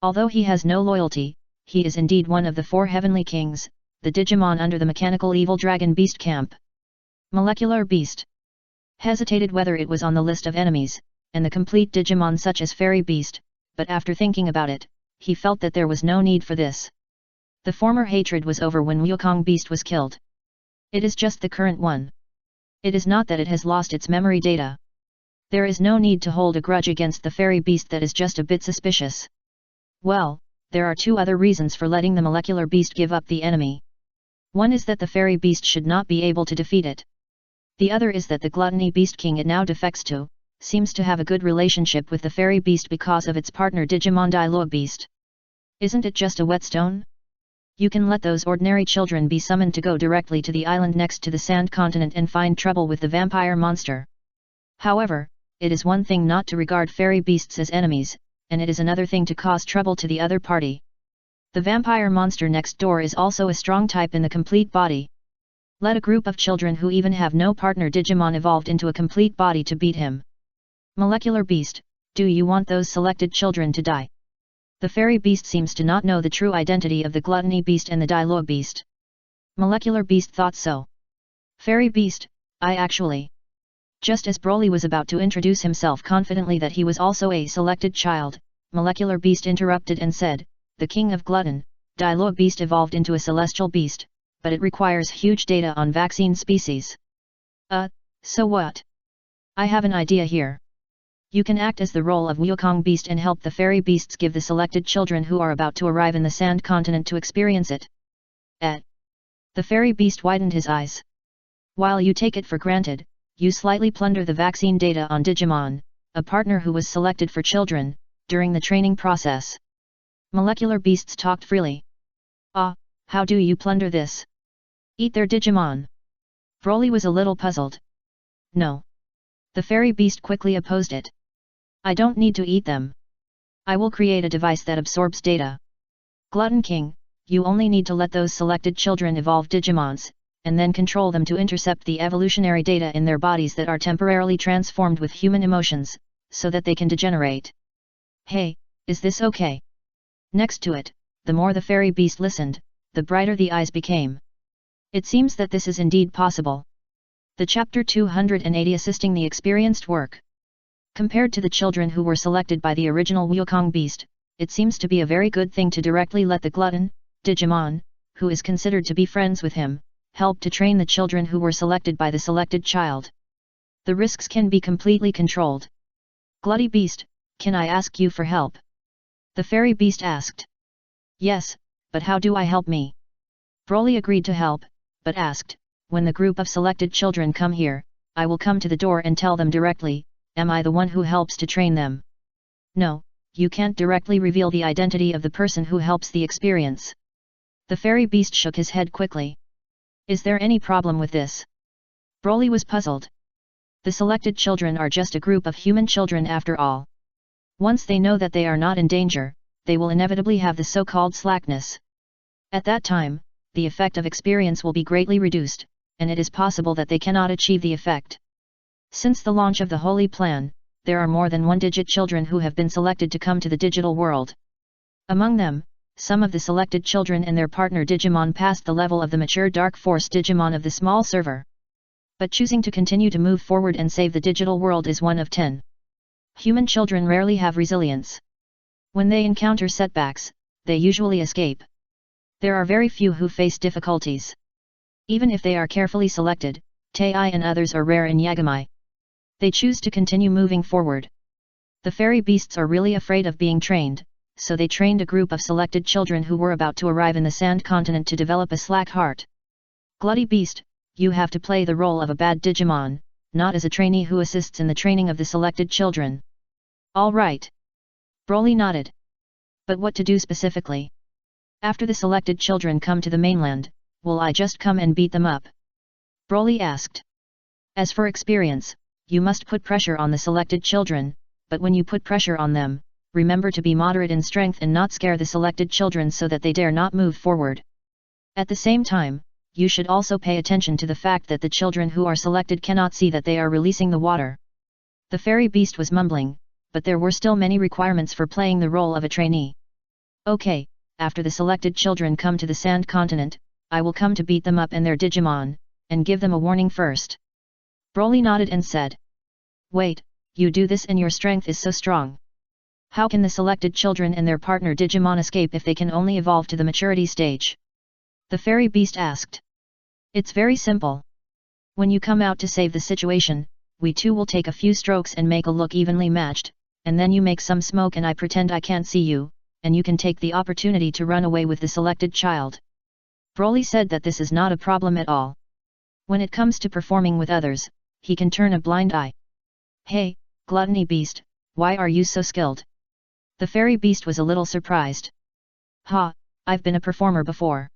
Although he has no loyalty, he is indeed one of the 4 heavenly kings, the Digimon under the mechanical evil dragon beast camp. Molecular beast hesitated whether it was on the list of enemies, and the complete Digimon such as fairy beast, but after thinking about it, he felt that there was no need for this. The former hatred was over when Wukong beast was killed. It is just the current one. It is not that it has lost its memory data. There is no need to hold a grudge against the fairy beast that is just a bit suspicious. Well, there are 2 other reasons for letting the molecular beast give up the enemy. One is that the fairy beast should not be able to defeat it. The other is that the gluttony beast king it now defects to, seems to have a good relationship with the fairy beast because of its partner Digimon Dialogue beast. Isn't it just a whetstone? You can let those ordinary children be summoned to go directly to the island next to the Sand continent and find trouble with the vampire monster. However, it is one thing not to regard fairy beasts as enemies, and it is another thing to cause trouble to the other party. The vampire monster next door is also a strong type in the complete body. Let a group of children who even have no partner Digimon evolved into a complete body to beat him. Molecular beast, do you want those selected children to die? The fairy beast seems to not know the true identity of the gluttony beast and the dialogue beast. Molecular beast thought so. Fairy beast, I actually... Just as Broly was about to introduce himself confidently that he was also a selected child, Molecular Beast interrupted and said, the king of glutton, Dialogue Beast evolved into a celestial beast, but it requires huge data on vaccine species. So what? I have an idea here. You can act as the role of Wukong Beast and help the fairy beasts give the selected children who are about to arrive in the Sand continent to experience it. The fairy beast widened his eyes. While you take it for granted, you slightly plunder the vaccine data on Digimon, a partner who was selected for children, during the training process. Molecular beasts talked freely. How do you plunder this? Eat their Digimon. Broly was a little puzzled. No. The fairy beast quickly opposed it. I don't need to eat them. I will create a device that absorbs data. Glutton King, you only need to let those selected children evolve Digimons, and then control them to intercept the evolutionary data in their bodies that are temporarily transformed with human emotions, so that they can degenerate. Hey, is this okay? Next to it, the more the fairy beast listened, the brighter the eyes became. It seems that this is indeed possible. The chapter 280 assisting the experienced work. Compared to the children who were selected by the original Wukong beast, it seems to be a very good thing to directly let the glutton, Digimon, who is considered to be friends with him, help to train the children who were selected by the selected child. The risks can be completely controlled. Glutty Beast, can I ask you for help? The fairy beast asked. Yes, but how do I help me? Broly agreed to help, but asked, when the group of selected children come here, I will come to the door and tell them directly, am I the one who helps to train them? No, you can't directly reveal the identity of the person who helps the experience. The fairy beast shook his head quickly. Is there any problem with this? Broly was puzzled. The selected children are just a group of human children after all. Once they know that they are not in danger, they will inevitably have the so-called slackness. At that time, the effect of experience will be greatly reduced, and it is possible that they cannot achieve the effect. Since the launch of the Holy Plan, there are more than one-digit children who have been selected to come to the digital world. Among them, some of the selected children and their partner Digimon passed the level of the mature Dark Force Digimon of the small server. But choosing to continue to move forward and save the digital world is one of 10. Human children rarely have resilience. When they encounter setbacks, they usually escape. There are very few who face difficulties. Even if they are carefully selected, Tei and others are rare in Yagami. They choose to continue moving forward. The fairy beasts are really afraid of being trained, so they trained a group of selected children who were about to arrive in the Sand Continent to develop a slack heart. Glutty Beast, you have to play the role of a bad Digimon, not as a trainee who assists in the training of the selected children. All right. Broly nodded. But what to do specifically? After the selected children come to the mainland, will I just come and beat them up? Broly asked. As for experience, you must put pressure on the selected children, but when you put pressure on them, remember to be moderate in strength and not scare the selected children so that they dare not move forward. At the same time, you should also pay attention to the fact that the children who are selected cannot see that they are releasing the water. The fairy beast was mumbling, but there were still many requirements for playing the role of a trainee. Okay, after the selected children come to the Sand Continent, I will come to beat them up and their Digimon, and give them a warning first. Broly nodded and said. Wait, you do this and your strength is so strong. How can the selected children and their partner Digimon escape if they can only evolve to the maturity stage? The fairy beast asked. It's very simple. When you come out to save the situation, we two will take a few strokes and make a look evenly matched, and then you make some smoke and I pretend I can't see you, and you can take the opportunity to run away with the selected child. Broly said that this is not a problem at all. When it comes to performing with others, he can turn a blind eye. Hey, Gluttony Beast, why are you so skilled? The fairy beast was a little surprised. Ha, I've been a performer before.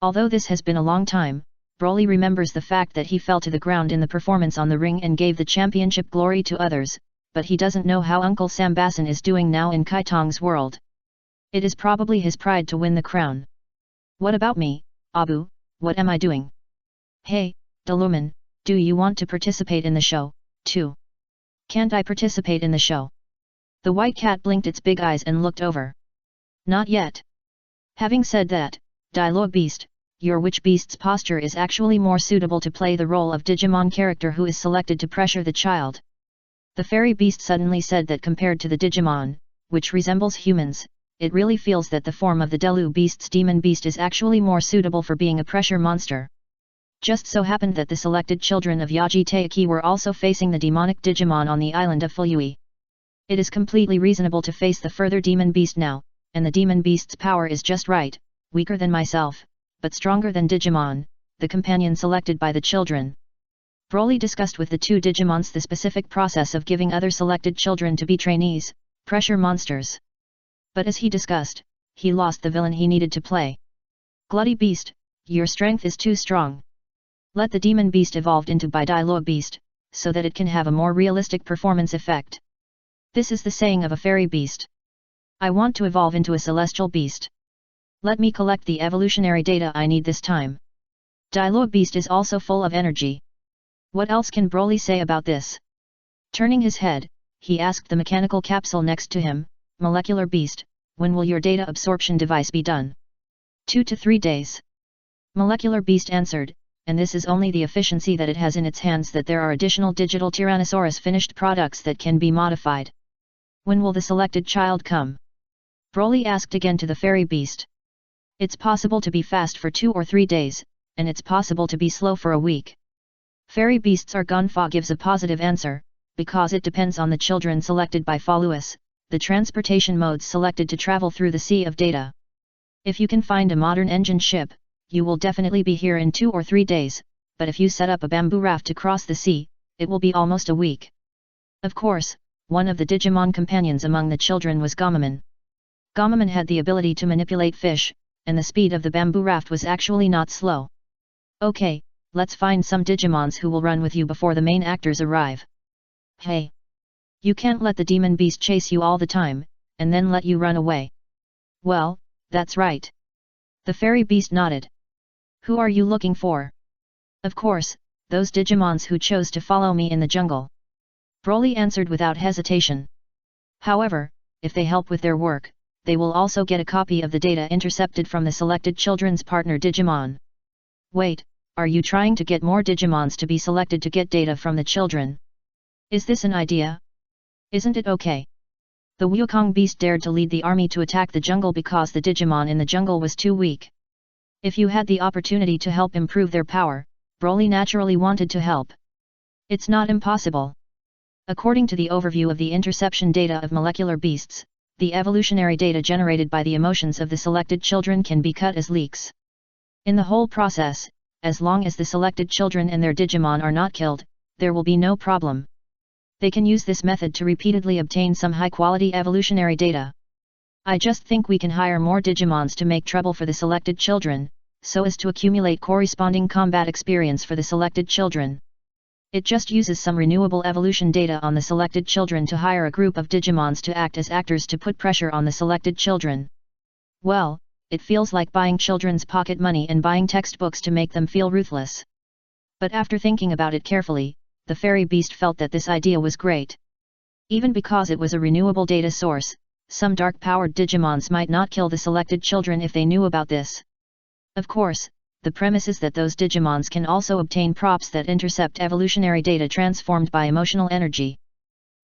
Although this has been a long time, Broly remembers the fact that he fell to the ground in the performance on the ring and gave the championship glory to others, but he doesn't know how Uncle Sambasan is doing now in Kaitong's world. It is probably his pride to win the crown. What about me, Abu, what am I doing? Hey, Deluman, do you want to participate in the show, too? Can't I participate in the show? The white cat blinked its big eyes and looked over. Not yet. Having said that, Dialogue Beast, your witch beast's posture is actually more suitable to play the role of Digimon character who is selected to pressure the child. The fairy beast suddenly said that compared to the Digimon, which resembles humans, it really feels that the form of the Delu beast's demon beast is actually more suitable for being a pressure monster. Just so happened that the selected children of Yaji Taiki were also facing the demonic Digimon on the island of Fuyui. It is completely reasonable to face the further demon beast now, and the demon beast's power is just right, weaker than myself, but stronger than Digimon, the companion selected by the children. Broly discussed with the two Digimons the specific process of giving other selected children to be trainees, pressure monsters. But as he discussed, he lost the villain he needed to play. Glutty Beast, your strength is too strong. Let the demon beast evolve into Dialogue Beast, so that it can have a more realistic performance effect. This is the saying of a fairy beast. I want to evolve into a celestial beast. Let me collect the evolutionary data I need this time. Dialogue Beast is also full of energy. What else can Broly say about this? Turning his head, he asked the mechanical capsule next to him, Molecular Beast, when will your data absorption device be done? 2 to 3 days. Molecular Beast answered, and this is only the efficiency that it has in its hands, that there are additional digital Tyrannosaurus finished products that can be modified. When will the selected child come? Broly asked again to the fairy beast. It's possible to be fast for 2 or 3 days, and it's possible to be slow for a week. Fairy beasts are Gonfa gives a positive answer, because it depends on the children selected by Faluus, the transportation modes selected to travel through the sea of data. If you can find a modern engine ship, you will definitely be here in 2 or 3 days, but if you set up a bamboo raft to cross the sea, it will be almost a week. Of course, one of the Digimon companions among the children was Gamamon. Gamamon had the ability to manipulate fish, and the speed of the bamboo raft was actually not slow. Okay, let's find some Digimons who will run with you before the main actors arrive. Hey! You can't let the demon beast chase you all the time, and then let you run away. Well, that's right. The fairy beast nodded. Who are you looking for? Of course, those Digimons who chose to follow me in the jungle. Broly answered without hesitation. However, if they help with their work, they will also get a copy of the data intercepted from the selected children's partner Digimon. Wait, are you trying to get more Digimons to be selected to get data from the children? Is this an idea? Isn't it okay? The Wukong beast dared to lead the army to attack the jungle because the Digimon in the jungle was too weak. If you had the opportunity to help improve their power, Broly naturally wanted to help. It's not impossible. According to the overview of the interception data of molecular beasts, the evolutionary data generated by the emotions of the selected children can be cut as leaks. In the whole process, as long as the selected children and their Digimon are not killed, there will be no problem. They can use this method to repeatedly obtain some high-quality evolutionary data. I just think we can hire more Digimons to make trouble for the selected children, so as to accumulate corresponding combat experience for the selected children. It just uses some renewable evolution data on the selected children to hire a group of Digimons to act as actors to put pressure on the selected children. Well, it feels like buying children's pocket money and buying textbooks to make them feel ruthless. But after thinking about it carefully, the fairy beast felt that this idea was great. Even because it was a renewable data source, some dark-powered Digimons might not kill the selected children if they knew about this. Of course, the premise is that those Digimons can also obtain props that intercept evolutionary data transformed by emotional energy.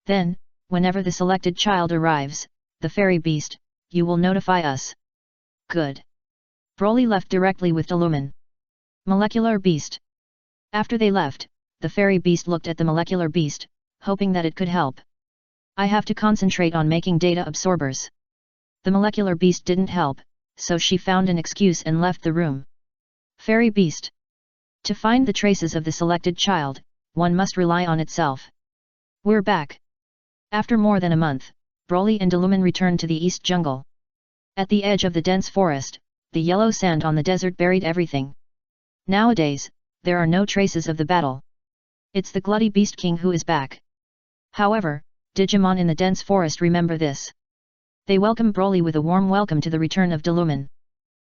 Then, whenever the selected child arrives, the fairy beast, you will notify us. Good. Broly left directly with Delumen. Molecular beast. After they left, the fairy beast looked at the molecular beast, hoping that it could help. I have to concentrate on making data absorbers. The molecular beast didn't help, so she found an excuse and left the room. Fairy beast. To find the traces of the selected child, one must rely on itself. We're back. After more than a month, Broly and Delumen returned to the East Jungle. At the edge of the dense forest, the yellow sand on the desert buried everything. Nowadays, there are no traces of the battle. It's the Glutty Beast King who is back. However, Digimon in the dense forest remember this. They welcome Broly with a warm welcome to the return of Delumen.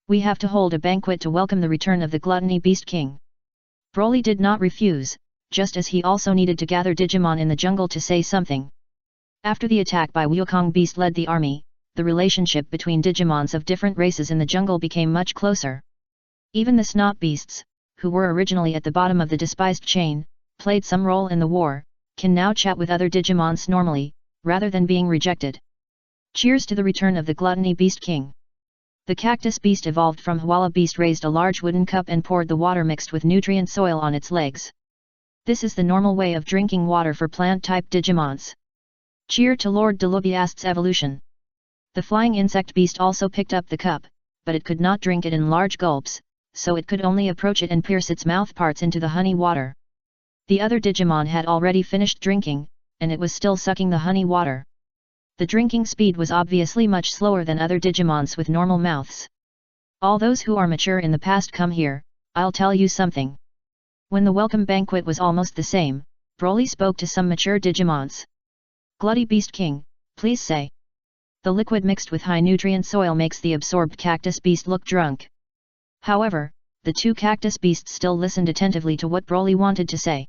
We have to hold a banquet to welcome the return of the Gluttony Beast King. Broly did not refuse, just as he also needed to gather Digimon in the jungle to say something. After the attack by Wukong Beast led the army, the relationship between Digimons of different races in the jungle became much closer. Even the Snot Beasts, who were originally at the bottom of the despised chain, played some role in the war, can now chat with other Digimons normally, rather than being rejected. Cheers to the return of the Gluttony Beast King. The Cactus Beast evolved from Hwala Beast raised a large wooden cup and poured the water mixed with nutrient soil on its legs. This is the normal way of drinking water for plant-type Digimons. Cheer to Lord Delubiast's evolution. The Flying Insect Beast also picked up the cup, but it could not drink it in large gulps, so it could only approach it and pierce its mouth parts into the honey water. The other Digimon had already finished drinking, and it was still sucking the honey water. The drinking speed was obviously much slower than other Digimons with normal mouths. All those who are mature in the past come here, I'll tell you something. When the welcome banquet was almost the same, Broly spoke to some mature Digimons. Glutty Beast King, please say. The liquid mixed with high nutrient soil makes the absorbed Cactus Beast look drunk. However, the two Cactus Beasts still listened attentively to what Broly wanted to say.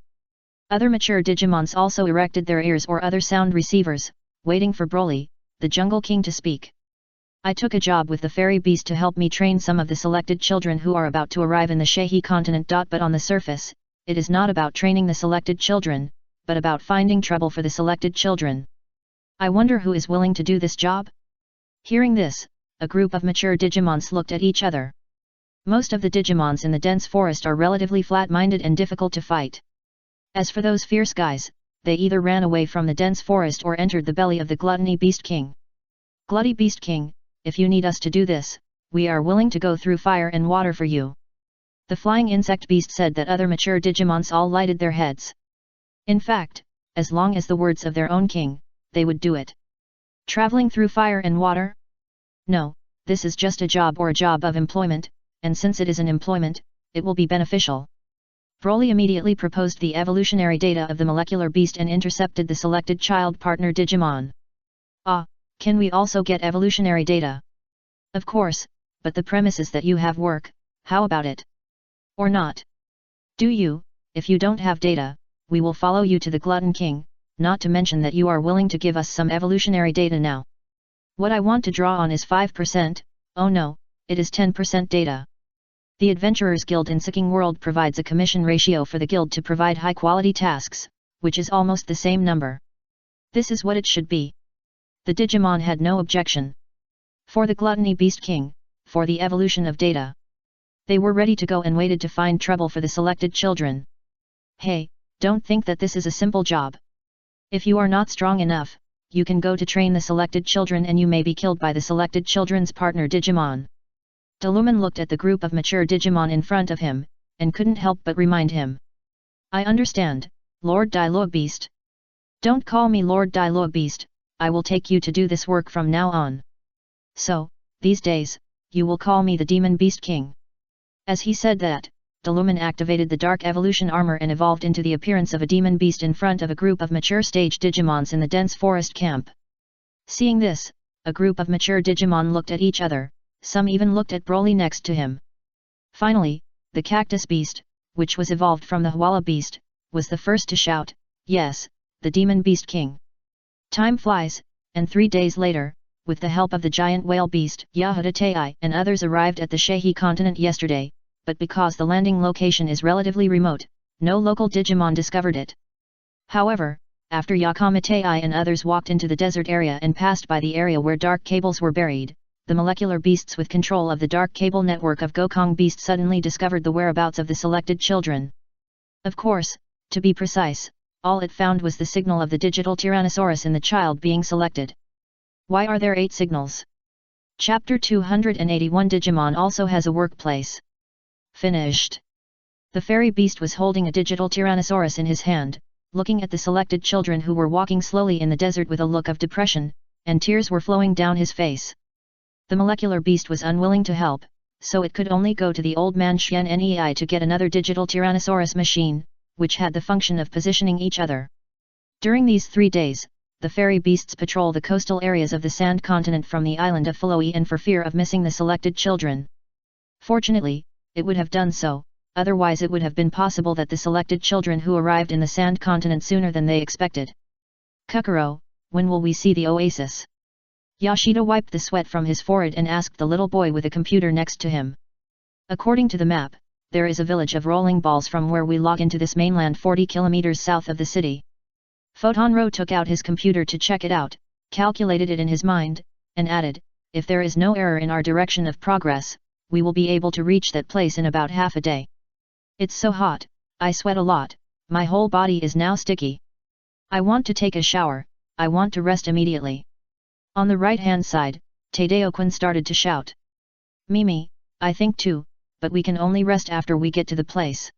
Other mature Digimons also erected their ears or other sound receivers, waiting for Broly, the Jungle King, to speak. I took a job with the Fairy Beast to help me train some of the selected children who are about to arrive in the Shehi continent. But on the surface, it is not about training the selected children, but about finding trouble for the selected children. I wonder who is willing to do this job? Hearing this, a group of mature Digimons looked at each other. Most of the Digimons in the dense forest are relatively flat-minded and difficult to fight. As for those fierce guys, they either ran away from the dense forest or entered the belly of the Gluttony Beast King. Glutty Beast King, if you need us to do this, we are willing to go through fire and water for you. The Flying Insect Beast said that other mature Digimons all lighted their heads. In fact, as long as the words of their own king, they would do it. Traveling through fire and water? No, this is just a job or a job of employment, and since it is an employment, it will be beneficial. Broly immediately proposed the evolutionary data of the molecular beast and intercepted the selected child partner Digimon. Ah, can we also get evolutionary data? Of course, but the premise is that you have work, how about it? Or not? Do you? If you don't have data, we will follow you to the Glutton King, not to mention that you are willing to give us some evolutionary data now. What I want to draw on is 5%, oh no, it is 10% data. The Adventurers Guild in Seeking World provides a commission ratio for the guild to provide high-quality tasks, which is almost the same number. This is what it should be. The Digimon had no objection. For the Gluttony Beast King, for the evolution of data. They were ready to go and waited to find trouble for the selected children. Hey, don't think that this is a simple job. If you are not strong enough, you can go to train the selected children and you may be killed by the selected children's partner Digimon. Deluman looked at the group of mature Digimon in front of him, and couldn't help but remind him. I understand, Lord Dialogue Beast. Don't call me Lord Dialogue Beast, I will take you to do this work from now on. So, these days, you will call me the Demon Beast King. As he said that, Deluman activated the Dark Evolution armor and evolved into the appearance of a demon beast in front of a group of mature stage Digimons in the dense forest camp. Seeing this, a group of mature Digimon looked at each other, some even looked at Broly next to him. Finally, the Cactus Beast, which was evolved from the Hwala Beast, was the first to shout, yes, the Demon Beast King. Time flies, and 3 days later, with the help of the giant whale beast, Yahudatei and others arrived at the Shehi continent yesterday, but because the landing location is relatively remote, no local Digimon discovered it. However, after Yakamatei and others walked into the desert area and passed by the area where dark cables were buried, the molecular beasts with control of the dark cable network of Gokong Beast suddenly discovered the whereabouts of the selected children. Of course, to be precise, all it found was the signal of the digital Tyrannosaurus in the child being selected. Why are there 8 signals? Chapter 281 Digimon also has a workplace. Finished. The fairy beast was holding a digital Tyrannosaurus in his hand, looking at the selected children who were walking slowly in the desert with a look of depression, and tears were flowing down his face. The molecular beast was unwilling to help, so it could only go to the old man Xian Nei to get another digital Tyrannosaurus machine, which had the function of positioning each other. During these 3 days, the fairy beasts patrol the coastal areas of the sand continent from the island of Philoi and for fear of missing the selected children. Fortunately, it would have done so, otherwise it would have been possible that the selected children who arrived in the sand continent sooner than they expected. Kukuro, when will we see the oasis? Yoshida wiped the sweat from his forehead and asked the little boy with a computer next to him. According to the map, there is a village of rolling balls from where we log into this mainland 40 kilometers south of the city. Photonro took out his computer to check it out, calculated it in his mind, and added, if there is no error in our direction of progress, we will be able to reach that place in about half a day. It's so hot, I sweat a lot, my whole body is now sticky. I want to take a shower, I want to rest immediately. On the right-hand side, Tadeo-kun started to shout. Mimi, I think too, but we can only rest after we get to the place.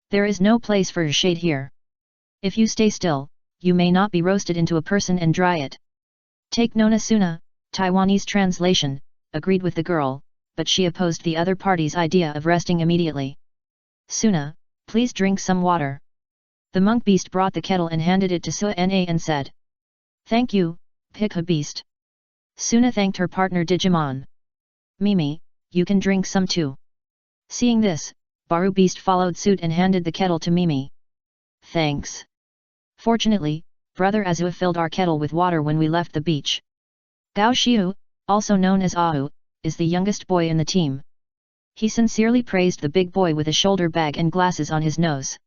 There is no place for shade here. If you stay still, you may not be roasted into a person and dry it. Take Nona Suna, Taiwanese translation, agreed with the girl, but she opposed the other party's idea of resting immediately. Suna, please drink some water. The monk beast brought the kettle and handed it to Suna and said. Thank you, Pika beast. Suna thanked her partner Digimon. Mimi, you can drink some too. Seeing this, Baru beast followed suit and handed the kettle to Mimi. Thanks. Fortunately, Brother Azua filled our kettle with water when we left the beach. Gao Xiu, also known as Ahu, is the youngest boy in the team. He sincerely praised the big boy with a shoulder bag and glasses on his nose.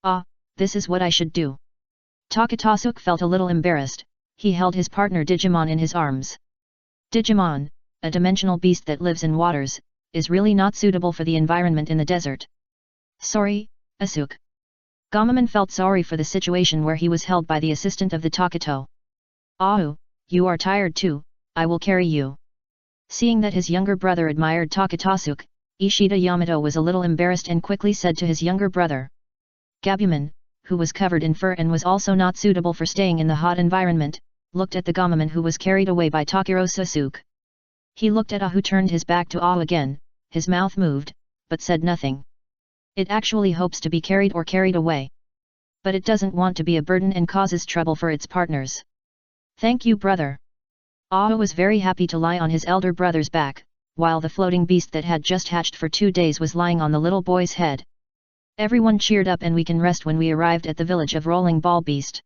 Ah, this is what I should do. Takatasuk felt a little embarrassed, he held his partner Digimon in his arms. Digimon, a dimensional beast that lives in waters, is really not suitable for the environment in the desert. Sorry, Asuk. Gamaman felt sorry for the situation where he was held by the assistant of the Takato. Ahu, you are tired too, I will carry you. Seeing that his younger brother admired Takatasuk, Ishida Yamato was a little embarrassed and quickly said to his younger brother. Gabuman, who was covered in fur and was also not suitable for staying in the hot environment, looked at the Gamaman who was carried away by Takiro Sasuke. He looked at Ahu, turned his back to Ahu again, his mouth moved, but said nothing. It actually hopes to be carried or carried away. But it doesn't want to be a burden and causes trouble for its partners. Thank you, brother. Ao was very happy to lie on his elder brother's back, while the floating beast that had just hatched for 2 days was lying on the little boy's head. Everyone cheered up and we can rest when we arrived at the village of Rolling Ball Beast.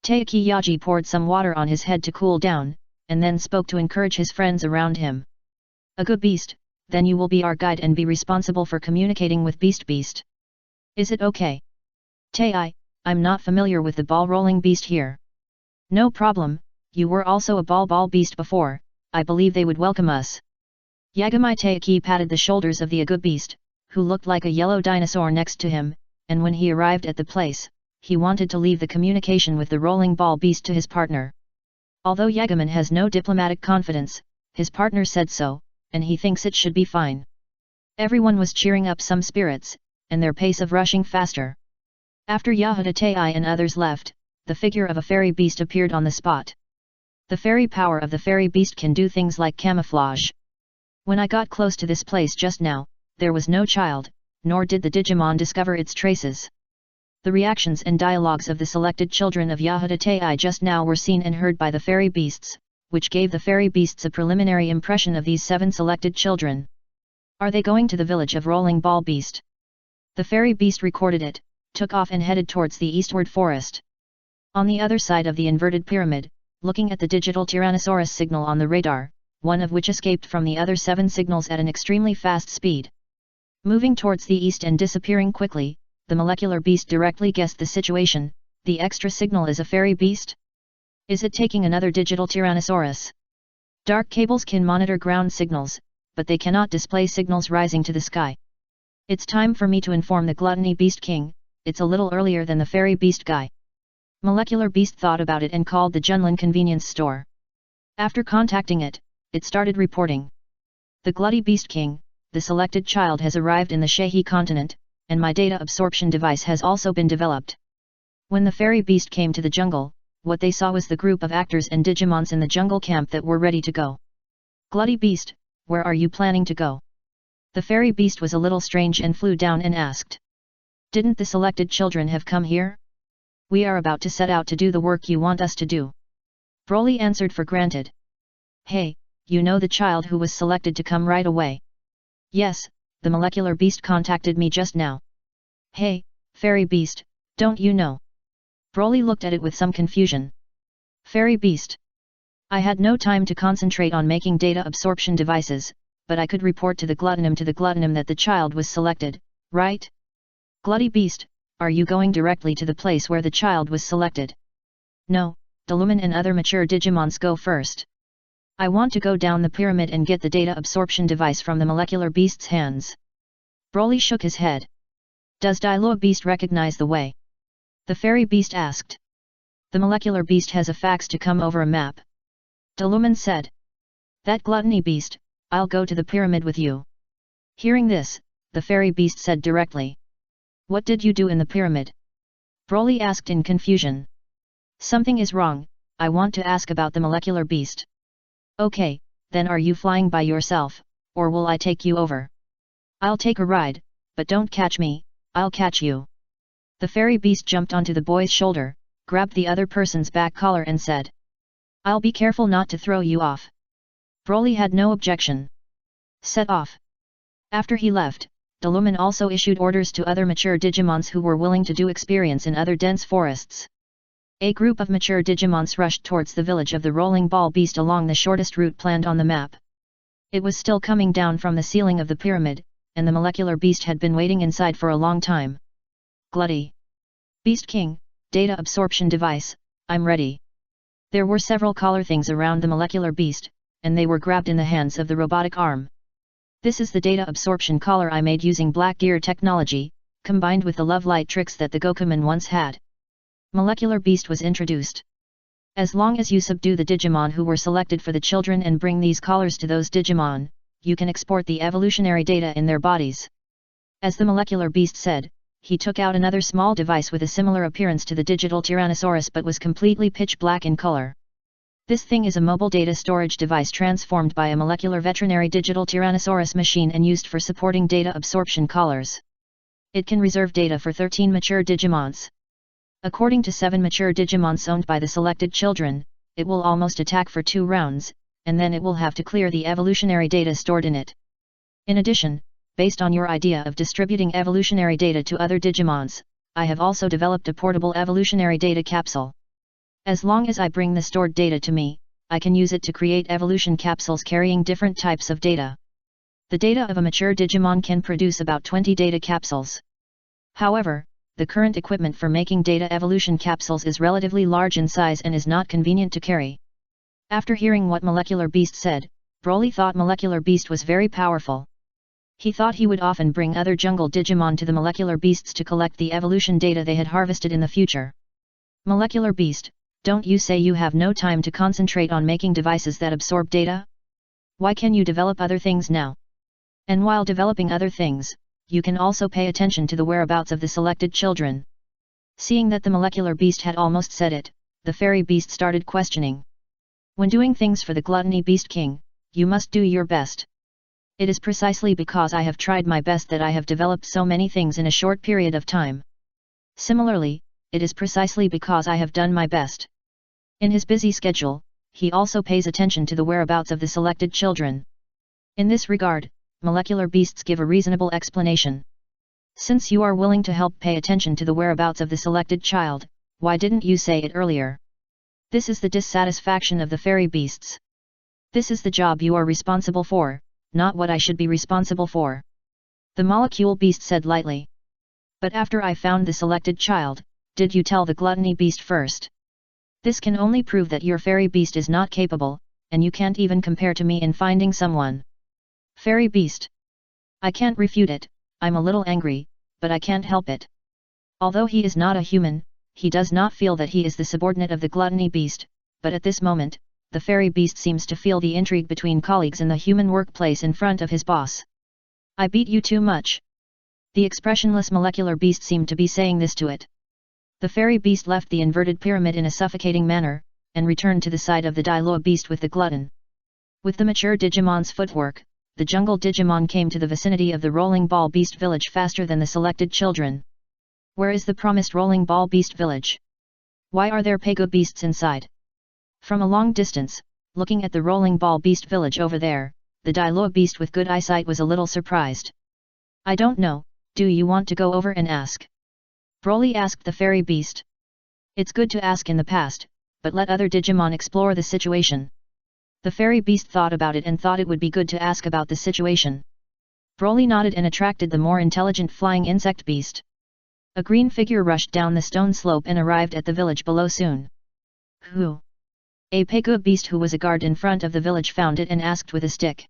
Taiki Yaji poured some water on his head to cool down, and then spoke to encourage his friends around him. A good beast, then you will be our guide and be responsible for communicating with Beast. Is it okay? Tai, I'm not familiar with the ball rolling beast here. No problem, you were also a ball beast before, I believe they would welcome us. Yagami Taiki patted the shoulders of the Agud beast, who looked like a yellow dinosaur next to him, and when he arrived at the place, he wanted to leave the communication with the rolling ball beast to his partner. Although Yagaman has no diplomatic confidence, his partner said so, and he thinks it should be fine. Everyone was cheering up some spirits, and their pace of rushing faster. After Yahida Tai and others left, the figure of a fairy beast appeared on the spot. The fairy power of the fairy beast can do things like camouflage. When I got close to this place just now, there was no child, nor did the Digimon discover its traces. The reactions and dialogues of the selected children of Yahida Tai just now were seen and heard by the fairy beasts, which gave the fairy beasts a preliminary impression of these 7 selected children. Are they going to the village of Rolling Ball Beast? The fairy beast recorded it, took off and headed towards the eastward forest. On the other side of the inverted pyramid, looking at the digital Tyrannosaurus signal on the radar, one of which escaped from the other 7 signals at an extremely fast speed. Moving towards the east and disappearing quickly, the molecular beast directly guessed the situation. The extra signal is a fairy beast? Is it taking another digital Tyrannosaurus? Dark cables can monitor ground signals, but they cannot display signals rising to the sky. It's time for me to inform the Gluttony Beast King, it's a little earlier than the fairy beast guy. Molecular beast thought about it and called the Junlin convenience store. After contacting it, it started reporting. The Gluttony Beast King, the selected child has arrived in the Shehi continent, and my data absorption device has also been developed. When the fairy beast came to the jungle, what they saw was the group of actors and Digimons in the jungle camp that were ready to go. Gluttony Beast, where are you planning to go? The fairy beast was a little strange and flew down and asked. Didn't the selected children have come here? We are about to set out to do the work you want us to do. Broly answered for granted. Hey, you know the child who was selected to come right away? Yes, the molecular beast contacted me just now. Hey, fairy beast, don't you know? Broly looked at it with some confusion. Fairy beast. I had no time to concentrate on making data absorption devices, but I could report to the Gluttonym that the child was selected, right? Glutty beast, are you going directly to the place where the child was selected? No, Delumin and other mature Digimons go first. I want to go down the pyramid and get the data absorption device from the molecular beast's hands. Broly shook his head. Does Diluo beast recognize the way? The fairy beast asked. The molecular beast has a fax to come over a map. Delumin said. That gluttony beast, I'll go to the pyramid with you. Hearing this, the fairy beast said directly. What did you do in the pyramid? Broly asked in confusion. Something is wrong, I want to ask about the molecular beast. Okay, then are you flying by yourself, or will I take you over? I'll take a ride, but don't catch me, I'll catch you. The fairy beast jumped onto the boy's shoulder, grabbed the other person's back collar and said. I'll be careful not to throw you off. Broly had no objection. Set off. After he left, Delumin also issued orders to other mature Digimons who were willing to do experience in other dense forests. A group of mature Digimons rushed towards the village of the Rolling Ball Beast along the shortest route planned on the map. It was still coming down from the ceiling of the pyramid, and the molecular beast had been waiting inside for a long time. Glutty. Beast King, data absorption device, I'm ready. There were several collar things around the molecular beast, and they were grabbed in the hands of the robotic arm. This is the data absorption collar I made using Black Gear technology, combined with the love light tricks that the Gokuman once had. Molecular beast was introduced. As long as you subdue the Digimon who were selected for the children and bring these collars to those Digimon, you can export the evolutionary data in their bodies. As the molecular beast said, he took out another small device with a similar appearance to the digital Tyrannosaurus but was completely pitch black in color. This thing is a mobile data storage device transformed by a molecular veterinary digital Tyrannosaurus machine and used for supporting data absorption collars. It can reserve data for 13 mature Digimons. According to 7 mature Digimons owned by the selected children, it will almost attack for 2 rounds, and then it will have to clear the evolutionary data stored in it. In addition, based on your idea of distributing evolutionary data to other Digimons, I have also developed a portable evolutionary data capsule. As long as I bring the stored data to me, I can use it to create evolution capsules carrying different types of data. The data of a mature Digimon can produce about 20 data capsules. However, the current equipment for making data evolution capsules is relatively large in size and is not convenient to carry. After hearing what Molecular Beast said, Broly thought Molecular Beast was very powerful. He thought he would often bring other jungle Digimon to the Molecular Beasts to collect the evolution data they had harvested in the future. Molecular Beast, don't you say you have no time to concentrate on making devices that absorb data? Why can you develop other things now? And while developing other things, you can also pay attention to the whereabouts of the selected children. Seeing that the Molecular Beast had almost said it, the Fairy Beast started questioning. When doing things for the Gluttony Beast King, you must do your best. It is precisely because I have tried my best that I have developed so many things in a short period of time. Similarly, it is precisely because I have done my best. In his busy schedule, he also pays attention to the whereabouts of the selected children. In this regard, Molecular Beasts give a reasonable explanation. Since you are willing to help pay attention to the whereabouts of the selected child, why didn't you say it earlier? This is the dissatisfaction of the Fairy Beasts. This is the job you are responsible for, not what I should be responsible for. The Molecule Beast said lightly. But after I found the selected child, did you tell the Gluttony Beast first? This can only prove that your Fairy Beast is not capable, and you can't even compare to me in finding someone. Fairy Beast. I can't refute it, I'm a little angry, but I can't help it. Although he is not a human, he does not feel that he is the subordinate of the Gluttony Beast, but at this moment, the Fairy Beast seems to feel the intrigue between colleagues in the human workplace in front of his boss. I beat you too much. The expressionless Molecular Beast seemed to be saying this to it. The Fairy Beast left the inverted pyramid in a suffocating manner, and returned to the side of the Diloa Beast with the glutton. With the mature Digimon's footwork, the jungle Digimon came to the vicinity of the Rolling Ball Beast village faster than the selected children. Where is the promised Rolling Ball Beast village? Why are there Pegu Beasts inside? From a long distance, looking at the Rolling Ball Beast village over there, the Diloa Beast with good eyesight was a little surprised. I don't know, do you want to go over and ask? Broly asked the Fairy Beast. It's good to ask in the past, but let other Digimon explore the situation. The Fairy Beast thought about it and thought it would be good to ask about the situation. Broly nodded and attracted the more intelligent Flying Insect Beast. A green figure rushed down the stone slope and arrived at the village below soon. Who? A Pegu Beast who was a guard in front of the village found it and asked with a stick.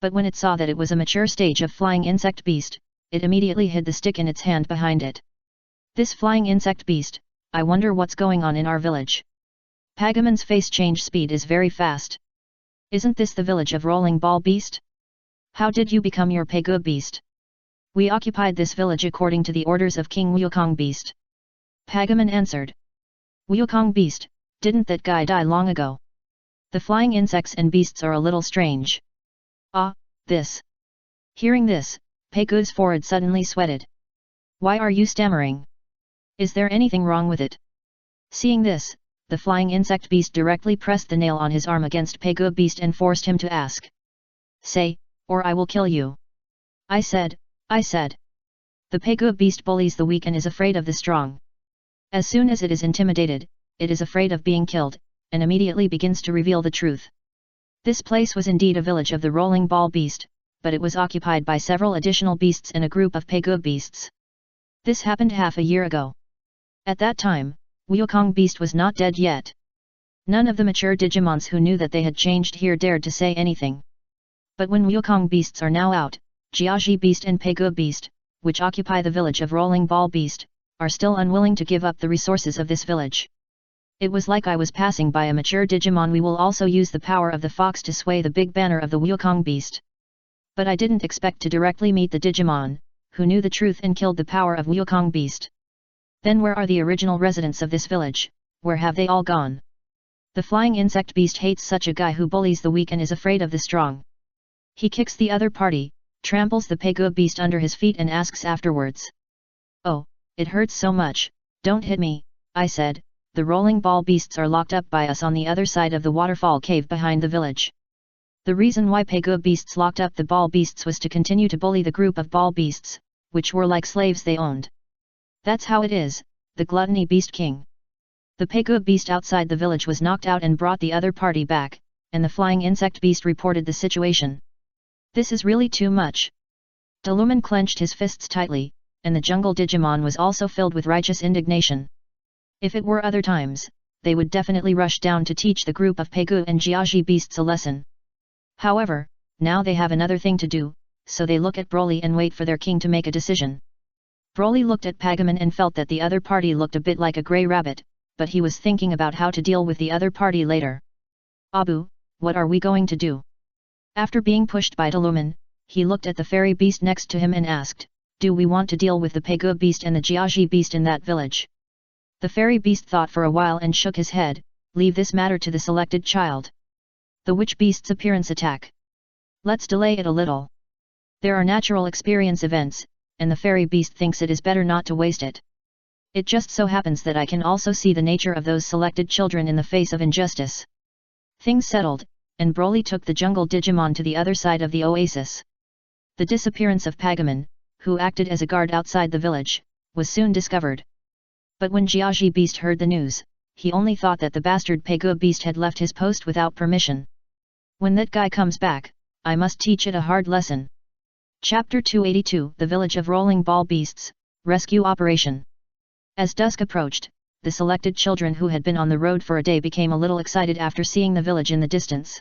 But when it saw that it was a mature stage of Flying Insect Beast, it immediately hid the stick in its hand behind it. This Flying Insect Beast, I wonder what's going on in our village. Pagamon's face change speed is very fast. Isn't this the village of Rolling Ball Beast? How did you become your Pegu Beast? We occupied this village according to the orders of King Wukong Beast. Pagamon answered. Wukong Beast, didn't that guy die long ago? The flying insects and beasts are a little strange. Ah, this. Hearing this, Pegu's forehead suddenly sweated. Why are you stammering? Is there anything wrong with it? Seeing this, the flying insect beast directly pressed the nail on his arm against Pegu Beast and forced him to ask. Say, or I will kill you. I said. The Pegu Beast bullies the weak and is afraid of the strong. As soon as it is intimidated, it is afraid of being killed, and immediately begins to reveal the truth. This place was indeed a village of the Rolling Ball Beast, but it was occupied by several additional beasts and a group of Pegu Beasts. This happened half a year ago. At that time, Wukong Beast was not dead yet. None of the mature Digimons who knew that they had changed here dared to say anything. But when Wukong Beasts are now out, Jiaji Beast and Pegu Beast, which occupy the village of Rolling Ball Beast, are still unwilling to give up the resources of this village. It was like I was passing by a mature Digimon. We will also use the power of the fox to sway the big banner of the Wukong Beast. But I didn't expect to directly meet the Digimon, who knew the truth and killed the power of Wukong Beast. Then where are the original residents of this village, where have they all gone? The flying insect beast hates such a guy who bullies the weak and is afraid of the strong. He kicks the other party, tramples the Pegu Beast under his feet and asks afterwards. Oh, it hurts so much, don't hit me, I said. The rolling ball beasts are locked up by us on the other side of the waterfall cave behind the village. The reason why Pegu beasts locked up the ball beasts was to continue to bully the group of ball beasts, which were like slaves they owned. That's how it is, the gluttony beast king. The Pegu beast outside the village was knocked out and brought the other party back, and the flying insect beast reported the situation. This is really too much. Deluman clenched his fists tightly, and the jungle Digimon was also filled with righteous indignation. If it were other times, they would definitely rush down to teach the group of Pegu and Jiaji beasts a lesson. However, now they have another thing to do, so they look at Broly and wait for their king to make a decision. Broly looked at Pagamon and felt that the other party looked a bit like a grey rabbit, but he was thinking about how to deal with the other party later. Abu, what are we going to do? After being pushed by Deluman, he looked at the fairy beast next to him and asked, do we want to deal with the Pegu beast and the Jiaji beast in that village? The fairy beast thought for a while and shook his head, leave this matter to the selected child. The witch beast's appearance attack. Let's delay it a little. There are natural experience events, and the fairy beast thinks it is better not to waste it. It just so happens that I can also see the nature of those selected children in the face of injustice. Things settled, and Broly took the jungle Digimon to the other side of the oasis. The disappearance of Pagamon, who acted as a guard outside the village, was soon discovered. But when Jiaji beast heard the news, he only thought that the bastard Pegu beast had left his post without permission. When that guy comes back, I must teach it a hard lesson. Chapter 282 The Village of Rolling Ball Beasts, Rescue Operation. As dusk approached, the selected children who had been on the road for a day became a little excited after seeing the village in the distance.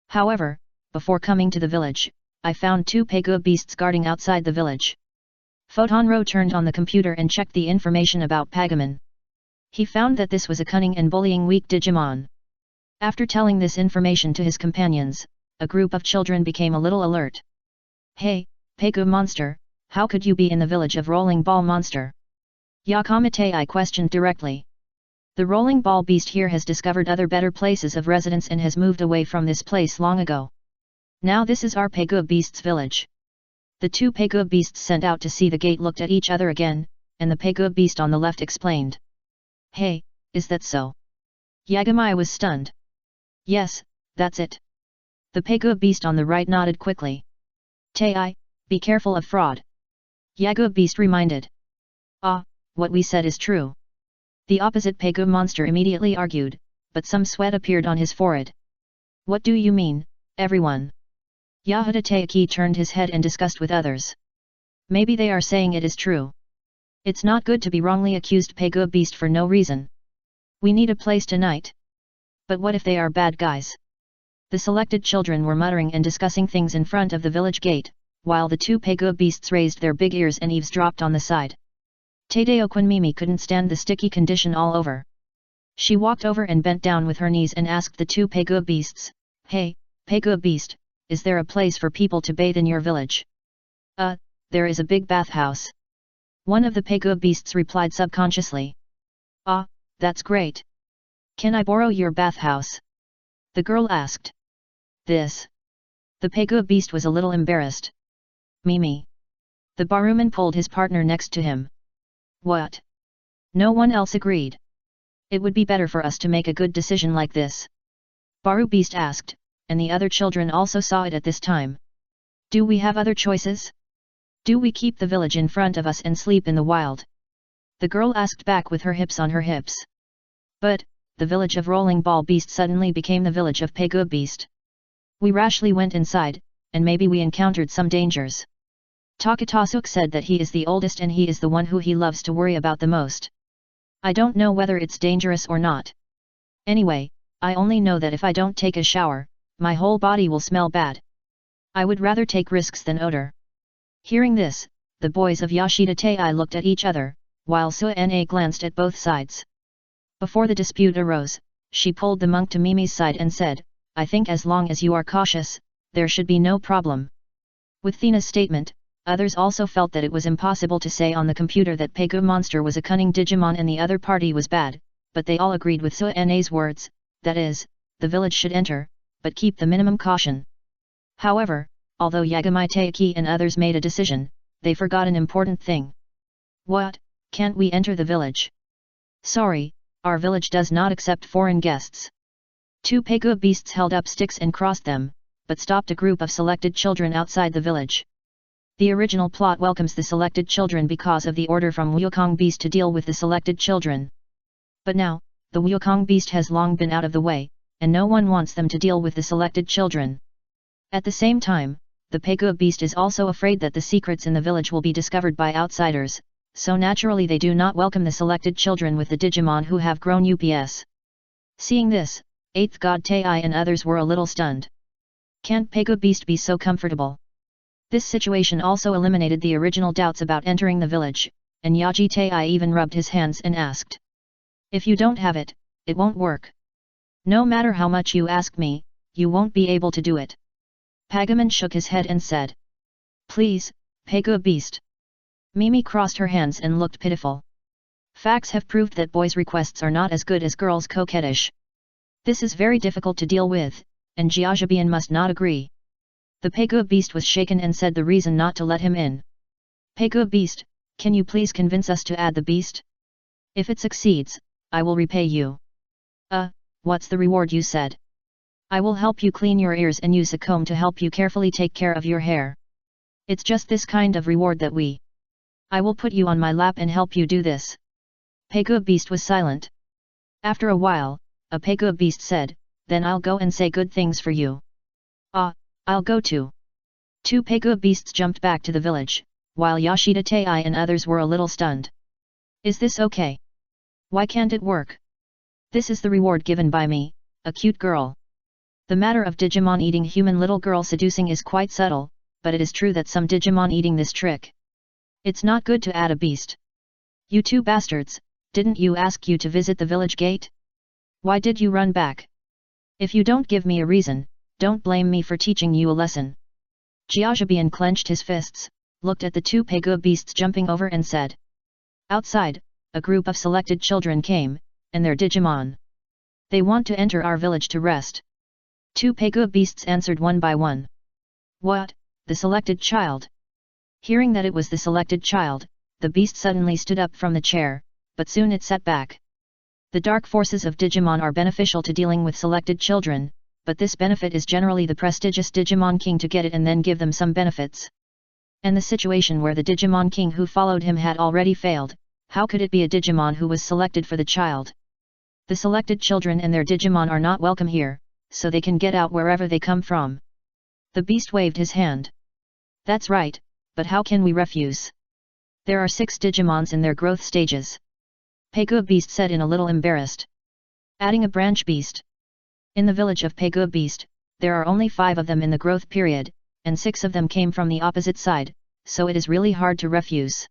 However, before coming to the village, I found two Pegu beasts guarding outside the village. Photonro turned on the computer and checked the information about Pagamon. He found that this was a cunning and bullying weak Digimon. After telling this information to his companions, a group of children became a little alert. Hey, Pegu monster, how could you be in the village of Rolling Ball Monster? Yakamate questioned directly. The Rolling Ball Beast here has discovered other better places of residence and has moved away from this place long ago. Now this is our Pegu Beast's village. The two Pegu Beasts sent out to see the gate looked at each other again, and the Pegu Beast on the left explained. Hey, is that so? Yagamai was stunned. Yes, that's it. The Pegu Beast on the right nodded quickly. Tei, be careful of fraud. Yagu Beast reminded. Ah, what we said is true. The opposite Pegu monster immediately argued, but some sweat appeared on his forehead. What do you mean, everyone? Yasuda Taiki turned his head and discussed with others. Maybe they are saying it is true. It's not good to be wrongly accused Pegu Beast for no reason. We need a place tonight. But what if they are bad guys? The selected children were muttering and discussing things in front of the village gate, while the two Pegu Beasts raised their big ears and eavesdropped on the side. Tadeo Mimi couldn't stand the sticky condition all over. She walked over and bent down with her knees and asked the two Pegu Beasts, Hey, Pegu Beast, is there a place for people to bathe in your village? There is a big bathhouse. One of the Pegu Beasts replied subconsciously. Ah, that's great. Can I borrow your bathhouse? The girl asked. This. The Pegu Beast was a little embarrassed. Mimi. The barman pulled his partner next to him. What? No one else agreed. It would be better for us to make a good decision like this. Baru Beast asked, and the other children also saw it at this time. Do we have other choices? Do we keep the village in front of us and sleep in the wild? The girl asked back with her hips on her hips. But, the village of Rolling Ball Beast suddenly became the village of Pegu Beast. We rashly went inside, and maybe we encountered some dangers. Takatasuk said that he is the oldest and he is the one who he loves to worry about the most. I don't know whether it's dangerous or not. Anyway, I only know that if I don't take a shower, my whole body will smell bad. I would rather take risks than odor. Hearing this, the boys of Yashida Tei looked at each other, while Sua-na glanced at both sides. Before the dispute arose, she pulled the monk to Mimi's side and said, I think as long as you are cautious, there should be no problem. With Thena's statement, others also felt that it was impossible to say on the computer that Pegu Monster was a cunning Digimon and the other party was bad, but they all agreed with Sua-na's words, that is, the village should enter, but keep the minimum caution. However, although Yagamai Taiki and others made a decision, they forgot an important thing. What, can't we enter the village? Sorry, our village does not accept foreign guests. Two Pegu beasts held up sticks and crossed them, but stopped a group of selected children outside the village. The original plot welcomes the selected children because of the order from Wukong beast to deal with the selected children. But now, the Wukong beast has long been out of the way, and no one wants them to deal with the selected children. At the same time, the Pegu beast is also afraid that the secrets in the village will be discovered by outsiders, so naturally they do not welcome the selected children with the Digimon who have grown UPS. Seeing this, 8th God Tai and others were a little stunned. Can't Pegu beast be so comfortable? This situation also eliminated the original doubts about entering the village, and Yaji Tai even rubbed his hands and asked. If you don't have it, it won't work. No matter how much you ask me, you won't be able to do it. Pagaman shook his head and said. Please, Pegu beast. Mimi crossed her hands and looked pitiful. Facts have proved that boys' requests are not as good as girls' coquettish. This is very difficult to deal with, and Jiajibian must not agree. The Pegu beast was shaken and said the reason not to let him in. Pegu beast, can you please convince us to add the beast? If it succeeds, I will repay you. What's the reward you said? I will help you clean your ears and use a comb to help you carefully take care of your hair. It's just this kind of reward that I will put you on my lap and help you do this. Pegu beast was silent. After a while, a Pegu beast said, then I'll go and say good things for you. I'll go too. Two Pegu beasts jumped back to the village, while Yoshida Tai and others were a little stunned. Is this okay? Why can't it work? This is the reward given by me, a cute girl. The matter of Digimon eating human little girl seducing is quite subtle, but it is true that some Digimon eating this trick. It's not good to add a beast. You two bastards, didn't you ask you to visit the village gate? Why did you run back? If you don't give me a reason, don't blame me for teaching you a lesson. Jiajibian clenched his fists, looked at the two Pegu beasts jumping over and said. Outside, a group of selected children came, and their Digimon. They want to enter our village to rest. Two Pegu beasts answered one by one. What, the selected child? Hearing that it was the selected child, the beast suddenly stood up from the chair, but soon it sat back. The dark forces of Digimon are beneficial to dealing with selected children, but this benefit is generally the prestigious Digimon King to get it and then give them some benefits. And the situation where the Digimon King who followed him had already failed, how could it be a Digimon who was selected for the child? The selected children and their Digimon are not welcome here, so they can get out wherever they come from. The beast waved his hand. That's right, but how can we refuse? There are 6 Digimons in their growth stages. Pegu beast said in a little embarrassed. Adding a branch beast. In the village of Pegu beast, there are only 5 of them in the growth period, and 6 of them came from the opposite side, so it is really hard to refuse.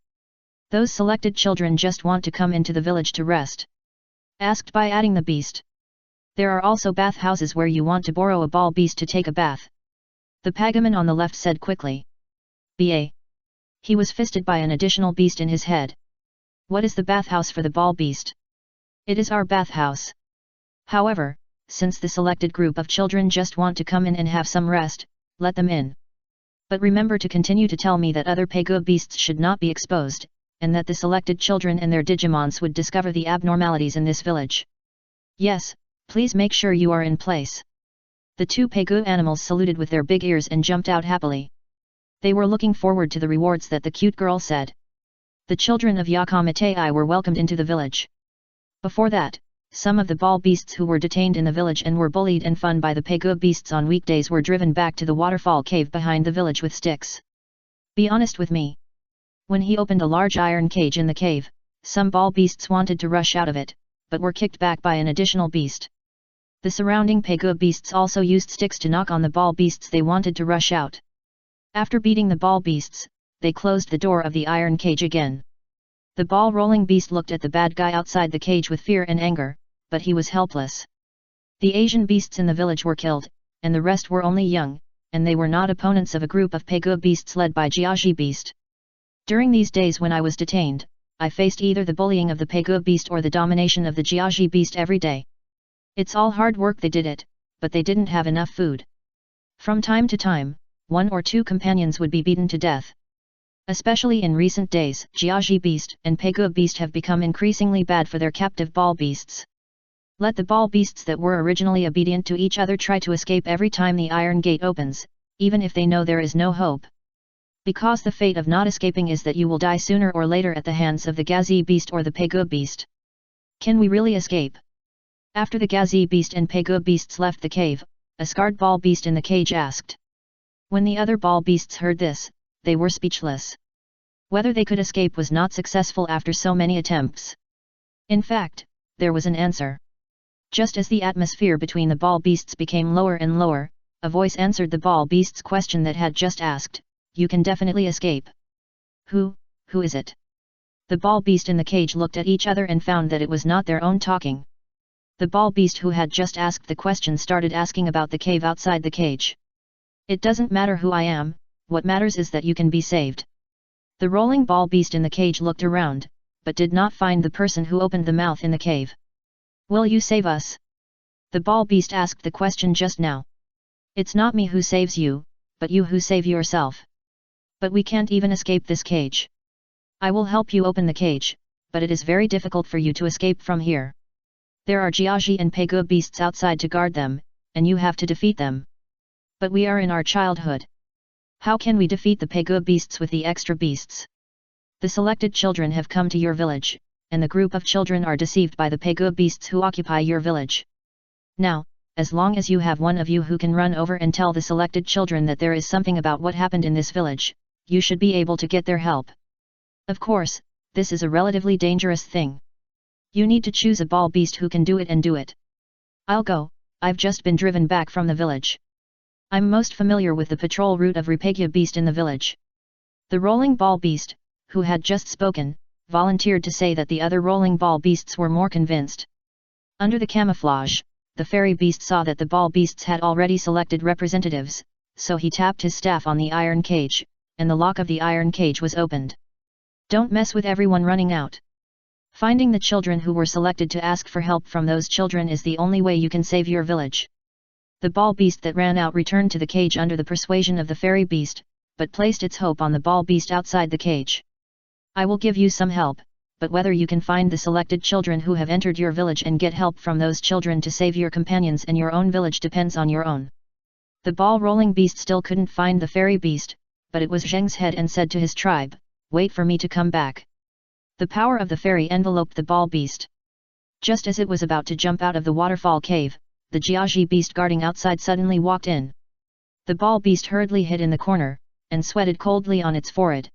Those selected children just want to come into the village to rest. Asked by adding the beast. There are also bath houses where you want to borrow a ball beast to take a bath. The Pagaman on the left said quickly. Ba. He was fisted by an additional beast in his head. What is the bathhouse for the ball beast? It is our bathhouse. However, since the selected group of children just want to come in and have some rest, let them in. But remember to continue to tell me that other Pegu beasts should not be exposed, and that the selected children and their Digimons would discover the abnormalities in this village. Yes, please make sure you are in place. The 2 Pegu animals saluted with their big ears and jumped out happily. They were looking forward to the rewards that the cute girl said. The children of Yakamatai were welcomed into the village. Before that, some of the ball beasts who were detained in the village and were bullied and fun by the Pegu beasts on weekdays were driven back to the waterfall cave behind the village with sticks. Be honest with me. When he opened a large iron cage in the cave, some ball beasts wanted to rush out of it, but were kicked back by an additional beast. The surrounding Pegu beasts also used sticks to knock on the ball beasts they wanted to rush out. After beating the ball beasts, they closed the door of the iron cage again. The ball-rolling beast looked at the bad guy outside the cage with fear and anger, but he was helpless. The Asian beasts in the village were killed, and the rest were only young, and they were not opponents of a group of Pegu beasts led by Jiaji beast. During these days when I was detained, I faced either the bullying of the Pegu beast or the domination of the Jiaji beast every day. It's all hard work they did it, but they didn't have enough food. From time to time, 1 or 2 companions would be beaten to death. Especially in recent days, Jiaji Beast and Pegu Beast have become increasingly bad for their captive ball beasts. Let the ball beasts that were originally obedient to each other try to escape every time the iron gate opens, even if they know there is no hope. Because the fate of not escaping is that you will die sooner or later at the hands of the Gazi Beast or the Pegu Beast. Can we really escape? After the Gazi Beast and Pegu Beasts left the cave, a scarred ball beast in the cage asked. When the other ball beasts heard this, they were speechless. Whether they could escape was not successful after so many attempts. In fact, there was an answer. Just as the atmosphere between the ball beasts became lower and lower, a voice answered the ball beast's question that had just asked, "You can definitely escape." Who is it? The ball beast in the cage looked at each other and found that it was not their own talking. The ball beast who had just asked the question started asking about the cave outside the cage. "It doesn't matter who I am, what matters is that you can be saved." The rolling ball beast in the cage looked around, but did not find the person who opened the mouth in the cave. "Will you save us?" The ball beast asked the question just now. "It's not me who saves you, but you who save yourself. But we can't even escape this cage. I will help you open the cage, but it is very difficult for you to escape from here. There are Jiaji and Pegu beasts outside to guard them, and you have to defeat them. But we are in our childhood. How can we defeat the Pegu beasts with the extra beasts? The selected children have come to your village, and the group of children are deceived by the Pegu beasts who occupy your village. Now, as long as you have one of you who can run over and tell the selected children that there is something about what happened in this village, you should be able to get their help. Of course, this is a relatively dangerous thing. You need to choose a ball beast who can do it and do it. I'll go, I've just been driven back from the village. I'm most familiar with the patrol route of Repagya beast in the village." The rolling ball beast, who had just spoken, volunteered to say that the other rolling ball beasts were more convinced. Under the camouflage, the fairy beast saw that the ball beasts had already selected representatives, so he tapped his staff on the iron cage, and the lock of the iron cage was opened. "Don't mess with everyone running out. Finding the children who were selected to ask for help from those children is the only way you can save your village." The ball beast that ran out returned to the cage under the persuasion of the fairy beast, but placed its hope on the ball beast outside the cage. "I will give you some help, but whether you can find the selected children who have entered your village and get help from those children to save your companions and your own village depends on your own." The ball-rolling beast still couldn't find the fairy beast, but it was Zheng's head and said to his tribe, "Wait for me to come back." The power of the fairy enveloped the ball beast. Just as it was about to jump out of the waterfall cave, the Jiaji beast guarding outside suddenly walked in. The ball beast hurriedly hid in the corner, and sweated coldly on its forehead.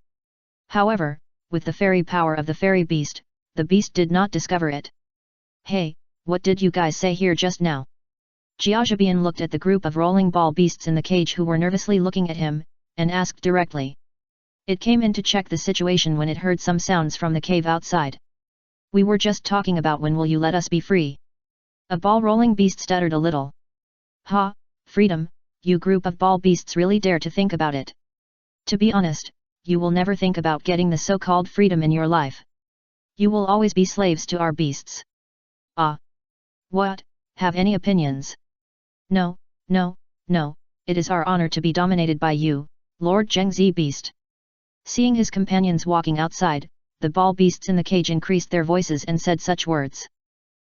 However, with the fairy power of the fairy beast, the beast did not discover it. "Hey, what did you guys say here just now?" Jiajibian looked at the group of rolling ball beasts in the cage who were nervously looking at him, and asked directly. It came in to check the situation when it heard some sounds from the cave outside. "We were just talking about when will you let us be free." A ball-rolling beast stuttered a little. "Ha, freedom, you group of ball beasts really dare to think about it. To be honest, you will never think about getting the so-called freedom in your life. You will always be slaves to our beasts." "Ah. What, have any opinions?" No, it is our honor to be dominated by you, Lord Zhengzi Beast." Seeing his companions walking outside, the ball beasts in the cage increased their voices and said such words.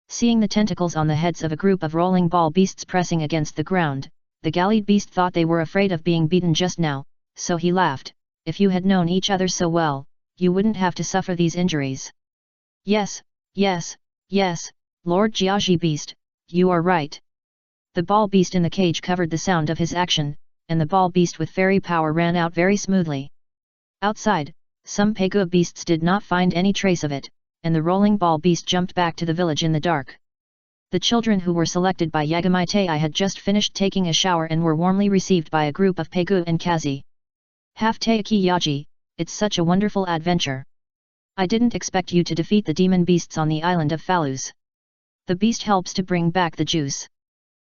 Seeing the tentacles on the heads of a group of rolling ball beasts pressing against the ground, the gallied beast thought they were afraid of being beaten just now, so he laughed. "If you had known each other so well, you wouldn't have to suffer these injuries." Yes, Lord Jiaji Beast, you are right." The ball beast in the cage covered the sound of his action, and the ball beast with fairy power ran out very smoothly. Outside, some Pegu beasts did not find any trace of it, and the rolling ball beast jumped back to the village in the dark. The children who were selected by Yagamitai had just finished taking a shower and were warmly received by a group of Pegu and Kazi. "Half-Taiki Yaji, it's such a wonderful adventure. I didn't expect you to defeat the demon beasts on the island of Falus. The beast helps to bring back the juice."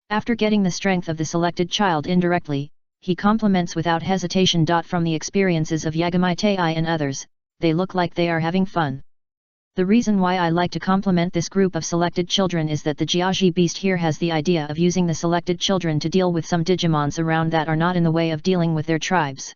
After getting the strength of the selected child indirectly, he compliments without hesitation. From the experiences of Yagamitai and others, they look like they are having fun. The reason why I like to compliment this group of selected children is that the Jiaji beast here has the idea of using the selected children to deal with some Digimons around that are not in the way of dealing with their tribes.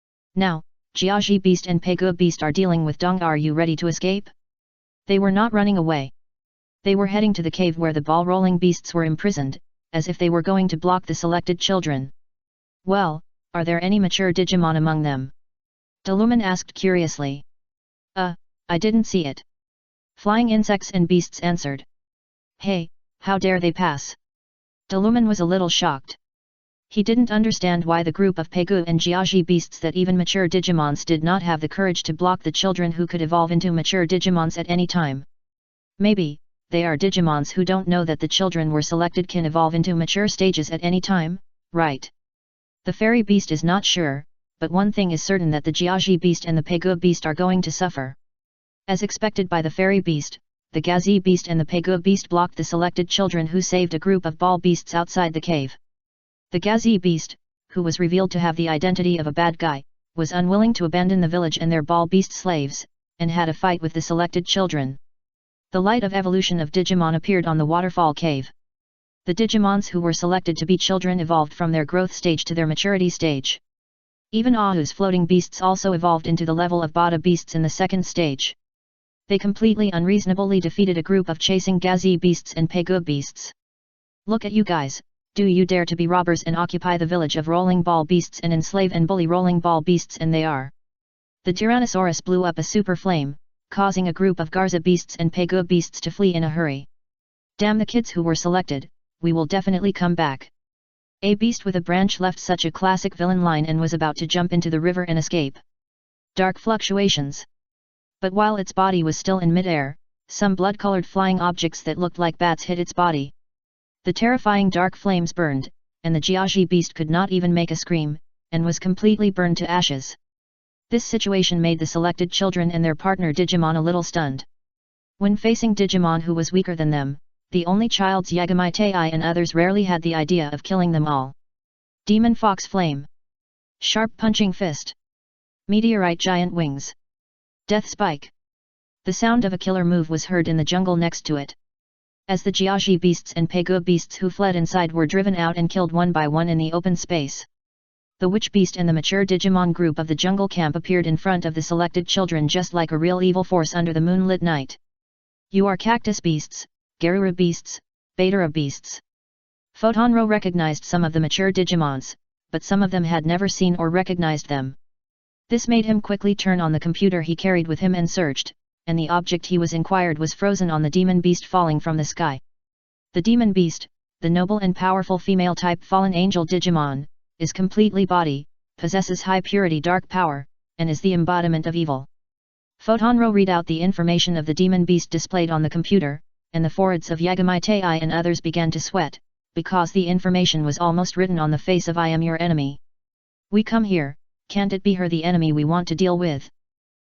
Now, Jiaji Beast and Pegu Beast are dealing with Dong. Are you ready to escape? They were not running away. They were heading to the cave where the ball-rolling beasts were imprisoned, as if they were going to block the selected children. Well, are there any mature Digimon among them? Deluman asked curiously. I didn't see it. Flying insects and beasts answered. Hey, how dare they pass? Deluman was a little shocked. He didn't understand why the group of Pegu and Jiaji beasts that even mature Digimons did not have the courage to block the children who could evolve into mature Digimons at any time. Maybe, they are Digimons who don't know that the children were selected can evolve into mature stages at any time, right? The fairy beast is not sure, but one thing is certain that the Jiaji beast and the Pegu beast are going to suffer. As expected by the fairy beast, the Gazi beast and the Pegu beast blocked the selected children who saved a group of ball beasts outside the cave. The Gazi beast, who was revealed to have the identity of a bad guy, was unwilling to abandon the village and their ball beast slaves, and had a fight with the selected children. The light of evolution of Digimon appeared on the waterfall cave. The Digimons who were selected to be children evolved from their growth stage to their maturity stage. Even Ahu's floating beasts also evolved into the level of Bada beasts in the second stage. They completely unreasonably defeated a group of chasing Gazi beasts and Pegu beasts. Look at you guys, do you dare to be robbers and occupy the village of rolling ball beasts and enslave and bully rolling ball beasts? And they are. The Tyrannosaurus blew up a super flame, causing a group of Garza beasts and Pegu beasts to flee in a hurry. Damn the kids who were selected, we will definitely come back. A beast with a branch left such a classic villain line and was about to jump into the river and escape. Dark fluctuations. But while its body was still in midair, some blood-colored flying objects that looked like bats hit its body. The terrifying dark flames burned, and the Jiaji beast could not even make a scream, and was completely burned to ashes. This situation made the selected children and their partner Digimon a little stunned. When facing Digimon who was weaker than them, the only child's Yagami and others rarely had the idea of killing them all. Demon Fox Flame. Sharp Punching Fist. Meteorite Giant Wings. Death Spike. The sound of a killer move was heard in the jungle next to it. As the Jiaji beasts and Pegu beasts who fled inside were driven out and killed one by one in the open space. The Witch Beast and the mature Digimon group of the jungle camp appeared in front of the selected children just like a real evil force under the moonlit night. You are Cactus Beasts, Garura Beasts, Betara Beasts. Photonro recognized some of the mature Digimons, but some of them had never seen or recognized them. This made him quickly turn on the computer he carried with him and searched, and the object he was inquired was frozen on the Demon Beast falling from the sky. The Demon Beast, the noble and powerful female-type fallen angel Digimon, is completely body, possesses high purity dark power, and is the embodiment of evil. Photonro read out the information of the Demon Beast displayed on the computer, and the foreheads of Yagami and others began to sweat, because the information was almost written on the face of I am your enemy. We come here, can't it be her the enemy we want to deal with?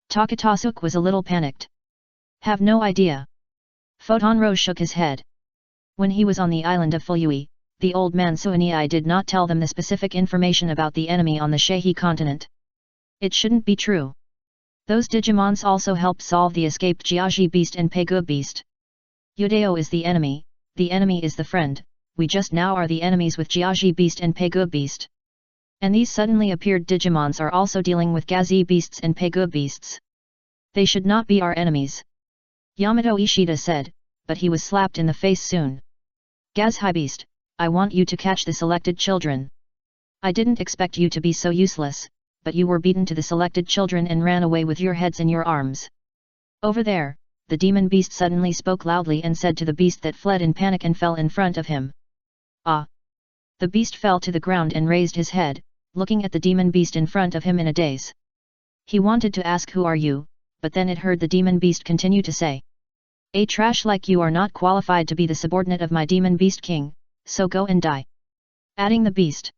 Takatasuk was a little panicked. Have no idea. Photonro shook his head. When he was on the island of Fuyui, the old man Suanii did not tell them the specific information about the enemy on the Shehi continent. It shouldn't be true. Those Digimons also helped solve the escaped Jiaji Beast and Pegu Beast. Yudeo is the enemy is the friend, we just now are the enemies with Jiaji Beast and Pegu Beast. And these suddenly appeared Digimons are also dealing with Gazi Beasts and Pegu Beasts. They should not be our enemies. Yamato Ishida said, but he was slapped in the face soon. Gazhai Beast, I want you to catch the selected children. I didn't expect you to be so useless, but you were beaten to the selected children and ran away with your heads in your arms. Over there, the Demon Beast suddenly spoke loudly and said to the beast that fled in panic and fell in front of him. Ah! The beast fell to the ground and raised his head, looking at the Demon Beast in front of him in a daze. He wanted to ask who are you, but then it heard the Demon Beast continue to say. A trash like you are not qualified to be the subordinate of my Demon Beast King, so go and die. Adding the beast.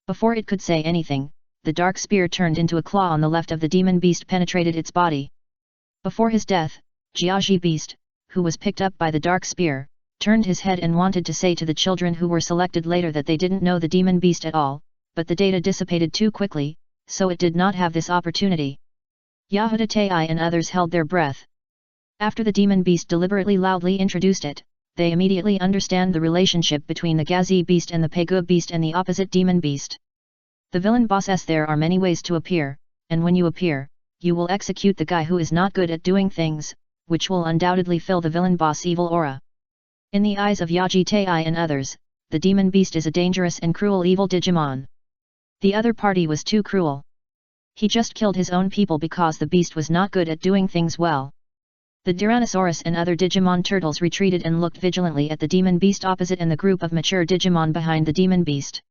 Before it could say anything, the dark spear turned into a claw on the left of the Demon Beast penetrated its body. Before his death, Jiaji Beast, who was picked up by the dark spear, turned his head and wanted to say to the children who were selected later that they didn't know the Demon Beast at all, but the data dissipated too quickly, so it did not have this opportunity. Yahuda Tei and others held their breath. After the Demon Beast deliberately loudly introduced it, they immediately understand the relationship between the Gazi Beast and the Pegu Beast and the opposite Demon Beast. The villain boss says there are many ways to appear, and when you appear, you will execute the guy who is not good at doing things, which will undoubtedly fill the villain boss evil aura. In the eyes of Yaji Tei and others, the demon beast is a dangerous and cruel evil Digimon. The other party was too cruel. He just killed his own people because the beast was not good at doing things well. The Tyrannosaurus and other Digimon turtles retreated and looked vigilantly at the demon beast opposite and the group of mature Digimon behind the demon beast.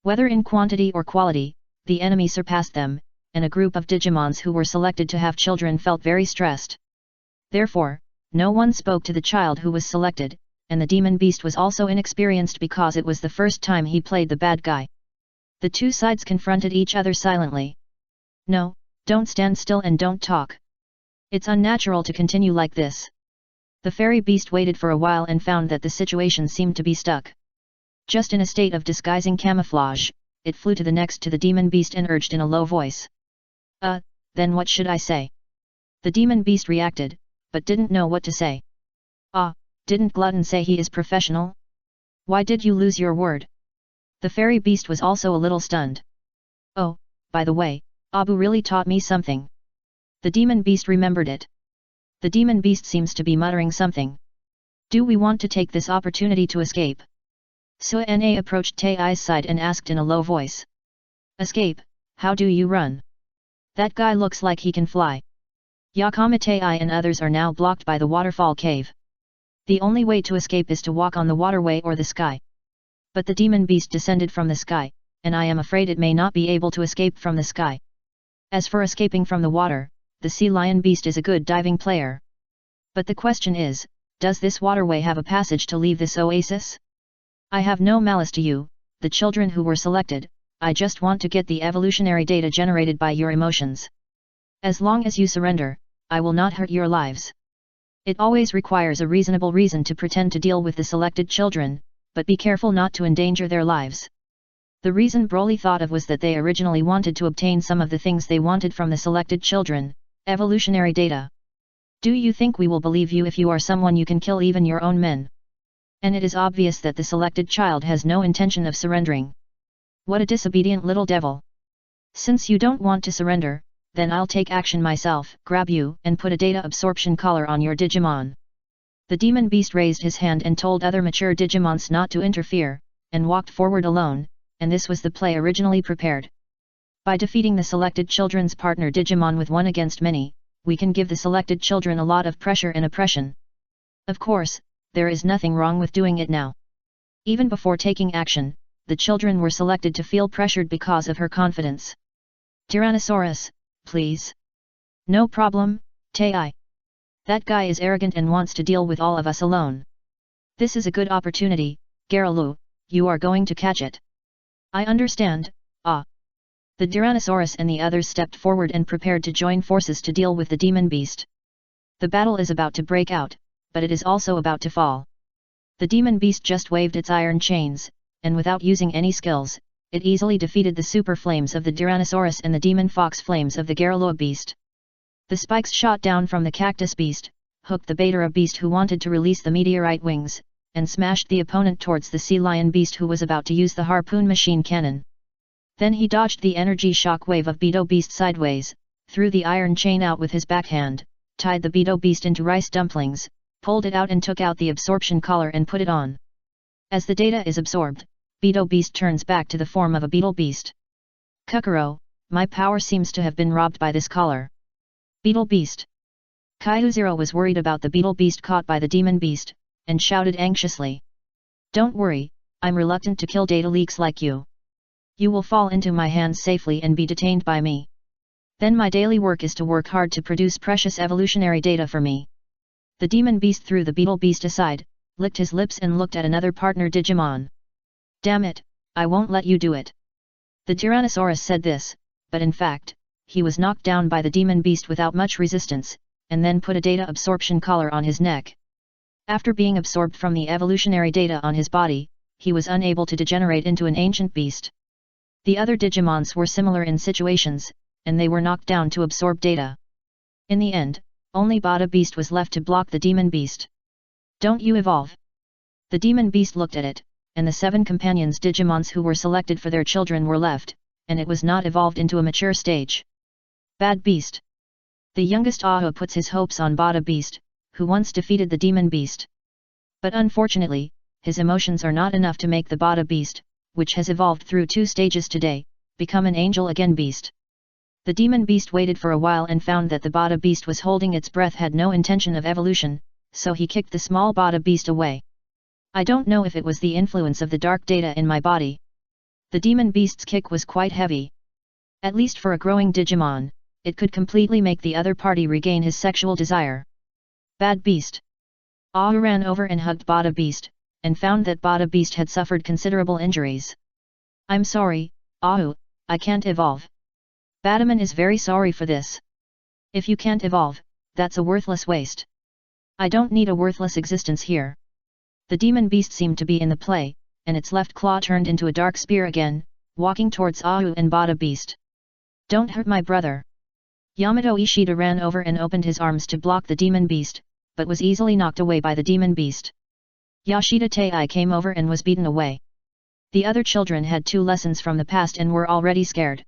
Whether in quantity or quality, the enemy surpassed them, and a group of Digimons who were selected to have children felt very stressed. Therefore, no one spoke to the child who was selected, and the demon beast was also inexperienced because it was the first time he played the bad guy. The two sides confronted each other silently. No, don't stand still and don't talk. It's unnatural to continue like this. The fairy beast waited for a while and found that the situation seemed to be stuck. Just in a state of disguising camouflage, it flew to the next to the demon beast and urged in a low voice. Then what should I say? The demon beast reacted, but didn't know what to say. Didn't Glutton say he is professional? Why did you lose your word? The fairy beast was also a little stunned. Oh, by the way, Abu really taught me something. The demon beast remembered it. The demon beast seems to be muttering something. Do we want to take this opportunity to escape? Suana approached Tei's side and asked in a low voice. Escape? How do you run? That guy looks like he can fly. Yakama Tei and others are now blocked by the waterfall cave. The only way to escape is to walk on the waterway or the sky. But the demon beast descended from the sky, and I am afraid it may not be able to escape from the sky. As for escaping from the water, the sea lion beast is a good diving player. But the question is, does this waterway have a passage to leave this oasis? I have no malice to you, the children who were selected, I just want to get the evolutionary data generated by your emotions. As long as you surrender, I will not hurt your lives. It always requires a reasonable reason to pretend to deal with the selected children, but be careful not to endanger their lives. The reason Broly thought of was that they originally wanted to obtain some of the things they wanted from the selected children, evolutionary data. Do you think we will believe you if you are someone you can kill even your own men? And it is obvious that the selected child has no intention of surrendering. What a disobedient little devil. Since you don't want to surrender, then I'll take action myself, grab you, and put a data absorption collar on your Digimon. The demon beast raised his hand and told other mature Digimons not to interfere, and walked forward alone, and this was the play originally prepared. By defeating the selected children's partner Digimon with one against many, we can give the selected children a lot of pressure and oppression. Of course, there is nothing wrong with doing it now. Even before taking action, the children were selected to feel pressured because of her confidence. Tyrannosaurus, please. No problem, Tei. That guy is arrogant and wants to deal with all of us alone. This is a good opportunity, Garalu, you are going to catch it. I understand, The Tyrannosaurus and the others stepped forward and prepared to join forces to deal with the demon beast. The battle is about to break out, but it is also about to fall. The demon beast just waved its iron chains, and without using any skills, it easily defeated the super flames of the Tyrannosaurus and the demon fox flames of the Garaloa beast. The spikes shot down from the cactus beast, hooked the Betara beast who wanted to release the meteorite wings, and smashed the opponent towards the sea lion beast who was about to use the harpoon machine cannon. Then he dodged the energy shock wave of Beetle beast sideways, threw the iron chain out with his backhand, tied the Beetle beast into rice dumplings, pulled it out and took out the absorption collar and put it on. As the data is absorbed, Beetle beast turns back to the form of a beetle beast. Kukuro, my power seems to have been robbed by this collar. Beetle beast. Kaihuzero was worried about the beetle beast caught by the demon beast, and shouted anxiously. Don't worry, I'm reluctant to kill data leaks like you. You will fall into my hands safely and be detained by me. Then my daily work is to work hard to produce precious evolutionary data for me. The demon beast threw the beetle beast aside, licked his lips and looked at another partner Digimon. Damn it, I won't let you do it. The Tyrannosaurus said this, but in fact, he was knocked down by the demon beast without much resistance, and then put a data absorption collar on his neck. After being absorbed from the evolutionary data on his body, he was unable to degenerate into an ancient beast. The other Digimons were similar in situations, and they were knocked down to absorb data. In the end, only Bada Beast was left to block the demon beast. Don't you evolve? The demon beast looked at it, and the 7 companions Digimons who were selected for their children were left, and it was not evolved into a mature stage. Bad beast. The youngest Aho puts his hopes on Bada beast, who once defeated the demon beast. But unfortunately, his emotions are not enough to make the Bada beast, which has evolved through 2 stages today, become an angel again beast. The demon beast waited for a while and found that the Bada beast was holding its breath, had no intention of evolution, so he kicked the small Bada beast away. I don't know if it was the influence of the dark data in my body. The demon beast's kick was quite heavy. At least for a growing Digimon, it could completely make the other party regain his sexual desire. Bad beast. Ahu ran over and hugged Bada beast, and found that Bada beast had suffered considerable injuries. I'm sorry, Ahu, I can't evolve. Badaman is very sorry for this. If you can't evolve, that's a worthless waste. I don't need a worthless existence here. The demon beast seemed to be in the play, and its left claw turned into a dark spear again, walking towards Ahu and Bada beast. Don't hurt my brother. Yamato Ishida ran over and opened his arms to block the demon beast, but was easily knocked away by the demon beast. Yashida Tei came over and was beaten away. The other children had 2 lessons from the past and were already scared.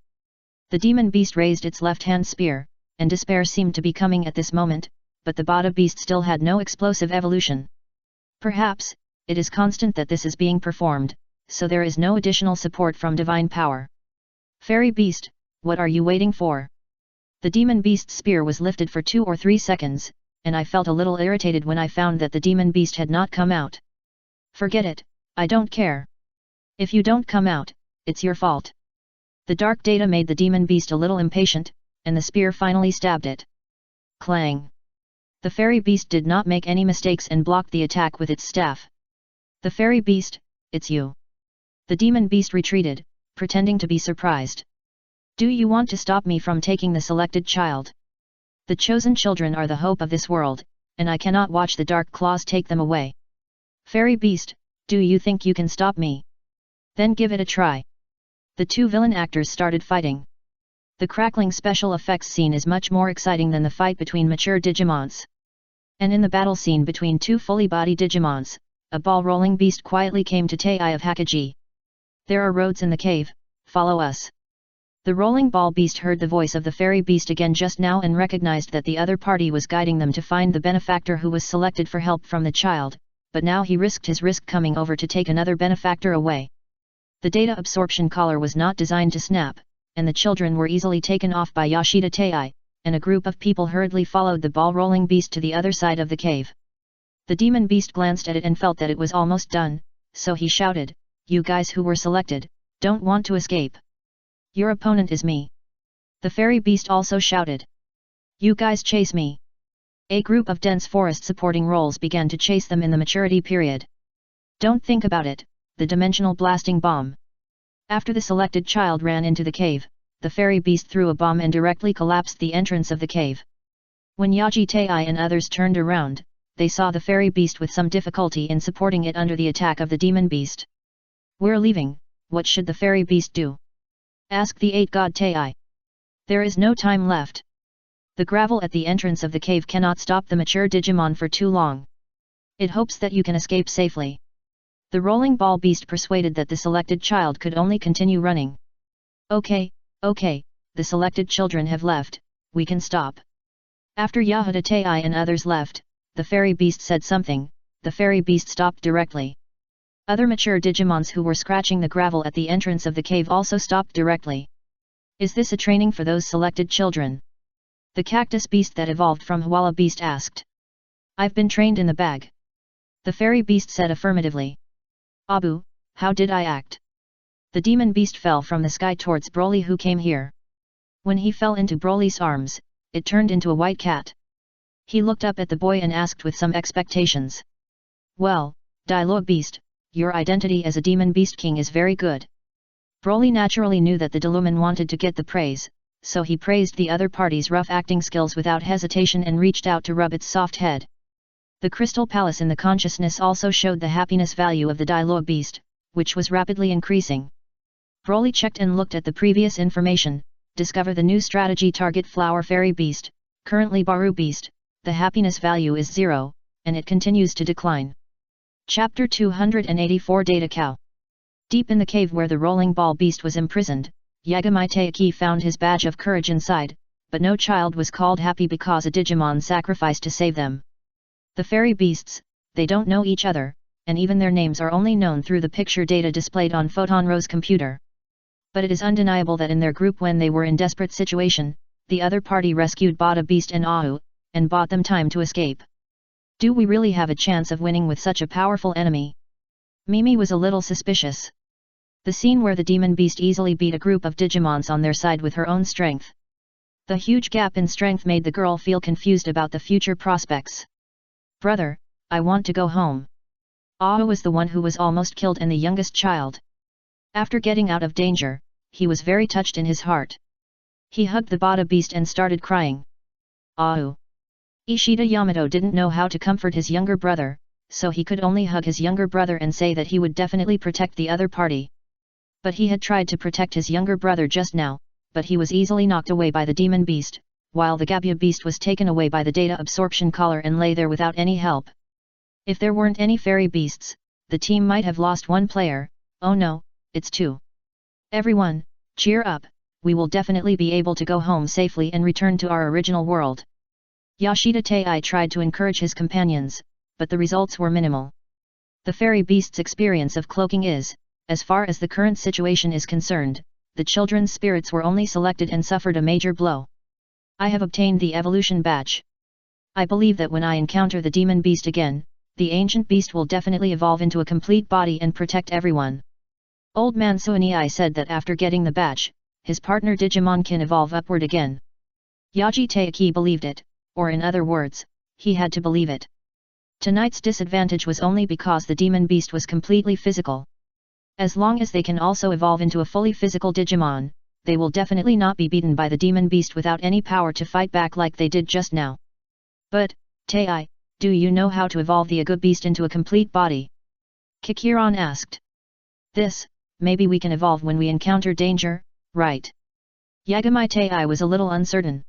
The demon beast raised its left-hand spear, and despair seemed to be coming at this moment, but the Bada beast still had no explosive evolution. Perhaps, it is constant that this is being performed, so there is no additional support from divine power. Fairy beast, what are you waiting for? The demon beast's spear was lifted for 2 or 3 seconds, and I felt a little irritated when I found that the demon beast had not come out. Forget it, I don't care. If you don't come out, it's your fault. The dark data made the demon beast a little impatient, and the spear finally stabbed it. Clang! The fairy beast did not make any mistakes and blocked the attack with its staff. The fairy beast, it's you. The demon beast retreated, pretending to be surprised. Do you want to stop me from taking the selected child? The chosen children are the hope of this world, and I cannot watch the dark claws take them away. Fairy beast, do you think you can stop me? Then give it a try. The 2 villain actors started fighting. The crackling special effects scene is much more exciting than the fight between mature Digimons. And in the battle scene between 2 fully body Digimons, a ball-rolling beast quietly came to Tei of Hakaji. There are roads in the cave, follow us. The rolling ball beast heard the voice of the fairy beast again just now and recognized that the other party was guiding them to find the benefactor who was selected for help from the child, but now he risked his risk coming over to take another benefactor away. The data absorption collar was not designed to snap, and the children were easily taken off by Yashida Tei, and a group of people hurriedly followed the ball-rolling beast to the other side of the cave. The demon beast glanced at it and felt that it was almost done, so he shouted, "You guys who were selected, don't want to escape. Your opponent is me." The fairy beast also shouted, "You guys chase me." A group of dense forest supporting roles began to chase them in the maturity period. Don't think about it, the dimensional blasting bomb. After the selected child ran into the cave, the fairy beast threw a bomb and directly collapsed the entrance of the cave. When Yaji Tei and others turned around, they saw the fairy beast with some difficulty in supporting it under the attack of the demon beast. "We're leaving, what should the fairy beast do?" asked the 8-god Tei. "There is no time left. The gravel at the entrance of the cave cannot stop the mature Digimon for too long. It hopes that you can escape safely." The rolling ball beast persuaded that the selected child could only continue running. Okay, the selected children have left, we can stop." After Yahida Tei and others left, the fairy beast said something, the fairy beast stopped directly. Other mature Digimons who were scratching the gravel at the entrance of the cave also stopped directly. "Is this a training for those selected children?" The cactus beast that evolved from Hwala beast asked. "I've been trained in the bag." The fairy beast said affirmatively. "Abu, how did I act?" The demon beast fell from the sky towards Broly who came here. When he fell into Broly's arms, it turned into a white cat. He looked up at the boy and asked with some expectations. "Well, Dialogue Beast, your identity as a demon beast king is very good." Broly naturally knew that the Deluman wanted to get the praise, so he praised the other party's rough acting skills without hesitation and reached out to rub its soft head. The crystal palace in the consciousness also showed the happiness value of the Dialogue Beast, which was rapidly increasing. Broly checked and looked at the previous information, discover the new strategy target Flower Fairy Beast, currently Baru Beast, the happiness value is 0, and it continues to decline. Chapter 284 Data Cow. Deep in the cave where the rolling ball beast was imprisoned, Yagami Teiki found his badge of courage inside, but no child was called happy because a Digimon sacrificed to save them. The fairy beasts, they don't know each other, and even their names are only known through the picture data displayed on Photon Row's computer. But it is undeniable that in their group when they were in desperate situation, the other party rescued Bada Beast and Ahu, and bought them time to escape. Do we really have a chance of winning with such a powerful enemy? Mimi was a little suspicious. The scene where the demon beast easily beat a group of Digimons on their side with her own strength. The huge gap in strength made the girl feel confused about the future prospects. Brother, I want to go home. Ahu was the one who was almost killed and the youngest child. After getting out of danger, he was very touched in his heart. He hugged the Bada Beast and started crying. Ahu. Ishida Yamato didn't know how to comfort his younger brother, so he could only hug his younger brother and say that he would definitely protect the other party. But he had tried to protect his younger brother just now, but he was easily knocked away by the demon beast, while the Gabia beast was taken away by the data absorption collar and lay there without any help. If there weren't any fairy beasts, the team might have lost one player. Oh no, it's two. Everyone, cheer up, we will definitely be able to go home safely and return to our original world. Yoshida Tei tried to encourage his companions, but the results were minimal. The fairy beast's experience of cloaking is, as far as the current situation is concerned, the children's spirits were only selected and suffered a major blow. I have obtained the evolution badge. I believe that when I encounter the demon beast again, the ancient beast will definitely evolve into a complete body and protect everyone. Old man Suonii said that after getting the badge, his partner Digimon can evolve upward again. Yaji Taiki believed it, or in other words, he had to believe it. Tonight's disadvantage was only because the demon beast was completely physical. As long as they can also evolve into a fully physical Digimon, they will definitely not be beaten by the demon beast without any power to fight back like they did just now. But, Tei, do you know how to evolve the Agu beast into a complete body? Kikiron asked. Maybe we can evolve when we encounter danger, right? Yagami Tei was a little uncertain.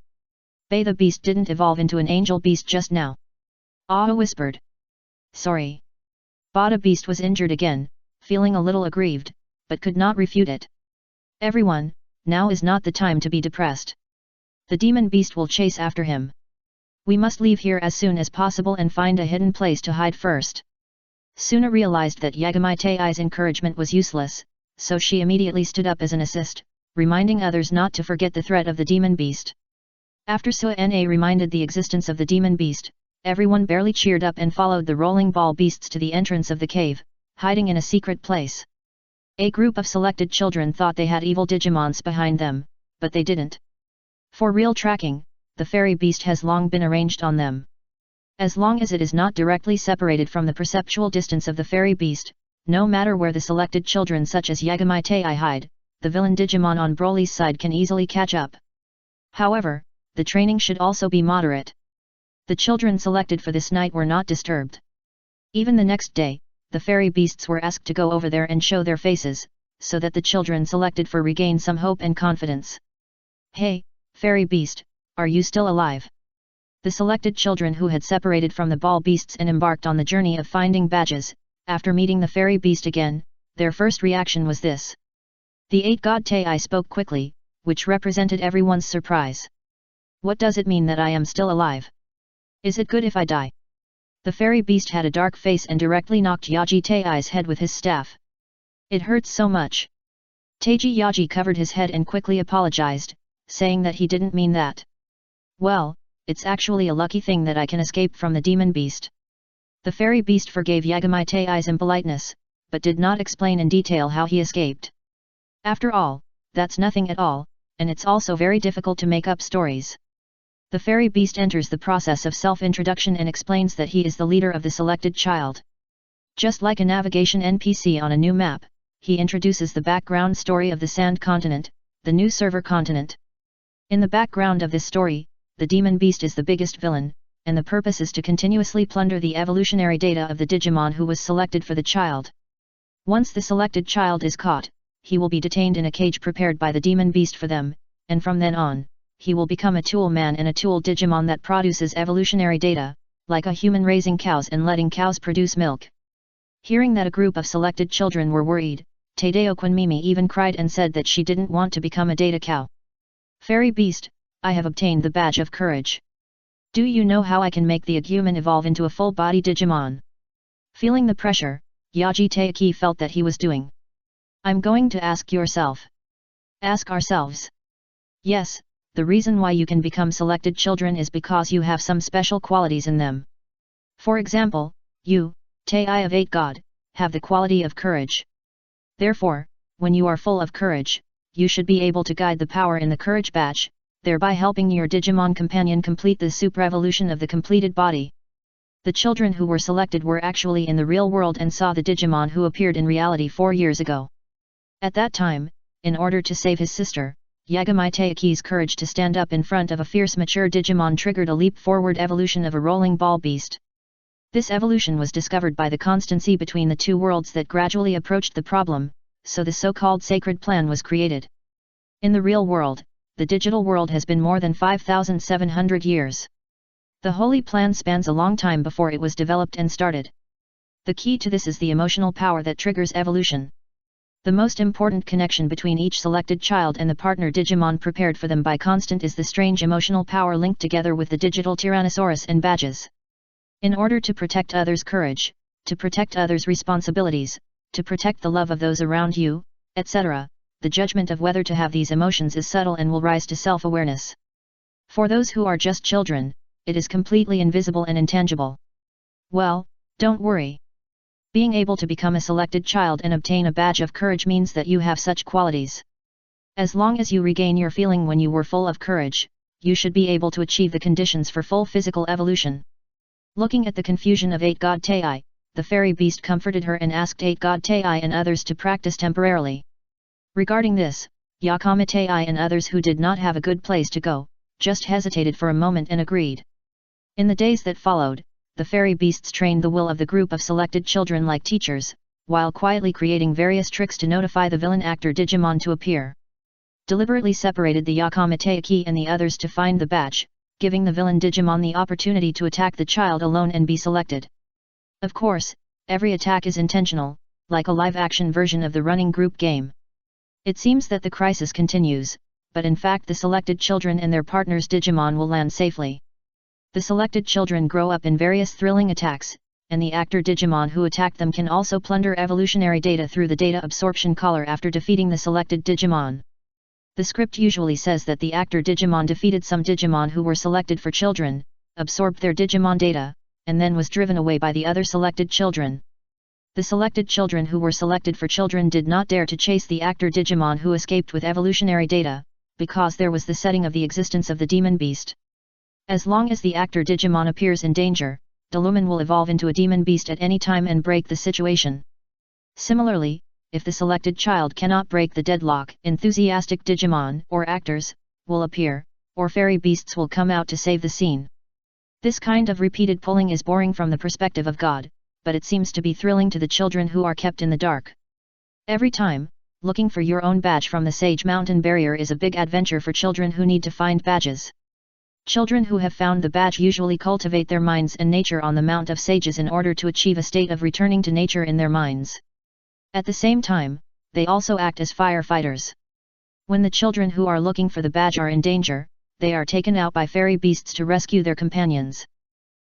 Bay the beast didn't evolve into an angel beast just now. Ahu whispered. Sorry. Bada beast was injured again, feeling a little aggrieved, but could not refute it. Everyone, now is not the time to be depressed. The demon beast will chase after him. We must leave here as soon as possible and find a hidden place to hide first. Suna realized that Yagami Tei's encouragement was useless, so she immediately stood up as an assist, reminding others not to forget the threat of the demon beast. After Suona reminded the existence of the demon beast, everyone barely cheered up and followed the rolling ball beasts to the entrance of the cave, hiding in a secret place. A group of selected children thought they had evil Digimons behind them, but they didn't. For real tracking, the fairy beast has long been arranged on them. As long as it is not directly separated from the perceptual distance of the fairy beast, no matter where the selected children such as Yagami Tei hide, the villain Digimon on Broly's side can easily catch up. However, the training should also be moderate. The children selected for this night were not disturbed. Even the next day, the fairy beasts were asked to go over there and show their faces, so that the children selected for regain some hope and confidence. Hey, fairy beast, are you still alive? The selected children who had separated from the ball beasts and embarked on the journey of finding badges, after meeting the fairy beast again, their first reaction was this. The 8-god Tei spoke quickly, which represented everyone's surprise. What does it mean that I am still alive? Is it good if I die? The fairy beast had a dark face and directly knocked Yaji Tei's head with his staff. It hurts so much. Teiji Yaji covered his head and quickly apologized, saying that he didn't mean that. Well, it's actually a lucky thing that I can escape from the demon beast. The fairy beast forgave Yagami Tei's impoliteness, but did not explain in detail how he escaped. After all, that's nothing at all, and it's also very difficult to make up stories. The fairy beast enters the process of self-introduction and explains that he is the leader of the selected child. Just like a navigation NPC on a new map, he introduces the background story of the Sand Continent, the new server continent. In the background of this story, the demon beast is the biggest villain, and the purpose is to continuously plunder the evolutionary data of the Digimon who was selected for the child. Once the selected child is caught, he will be detained in a cage prepared by the demon beast for them, and from then on, he will become a tool man and a tool Digimon that produces evolutionary data, like a human raising cows and letting cows produce milk. Hearing that a group of selected children were worried, Tadeo Mimi even cried and said that she didn't want to become a data cow. Fairy beast, I have obtained the badge of courage. Do you know how I can make the Agumon evolve into a full-body Digimon? Feeling the pressure, Yaji Taiki felt that he was doing. I'm going to ask yourself. Ask ourselves. Yes, the reason why you can become selected children is because you have some special qualities in them. For example, you, Tai of 8 God, have the quality of courage. Therefore, when you are full of courage, you should be able to guide the power in the courage badge, thereby helping your Digimon companion complete the super evolution of the completed body. The children who were selected were actually in the real world and saw the Digimon who appeared in reality 4 years ago. At that time, in order to save his sister, Yagami Taiki's courage to stand up in front of a fierce mature Digimon triggered a leap-forward evolution of a rolling ball beast. This evolution was discovered by the constancy between the two worlds that gradually approached the problem, so the so-called sacred plan was created. In the real world, the digital world has been more than 5,700 years. The holy plan spans a long time before it was developed and started. The key to this is the emotional power that triggers evolution. The most important connection between each selected child and the partner Digimon prepared for them by Constant is the strange emotional power linked together with the digital Tyrannosaurus and badges. In order to protect others' courage, to protect others' responsibilities, to protect the love of those around you, etc., the judgment of whether to have these emotions is subtle and will rise to self-awareness. For those who are just children, it is completely invisible and intangible. Well, don't worry. Being able to become a selected child and obtain a badge of courage means that you have such qualities. As long as you regain your feeling when you were full of courage, you should be able to achieve the conditions for full physical evolution. Looking at the confusion of 8 God Tai, the fairy beast comforted her and asked 8 God Tai and others to practice temporarily. Regarding this, Yakama Tai and others who did not have a good place to go, just hesitated for a moment and agreed. In the days that followed, the fairy beasts trained the will of the group of selected children like teachers, while quietly creating various tricks to notify the villain actor Digimon to appear. Deliberately separated the Yakama Taiki and the others to find the badge, giving the villain Digimon the opportunity to attack the child alone and be selected. Of course, every attack is intentional, like a live-action version of the running group game. It seems that the crisis continues, but in fact the selected children and their partners Digimon will land safely. The selected children grow up in various thrilling attacks, and the actor Digimon who attacked them can also plunder evolutionary data through the data absorption collar after defeating the selected Digimon. The script usually says that the actor Digimon defeated some Digimon who were selected for children, absorbed their Digimon data, and then was driven away by the other selected children. The selected children who were selected for children did not dare to chase the actor Digimon who escaped with evolutionary data, because there was the setting of the existence of the demon beast. As long as the actor Digimon appears in danger, Delumen will evolve into a demon beast at any time and break the situation. Similarly, if the selected child cannot break the deadlock, enthusiastic Digimon or actors will appear, or fairy beasts will come out to save the scene. This kind of repeated pulling is boring from the perspective of God, but it seems to be thrilling to the children who are kept in the dark. Every time, looking for your own badge from the Sage Mountain Barrier is a big adventure for children who need to find badges. Children who have found the badge usually cultivate their minds and nature on the Mount of Sages in order to achieve a state of returning to nature in their minds. At the same time, they also act as firefighters. When the children who are looking for the badge are in danger, they are taken out by fairy beasts to rescue their companions.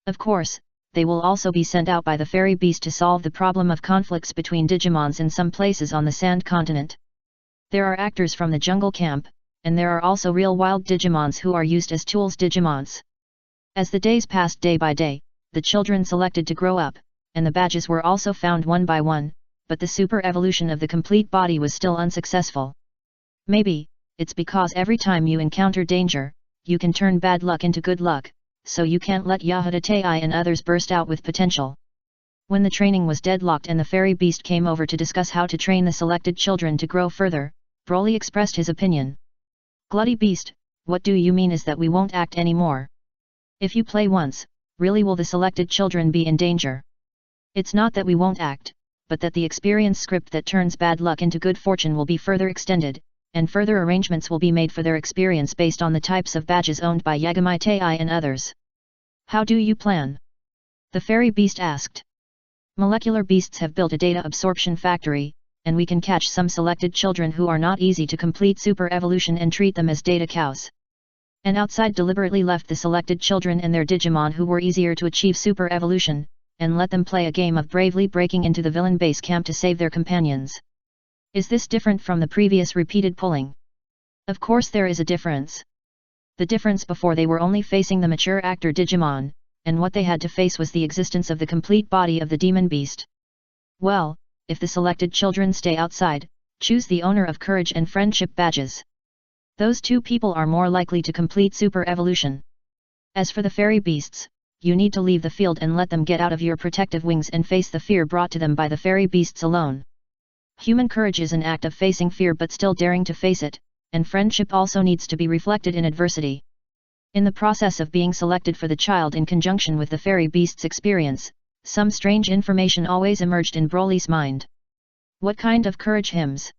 Of course, they will also be sent out by the fairy beast to solve the problem of conflicts between Digimons in some places on the Sand Continent. There are actors from the jungle camp, and there are also real wild Digimons who are used as tools Digimons. As the days passed day by day, the children selected to grow up, and the badges were also found one by one, but the super evolution of the complete body was still unsuccessful. Maybe, it's because every time you encounter danger, you can turn bad luck into good luck, so you can't let Yahida Tai and others burst out with potential. When the training was deadlocked and the fairy beast came over to discuss how to train the selected children to grow further, Broly expressed his opinion. Glutty beast, what do you mean is that we won't act anymore? If you play once, really will the selected children be in danger? It's not that we won't act, but that the experience script that turns bad luck into good fortune will be further extended, and further arrangements will be made for their experience based on the types of badges owned by Yagami Tai and others. How do you plan? The fairy beast asked. Molecular beasts have built a data absorption factory, and we can catch some selected children who are not easy to complete super evolution and treat them as data cows. And outside deliberately left the selected children and their Digimon who were easier to achieve super evolution, and let them play a game of bravely breaking into the villain base camp to save their companions. Is this different from the previous repeated pulling? Of course there is a difference. The difference before they were only facing the mature actor Digimon, and what they had to face was the existence of the complete body of the demon beast. Well, if the selected children stay outside, choose the owner of courage and friendship badges. Those two people are more likely to complete super evolution. As for the fairy beasts, you need to leave the field and let them get out of your protective wings and face the fear brought to them by the fairy beasts alone. Human courage is an act of facing fear but still daring to face it, and friendship also needs to be reflected in adversity. In the process of being selected for the child in conjunction with the fairy beast's experience, some strange information always emerged in Broly's mind. What kind of courage hymns?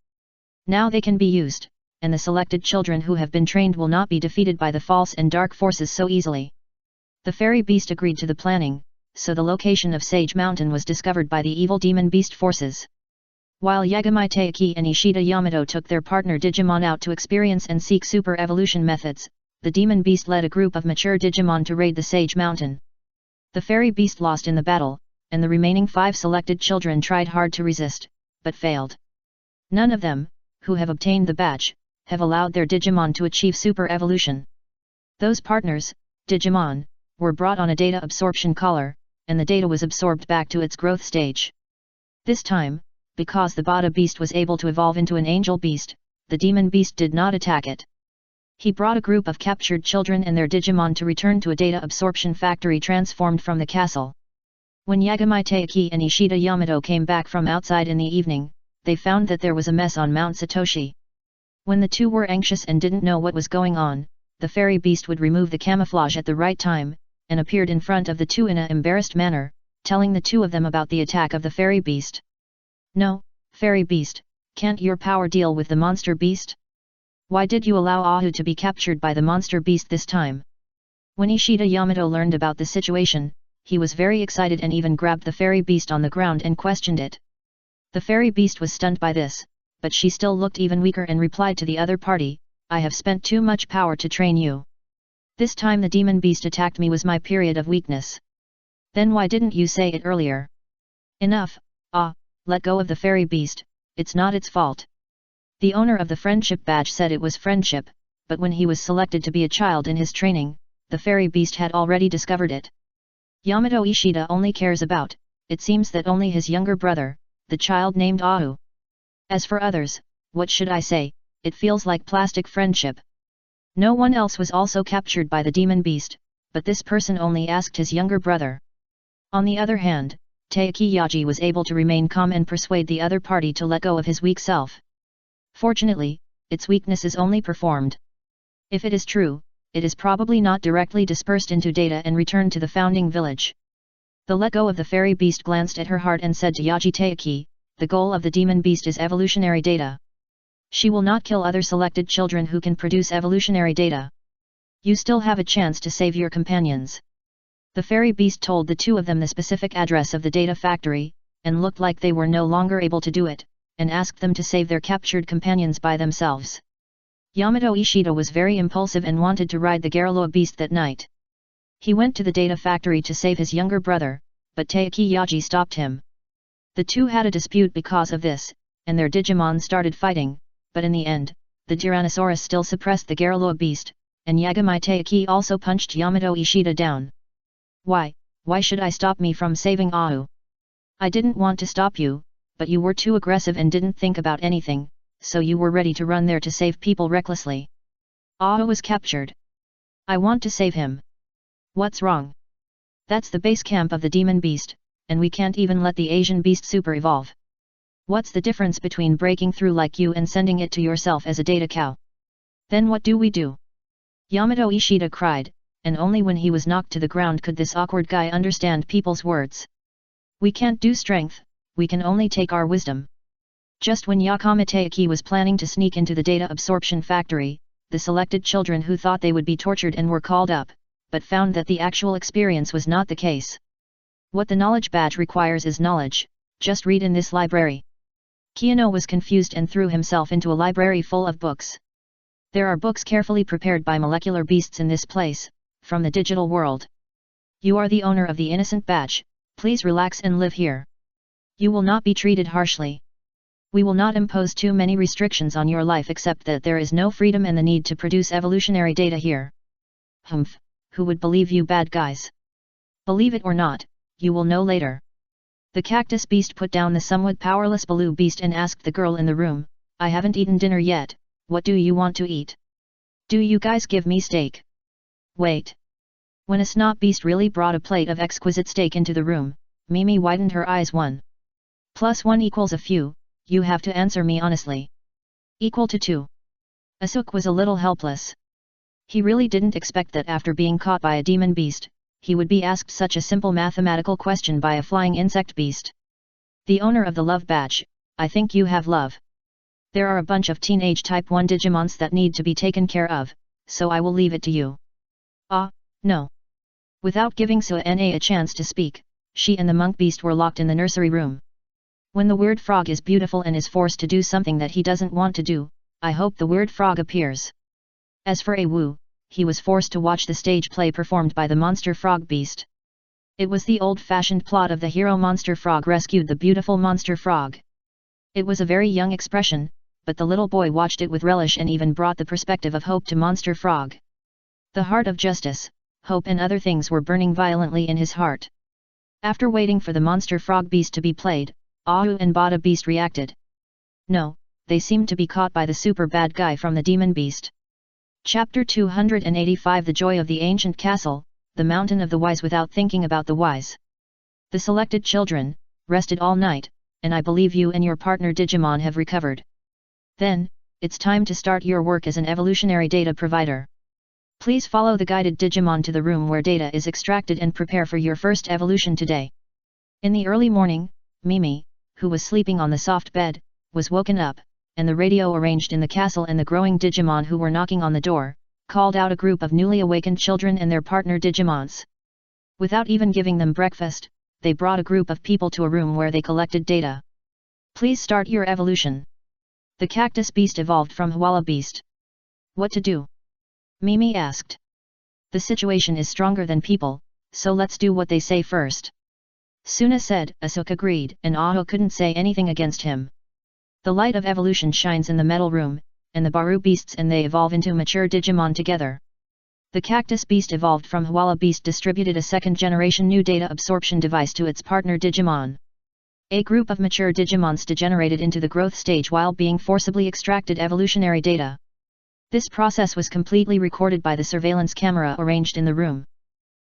Now they can be used, and the selected children who have been trained will not be defeated by the false and dark forces so easily. The fairy beast agreed to the planning, so the location of Sage Mountain was discovered by the evil demon beast forces. While Yagami Teiki and Ishida Yamato took their partner Digimon out to experience and seek super evolution methods, the demon beast led a group of mature Digimon to raid the Sage Mountain. The fairy beast lost in the battle, and the remaining 5 selected children tried hard to resist, but failed. None of them, who have obtained the badge, have allowed their Digimon to achieve super evolution. Those partners, Digimon, were brought on a data absorption collar, and the data was absorbed back to its growth stage. This time, because the Bada beast was able to evolve into an angel beast, the demon beast did not attack it. He brought a group of captured children and their Digimon to return to a data absorption factory transformed from the castle. When Yagami Teiki and Ishida Yamato came back from outside in the evening, they found that there was a mess on Mount Satoshi. When the two were anxious and didn't know what was going on, the fairy beast would remove the camouflage at the right time, and appeared in front of the two in an embarrassed manner, telling the two of them about the attack of the fairy beast. No, fairy beast, can't your power deal with the monster beast? Why did you allow Ahu to be captured by the monster beast this time? When Ishida Yamato learned about the situation, he was very excited and even grabbed the fairy beast on the ground and questioned it. The fairy beast was stunned by this, but she still looked even weaker and replied to the other party, I have spent too much power to train you. This time the demon beast attacked me was my period of weakness. Then why didn't you say it earlier? Enough, let go of the fairy beast, it's not its fault. The owner of the friendship badge said it was friendship, but when he was selected to be a child in his training, the fairy beast had already discovered it. Yamato Ishida only cares about, it seems that only his younger brother, the child named Ahu. As for others, what should I say, it feels like plastic friendship. No one else was also captured by the demon beast, but this person only asked his younger brother. On the other hand, Teiki Yaji was able to remain calm and persuade the other party to let go of his weak self. Fortunately, its weakness is only performed. If it is true, it is probably not directly dispersed into data and returned to the founding village. The let go of the fairy beast glanced at her heart and said to Yaji Teiki, the goal of the demon beast is evolutionary data. She will not kill other selected children who can produce evolutionary data. You still have a chance to save your companions. The fairy beast told the two of them the specific address of the data factory, and looked like they were no longer able to do it, and asked them to save their captured companions by themselves. Yamato Ishida was very impulsive and wanted to ride the Garaloa beast that night. He went to the data factory to save his younger brother, but Teiki Yaji stopped him. The two had a dispute because of this, and their Digimon started fighting, but in the end, the Tyrannosaurus still suppressed the Garaloa beast, and Yagami Teiki also punched Yamato Ishida down. Why should I stop me from saving Ahu? I didn't want to stop you, but you were too aggressive and didn't think about anything, so you were ready to run there to save people recklessly. Ahu was captured. I want to save him. What's wrong? That's the base camp of the demon beast, and we can't even let the Asian beast super evolve. What's the difference between breaking through like you and sending it to yourself as a data cow? Then what do we do? Yamato Ishida cried, and only when he was knocked to the ground could this awkward guy understand people's words. We can't do strength, we can only take our wisdom. Just when Yagami Teiki was planning to sneak into the data absorption factory, the selected children who thought they would be tortured and were called up, but found that the actual experience was not the case. What the knowledge badge requires is knowledge, just read in this library. Kiano was confused and threw himself into a library full of books. There are books carefully prepared by molecular beasts in this place, from the digital world. You are the owner of the innocent batch, please relax and live here. You will not be treated harshly. We will not impose too many restrictions on your life except that there is no freedom and the need to produce evolutionary data here. Humph, who would believe you bad guys? Believe it or not, you will know later. The cactus beast put down the somewhat powerless Baloo beast and asked the girl in the room, I haven't eaten dinner yet, what do you want to eat? Do you guys give me steak? Wait. When a snot beast really brought a plate of exquisite steak into the room, Mimi widened her eyes. 1 + 1 = a few, you have to answer me honestly. Equal to 2. Asuk was a little helpless. He really didn't expect that after being caught by a demon beast, he would be asked such a simple mathematical question by a flying insect beast. The owner of the love badge, I think you have love. There are a bunch of teenage type 1 Digimons that need to be taken care of, so I will leave it to you. Ah, no. Without giving Suana a chance to speak, she and the monk beast were locked in the nursery room. When the weird frog is beautiful and is forced to do something that he doesn't want to do, I hope the weird frog appears. As for Awu, he was forced to watch the stage play performed by the monster frog beast. It was the old-fashioned plot of the hero monster frog rescued the beautiful monster frog. It was a very young expression, but the little boy watched it with relish and even brought the perspective of hope to monster frog. The heart of justice, hope and other things were burning violently in his heart. After waiting for the monster frog beast to be played, Ahu and Bada beast reacted. No, they seemed to be caught by the super bad guy from the demon beast. Chapter 285 The Joy of the Ancient Castle, the Mountain of the Wise. Without thinking about the wise, the selected children rested all night, and I believe you and your partner Digimon have recovered. Then, it's time to start your work as an evolutionary data provider. Please follow the guided Digimon to the room where data is extracted and prepare for your first evolution today. In the early morning, Mimi, who was sleeping on the soft bed, was woken up, and the radio arranged in the castle and the growing Digimon who were knocking on the door, called out a group of newly awakened children and their partner Digimons. Without even giving them breakfast, they brought a group of people to a room where they collected data. Please start your evolution. The cactus beast evolved from Hwala beast. What to do? Mimi asked. The situation is stronger than people, so let's do what they say first. Suna said. Asuk agreed, and Aho couldn't say anything against him. The light of evolution shines in the metal room, and the Baru beasts and they evolve into mature Digimon together. The cactus beast evolved from Hwala beast distributed a second-generation new data absorption device to its partner Digimon. A group of mature Digimons degenerated into the growth stage while being forcibly extracted evolutionary data. This process was completely recorded by the surveillance camera arranged in the room.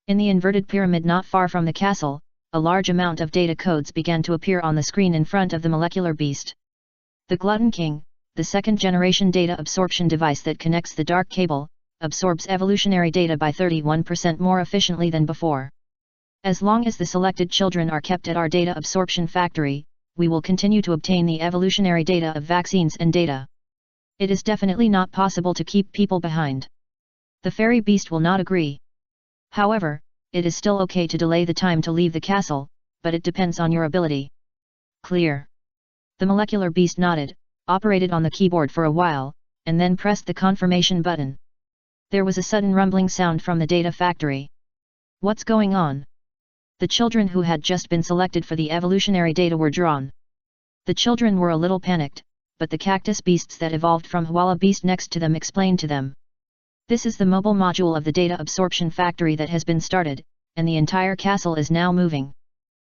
In the inverted pyramid not far from the castle, a large amount of data codes began to appear on the screen in front of the molecular beast. The Glutton King, the second-generation data absorption device that connects the dark cable, absorbs evolutionary data by 31% more efficiently than before. As long as the selected children are kept at our data absorption factory, we will continue to obtain the evolutionary data of vaccines and data. It is definitely not possible to keep people behind. The fairy beast will not agree. However, it is still okay to delay the time to leave the castle, but it depends on your ability. Clear. The molecular beast nodded, operated on the keyboard for a while, and then pressed the confirmation button. There was a sudden rumbling sound from the data factory. What's going on? The children who had just been selected for the evolutionary data were drawn. The children were a little panicked, but the cactus beasts that evolved from Hwala beast next to them explained to them. This is the mobile module of the data absorption factory that has been started, and the entire castle is now moving.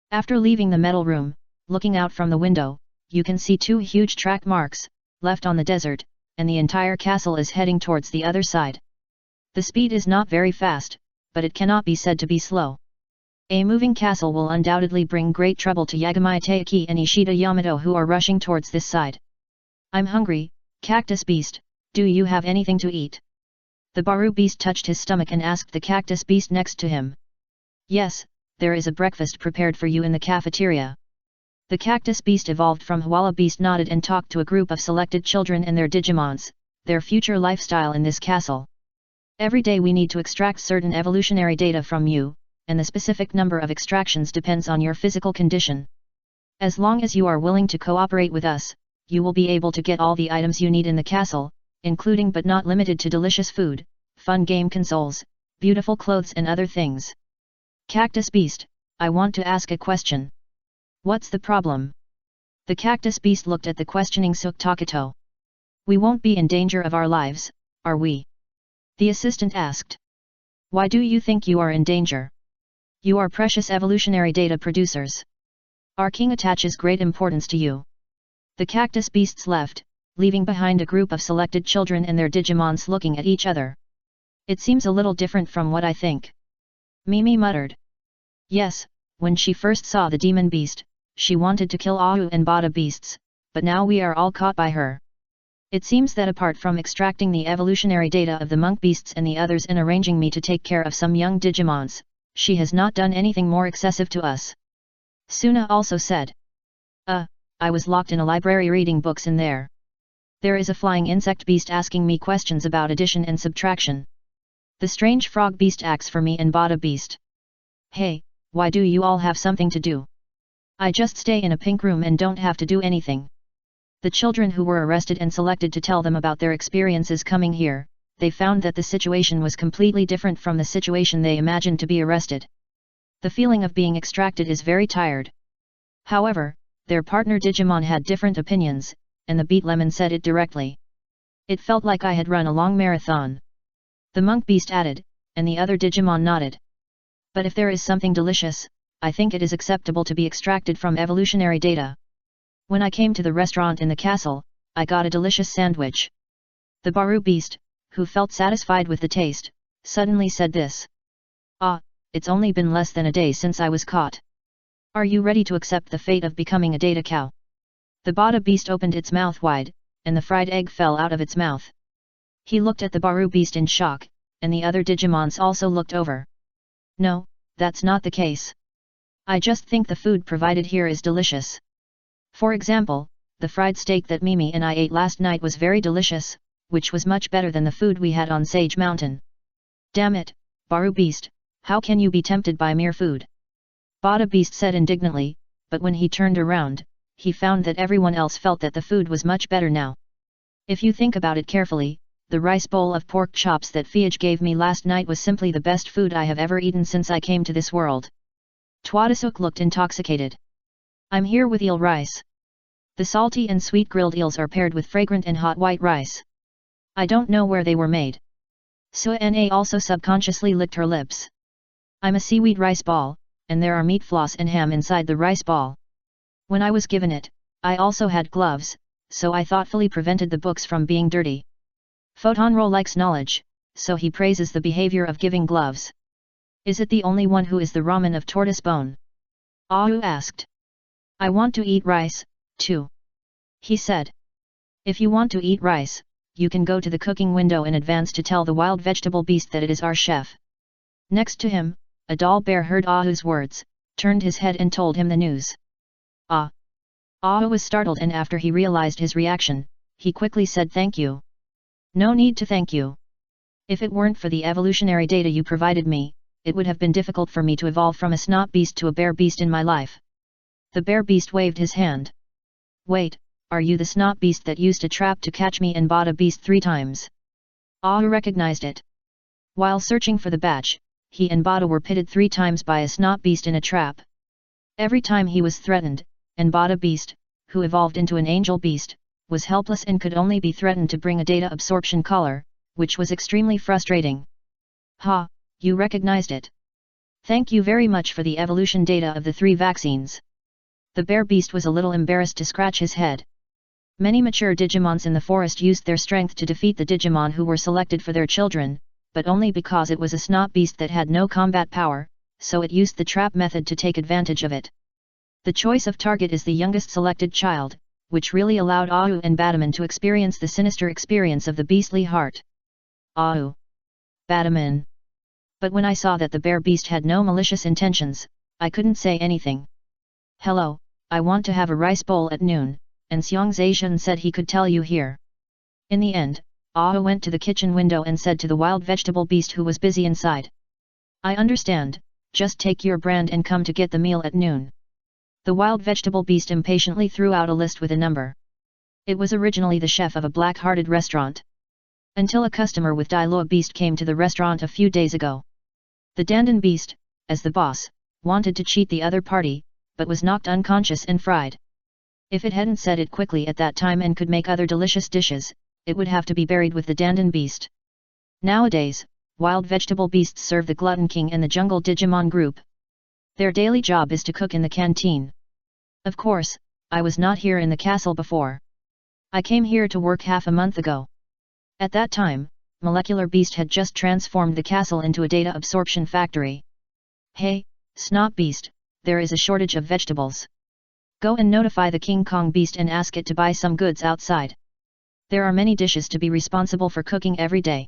After leaving the metal room, looking out from the window, you can see two huge track marks, left on the desert, and the entire castle is heading towards the other side. The speed is not very fast, but it cannot be said to be slow. A moving castle will undoubtedly bring great trouble to Yagami Taiki and Ishida Yamato who are rushing towards this side. I'm hungry, cactus beast, do you have anything to eat? The Baru beast touched his stomach and asked the cactus beast next to him. Yes, there is a breakfast prepared for you in the cafeteria. The cactus beast evolved from Hwala beast nodded and talked to a group of selected children and their Digimons, their future lifestyle in this castle. Every day we need to extract certain evolutionary data from you, and the specific number of extractions depends on your physical condition. As long as you are willing to cooperate with us, you will be able to get all the items you need in the castle, including but not limited to delicious food, fun game consoles, beautiful clothes and other things. Cactus Beast, I want to ask a question. What's the problem? The Cactus Beast looked at the questioning Suk Takato. We won't be in danger of our lives, are we? The assistant asked. Why do you think you are in danger? You are precious evolutionary data producers. Our king attaches great importance to you. The Cactus Beasts left, leaving behind a group of selected children and their Digimons looking at each other. It seems a little different from what I think. Mimi muttered. Yes, when she first saw the demon beast, she wanted to kill Ahu and Bada beasts, but now we are all caught by her. It seems that apart from extracting the evolutionary data of the monk beasts and the others and arranging me to take care of some young Digimons, she has not done anything more excessive to us. Suna also said. I was locked in a library reading books in there. There is a flying insect beast asking me questions about addition and subtraction. The strange frog beast acts for me and Bada beast. Hey, why do you all have something to do? I just stay in a pink room and don't have to do anything. The children who were arrested and selected to tell them about their experiences coming here, they found that the situation was completely different from the situation they imagined to be arrested. The feeling of being extracted is very tired. However, their partner Digimon had different opinions, and the Beat Lemon said it directly. It felt like I had run a long marathon. The monk beast added, and the other Digimon nodded. But if there is something delicious, I think it is acceptable to be extracted from evolutionary data. When I came to the restaurant in the castle, I got a delicious sandwich. The Baru beast, who felt satisfied with the taste, suddenly said this. It's only been less than a day since I was caught. Are you ready to accept the fate of becoming a data cow? The Bada beast opened its mouth wide, and the fried egg fell out of its mouth. He looked at the Baru beast in shock, and the other Digimons also looked over. No, that's not the case. I just think the food provided here is delicious. For example, the fried steak that Mimi and I ate last night was very delicious, which was much better than the food we had on Sage Mountain. Damn it, Baru beast, how can you be tempted by mere food? Bada beast said indignantly, but when he turned around, he found that everyone else felt that the food was much better now. If you think about it carefully, the rice bowl of pork chops that Fiage gave me last night was simply the best food I have ever eaten since I came to this world. Twadasuk looked intoxicated. I'm here with eel rice. The salty and sweet grilled eels are paired with fragrant and hot white rice. I don't know where they were made. Sua-na also subconsciously licked her lips. I'm a seaweed rice ball, and there are meat floss and ham inside the rice ball. When I was given it, I also had gloves, so I thoughtfully prevented the books from being dirty. Photonro likes knowledge, so he praises the behavior of giving gloves. Is it the only one who is the ramen of tortoise bone? Ahu asked. I want to eat rice, too. He said. If you want to eat rice, you can go to the cooking window in advance to tell the wild vegetable beast that it is our chef. Next to him, a doll bear heard Ahu's words, turned his head and told him the news. Ahu was startled, and after he realized his reaction, he quickly said thank you. No need to thank you. If it weren't for the evolutionary data you provided me, it would have been difficult for me to evolve from a snot beast to a bear beast in my life. The bear beast waved his hand. Wait, are you the snot beast that used a trap to catch me and Bada beast 3 times? Ahu recognized it. While searching for the batch, he and Bada were pitted 3 times by a snot beast in a trap. Every time he was threatened, and Bada beast, who evolved into an angel beast, was helpless and could only be threatened to bring a data absorption collar, which was extremely frustrating. Ha, you recognized it. Thank you very much for the evolution data of the 3 vaccines. The bear beast was a little embarrassed to scratch his head. Many mature Digimons in the forest used their strength to defeat the Digimon who were selected for their children, but only because it was a snot beast that had no combat power, so it used the trap method to take advantage of it. The choice of target is the youngest selected child, which really allowed Ahu and Badaman to experience the sinister experience of the beastly heart. Ahu. Badaman. But when I saw that the bear beast had no malicious intentions, I couldn't say anything. Hello, I want to have a rice bowl at noon, and Xiong Zaishan said he could tell you here. In the end, Ahu went to the kitchen window and said to the wild vegetable beast who was busy inside. I understand, just take your brand and come to get the meal at noon. The wild vegetable beast impatiently threw out a list with a number. It was originally the chef of a black-hearted restaurant. Until a customer with dialogue beast came to the restaurant a few days ago. The Dandan beast, as the boss, wanted to cheat the other party, but was knocked unconscious and fried. If it hadn't said it quickly at that time and could make other delicious dishes, it would have to be buried with the Dandan beast. Nowadays, wild vegetable beasts serve the Glutton King and the Jungle Digimon group. Their daily job is to cook in the canteen. Of course, I was not here in the castle before. I came here to work half a month ago. At that time, Molecular Beast had just transformed the castle into a data absorption factory. Hey, Snot Beast, there is a shortage of vegetables. Go and notify the King Kong Beast and ask it to buy some goods outside. There are many dishes to be responsible for cooking every day.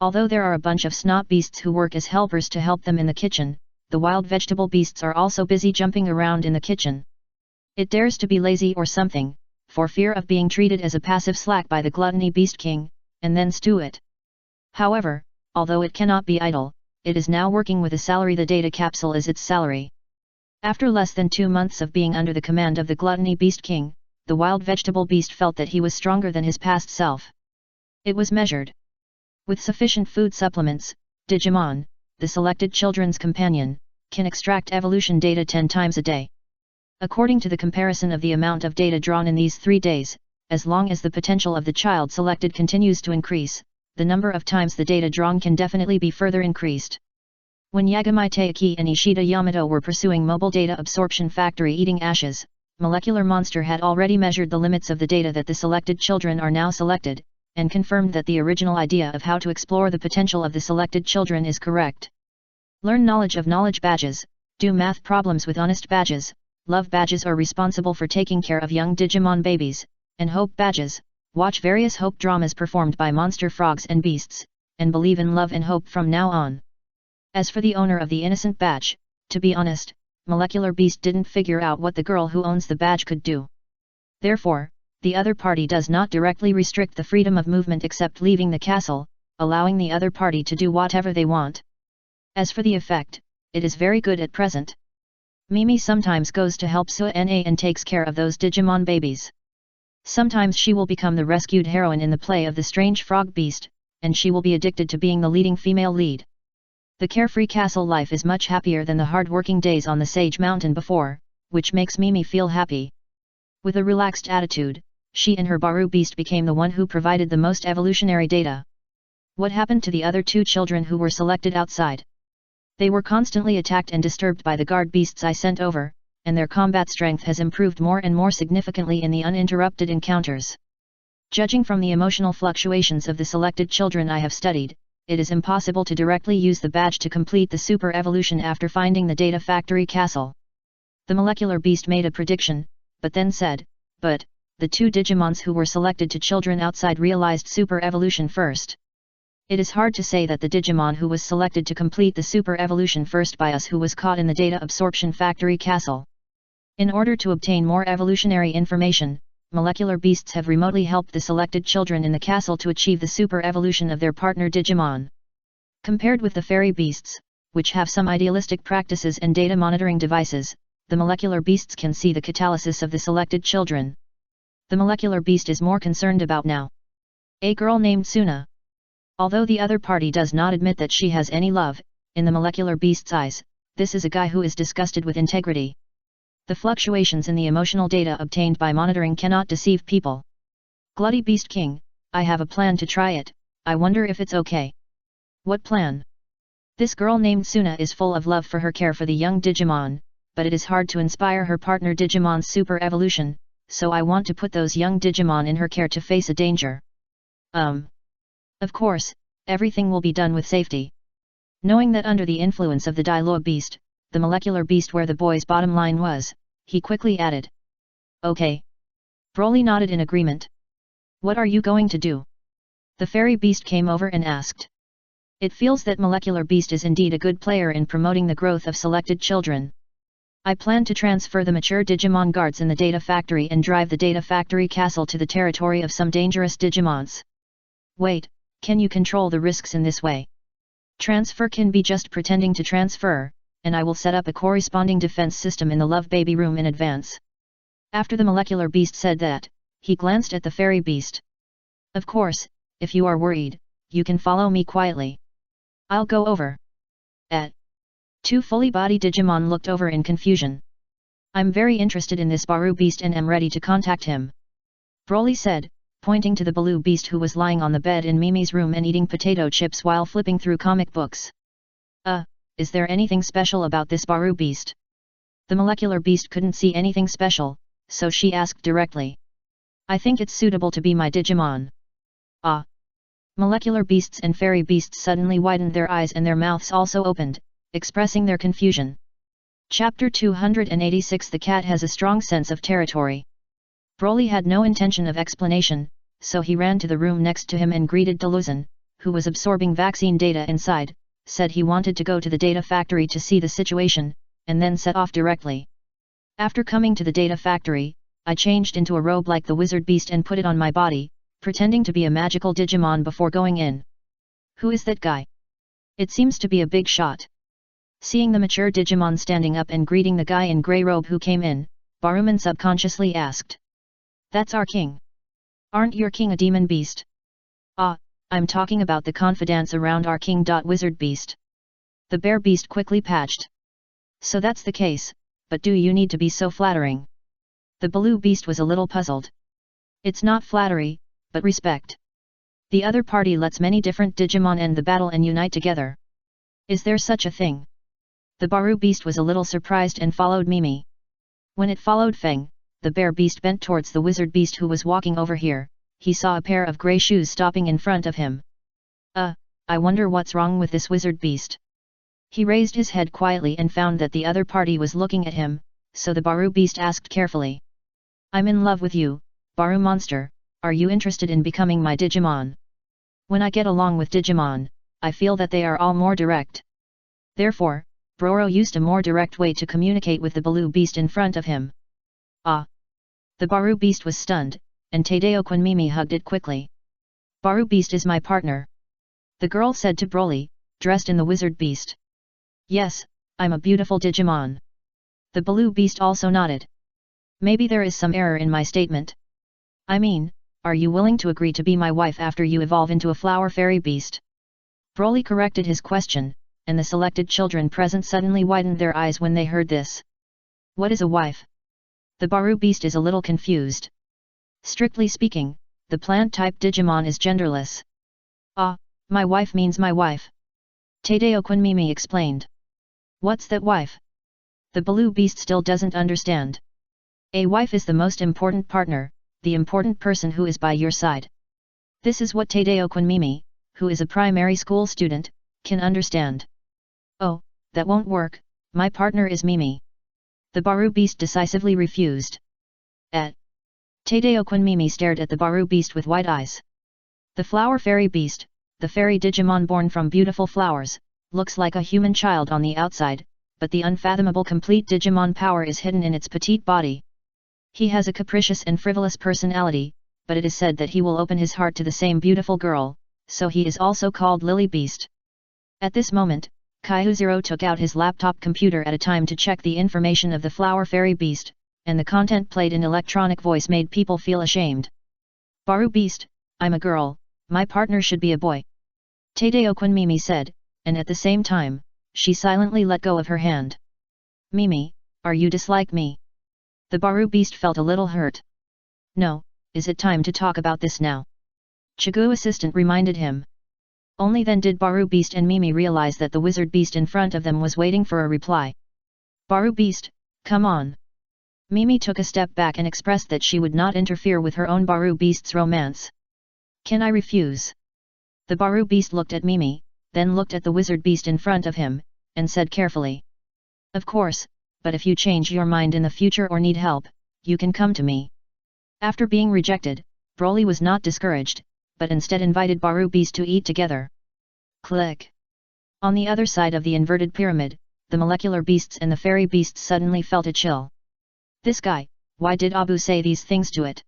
Although there are a bunch of Snot Beasts who work as helpers to help them in the kitchen, the wild vegetable beasts are also busy jumping around in the kitchen. It dares to be lazy or something, for fear of being treated as a passive slack by the Gluttony Beast King, and then stew it. However, although it cannot be idle, it is now working with a salary. The data capsule is its salary. After less than 2 months of being under the command of the Gluttony Beast King, the wild vegetable beast felt that he was stronger than his past self. It was measured. With sufficient food supplements, Digimon, the selected children's companion, can extract evolution data 10 times a day. According to the comparison of the amount of data drawn in these 3 days, as long as the potential of the child selected continues to increase, the number of times the data drawn can definitely be further increased. When Yagami Taiki and Ishida Yamato were pursuing mobile data absorption factory eating ashes, Molecular Monster had already measured the limits of the data that the selected children are now selected, and confirmed that the original idea of how to explore the potential of the selected children is correct. Learn knowledge of knowledge badges, do math problems with honest badges, love badges are responsible for taking care of young Digimon babies, and hope badges, watch various hope dramas performed by monster frogs and beasts, and believe in love and hope from now on. As for the owner of the innocent badge, to be honest, Molecular Beast didn't figure out what the girl who owns the badge could do. Therefore, the other party does not directly restrict the freedom of movement except leaving the castle, allowing the other party to do whatever they want. As for the effect, it is very good at present. Mimi sometimes goes to help Sua and takes care of those Digimon babies. Sometimes she will become the rescued heroine in the play of the strange frog beast, and she will be addicted to being the leading female lead. The carefree castle life is much happier than the hard-working days on the Sage Mountain before, which makes Mimi feel happy. With a relaxed attitude, she and her Baru beast became the one who provided the most evolutionary data. What happened to the other 2 children who were selected outside? They were constantly attacked and disturbed by the guard beasts I sent over, and their combat strength has improved more and more significantly in the uninterrupted encounters. Judging from the emotional fluctuations of the selected children I have studied, it is impossible to directly use the badge to complete the super evolution after finding the data factory castle. The Molecular Beast made a prediction, but then said, but, the 2 Digimons who were selected to children outside realized super evolution first. It is hard to say that the Digimon who was selected to complete the super evolution first by us who was caught in the data absorption factory castle. In order to obtain more evolutionary information, Molecular Beasts have remotely helped the selected children in the castle to achieve the super evolution of their partner Digimon. Compared with the fairy beasts, which have some idealistic practices and data monitoring devices, the Molecular Beasts can see the catalysis of the selected children. The Molecular Beast is more concerned about now. A girl named Suna. Although the other party does not admit that she has any love, in the Molecular Beast's eyes, this is a guy who is disgusted with integrity. The fluctuations in the emotional data obtained by monitoring cannot deceive people. Glutty Beast King, I have a plan to try it, I wonder if it's okay. What plan? This girl named Suna is full of love for her care for the young Digimon, but it is hard to inspire her partner Digimon's super evolution, so I want to put those young Digimon in her care to face a danger. Of course, everything will be done with safety. Knowing that under the influence of the Dialogue Beast, the Molecular Beast where the boy's bottom line was, he quickly added. Okay. Broly nodded in agreement. What are you going to do? The Fairy Beast came over and asked. It feels that Molecular Beast is indeed a good player in promoting the growth of selected children. I plan to transfer the mature Digimon guards in the Data Factory and drive the Data Factory castle to the territory of some dangerous Digimons. Wait, can you control the risks in this way? Transfer can be just pretending to transfer, and I will set up a corresponding defense system in the Love Baby room in advance. After the Molecular Beast said that, he glanced at the Fairy Beast. Of course, if you are worried, you can follow me quietly. I'll go over. Two fully body Digimon looked over in confusion. I'm very interested in this Baru beast and am ready to contact him. Broly said, pointing to the blue beast who was lying on the bed in Mimi's room and eating potato chips while flipping through comic books. Is there anything special about this Baru beast? The molecular beast couldn't see anything special, so she asked directly. I think it's suitable to be my Digimon. Molecular beasts and fairy beasts suddenly widened their eyes and their mouths also opened, expressing their confusion. Chapter 286 The cat has a strong sense of territory. Broly had no intention of explanation, so he ran to the room next to him and greeted Deluzin, who was absorbing vaccine data inside, said he wanted to go to the data factory to see the situation, and then set off directly. After coming to the data factory, I changed into a robe like the wizard beast and put it on my body, pretending to be a magical Digimon before going in. Who is that guy? It seems to be a big shot. Seeing the mature Digimon standing up and greeting the guy in grey robe who came in, Baruman subconsciously asked. That's our king. Aren't your king a demon beast? I'm talking about the confidants around our king. Wizard beast. The bear beast quickly patched. So that's the case, but do you need to be so flattering? The blue beast was a little puzzled. It's not flattery, but respect. The other party lets many different Digimon end the battle and unite together. Is there such a thing? The Baru beast was a little surprised and followed Mimi. When it followed Feng, the bear beast bent towards the wizard beast who was walking over here. He saw a pair of grey shoes stopping in front of him. I wonder what's wrong with this wizard beast. He raised his head quietly and found that the other party was looking at him, so the Baru beast asked carefully. I'm in love with you, Baru monster, are you interested in becoming my Digimon? When I get along with Digimon, I feel that they are all more direct. Therefore, Broro used a more direct way to communicate with the blue beast in front of him. The Baru beast was stunned, and Tadeo Mimi hugged it quickly. Baru beast is my partner. The girl said to Broly, dressed in the wizard beast. Yes, I'm a beautiful Digimon. The blue beast also nodded. Maybe there is some error in my statement. I mean, are you willing to agree to be my wife after you evolve into a flower fairy beast? Broly corrected his question, and the selected children present suddenly widened their eyes when they heard this. What is a wife? The Baru beast is a little confused. Strictly speaking, the plant-type Digimon is genderless. My wife means my wife. Tadeo Mimi explained. What's that wife? The blue beast still doesn't understand. A wife is the most important partner, the important person who is by your side. This is what Tadeo Mimi, who is a primary school student, can understand. Oh, that won't work, my partner is Mimi. The Baru beast decisively refused. Tadeo Mimi stared at the Baru beast with wide eyes. The flower fairy beast, the fairy Digimon born from beautiful flowers, looks like a human child on the outside, but the unfathomable complete Digimon power is hidden in its petite body. He has a capricious and frivolous personality, but it is said that he will open his heart to the same beautiful girl, so he is also called Lily Beast. At this moment, Kaihuziro took out his laptop computer at a time to check the information of the flower fairy beast, and the content played in electronic voice made people feel ashamed. Baru beast, I'm a girl, my partner should be a boy. Tadeo Mimi said, and at the same time, she silently let go of her hand. Mimi, are you dislike me? The Baru beast felt a little hurt. No, is it time to talk about this now? Chigu assistant reminded him. Only then did Baru beast and Mimi realize that the wizard beast in front of them was waiting for a reply. Baru beast, come on. Mimi took a step back and expressed that she would not interfere with her own Baru beast's romance. Can I refuse? The Baru beast looked at Mimi, then looked at the wizard beast in front of him, and said carefully. Of course, but if you change your mind in the future or need help, you can come to me. After being rejected, Broly was not discouraged, but instead invited Baru beast to eat together. Click. On the other side of the inverted pyramid, the molecular beasts and the fairy beasts suddenly felt a chill. This guy, why did Abu say these things to it?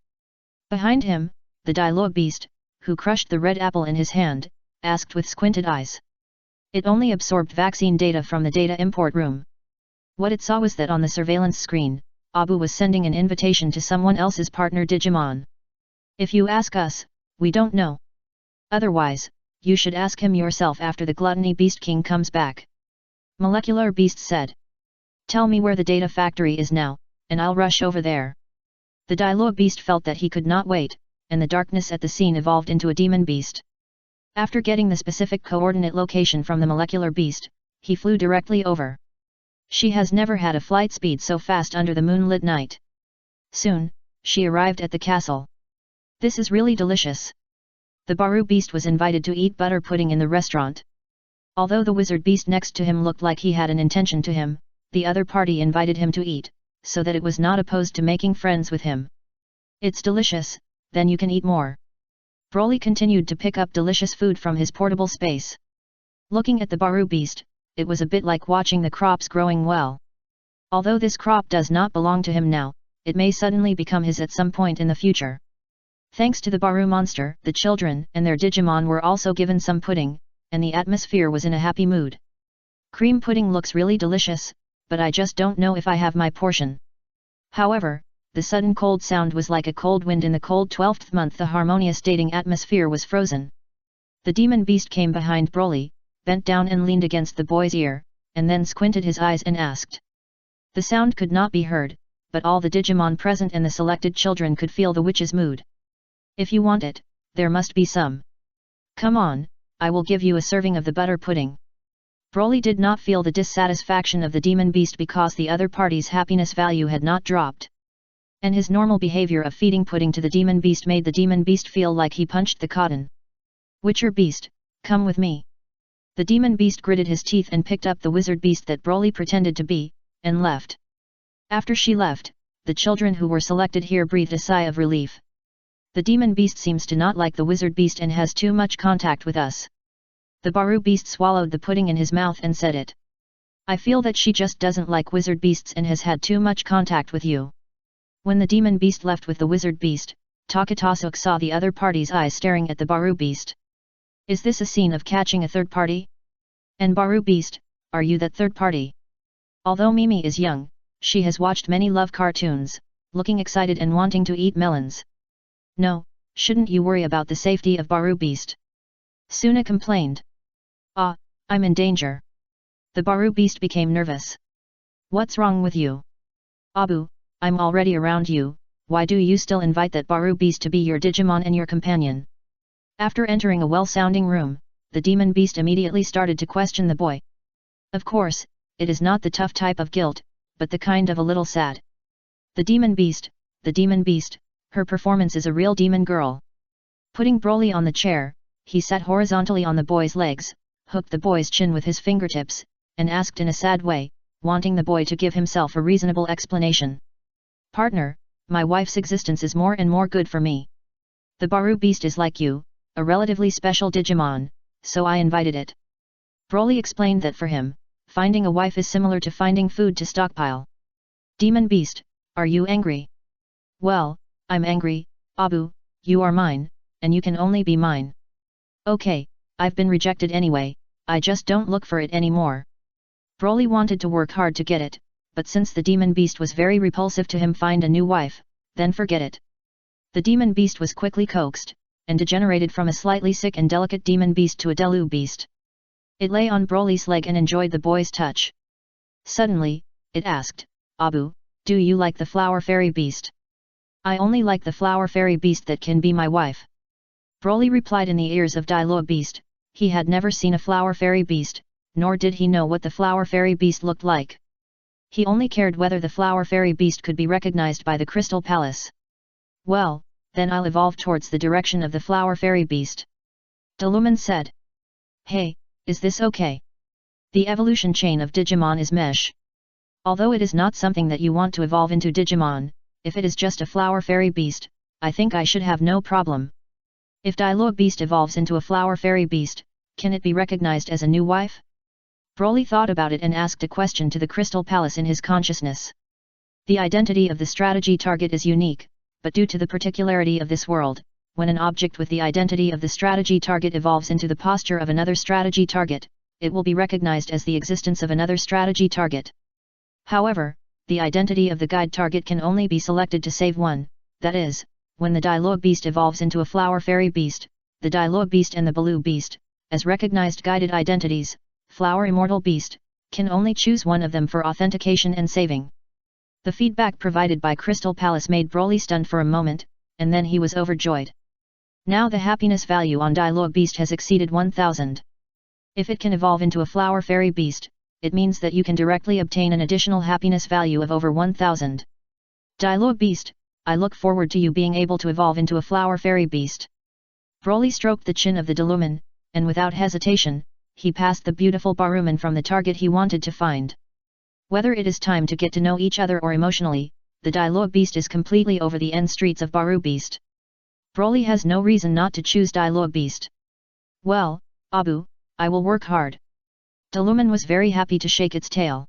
Behind him, the Dialogue beast, who crushed the red apple in his hand, asked with squinted eyes. It only absorbed vaccine data from the data import room. What it saw was that on the surveillance screen, Abu was sending an invitation to someone else's partner Digimon. If you ask us, we don't know. Otherwise, you should ask him yourself after the Gluttony Beast King comes back. Molecular Beast said. Tell me where the data factory is now, and I'll rush over there. The Dialogue Beast felt that he could not wait, and the darkness at the scene evolved into a demon beast. After getting the specific coordinate location from the molecular beast, he flew directly over. She has never had a flight speed so fast under the moonlit night. Soon, she arrived at the castle. This is really delicious. The Baru Beast was invited to eat butter pudding in the restaurant. Although the Wizard Beast next to him looked like he had an intention to him, the other party invited him to eat, so that it was not opposed to making friends with him. It's delicious, then you can eat more. Broly continued to pick up delicious food from his portable space. Looking at the Baru Beast, it was a bit like watching the crops growing well. Although this crop does not belong to him now, it may suddenly become his at some point in the future. Thanks to the Baru monster, the children and their Digimon were also given some pudding, and the atmosphere was in a happy mood. Cream pudding looks really delicious, but I just don't know if I have my portion. However, the sudden cold sound was like a cold wind in the cold 12th month. The harmonious dating atmosphere was frozen. The demon beast came behind Broly, bent down and leaned against the boy's ear, and then squinted his eyes and asked. The sound could not be heard, but all the Digimon present and the selected children could feel the witch's mood. If you want it, there must be some. Come on, I will give you a serving of the butter pudding. Broly did not feel the dissatisfaction of the demon beast because the other party's happiness value had not dropped. And his normal behavior of feeding pudding to the demon beast made the demon beast feel like he punched the cotton. Witcher beast, come with me. The demon beast gritted his teeth and picked up the wizard beast that Broly pretended to be, and left. After she left, the children who were selected here breathed a sigh of relief. The demon beast seems to not like the wizard beast and has too much contact with us. The Baru beast swallowed the pudding in his mouth and said it. I feel that she just doesn't like wizard beasts and has had too much contact with you. When the demon beast left with the wizard beast, Takatosuke saw the other party's eyes staring at the Baru beast. Is this a scene of catching a third party? And Baru beast, are you that third party? Although Mimi is young, she has watched many love cartoons, looking excited and wanting to eat melons. No, shouldn't you worry about the safety of Baru beast? Suna complained. Ah, I'm in danger. The Baru beast became nervous. What's wrong with you? Abu, I'm already around you, why do you still invite that Baru beast to be your Digimon and your companion? After entering a well-sounding room, the demon beast immediately started to question the boy. Of course, it is not the tough type of guilt, but the kind of a little sad. The demon beast, her performance is a real demon girl. Putting Broly on the chair, he sat horizontally on the boy's legs, hooked the boy's chin with his fingertips, and asked in a sad way, wanting the boy to give himself a reasonable explanation. Partner, my wife's existence is more and more good for me. The Baru beast is like you, a relatively special Digimon, so I invited it. Broly explained that for him, finding a wife is similar to finding food to stockpile. Demon beast, are you angry? Well, I'm angry, Abu, you are mine, and you can only be mine. Okay, I've been rejected anyway, I just don't look for it anymore. Broly wanted to work hard to get it, but since the demon beast was very repulsive to him, find a new wife, then forget it. The demon beast was quickly coaxed, and degenerated from a slightly sick and delicate demon beast to a Delu beast. It lay on Broly's leg and enjoyed the boy's touch. Suddenly, it asked, Abu, do you like the flower fairy beast? I only like the flower fairy beast that can be my wife. Broly replied in the ears of Dialogue beast, he had never seen a flower fairy beast, nor did he know what the flower fairy beast looked like. He only cared whether the flower fairy beast could be recognized by the Crystal Palace. Well, then I'll evolve towards the direction of the flower fairy beast. Deluman said. Hey, is this okay? The evolution chain of Digimon is mesh. Although it is not something that you want to evolve into Digimon, if it is just a flower fairy beast, I think I should have no problem. If Dialogue beast evolves into a flower fairy beast, can it be recognized as a new wife? Broly thought about it and asked a question to the Crystal Palace in his consciousness. The identity of the strategy target is unique, but due to the particularity of this world, when an object with the identity of the strategy target evolves into the posture of another strategy target, it will be recognized as the existence of another strategy target. However, the identity of the guide target can only be selected to save one, that is, when the Dialogue beast evolves into a flower fairy beast, the Dialogue Beast and the Baloo Beast, as recognized guided identities, Flower Immortal Beast, can only choose one of them for authentication and saving. The feedback provided by Crystal Palace made Broly stunned for a moment, and then he was overjoyed. Now the happiness value on Dialogue Beast has exceeded 1000. If it can evolve into a Flower Fairy Beast, it means that you can directly obtain an additional happiness value of over 1000. Dialogue Beast, I look forward to you being able to evolve into a Flower Fairy Beast. Broly stroked the chin of the Deluman, and without hesitation, he passed the beautiful Baruman from the target he wanted to find. Whether it is time to get to know each other or emotionally, the Dialogue Beast is completely over the end streets of Baru Beast. Broly has no reason not to choose Dialogue Beast. Well, Abu, I will work hard. Deluman was very happy to shake its tail.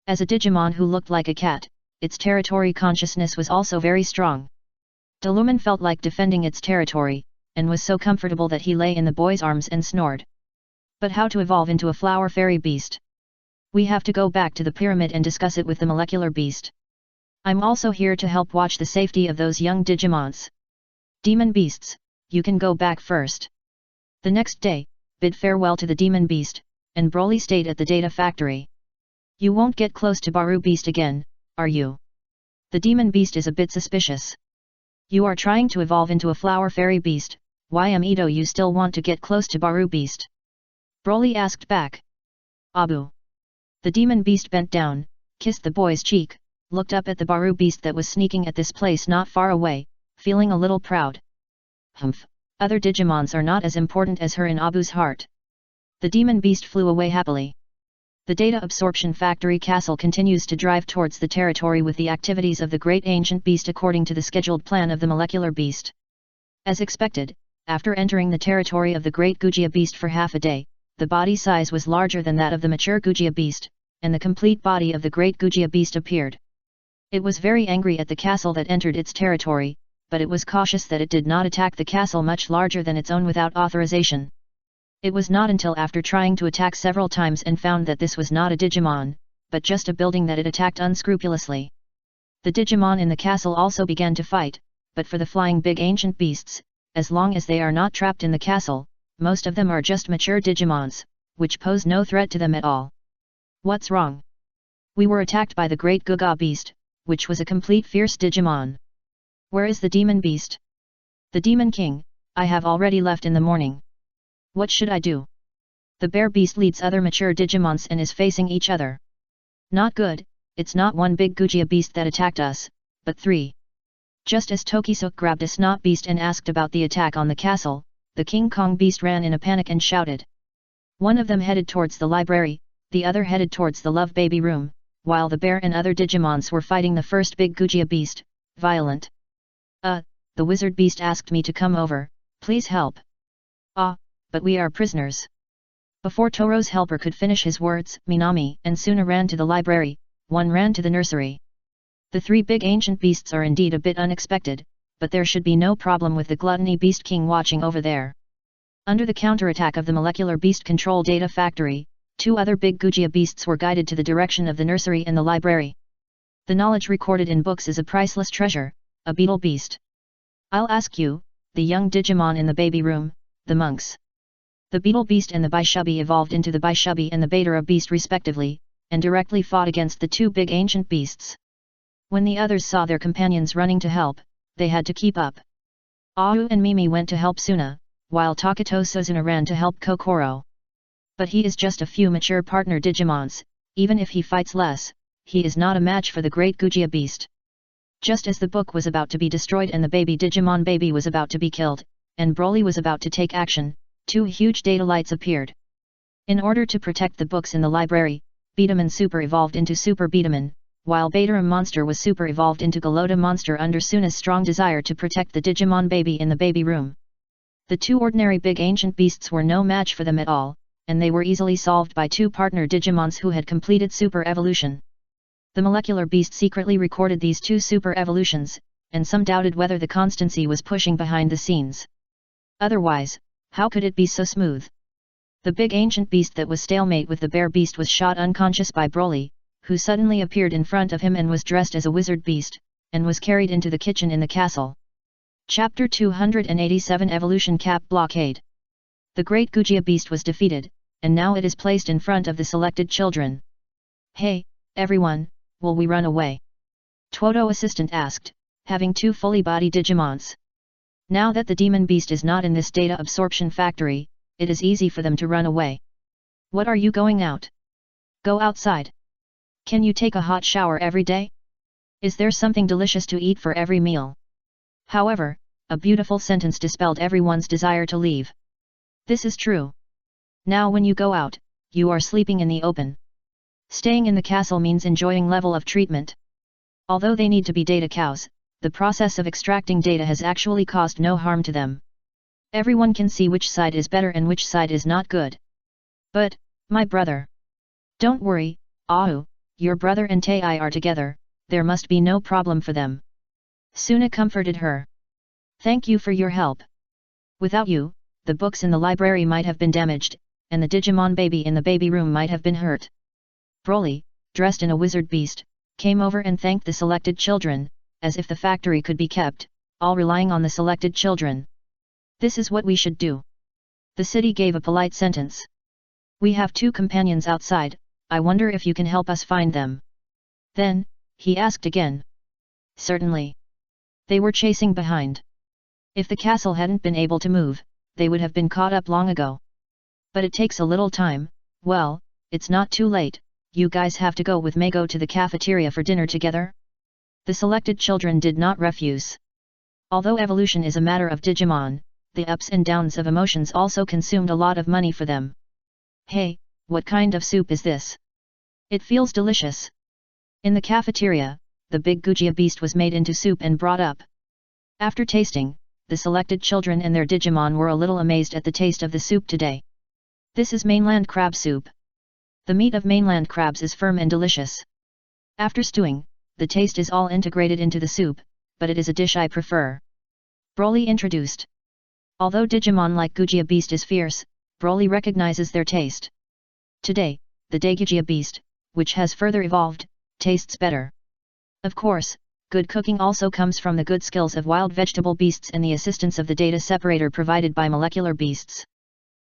As a Digimon who looked like a cat, its territory consciousness was also very strong. Deluman felt like defending its territory, and was so comfortable that he lay in the boy's arms and snored. But how to evolve into a Flower Fairy Beast? We have to go back to the pyramid and discuss it with the molecular beast. I'm also here to help watch the safety of those young Digimons. Demon Beasts, you can go back first. The next day, bid farewell to the Demon Beast, and Broly stayed at the data factory. You won't get close to Baru Beast again, are you? The Demon Beast is a bit suspicious. You are trying to evolve into a Flower Fairy Beast, why do you still want to get close to Baru Beast? Broly asked back. Abu. The Demon Beast bent down, kissed the boy's cheek, looked up at the Baru Beast that was sneaking at this place not far away, feeling a little proud. Humph, other Digimons are not as important as her in Abu's heart. The Demon Beast flew away happily. The Data Absorption Factory Castle continues to drive towards the territory with the activities of the Great Ancient Beast according to the scheduled plan of the Molecular Beast. As expected, after entering the territory of the Great Gujia Beast for half a day, the body size was larger than that of the mature Gujia Beast, and the complete body of the Great Gujia Beast appeared. It was very angry at the castle that entered its territory, but it was cautious that it did not attack the castle much larger than its own without authorization. It was not until after trying to attack several times and found that this was not a Digimon, but just a building that it attacked unscrupulously. The Digimon in the castle also began to fight, but for the flying big ancient beasts, as long as they are not trapped in the castle, most of them are just mature Digimons, which pose no threat to them at all. What's wrong? We were attacked by the Great Guga Beast, which was a complete fierce Digimon. Where is the Demon Beast? The Demon King, I have already left in the morning. What should I do? The Bear Beast leads other mature Digimons and is facing each other. Not good, it's not one big Gujia Beast that attacked us, but 3. Just as Tokisuk grabbed a Snot Beast and asked about the attack on the castle, the King Kong Beast ran in a panic and shouted. One of them headed towards the library, the other headed towards the Love Baby room, while the bear and other Digimons were fighting the first big Gujia Beast, Violent. The Wizard Beast asked me to come over, please help. But we are prisoners. Before Toro's helper could finish his words, Minami and Suna ran to the library, one ran to the nursery. The 3 big ancient beasts are indeed a bit unexpected, but there should be no problem with the Gluttony Beast King watching over there. Under the counterattack of the Molecular Beast Control Data Factory, 2 other big Gujia Beasts were guided to the direction of the nursery and the library. The knowledge recorded in books is a priceless treasure, a beetle beast. I'll ask you, the young Digimon in the baby room, the monks. The Beetle Beast and the Bishubi evolved into the Bishubi and the Betara Beast respectively, and directly fought against the 2 big ancient beasts. When the others saw their companions running to help, they had to keep up. Ahu and Mimi went to help Suna, while Takato Suzuna ran to help Kokoro. But he is just a few mature partner Digimons, even if he fights less, he is not a match for the Great Gujia Beast. Just as the book was about to be destroyed and the baby Digimon baby was about to be killed, and Broly was about to take action, 2 huge data lights appeared. In order to protect the books in the library, Beetaman Super evolved into Super Beetaman, while Betarum Monster was Super evolved into Galota Monster under Suna's strong desire to protect the Digimon baby in the baby room. The 2 ordinary big ancient beasts were no match for them at all, and they were easily solved by 2 partner Digimons who had completed Super Evolution. The Molecular Beast secretly recorded these 2 Super Evolutions, and some doubted whether the constancy was pushing behind the scenes. Otherwise, how could it be so smooth? The big ancient beast that was stalemate with the bear beast was shot unconscious by Broly, who suddenly appeared in front of him and was dressed as a wizard beast, and was carried into the kitchen in the castle. Chapter 287 Evolution Cap Blockade. The great Gujia beast was defeated, and now it is placed in front of the selected children. Hey, everyone, will we run away? Tuoto assistant asked, having two fully body Digimons. Now that the demon beast is not in this data absorption factory, it is easy for them to run away. What are you going out? Go outside. Can you take a hot shower every day? Is there something delicious to eat for every meal? However, a beautiful sentence dispelled everyone's desire to leave. This is true. Now when you go out, you are sleeping in the open. Staying in the castle means enjoying level of treatment. Although they need to be data cows, the process of extracting data has actually caused no harm to them. Everyone can see which side is better and which side is not good. But, my brother. Don't worry, Ahu, your brother and Tai are together, there must be no problem for them. Suna comforted her. Thank you for your help. Without you, the books in the library might have been damaged, and the Digimon baby in the baby room might have been hurt. Broly, dressed in a wizard beast, came over and thanked the selected children, as if the factory could be kept, all relying on the selected children. This is what we should do. The city gave a polite sentence. We have two companions outside, I wonder if you can help us find them. Then, he asked again. Certainly. They were chasing behind. If the castle hadn't been able to move, they would have been caught up long ago. But it takes a little time. Well, it's not too late, you guys have to go with Mago to the cafeteria for dinner together? The selected children did not refuse. Although evolution is a matter of Digimon, the ups and downs of emotions also consumed a lot of money for them. Hey, what kind of soup is this? It feels delicious. In the cafeteria, the big Gujia beast was made into soup and brought up. After tasting, the selected children and their Digimon were a little amazed at the taste of the soup today. This is mainland crab soup. The meat of mainland crabs is firm and delicious. After stewing, the taste is all integrated into the soup, but it is a dish I prefer. Broly introduced. Although Digimon like Gujia beast is fierce, Broly recognizes their taste. Today, the Daigujia beast, which has further evolved, tastes better. Of course, good cooking also comes from the good skills of wild vegetable beasts and the assistance of the data separator provided by molecular beasts.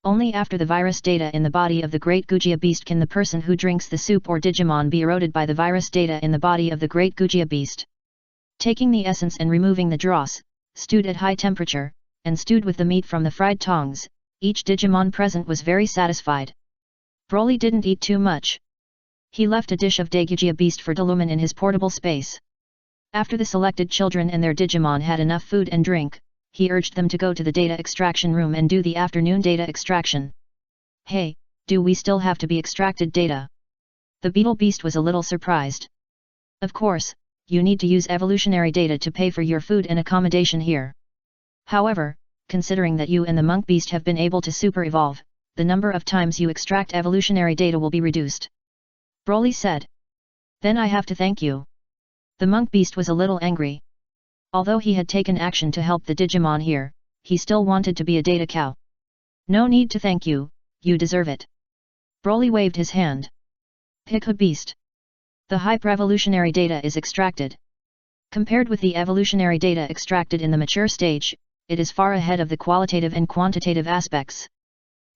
Only after the virus data in the body of the great Gujia beast can the person who drinks the soup or Digimon be eroded by the virus data in the body of the great Gujia beast. Taking the essence and removing the dross, stewed at high temperature, and stewed with the meat from the fried tongs, each Digimon present was very satisfied. Broly didn't eat too much. He left a dish of Daigujia beast for Delumen in his portable space. After the selected children and their Digimon had enough food and drink, he urged them to go to the data extraction room and do the afternoon data extraction. Hey, do we still have to be extracted data? The beetle beast was a little surprised. Of course, you need to use evolutionary data to pay for your food and accommodation here. However, considering that you and the monk beast have been able to super evolve, the number of times you extract evolutionary data will be reduced. Broly said. Then I have to thank you. The monk beast was a little angry. Although he had taken action to help the Digimon here, he still wanted to be a data cow. No need to thank you, you deserve it. Broly waved his hand. Piku beast. The hyper-evolutionary data is extracted. Compared with the evolutionary data extracted in the mature stage, it is far ahead of the qualitative and quantitative aspects.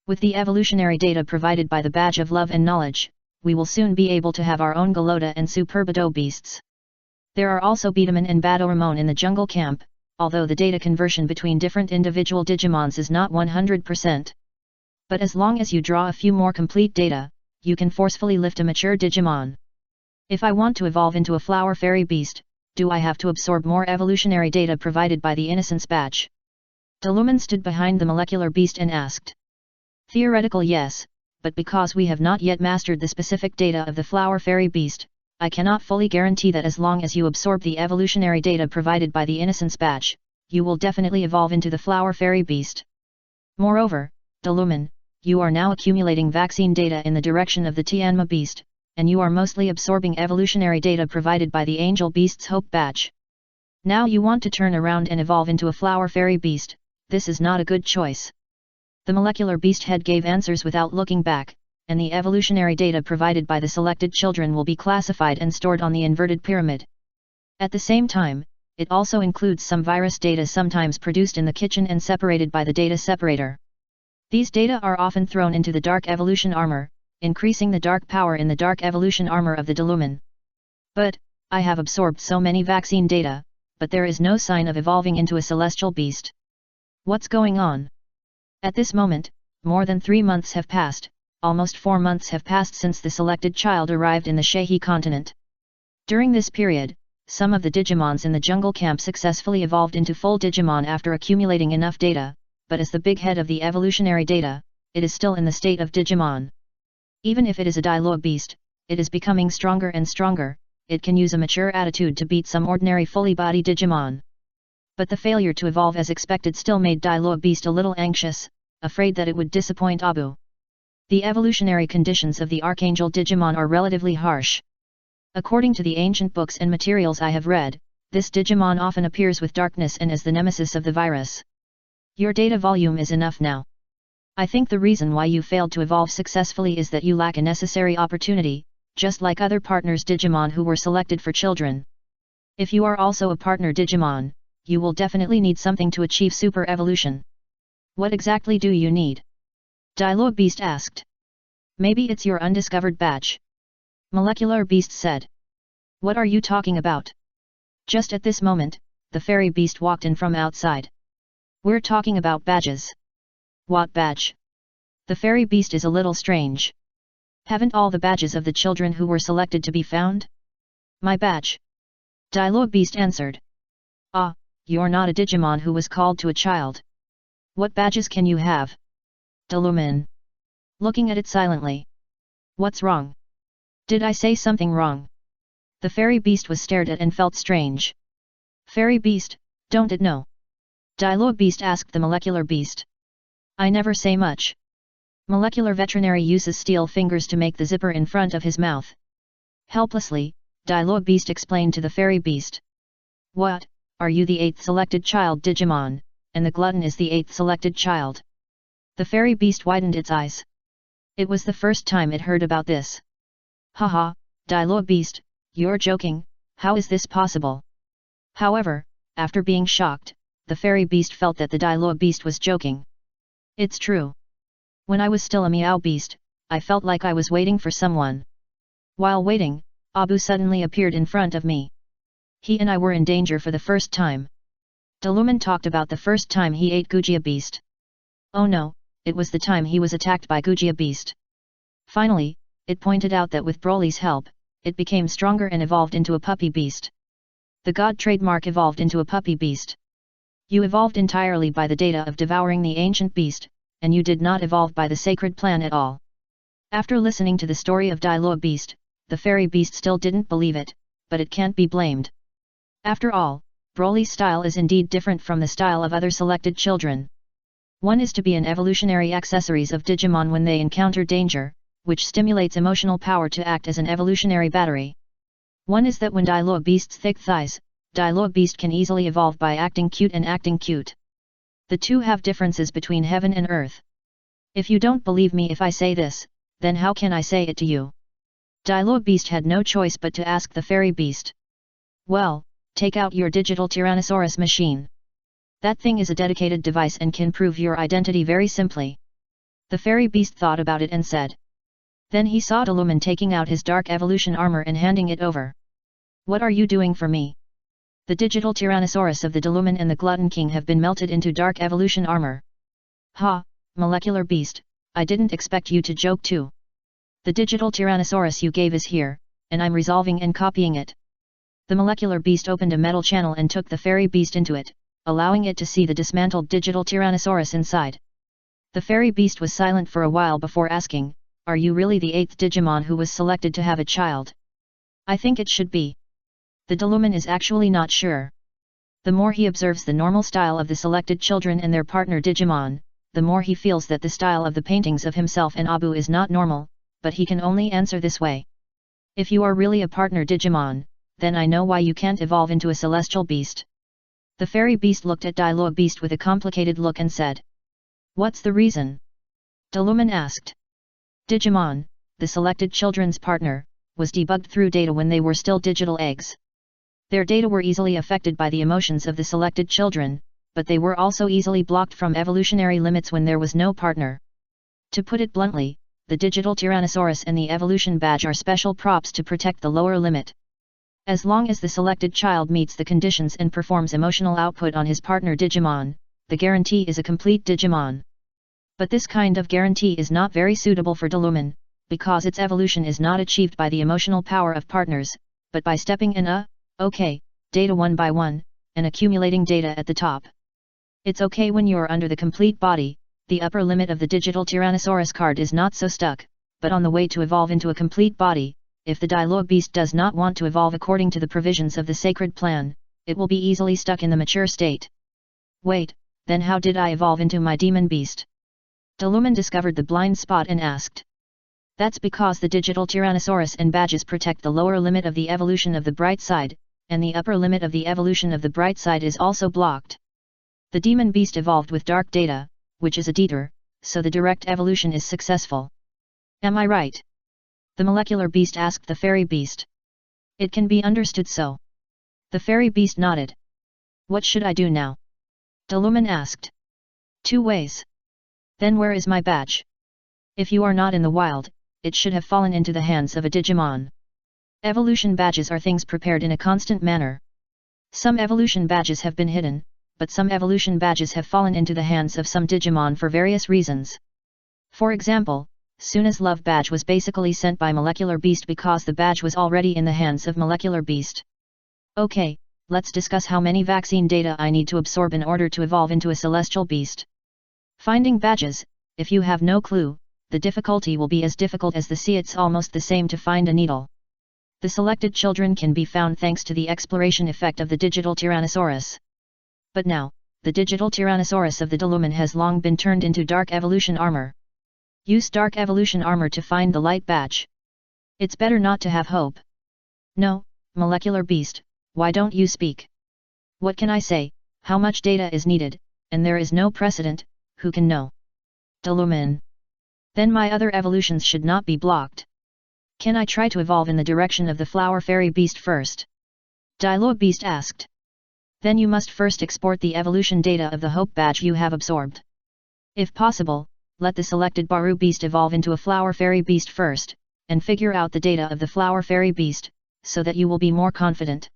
With the evolutionary data provided by the badge of love and knowledge, we will soon be able to have our own Galota and Superbado beasts. There are also Betamon and Badoramon in the jungle camp, although the data conversion between different individual Digimons is not 100%. But as long as you draw a few more complete data, you can forcefully lift a mature Digimon. If I want to evolve into a flower fairy beast, do I have to absorb more evolutionary data provided by the Innocence badge? Delumen stood behind the molecular beast and asked. Theoretical yes, but because we have not yet mastered the specific data of the flower fairy beast, I cannot fully guarantee that as long as you absorb the evolutionary data provided by the Innocence badge, you will definitely evolve into the flower fairy beast. Moreover, Delumen, you are now accumulating vaccine data in the direction of the Tianma beast, and you are mostly absorbing evolutionary data provided by the Angel Beast's Hope badge. Now you want to turn around and evolve into a flower fairy beast, this is not a good choice. The molecular beast head gave answers without looking back, and the evolutionary data provided by the selected children will be classified and stored on the inverted pyramid. At the same time, it also includes some virus data sometimes produced in the kitchen and separated by the data separator. These data are often thrown into the dark evolution armor, increasing the dark power in the dark evolution armor of the Deluman. But, I have absorbed so many vaccine data, but there is no sign of evolving into a celestial beast. What's going on? At this moment, more than 3 months have passed, almost 4 months have passed since the selected child arrived in the Shehi continent. During this period, some of the Digimons in the jungle camp successfully evolved into full Digimon after accumulating enough data, but as the big head of the evolutionary data, it is still in the state of Digimon. Even if it is a dialogue beast, it is becoming stronger and stronger. It can use a mature attitude to beat some ordinary fully body Digimon. But the failure to evolve as expected still made Dialogue Beast a little anxious, afraid that it would disappoint Abu. The evolutionary conditions of the Archangel Digimon are relatively harsh. According to the ancient books and materials I have read, this Digimon often appears with darkness and as the nemesis of the virus. Your data volume is enough now. I think the reason why you failed to evolve successfully is that you lack a necessary opportunity, just like other partners Digimon who were selected for children. If you are also a partner Digimon, you will definitely need something to achieve super evolution. What exactly do you need? Dialogue Beast asked. Maybe it's your undiscovered badge. Molecular Beast said. What are you talking about? Just at this moment, the Fairy Beast walked in from outside. We're talking about badges. What badge? The Fairy Beast is a little strange. Haven't all the badges of the children who were selected to be found? My badge. Dialogue Beast answered. Ah, you're not a Digimon who was called to a child. What badges can you have? Deluman. Looking at it silently. What's wrong? Did I say something wrong? The Fairy Beast was stared at and felt strange. Fairy Beast, don't it know? Dialogue Beast asked the Molecular Beast. I never say much. Molecular Veterinary uses steel fingers to make the zipper in front of his mouth. Helplessly, Dialogue Beast explained to the Fairy Beast. What, are you the 8th selected child Digimon, and the glutton is the 8th selected child? The Fairy Beast widened its eyes. It was the first time it heard about this. Haha, Dialogue Beast, you're joking, how is this possible? However, after being shocked, the Fairy Beast felt that the Dialogue Beast was joking. It's true. When I was still a Meow Beast, I felt like I was waiting for someone. While waiting, Abu suddenly appeared in front of me. He and I were in danger for the first time. Deluman talked about the first time he ate Gujia Beast. Oh no, it was the time he was attacked by Gujia Beast. Finally, it pointed out that with Broly's help, it became stronger and evolved into a puppy beast. The god trademark evolved into a puppy beast. You evolved entirely by the data of devouring the ancient beast, and you did not evolve by the sacred plan at all. After listening to the story of Dialogue Beast, the Fairy Beast still didn't believe it, but it can't be blamed. After all, Broly's style is indeed different from the style of other selected children. One is to be an evolutionary accessories of Digimon when they encounter danger, which stimulates emotional power to act as an evolutionary battery. One is that when Dialogue Beast's thick thighs, Dialogue Beast can easily evolve by acting cute and acting cute. The two have differences between heaven and earth. If you don't believe me if I say this, then how can I say it to you? Dialogue Beast had no choice but to ask the Fairy Beast. Well, take out your digital Tyrannosaurus machine. That thing is a dedicated device and can prove your identity very simply. The Fairy Beast thought about it and said. Then he saw Deluman taking out his dark evolution armor and handing it over. What are you doing for me? The digital Tyrannosaurus of the Deluman and the Glutton King have been melted into dark evolution armor. Ha, Molecular Beast, I didn't expect you to joke too. The digital Tyrannosaurus you gave is here, and I'm resolving and copying it. The Molecular Beast opened a metal channel and took the Fairy Beast into it, allowing it to see the dismantled digital Tyrannosaurus inside. The Fairy Beast was silent for a while before asking, are you really the 8th Digimon who was selected to have a child? I think it should be. The Deluman is actually not sure. The more he observes the normal style of the selected children and their partner Digimon, the more he feels that the style of the paintings of himself and Abu is not normal, but he can only answer this way. If you are really a partner Digimon, then I know why you can't evolve into a celestial beast. The Fairy Beast looked at Dialogue Beast with a complicated look and said. What's the reason? Deluman asked. Digimon, the selected children's partner, was debugged through data when they were still digital eggs. Their data were easily affected by the emotions of the selected children, but they were also easily blocked from evolutionary limits when there was no partner. To put it bluntly, the digital Tyrannosaurus and the evolution badge are special props to protect the lower limit. As long as the selected child meets the conditions and performs emotional output on his partner Digimon, the guarantee is a complete Digimon. But this kind of guarantee is not very suitable for Delumen, because its evolution is not achieved by the emotional power of partners, but by stepping in data one by one, and accumulating data at the top. It's okay when you're under the complete body, the upper limit of the digital Tyrannosaurus card is not so stuck, but on the way to evolve into a complete body, if the dialogue beast does not want to evolve according to the provisions of the sacred plan, it will be easily stuck in the mature state. Wait, then how did I evolve into my demon beast? Delumen discovered the blind spot and asked. That's because the digital Tyrannosaurus and badges protect the lower limit of the evolution of the bright side, and the upper limit of the evolution of the bright side is also blocked. The demon beast evolved with dark data, which is a deter, so the direct evolution is successful. Am I right? The molecular beast asked the fairy beast. It can be understood so. The fairy beast nodded. What should I do now? Delumen asked. 2 ways. Then where is my badge? If you are not in the wild, it should have fallen into the hands of a Digimon. Evolution badges are things prepared in a constant manner. Some evolution badges have been hidden, but some evolution badges have fallen into the hands of some Digimon for various reasons. For example, Suna's love badge was basically sent by Molecular Beast because the badge was already in the hands of Molecular Beast. Okay, let's discuss how many vaccine data I need to absorb in order to evolve into a celestial beast. Finding badges, if you have no clue, the difficulty will be as difficult as the sea. It's almost the same to find a needle. The selected children can be found thanks to the exploration effect of the digital Tyrannosaurus. But now, the digital Tyrannosaurus of the Delumen has long been turned into dark evolution armor. Use dark evolution armor to find the light badge. It's better not to have hope. No, Molecular Beast, why don't you speak? What can I say? How much data is needed, and there is no precedent, who can know? Delumen. Then my other evolutions should not be blocked. Can I try to evolve in the direction of the Flower Fairy Beast first? Dialogue Beast asked. Then you must first export the evolution data of the Hope badge you have absorbed. If possible, let the selected Baru Beast evolve into a Flower Fairy Beast first, and figure out the data of the Flower Fairy Beast, so that you will be more confident.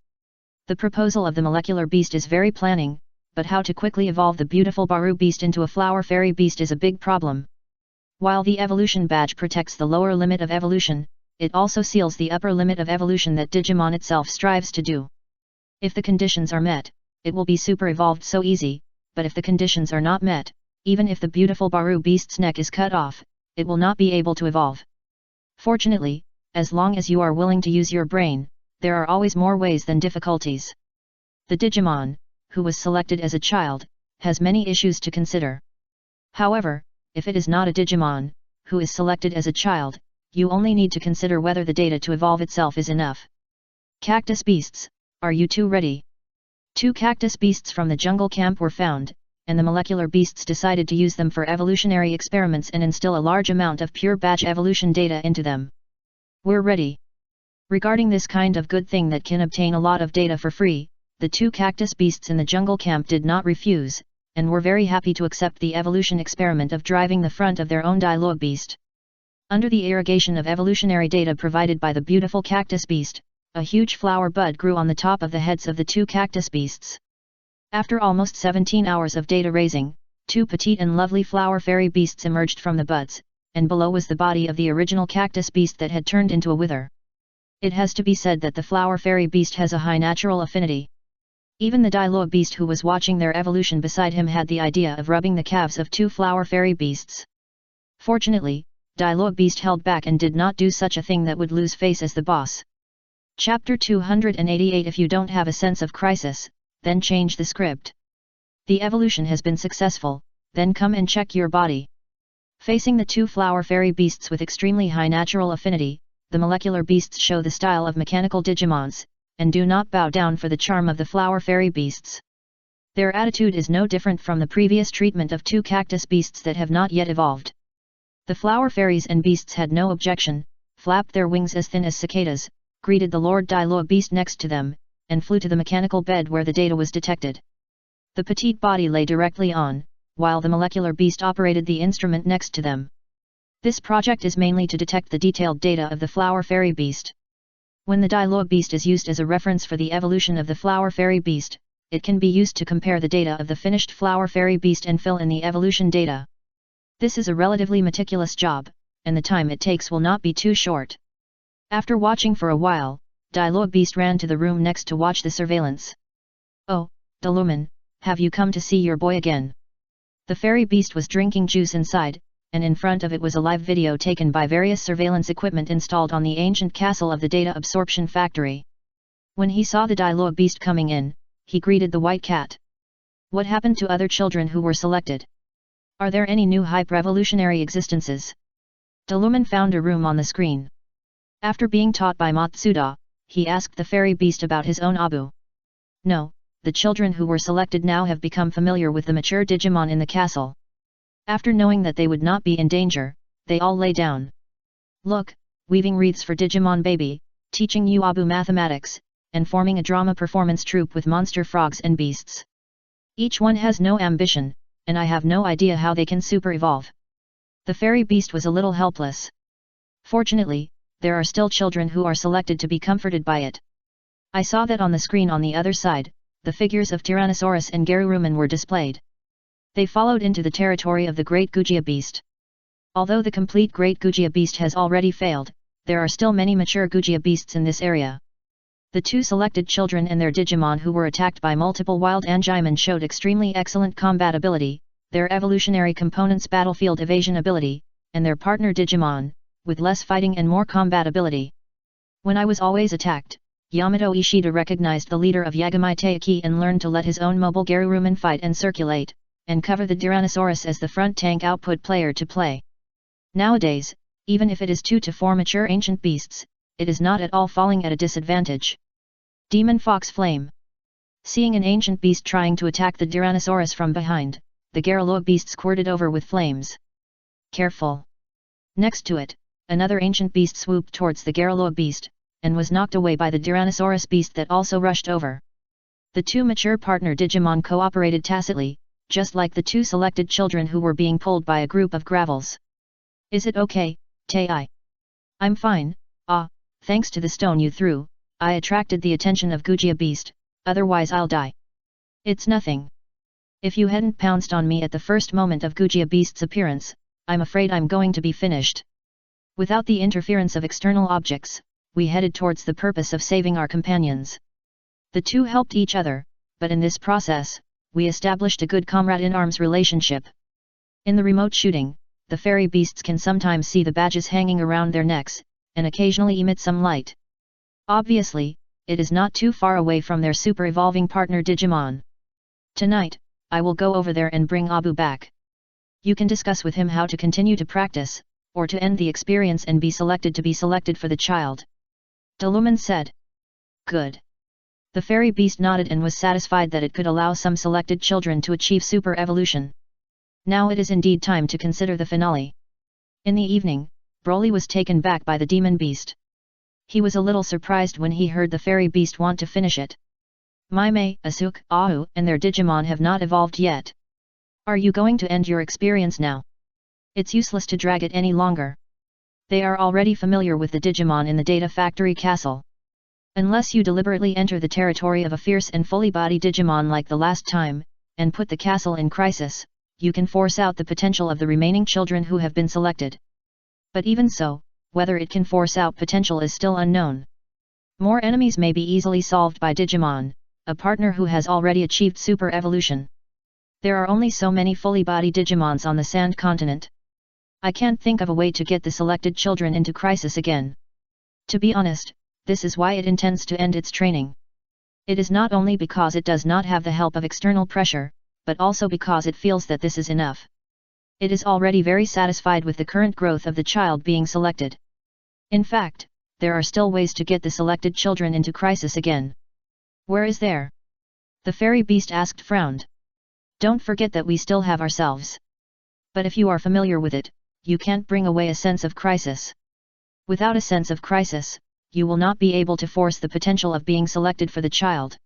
The proposal of the Molecular Beast is very planning, but how to quickly evolve the beautiful Baru Beast into a Flower Fairy Beast is a big problem. While the evolution badge protects the lower limit of evolution, it also seals the upper limit of evolution that Digimon itself strives to do. If the conditions are met, it will be super evolved so easy, but if the conditions are not met, even if the beautiful Baru Beast's neck is cut off, it will not be able to evolve. Fortunately, as long as you are willing to use your brain, there are always more ways than difficulties. The Digimon, who was selected as a child, has many issues to consider. However, if it is not a Digimon, who is selected as a child, you only need to consider whether the data to evolve itself is enough. Cactus Beasts, are you two ready? 2 cactus beasts from the jungle camp were found, and the molecular beasts decided to use them for evolutionary experiments and instill a large amount of pure badge evolution data into them. We're ready. Regarding this kind of good thing that can obtain a lot of data for free, the 2 cactus beasts in the jungle camp did not refuse, and were very happy to accept the evolution experiment of driving the front of their own dialogue beast. Under the irrigation of evolutionary data provided by the beautiful cactus beast, a huge flower bud grew on the top of the heads of the 2 cactus beasts. After almost 17 hours of data raising, 2 petite and lovely flower fairy beasts emerged from the buds, and below was the body of the original cactus beast that had turned into a wither. It has to be said that the flower fairy beast has a high natural affinity. Even the dialogue beast who was watching their evolution beside him had the idea of rubbing the calves of 2 flower fairy beasts. Fortunately, dialogue beast held back and did not do such a thing that would lose face as the boss. Chapter 288. If you don't have a sense of crisis, then change the script. The evolution has been successful, then come and check your body. Facing the 2 flower fairy beasts with extremely high natural affinity, the molecular beasts show the style of mechanical Digimons, and do not bow down for the charm of the flower fairy beasts. Their attitude is no different from the previous treatment of 2 cactus beasts that have not yet evolved. The flower fairies and beasts had no objection, flapped their wings as thin as cicadas, greeted the Lord Dialogue Beast next to them, and flew to the mechanical bed where the data was detected. The petite body lay directly on, while the molecular beast operated the instrument next to them. This project is mainly to detect the detailed data of the flower fairy beast. When the dialogue beast is used as a reference for the evolution of the flower fairy beast, it can be used to compare the data of the finished flower fairy beast and fill in the evolution data. This is a relatively meticulous job, and the time it takes will not be too short. After watching for a while, Dialogue Beast ran to the room next to watch the surveillance. "Oh, Deluman, have you come to see your boy again?" The fairy beast was drinking juice inside, and in front of it was a live video taken by various surveillance equipment installed on the ancient castle of the data absorption factory. When he saw the Dialogue Beast coming in, he greeted the white cat. "What happened to other children who were selected? Are there any new hyper-evolutionary existences?" Deluman found a room on the screen. After being taught by Matsuda, he asked the fairy beast about his own Abu. "No, the children who were selected now have become familiar with the mature Digimon in the castle. After knowing that they would not be in danger, they all lay down. Look, weaving wreaths for Digimon Baby, teaching new Abu mathematics, and forming a drama performance troupe with monster frogs and beasts. Each one has no ambition, and I have no idea how they can super-evolve." The fairy beast was a little helpless. Fortunately, there are still children who are selected to be comforted by it. I saw that on the screen on the other side, the figures of Tyrannosaurus and Gerurumin were displayed. They followed into the territory of the Great Gujia Beast. Although the complete Great Gujia Beast has already failed, there are still many mature Gujia Beasts in this area. The two selected children and their Digimon who were attacked by multiple wild Angimen showed extremely excellent combat ability, their evolutionary components battlefield evasion ability, and their partner Digimon, with less fighting and more combat ability. When I was always attacked, Yamato Ishida recognized the leader of Yagami Taiki and learned to let his own mobile Gerurumin fight and circulate, and cover the Tyrannosaurus as the front tank output player to play. Nowadays, even if it is 2 to 4 mature ancient beasts, it is not at all falling at a disadvantage. Demon Fox Flame. Seeing an ancient beast trying to attack the Tyrannosaurus from behind, the Gerulogue beast squirted over with flames. Careful! Next to it, another ancient beast swooped towards the Gerulogue beast, and was knocked away by the Tyrannosaurus beast that also rushed over. The two mature partner Digimon cooperated tacitly, just like the two selected children who were being pulled by a group of gravels. "Is it okay, Tei?" "I'm fine, thanks to the stone you threw, I attracted the attention of Gujia Beast, otherwise I'll die." "It's nothing. If you hadn't pounced on me at the first moment of Gujia Beast's appearance, I'm afraid I'm going to be finished." Without the interference of external objects, we headed towards the purpose of saving our companions. The two helped each other, but in this process, we established a good comrade-in-arms relationship. In the remote shooting, the fairy beasts can sometimes see the badges hanging around their necks, and occasionally emit some light. Obviously, it is not too far away from their super-evolving partner Digimon. Tonight, I will go over there and bring Abu back. You can discuss with him how to continue to practice, or to end the experience and be selected for the child. Deluman said. Good. The fairy beast nodded and was satisfied that it could allow some selected children to achieve super evolution. Now it is indeed time to consider the finale. In the evening, Broly was taken back by the demon beast. He was a little surprised when he heard the fairy beast want to finish it. Maime, Asuka, Ahu, and their Digimon have not evolved yet. Are you going to end your experience now? It's useless to drag it any longer. They are already familiar with the Digimon in the Data Factory Castle. Unless you deliberately enter the territory of a fierce and fully bodied Digimon like the last time, and put the castle in crisis, you can force out the potential of the remaining children who have been selected. But even so, whether it can force out potential is still unknown. More enemies may be easily solved by Digimon, a partner who has already achieved super evolution. There are only so many fully bodied Digimons on the Sand Continent. I can't think of a way to get the selected children into crisis again. To be honest, this is why it intends to end its training. It is not only because it does not have the help of external pressure, but also because it feels that this is enough. It is already very satisfied with the current growth of the child being selected. In fact, there are still ways to get the selected children into crisis again. Where is there? The fairy beast asked frowned. Don't forget that we still have ourselves. But if you are familiar with it, you can't bring away a sense of crisis. Without a sense of crisis, you will not be able to force the potential of being selected for the child.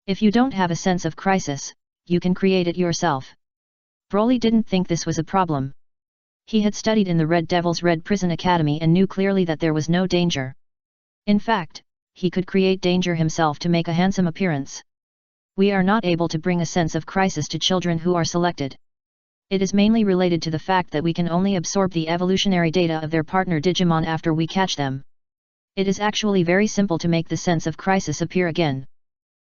If you don't have a sense of crisis, you can create it yourself. Broly didn't think this was a problem. He had studied in the Red Devil's Red Prison Academy and knew clearly that there was no danger. In fact, he could create danger himself to make a handsome appearance. We are not able to bring a sense of crisis to children who are selected. It is mainly related to the fact that we can only absorb the evolutionary data of their partner Digimon after we catch them. It is actually very simple to make the sense of crisis appear again.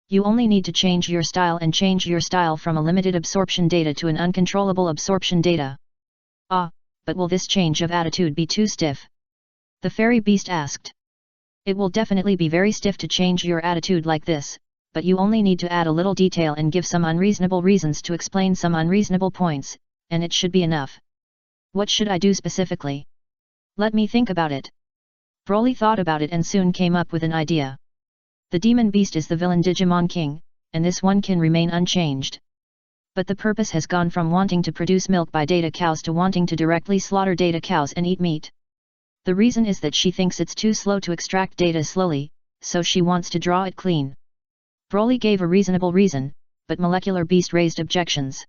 You only need to change your style and change your style from a limited absorption data to an uncontrollable absorption data. But will this change of attitude be too stiff? The fairy beast asked. It will definitely be very stiff to change your attitude like this, but you only need to add a little detail and give some unreasonable reasons to explain some unreasonable points, and it should be enough. What should I do specifically? Let me think about it. Broly thought about it and soon came up with an idea. The demon beast is the villain Digimon King, and this one can remain unchanged. But the purpose has gone from wanting to produce milk by data cows to wanting to directly slaughter data cows and eat meat. The reason is that she thinks it's too slow to extract data slowly, so she wants to draw it clean. Broly gave a reasonable reason, but Molecular Beast raised objections.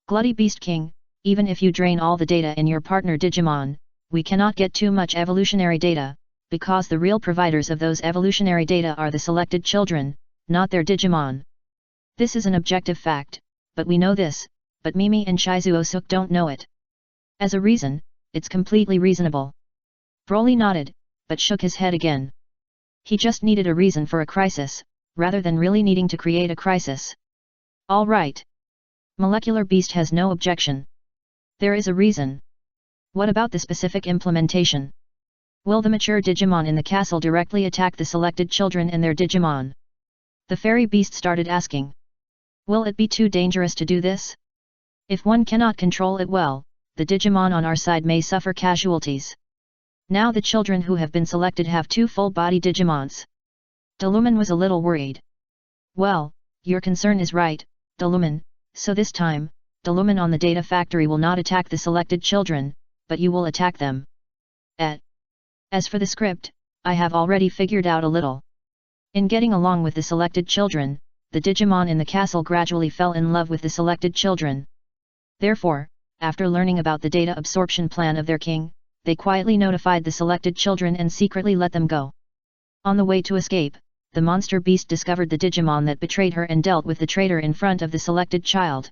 Glutty Beast King, even if you drain all the data in your partner Digimon, we cannot get too much evolutionary data, because the real providers of those evolutionary data are the selected children, not their Digimon. This is an objective fact, but we know this, but Mimi and Shizuosuke don't know it. As a reason, it's completely reasonable. Broly nodded, but shook his head again. He just needed a reason for a crisis, rather than really needing to create a crisis. All right. Molecular Beast has no objection. There is a reason. What about the specific implementation? Will the mature Digimon in the castle directly attack the selected children and their Digimon? The fairy beast started asking. Will it be too dangerous to do this? If one cannot control it well, the Digimon on our side may suffer casualties. Now the children who have been selected have 2 full-body Digimons. Delumen was a little worried. Well, your concern is right, Delumen, so this time, Delumen on the data factory will not attack the selected children, but you will attack them. As for the script, I have already figured out a little. In getting along with the selected children, the Digimon in the castle gradually fell in love with the selected children. Therefore, after learning about the data absorption plan of their king, they quietly notified the selected children and secretly let them go. On the way to escape, the monster beast discovered the Digimon that betrayed her and dealt with the traitor in front of the selected child.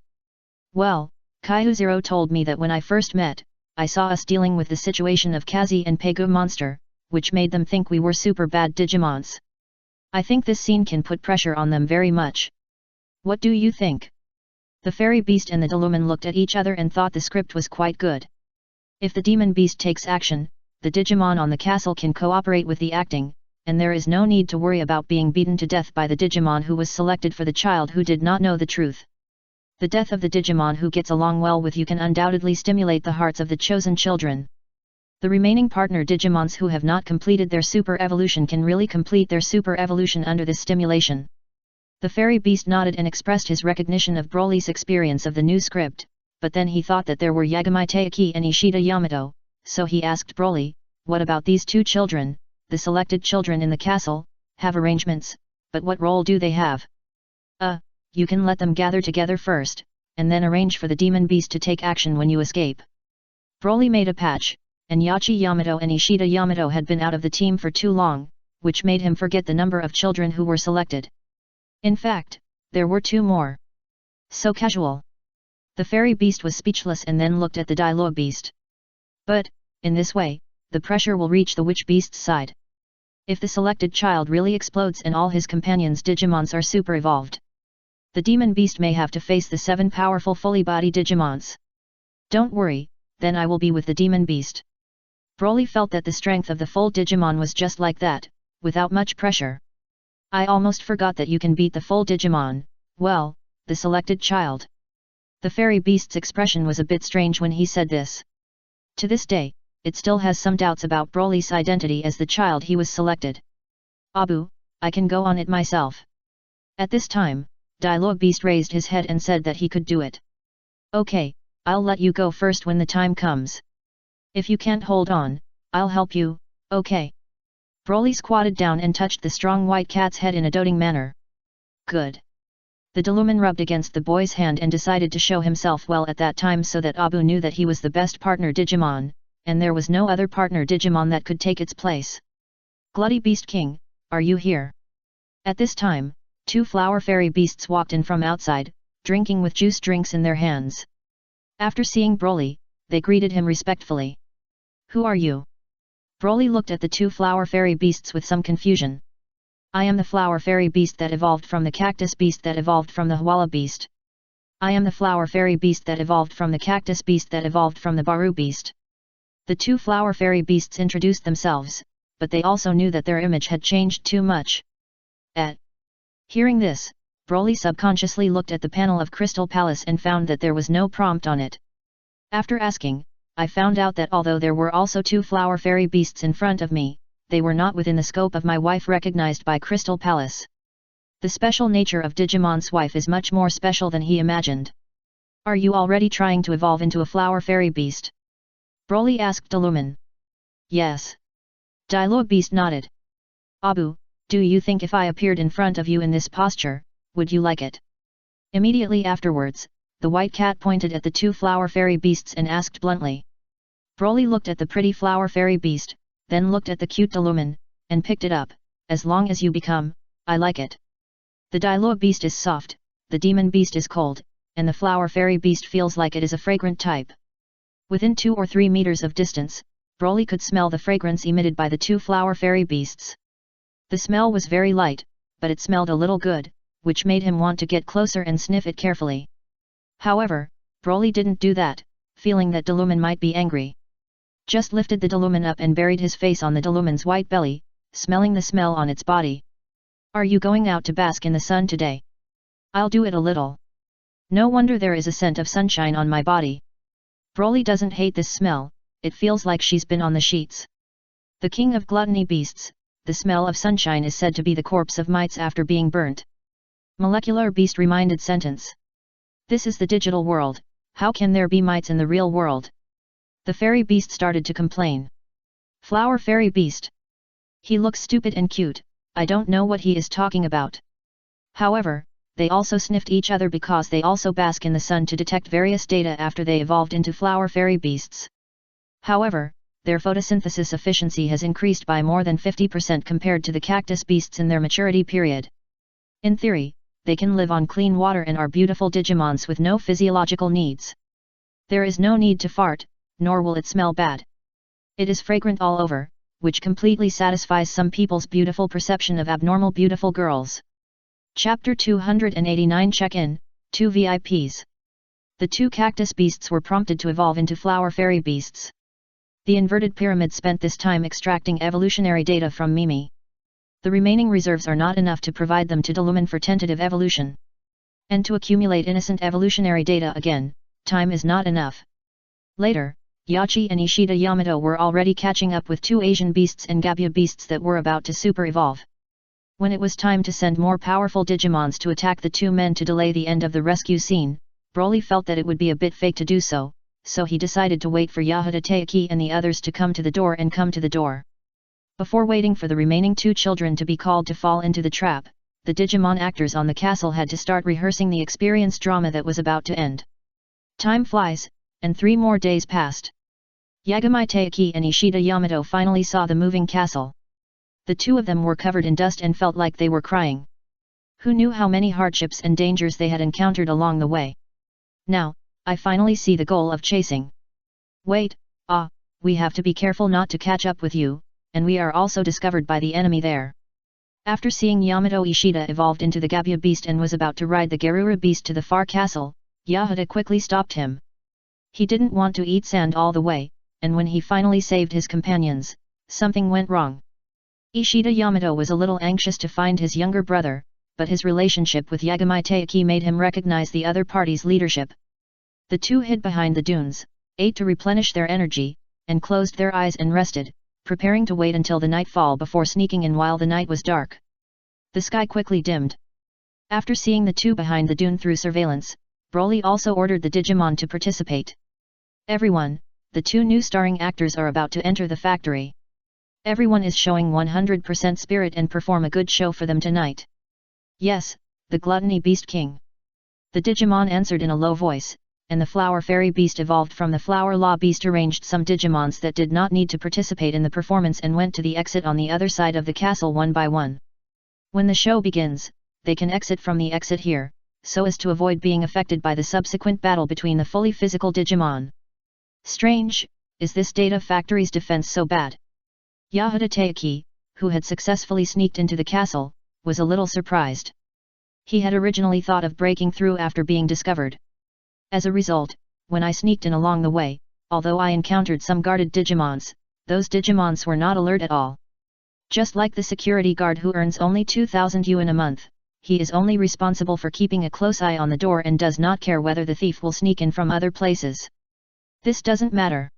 Well, Kaihuzero told me that when I first met, I saw us dealing with the situation of Kazi and Pegu monster, which made them think we were super bad Digimons. I think this scene can put pressure on them very much. What do you think? The fairy beast and the Delumen looked at each other and thought the script was quite good. If the demon beast takes action, the Digimon on the castle can cooperate with the acting, and there is no need to worry about being beaten to death by the Digimon who was selected for the child who did not know the truth. The death of the Digimon who gets along well with you can undoubtedly stimulate the hearts of the chosen children. The remaining partner Digimons who have not completed their super evolution can really complete their super evolution under this stimulation. The fairy beast nodded and expressed his recognition of Broly's experience of the new script, but then he thought that there were Yagami Taiki and Ishida Yamato, so he asked Broly, what about these 2 children, the selected children in the castle, have arrangements, but what role do they have? You can let them gather together first, and then arrange for the demon beast to take action when you escape. Broly made a patch, and Yachi Yamato and Ishida Yamato had been out of the team for too long, which made him forget the number of children who were selected. In fact, there were 2 more. So casual. The fairy beast was speechless and then looked at the dialogue beast. But, in this way, the pressure will reach the witch beast's side. If the selected child really explodes and all his companions Digimons are super evolved, the demon beast may have to face the 7 powerful fully body Digimons. Don't worry, then I will be with the demon beast. Broly felt that the strength of the full Digimon was just like that, without much pressure. I almost forgot that you can beat the full Digimon, well, the selected child. The fairy beast's expression was a bit strange when he said this. To this day, it still has some doubts about Broly's identity as the child he was selected. Abu, I can go on it myself. At this time, Dialogue Beast raised his head and said that he could do it. Okay, I'll let you go first when the time comes. If you can't hold on, I'll help you, okay? Broly squatted down and touched the strong white cat's head in a doting manner. Good. The Deluman rubbed against the boy's hand and decided to show himself well at that time so that Abu knew that he was the best partner Digimon, and there was no other partner Digimon that could take its place. Glutty Beast King, are you here? At this time, 2 flower fairy beasts walked in from outside, drinking with juice drinks in their hands. After seeing Broly, they greeted him respectfully. Who are you? Broly looked at the 2 flower fairy beasts with some confusion. I am the flower fairy beast that evolved from the cactus beast that evolved from the Hwala beast. I am the flower fairy beast that evolved from the cactus beast that evolved from the Baru beast. The 2 flower fairy beasts introduced themselves, but they also knew that their image had changed too much. Hearing this, Broly subconsciously looked at the panel of Crystal Palace and found that there was no prompt on it. After asking, I found out that although there were also 2 flower fairy beasts in front of me, they were not within the scope of my wife recognized by Crystal Palace. The special nature of Digimon's wife is much more special than he imagined. Are you already trying to evolve into a flower fairy beast? Broly asked Deluman. Yes. Diluo Beast nodded. Abu, do you think if I appeared in front of you in this posture, would you like it? Immediately afterwards, the white cat pointed at the 2 flower fairy beasts and asked bluntly. Broly looked at the pretty flower fairy beast, then looked at the cute Deluman, and picked it up. As long as you become, I like it. The Diluo beast is soft, the demon beast is cold, and the flower fairy beast feels like it is a fragrant type. Within 2 or 3 meters of distance, Broly could smell the fragrance emitted by the 2 flower fairy beasts. The smell was very light, but it smelled a little good, which made him want to get closer and sniff it carefully. However, Broly didn't do that, feeling that Deluman might be angry. Just lifted the Deluman up and buried his face on the Deluman's white belly, smelling the smell on its body. Are you going out to bask in the sun today? I'll do it a little. No wonder there is a scent of sunshine on my body. Broly doesn't hate this smell, it feels like she's been on the sheets. The king of gluttony beasts, the smell of sunshine is said to be the corpse of mites after being burnt. Molecular beast reminded sentence. This is the digital world, how can there be mites in the real world? The fairy beast started to complain. Flower fairy beast. He looks stupid and cute, I don't know what he is talking about. However, they also sniffed each other because they also bask in the sun to detect various data after they evolved into flower fairy beasts. However, their photosynthesis efficiency has increased by more than 50% compared to the cactus beasts in their maturity period. In theory, they can live on clean water and are beautiful Digimons with no physiological needs. There is no need to fart, nor will it smell bad. It is fragrant all over, which completely satisfies some people's beautiful perception of abnormal beautiful girls. Chapter 289 Check-in, 2 VIPs. The 2 cactus beasts were prompted to evolve into flower fairy beasts. The inverted pyramid spent this time extracting evolutionary data from Mimi. The remaining reserves are not enough to provide them to Deluman for tentative evolution. And to accumulate innocent evolutionary data again, time is not enough. Later, Yachi and Ishida Yamato were already catching up with 2 Asian beasts and Gabia beasts that were about to super-evolve. When it was time to send more powerful Digimons to attack the 2 men to delay the end of the rescue scene, Broly felt that it would be a bit fake to do so, so he decided to wait for Yahida Teiki and the others to come to the door. Before waiting for the remaining 2 children to be called to fall into the trap, the Digimon actors on the castle had to start rehearsing the experience drama that was about to end. Time flies, and 3 more days passed. Yagami Teiki and Ishida Yamato finally saw the moving castle. The 2 of them were covered in dust and felt like they were crying. Who knew how many hardships and dangers they had encountered along the way? Now, I finally see the goal of chasing. Wait, we have to be careful not to catch up with you, and we are also discovered by the enemy there. After seeing Yamato Ishida evolved into the Gabia beast and was about to ride the Garura beast to the far castle, Yahida quickly stopped him. He didn't want to eat sand all the way, and when he finally saved his companions, something went wrong. Ishida Yamato was a little anxious to find his younger brother, but his relationship with Yagami Teiki made him recognize the other party's leadership. The 2 hid behind the dunes, ate to replenish their energy, and closed their eyes and rested, preparing to wait until the nightfall before sneaking in while the night was dark. The sky quickly dimmed. After seeing the 2 behind the dune through surveillance, Broly also ordered the Digimon to participate. Everyone, the 2 new starring actors are about to enter the factory. Everyone is showing 100% spirit and perform a good show for them tonight. Yes, the Gluttony Beast King. The Digimon answered in a low voice, and the Flower Fairy Beast evolved from the Flower Law Beast arranged some Digimons that did not need to participate in the performance and went to the exit on the other side of the castle one by one. When the show begins, they can exit from the exit here, so as to avoid being affected by the subsequent battle between the fully physical Digimon. Strange, is this Data Factory's defense so bad? Yasuda Taiki, who had successfully sneaked into the castle, was a little surprised. He had originally thought of breaking through after being discovered. As a result, when I sneaked in along the way, although I encountered some guarded Digimons, those Digimons were not alert at all. Just like the security guard who earns only 2,000 yuan a month, he is only responsible for keeping a close eye on the door and does not care whether the thief will sneak in from other places. This doesn't matter.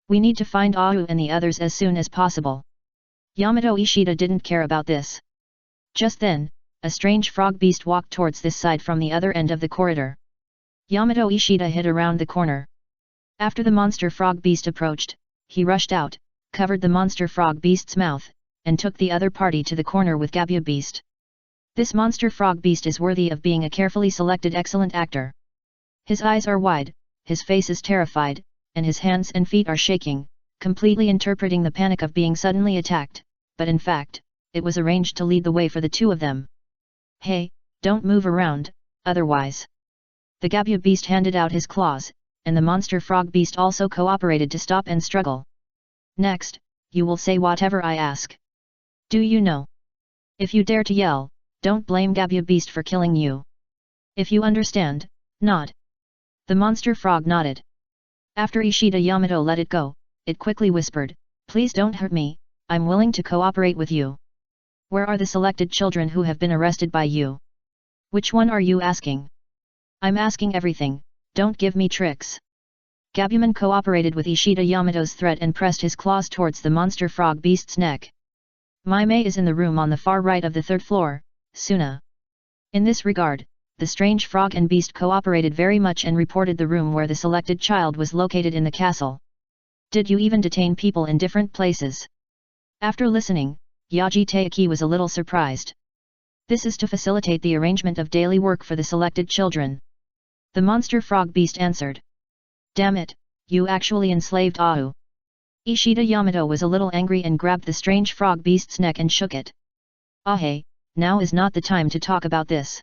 We need to find Ahu and the others as soon as possible. Yamato Ishida didn't care about this. Just then, a strange frog beast walked towards this side from the other end of the corridor. Yamato Ishida hid around the corner. After the monster frog beast approached, he rushed out, covered the monster frog beast's mouth, and took the other party to the corner with Gabya Beast. This monster frog beast is worthy of being a carefully selected excellent actor. His eyes are wide, his face is terrified, and his hands and feet are shaking, completely interpreting the panic of being suddenly attacked, but in fact, it was arranged to lead the way for the two of them. Hey, don't move around, otherwise. The Gabya Beast handed out his claws, and the monster frog beast also cooperated to stop and struggle. Next, you will say whatever I ask. Do you know? If you dare to yell, don't blame Gabya Beast for killing you. If you understand, nod. The monster frog nodded. After Ishida Yamato let it go, it quickly whispered, please don't hurt me, I'm willing to cooperate with you. Where are the selected children who have been arrested by you? Which one are you asking? I'm asking everything, don't give me tricks. Gabumon cooperated with Ishida Yamato's threat and pressed his claws towards the monster frog beast's neck. Maimei is in the room on the far right of the third floor, Suna. In this regard, the strange frog and beast cooperated very much and reported the room where the selected child was located in the castle. Did you even detain people in different places? After listening, Yaji Taiki was a little surprised. This is to facilitate the arrangement of daily work for the selected children. The monster frog beast answered. Damn it, you actually enslaved Ahu. Ishida Yamato was a little angry and grabbed the strange frog beast's neck and shook it. Hey, now is not the time to talk about this.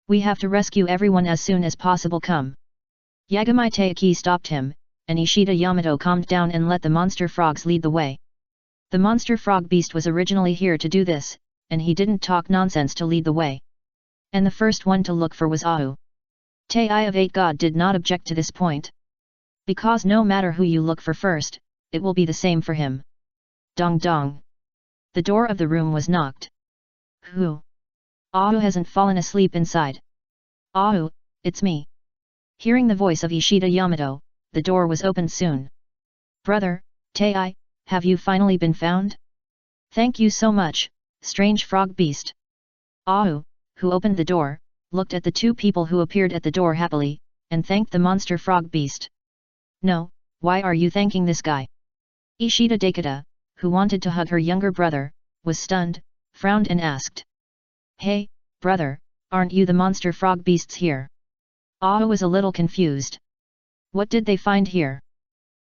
We have to rescue everyone as soon as possible. Come. Yagami Taiki stopped him, and Ishida Yamato calmed down and let the monster frogs lead the way. The monster frog beast was originally here to do this, and he didn't talk nonsense to lead the way. And the first one to look for was Ahu. Tai of 8 God did not object to this point. Because no matter who you look for first, it will be the same for him. Dong dong. The door of the room was knocked. Who? Ahu hasn't fallen asleep inside. Ahu, it's me. Hearing the voice of Ishida Yamato, the door was opened soon. Brother, Tai, have you finally been found? Thank you so much, strange frog beast. Ahu, who opened the door, looked at the two people who appeared at the door happily, and thanked the monster frog beast. No, why are you thanking this guy? Ishida Dakota, who wanted to hug her younger brother, was stunned, frowned and asked. Hey, brother, aren't you the monster frog beasts here? Ahu was a little confused. What did they find here?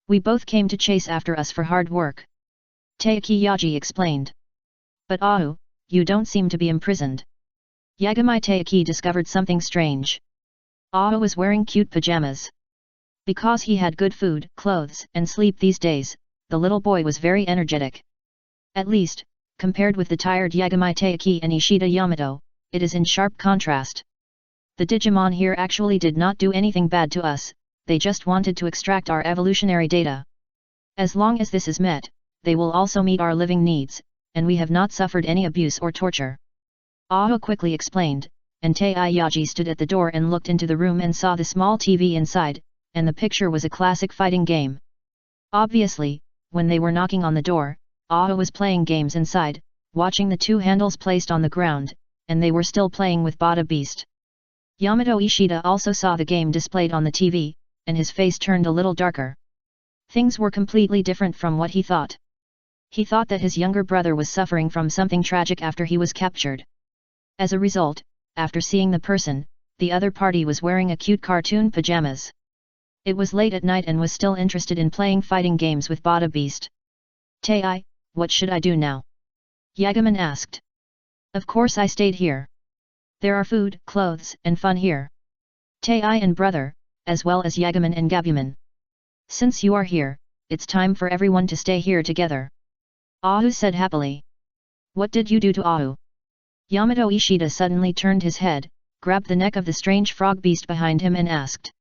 We both came to chase after us for hard work. Taiki Yaji explained. But Ahu, you don't seem to be imprisoned. Yagami Taiki discovered something strange. Ahu was wearing cute pajamas. Because he had good food, clothes and sleep these days, the little boy was very energetic. At least, compared with the tired Yagami Taiki and Ishida Yamato, it is in sharp contrast. The Digimon here actually did not do anything bad to us, they just wanted to extract our evolutionary data. As long as this is met, they will also meet our living needs, and we have not suffered any abuse or torture. Ahu quickly explained, and Yaji stood at the door and looked into the room and saw the small TV inside, and the picture was a classic fighting game. Obviously, when they were knocking on the door, Ahu was playing games inside, watching the two handles placed on the ground, and they were still playing with Bada Beast. Yamato Ishida also saw the game displayed on the TV, and his face turned a little darker. Things were completely different from what he thought. He thought that his younger brother was suffering from something tragic after he was captured. As a result, after seeing the person, the other party was wearing a cute cartoon pajamas. It was late at night and was still interested in playing fighting games with Bada Beast. "Tai, what should I do now?" Yagaman asked. "Of course I stayed here. There are food, clothes, and fun here." Tai and brother, as well as Yagaman and Gabuman. "Since you are here, it's time for everyone to stay here together," Ahu said happily. "What did you do to Ahu?" Yamato Ishida suddenly turned his head, grabbed the neck of the strange frog beast behind him and asked.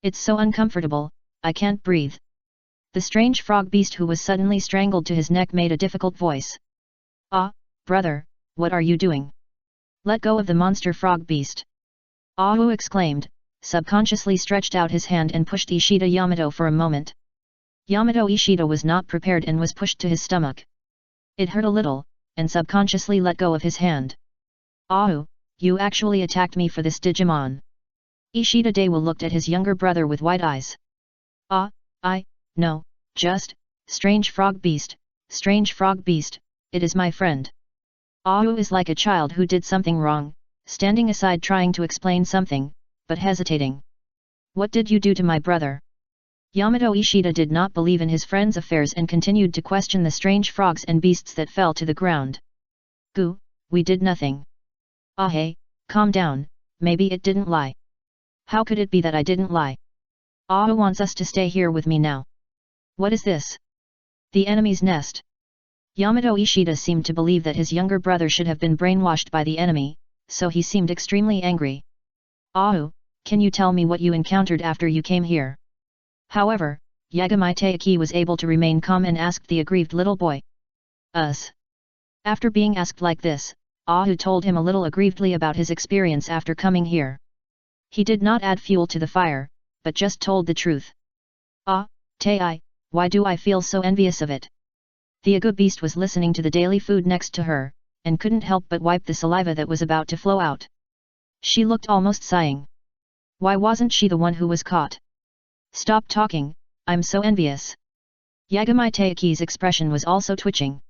"It's so uncomfortable, I can't breathe." The strange frog beast who was suddenly strangled to his neck made a difficult voice. "Ah, brother, what are you doing? Let go of the monster frog beast." Ahu exclaimed, subconsciously stretched out his hand and pushed Ishida Yamato for a moment. Yamato Ishida was not prepared and was pushed to his stomach. It hurt a little, and subconsciously let go of his hand. "Ahu, you actually attacked me for this Digimon." Ishida Dewa looked at his younger brother with wide eyes. "Ah, no, just, strange frog beast, it is my friend." Ahu is like a child who did something wrong, standing aside trying to explain something, but hesitating. "What did you do to my brother?" Yamato Ishida did not believe in his friend's affairs and continued to question the strange frogs and beasts that fell to the ground. "Goo, we did nothing." "Ah hey, calm down, maybe it didn't lie." "How could it be that I didn't lie? Ahu wants us to stay here with me now." "What is this? The enemy's nest?" Yamato Ishida seemed to believe that his younger brother should have been brainwashed by the enemy, so he seemed extremely angry. "Ahu, can you tell me what you encountered after you came here?" However, Yagami Taiki was able to remain calm and asked the aggrieved little boy. "Us." After being asked like this, Ahu told him a little aggrievedly about his experience after coming here. He did not add fuel to the fire, but just told the truth. "Ah, Tai, why do I feel so envious of it?" The Agu beast was listening to the daily food next to her, and couldn't help but wipe the saliva that was about to flow out. She looked almost sighing. Why wasn't she the one who was caught? "Stop talking, I'm so envious." Yagami Taiki's expression was also twitching.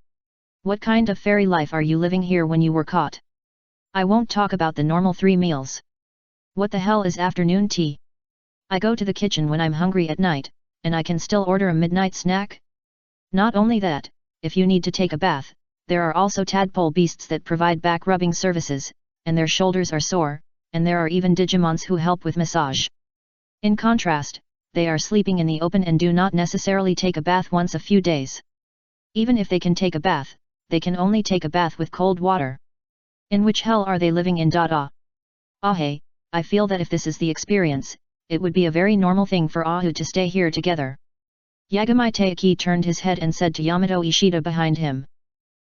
"What kind of fairy life are you living here when you were caught? I won't talk about the normal 3 meals. What the hell is afternoon tea? I go to the kitchen when I'm hungry at night, and I can still order a midnight snack? Not only that, if you need to take a bath, there are also tadpole beasts that provide back rubbing services, and their shoulders are sore, and there are even Digimons who help with massage. In contrast, they are sleeping in the open and do not necessarily take a bath once a few days. Even if they can take a bath, they can only take a bath with cold water. In which hell are they living in? Ah hey, I feel that if this is the experience, it would be a very normal thing for Ahu to stay here together." Yagami Taiki turned his head and said to Yamato Ishida behind him.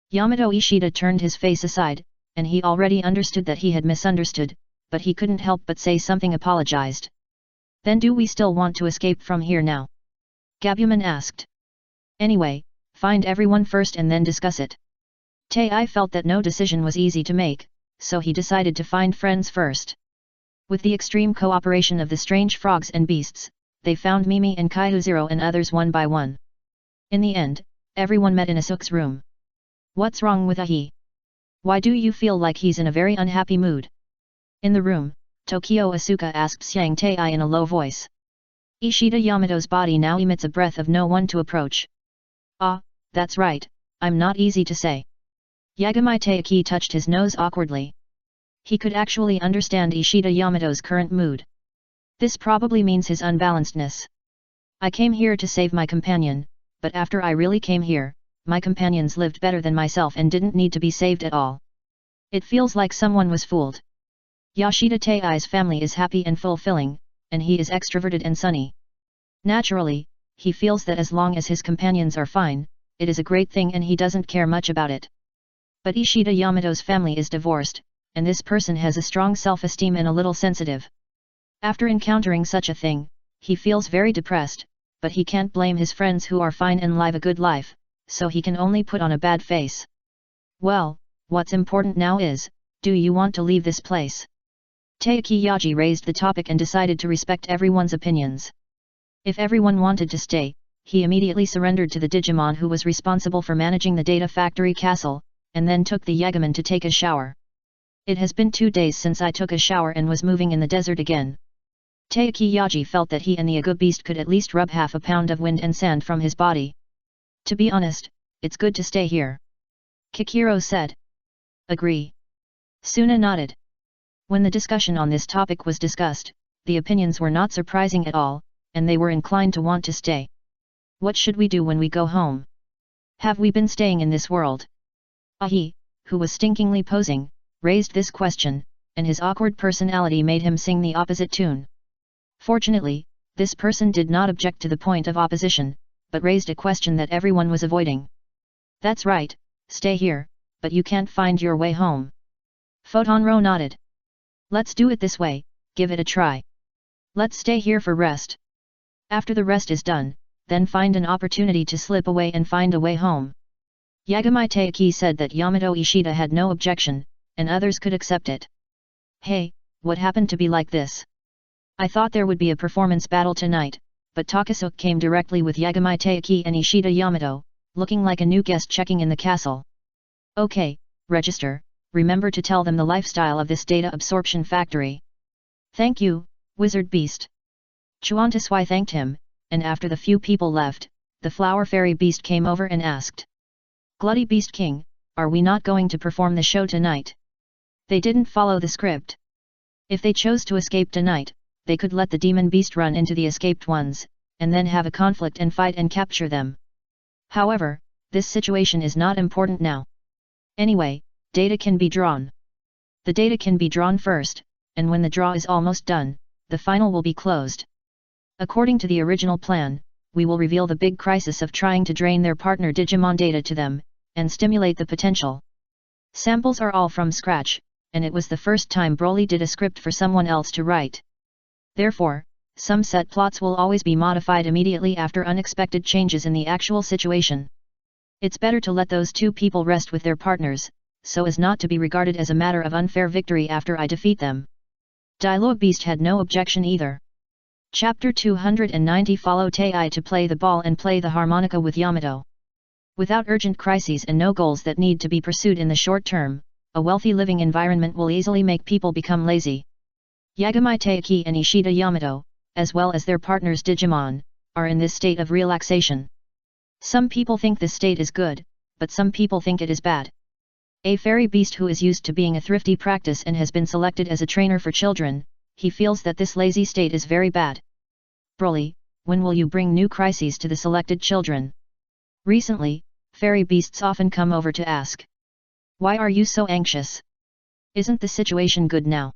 Yamato Ishida turned his face aside, and he already understood that he had misunderstood, but he couldn't help but say something apologized. "Then do we still want to escape from here now?" Gabuman asked. "Anyway, find everyone first and then discuss it." Tai felt that no decision was easy to make, so he decided to find friends first. With the extreme cooperation of the strange frogs and beasts, they found Mimi and Kaihuziro and others one by one. In the end, everyone met in Asuk's room. "What's wrong with Ahi? Why do you feel like he's in a very unhappy mood?" In the room, Tokyo Asuka asked Xiang Tai in a low voice. Ishida Yamato's body now emits a breath of no one to approach. "Ah, that's right, I'm not easy to say." Yagami Taiki touched his nose awkwardly. He could actually understand Ishida Yamato's current mood. This probably means his unbalancedness. "I came here to save my companion, but after I really came here, my companions lived better than myself and didn't need to be saved at all. It feels like someone was fooled." Yashida Tai's family is happy and fulfilling, and he is extroverted and sunny. Naturally, he feels that as long as his companions are fine, it is a great thing and he doesn't care much about it. But Ishida Yamato's family is divorced, and this person has a strong self-esteem and a little sensitive. After encountering such a thing, he feels very depressed, but he can't blame his friends who are fine and live a good life, so he can only put on a bad face. "Well, what's important now is, do you want to leave this place?" Taiki Yaji raised the topic and decided to respect everyone's opinions. If everyone wanted to stay, he immediately surrendered to the Digimon who was responsible for managing the Data Factory Castle, and then took the Yegaman to take a shower. It has been 2 days since I took a shower and was moving in the desert again. Taiki Yaji felt that he and the Agu beast could at least rub half a pound of wind and sand from his body. To be honest, it's good to stay here. Kikiro said. Agree. Suna nodded. When the discussion on this topic was discussed, the opinions were not surprising at all, and they were inclined to want to stay. What should we do when we go home? Have we been staying in this world? Ahi, who was stinkingly posing, raised this question, and his awkward personality made him sing the opposite tune. Fortunately, this person did not object to the point of opposition, but raised a question that everyone was avoiding. That's right, stay here, but you can't find your way home. Photonro nodded. Let's do it this way, give it a try. Let's stay here for rest. After the rest is done, then find an opportunity to slip away and find a way home. Yagamai Taiki said that Yamato Ishida had no objection, and others could accept it. Hey, what happened to be like this? I thought there would be a performance battle tonight, but Takasuke came directly with Yagamai Taiki and Ishida Yamato, looking like a new guest checking in the castle. Okay, register, remember to tell them the lifestyle of this data absorption factory. Thank you, Wizard Beast. Chuantaswai thanked him, and after the few people left, the Flower Fairy Beast came over and asked. Glutty Beast King, are we not going to perform the show tonight? They didn't follow the script. If they chose to escape tonight, they could let the demon beast run into the escaped ones, and then have a conflict and fight and capture them. However, this situation is not important now. Anyway, data can be drawn. The data can be drawn first, and when the draw is almost done, the final will be closed. According to the original plan, we will reveal the big crisis of trying to drain their partner Digimon data to them, and stimulate the potential. Samples are all from scratch, and it was the first time Broly did a script for someone else to write. Therefore, some set plots will always be modified immediately after unexpected changes in the actual situation. It's better to let those 2 people rest with their partners, so as not to be regarded as a matter of unfair victory after I defeat them. Dialogue Beast had no objection either. Chapter 290 Follow Tei to play the ball and play the harmonica with Yamato. Without urgent crises and no goals that need to be pursued in the short term, a wealthy living environment will easily make people become lazy. Yagamai Taiki and Ishida Yamato, as well as their partners Digimon, are in this state of relaxation. Some people think this state is good, but some people think it is bad. A fairy beast who is used to being a thrifty practice and has been selected as a trainer for children, he feels that this lazy state is very bad. Broly, when will you bring new crises to the selected children? Recently, fairy beasts often come over to ask. Why are you so anxious? Isn't the situation good now?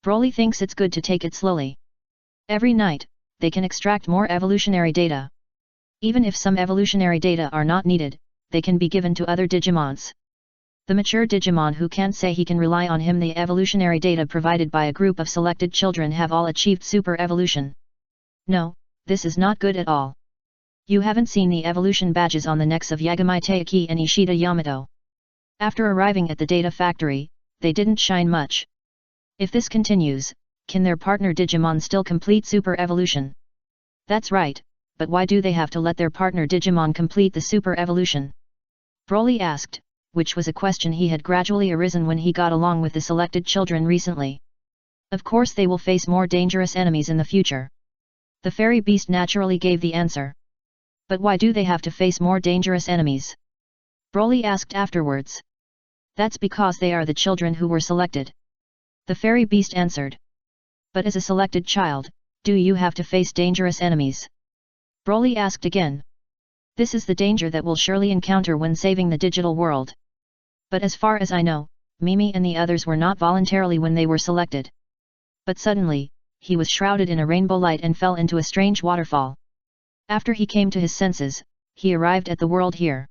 Broly thinks it's good to take it slowly. Every night, they can extract more evolutionary data. Even if some evolutionary data are not needed, they can be given to other Digimons. The mature Digimon who can't say he can rely on him, the evolutionary data provided by a group of selected children have all achieved super evolution. No, this is not good at all. You haven't seen the evolution badges on the necks of Yagamai Taiki and Ishida Yamato. After arriving at the data factory, they didn't shine much. If this continues, can their partner Digimon still complete super evolution? That's right, but why do they have to let their partner Digimon complete the super evolution? Broly asked, which was a question he had gradually arisen when he got along with the selected children recently. Of course they will face more dangerous enemies in the future. The fairy beast naturally gave the answer. But why do they have to face more dangerous enemies? Broly asked afterwards. That's because they are the children who were selected. The fairy beast answered. But as a selected child, do you have to face dangerous enemies? Broly asked again. This is the danger that we'll surely encounter when saving the digital world. But as far as I know, Mimi and the others were not voluntarily when they were selected. But suddenly, he was shrouded in a rainbow light and fell into a strange waterfall. After he came to his senses, he arrived at the world here.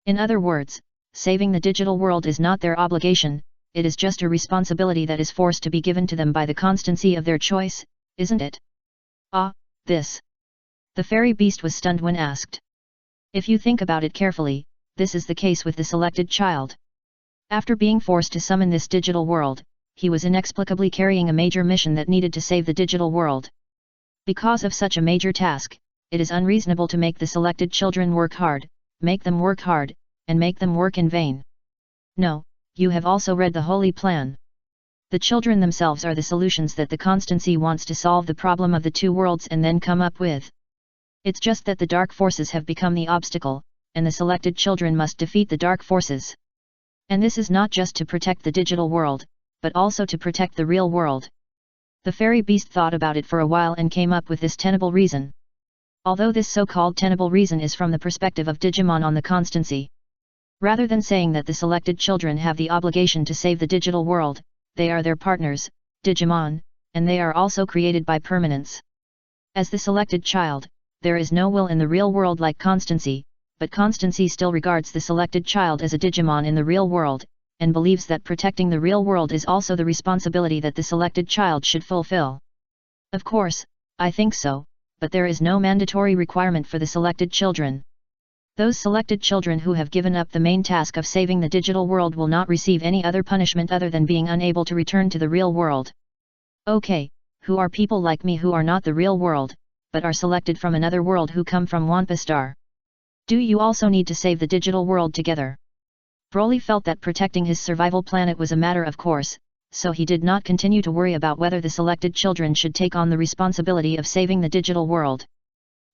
In other words, saving the digital world is not their obligation, it is just a responsibility that is forced to be given to them by the constancy of their choice, isn't it? Ah, this. The fairy beast was stunned when asked. If you think about it carefully, this is the case with the selected child. After being forced to summon this digital world, he was inexplicably carrying a major mission that needed to save the digital world. Because of such a major task, it is unreasonable to make the selected children work hard, make them work hard, and make them work in vain. No, you have also read the holy plan. The children themselves are the solutions that the constancy wants to solve the problem of the two worlds and then come up with. It's just that the dark forces have become the obstacle, and the selected children must defeat the dark forces. And this is not just to protect the digital world, but also to protect the real world. The fairy beast thought about it for a while and came up with this tenable reason. Although this so-called tenable reason is from the perspective of Digimon on the constancy. Rather than saying that the selected children have the obligation to save the digital world, they are their partners, Digimon, and they are also created by permanence. As the selected child, there is no will in the real world like constancy, but constancy still regards the selected child as a Digimon in the real world, and believes that protecting the real world is also the responsibility that the selected child should fulfill. Of course, I think so, but there is no mandatory requirement for the selected children. Those selected children who have given up the main task of saving the digital world will not receive any other punishment other than being unable to return to the real world. Okay, who are people like me who are not the real world, but are selected from another world who come from Wampa Star? Do you also need to save the digital world together? Broly felt that protecting his survival planet was a matter of course, so he did not continue to worry about whether the selected children should take on the responsibility of saving the digital world.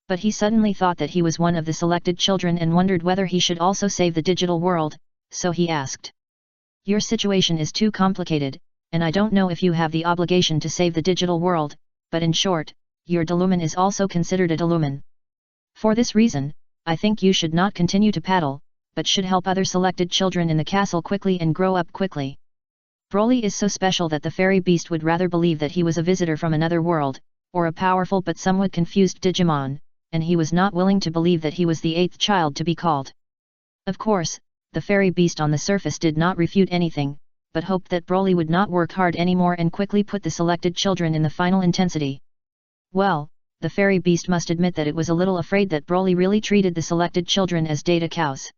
But he suddenly thought that he was one of the selected children and wondered whether he should also save the digital world, so he asked. Your situation is too complicated, and I don't know if you have the obligation to save the digital world, but in short, your Delumen is also considered a Delumen. For this reason, I think you should not continue to paddle, but should help other selected children in the castle quickly and grow up quickly. Broly is so special that the fairy beast would rather believe that he was a visitor from another world, or a powerful but somewhat confused Digimon, and he was not willing to believe that he was the eighth child to be called. Of course, the fairy beast on the surface did not refute anything, but hoped that Broly would not work hard anymore and quickly put the selected children in the final intensity. Well, the fairy beast must admit that it was a little afraid that Broly really treated the selected children as data cows.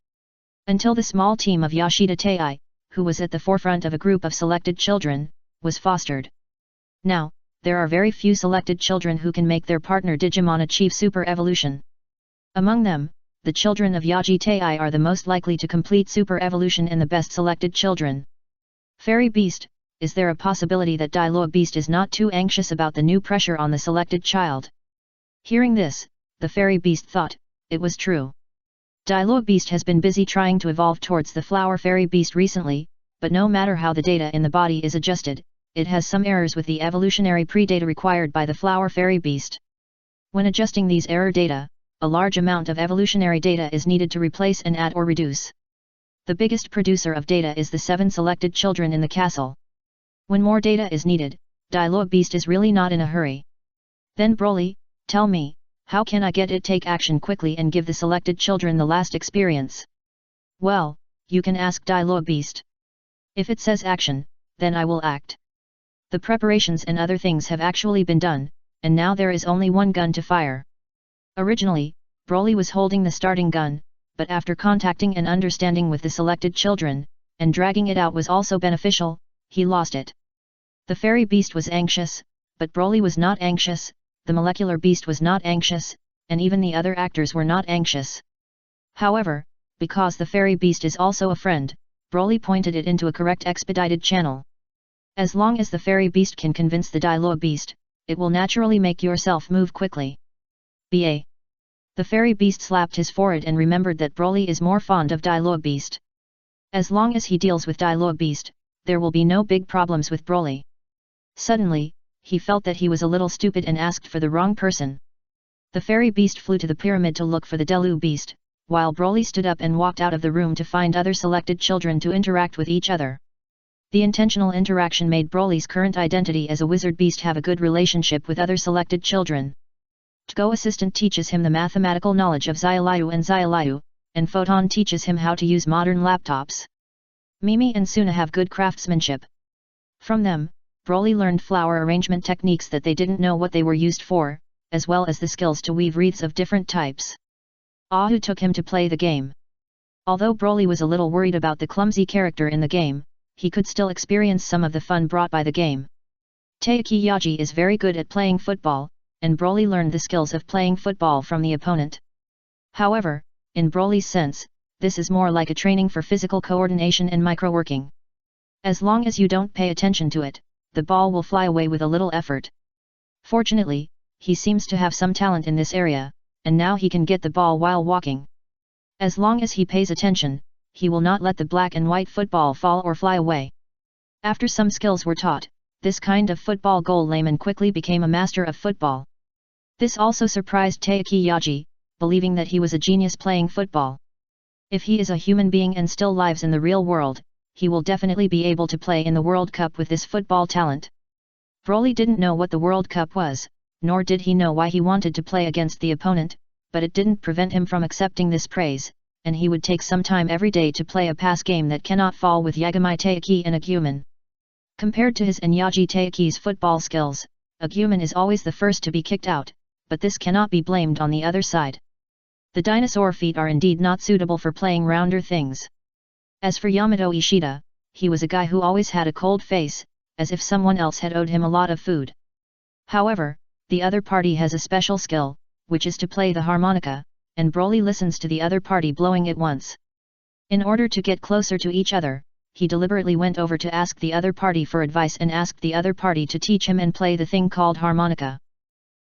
Until the small team of Yashida Tei, who was at the forefront of a group of selected children, was fostered. Now, there are very few selected children who can make their partner Digimon achieve super evolution. Among them, the children of Yaji Tei are the most likely to complete super evolution and the best selected children. Fairy Beast, is there a possibility that Dialogue Beast is not too anxious about the new pressure on the selected child? Hearing this, the Fairy Beast thought, it was true. Dialogue Beast has been busy trying to evolve towards the Flower Fairy Beast recently, but no matter how the data in the body is adjusted, it has some errors with the evolutionary pre-data required by the Flower Fairy Beast. When adjusting these error data, a large amount of evolutionary data is needed to replace and add or reduce. The biggest producer of data is the 7 selected children in the castle. When more data is needed, Dialogue Beast is really not in a hurry. Then Broly, tell me, how can I get it take action quickly and give the selected children the last experience? Well, you can ask Dialogue Beast. If it says action, then I will act. The preparations and other things have actually been done, and now there is only one gun to fire. Originally, Broly was holding the starting gun, but after contacting and understanding with the selected children, and dragging it out was also beneficial, he lost it. The fairy beast was anxious, but Broly was not anxious, the molecular beast was not anxious, and even the other actors were not anxious. However, because the fairy beast is also a friend, Broly pointed it into a correct expedited channel. As long as the fairy beast can convince the Dialogue Beast, it will naturally make yourself move quickly. BA. The fairy beast slapped his forehead and remembered that Broly is more fond of Dialogue Beast. As long as he deals with Dialogue Beast, there will be no big problems with Broly. Suddenly, he felt that he was a little stupid and asked for the wrong person. The fairy beast flew to the pyramid to look for the Delu beast, while Broly stood up and walked out of the room to find other selected children to interact with each other. The intentional interaction made Broly's current identity as a wizard beast have a good relationship with other selected children. Tgo assistant teaches him the mathematical knowledge of Xiaoliu, and Photon teaches him how to use modern laptops. Mimi and Suna have good craftsmanship. From them, Broly learned flower arrangement techniques that they didn't know what they were used for, as well as the skills to weave wreaths of different types. Ahu took him to play the game. Although Broly was a little worried about the clumsy character in the game, he could still experience some of the fun brought by the game. Taiki Yaji is very good at playing football, and Broly learned the skills of playing football from the opponent. However, in Broly's sense, this is more like a training for physical coordination and microworking. As long as you don't pay attention to it, the ball will fly away with a little effort. Fortunately, he seems to have some talent in this area, and now he can get the ball while walking. As long as he pays attention, he will not let the black and white football fall or fly away. After some skills were taught, this kind of football goal layman quickly became a master of football. This also surprised Taiki Yaji, believing that he was a genius playing football. If he is a human being and still lives in the real world, he will definitely be able to play in the World Cup with this football talent. Broly didn't know what the World Cup was, nor did he know why he wanted to play against the opponent, but it didn't prevent him from accepting this praise, and he would take some time every day to play a pass game that cannot fall with Yagami Taiki and Agumen. Compared to his and Yaji Taiki's football skills, Agumen is always the first to be kicked out, but this cannot be blamed on the other side. The dinosaur feet are indeed not suitable for playing rounder things. As for Yamato Ishida, he was a guy who always had a cold face, as if someone else had owed him a lot of food. However, the other party has a special skill, which is to play the harmonica, and Broly listens to the other party blowing it once. In order to get closer to each other, he deliberately went over to ask the other party for advice and asked the other party to teach him and play the thing called harmonica.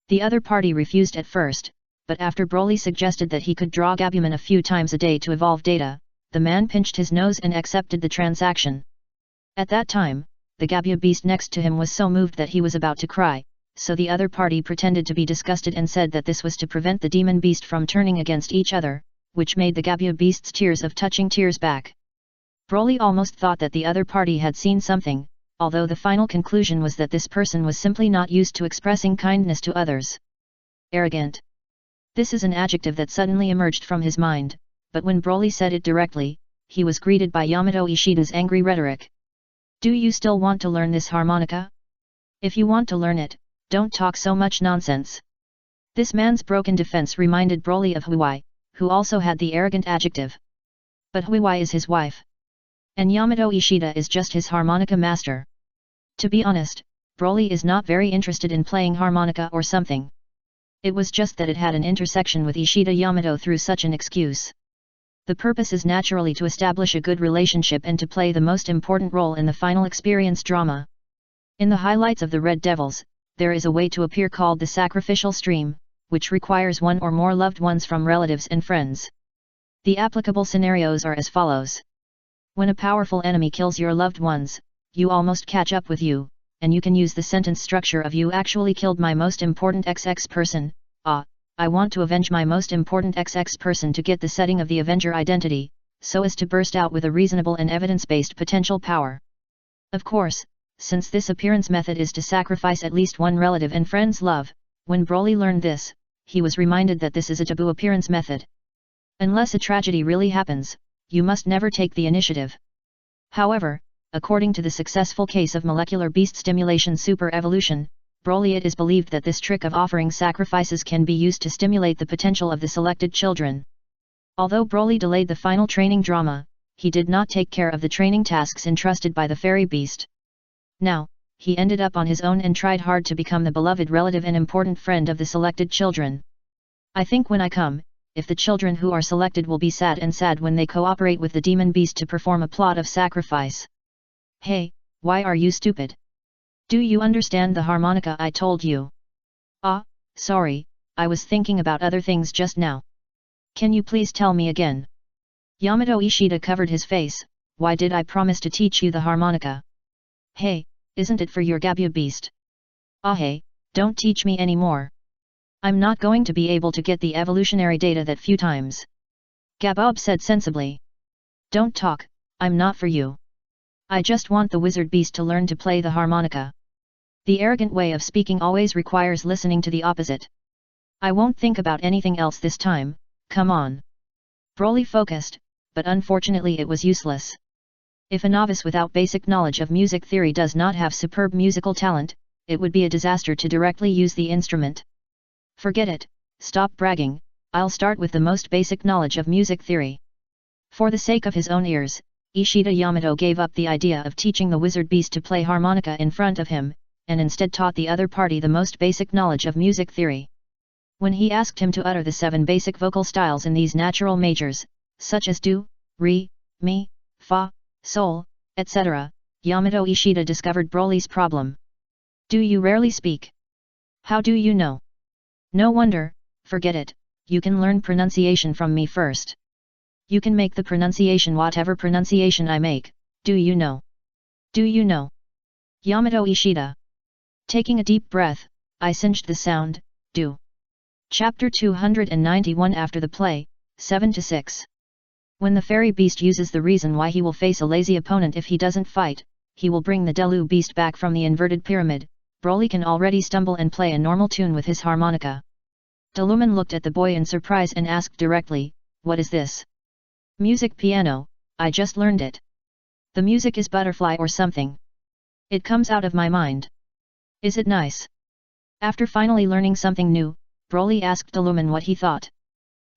The other party refused at first, but after Broly suggested that he could draw Gabuman a few times a day to evolve data, the man pinched his nose and accepted the transaction. At that time, the Gabu beast next to him was so moved that he was about to cry, so the other party pretended to be disgusted and said that this was to prevent the demon beast from turning against each other, which made the Gabu beast's tears of touching tears back. Broly almost thought that the other party had seen something, although the final conclusion was that this person was simply not used to expressing kindness to others. Arrogant. This is an adjective that suddenly emerged from his mind, but when Broly said it directly, he was greeted by Yamato Ishida's angry rhetoric. Do you still want to learn this harmonica? If you want to learn it, don't talk so much nonsense. This man's broken defense reminded Broly of Huai, who also had the arrogant adjective. But Huai is his wife. And Yamato Ishida is just his harmonica master. To be honest, Broly is not very interested in playing harmonica or something. It was just that it had an intersection with Ishida Yamato through such an excuse. The purpose is naturally to establish a good relationship and to play the most important role in the final experience drama. In the highlights of the Red Devils, there is a way to appear called the sacrificial stream, which requires one or more loved ones from relatives and friends. The applicable scenarios are as follows. When a powerful enemy kills your loved ones, you almost catch up with you, and you can use the sentence structure of "you actually killed my most important XX person, I want to avenge my most important XX person" to get the setting of the Avenger identity, so as to burst out with a reasonable and evidence-based potential power. Of course, since this appearance method is to sacrifice at least one relative and friend's love, when Broly learned this, he was reminded that this is a taboo appearance method. Unless a tragedy really happens, you must never take the initiative. However, according to the successful case of molecular beast stimulation super evolution, Broly, it is believed that this trick of offering sacrifices can be used to stimulate the potential of the selected children. Although Broly delayed the final training drama, he did not take care of the training tasks entrusted by the fairy beast. Now, he ended up on his own and tried hard to become the beloved relative and important friend of the selected children. I think when I come, if the children who are selected will be sad when they cooperate with the demon beast to perform a plot of sacrifice. Hey, why are you stupid? Do you understand the harmonica I told you? Sorry, I was thinking about other things just now. Can you please tell me again? Yamato Ishida covered his face. Why did I promise to teach you the harmonica? Hey, isn't it for your Gabu beast? Hey, don't teach me anymore. I'm not going to be able to get the evolutionary data that few times. Gabob said sensibly. Don't talk, I'm not for you. I just want the wizard beast to learn to play the harmonica. The arrogant way of speaking always requires listening to the opposite. I won't think about anything else this time, come on. Broly focused, but unfortunately it was useless. If a novice without basic knowledge of music theory does not have superb musical talent, it would be a disaster to directly use the instrument. Forget it, stop bragging, I'll start with the most basic knowledge of music theory. For the sake of his own ears, Ishida Yamato gave up the idea of teaching the wizard beast to play harmonica in front of him, and instead taught the other party the most basic knowledge of music theory. When he asked him to utter the 7 basic vocal styles in these natural majors, such as do, re, mi, fa, sol, etc., Yamato Ishida discovered Broly's problem. Do you rarely speak? How do you know? No wonder, forget it, you can learn pronunciation from me first. You can make the pronunciation whatever pronunciation I make, do you know? Do you know? Yamato Ishida. Taking a deep breath, I cinched the sound, do. Chapter 291 After the play, 7-6. When the fairy beast uses the reason why he will face a lazy opponent if he doesn't fight, he will bring the Delu beast back from the inverted pyramid. Broly can already stumble and play a normal tune with his harmonica. Deluman looked at the boy in surprise and asked directly, what is this? Music piano, I just learned it. The music is butterfly or something. It comes out of my mind. Is it nice? After finally learning something new, Broly asked Deluman what he thought.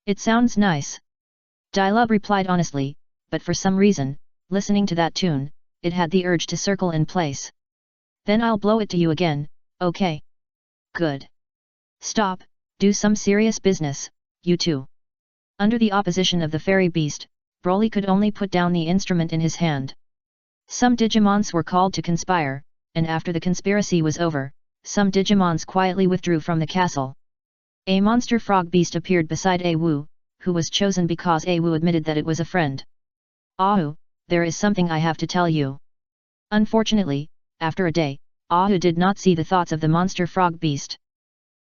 It sounds nice. Dilub replied honestly, but for some reason, listening to that tune, it had the urge to circle in place. Then I'll blow it to you again, okay? Good. Stop, do some serious business, you two. Under the opposition of the fairy beast, Broly could only put down the instrument in his hand. Some Digimons were called to conspire, and after the conspiracy was over, some Digimons quietly withdrew from the castle. A monster frog beast appeared beside Awu, who was chosen because Awu admitted that it was a friend. Awu, there is something I have to tell you. Unfortunately, after a day, Awu did not see the thoughts of the monster frog beast.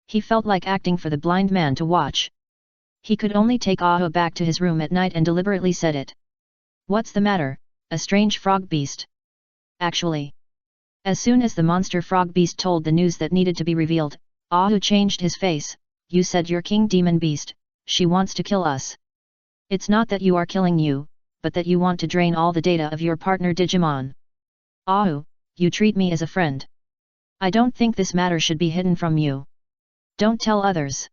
He felt like acting for the blind man to watch. He could only take Awu back to his room at night and deliberately said it. What's the matter, a strange frog beast? Actually. As soon as the monster frog beast told the news that needed to be revealed, Awu changed his face. You said you're King Demon Beast, she wants to kill us. It's not that you are killing you, but that you want to drain all the data of your partner Digimon. Awu, you treat me as a friend. I don't think this matter should be hidden from you. Don't tell others.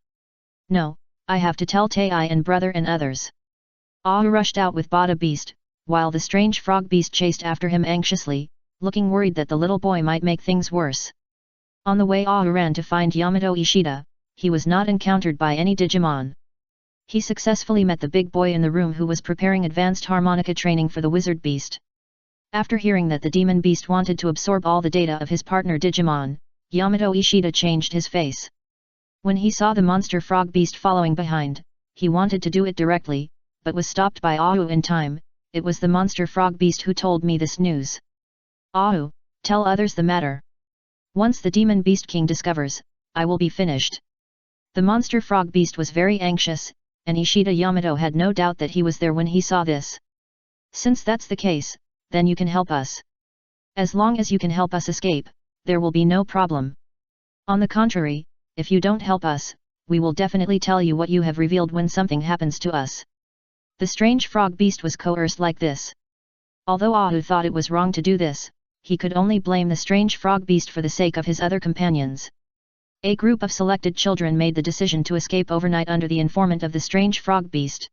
No, I have to tell Tai and brother and others. Awu rushed out with Bada Beast, while the strange frog beast chased after him anxiously, looking worried that the little boy might make things worse. On the way Awu ran to find Yamato Ishida. He was not encountered by any Digimon. He successfully met the big boy in the room who was preparing advanced harmonica training for the wizard beast. After hearing that the demon beast wanted to absorb all the data of his partner Digimon, Yamato Ishida changed his face. When he saw the monster frog beast following behind, he wanted to do it directly, but was stopped by Awu in time. It was the monster frog beast who told me this news. Awu, tell others the matter. Once the demon beast king discovers, I will be finished. The monster frog beast was very anxious, and Ishida Yamato had no doubt that he was there when he saw this. Since that's the case, then you can help us. As long as you can help us escape, there will be no problem. On the contrary, if you don't help us, we will definitely tell you what you have revealed when something happens to us. The strange frog beast was coerced like this. Although Awu thought it was wrong to do this, he could only blame the strange frog beast for the sake of his other companions. A group of selected children made the decision to escape overnight under the informant of the strange frog beast.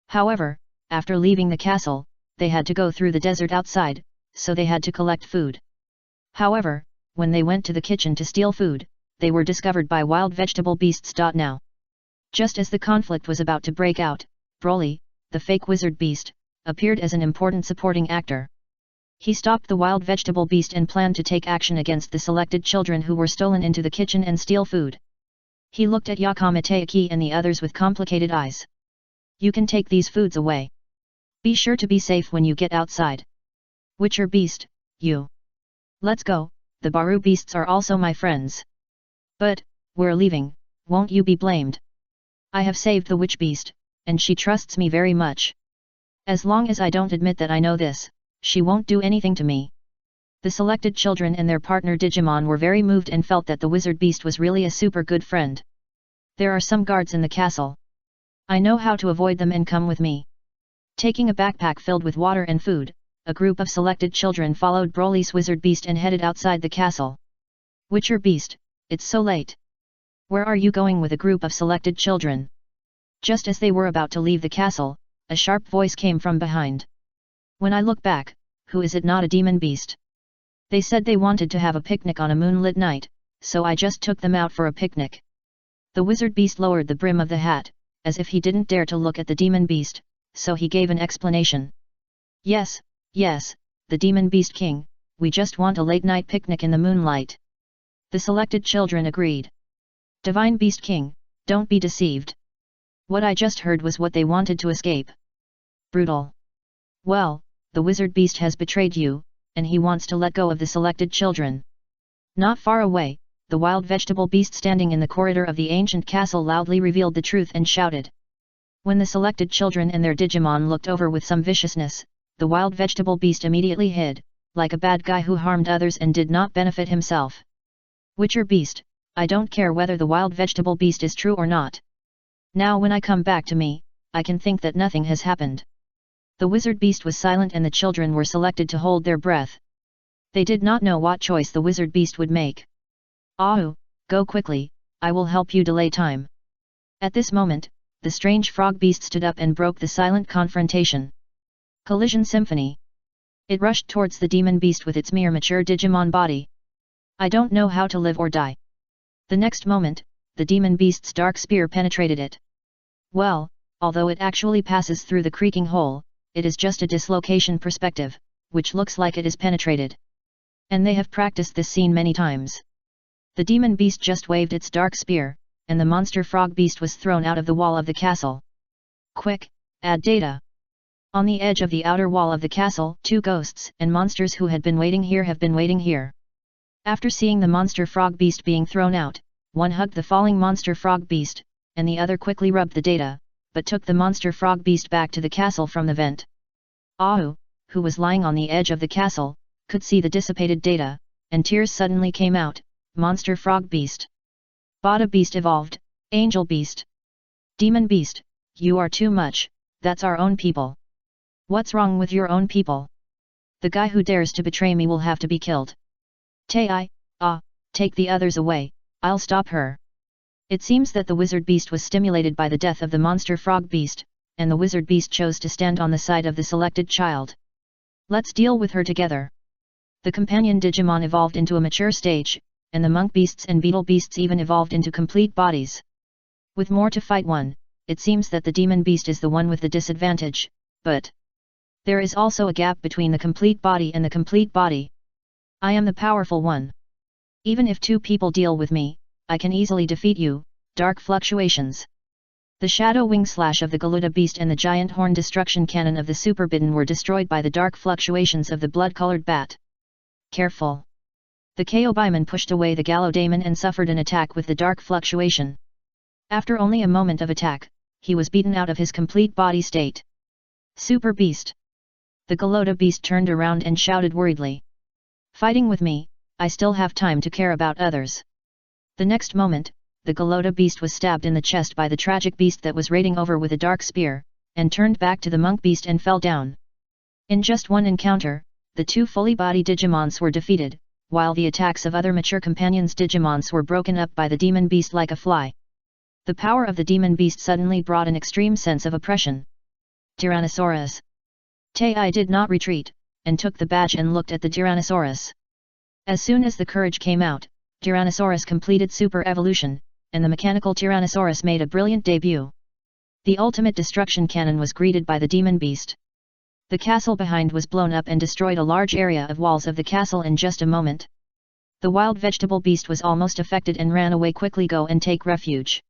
However, after leaving the castle, they had to go through the desert outside, so they had to collect food. However, when they went to the kitchen to steal food, they were discovered by wild vegetable beasts. Now, just as the conflict was about to break out, Broly, the fake wizard beast, appeared as an important supporting actor. He stopped the wild vegetable beast and planned to take action against the selected children who were stolen into the kitchen and steal food. He looked at Yakama Taiki and the others with complicated eyes. You can take these foods away. Be sure to be safe when you get outside. Witcher beast, you. Let's go, the Baru beasts are also my friends. But, we're leaving, won't you be blamed? I have saved the witch beast, and she trusts me very much. As long as I don't admit that I know this, she won't do anything to me. The selected children and their partner Digimon were very moved and felt that the wizard beast was really a super good friend. There are some guards in the castle. I know how to avoid them and come with me. Taking a backpack filled with water and food, a group of selected children followed Broly's wizard beast and headed outside the castle. Witcher beast, it's so late. Where are you going with a group of selected children? Just as they were about to leave the castle, a sharp voice came from behind. When I look back, who is it not a demon beast? They said they wanted to have a picnic on a moonlit night, so I just took them out for a picnic. The wizard beast lowered the brim of the hat, as if he didn't dare to look at the demon beast, so he gave an explanation. Yes, the demon beast king, we just want a late-night picnic in the moonlight. The selected children agreed. Divine beast king, don't be deceived. What I just heard was what they wanted to escape. Brutal. Well, the wizard beast has betrayed you, and he wants to let go of the selected children. Not far away, the wild vegetable beast standing in the corridor of the ancient castle loudly revealed the truth and shouted. When the selected children and their Digimon looked over with some viciousness, the wild vegetable beast immediately hid, like a bad guy who harmed others and did not benefit himself. Witcher beast, I don't care whether the wild vegetable beast is true or not. Now when I come back to me, I can think that nothing has happened. The wizard beast was silent and the children were selected to hold their breath. They did not know what choice the wizard beast would make. Ahu, go quickly, I will help you delay time. At this moment, the strange frog beast stood up and broke the silent confrontation. Collision Symphony. It rushed towards the demon beast with its mere mature Digimon body. I don't know how to live or die. The next moment, the demon beast's dark spear penetrated it. Well, although it actually passes through the creaking hole, it is just a dislocation perspective, which looks like it is penetrated. And they have practiced this scene many times. The demon beast just waved its dark spear, and the monster frog beast was thrown out of the wall of the castle. Quick, add data. On the edge of the outer wall of the castle, 2 ghosts and monsters who had been waiting here have been waiting here. After seeing the monster frog beast being thrown out, one hugged the falling monster frog beast, and the other quickly rubbed the data, but took the monster frog beast back to the castle from the vent. Ahu, who was lying on the edge of the castle, could see the dissipated data, and tears suddenly came out. Monster frog beast. Bada beast evolved, angel beast. Demon beast, you are too much, that's our own people. What's wrong with your own people? The guy who dares to betray me will have to be killed. Tai, take the others away, I'll stop her. It seems that the wizard beast was stimulated by the death of the monster frog beast, and the wizard beast chose to stand on the side of the selected child. Let's deal with her together. The companion Digimon evolved into a mature stage, and the monk beasts and beetle beasts even evolved into complete bodies. With more to fight one, it seems that the demon beast is the one with the disadvantage, but there is also a gap between the complete body and the complete body. I am the powerful one. Even if 2 people deal with me, I can easily defeat you. Dark fluctuations. The shadow wing slash of the Galuda beast and the giant horn destruction cannon of the Super Bitten were destroyed by the dark fluctuations of the blood-colored bat. Careful. The Kaobiman pushed away the Gallowdaemon and suffered an attack with the dark fluctuation. After only a moment of attack, he was beaten out of his complete body state. Super Beast. The Galuda beast turned around and shouted worriedly. Fighting with me, I still have time to care about others. The next moment, the Galuda beast was stabbed in the chest by the tragic beast that was raiding over with a dark spear, and turned back to the monk beast and fell down. In just one encounter, the 2 fully body Digimons were defeated, while the attacks of other mature companions Digimons were broken up by the demon beast like a fly. The power of the demon beast suddenly brought an extreme sense of oppression. Tyrannosaurus. Tai did not retreat, and took the badge and looked at the Tyrannosaurus. As soon as the courage came out, Tyrannosaurus completed super evolution, and the mechanical Tyrannosaurus made a brilliant debut. The ultimate destruction cannon was greeted by the demon beast. The castle behind was blown up and destroyed a large area of walls of the castle in just a moment. The wild vegetable beast was almost affected and ran away quickly go and take refuge.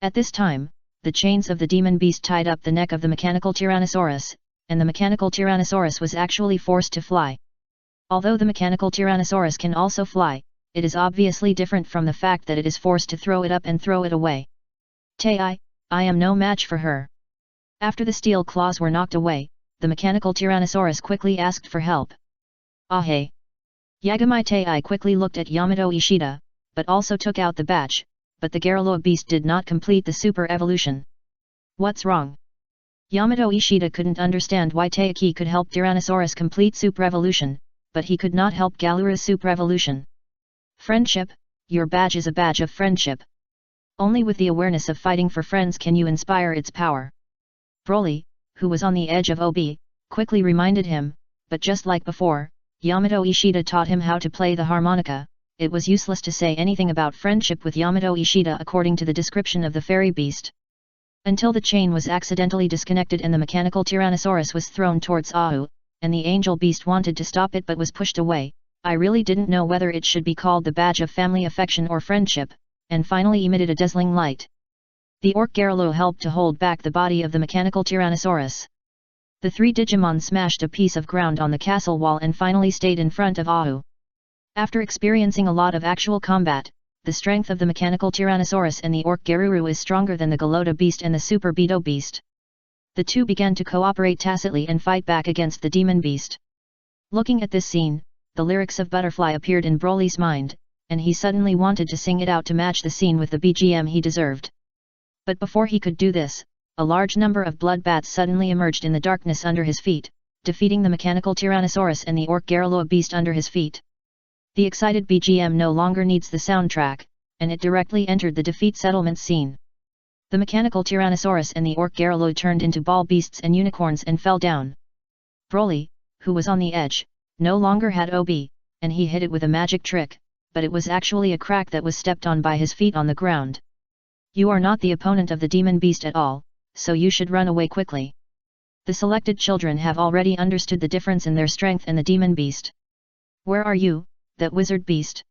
At this time, the chains of the demon beast tied up the neck of the mechanical Tyrannosaurus, and the mechanical Tyrannosaurus was actually forced to fly. Although the mechanical Tyrannosaurus can also fly, it is obviously different from the fact that it is forced to throw it up and throw it away. Tai, I am no match for her. After the steel claws were knocked away, the mechanical Tyrannosaurus quickly asked for help. Hey! Yagami Tai quickly looked at Yamato Ishida, but also took out the badge, but the Garaloa beast did not complete the super evolution. What's wrong? Yamato Ishida couldn't understand why Taiki could help Tyrannosaurus complete super evolution, but he could not help Galura's super evolution. Friendship, your badge is a badge of friendship. Only with the awareness of fighting for friends can you inspire its power. Broly, who was on the edge of OB, quickly reminded him, but just like before, Yamato Ishida taught him how to play the harmonica. It was useless to say anything about friendship with Yamato Ishida according to the description of the fairy beast. Until the chain was accidentally disconnected and the mechanical Tyrannosaurus was thrown towards Ahu, and the angel beast wanted to stop it but was pushed away. I really didn't know whether it should be called the badge of family affection or friendship, and finally emitted a dazzling light. The Orc Garrulu helped to hold back the body of the mechanical Tyrannosaurus. The three Digimon smashed a piece of ground on the castle wall and finally stayed in front of Ahu. After experiencing a lot of actual combat, the strength of the mechanical Tyrannosaurus and the Orc Garrulu is stronger than the Galota beast and the Super Beetle beast. The two began to cooperate tacitly and fight back against the demon beast. Looking at this scene, the lyrics of Butterfly appeared in Broly's mind, and he suddenly wanted to sing it out to match the scene with the BGM he deserved. But before he could do this, a large number of blood bats suddenly emerged in the darkness under his feet, defeating the mechanical Tyrannosaurus and the Orc Garrulu beast under his feet. The excited BGM no longer needs the soundtrack, and it directly entered the defeat settlement scene. The mechanical Tyrannosaurus and the Orc Garrulu turned into ball beasts and unicorns and fell down. Broly, who was on the edge, no longer had OB, and he hit it with a magic trick, but it was actually a crack that was stepped on by his feet on the ground. You are not the opponent of the demon beast at all, so you should run away quickly. The selected children have already understood the difference in their strength and the demon beast. Where are you, that wizard beast?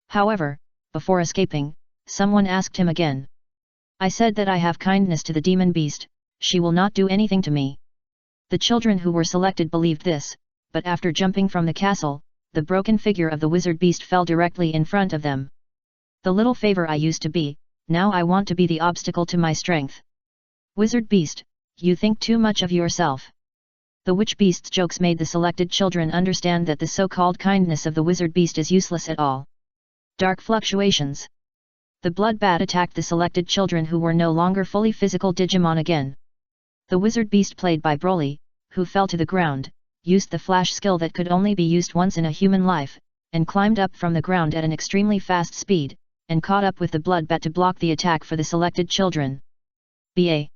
However, before escaping, someone asked him again. I said that I have kindness to the demon beast, she will not do anything to me. The children who were selected believed this, but after jumping from the castle, the broken figure of the wizard beast fell directly in front of them. The little favor I used to be, now I want to be the obstacle to my strength. Wizard beast, you think too much of yourself. The witch beast's jokes made the selected children understand that the so-called kindness of the wizard beast is useless at all. Dark fluctuations. The blood bat attacked the selected children who were no longer fully physical Digimon again. The wizard beast played by Broly, who fell to the ground, used the flash skill that could only be used once in a human life, and climbed up from the ground at an extremely fast speed, and caught up with the blood bat to block the attack for the selected children. BA.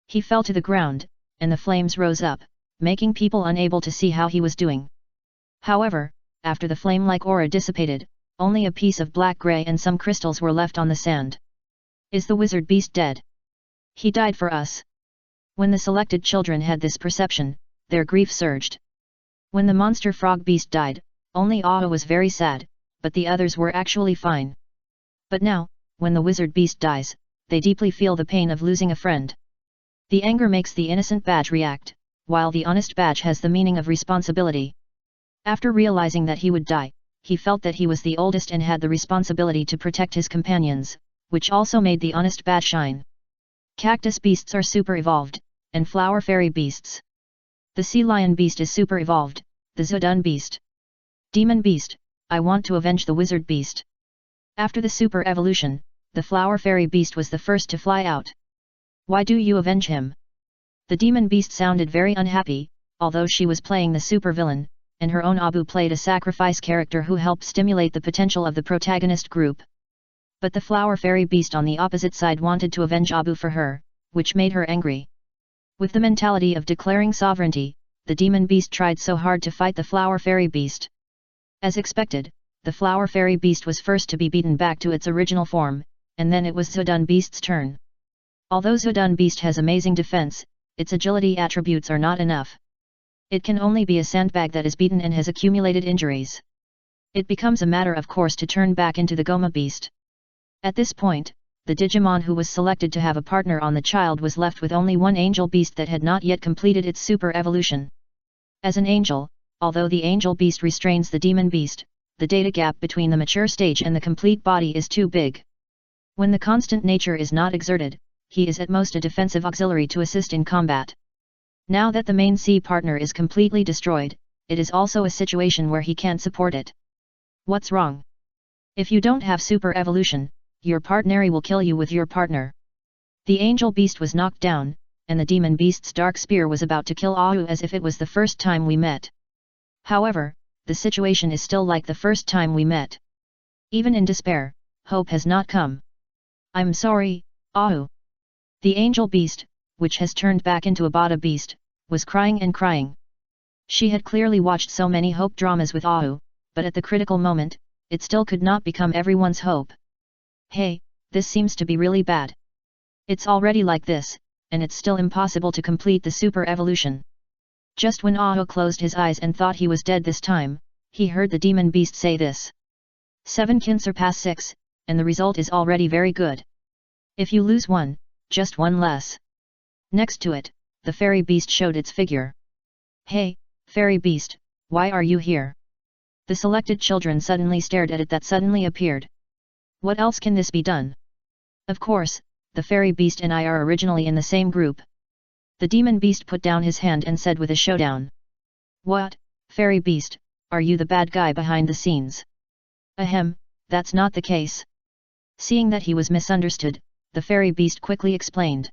He fell to the ground, and the flames rose up, making people unable to see how he was doing. However, after the flame-like aura dissipated, only a piece of black-gray and some crystals were left on the sand. Is the wizard beast dead? He died for us. When the selected children had this perception, their grief surged. When the monster frog beast died, only Aho was very sad, but the others were actually fine. But now, when the wizard beast dies, they deeply feel the pain of losing a friend. The anger makes the innocent badge react, while the honest badge has the meaning of responsibility. After realizing that he would die, he felt that he was the oldest and had the responsibility to protect his companions, which also made the honest badge shine. Cactus beasts are super evolved, and flower fairy beasts. The sea lion beast is super evolved, the Zudun beast. Demon beast, I want to avenge the wizard beast. After the super evolution, the flower fairy beast was the first to fly out. Why do you avenge him? The demon beast sounded very unhappy, although she was playing the super villain, and her own Abu played a sacrifice character who helped stimulate the potential of the protagonist group. But the flower fairy beast on the opposite side wanted to avenge Abu for her, which made her angry. With the mentality of declaring sovereignty, the demon beast tried so hard to fight the flower fairy beast. As expected, the flower fairy beast was first to be beaten back to its original form, and then it was Zudun beast's turn. Although Zudun beast has amazing defense, its agility attributes are not enough. It can only be a sandbag that is beaten and has accumulated injuries. It becomes a matter of course to turn back into the Goma beast. At this point, the Digimon who was selected to have a partner on the child was left with only one angel beast that had not yet completed its super evolution. As an angel, although the angel beast restrains the demon beast, the data gap between the mature stage and the complete body is too big. When the constant nature is not exerted, he is at most a defensive auxiliary to assist in combat. Now that the main C partner is completely destroyed, it is also a situation where he can't support it. What's wrong? If you don't have super evolution, your partner will kill you with your partner. The angel beast was knocked down, and the demon beast's dark spear was about to kill Ahu as if it was the first time we met. However, the situation is still like the first time we met. Even in despair, hope has not come. I'm sorry, Ahu. The angel beast, which has turned back into a Bada beast, was crying and crying. She had clearly watched so many hope dramas with Ahu, but at the critical moment, it still could not become everyone's hope. Hey, this seems to be really bad. It's already like this, and it's still impossible to complete the super evolution. Just when Aho closed his eyes and thought he was dead this time, he heard the demon beast say this. 7 can surpass 6, and the result is already very good. If you lose one, just one less. Next to it, the fairy beast showed its figure. Hey, fairy beast, why are you here? The selected children suddenly stared at it that suddenly appeared. What else can this be done? Of course, the fairy beast and I are originally in the same group. The demon beast put down his hand and said with a showdown. What, fairy beast, are you the bad guy behind the scenes? Ahem, that's not the case. Seeing that he was misunderstood, the fairy beast quickly explained.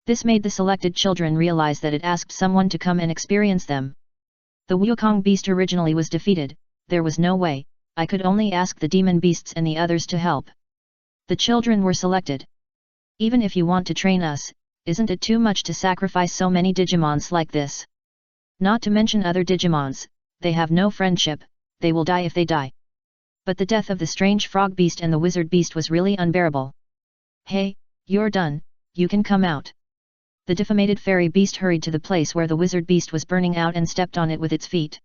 This made the selected children realize that it asked someone to come and experience them. The Wukong beast originally was defeated, there was no way, I could only ask the demon beasts and the others to help. The children were selected. Even if you want to train us, isn't it too much to sacrifice so many Digimons like this? Not to mention other Digimons, they have no friendship, they will die if they die. But the death of the strange frog beast and the wizard beast was really unbearable. Hey, you're done, you can come out. The defamated fairy beast hurried to the place where the wizard beast was burning out and stepped on it with its feet.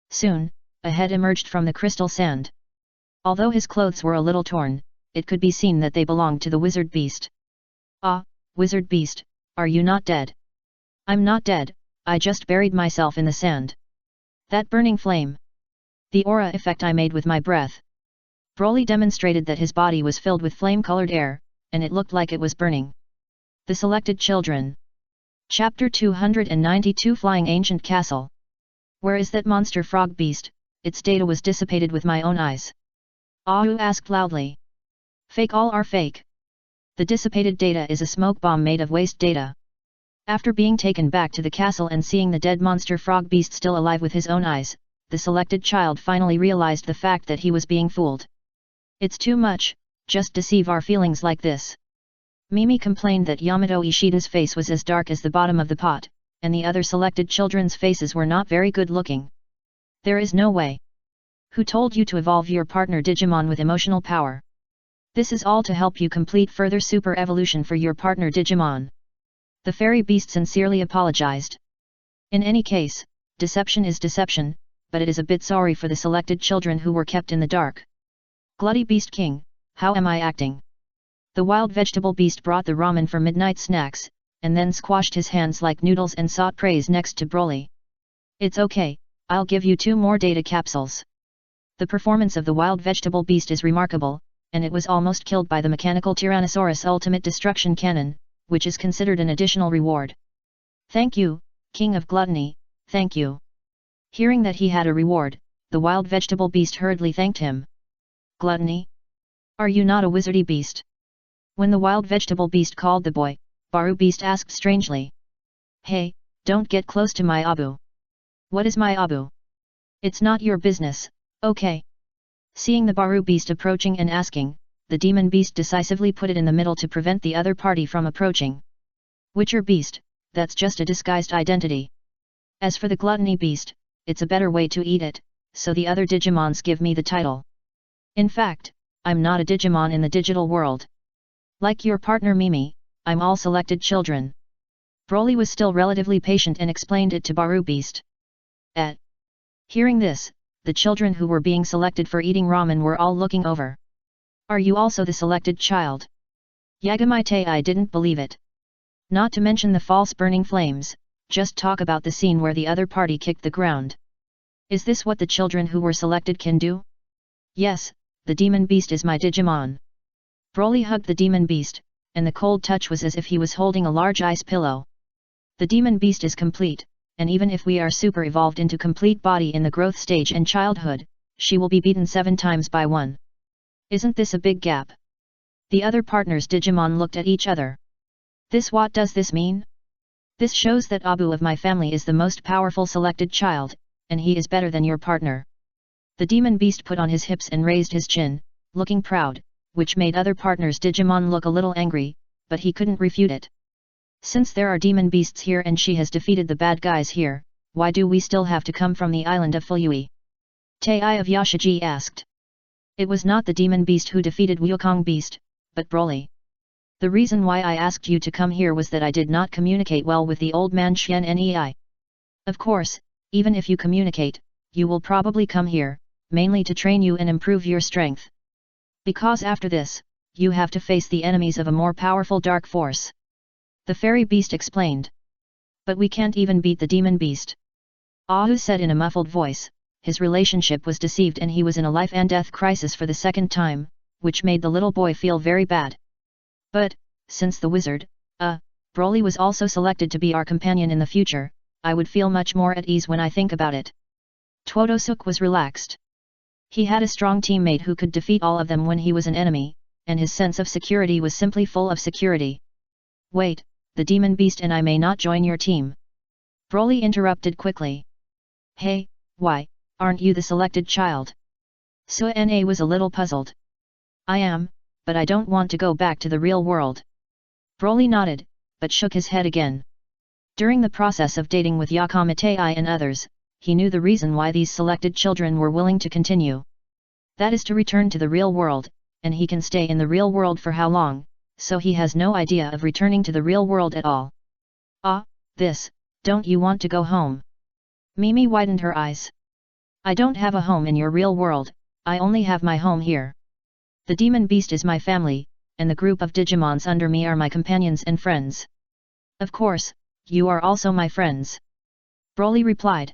Soon, a head emerged from the crystal sand. Although his clothes were a little torn, it could be seen that they belonged to the wizard beast. Ah, wizard beast, are you not dead? I'm not dead, I just buried myself in the sand. That burning flame. The aura effect I made with my breath. Broly demonstrated that his body was filled with flame-colored air, and it looked like it was burning. The selected children. Chapter 292 Flying Ancient Castle. Where is that monster frog beast? Its data was dissipated with my own eyes. Ahu asked loudly. Fake, all are fake. The dissipated data is a smoke bomb made of waste data. After being taken back to the castle and seeing the dead monster frog beast still alive with his own eyes, the selected child finally realized the fact that he was being fooled. It's too much, just deceive our feelings like this. Mimi complained that Yamato Ishida's face was as dark as the bottom of the pot, and the other selected children's faces were not very good looking. There is no way. Who told you to evolve your partner Digimon with emotional power? This is all to help you complete further super evolution for your partner Digimon. The fairy beast sincerely apologized. In any case, deception is deception, but it is a bit sorry for the selected children who were kept in the dark. Glutty Beast King, how am I acting? The wild vegetable beast brought the ramen for midnight snacks, and then squashed his hands like noodles and sought praise next to Broly. It's okay, I'll give you 2 more data capsules. The performance of the wild vegetable beast is remarkable, and it was almost killed by the mechanical Tyrannosaurus Ultimate Destruction Cannon, which is considered an additional reward. Thank you, King of Gluttony, thank you. Hearing that he had a reward, the wild vegetable beast hurriedly thanked him. Gluttony? Are you not a wizardy beast? When the wild vegetable beast called the boy, Baru beast asked strangely. Hey, don't get close to my Abu. What is my Abu? It's not your business, okay. Seeing the Baru beast approaching and asking, the demon beast decisively put it in the middle to prevent the other party from approaching. Witcher beast, that's just a disguised identity. As for the gluttony beast, it's a better way to eat it, so the other Digimons give me the title. In fact, I'm not a Digimon in the digital world. Like your partner Mimi, I'm all selected children. Broly was still relatively patient and explained it to Baru beast. Hearing this, the children who were being selected for eating ramen were all looking over. Are you also the selected child? Yagami I didn't believe it. Not to mention the false burning flames, just talk about the scene where the other party kicked the ground. Is this what the children who were selected can do? Yes, the demon beast is my Digimon. Broly hugged the demon beast, and the cold touch was as if he was holding a large ice pillow. The demon beast is complete, and even if we are super evolved into complete body in the growth stage and childhood, she will be beaten 7 times by 1. Isn't this a big gap? The other partners Digimon looked at each other. What does this mean? This shows that Abu of my family is the most powerful selected child, and he is better than your partner. The demon beast put on his hips and raised his chin, looking proud, which made other partners Digimon look a little angry, but he couldn't refute it. Since there are demon beasts here and she has defeated the bad guys here, why do we still have to come from the island of Fuyui? Tai of Yashiji asked. It was not the demon beast who defeated Wukong beast, but Broly. The reason why I asked you to come here was that I did not communicate well with the old man Xian Nei. Of course, even if you communicate, you will probably come here, mainly to train you and improve your strength. Because after this, you have to face the enemies of a more powerful dark force. The fairy beast explained. But we can't even beat the demon beast. Ahu said in a muffled voice. His relationship was deceived and he was in a life and death crisis for the second time, which made the little boy feel very bad. But, since the wizard, Broly was also selected to be our companion in the future, I would feel much more at ease when I think about it. Tuotosuk was relaxed. He had a strong teammate who could defeat all of them when he was an enemy, and his sense of security was simply full of security. Wait, the demon beast and I may not join your team. Broly interrupted quickly. Hey, why, aren't you the selected child? Suena was a little puzzled. I am, but I don't want to go back to the real world. Broly nodded, but shook his head again. During the process of dating with Yakamatai and others, he knew the reason why these selected children were willing to continue. That is to return to the real world, and he can stay in the real world for how long, so he has no idea of returning to the real world at all. Don't you want to go home? Mimi widened her eyes. I don't have a home in your real world, I only have my home here. The demon beast is my family, and the group of Digimons under me are my companions and friends. Of course, you are also my friends. Broly replied.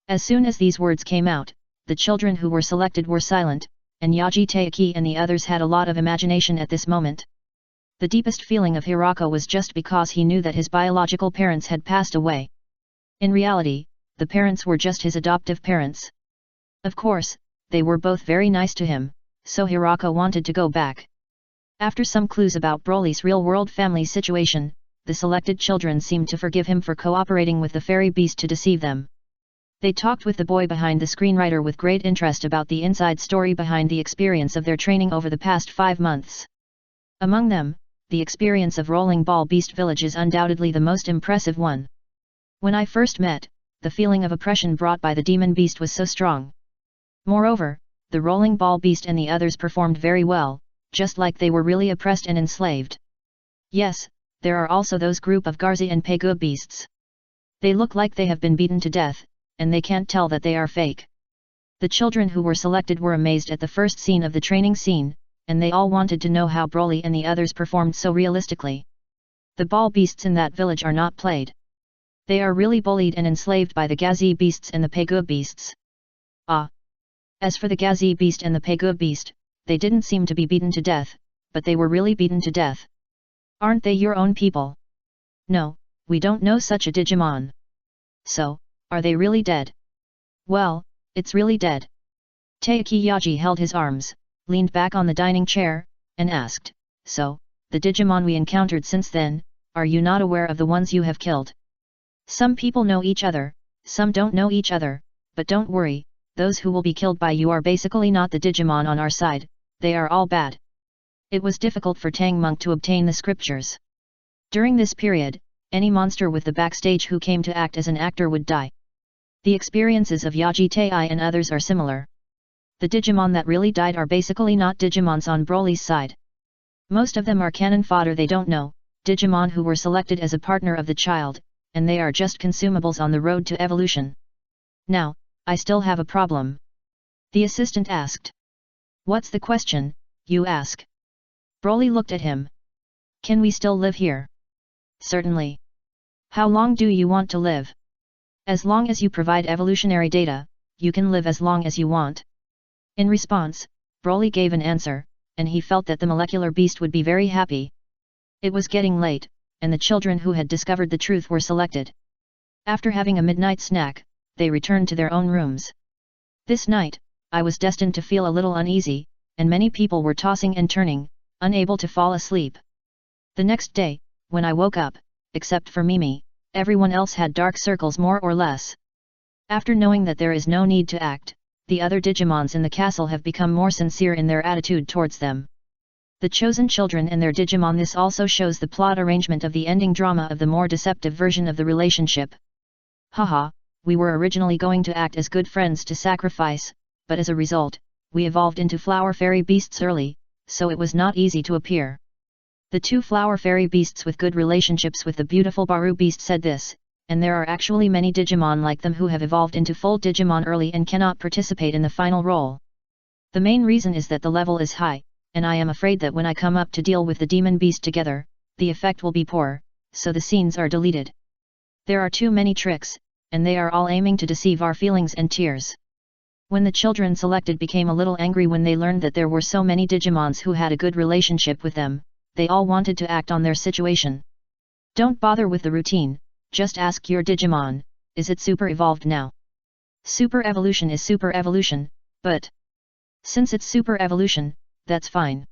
As soon as these words came out, the children who were selected were silent, and Yaji Taiki and the others had a lot of imagination at this moment. The deepest feeling of Hirako was just because he knew that his biological parents had passed away. In reality, the parents were just his adoptive parents. Of course, they were both very nice to him, so Hirako wanted to go back. After some clues about Broly's real-world family situation, the selected children seemed to forgive him for cooperating with the fairy beast to deceive them. They talked with the boy behind the screenwriter with great interest about the inside story behind the experience of their training over the past 5 months. Among them, the experience of Rolling Ball Beast Village is undoubtedly the most impressive one. When I first met, the feeling of oppression brought by the demon beast was so strong. Moreover, the Rolling Ball Beast and the others performed very well, just like they were really oppressed and enslaved. Yes, there are also those group of Garzi and Pegu beasts. They look like they have been beaten to death, and they can't tell that they are fake. The children who were selected were amazed at the first scene of the training scene, and they all wanted to know how Broly and the others performed so realistically. The ball beasts in that village are not played. They are really bullied and enslaved by the Gazi beasts and the Pegu beasts. As for the Gazi beast and the Pegu beast, they didn't seem to be beaten to death, but they were really beaten to death. Aren't they your own people? No, we don't know such a Digimon. So, are they really dead? Well, it's really dead. Taiki Yaji held his arms, leaned back on the dining chair, and asked, so, the Digimon we encountered since then, are you not aware of the ones you have killed? Some people know each other, some don't know each other, but don't worry, those who will be killed by you are basically not the Digimon on our side, they are all bad. It was difficult for Tang Monk to obtain the scriptures. During this period, any monster with the backstage who came to act as an actor would die. The experiences of Yaji Tai and others are similar. The Digimon that really died are basically not Digimons on Broly's side. Most of them are cannon fodder they don't know, Digimon who were selected as a partner of the child, and they are just consumables on the road to evolution. Now, I still have a problem. The assistant asked. What's the question, you ask? Broly looked at him. Can we still live here? Certainly. How long do you want to live? As long as you provide evolutionary data, you can live as long as you want. In response, Broly gave an answer, and he felt that the molecular beast would be very happy. It was getting late, and the children who had discovered the truth were selected. After having a midnight snack, they returned to their own rooms. This night, I was destined to feel a little uneasy, and many people were tossing and turning, unable to fall asleep. The next day, when I woke up, except for Mimi, everyone else had dark circles more or less. After knowing that there is no need to act, the other Digimons in the castle have become more sincere in their attitude towards them. The chosen children and their Digimon. This also shows the plot arrangement of the ending drama of the more deceptive version of the relationship. Haha, we were originally going to act as good friends to sacrifice, but as a result, we evolved into flower fairy beasts early, so it was not easy to appear. The two flower fairy beasts with good relationships with the beautiful Baru beast said this, and there are actually many Digimon like them who have evolved into full Digimon early and cannot participate in the final role. The main reason is that the level is high, and I am afraid that when I come up to deal with the demon beast together, the effect will be poor, so the scenes are deleted. There are too many tricks, and they are all aiming to deceive our feelings and tears. When the children selected became a little angry when they learned that there were so many Digimons who had a good relationship with them, they all wanted to act on their situation. Don't bother with the routine, just ask your Digimon, is it super evolved now? Super evolution is super evolution, but since it's super evolution, that's fine.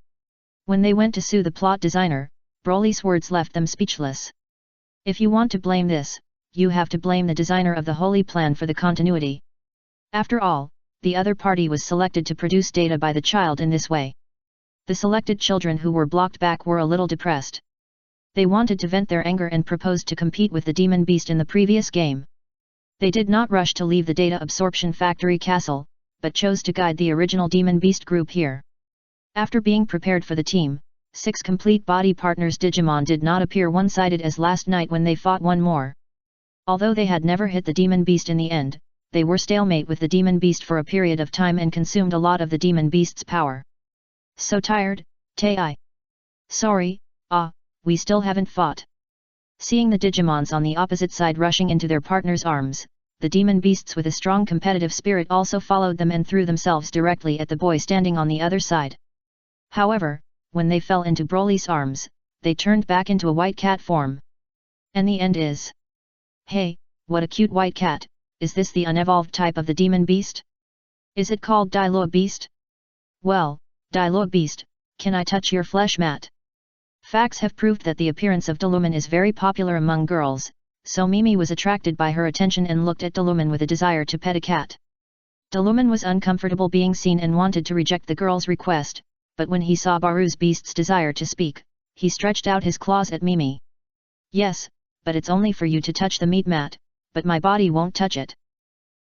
When they went to sue the plot designer, Broly's words left them speechless. If you want to blame this, you have to blame the designer of the holy plan for the continuity. After all, the other party was selected to produce data by the child in this way. The selected children who were blocked back were a little depressed. They wanted to vent their anger and proposed to compete with the demon beast in the previous game. They did not rush to leave the data absorption factory castle, but chose to guide the original demon beast group here. After being prepared for the team, 6 complete body partners Digimon did not appear one-sided as last night when they fought one more. Although they had never hit the demon beast in the end, they were stalemate with the demon beast for a period of time and consumed a lot of the demon beast's power. So tired, Tei. Sorry, we still haven't fought. Seeing the Digimons on the opposite side rushing into their partner's arms, the demon beasts with a strong competitive spirit also followed them and threw themselves directly at the boy standing on the other side. However, when they fell into Broly's arms, they turned back into a white cat form. And the end is... Hey, what a cute white cat, is this the unevolved type of the demon beast? Is it called Diluo Beast? Well, Diluo Beast, can I touch your flesh mat? Facts have proved that the appearance of Dilumen is very popular among girls, so Mimi was attracted by her attention and looked at Dilumen with a desire to pet a cat. Dilumen was uncomfortable being seen and wanted to reject the girl's request, but when he saw Baru's beast's desire to speak, he stretched out his claws at Mimi. Yes, but it's only for you to touch the meat mat, but my body won't touch it.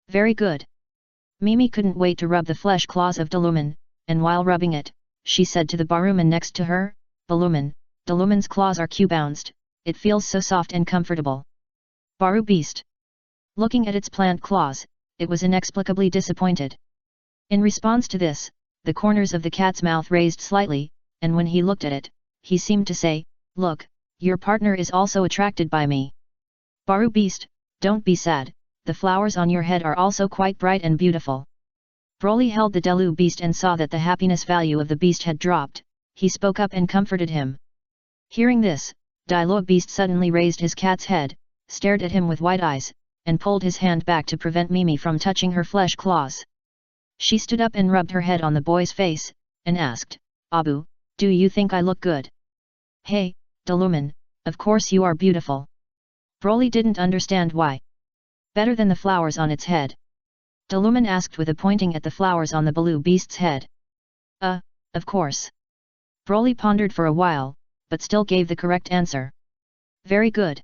Very good. Mimi couldn't wait to rub the flesh claws of Dilumen, and while rubbing it, she said to the Baruman next to her, Baluman, Dilumen's claws are Q-bounced, it feels so soft and comfortable. Baru beast. Looking at its plant claws, it was inexplicably disappointed. In response to this, the corners of the cat's mouth raised slightly, and when he looked at it, he seemed to say, look, your partner is also attracted by me. Baru beast, don't be sad, the flowers on your head are also quite bright and beautiful. Broly held the Delu beast and saw that the happiness value of the beast had dropped, he spoke up and comforted him. Hearing this, Diluo beast suddenly raised his cat's head, stared at him with wide eyes, and pulled his hand back to prevent Mimi from touching her flesh claws. She stood up and rubbed her head on the boy's face, and asked, Abu, do you think I look good? Hey, Dilumen, of course you are beautiful. Broly didn't understand why. Better than the flowers on its head? Dilumen asked with a pointing at the flowers on the Baloo beast's head. Of course. Broly pondered for a while, but still gave the correct answer. Very good.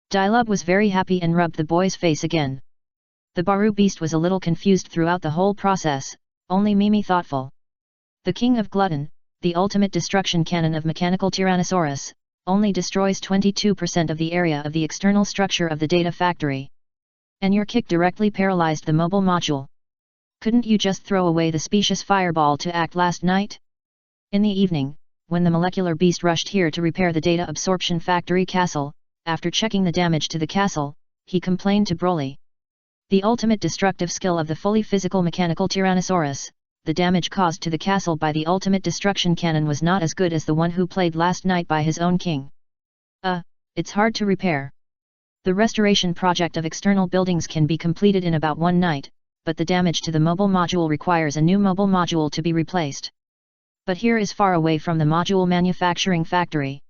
Diluo was very happy and rubbed the boy's face again. The Baru beast was a little confused throughout the whole process, only Mimi thoughtful. The King of Glutton, the ultimate destruction cannon of mechanical Tyrannosaurus, only destroys 22% of the area of the external structure of the data factory. And your kick directly paralyzed the mobile module. Couldn't you just throw away the specious fireball to act last night? In the evening, when the molecular beast rushed here to repair the data absorption factory castle, after checking the damage to the castle, he complained to Broly. The ultimate destructive skill of the fully physical mechanical Tyrannosaurus, the damage caused to the castle by the ultimate destruction cannon was not as good as the one who played last night by his own king. It's hard to repair. The restoration project of external buildings can be completed in about one night, but the damage to the mobile module requires a new mobile module to be replaced. But here is far away from the module manufacturing factory.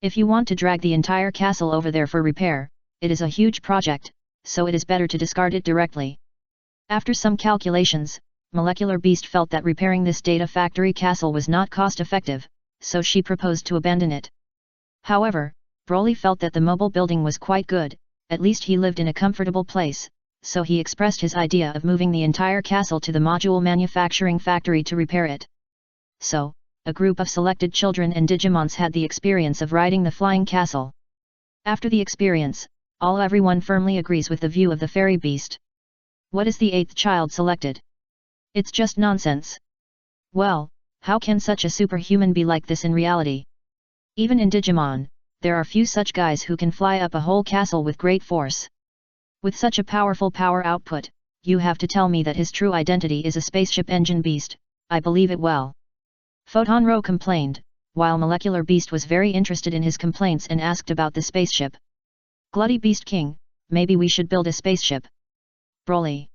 If you want to drag the entire castle over there for repair, it is a huge project, so it is better to discard it directly. After some calculations, Molecular Beast felt that repairing this data factory castle was not cost-effective, so she proposed to abandon it. However, Broly felt that the mobile building was quite good, at least he lived in a comfortable place, so he expressed his idea of moving the entire castle to the module manufacturing factory to repair it. So, a group of selected children and Digimons had the experience of riding the flying castle. After the experience, everyone firmly agrees with the view of the fairy beast. What is the 8th child selected? It's just nonsense. Well, how can such a superhuman be like this in reality? Even in Digimon, there are few such guys who can fly up a whole castle with great force. With such a powerful power output, you have to tell me that his true identity is a spaceship engine beast. I believe it well. Photonro complained, while Molecular Beast was very interested in his complaints and asked about the spaceship. Glutty Beast King, maybe we should build a spaceship. Broly.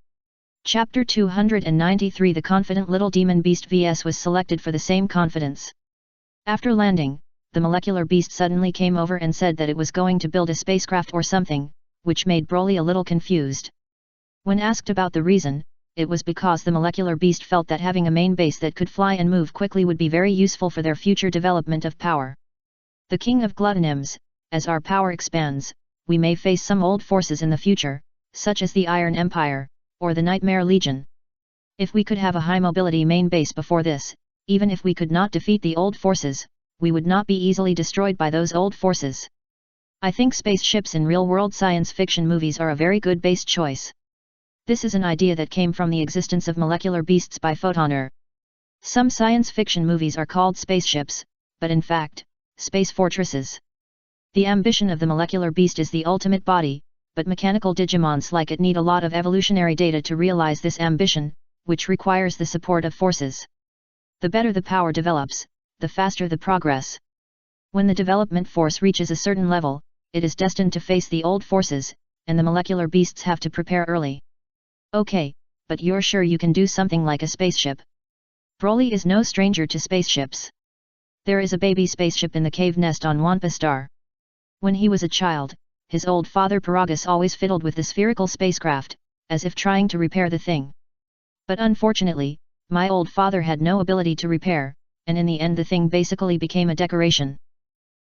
Chapter 293 The Confident Little Demon Beast vs was selected for the same confidence. After landing, the Molecular Beast suddenly came over and said that it was going to build a spacecraft or something, which made Broly a little confused. When asked about the reason, it was because the Molecular Beast felt that having a main base that could fly and move quickly would be very useful for their future development of power. The King of Gluttonyms, as our power expands, we may face some old forces in the future, such as the Iron Empire, or the Nightmare Legion. If we could have a high mobility main base before this, even if we could not defeat the old forces, we would not be easily destroyed by those old forces. I think spaceships in real-world science fiction movies are a very good base choice. This is an idea that came from the existence of molecular beasts by Photoner. Some science fiction movies are called spaceships, but in fact, space fortresses. The ambition of the molecular beast is the ultimate body, but mechanical Digimons like it need a lot of evolutionary data to realize this ambition, which requires the support of forces. The better the power develops, the faster the progress. When the development force reaches a certain level, it is destined to face the old forces, and the molecular beasts have to prepare early. Okay, but you're sure you can do something like a spaceship? Broly is no stranger to spaceships. There is a baby spaceship in the cave nest on Wampa Star. When he was a child, his old father Paragus always fiddled with the spherical spacecraft, as if trying to repair the thing. But unfortunately, my old father had no ability to repair, and in the end the thing basically became a decoration.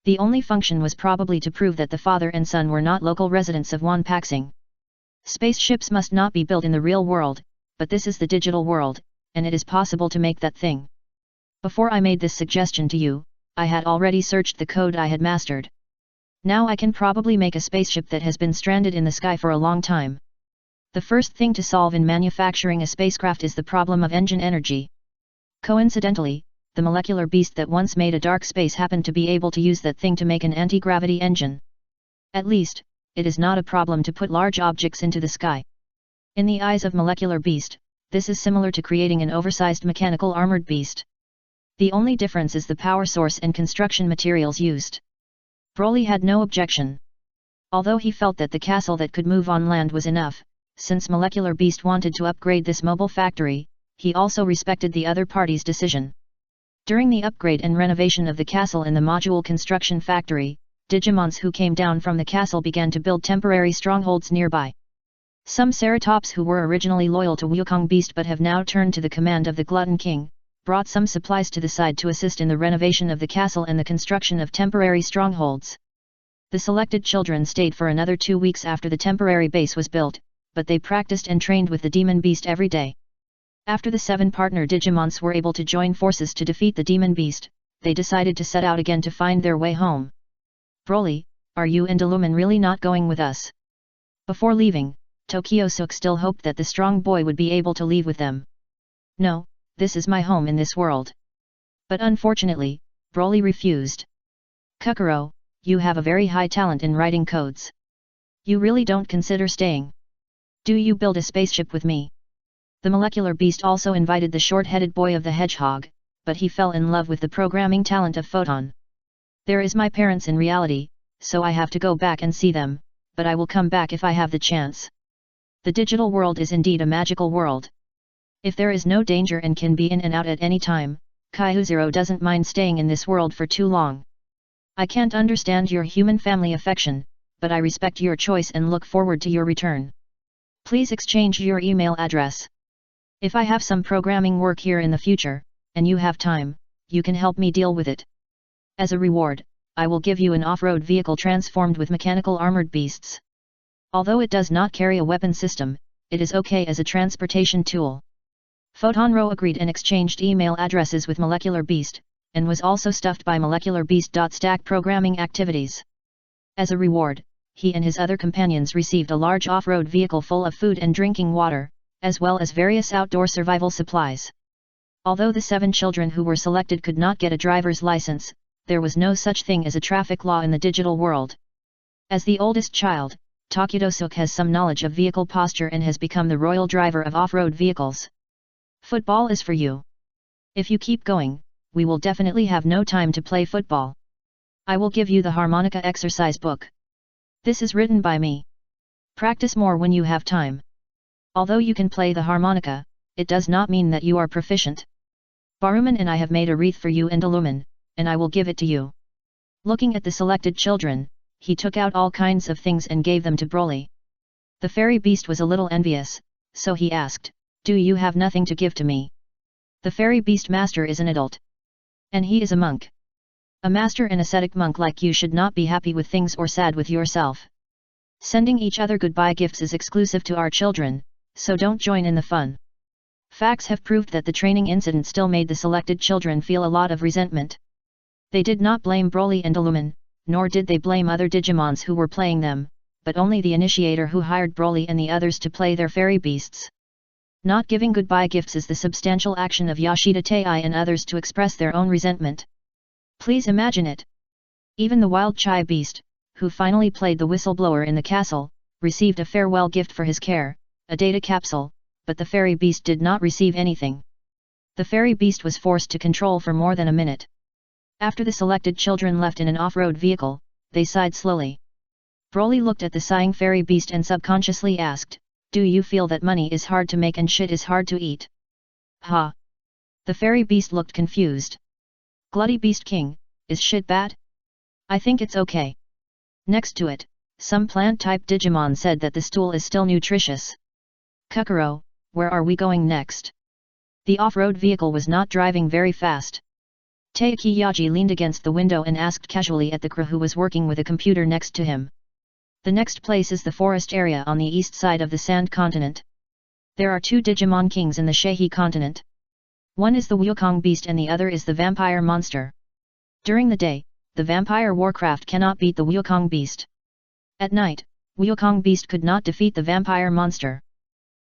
The only function was probably to prove that the father and son were not local residents of Wanpaxing. Spaceships must not be built in the real world, but this is the digital world, and it is possible to make that thing. Before I made this suggestion to you, I had already searched the code I had mastered. Now I can probably make a spaceship that has been stranded in the sky for a long time. The first thing to solve in manufacturing a spacecraft is the problem of engine energy. Coincidentally, the molecular beast that once made a dark space happened to be able to use that thing to make an anti-gravity engine. At least, it is not a problem to put large objects into the sky. In the eyes of molecular beast, this is similar to creating an oversized mechanical armored beast. The only difference is the power source and construction materials used. Broly had no objection. Although he felt that the castle that could move on land was enough, since molecular beast wanted to upgrade this mobile factory, he also respected the other party's decision. During the upgrade and renovation of the castle in the module construction factory, Digimons who came down from the castle began to build temporary strongholds nearby. Some Ceratops who were originally loyal to Wukong Beast but have now turned to the command of the Glutton King, brought some supplies to the side to assist in the renovation of the castle and the construction of temporary strongholds. The selected children stayed for another 2 weeks after the temporary base was built, but they practiced and trained with the Demon Beast every day. After the 7 partner Digimons were able to join forces to defeat the Demon Beast, they decided to set out again to find their way home. Broly, are you and Illumin really not going with us? Before leaving, Tokyo-Sook still hoped that the strong boy would be able to leave with them. No, this is my home in this world. But unfortunately, Broly refused. Kukuro, you have a very high talent in writing codes. You really don't consider staying. Do you build a spaceship with me? The molecular beast also invited the short-headed boy of the hedgehog, but he fell in love with the programming talent of Photon. There is my parents in reality, so I have to go back and see them, but I will come back if I have the chance. The digital world is indeed a magical world. If there is no danger and can be in and out at any time, Kaihuzero doesn't mind staying in this world for too long. I can't understand your human family affection, but I respect your choice and look forward to your return. Please exchange your email address. If I have some programming work here in the future, and you have time, you can help me deal with it. As a reward, I will give you an off-road vehicle transformed with mechanical armored beasts. Although it does not carry a weapon system, it is okay as a transportation tool. Photonro agreed and exchanged email addresses with Molecular Beast, and was also stuffed by Molecular Beast. Stack programming activities. As a reward, he and his other companions received a large off-road vehicle full of food and drinking water, as well as various outdoor survival supplies. Although the 7 children who were selected could not get a driver's license, there was no such thing as a traffic law in the digital world. As the oldest child, Takudosuk has some knowledge of vehicle posture and has become the royal driver of off-road vehicles. Football is for you. If you keep going, we will definitely have no time to play football. I will give you the harmonica exercise book. This is written by me. Practice more when you have time. Although you can play the harmonica, it does not mean that you are proficient. Baruman and I have made a wreath for you and Illumin, and I will give it to you. Looking at the selected children, he took out all kinds of things and gave them to Broly. The fairy beast was a little envious, so he asked, "Do you have nothing to give to me?" The fairy beast master is an adult. And he is a monk. A master and ascetic monk like you should not be happy with things or sad with yourself. Sending each other goodbye gifts is exclusive to our children, so don't join in the fun. Facts have proved that the training incident still made the selected children feel a lot of resentment. They did not blame Broly and Illumin, nor did they blame other Digimons who were playing them, but only the initiator who hired Broly and the others to play their fairy beasts. Not giving goodbye gifts is the substantial action of Yoshida Tei and others to express their own resentment. Please imagine it. Even the wild Chai beast, who finally played the whistleblower in the castle, received a farewell gift for his care, a data capsule, but the fairy beast did not receive anything. The fairy beast was forced to control for more than a minute. After the selected children left in an off-road vehicle, they sighed slowly. Broly looked at the sighing fairy beast and subconsciously asked, "Do you feel that money is hard to make and shit is hard to eat?" Ha! The fairy beast looked confused. Glutty Beast King, is shit bad? I think it's okay. Next to it, some plant-type Digimon said that the stool is still nutritious. Kukuro, where are we going next? The off-road vehicle was not driving very fast. Taiki Yaji leaned against the window and asked casually at the crew who was working with a computer next to him. The next place is the forest area on the east side of the Sand Continent. There are 2 Digimon Kings in the Shehi Continent. One is the Wukong Beast and the other is the Vampire Monster. During the day, the Vampire Warcraft cannot beat the Wukong Beast. At night, Wukong Beast could not defeat the Vampire Monster.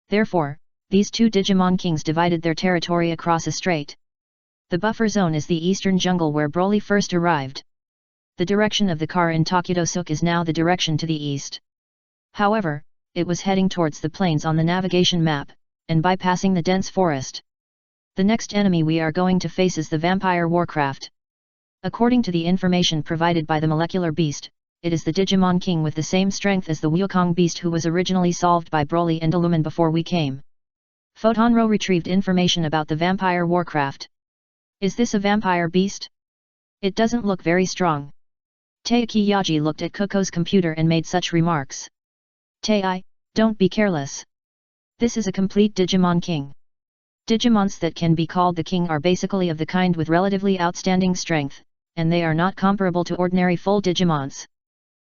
Therefore, these 2 Digimon Kings divided their territory across a strait. The buffer zone is the eastern jungle where Broly first arrived. The direction of the car in Takudosuk is now the direction to the east. However, it was heading towards the plains on the navigation map, and bypassing the dense forest. The next enemy we are going to face is the Vampire Warcraft. According to the information provided by the Molecular Beast, it is the Digimon King with the same strength as the Wukong Beast who was originally solved by Broly and Illumin before we came. Photonro retrieved information about the Vampire Warcraft. Is this a vampire beast? It doesn't look very strong. Taiki Yaji looked at Koko's computer and made such remarks. Tei, don't be careless. This is a complete Digimon King. Digimons that can be called the King are basically of the kind with relatively outstanding strength, and they are not comparable to ordinary full Digimons.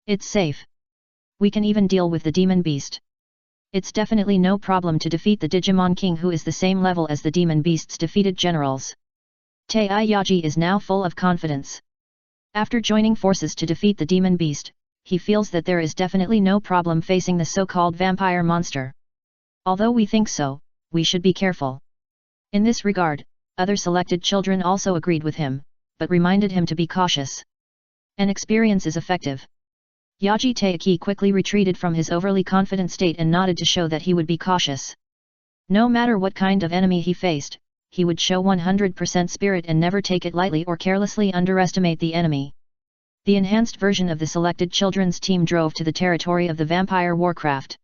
It's safe. We can even deal with the Demon Beast. It's definitely no problem to defeat the Digimon King who is the same level as the Demon Beast's defeated generals. Tei Yaji is now full of confidence. After joining forces to defeat the Demon Beast, he feels that there is definitely no problem facing the so-called vampire monster. Although we think so, we should be careful. In this regard, other selected children also agreed with him, but reminded him to be cautious. An experience is effective. Yaji Taiki quickly retreated from his overly confident state and nodded to show that he would be cautious. No matter what kind of enemy he faced, he would show 100% spirit and never take it lightly or carelessly underestimate the enemy. The enhanced version of the selected children's team drove to the territory of the Vampire Warcraft.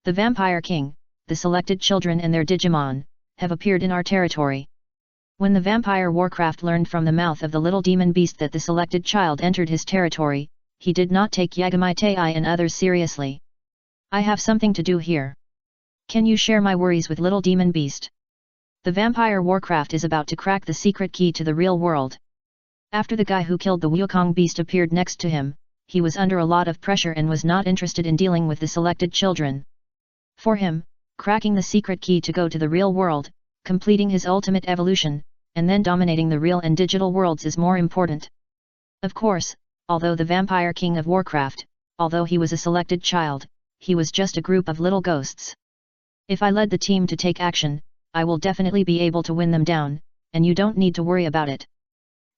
The Vampire King, the selected children and their Digimon, have appeared in our territory. When the Vampire Warcraft learned from the mouth of the little demon beast that the selected child entered his territory, he did not take Yagami Tei and others seriously. I have something to do here. Can you share my worries with little demon beast? The Vampire Warcraft is about to crack the secret key to the real world. After the guy who killed the Wukong beast appeared next to him, he was under a lot of pressure and was not interested in dealing with the selected children. For him, cracking the secret key to go to the real world, completing his ultimate evolution, and then dominating the real and digital worlds is more important. Of course, although the Vampire King of Warcraft, although he was a selected child, he was just a group of little ghosts. If I led the team to take action, I will definitely be able to win them down, and you don't need to worry about it.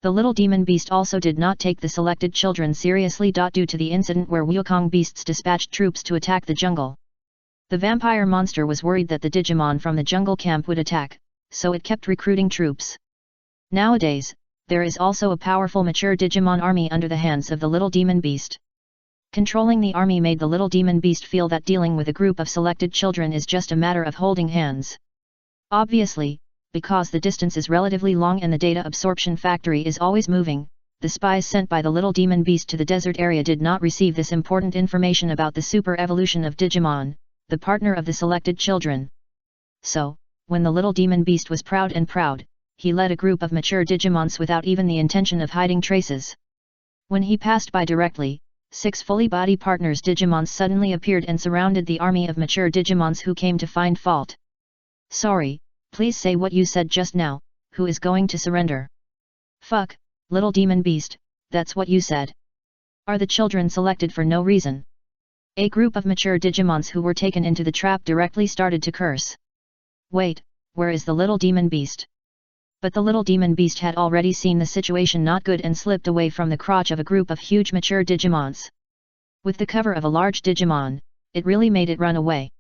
The little demon beast also did not take the selected children seriously. Due to the incident where Wukong beasts dispatched troops to attack the jungle. The vampire monster was worried that the Digimon from the jungle camp would attack, so it kept recruiting troops. Nowadays, there is also a powerful mature Digimon army under the hands of the little demon beast. Controlling the army made the little demon beast feel that dealing with a group of selected children is just a matter of holding hands. Obviously, because the distance is relatively long and the data absorption factory is always moving, the spies sent by the little demon beast to the desert area did not receive this important information about the super evolution of Digimon, the partner of the selected children. So, when the little demon beast was proud, he led a group of mature Digimons without even the intention of hiding traces. When he passed by directly, 6 fully body partners Digimons suddenly appeared and surrounded the army of mature Digimons who came to find fault. Sorry, please say what you said just now, who is going to surrender? Fuck, little demon beast, that's what you said. Are the children selected for no reason? A group of mature Digimons who were taken into the trap directly started to curse. Wait, where is the little demon beast? But the little demon beast had already seen the situation not good and slipped away from the crotch of a group of huge mature Digimons. With the cover of a large Digimon, it really made it run away.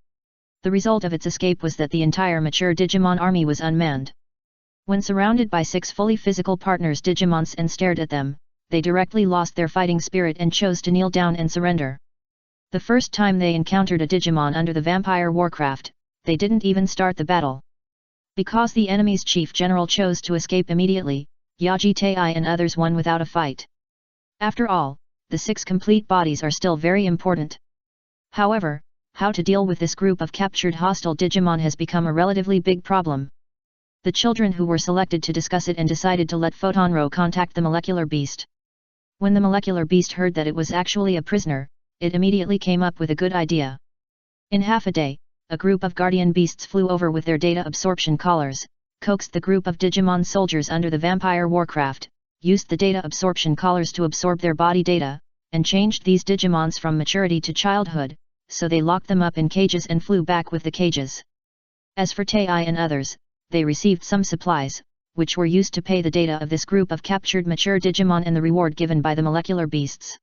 The result of its escape was that the entire mature Digimon army was unmanned. When surrounded by 6 fully physical partners Digimons and stared at them, they directly lost their fighting spirit and chose to kneel down and surrender. The first time they encountered a Digimon under the Vampire Warcraft, they didn't even start the battle. Because the enemy's chief general chose to escape immediately, Yaji Tei and others won without a fight. After all, the 6 complete bodies are still very important. However, how to deal with this group of captured hostile Digimon has become a relatively big problem. The children who were selected to discuss it and decided to let Photonro contact the molecular beast. When the molecular beast heard that it was actually a prisoner, it immediately came up with a good idea. In half a day, a group of guardian beasts flew over with their data absorption collars, coaxed the group of Digimon soldiers under the Vampire Warcraft, used the data absorption collars to absorb their body data, and changed these Digimons from maturity to childhood, so they locked them up in cages and flew back with the cages. As for Tei and others, they received some supplies, which were used to pay the data of this group of captured mature Digimon and the reward given by the molecular beasts.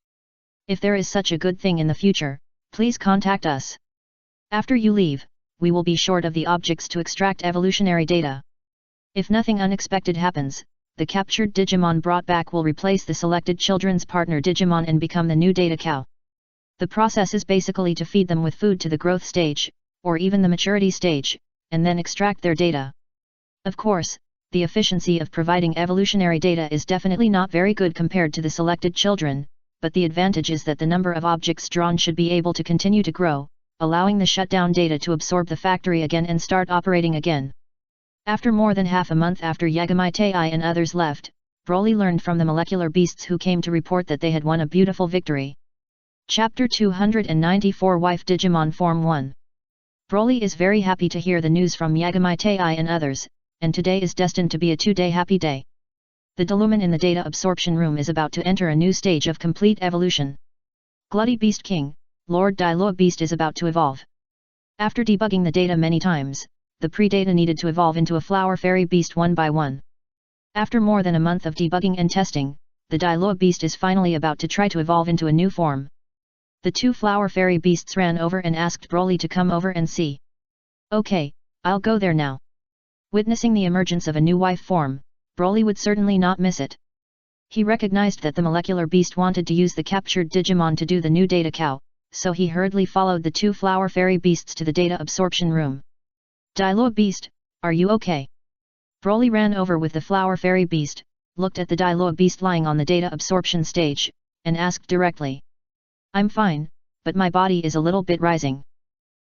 If there is such a good thing in the future, please contact us. After you leave, we will be short of the objects to extract evolutionary data. If nothing unexpected happens, the captured Digimon brought back will replace the selected children's partner Digimon and become the new data cow. The process is basically to feed them with food to the growth stage, or even the maturity stage, and then extract their data. Of course, the efficiency of providing evolutionary data is definitely not very good compared to the selected children, but the advantage is that the number of objects drawn should be able to continue to grow, allowing the shutdown data to absorb the factory again and start operating again. After more than half a month after Yagami Tei and others left, Broly learned from the molecular beasts who came to report that they had won a beautiful victory. Chapter 294 Wife Digimon Form 1. Broly is very happy to hear the news from Yagami Tei and others, and today is destined to be a 2-day happy day. The Deluman in the data absorption room is about to enter a new stage of complete evolution. Glutty Beast King, Lord Diluo Beast is about to evolve. After debugging the data many times, the pre-data needed to evolve into a Flower Fairy Beast one by one. After more than a month of debugging and testing, the Diluo Beast is finally about to try to evolve into a new form. The 2 Flower Fairy Beasts ran over and asked Broly to come over and see. Okay, I'll go there now. Witnessing the emergence of a new wife form, Broly would certainly not miss it. He recognized that the molecular beast wanted to use the captured Digimon to do the new data cow, so he hurriedly followed the 2 Flower Fairy Beasts to the data absorption room. Diluo Beast, are you okay? Broly ran over with the Flower Fairy Beast, looked at the Diluo Beast lying on the data absorption stage, and asked directly. I'm fine, but my body is a little bit rising.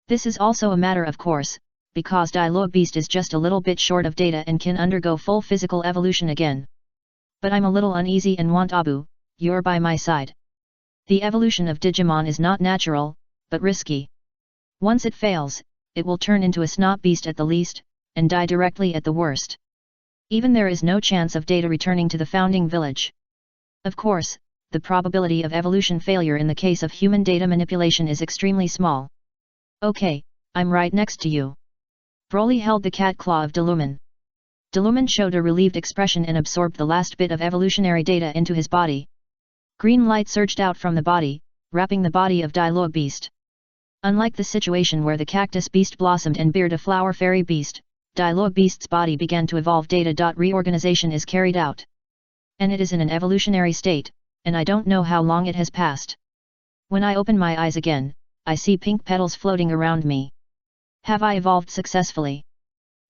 This is also a matter of course, because Diluo Beast is just a little bit short of data and can undergo full physical evolution again. But I'm a little uneasy and want Abu, you're by my side. The evolution of Digimon is not natural, but risky. Once it fails, it will turn into a snot beast at the least, and die directly at the worst. Even there is no chance of data returning to the founding village. Of course, the probability of evolution failure in the case of human data manipulation is extremely small. Okay, I'm right next to you. Broly held the cat claw of Delumen. Delumen showed a relieved expression and absorbed the last bit of evolutionary data into his body. Green light surged out from the body, wrapping the body of Dialogue Beast. Unlike the situation where the Cactus Beast blossomed and beard a Flower Fairy Beast, Dialogue Beast's body began to evolve. Data. Reorganization is carried out. And it is in an evolutionary state, and I don't know how long it has passed. When I open my eyes again, I see pink petals floating around me. Have I evolved successfully?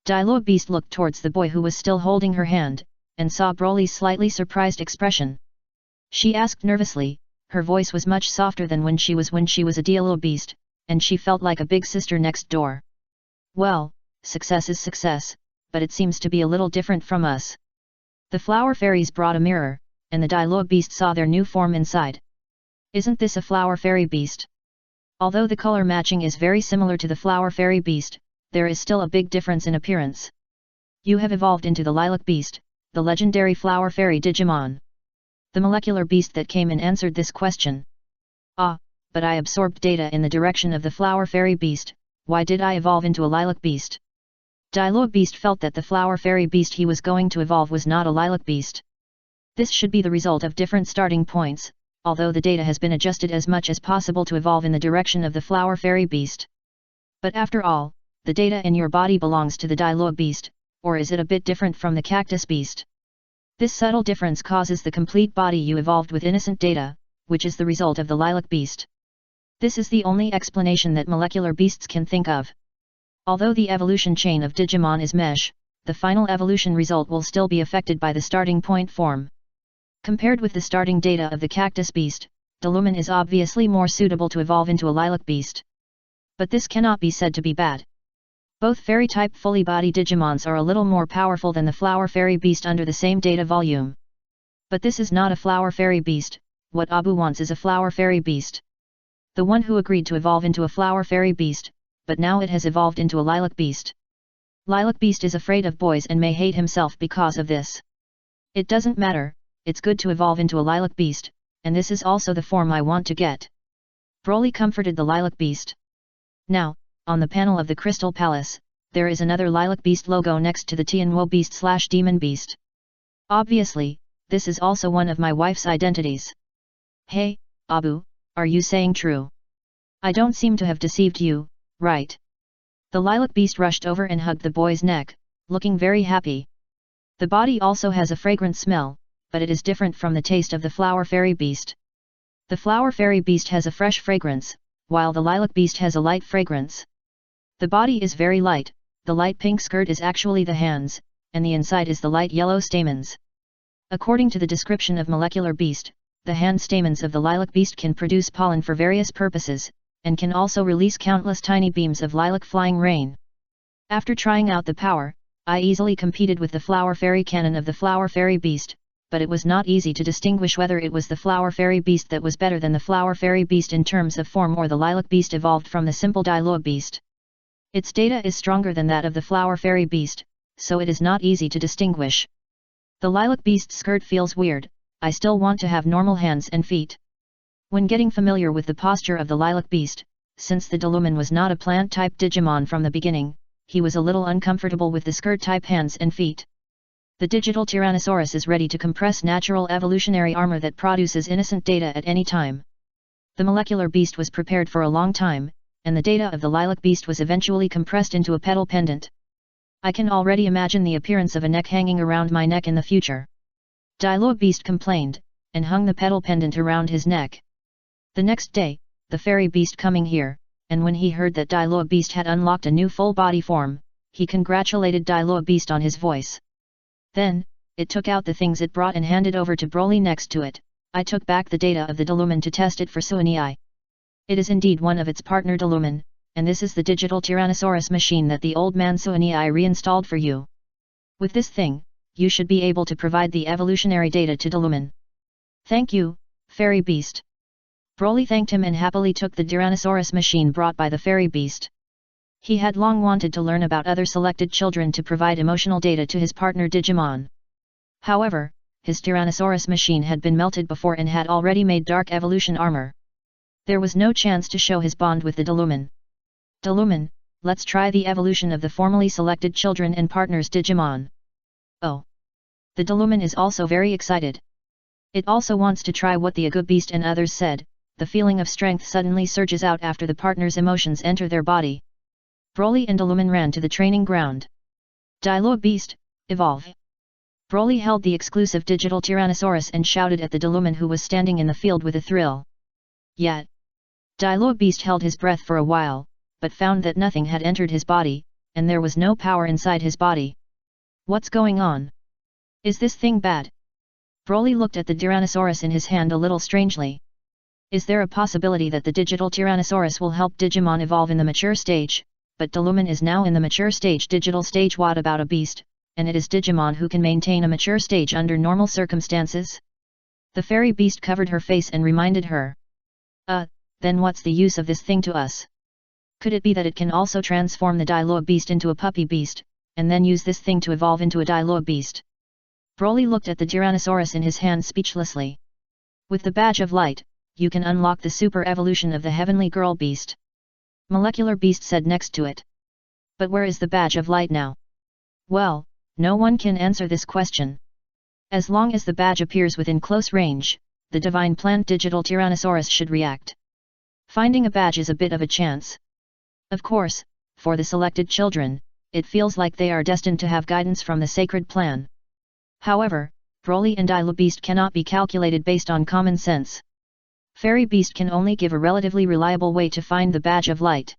Dialogue Beast looked towards the boy who was still holding her hand, and saw Broly's slightly surprised expression. She asked nervously, her voice was much softer than when she was a Dialogue Beast, and she felt like a big sister next door. Well, success is success, but it seems to be a little different from us. The Flower Fairies brought a mirror, and the Dialogue Beast saw their new form inside. Isn't this a Flower Fairy Beast? Although the color matching is very similar to the Flower Fairy Beast, there is still a big difference in appearance. You have evolved into the Lilac Beast, the legendary Flower Fairy Digimon. The molecular beast that came in answered this question. Ah, but I absorbed data in the direction of the Flower Fairy Beast, why did I evolve into a Lilac Beast? Dialogue Beast felt that the Flower Fairy Beast he was going to evolve was not a Lilac Beast. This should be the result of different starting points, although the data has been adjusted as much as possible to evolve in the direction of the Flower Fairy Beast. But after all, the data in your body belongs to the Dialogue Beast, or is it a bit different from the Cactus Beast? This subtle difference causes the complete body you evolved with innocent data, which is the result of the Lilac Beast. This is the only explanation that molecular beasts can think of. Although the evolution chain of Digimon is mesh, the final evolution result will still be affected by the starting point form. Compared with the starting data of the Cactus Beast, Delumen is obviously more suitable to evolve into a Lilac Beast. But this cannot be said to be bad. Both Fairy-type fully body Digimons are a little more powerful than the Flower Fairy Beast under the same data volume. But this is not a Flower Fairy Beast, what Abu wants is a Flower Fairy Beast. The one who agreed to evolve into a Flower Fairy Beast, but now it has evolved into a Lilac Beast. Lilac Beast is afraid of boys and may hate himself because of this. It doesn't matter, it's good to evolve into a Lilac Beast, and this is also the form I want to get. Broly comforted the Lilac Beast. Now, on the panel of the Crystal Palace, there is another Lilac Beast logo next to the Tianwo Beast/Demon Beast. Obviously, this is also one of my wife's identities. Hey, Abu, are you saying true? I don't seem to have deceived you, right? The Lilac Beast rushed over and hugged the boy's neck, looking very happy. The body also has a fragrant smell, but it is different from the taste of the Flower Fairy Beast. The Flower Fairy Beast has a fresh fragrance, while the Lilac Beast has a light fragrance. The body is very light, the light pink skirt is actually the hands, and the inside is the light yellow stamens. According to the description of Molecular Beast, the hand stamens of the Lilac Beast can produce pollen for various purposes, and can also release countless tiny beams of lilac flying rain. After trying out the power, I easily competed with the Flower Fairy cannon of the Flower Fairy Beast, but it was not easy to distinguish whether it was the Flower Fairy Beast that was better than the Flower Fairy Beast in terms of form or the Lilac Beast evolved from the simple Dialogue Beast. Its data is stronger than that of the Flower Fairy Beast, so it is not easy to distinguish. The Lilac Beast's skirt feels weird, I still want to have normal hands and feet. When getting familiar with the posture of the Lilac Beast, since the Delumen was not a plant-type Digimon from the beginning, he was a little uncomfortable with the skirt-type hands and feet. The digital Tyrannosaurus is ready to compress natural evolutionary armor that produces innocent data at any time. The Molecular Beast was prepared for a long time, and the data of the Lilac Beast was eventually compressed into a petal pendant. I can already imagine the appearance of a neck hanging around my neck in the future. Dialogue Beast complained, and hung the petal pendant around his neck. The next day, the Fairy Beast coming here, and when he heard that Dialogue Beast had unlocked a new full body form, he congratulated Dialogue Beast on his voice. Then, it took out the things it brought and handed over to Broly next to it. I took back the data of the Delumen to test it for Suonii. It is indeed one of its partner Delumen, and this is the digital Tyrannosaurus machine that the old man Suonii reinstalled for you. With this thing, you should be able to provide the evolutionary data to Delumen. Thank you, Fairy Beast. Broly thanked him and happily took the Tyrannosaurus machine brought by the Fairy Beast. He had long wanted to learn about other selected children to provide emotional data to his partner Digimon. However, his Tyrannosaurus machine had been melted before and had already made dark evolution armor. There was no chance to show his bond with the Deluman. Deluman, let's try the evolution of the formally selected children and partners Digimon. Oh! The Deluman is also very excited. It also wants to try what the Agub Beast and others said. The feeling of strength suddenly surges out after the partner's emotions enter their body. Broly and Deluman ran to the training ground. Dialogue Beast, evolve! Broly held the exclusive digital Tyrannosaurus and shouted at the Deluman who was standing in the field with a thrill. Yet, Dialogue Beast held his breath for a while, but found that nothing had entered his body, and there was no power inside his body. What's going on? Is this thing bad? Broly looked at the Tyrannosaurus in his hand a little strangely. Is there a possibility that the digital Tyrannosaurus will help Digimon evolve in the mature stage? But Deluman is now in the mature stage digital stage. What about a beast, and it is Digimon who can maintain a mature stage under normal circumstances? The fairy beast covered her face and reminded her. Then what's the use of this thing to us? Could it be that it can also transform the Dialogue Beast into a puppy beast, and then use this thing to evolve into a Dialogue Beast? Broly looked at the Tyrannosaurus in his hand speechlessly. With the Badge of Light, you can unlock the super evolution of the Heavenly Girl Beast. Molecular Beast said next to it. But where is the Badge of Light now? Well, no one can answer this question. As long as the badge appears within close range, the Divine Plant Digital Tyrannosaurus should react. Finding a badge is a bit of a chance. Of course, for the selected children, it feels like they are destined to have guidance from the sacred plan. However, Broly and Dialogue Beast cannot be calculated based on common sense. Fairy Beast can only give a relatively reliable way to find the Badge of Light.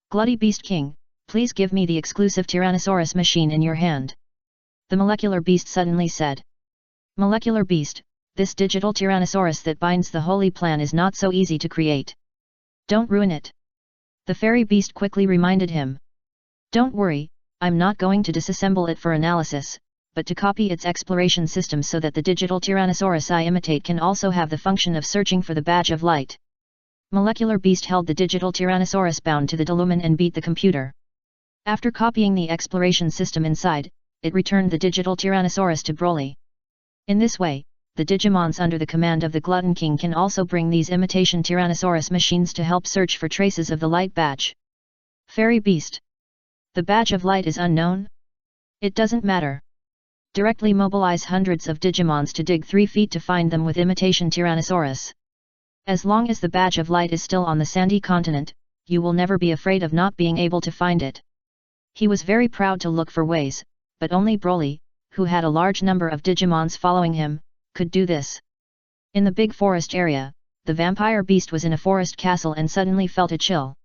Glutty Beast King, please give me the exclusive Tyrannosaurus machine in your hand. The Molecular Beast suddenly said. Molecular Beast, this digital Tyrannosaurus that binds the holy plan is not so easy to create. Don't ruin it. The Fairy Beast quickly reminded him. Don't worry, I'm not going to disassemble it for analysis, but to copy its exploration system so that the digital Tyrannosaurus I imitate can also have the function of searching for the Badge of Light. Molecular Beast held the digital Tyrannosaurus bound to the Deluman and beat the computer. After copying the exploration system inside, it returned the digital Tyrannosaurus to Broly. In this way, the Digimons under the command of the Glutton King can also bring these imitation Tyrannosaurus machines to help search for traces of the Light Badge. Fairy Beast. The Badge of Light is unknown? It doesn't matter. Directly mobilize hundreds of Digimons to dig 3 feet to find them with imitation Tyrannosaurus. As long as the Badge of Light is still on the sandy continent, you will never be afraid of not being able to find it. He was very proud to look for ways, but only Broly, who had a large number of Digimons following him, could do this. In the big forest area, the vampire beast was in a forest castle and suddenly felt a chill.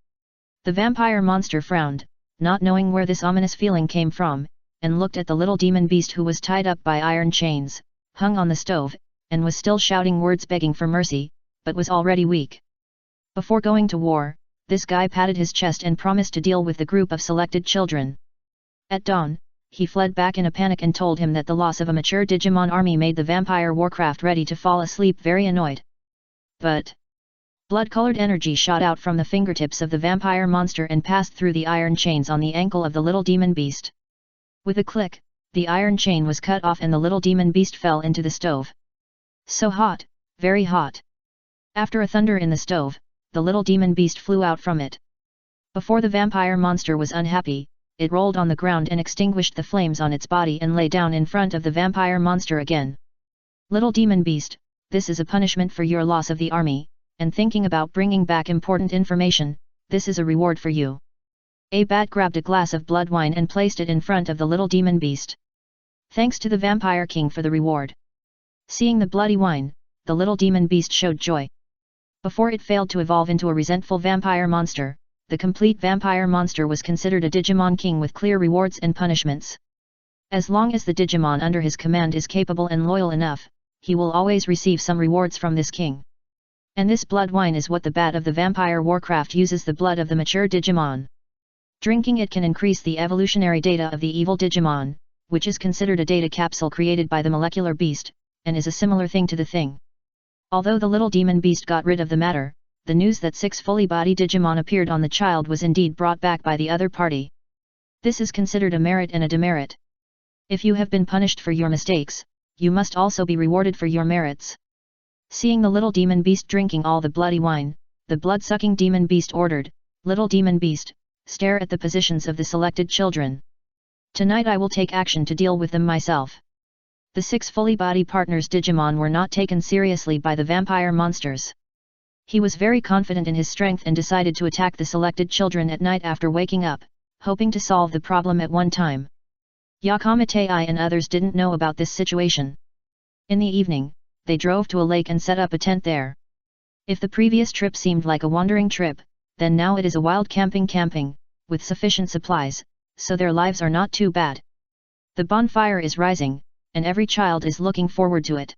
The vampire monster frowned, not knowing where this ominous feeling came from, and looked at the little demon beast who was tied up by iron chains, hung on the stove, and was still shouting words begging for mercy, but was already weak. Before going to war, this guy patted his chest and promised to deal with the group of selected children. At dawn, he fled back in a panic and told him that the loss of a mature Digimon army made the vampire Warcraft ready to fall asleep very annoyed. But blood-colored energy shot out from the fingertips of the vampire monster and passed through the iron chains on the ankle of the little demon beast. With a click, the iron chain was cut off and the little demon beast fell into the stove. So hot, very hot. After a thunder in the stove, the little demon beast flew out from it. Before the vampire monster was unhappy, it rolled on the ground and extinguished the flames on its body and lay down in front of the vampire monster again. Little demon beast, this is a punishment for your loss of the army, and thinking about bringing back important information, this is a reward for you. A bat grabbed a glass of blood wine and placed it in front of the little demon beast. Thanks to the vampire king for the reward. Seeing the bloody wine, the little demon beast showed joy. Before it failed to evolve into a resentful vampire monster, the complete vampire monster was considered a Digimon king with clear rewards and punishments. As long as the Digimon under his command is capable and loyal enough, he will always receive some rewards from this king. And this blood wine is what the bat of the vampire Warcraft uses, the blood of the mature Digimon. Drinking it can increase the evolutionary data of the evil Digimon, which is considered a data capsule created by the molecular beast, and is a similar thing to the thing. Although the little demon beast got rid of the matter, the news that 6 fully body Digimon appeared on the child was indeed brought back by the other party. This is considered a merit and a demerit. If you have been punished for your mistakes, you must also be rewarded for your merits. Seeing the little demon beast drinking all the bloody wine, the blood-sucking demon beast ordered, "Little demon beast, stare at the positions of the selected children. Tonight I will take action to deal with them myself." The 6 fully body partners Digimon were not taken seriously by the vampire monsters. He was very confident in his strength and decided to attack the selected children at night after waking up, hoping to solve the problem at one time. Yakamatei and others didn't know about this situation. In the evening, they drove to a lake and set up a tent there. If the previous trip seemed like a wandering trip, then now it is a wild camping, with sufficient supplies, so their lives are not too bad. The bonfire is rising, and every child is looking forward to it.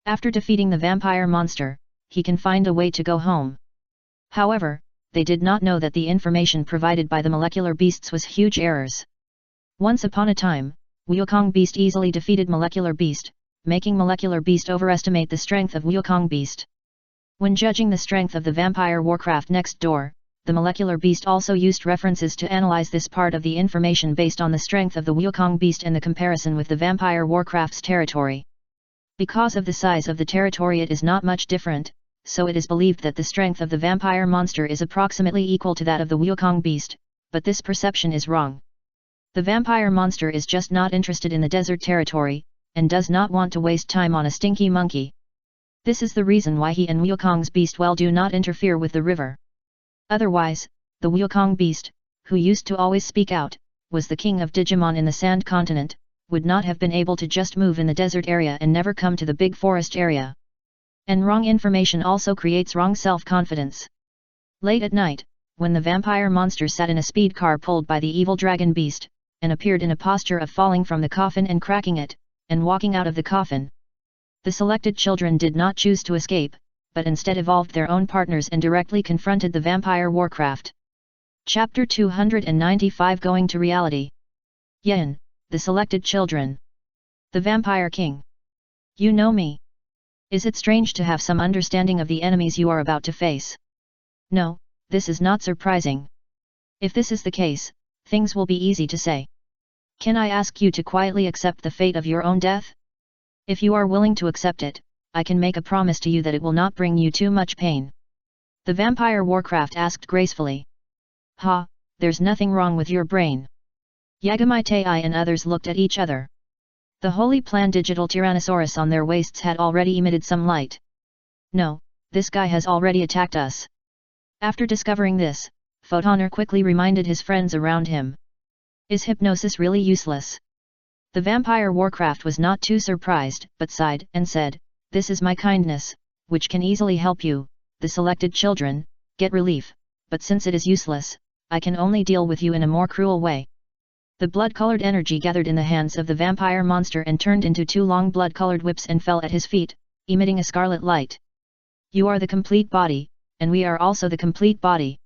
After defeating the vampire monster, he can find a way to go home. However, they did not know that the information provided by the molecular beasts was huge errors. Once upon a time, Wukong Beast easily defeated Molecular Beast, making Molecular Beast overestimate the strength of Wukong Beast. When judging the strength of the vampire warcraft next door, the Molecular Beast also used references to analyze this part of the information based on the strength of the Wukong Beast and the comparison with the vampire warcraft's territory. Because of the size of the territory it is not much different, so it is believed that the strength of the vampire monster is approximately equal to that of the Wukong Beast, but this perception is wrong. The vampire monster is just not interested in the desert territory, and does not want to waste time on a stinky monkey. This is the reason why he and Wukong's beast well do not interfere with the river. Otherwise, the Wukong beast, who used to always speak out, was the king of Digimon in the Sand Continent, would not have been able to just move in the desert area and never come to the big forest area. And wrong information also creates wrong self-confidence. Late at night, when the vampire monster sat in a speed car pulled by the evil dragon beast, and appeared in a posture of falling from the coffin and cracking it, and walking out of the coffin. The selected children did not choose to escape, but instead evolved their own partners and directly confronted the vampire warcraft. Chapter 295 Going to Reality. Yin, the selected children. The Vampire King. You know me. Is it strange to have some understanding of the enemies you are about to face? No, this is not surprising. If this is the case, things will be easy to say. Can I ask you to quietly accept the fate of your own death? If you are willing to accept it, I can make a promise to you that it will not bring you too much pain. The vampire warcraft asked gracefully. Ha, there's nothing wrong with your brain. Yagami-tei and others looked at each other. The Holy Plan Digital Tyrannosaurus on their waists had already emitted some light. No, this guy has already attacked us. After discovering this, Photoner quickly reminded his friends around him. Is hypnosis really useless? The vampire warcraft was not too surprised, but sighed and said, "This is my kindness, which can easily help you, the selected children, get relief, but since it is useless, I can only deal with you in a more cruel way." The blood-colored energy gathered in the hands of the vampire monster and turned into 2 long blood-colored whips and fell at his feet, emitting a scarlet light. You are the complete body, and we are also the complete body.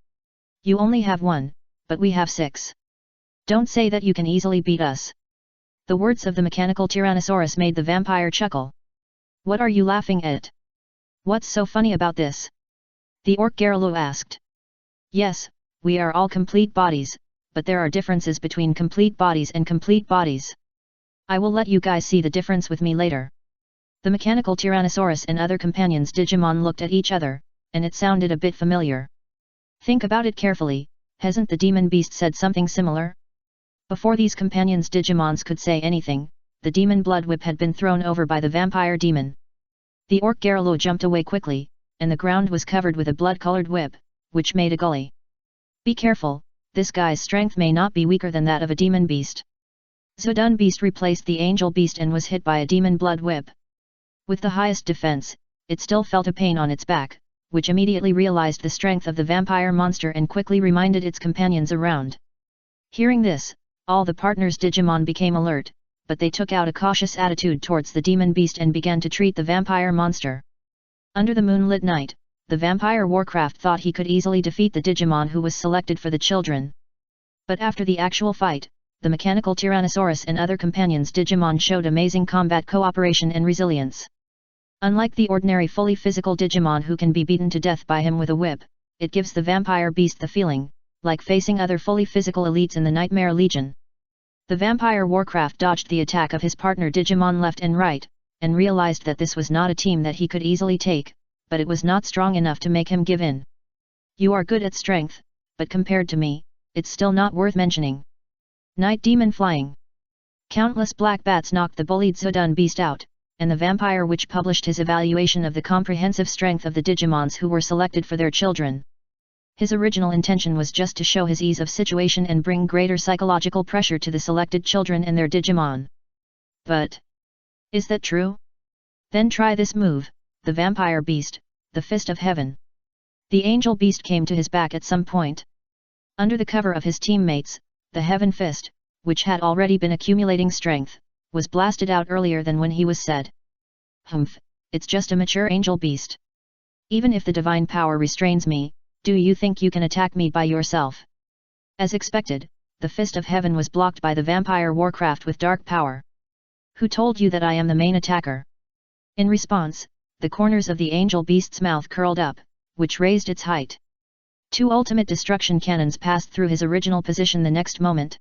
You only have 1, but we have 6. Don't say that you can easily beat us. The words of the mechanical Tyrannosaurus made the vampire chuckle. What are you laughing at? What's so funny about this? The orc Garulu asked. Yes, we are all complete bodies, but there are differences between complete bodies and complete bodies. I will let you guys see the difference with me later. The mechanical Tyrannosaurus and other companions Digimon looked at each other, and it sounded a bit familiar. Think about it carefully, hasn't the demon beast said something similar? Before these companions Digimons could say anything, the demon blood whip had been thrown over by the vampire demon. The orc Garulu jumped away quickly, and the ground was covered with a blood-colored whip, which made a gully. Be careful, this guy's strength may not be weaker than that of a demon beast. Zodun beast replaced the angel beast and was hit by a demon blood whip. With the highest defense, it still felt a pain on its back, which immediately realized the strength of the vampire monster and quickly reminded its companions around. Hearing this, all the partners Digimon became alert, but they took out a cautious attitude towards the demon beast and began to treat the vampire monster. Under the moonlit night, the vampire warcraft thought he could easily defeat the Digimon who was selected for the children. But after the actual fight, the mechanical Tyrannosaurus and other companions Digimon showed amazing combat cooperation and resilience. Unlike the ordinary fully physical Digimon who can be beaten to death by him with a whip, it gives the vampire beast the feeling, like facing other fully physical elites in the Nightmare Legion. The vampire Warcraft dodged the attack of his partner Digimon left and right, and realized that this was not a team that he could easily take, but it was not strong enough to make him give in. You are good at strength, but compared to me, it's still not worth mentioning. Night Demon Flying. Countless black bats knocked the bullied Zodun beast out, and the vampire witch published his evaluation of the comprehensive strength of the Digimons who were selected for their children. His original intention was just to show his ease of situation and bring greater psychological pressure to the selected children and their Digimon. But is that true? Then try this move, the vampire beast, the Fist of Heaven. The angel beast came to his back at some point. Under the cover of his teammates, the Heaven Fist, which had already been accumulating strength, was blasted out earlier than when he was said. Humph, it's just a mature angel beast. Even if the divine power restrains me, do you think you can attack me by yourself? As expected, the Fist of Heaven was blocked by the vampire Warcraft with dark power. Who told you that I am the main attacker? In response, the corners of the angel beast's mouth curled up, which raised its height. 2 ultimate destruction cannons passed through his original position the next moment.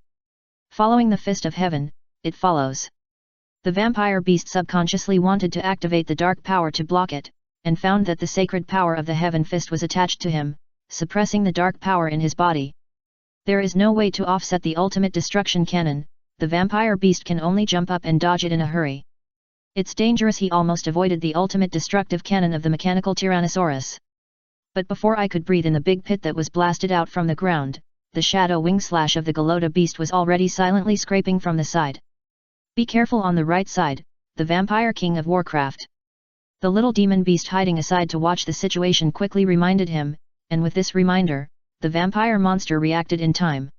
Following the Fist of Heaven, it follows. The vampire beast subconsciously wanted to activate the dark power to block it, and found that the sacred power of the Heaven Fist was attached to him, suppressing the dark power in his body. There is no way to offset the ultimate destruction cannon, the vampire beast can only jump up and dodge it in a hurry. It's dangerous. He almost avoided the ultimate destructive cannon of the mechanical Tyrannosaurus. But before I could breathe in the big pit that was blasted out from the ground, the shadow wing slash of the Galota beast was already silently scraping from the side. Be careful on the right side, the vampire king of Warcraft. The little demon beast hiding aside to watch the situation quickly reminded him, and with this reminder, the vampire monster reacted in time.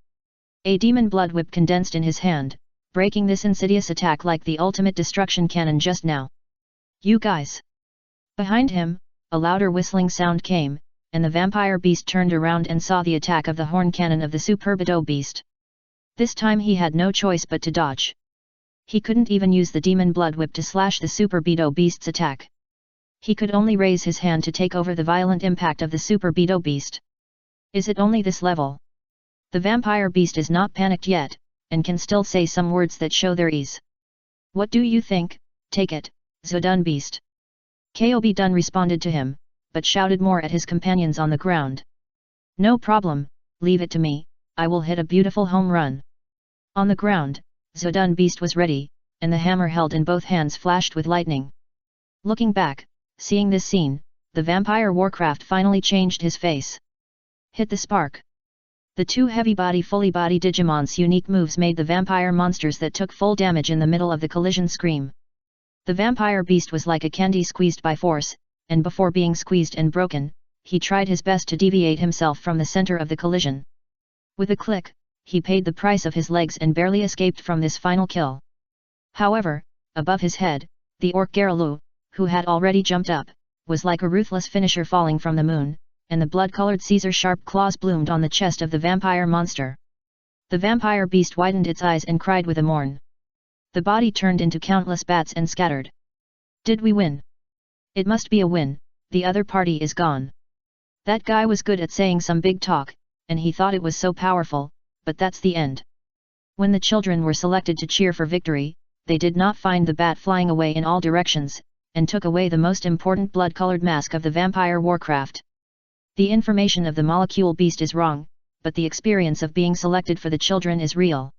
A demon blood whip condensed in his hand, breaking this insidious attack like the ultimate destruction cannon just now. You guys! Behind him, a louder whistling sound came, and the vampire beast turned around and saw the attack of the horn cannon of the Superbido beast. This time he had no choice but to dodge. He couldn't even use the demon blood whip to slash the Superbido beast's attack. He could only raise his hand to take over the violent impact of the Superbido beast. Is it only this level? The vampire beast is not panicked yet, and can still say some words that show their ease. What do you think? Take it, Zodun beast. Kob Dun responded to him, but shouted more at his companions on the ground. No problem, leave it to me, I will hit a beautiful home run. On the ground, Zodun beast was ready, and the hammer held in both hands flashed with lightning. Looking back, seeing this scene, the vampire Warcraft finally changed his face. Hit the spark. The 2 heavy-body fully-body Digimon's unique moves made the vampire monsters that took full damage in the middle of the collision scream. The vampire beast was like a candy squeezed by force, and before being squeezed and broken, he tried his best to deviate himself from the center of the collision. With a click, he paid the price of his legs and barely escaped from this final kill. However, above his head, the orc Garalu, who had already jumped up, was like a ruthless finisher falling from the moon, and the blood-colored Caesar sharp claws bloomed on the chest of the vampire monster. The vampire beast widened its eyes and cried with a mourn. The body turned into countless bats and scattered. Did we win? It must be a win, the other party is gone. That guy was good at saying some big talk, and he thought it was so powerful, but that's the end. When the children were selected to cheer for victory, they did not find the bat flying away in all directions, and took away the most important blood-colored mask of the vampire Warcraft. The information of the molecule beast is wrong, but the experience of being selected for the children is real.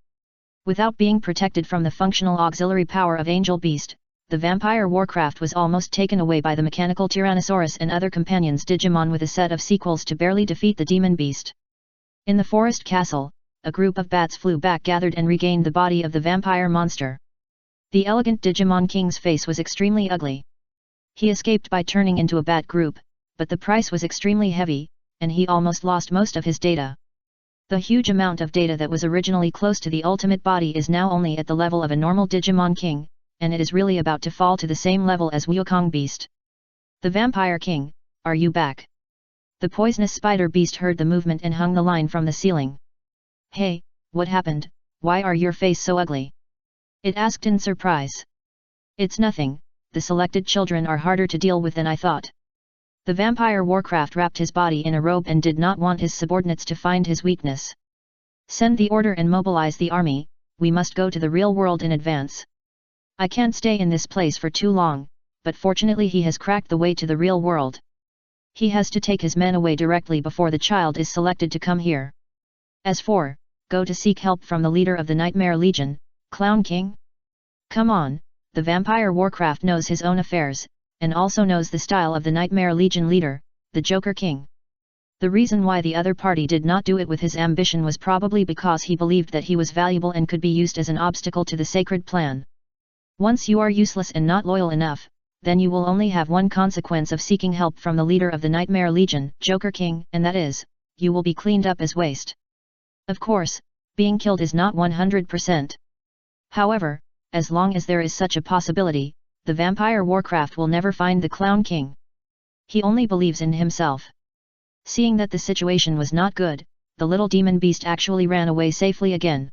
Without being protected from the functional auxiliary power of Angel Beast, the vampire Warcraft was almost taken away by the mechanical Tyrannosaurus and other companions Digimon with a set of sequels to barely defeat the demon beast. In the forest castle, a group of bats flew back, gathered and regained the body of the vampire monster. The elegant Digimon King's face was extremely ugly. He escaped by turning into a bat group, but the price was extremely heavy, and he almost lost most of his data. The huge amount of data that was originally close to the ultimate body is now only at the level of a normal Digimon King, and it is really about to fall to the same level as Wukong Beast. The Vampire King, are you back? The poisonous spider beast heard the movement and hung the line from the ceiling. Hey, what happened? Why are your face so ugly? It asked in surprise. It's nothing, the selected children are harder to deal with than I thought. The vampire Warcraft wrapped his body in a robe and did not want his subordinates to find his weakness. Send the order and mobilize the army, we must go to the real world in advance. I can't stay in this place for too long, but fortunately he has cracked the way to the real world. He has to take his men away directly before the child is selected to come here. As for, go to seek help from the leader of the Nightmare Legion, Clown King? Come on, the vampire Warcraft knows his own affairs, and also knows the style of the Nightmare Legion leader, the Joker King. The reason why the other party did not do it with his ambition was probably because he believed that he was valuable and could be used as an obstacle to the sacred plan. Once you are useless and not loyal enough, then you will only have one consequence of seeking help from the leader of the Nightmare Legion, Joker King, and that is, you will be cleaned up as waste. Of course, being killed is not 100%. However, as long as there is such a possibility, the vampire Warcraft will never find the Clown King. He only believes in himself. Seeing that the situation was not good, the little demon beast actually ran away safely again.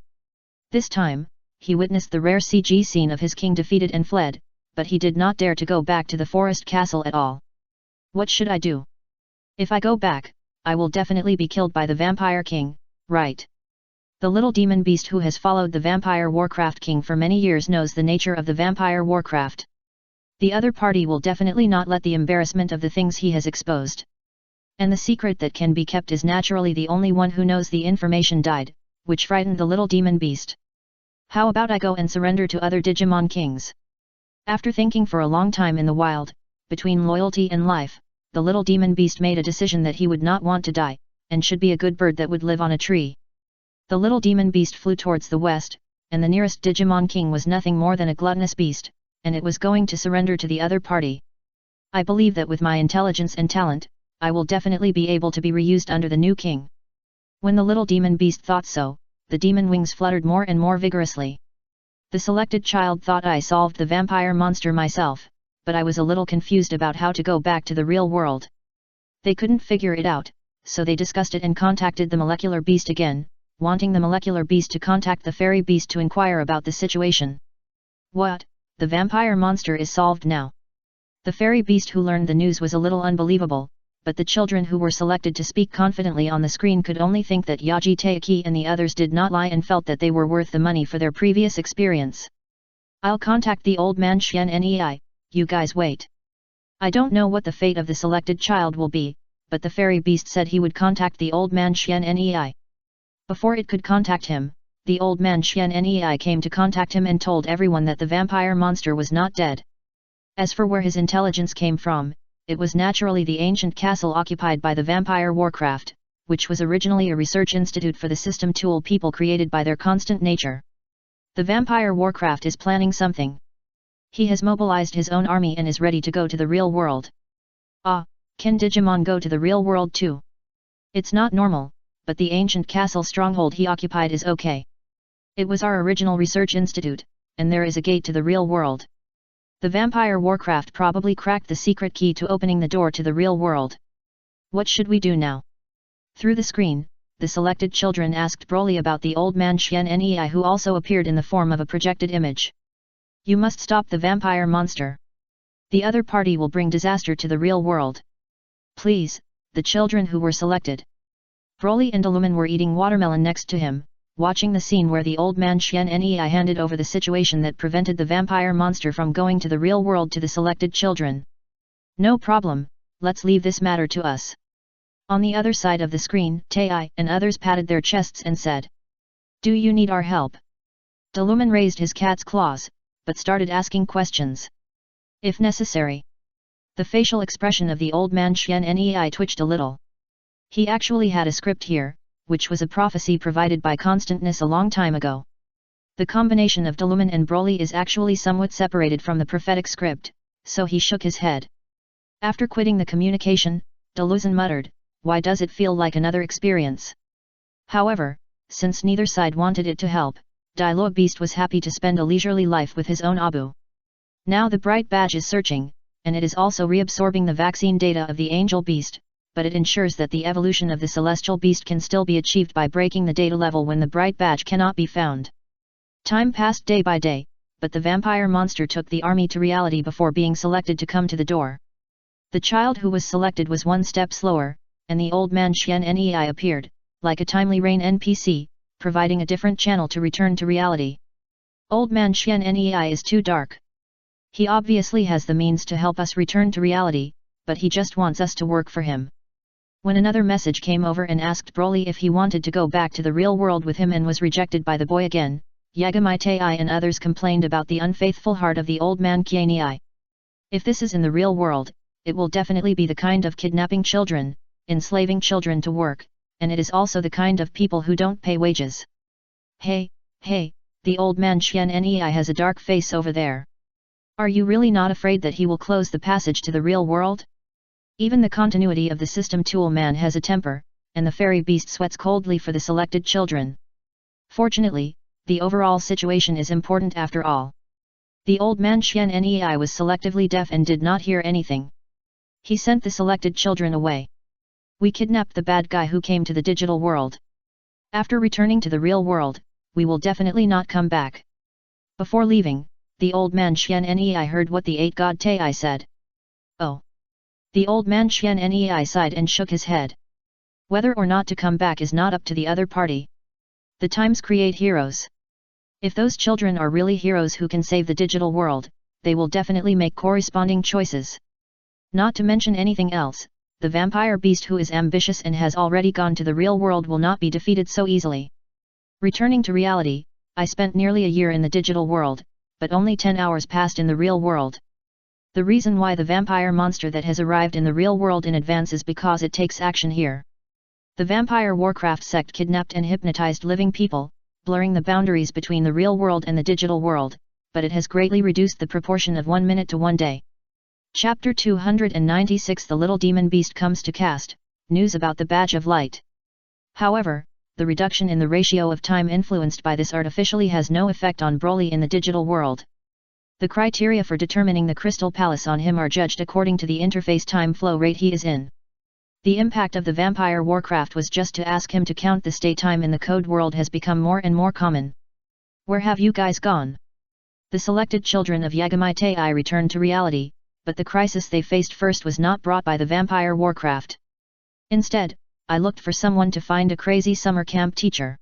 This time, he witnessed the rare CG scene of his king defeated and fled, but he did not dare to go back to the forest castle at all. What should I do? If I go back, I will definitely be killed by the vampire king, right? The little demon beast who has followed the vampire Warcraft king for many years knows the nature of the vampire Warcraft. The other party will definitely not let the embarrassment of the things he has exposed. And the secret that can be kept is naturally the only one who knows the information died, which frightened the little demon beast. How about I go and surrender to other Digimon kings? After thinking for a long time in the wild, between loyalty and life, the little demon beast made a decision that he would not want to die, and should be a good bird that would live on a tree. The little demon beast flew towards the west, and the nearest Digimon king was nothing more than a gluttonous beast, and it was going to surrender to the other party. I believe that with my intelligence and talent, I will definitely be able to be reused under the new king. When the little demon beast thought so, the demon wings fluttered more and more vigorously. The selected child thought I solved the vampire monster myself, but I was a little confused about how to go back to the real world. They couldn't figure it out, so they discussed it and contacted the molecular beast again, wanting the molecular beast to contact the fairy beast to inquire about the situation. What? The vampire monster is solved now. The fairy beast who learned the news was a little unbelievable, but the children who were selected to speak confidently on the screen could only think that Yaji Taiki and the others did not lie and felt that they were worth the money for their previous experience. I'll contact the old man Xian Nei, you guys wait. I don't know what the fate of the selected child will be, but the fairy beast said he would contact the old man Xian Nei. Before it could contact him, the old man Xian Nei came to contact him and told everyone that the vampire monster was not dead. As for where his intelligence came from, it was naturally the ancient castle occupied by the vampire Warcraft, which was originally a research institute for the system tool people created by their constant nature. The vampire Warcraft is planning something. He has mobilized his own army and is ready to go to the real world. Ah, can Digimon go to the real world too? It's not normal, but the ancient castle stronghold he occupied is okay. It was our original research institute, and there is a gate to the real world. The vampire Warcraft probably cracked the secret key to opening the door to the real world. What should we do now? Through the screen, the selected children asked Broly about the old man Xian Nei who also appeared in the form of a projected image. You must stop the vampire monster. The other party will bring disaster to the real world. Please, the children who were selected. Broly and Illumin were eating watermelon next to him, watching the scene where the old man Xian Nei handed over the situation that prevented the vampire monster from going to the real world to the selected children. No problem, let's leave this matter to us. On the other side of the screen, Tai and others patted their chests and said, "Do you need our help?" Illumin raised his cat's claws, but started asking questions. If necessary. The facial expression of the old man Xian Nei twitched a little. He actually had a script here, which was a prophecy provided by Constantness a long time ago. The combination of Illumin and Broly is actually somewhat separated from the prophetic script, so he shook his head. After quitting the communication, Illumin muttered, "Why does it feel like another experience?" However, since neither side wanted it to help, Dilo Beast was happy to spend a leisurely life with his own Abu. Now the bright badge is searching, and it is also reabsorbing the vaccine data of the Angel Beast, but it ensures that the evolution of the Celestial Beast can still be achieved by breaking the data level when the bright badge cannot be found. Time passed day by day, but the vampire monster took the army to reality before being selected to come to the door. The child who was selected was one step slower, and the old man Xian Nei appeared, like a timely rain NPC, providing a different channel to return to reality. Old man Xian Nei is too dark. He obviously has the means to help us return to reality, but he just wants us to work for him. When another message came over and asked Broly if he wanted to go back to the real world with him and was rejected by the boy again, Yagami-Tai and others complained about the unfaithful heart of the old man Qianei. If this is in the real world, it will definitely be the kind of kidnapping children, enslaving children to work, and it is also the kind of people who don't pay wages. Hey, the old man Xian Nei has a dark face over there. Are you really not afraid that he will close the passage to the real world? Even the continuity of the system tool man has a temper, and the fairy beast sweats coldly for the selected children. Fortunately, the overall situation is important after all. The old man Xian Nei was selectively deaf and did not hear anything. He sent the selected children away. We kidnapped the bad guy who came to the digital world. After returning to the real world, we will definitely not come back. Before leaving, the old man Xian Nei heard what the 8-god Tai said. Oh. The old man Xian Nei sighed and shook his head. Whether or not to come back is not up to the other party. The times create heroes. If those children are really heroes who can save the digital world, they will definitely make corresponding choices. Not to mention anything else, the vampire beast who is ambitious and has already gone to the real world will not be defeated so easily. Returning to reality, I spent nearly a year in the digital world, but only 10 hours passed in the real world. The reason why the vampire monster that has arrived in the real world in advance is because it takes action here. The vampire Warcraft sect kidnapped and hypnotized living people, blurring the boundaries between the real world and the digital world, but it has greatly reduced the proportion of 1 minute to 1 day. Chapter 296 The Little Demon Beast comes to cast, news about the Badge of Light. However, the reduction in the ratio of time influenced by this artificially has no effect on Broly in the digital world. The criteria for determining the Crystal Palace on him are judged according to the interface time flow rate he is in. The impact of the Vampire Warcraft was just to ask him to count the stay time in the code world has become more and more common. Where have you guys gone? The selected children of Yagami-Tai returned to reality, but the crisis they faced first was not brought by the Vampire Warcraft. Instead, I looked for someone to find a crazy summer camp teacher.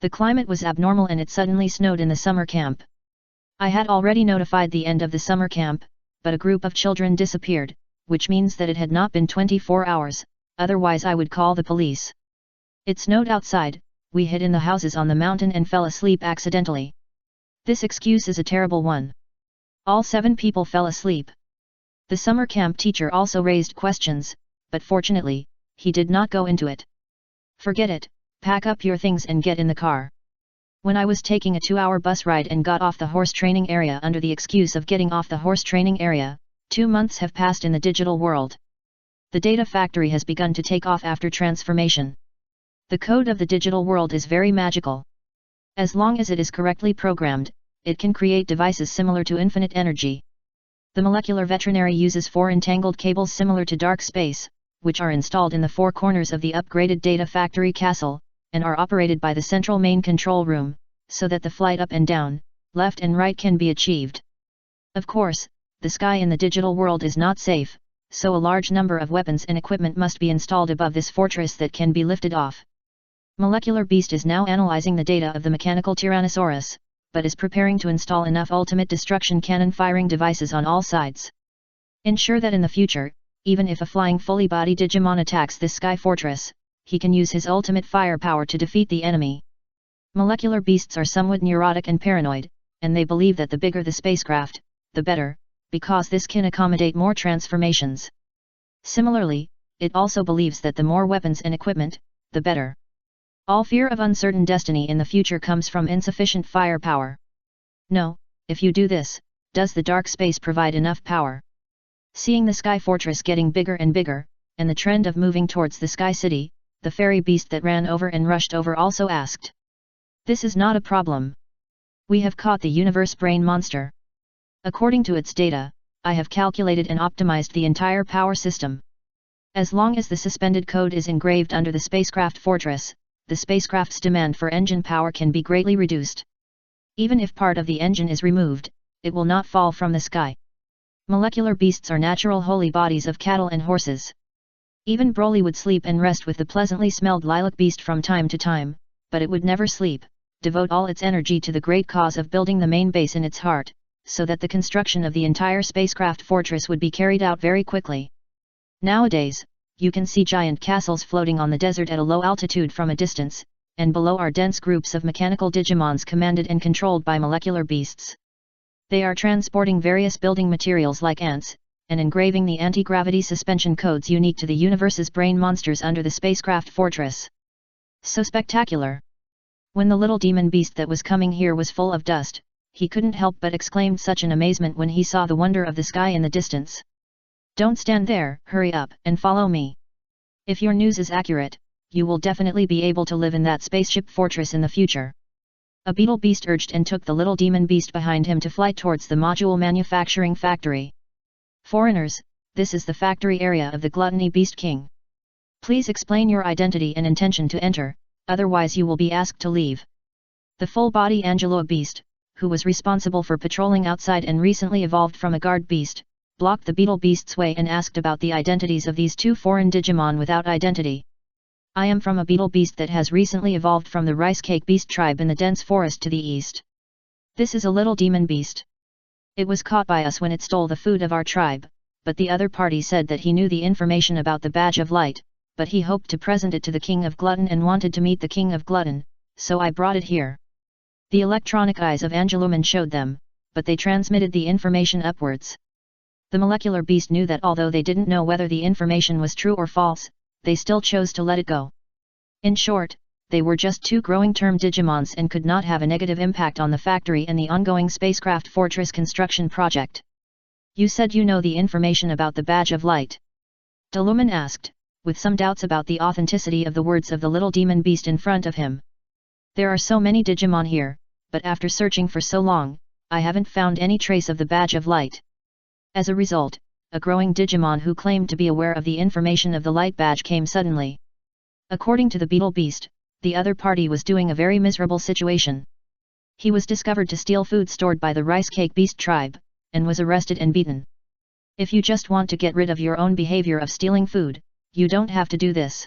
The climate was abnormal and it suddenly snowed in the summer camp. I had already notified the end of the summer camp, but a group of children disappeared, which means that it had not been 24 hours, otherwise I would call the police. It snowed outside, we hid in the houses on the mountain and fell asleep accidentally. This excuse is a terrible one. All 7 people fell asleep. The summer camp teacher also raised questions, but fortunately, he did not go into it. Forget it, pack up your things and get in the car. When I was taking a 2-hour bus ride and got off the horse training area under the excuse of getting off the horse training area, 2 months have passed in the digital world. The data factory has begun to take off after transformation. The code of the digital world is very magical. As long as it is correctly programmed, it can create devices similar to infinite energy. The molecular veterinary uses 4 entangled cables similar to dark space, which are installed in the 4 corners of the upgraded data factory castle, and are operated by the central main control room, so that the flight up and down, left and right can be achieved. Of course, the sky in the digital world is not safe, so a large number of weapons and equipment must be installed above this fortress that can be lifted off. Molecular Beast is now analyzing the data of the mechanical Tyrannosaurus, but is preparing to install enough ultimate destruction cannon firing devices on all sides. Ensure that in the future, even if a flying fully body Digimon attacks this sky fortress, he can use his ultimate firepower to defeat the enemy. Molecular beasts are somewhat neurotic and paranoid, and they believe that the bigger the spacecraft, the better, because this can accommodate more transformations. Similarly, it also believes that the more weapons and equipment, the better. All fear of uncertain destiny in the future comes from insufficient firepower. No, if you do this, does the dark space provide enough power? Seeing the sky fortress getting bigger and bigger, and the trend of moving towards the sky city, the fairy beast that ran over and rushed over also asked. This is not a problem. We have caught the universe brain monster. According to its data, I have calculated and optimized the entire power system. As long as the suspended code is engraved under the spacecraft fortress, the spacecraft's demand for engine power can be greatly reduced. Even if part of the engine is removed, it will not fall from the sky. Molecular beasts are natural holy bodies of cattle and horses. Even Broly would sleep and rest with the pleasantly smelled lilac beast from time to time, but it would never sleep, devote all its energy to the great cause of building the main base in its heart, so that the construction of the entire spacecraft fortress would be carried out very quickly. Nowadays, you can see giant castles floating on the desert at a low altitude from a distance, and below are dense groups of mechanical Digimons commanded and controlled by molecular beasts. They are transporting various building materials like ants, and engraving the anti-gravity suspension codes unique to the universe's brain monsters under the spacecraft fortress. So spectacular! When the little demon beast that was coming here was full of dust, he couldn't help but exclaim such an amazement when he saw the wonder of the sky in the distance. Don't stand there, hurry up, and follow me. If your news is accurate, you will definitely be able to live in that spaceship fortress in the future. A beetle beast urged and took the little demon beast behind him to fly towards the module manufacturing factory. Foreigners, this is the factory area of the Gluttony Beast King. Please explain your identity and intention to enter, otherwise you will be asked to leave. The full-body Angelo beast, who was responsible for patrolling outside and recently evolved from a guard beast, blocked the beetle beast's way and asked about the identities of these two foreign Digimon without identity. I am from a beetle beast that has recently evolved from the rice cake beast tribe in the dense forest to the east. This is a little demon beast. It was caught by us when it stole the food of our tribe, but the other party said that he knew the information about the Badge of Light, but he hoped to present it to the King of Glutton and wanted to meet the King of Glutton, so I brought it here. The electronic eyes of Angeluman showed them, but they transmitted the information upwards. The molecular beast knew that although they didn't know whether the information was true or false, they still chose to let it go. In short, they were just two growing term Digimons and could not have a negative impact on the factory and the ongoing spacecraft fortress construction project. You said you know the information about the Badge of Light? Deluman asked, with some doubts about the authenticity of the words of the little demon beast in front of him. There are so many Digimon here, but after searching for so long, I haven't found any trace of the Badge of Light. As a result, a growing Digimon who claimed to be aware of the information of the Light Badge came suddenly. According to the beetle beast, the other party was doing a very miserable situation. He was discovered to steal food stored by the rice cake beast tribe, and was arrested and beaten. If you just want to get rid of your own behavior of stealing food, you don't have to do this.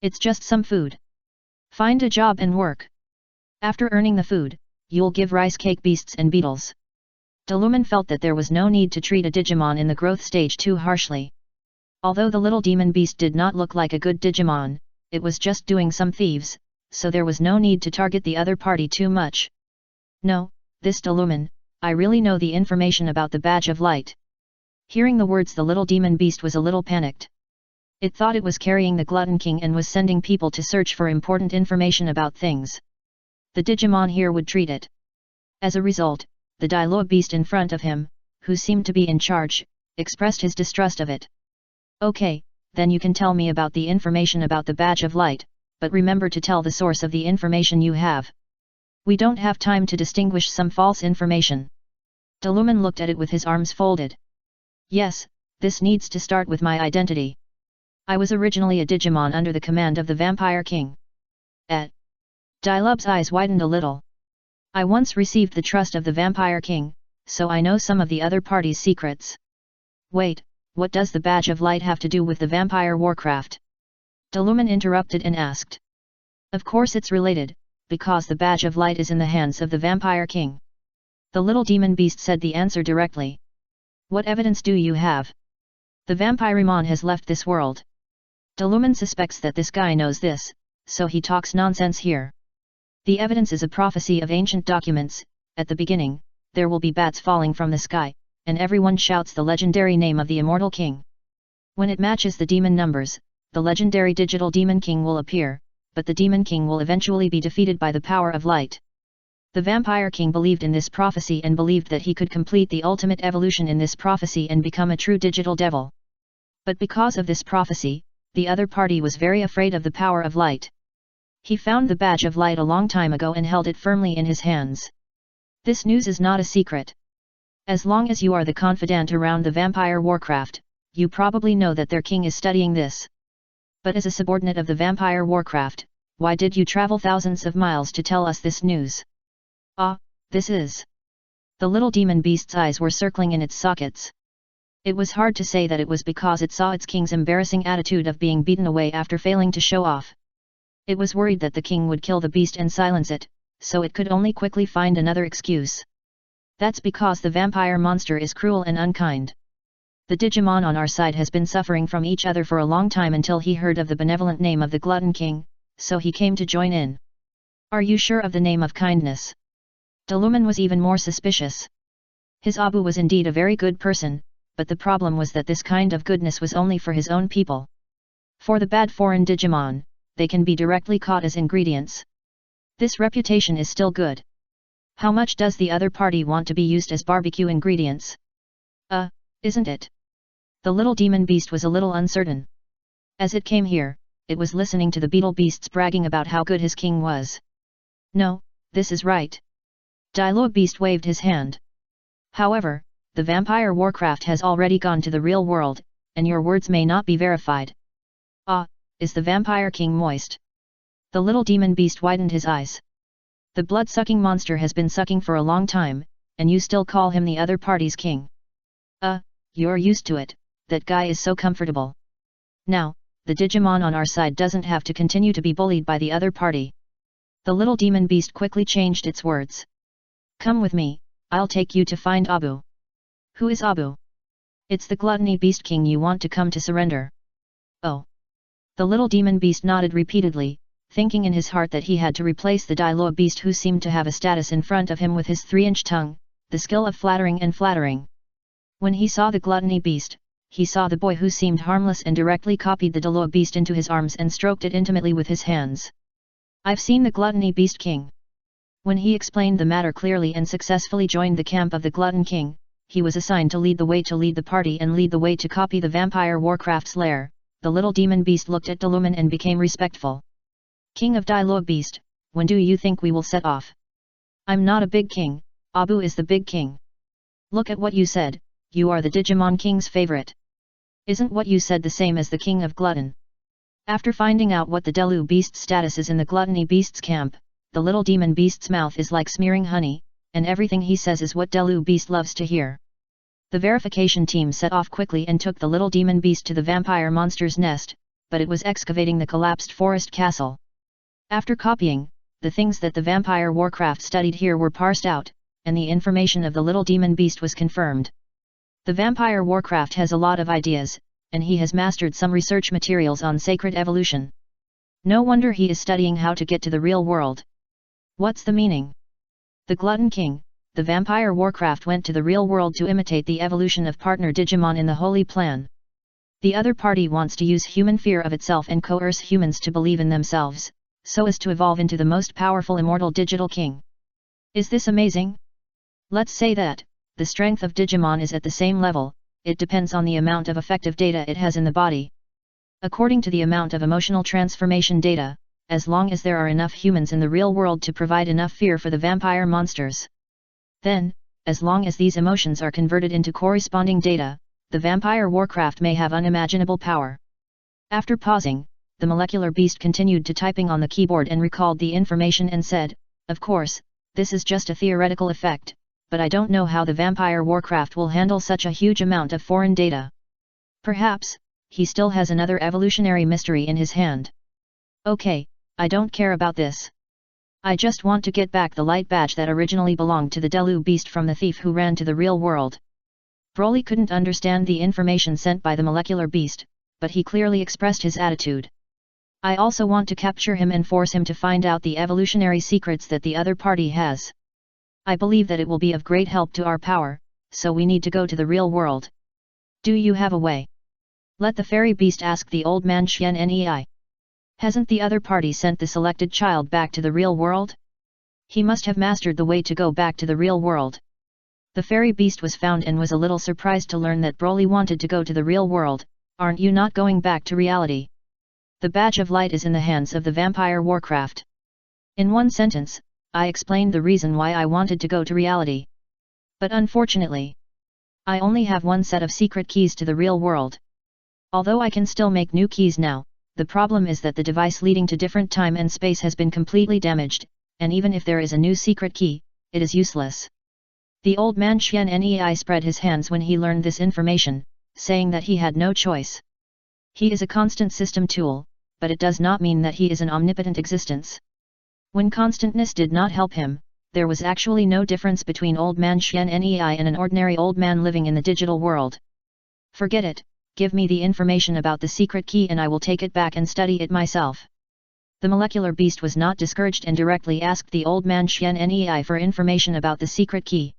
It's just some food. Find a job and work. After earning the food, you'll give rice cake beasts and beetles. Deluman felt that there was no need to treat a Digimon in the growth stage too harshly. Although the little demon beast did not look like a good Digimon, it was just doing some thieves, so there was no need to target the other party too much. No, this Deluman, I really know the information about the Badge of Light. Hearing the words, the little demon beast was a little panicked. It thought it was carrying the Glutton King and was sending people to search for important information about things. The Digimon here would treat it. As a result, the Dilo beast in front of him, who seemed to be in charge, expressed his distrust of it. Okay, then you can tell me about the information about the Badge of Light, but remember to tell the source of the information you have. We don't have time to distinguish some false information. Deluman looked at it with his arms folded. Yes, this needs to start with my identity. I was originally a Digimon under the command of the Vampire King. Dilub's eyes widened a little. I once received the trust of the Vampire King, so I know some of the other party's secrets. Wait, what does the Badge of Light have to do with the Vampire Warcraft? Deluman interrupted and asked. Of course it's related, because the Badge of Light is in the hands of the Vampire King. The little demon beast said the answer directly. What evidence do you have? The Vampirimon has left this world. Deluman suspects that this guy knows this, so he talks nonsense here. The evidence is a prophecy of ancient documents. At the beginning, there will be bats falling from the sky, and everyone shouts the legendary name of the immortal king. When it matches the demon numbers, the legendary digital demon king will appear, but the demon king will eventually be defeated by the power of light. The vampire king believed in this prophecy and believed that he could complete the ultimate evolution in this prophecy and become a true digital devil. But because of this prophecy, the other party was very afraid of the power of light. He found the Badge of Light a long time ago and held it firmly in his hands. This news is not a secret. As long as you are the confidant around the Vampire Warcraft, you probably know that their king is studying this. But as a subordinate of the Vampire Warcraft, why did you travel thousands of miles to tell us this news? Ah, This is... The little demon beast's eyes were circling in its sockets. It was hard to say that it was because it saw its king's embarrassing attitude of being beaten away after failing to show off. It was worried that the king would kill the beast and silence it, so it could only quickly find another excuse. That's because the vampire monster is cruel and unkind. The Digimon on our side has been suffering from each other for a long time until he heard of the benevolent name of the Glutton King, so he came to join in. Are you sure of the name of kindness? Delumen was even more suspicious. His Abu was indeed a very good person, but the problem was that this kind of goodness was only for his own people. For the bad foreign Digimon, they can be directly caught as ingredients. This reputation is still good. How much does the other party want to be used as barbecue ingredients? Isn't it? The little demon beast was a little uncertain. As it came here, it was listening to the beetle beasts bragging about how good his king was. No, this is right. Dilo beast waved his hand. However, the vampire warcraft has already gone to the real world, and your words may not be verified. Is the vampire king moist? The little demon beast widened his eyes. The blood-sucking monster has been sucking for a long time, and you still call him the other party's king. You're used to it, that guy is so comfortable. Now, the Digimon on our side doesn't have to continue to be bullied by the other party. The little demon beast quickly changed its words. Come with me, I'll take you to find Abu. Who is Abu? It's the gluttony beast king you want to come to surrender. Oh. The little demon beast nodded repeatedly, thinking in his heart that he had to replace the Dilo beast who seemed to have a status in front of him with his 3-inch tongue, the skill of flattering and flattering. When he saw the gluttony beast, he saw the boy who seemed harmless and directly copied the Dilo beast into his arms and stroked it intimately with his hands. I've seen the gluttony beast king. When he explained the matter clearly and successfully joined the camp of the glutton king, he was assigned to lead the party and lead the way to copy the vampire warcraft's lair. The little demon beast looked at Delumen and became respectful. King of Dilo beast, when do you think we will set off? I'm not a big king, Abu is the big king. Look at what you said, you are the Digimon king's favorite. Isn't what you said the same as the king of Glutton? After finding out what the Delu beast's status is in the gluttony beast's camp, the little demon beast's mouth is like smearing honey, and everything he says is what Delu beast loves to hear. The verification team set off quickly and took the little demon beast to the vampire monster's nest, but it was excavating the collapsed forest castle. After copying, the things that the vampire warcraft studied here were parsed out, and the information of the little demon beast was confirmed. The vampire warcraft has a lot of ideas, and he has mastered some research materials on sacred evolution. No wonder he is studying how to get to the real world. What's the meaning? The Glutton King, the vampire warcraft went to the real world to imitate the evolution of partner Digimon in the Holy Plan. The other party wants to use human fear of itself and coerce humans to believe in themselves, so as to evolve into the most powerful immortal digital king. Is this amazing? Let's say that the strength of Digimon is at the same level, it depends on the amount of effective data it has in the body. According to the amount of emotional transformation data, as long as there are enough humans in the real world to provide enough fear for the vampire monsters. Then, as long as these emotions are converted into corresponding data, the vampire warcraft may have unimaginable power. After pausing, the molecular beast continued to typing on the keyboard and recalled the information and said, of course, this is just a theoretical effect, but I don't know how the vampire warcraft will handle such a huge amount of foreign data. Perhaps, he still has another evolutionary mystery in his hand. Okay, I don't care about this. I just want to get back the light badge that originally belonged to the Delu beast from the thief who ran to the real world. Broly couldn't understand the information sent by the molecular beast, but he clearly expressed his attitude. I also want to capture him and force him to find out the evolutionary secrets that the other party has. I believe that it will be of great help to our power, so we need to go to the real world. Do you have a way? Let the fairy beast ask the old man Xian Nei. Hasn't the other party sent the selected child back to the real world? He must have mastered the way to go back to the real world. The fairy beast was found and was a little surprised to learn that Broly wanted to go to the real world. Aren't you not going back to reality? The badge of light is in the hands of the vampire warcraft. In one sentence, I explained the reason why I wanted to go to reality. But unfortunately, I only have one set of secret keys to the real world. Although I can still make new keys now, the problem is that the device leading to different time and space has been completely damaged, and even if there is a new secret key, it is useless. The old man Xian spread his hands when he learned this information, saying that he had no choice. He is a constant system tool, but it does not mean that he is an omnipotent existence. When constantness did not help him, there was actually no difference between old man Xian and an ordinary old man living in the digital world. Forget it, give me the information about the secret key and I will take it back and study it myself. The molecular beast was not discouraged and directly asked the old man Xian for information about the secret key.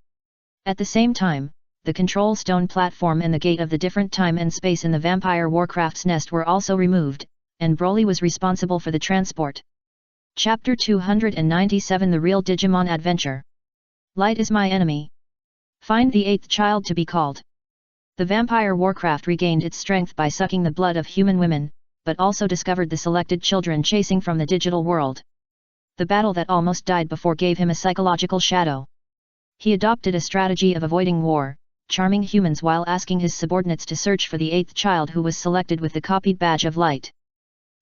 At the same time, the control stone platform and the gate of the different time and space in the Vampire Warcraft's nest were also removed, and Broly was responsible for the transport. Chapter 297 The Real Digimon Adventure. Light is my enemy. Find the 8th child to be called. The Vampire Warcraft regained its strength by sucking the blood of human women, but also discovered the selected children chasing from the digital world. The battle that almost died before gave him a psychological shadow. He adopted a strategy of avoiding war, charming humans while asking his subordinates to search for the 8th child who was selected with the copied badge of light.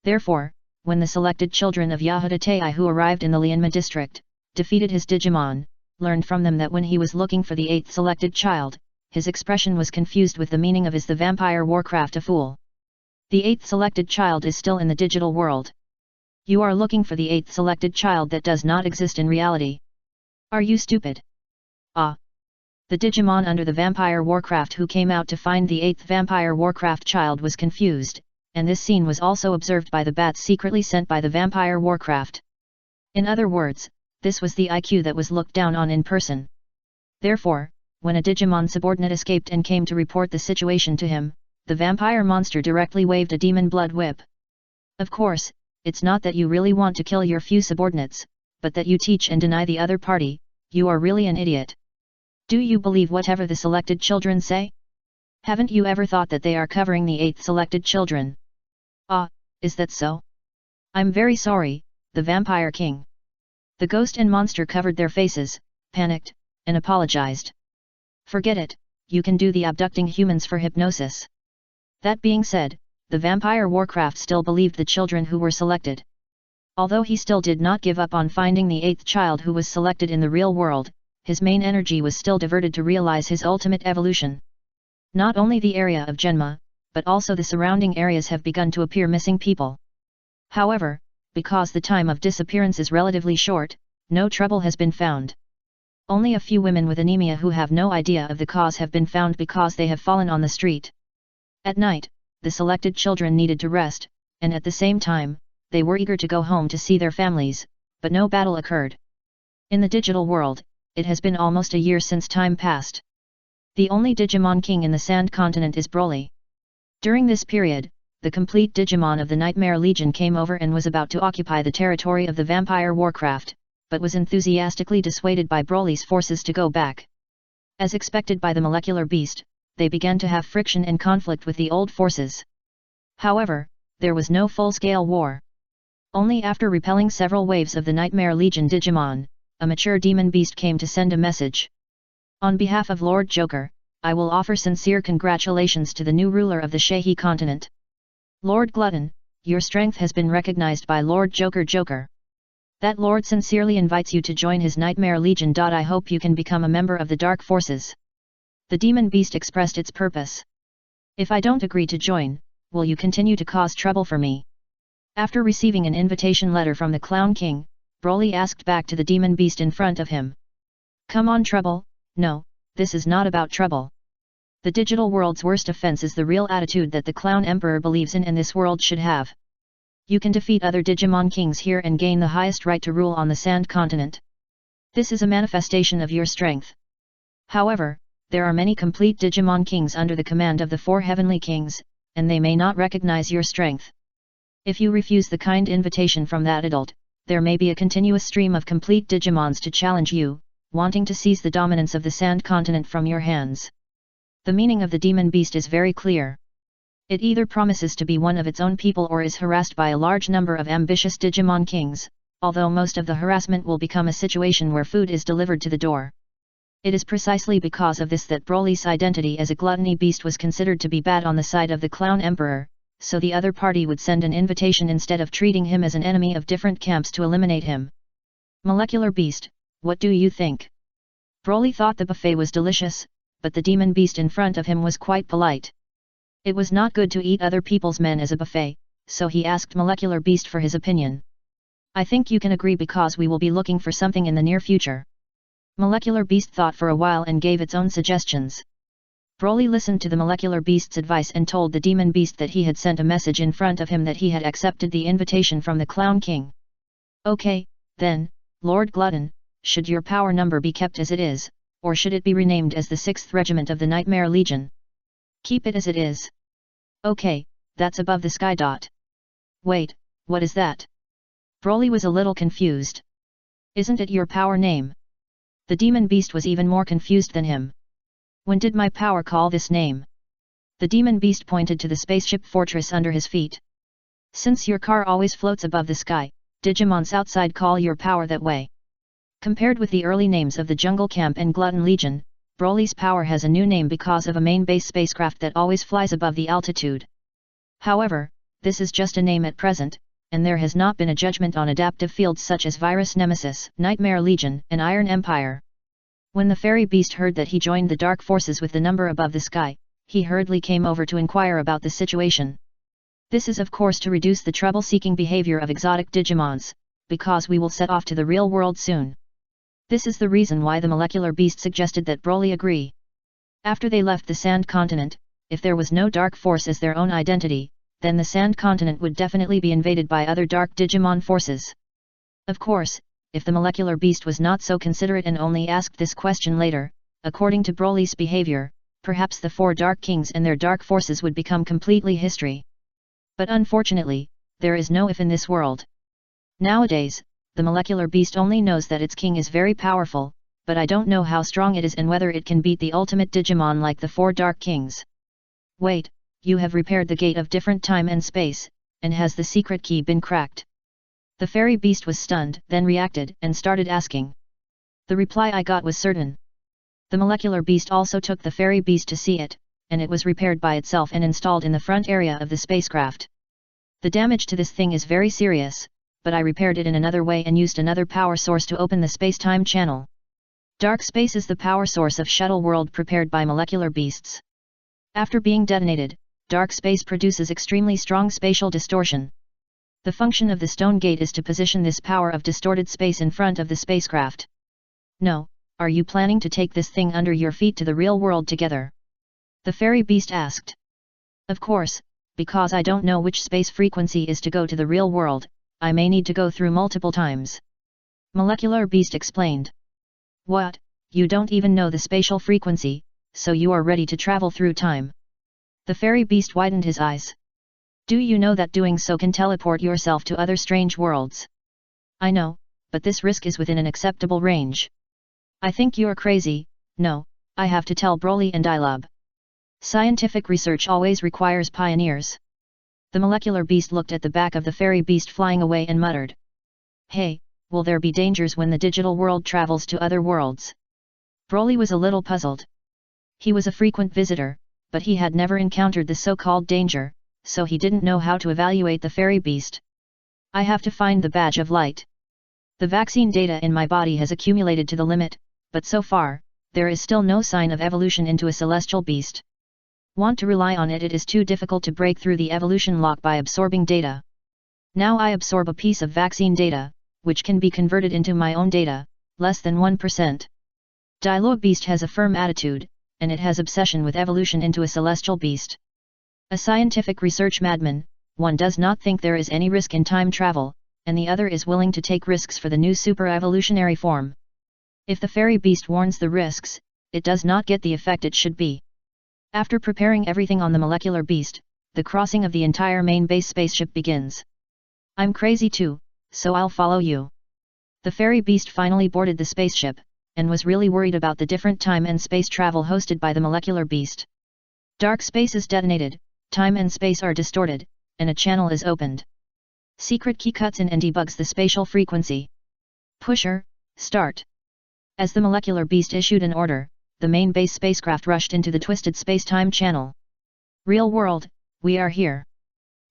Therefore, when the selected children of Yahuda Tei who arrived in the Lianma district, defeated his Digimon, learned from them that when he was looking for the 8th selected child, his expression was confused with the meaning of "Is the Vampire Warcraft a fool?" The 8th selected child is still in the digital world. You are looking for the 8th selected child that does not exist in reality. Are you stupid? Ah! The Digimon under the Vampire Warcraft who came out to find the 8th Vampire Warcraft child was confused, and this scene was also observed by the bats secretly sent by the Vampire Warcraft. In other words, this was the IQ that was looked down on in person. Therefore, when a Digimon subordinate escaped and came to report the situation to him, the vampire monster directly waved a demon blood whip. Of course, it's not that you really want to kill your few subordinates, but that you teach and deny the other party. You are really an idiot. Do you believe whatever the selected children say? Haven't you ever thought that they are covering the 8th selected children? Ah, is that so? I'm very sorry, the Vampire King. The ghost and monster covered their faces, panicked, and apologized. Forget it, you can do the abducting humans for hypnosis. That being said, the Vampire Warcraft still believed the children who were selected. Although he still did not give up on finding the 8th child who was selected in the real world, his main energy was still diverted to realize his ultimate evolution. Not only the area of Genma, but also the surrounding areas have begun to appear missing people. However, because the time of disappearance is relatively short, no trouble has been found. Only a few women with anemia who have no idea of the cause have been found because they have fallen on the street. At night, the selected children needed to rest, and at the same time, they were eager to go home to see their families, but no battle occurred. In the digital world, it has been almost a year since time passed. The only Digimon King in the Sand Continent is Broly. During this period, the complete Digimon of the Nightmare Legion came over and was about to occupy the territory of the Vampire Warcraft, but was enthusiastically dissuaded by Broly's forces to go back. As expected by the molecular beast, they began to have friction and conflict with the old forces. However, there was no full-scale war. Only after repelling several waves of the Nightmare Legion Digimon, a mature demon beast came to send a message. On behalf of Lord Joker, I will offer sincere congratulations to the new ruler of the Shehi continent. Lord Glutton, your strength has been recognized by Lord Joker. That Lord sincerely invites you to join his Nightmare Legion. I hope you can become a member of the Dark Forces. The demon beast expressed its purpose. If I don't agree to join, will you continue to cause trouble for me? After receiving an invitation letter from the Clown King, Broly asked back to the demon beast in front of him. Come on, trouble? No, this is not about trouble. The digital world's worst offense is the real attitude that the Clown Emperor believes in and this world should have. You can defeat other Digimon Kings here and gain the highest right to rule on the Sand Continent. This is a manifestation of your strength. However, there are many complete Digimon Kings under the command of the 4 Heavenly Kings, and they may not recognize your strength. If you refuse the kind invitation from that adult, there may be a continuous stream of complete Digimons to challenge you, wanting to seize the dominance of the Sand Continent from your hands. The meaning of the demon beast is very clear. It either promises to be one of its own people or is harassed by a large number of ambitious Digimon Kings, although most of the harassment will become a situation where food is delivered to the door. It is precisely because of this that Broly's identity as a gluttony beast was considered to be bad on the side of the Clown Emperor, so the other party would send an invitation instead of treating him as an enemy of different camps to eliminate him. Molecular beast, what do you think? Broly thought the buffet was delicious, but the demon beast in front of him was quite polite. It was not good to eat other people's men as a buffet, so he asked Molecular Beast for his opinion. I think you can agree because we will be looking for something in the near future. Molecular Beast thought for a while and gave its own suggestions. Broly listened to the Molecular Beast's advice and told the Demon Beast that he had sent a message in front of him that he had accepted the invitation from the Clown King. Okay, then, Lord Glutton, should your power number be kept as it is, or should it be renamed as the 6th Regiment of the Nightmare Legion? Keep it as it is. Okay, that's above the sky. Wait, what is that? Broly was a little confused. Isn't it your power name? The Demon Beast was even more confused than him. When did my power call this name? The Demon Beast pointed to the spaceship fortress under his feet. Since your car always floats above the sky, Digimons outside call your power that way. Compared with the early names of the Jungle Camp and Glutton Legion, Broly's power has a new name because of a main base spacecraft that always flies above the altitude. However, this is just a name at present, and there has not been a judgment on adaptive fields such as Virus Nemesis, Nightmare Legion, and Iron Empire. When the fairy beast heard that he joined the dark forces with the number above the sky, he hurriedly came over to inquire about the situation. This is of course to reduce the trouble-seeking behavior of exotic Digimons, because we will set off to the real world soon. This is the reason why the Molecular Beast suggested that Broly agree. After they left the Sand Continent, if there was no dark force as their own identity, then the Sand Continent would definitely be invaded by other dark Digimon forces. Of course, if the Molecular Beast was not so considerate and only asked this question later, according to Broly's behavior, perhaps the 4 Dark Kings and their dark forces would become completely history. But unfortunately, there is no if in this world. Nowadays, the Molecular Beast only knows that its king is very powerful, but I don't know how strong it is and whether it can beat the ultimate Digimon like the 4 Dark Kings. Wait, you have repaired the gate of different time and space, and has the secret key been cracked? The fairy beast was stunned, then reacted and started asking. The reply I got was certain. The Molecular Beast also took the fairy beast to see it, and it was repaired by itself and installed in the front area of the spacecraft. The damage to this thing is very serious, but I repaired it in another way and used another power source to open the space-time channel. Dark space is the power source of Shuttle World prepared by Molecular Beasts. After being detonated, dark space produces extremely strong spatial distortion. The function of the stone gate is to position this power of distorted space in front of the spacecraft. No, are you planning to take this thing under your feet to the real world together? The fairy beast asked. Of course, because I don't know which space frequency is to go to the real world, I may need to go through multiple times. Molecular Beast explained. What, you don't even know the spatial frequency, so you are ready to travel through time? The fairy beast widened his eyes. Do you know that doing so can teleport yourself to other strange worlds? I know, but this risk is within an acceptable range. I think you're crazy. No, I have to tell Broly and Dilub. Scientific research always requires pioneers. The Molecular Beast looked at the back of the fairy beast flying away and muttered. Hey, will there be dangers when the digital world travels to other worlds? Broly was a little puzzled. He was a frequent visitor, but he had never encountered the so-called danger, so he didn't know how to evaluate the fairy beast. I have to find the badge of light. The vaccine data in my body has accumulated to the limit, but so far, there is still no sign of evolution into a celestial beast. Want to rely on it? It is too difficult to break through the evolution lock by absorbing data. Now I absorb a piece of vaccine data, which can be converted into my own data, less than 1%. Dilo beast has a firm attitude, and it has obsession with evolution into a celestial beast. A scientific research madman, one does not think there is any risk in time travel, and the other is willing to take risks for the new super-evolutionary form. If the fairy beast warns the risks, it does not get the effect it should be. After preparing everything on the Molecular Beast, the crossing of the entire main base spaceship begins. I'm crazy too, so I'll follow you. The fairy beast finally boarded the spaceship, and was really worried about the different time and space travel hosted by the Molecular Beast. Dark space is detonated, time and space are distorted, and a channel is opened. Secret key cuts in and debugs the spatial frequency. Pusher, start. As the Molecular Beast issued an order, the main base spacecraft rushed into the twisted space-time channel. Real world, we are here.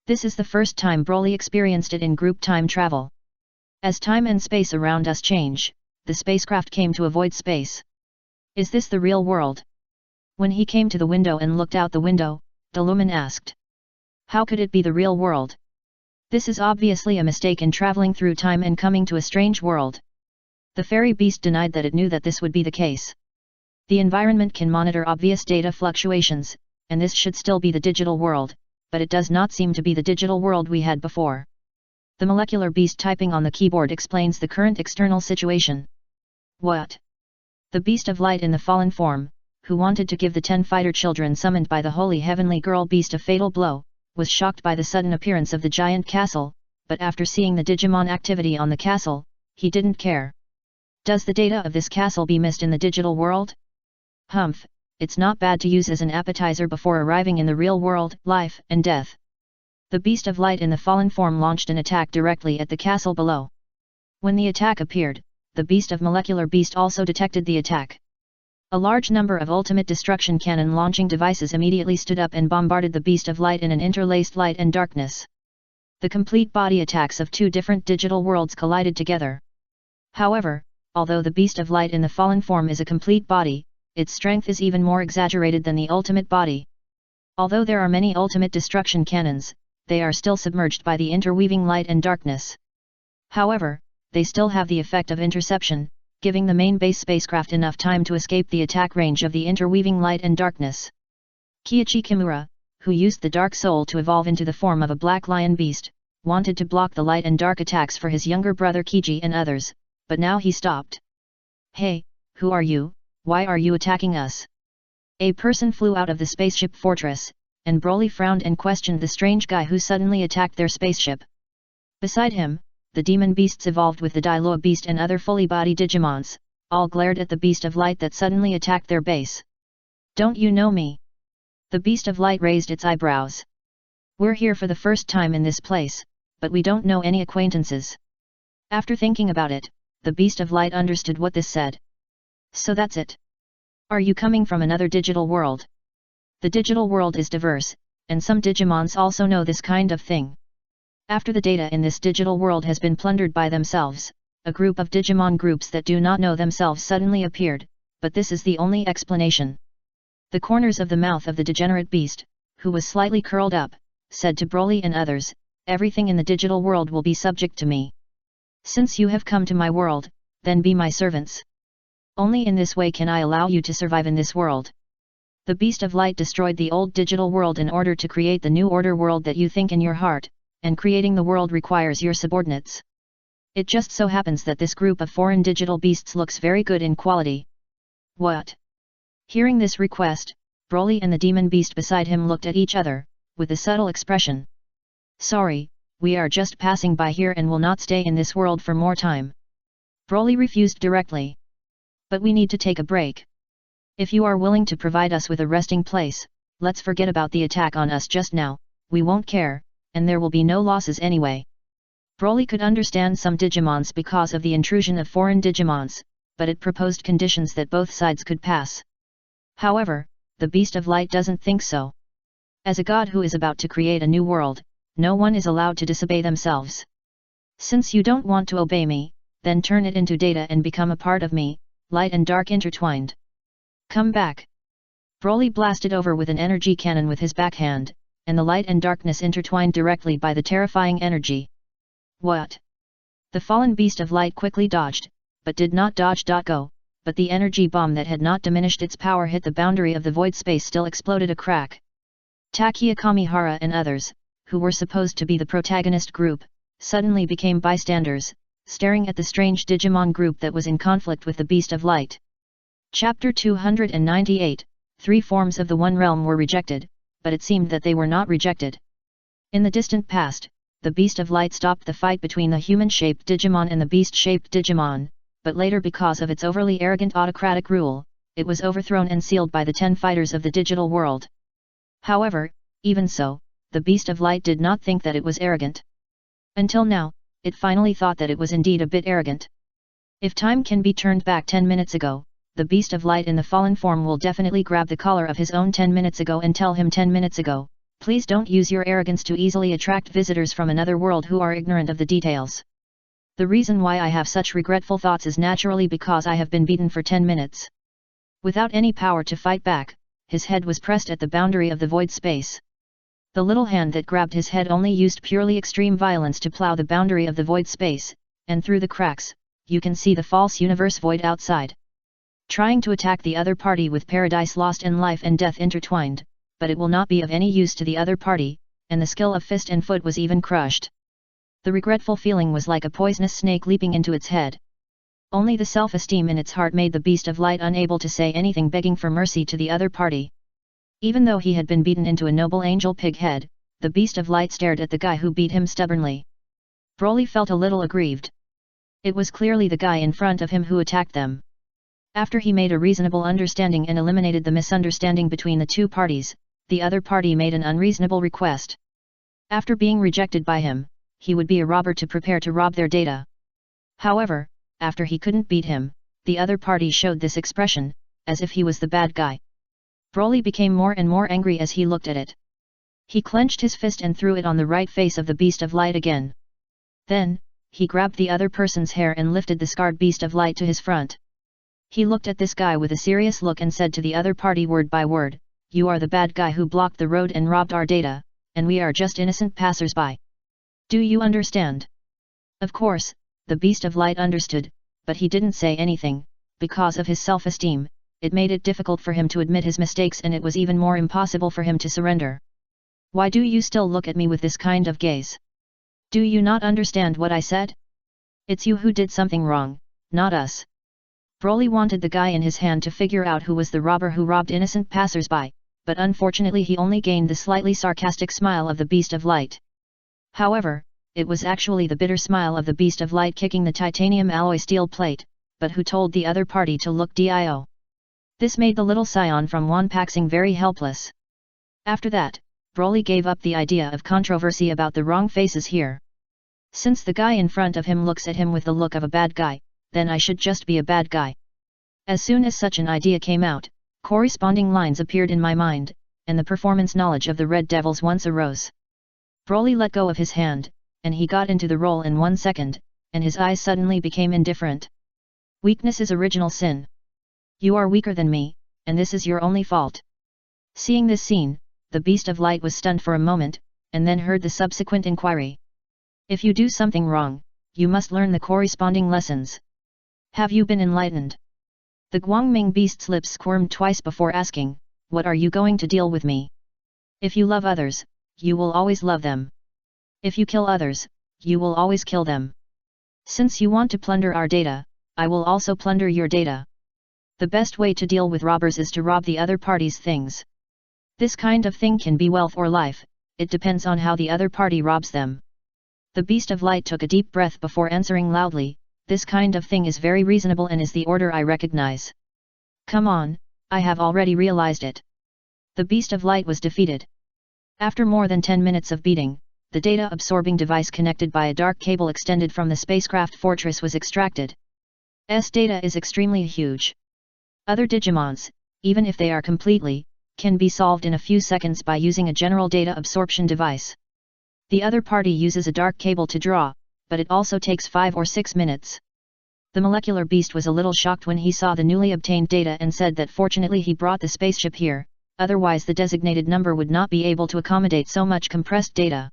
This is the first time Broly experienced it in group time travel. As time and space around us change, the spacecraft came to avoid space. Is this the real world? When he came to the window and looked out the window, Deluman asked. How could it be the real world? This is obviously a mistake in traveling through time and coming to a strange world. The fairy beast denied that it knew that this would be the case. The environment can monitor obvious data fluctuations, and this should still be the digital world, but it does not seem to be the digital world we had before. The molecular beast typing on the keyboard explains the current external situation. What? The beast of light in the fallen form, who wanted to give the 10 fighter children summoned by the holy heavenly girl beast a fatal blow, was shocked by the sudden appearance of the giant castle, but after seeing the Digimon activity on the castle, he didn't care. Does the data of this castle be missed in the digital world? Humph, it's not bad to use as an appetizer before arriving in the real world, life and death. The beast of light in the fallen form launched an attack directly at the castle below. When the attack appeared, the beast of molecular beast also detected the attack. A large number of ultimate destruction cannon launching devices immediately stood up and bombarded the beast of light in an interlaced light and darkness. The complete body attacks of 2 different digital worlds collided together. However, although the beast of light in the fallen form is a complete body, its strength is even more exaggerated than the ultimate body. Although there are many ultimate destruction cannons, they are still submerged by the interweaving light and darkness. However, they still have the effect of interception, giving the main base spacecraft enough time to escape the attack range of the interweaving light and darkness. Kiichi Kimura, who used the Dark Soul to evolve into the form of a black lion beast, wanted to block the light and dark attacks for his younger brother Kiji and others, but now he stopped. Hey, who are you? Why are you attacking us? A person flew out of the spaceship fortress, and Broly frowned and questioned the strange guy who suddenly attacked their spaceship. Beside him, the demon beasts evolved with the Dailoa beast and other fully body Digimons, all glared at the beast of light that suddenly attacked their base. Don't you know me? The beast of light raised its eyebrows. We're here for the first time in this place, but we don't know any acquaintances. After thinking about it, the beast of light understood what this said. So that's it. Are you coming from another digital world? The digital world is diverse, and some Digimons also know this kind of thing. After the data in this digital world has been plundered by themselves, a group of Digimon groups that do not know themselves suddenly appeared, but this is the only explanation. The corners of the mouth of the degenerate beast, who was slightly curled up, said to Broly and others, everything in the digital world will be subject to me. Since you have come to my world, then be my servants. Only in this way can I allow you to survive in this world. The beast of light destroyed the old digital world in order to create the new order world that you think in your heart, and creating the world requires your subordinates. It just so happens that this group of foreign digital beasts looks very good in quality. What? Hearing this request, Broly and the demon beast beside him looked at each other, with a subtle expression. Sorry, we are just passing by here and will not stay in this world for more time. Broly refused directly. But we need to take a break. If you are willing to provide us with a resting place, let's forget about the attack on us just now, we won't care, and there will be no losses anyway. Broly could understand some Digimons because of the intrusion of foreign Digimons, but it proposed conditions that both sides could pass. However, the Beast of Light doesn't think so. As a god who is about to create a new world, no one is allowed to disobey themselves. Since you don't want to obey me, then turn it into data and become a part of me, light and dark intertwined. Come back. Broly blasted over with an energy cannon with his backhand, and the light and darkness intertwined directly by the terrifying energy. What? The fallen beast of light quickly dodged, but did not dodge. Go, but the energy bomb that had not diminished its power hit the boundary of the void space still exploded a crack. Takia Kamihara and others, who were supposed to be the protagonist group, suddenly became bystanders, staring at the strange Digimon group that was in conflict with the Beast of Light. Chapter 298, 3 forms of the One Realm were rejected, but it seemed that they were not rejected. In the distant past, the Beast of Light stopped the fight between the human-shaped Digimon and the beast-shaped Digimon, but later because of its overly arrogant autocratic rule, it was overthrown and sealed by the 10 fighters of the digital world. However, even so, the Beast of Light did not think that it was arrogant. Until now, it finally thought that it was indeed a bit arrogant. If time can be turned back 10 minutes ago, the Beast of Light in the fallen form will definitely grab the collar of his own 10 minutes ago and tell him 10 minutes ago, please don't use your arrogance to easily attract visitors from another world who are ignorant of the details. The reason why I have such regretful thoughts is naturally because I have been beaten for 10 minutes. Without any power to fight back, his head was pressed at the boundary of the void space. The little hand that grabbed his head only used purely extreme violence to plow the boundary of the void space, and through the cracks, you can see the false universe void outside. Trying to attack the other party with paradise lost and life and death intertwined, but it will not be of any use to the other party, and the skill of fist and foot was even crushed. The regretful feeling was like a poisonous snake leaping into its head. Only the self-esteem in its heart made the beast of light unable to say anything, begging for mercy to the other party. Even though he had been beaten into a noble angel pig head, the beast of light stared at the guy who beat him stubbornly. Broly felt a little aggrieved. It was clearly the guy in front of him who attacked them. After he made a reasonable understanding and eliminated the misunderstanding between the two parties, the other party made an unreasonable request. After being rejected by him, he would be a robber to prepare to rob their data. However, after he couldn't beat him, the other party showed this expression, as if he was the bad guy. Broly became more and more angry as he looked at it. He clenched his fist and threw it on the right face of the beast of light again. Then, he grabbed the other person's hair and lifted the scarred beast of light to his front. He looked at this guy with a serious look and said to the other party word by word, "You are the bad guy who blocked the road and robbed our data, and we are just innocent passers-by. Do you understand?" Of course, the beast of light understood, but he didn't say anything. Because of his self-esteem, it made it difficult for him to admit his mistakes, and it was even more impossible for him to surrender. "Why do you still look at me with this kind of gaze? Do you not understand what I said? It's you who did something wrong, not us." Broly wanted the guy in his hand to figure out who was the robber who robbed innocent passers-by, but unfortunately he only gained the slightly sarcastic smile of the beast of light. However, it was actually the bitter smile of the beast of light kicking the titanium alloy steel plate, but who told the other party to look dio. This made the little Saiyan from Wanpaxing very helpless. After that, Broly gave up the idea of controversy about the wrong faces here. Since the guy in front of him looks at him with the look of a bad guy, then I should just be a bad guy. As soon as such an idea came out, corresponding lines appeared in my mind, and the performance knowledge of the Red Devils once arose. Broly let go of his hand, and he got into the role in 1 second, and his eyes suddenly became indifferent. Weakness is original sin. You are weaker than me, and this is your only fault. Seeing this scene, the beast of light was stunned for a moment, and then heard the subsequent inquiry. If you do something wrong, you must learn the corresponding lessons. Have you been enlightened? The Guangming beast's lips squirmed twice before asking, what are you going to deal with me? If you love others, you will always love them. If you kill others, you will always kill them. Since you want to plunder our data, I will also plunder your data. The best way to deal with robbers is to rob the other party's things. This kind of thing can be wealth or life, it depends on how the other party robs them. The beast of light took a deep breath before answering loudly, this kind of thing is very reasonable and is the order I recognize. Come on, I have already realized it. The beast of light was defeated. After more than 10 minutes of beating, the data-absorbing device connected by a dark cable extended from the spacecraft fortress was extracted. Data is extremely huge. Other Digimons, even if they are completely, can be solved in a few seconds by using a general data absorption device. The other party uses a dark cable to draw, but it also takes 5 or 6 minutes. The molecular beast was a little shocked when he saw the newly obtained data and said that fortunately he brought the spaceship here, otherwise the designated number would not be able to accommodate so much compressed data.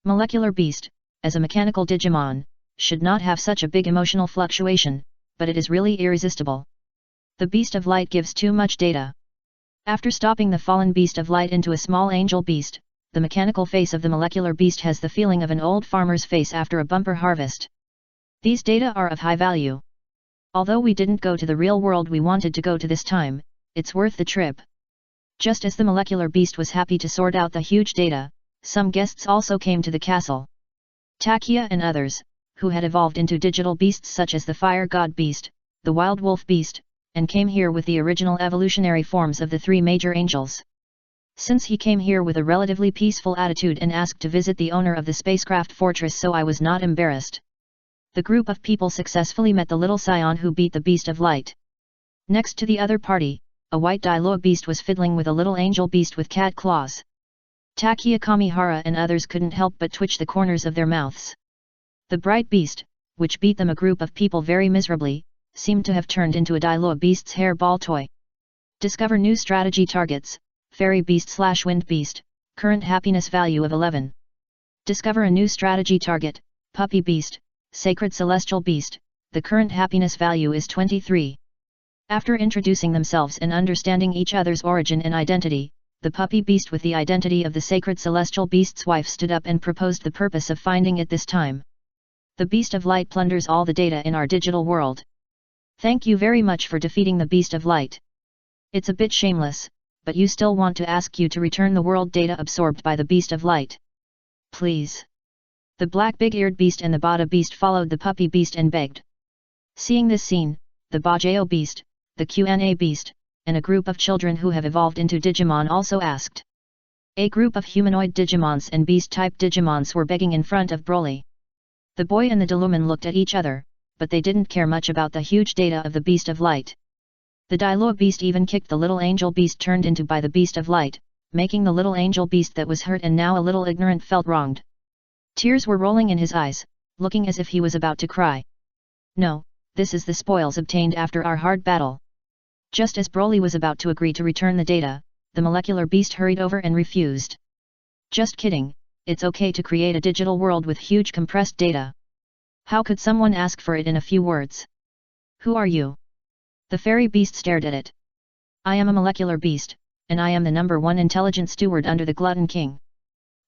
Molecular beast, as a mechanical Digimon, should not have such a big emotional fluctuation, but it is really irresistible. The beast of light gives too much data. After stopping the fallen beast of light into a small angel beast, the mechanical face of the molecular beast has the feeling of an old farmer's face after a bumper harvest. These data are of high value. Although we didn't go to the real world we wanted to go to this time, it's worth the trip. Just as the molecular beast was happy to sort out the huge data, some guests also came to the castle. Takia and others, who had evolved into digital beasts such as the fire god beast, the wild wolf beast, and came here with the original evolutionary forms of the 3 major angels. Since he came here with a relatively peaceful attitude and asked to visit the owner of the spacecraft fortress, so I was not embarrassed. The group of people successfully met the little Saiyan who beat the beast of light. Next to the other party, a white Dailoa beast was fiddling with a little angel beast with cat claws. Takia Kamihara and others couldn't help but twitch the corners of their mouths. The bright beast, which beat them a group of people very miserably, seemed to have turned into a Dailoa beast's hair ball toy. Discover new strategy targets, Fairy Beast/Wind Beast, current happiness value of 11. Discover a new strategy target, Puppy Beast, Sacred Celestial Beast, the current happiness value is 23. After introducing themselves and understanding each other's origin and identity, the Puppy Beast with the identity of the Sacred Celestial Beast's wife stood up and proposed the purpose of finding it this time. The Beast of Light plunders all the data in our digital world. Thank you very much for defeating the Beast of Light. It's a bit shameless, but you still want to ask you to return the world data absorbed by the Beast of Light. Please. The Black Big-Eared Beast and the Bada Beast followed the Puppy Beast and begged. Seeing this scene, the Bajao Beast, the Q&A Beast, and a group of children who have evolved into Digimon also asked. A group of humanoid Digimons and Beast-type Digimons were begging in front of Broly. The boy and the Dilumen looked at each other, but they didn't care much about the huge data of the Beast of Light. The Diluo Beast even kicked the little angel beast turned into by the Beast of Light, making the little angel beast that was hurt and now a little ignorant felt wronged. Tears were rolling in his eyes, looking as if he was about to cry. No, this is the spoils obtained after our hard battle. Just as Broly was about to agree to return the data, the molecular beast hurried over and refused. Just kidding, it's okay to create a digital world with huge compressed data. How could someone ask for it in a few words? Who are you? The fairy beast stared at it. I am a molecular beast, and I am the #1 intelligent steward under the Glutton King.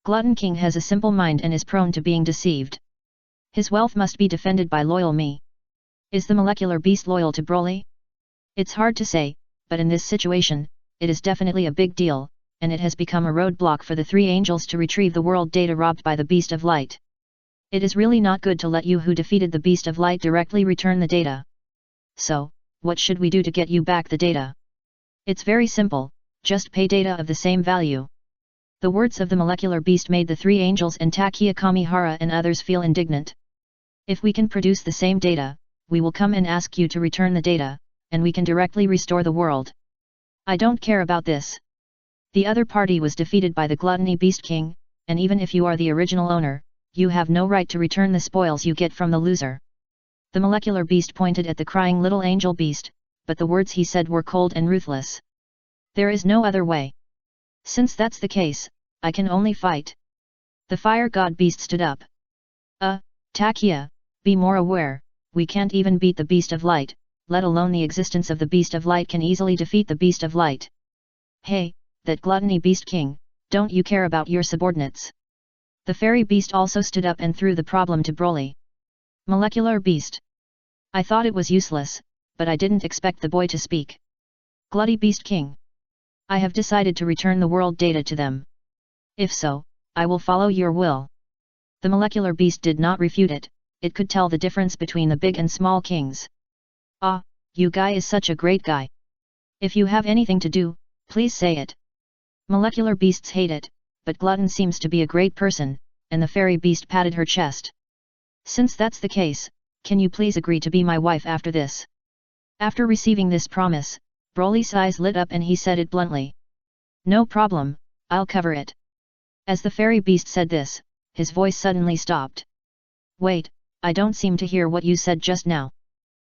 Glutton King has a simple mind and is prone to being deceived. His wealth must be defended by loyal me. Is the molecular beast loyal to Broly? It's hard to say, but in this situation, it is definitely a big deal, and it has become a roadblock for the three angels to retrieve the world data robbed by the Beast of Light. It is really not good to let you who defeated the Beast of Light directly return the data. So, what should we do to get you back the data? It's very simple, just pay data of the same value. The words of the molecular beast made the three angels and Takia Kamihara and others feel indignant. If we can produce the same data, we will come and ask you to return the data, and we can directly restore the world. I don't care about this. The other party was defeated by the Gluttony Beast King, and even if you are the original owner, you have no right to return the spoils you get from the loser. The molecular beast pointed at the crying little angel beast, but the words he said were cold and ruthless. There is no other way. Since that's the case, I can only fight. The fire god beast stood up. Takia, be more aware, we can't even beat the Beast of Light, let alone the existence of the Beast of Light can easily defeat the Beast of Light. Hey, that Gluttony Beast King, don't you care about your subordinates? The fairy beast also stood up and threw the problem to Broly. Molecular beast. I thought it was useless, but I didn't expect the boy to speak. Glutty Beast King. I have decided to return the world data to them. If so, I will follow your will. The molecular beast did not refute it, it could tell the difference between the big and small kings. Ah, you guy is such a great guy. If you have anything to do, please say it. Molecular beasts hate it, but Glutton seems to be a great person, and the fairy beast patted her chest. Since that's the case, can you please agree to be my wife after this? After receiving this promise, Broly's eyes lit up and he said it bluntly. No problem, I'll cover it. As the fairy beast said this, his voice suddenly stopped. Wait, I don't seem to hear what you said just now.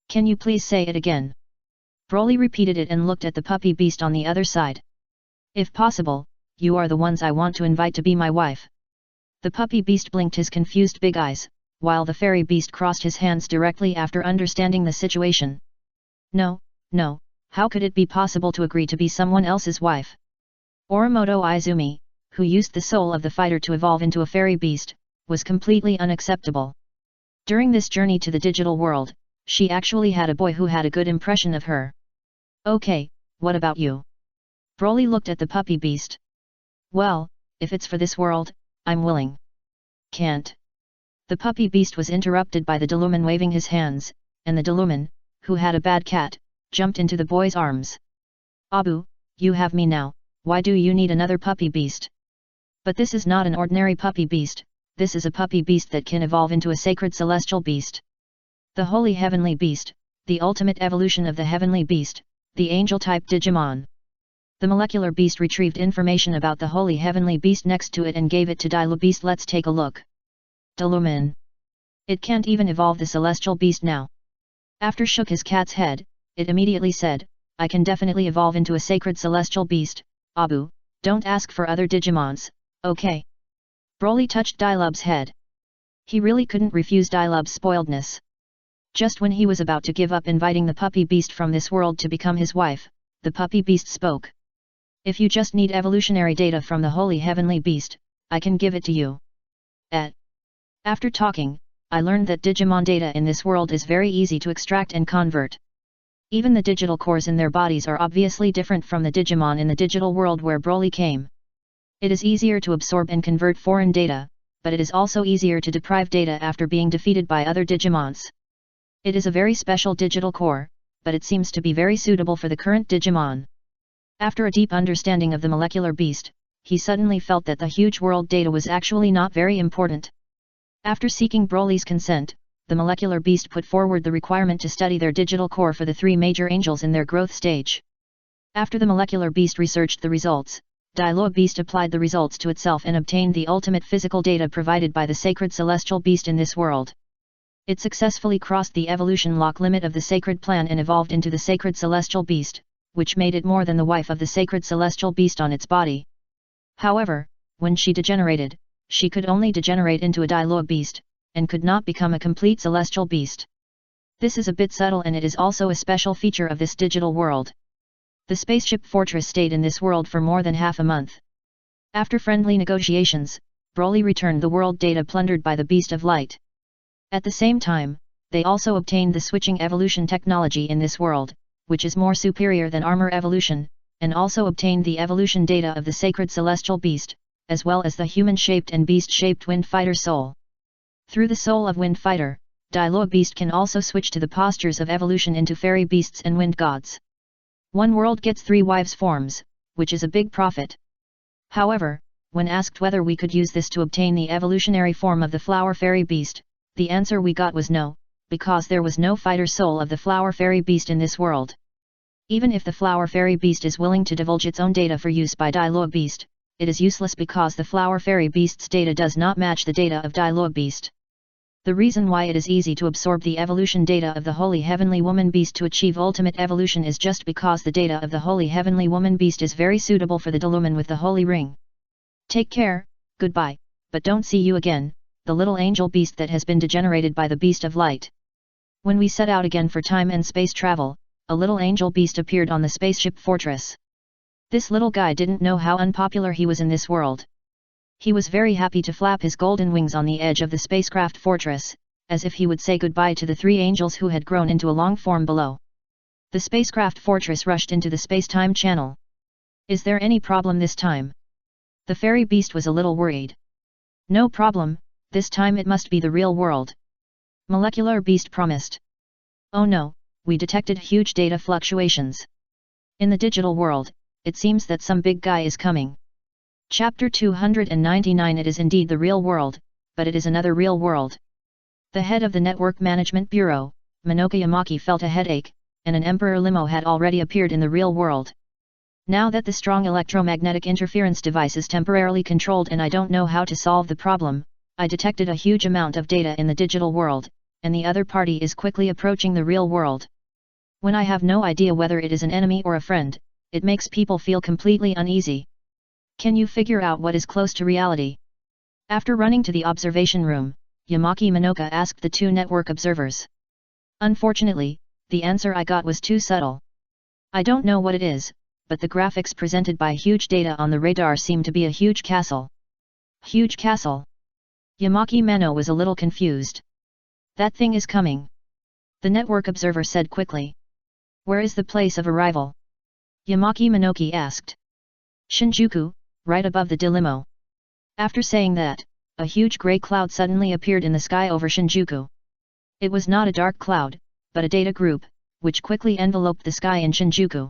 Can you please say it again? Broly repeated it and looked at the puppy beast on the other side. If possible, you are the ones I want to invite to be my wife. The puppy beast blinked his confused big eyes, while the fairy beast crossed his hands directly after understanding the situation. No, how could it be possible to agree to be someone else's wife? Orimoto Izumi, who used the soul of the fighter to evolve into a fairy beast, was completely unacceptable. During this journey to the digital world, she actually had a boy who had a good impression of her. Okay, what about you? Broly looked at the puppy beast. Well, if it's for this world, I'm willing. Can't. The puppy beast was interrupted by the Dilumen waving his hands, and the Dilumen, who had a bad cat, jumped into the boy's arms. Abu, you have me now, why do you need another puppy beast? But this is not an ordinary puppy beast, this is a puppy beast that can evolve into a sacred celestial beast. The holy heavenly beast, the ultimate evolution of the heavenly beast, the angel-type Digimon. The molecular beast retrieved information about the holy heavenly beast next to it and gave it to Dilu beast. Let's take a look. Dilumen. It can't even evolve the celestial beast now. After shook his cat's head, it immediately said, I can definitely evolve into a sacred celestial beast. Abu, don't ask for other Digimons, okay? Broly touched Dilub's head. He really couldn't refuse Dilub's spoiledness. Just when he was about to give up inviting the puppy beast from this world to become his wife, the puppy beast spoke. If you just need evolutionary data from the holy heavenly beast, I can give it to you. After talking, I learned that Digimon data in this world is very easy to extract and convert. Even the digital cores in their bodies are obviously different from the Digimon in the digital world where Broly came. It is easier to absorb and convert foreign data, but it is also easier to deprive data after being defeated by other Digimons. It is a very special digital core, but it seems to be very suitable for the current Digimon. After a deep understanding of the molecular beast, he suddenly felt that the huge world data was actually not very important. After seeking Broly's consent, the molecular beast put forward the requirement to study their digital core for the three major angels in their growth stage. After the molecular beast researched the results, Dilua beast applied the results to itself and obtained the ultimate physical data provided by the sacred celestial beast in this world. It successfully crossed the evolution lock limit of the sacred plan and evolved into the sacred celestial beast, which made it more than the wife of the sacred celestial beast on its body. However, when she degenerated, she could only degenerate into a Dilua beast, and could not become a complete celestial beast. This is a bit subtle and it is also a special feature of this digital world. The spaceship fortress stayed in this world for more than half a month. After friendly negotiations, Broly returned the world data plundered by the Beast of Light. At the same time, they also obtained the switching evolution technology in this world, which is more superior than armor evolution, and also obtained the evolution data of the sacred celestial beast, as well as the human-shaped and beast-shaped Wind Fighter soul. Through the soul of Wind Fighter, Dilua beast can also switch to the postures of evolution into fairy beasts and wind gods. One world gets 3 wives forms, which is a big profit. However, when asked whether we could use this to obtain the evolutionary form of the flower fairy beast, the answer we got was no, because there was no fighter soul of the flower fairy beast in this world. Even if the flower fairy beast is willing to divulge its own data for use by Dilua beast, it is useless because the flower fairy beast's data does not match the data of Dilua beast. The reason why it is easy to absorb the evolution data of the Holy Heavenly Woman Beast to achieve ultimate evolution is just because the data of the Holy Heavenly Woman Beast is very suitable for the Diluman with the Holy Ring. Take care, goodbye, but don't see you again, the little angel beast that has been degenerated by the Beast of Light. When we set out again for time and space travel, a little angel beast appeared on the spaceship fortress. This little guy didn't know how unpopular he was in this world. He was very happy to flap his golden wings on the edge of the spacecraft fortress, as if he would say goodbye to the 3 angels who had grown into a long form below. The spacecraft fortress rushed into the space-time channel. Is there any problem this time? The fairy beast was a little worried. No problem, this time it must be the real world. Molecular beast promised. Oh no, we detected huge data fluctuations. In the digital world, it seems that some big guy is coming. Chapter 299. It is indeed the real world, but it is another real world. The head of the Network Management Bureau, Minoka Yamaki, felt a headache, and an Emperor limo had already appeared in the real world. Now that the strong electromagnetic interference device is temporarily controlled and I don't know how to solve the problem, I detected a huge amount of data in the digital world, and the other party is quickly approaching the real world. When I have no idea whether it is an enemy or a friend, it makes people feel completely uneasy. Can you figure out what is close to reality? After running to the observation room, Yamaki Minoka asked the 2 network observers. Unfortunately, the answer I got was too subtle. I don't know what it is, but the graphics presented by huge data on the radar seem to be a huge castle. Huge castle? Yamaki Mano was a little confused. That thing is coming. The network observer said quickly. Where is the place of arrival? Yamaki Minoki asked. Shinjuku, right above the limo. After saying that, a huge grey cloud suddenly appeared in the sky over Shinjuku. It was not a dark cloud, but a data group, which quickly enveloped the sky in Shinjuku.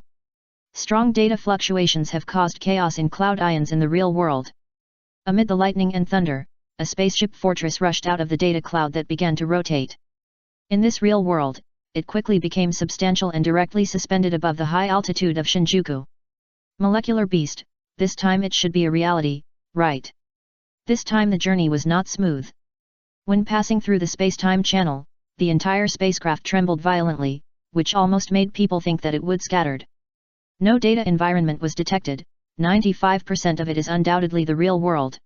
Strong data fluctuations have caused chaos in cloud ions in the real world. Amid the lightning and thunder, a spaceship fortress rushed out of the data cloud that began to rotate. In this real world, it quickly became substantial and directly suspended above the high altitude of Shinjuku. Molecular beast, this time it should be a reality, right? This time the journey was not smooth. When passing through the space-time channel, the entire spacecraft trembled violently, which almost made people think that it would scattered. No data environment was detected, 95% of it is undoubtedly the real world.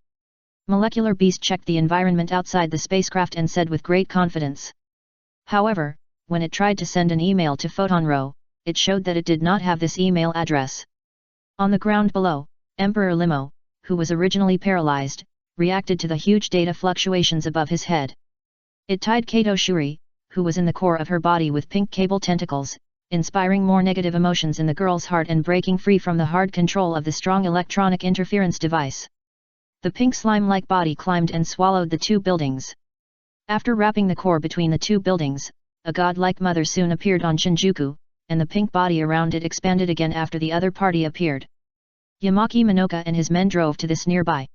Molecular Beast checked the environment outside the spacecraft and said with great confidence. However, when it tried to send an email to Photon Row, it showed that it did not have this email address. On the ground below, Emperor Limo, who was originally paralyzed, reacted to the huge data fluctuations above his head. It tied Kato Shuri, who was in the core of her body with pink cable tentacles, inspiring more negative emotions in the girl's heart and breaking free from the hard control of the strong electronic interference device. The pink slime-like body climbed and swallowed the two buildings. After wrapping the core between the two buildings, a godlike mother soon appeared on Shinjuku, and the pink body around it expanded again after the other party appeared. Yamaki Minoka and his men drove to this nearby.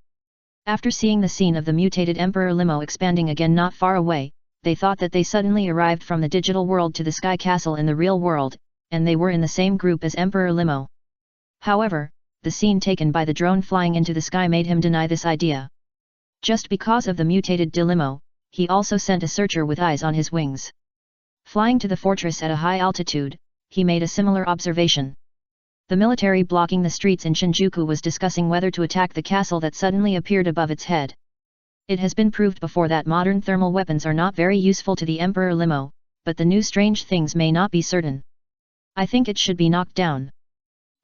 After seeing the scene of the mutated Emperor Limo expanding again not far away, they thought that they suddenly arrived from the digital world to the Sky Castle in the real world, and they were in the same group as Emperor Limo. However, the scene taken by the drone flying into the sky made him deny this idea. Just because of the mutated De Limo, he also sent a searcher with eyes on his wings. Flying to the fortress at a high altitude, he made a similar observation. The military blocking the streets in Shinjuku was discussing whether to attack the castle that suddenly appeared above its head. It has been proved before that modern thermal weapons are not very useful to the Emperor Limo, but the new strange things may not be certain. I think it should be knocked down.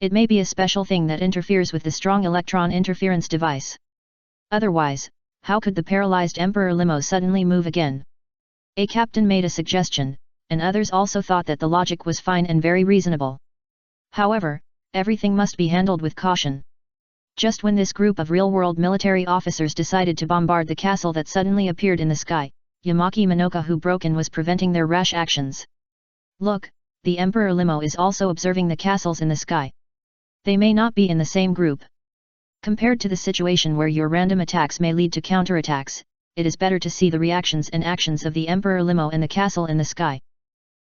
It may be a special thing that interferes with the strong electron interference device. Otherwise, how could the paralyzed Emperor Limo suddenly move again? A captain made a suggestion, and others also thought that the logic was fine and very reasonable. However, everything must be handled with caution. Just when this group of real-world military officers decided to bombard the castle that suddenly appeared in the sky, Yamaki Minoka who broke in was preventing their rash actions. Look, the Emperor Limo is also observing the castles in the sky. They may not be in the same group. Compared to the situation where your random attacks may lead to counterattacks, it is better to see the reactions and actions of the Emperor Limo and the castle in the sky.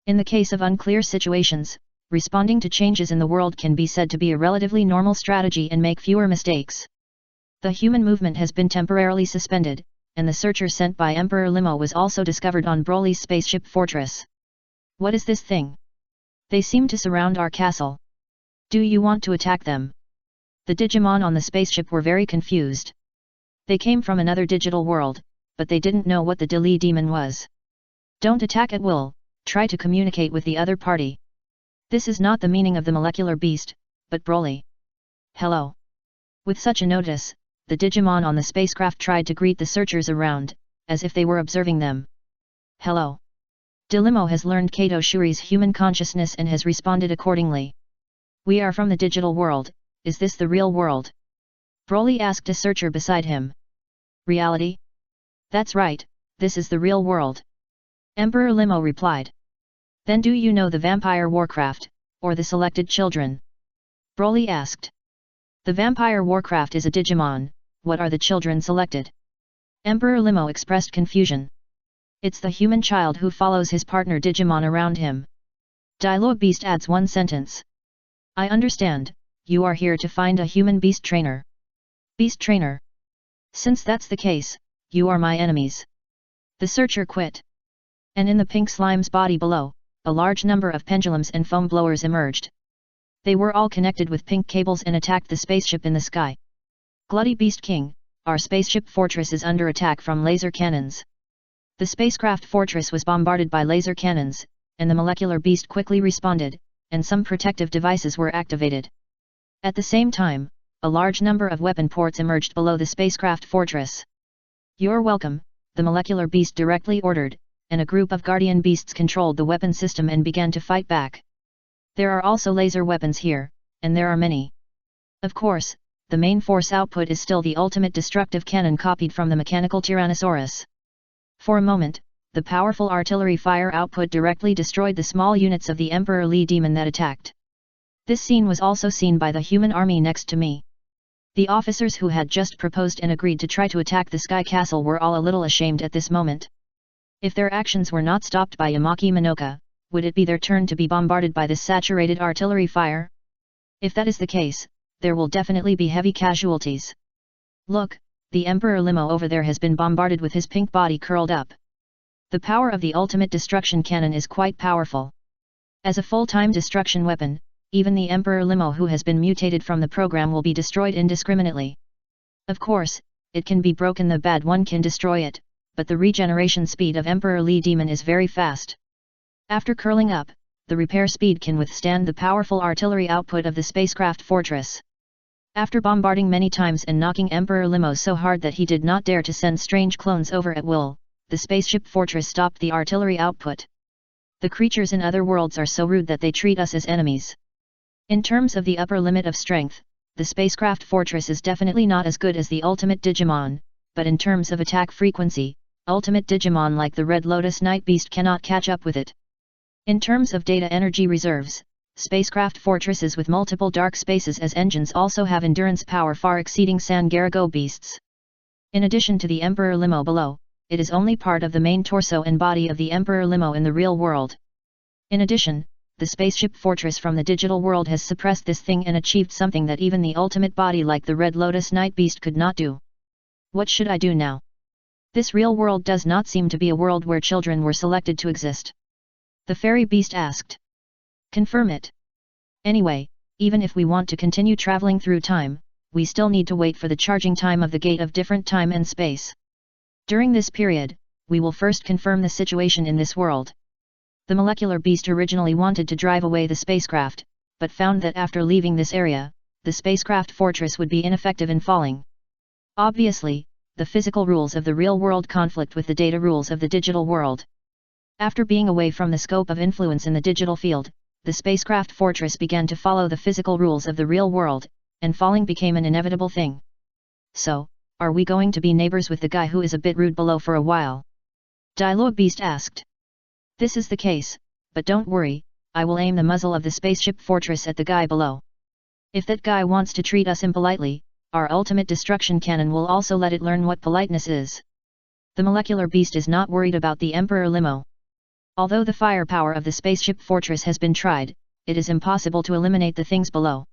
In the case of unclear situations, responding to changes in the world can be said to be a relatively normal strategy and make fewer mistakes. The human movement has been temporarily suspended, and the searcher sent by Emperor Limo was also discovered on Broly's spaceship fortress. What is this thing? They seem to surround our castle. Do you want to attack them? The Digimon on the spaceship were very confused. They came from another digital world, but they didn't know what the Dili demon was. Don't attack at will, try to communicate with the other party. This is not the meaning of the molecular beast, but Broly. Hello. With such a notice, the Digimon on the spacecraft tried to greet the searchers around, as if they were observing them. Hello. Delimo has learned Kato Shuri's human consciousness and has responded accordingly. We are from the digital world, is this the real world? Broly asked a searcher beside him. Reality? That's right, this is the real world. Emperor Limo replied. Then do you know the Vampire Warcraft, or the Selected Children? Broly asked. The Vampire Warcraft is a Digimon, what are the children selected? Emperor Limo expressed confusion. It's the human child who follows his partner Digimon around him. Dialogue Beast adds one sentence. I understand, you are here to find a human beast trainer. Beast trainer. Since that's the case, you are my enemies. The searcher quit. And in the pink slime's body below, a large number of pendulums and foam blowers emerged. They were all connected with pink cables and attacked the spaceship in the sky. Glutty Beast King, our spaceship fortress is under attack from laser cannons. The spacecraft fortress was bombarded by laser cannons, and the molecular beast quickly responded, and some protective devices were activated. At the same time, a large number of weapon ports emerged below the spacecraft fortress. You're welcome, the molecular beast directly ordered, and a group of guardian beasts controlled the weapon system and began to fight back. There are also laser weapons here, and there are many. Of course, the main force output is still the ultimate destructive cannon copied from the mechanical Tyrannosaurus. For a moment, the powerful artillery fire output directly destroyed the small units of the Emperor Lee demon that attacked. This scene was also seen by the human army next to me. The officers who had just proposed and agreed to try to attack the Sky Castle were all a little ashamed at this moment. If their actions were not stopped by Yamaki Minoka, would it be their turn to be bombarded by this saturated artillery fire? If that is the case, there will definitely be heavy casualties. Look, the Emperor Limo over there has been bombarded with his pink body curled up. The power of the ultimate destruction cannon is quite powerful. As a full-time destruction weapon, even the Emperor Limo who has been mutated from the program will be destroyed indiscriminately. Of course, it can be broken, the bad one can destroy it, but the regeneration speed of Emperor Lee Demon is very fast. After curling up, the repair speed can withstand the powerful artillery output of the spacecraft fortress. After bombarding many times and knocking Emperor Limo so hard that he did not dare to send strange clones over at will, the spaceship fortress stopped the artillery output. The creatures in other worlds are so rude that they treat us as enemies. In terms of the upper limit of strength, the spacecraft fortress is definitely not as good as the Ultimate Digimon, but in terms of attack frequency, Ultimate Digimon like the Red Lotus Night Beast cannot catch up with it. In terms of data energy reserves, spacecraft fortresses with multiple dark spaces as engines also have endurance power far exceeding Sangarago beasts. In addition to the Emperor Limo below, it is only part of the main torso and body of the Emperor Limo in the real world. In addition, the spaceship fortress from the digital world has suppressed this thing and achieved something that even the ultimate body like the Red Lotus Night Beast could not do. What should I do now? This real world does not seem to be a world where children were selected to exist. The fairy beast asked. Confirm it. Anyway, even if we want to continue traveling through time, we still need to wait for the charging time of the gate of different time and space. During this period, we will first confirm the situation in this world. The molecular beast originally wanted to drive away the spacecraft, but found that after leaving this area, the spacecraft fortress would be ineffective in falling. Obviously, the physical rules of the real world conflict with the data rules of the digital world. After being away from the scope of influence in the digital field, the spacecraft fortress began to follow the physical rules of the real world, and falling became an inevitable thing. So, are we going to be neighbors with the guy who is a bit rude below for a while? Dialogue Beast asked. This is the case, but don't worry, I will aim the muzzle of the spaceship fortress at the guy below. If that guy wants to treat us impolitely, our ultimate destruction cannon will also let it learn what politeness is. The molecular beast is not worried about the Emperor Limo. Although the firepower of the spaceship fortress has been tried, it is impossible to eliminate the things below.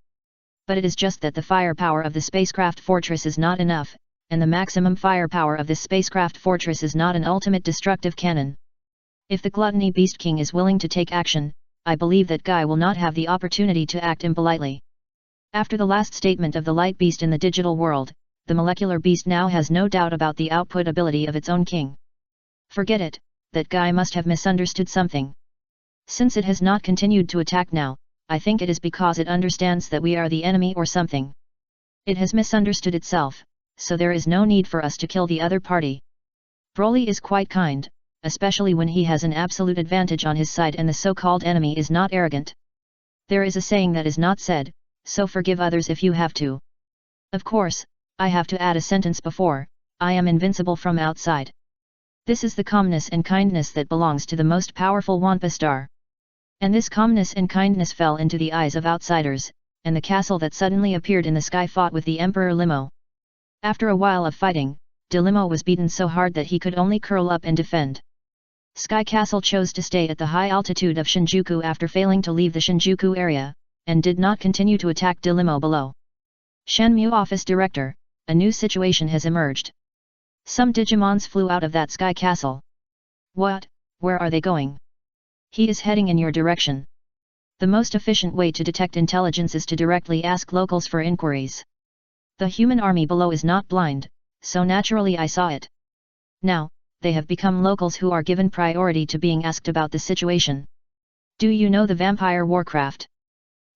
But it is just that the firepower of the spacecraft fortress is not enough, and the maximum firepower of this spacecraft fortress is not an ultimate destructive cannon. If the Gluttony Beast King is willing to take action, I believe that guy will not have the opportunity to act impolitely. After the last statement of the light beast in the digital world, the molecular beast now has no doubt about the output ability of its own king. Forget it, that guy must have misunderstood something. Since it has not continued to attack now, I think it is because it understands that we are the enemy or something. It has misunderstood itself, so there is no need for us to kill the other party. Broly is quite kind, especially when he has an absolute advantage on his side and the so-called enemy is not arrogant. There is a saying that is not said, so forgive others if you have to. Of course, I have to add a sentence before, I am invincible from outside. This is the calmness and kindness that belongs to the most powerful Wampa star. And this calmness and kindness fell into the eyes of outsiders, and the castle that suddenly appeared in the sky fought with the Emperor Limo. After a while of fighting, De Limo was beaten so hard that he could only curl up and defend. Sky Castle chose to stay at the high altitude of Shinjuku after failing to leave the Shinjuku area, and did not continue to attack De Limo below. Shenmue Office Director, a new situation has emerged. Some Digimons flew out of that Sky Castle. What? Where are they going? He is heading in your direction. The most efficient way to detect intelligence is to directly ask locals for inquiries. The human army below is not blind, so naturally I saw it. Now, they have become locals who are given priority to being asked about the situation. Do you know the Vampire Warcraft?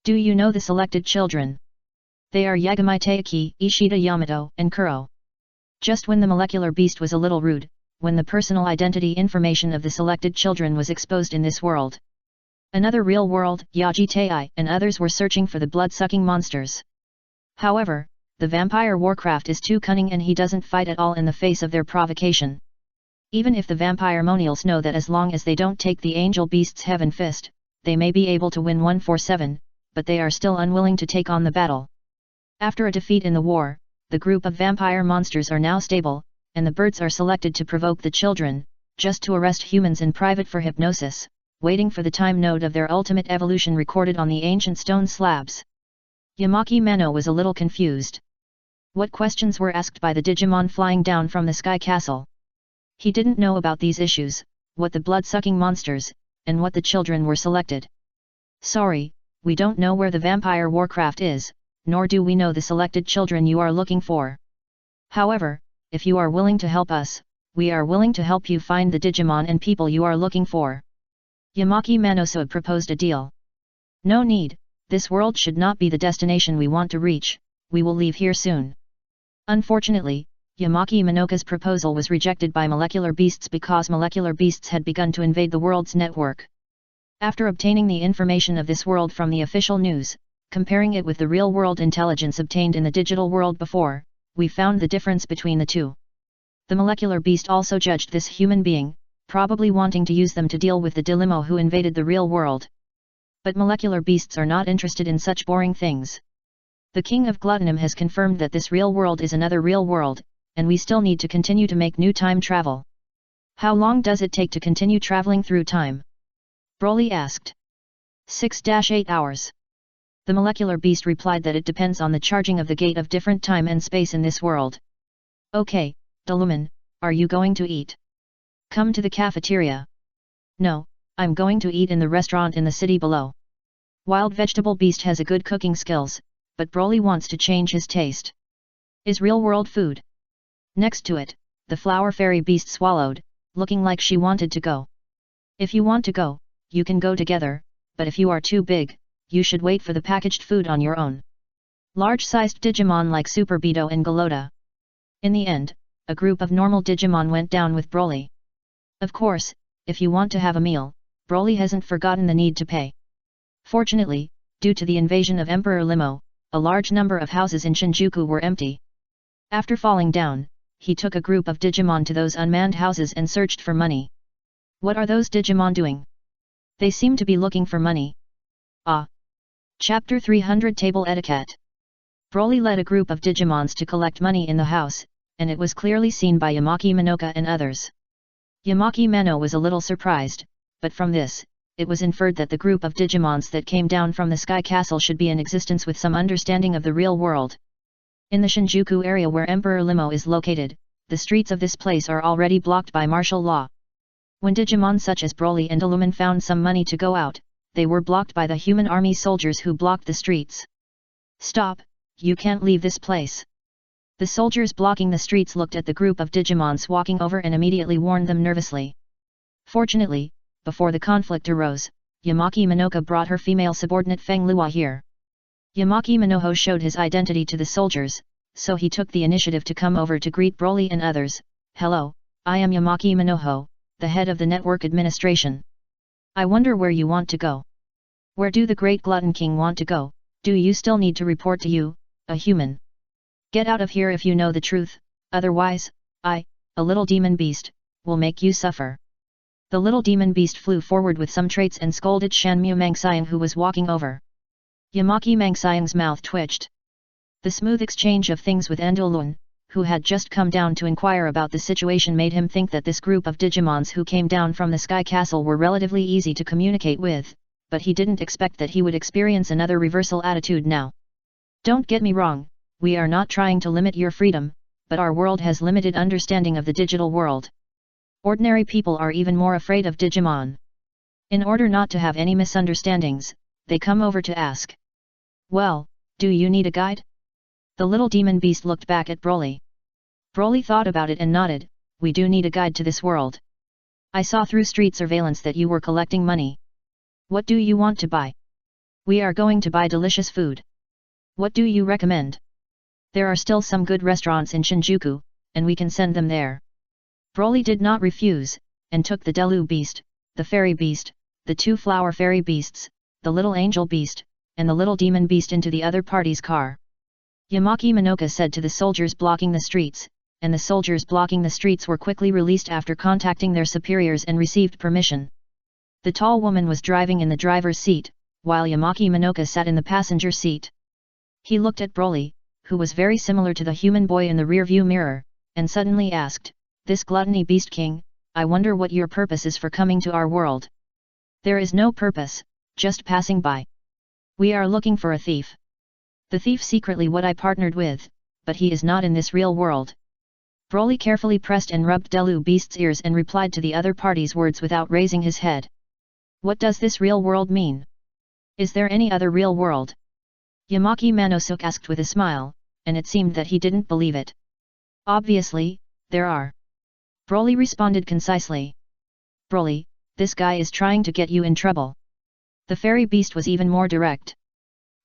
Do you know the selected children? They are Yagami Taiki, Ishida Yamato, and Kuro. Just when the molecular beast was a little rude, when the personal identity information of the selected children was exposed in this world. Another real world, Yaji Tei, and others were searching for the blood-sucking monsters. However, the Vampire Warcraft is too cunning and he doesn't fight at all in the face of their provocation. Even if the Vampire Monials know that as long as they don't take the Angel Beast's Heaven Fist, they may be able to win 147, but they are still unwilling to take on the battle. After a defeat in the war, the group of vampire monsters are now stable, and the birds are selected to provoke the children, just to arrest humans in private for hypnosis, waiting for the time node of their ultimate evolution recorded on the ancient stone slabs. Yamaki Mano was a little confused. What questions were asked by the Digimon flying down from the Sky Castle? He didn't know about these issues, what the blood-sucking monsters, and what the children were selected. Sorry, we don't know where the vampire warcraft is, nor do we know the selected children you are looking for. However, if you are willing to help us, we are willing to help you find the Digimon and people you are looking for." Yamaki Manoso proposed a deal. "No need, this world should not be the destination we want to reach, we will leave here soon." Unfortunately, Yamaki Minoka's proposal was rejected by molecular beasts because molecular beasts had begun to invade the world's network. After obtaining the information of this world from the official news, comparing it with the real-world intelligence obtained in the digital world before, we found the difference between the two. The molecular beast also judged this human being, probably wanting to use them to deal with the dilemma who invaded the real world. But molecular beasts are not interested in such boring things. The King of Gluttonym has confirmed that this real world is another real world, and we still need to continue to make new time travel. How long does it take to continue traveling through time? Broly asked. 6-8 hours. The molecular beast replied that it depends on the charging of the gate of different time and space in this world. Okay, Deluman, are you going to eat? Come to the cafeteria. No, I'm going to eat in the restaurant in the city below. Wild Vegetable Beast has a good cooking skills, but Broly wants to change his taste. Is real world food? Next to it, the Flower Fairy Beast swallowed, looking like she wanted to go. If you want to go, you can go together, but if you are too big, you should wait for the packaged food on your own. Large-sized Digimon like Super Beto and Galota. In the end, a group of normal Digimon went down with Broly. Of course, if you want to have a meal, Broly hasn't forgotten the need to pay. Fortunately, due to the invasion of Emperor Limo, a large number of houses in Shinjuku were empty. After falling down, he took a group of Digimon to those unmanned houses and searched for money. What are those Digimon doing? They seem to be looking for money. Ah! Chapter 300 Table Etiquette. Broly led a group of Digimons to collect money in the house, and it was clearly seen by Yamaki Manoka and others. Yamaki Mano was a little surprised, but from this, it was inferred that the group of Digimons that came down from the Sky Castle should be in existence with some understanding of the real world. In the Shinjuku area where Emperor Limo is located, the streets of this place are already blocked by martial law. When Digimon such as Broly and Deluman found some money to go out, they were blocked by the human army soldiers who blocked the streets. Stop, you can't leave this place. The soldiers blocking the streets looked at the group of Digimons walking over and immediately warned them nervously. Fortunately, before the conflict arose, Yamaki Manoka brought her female subordinate Feng Luo here. Yamaki Manoho showed his identity to the soldiers, so he took the initiative to come over to greet Broly and others. Hello, I am Yamaki Manoho, the head of the network administration. I wonder where you want to go. Where do the Great Glutton King want to go? Do you still need to report to you, a human? Get out of here if you know the truth, otherwise, I, a little demon beast, will make you suffer. The little demon beast flew forward with some traits and scolded Shanmu Mangxiang who was walking over. Yamaki Mangxiang's mouth twitched. The smooth exchange of things with Endulun, who had just come down to inquire about the situation, made him think that this group of Digimons who came down from the Sky Castle were relatively easy to communicate with, but he didn't expect that he would experience another reversal attitude now. Don't get me wrong, we are not trying to limit your freedom, but our world has limited understanding of the digital world. Ordinary people are even more afraid of Digimon. In order not to have any misunderstandings, they come over to ask. Well, do you need a guide? The little demon beast looked back at Broly. Broly thought about it and nodded. We do need a guide to this world. I saw through street surveillance that you were collecting money. What do you want to buy? We are going to buy delicious food. What do you recommend? There are still some good restaurants in Shinjuku, and we can send them there. Broly did not refuse, and took the Delu beast, the fairy beast, the two flower fairy beasts, the little angel beast, and the little demon beast into the other party's car. Yamaki Manoka said to the soldiers blocking the streets, and the soldiers blocking the streets were quickly released after contacting their superiors and received permission. The tall woman was driving in the driver's seat, while Yamaki Manoka sat in the passenger seat. He looked at Broly, who was very similar to the human boy in the rearview mirror, and suddenly asked, "This gluttony beast king, I wonder what your purpose is for coming to our world." "There is no purpose, just passing by. We are looking for a thief. The thief secretly what I partnered with, but he is not in this real world." Broly carefully pressed and rubbed Delu Beast's ears and replied to the other party's words without raising his head. What does this real world mean? Is there any other real world? Yamaki Manosuke asked with a smile, and it seemed that he didn't believe it. Obviously, there are. Broly responded concisely. Broly, this guy is trying to get you in trouble. The fairy beast was even more direct.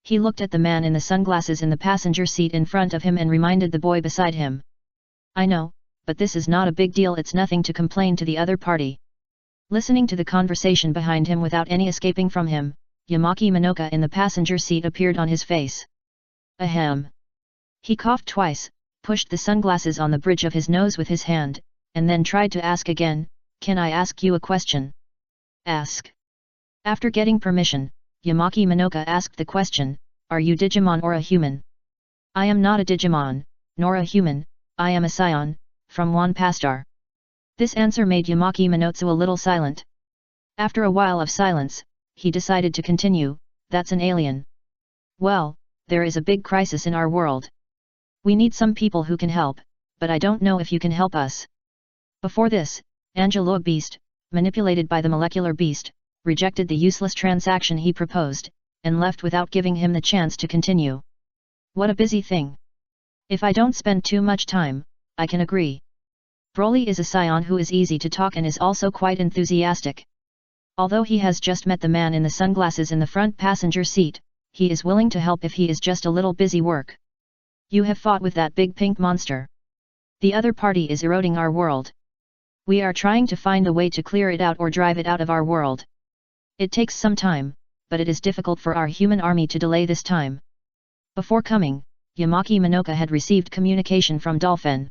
He looked at the man in the sunglasses in the passenger seat in front of him and reminded the boy beside him. I know, but this is not a big deal, it's nothing to complain to the other party. Listening to the conversation behind him without any escaping from him, Yamaki Manoka in the passenger seat appeared on his face. Ahem. He coughed twice, pushed the sunglasses on the bridge of his nose with his hand, and then tried to ask again, can I ask you a question? Ask. After getting permission, Yamaki Manoka asked the question, are you Digimon or a human? I am not a Digimon, nor a human, I am a Saiyan, from One Pastar. This answer made Yamaki Manotsu a little silent. After a while of silence, he decided to continue, that's an alien. Well, there is a big crisis in our world. We need some people who can help, but I don't know if you can help us. Before this, Angeloid Beast, manipulated by the molecular beast, rejected the useless transaction he proposed, and left without giving him the chance to continue. What a busy thing. If I don't spend too much time, I can agree. Broly is a Saiyan who is easy to talk and is also quite enthusiastic. Although he has just met the man in the sunglasses in the front passenger seat, he is willing to help if he is just a little busy work. You have fought with that big pink monster. The other party is eroding our world. We are trying to find a way to clear it out or drive it out of our world. It takes some time, but it is difficult for our human army to delay this time. Before coming, Yamaki Manoka had received communication from Dolphin.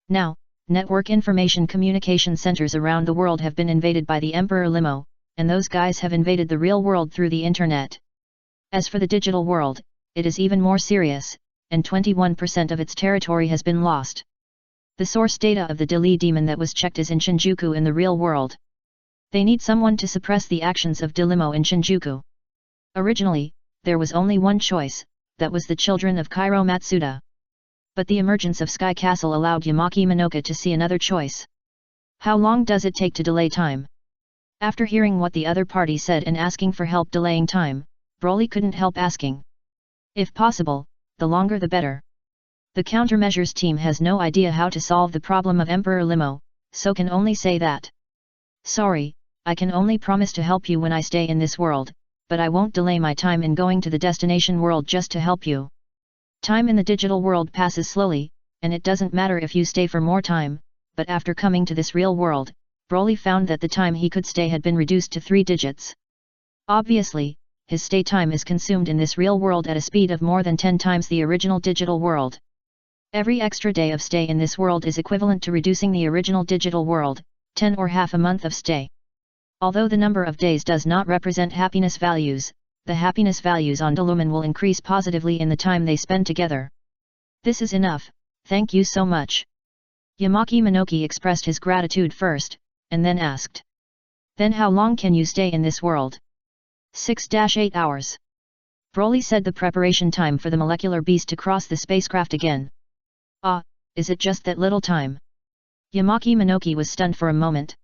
Now, network information communication centers around the world have been invaded by the Emperor Limo, and those guys have invaded the real world through the internet. As for the digital world, it is even more serious, and 21% of its territory has been lost. The source data of the Dili demon that was checked is in Shinjuku in the real world. They need someone to suppress the actions of Delimo in Shinjuku. Originally, there was only one choice, that was the children of Kairo Matsuda. But the emergence of Sky Castle allowed Yamaki Manoka to see another choice. How long does it take to delay time? After hearing what the other party said and asking for help delaying time, Broly couldn't help asking. If possible, the longer the better. The countermeasures team has no idea how to solve the problem of Emperor Limo, so can only say that. Sorry, I can only promise to help you when I stay in this world, but I won't delay my time in going to the destination world just to help you. Time in the digital world passes slowly, and it doesn't matter if you stay for more time, but after coming to this real world, Broly found that the time he could stay had been reduced to 3 digits. Obviously, his stay time is consumed in this real world at a speed of more than 10 times the original digital world. Every extra day of stay in this world is equivalent to reducing the original digital world, 10 or half a month of stay. Although the number of days does not represent happiness values, the happiness values on Delumen will increase positively in the time they spend together. This is enough, thank you so much. Yamaki Manoki expressed his gratitude first, and then asked. Then how long can you stay in this world? 6-8 hours. Broly said the preparation time for the molecular beast to cross the spacecraft again. Ah, is it just that little time? Yamaki Manoki was stunned for a moment.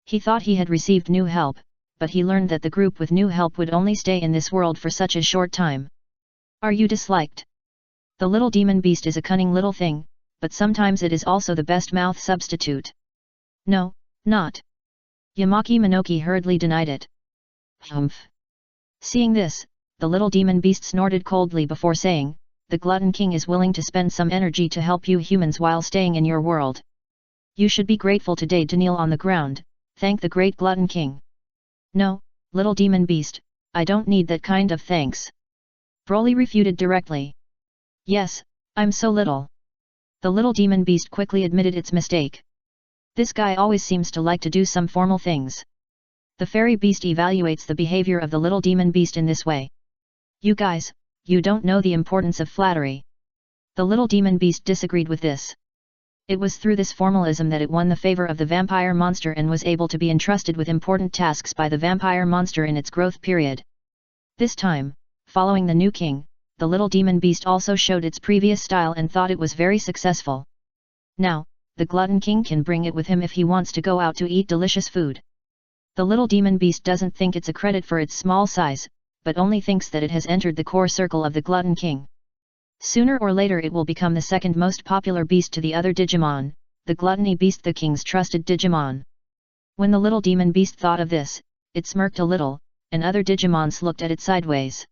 He thought he had received new help, but he learned that the group with new help would only stay in this world for such a short time. Are you disliked? The little demon beast is a cunning little thing, but sometimes it is also the best mouth substitute. No, not. Yamaki Manoki hurriedly denied it. Humph. Seeing this, the little demon beast snorted coldly before saying, the Glutton King is willing to spend some energy to help you humans while staying in your world. You should be grateful today to kneel on the ground, thank the great Glutton King. No, little demon beast, I don't need that kind of thanks. Broly refuted directly. Yes, I'm so little. The little demon beast quickly admitted its mistake. This guy always seems to like to do some formal things. The fairy beast evaluates the behavior of the little demon beast in this way. You guys, you don't know the importance of flattery. The little demon beast disagreed with this. It was through this formalism that it won the favor of the vampire monster and was able to be entrusted with important tasks by the vampire monster in its growth period. This time, following the new king, the little demon beast also showed its previous style and thought it was very successful. Now, the Glutton King can bring it with him if he wants to go out to eat delicious food. The little demon beast doesn't think it's a credit for its small size, but only thinks that it has entered the core circle of the Glutton King. Sooner or later it will become the second most popular beast to the other Digimon, the Gluttony Beast, the King's trusted Digimon. When the little demon beast thought of this, it smirked a little, and other Digimons looked at it sideways.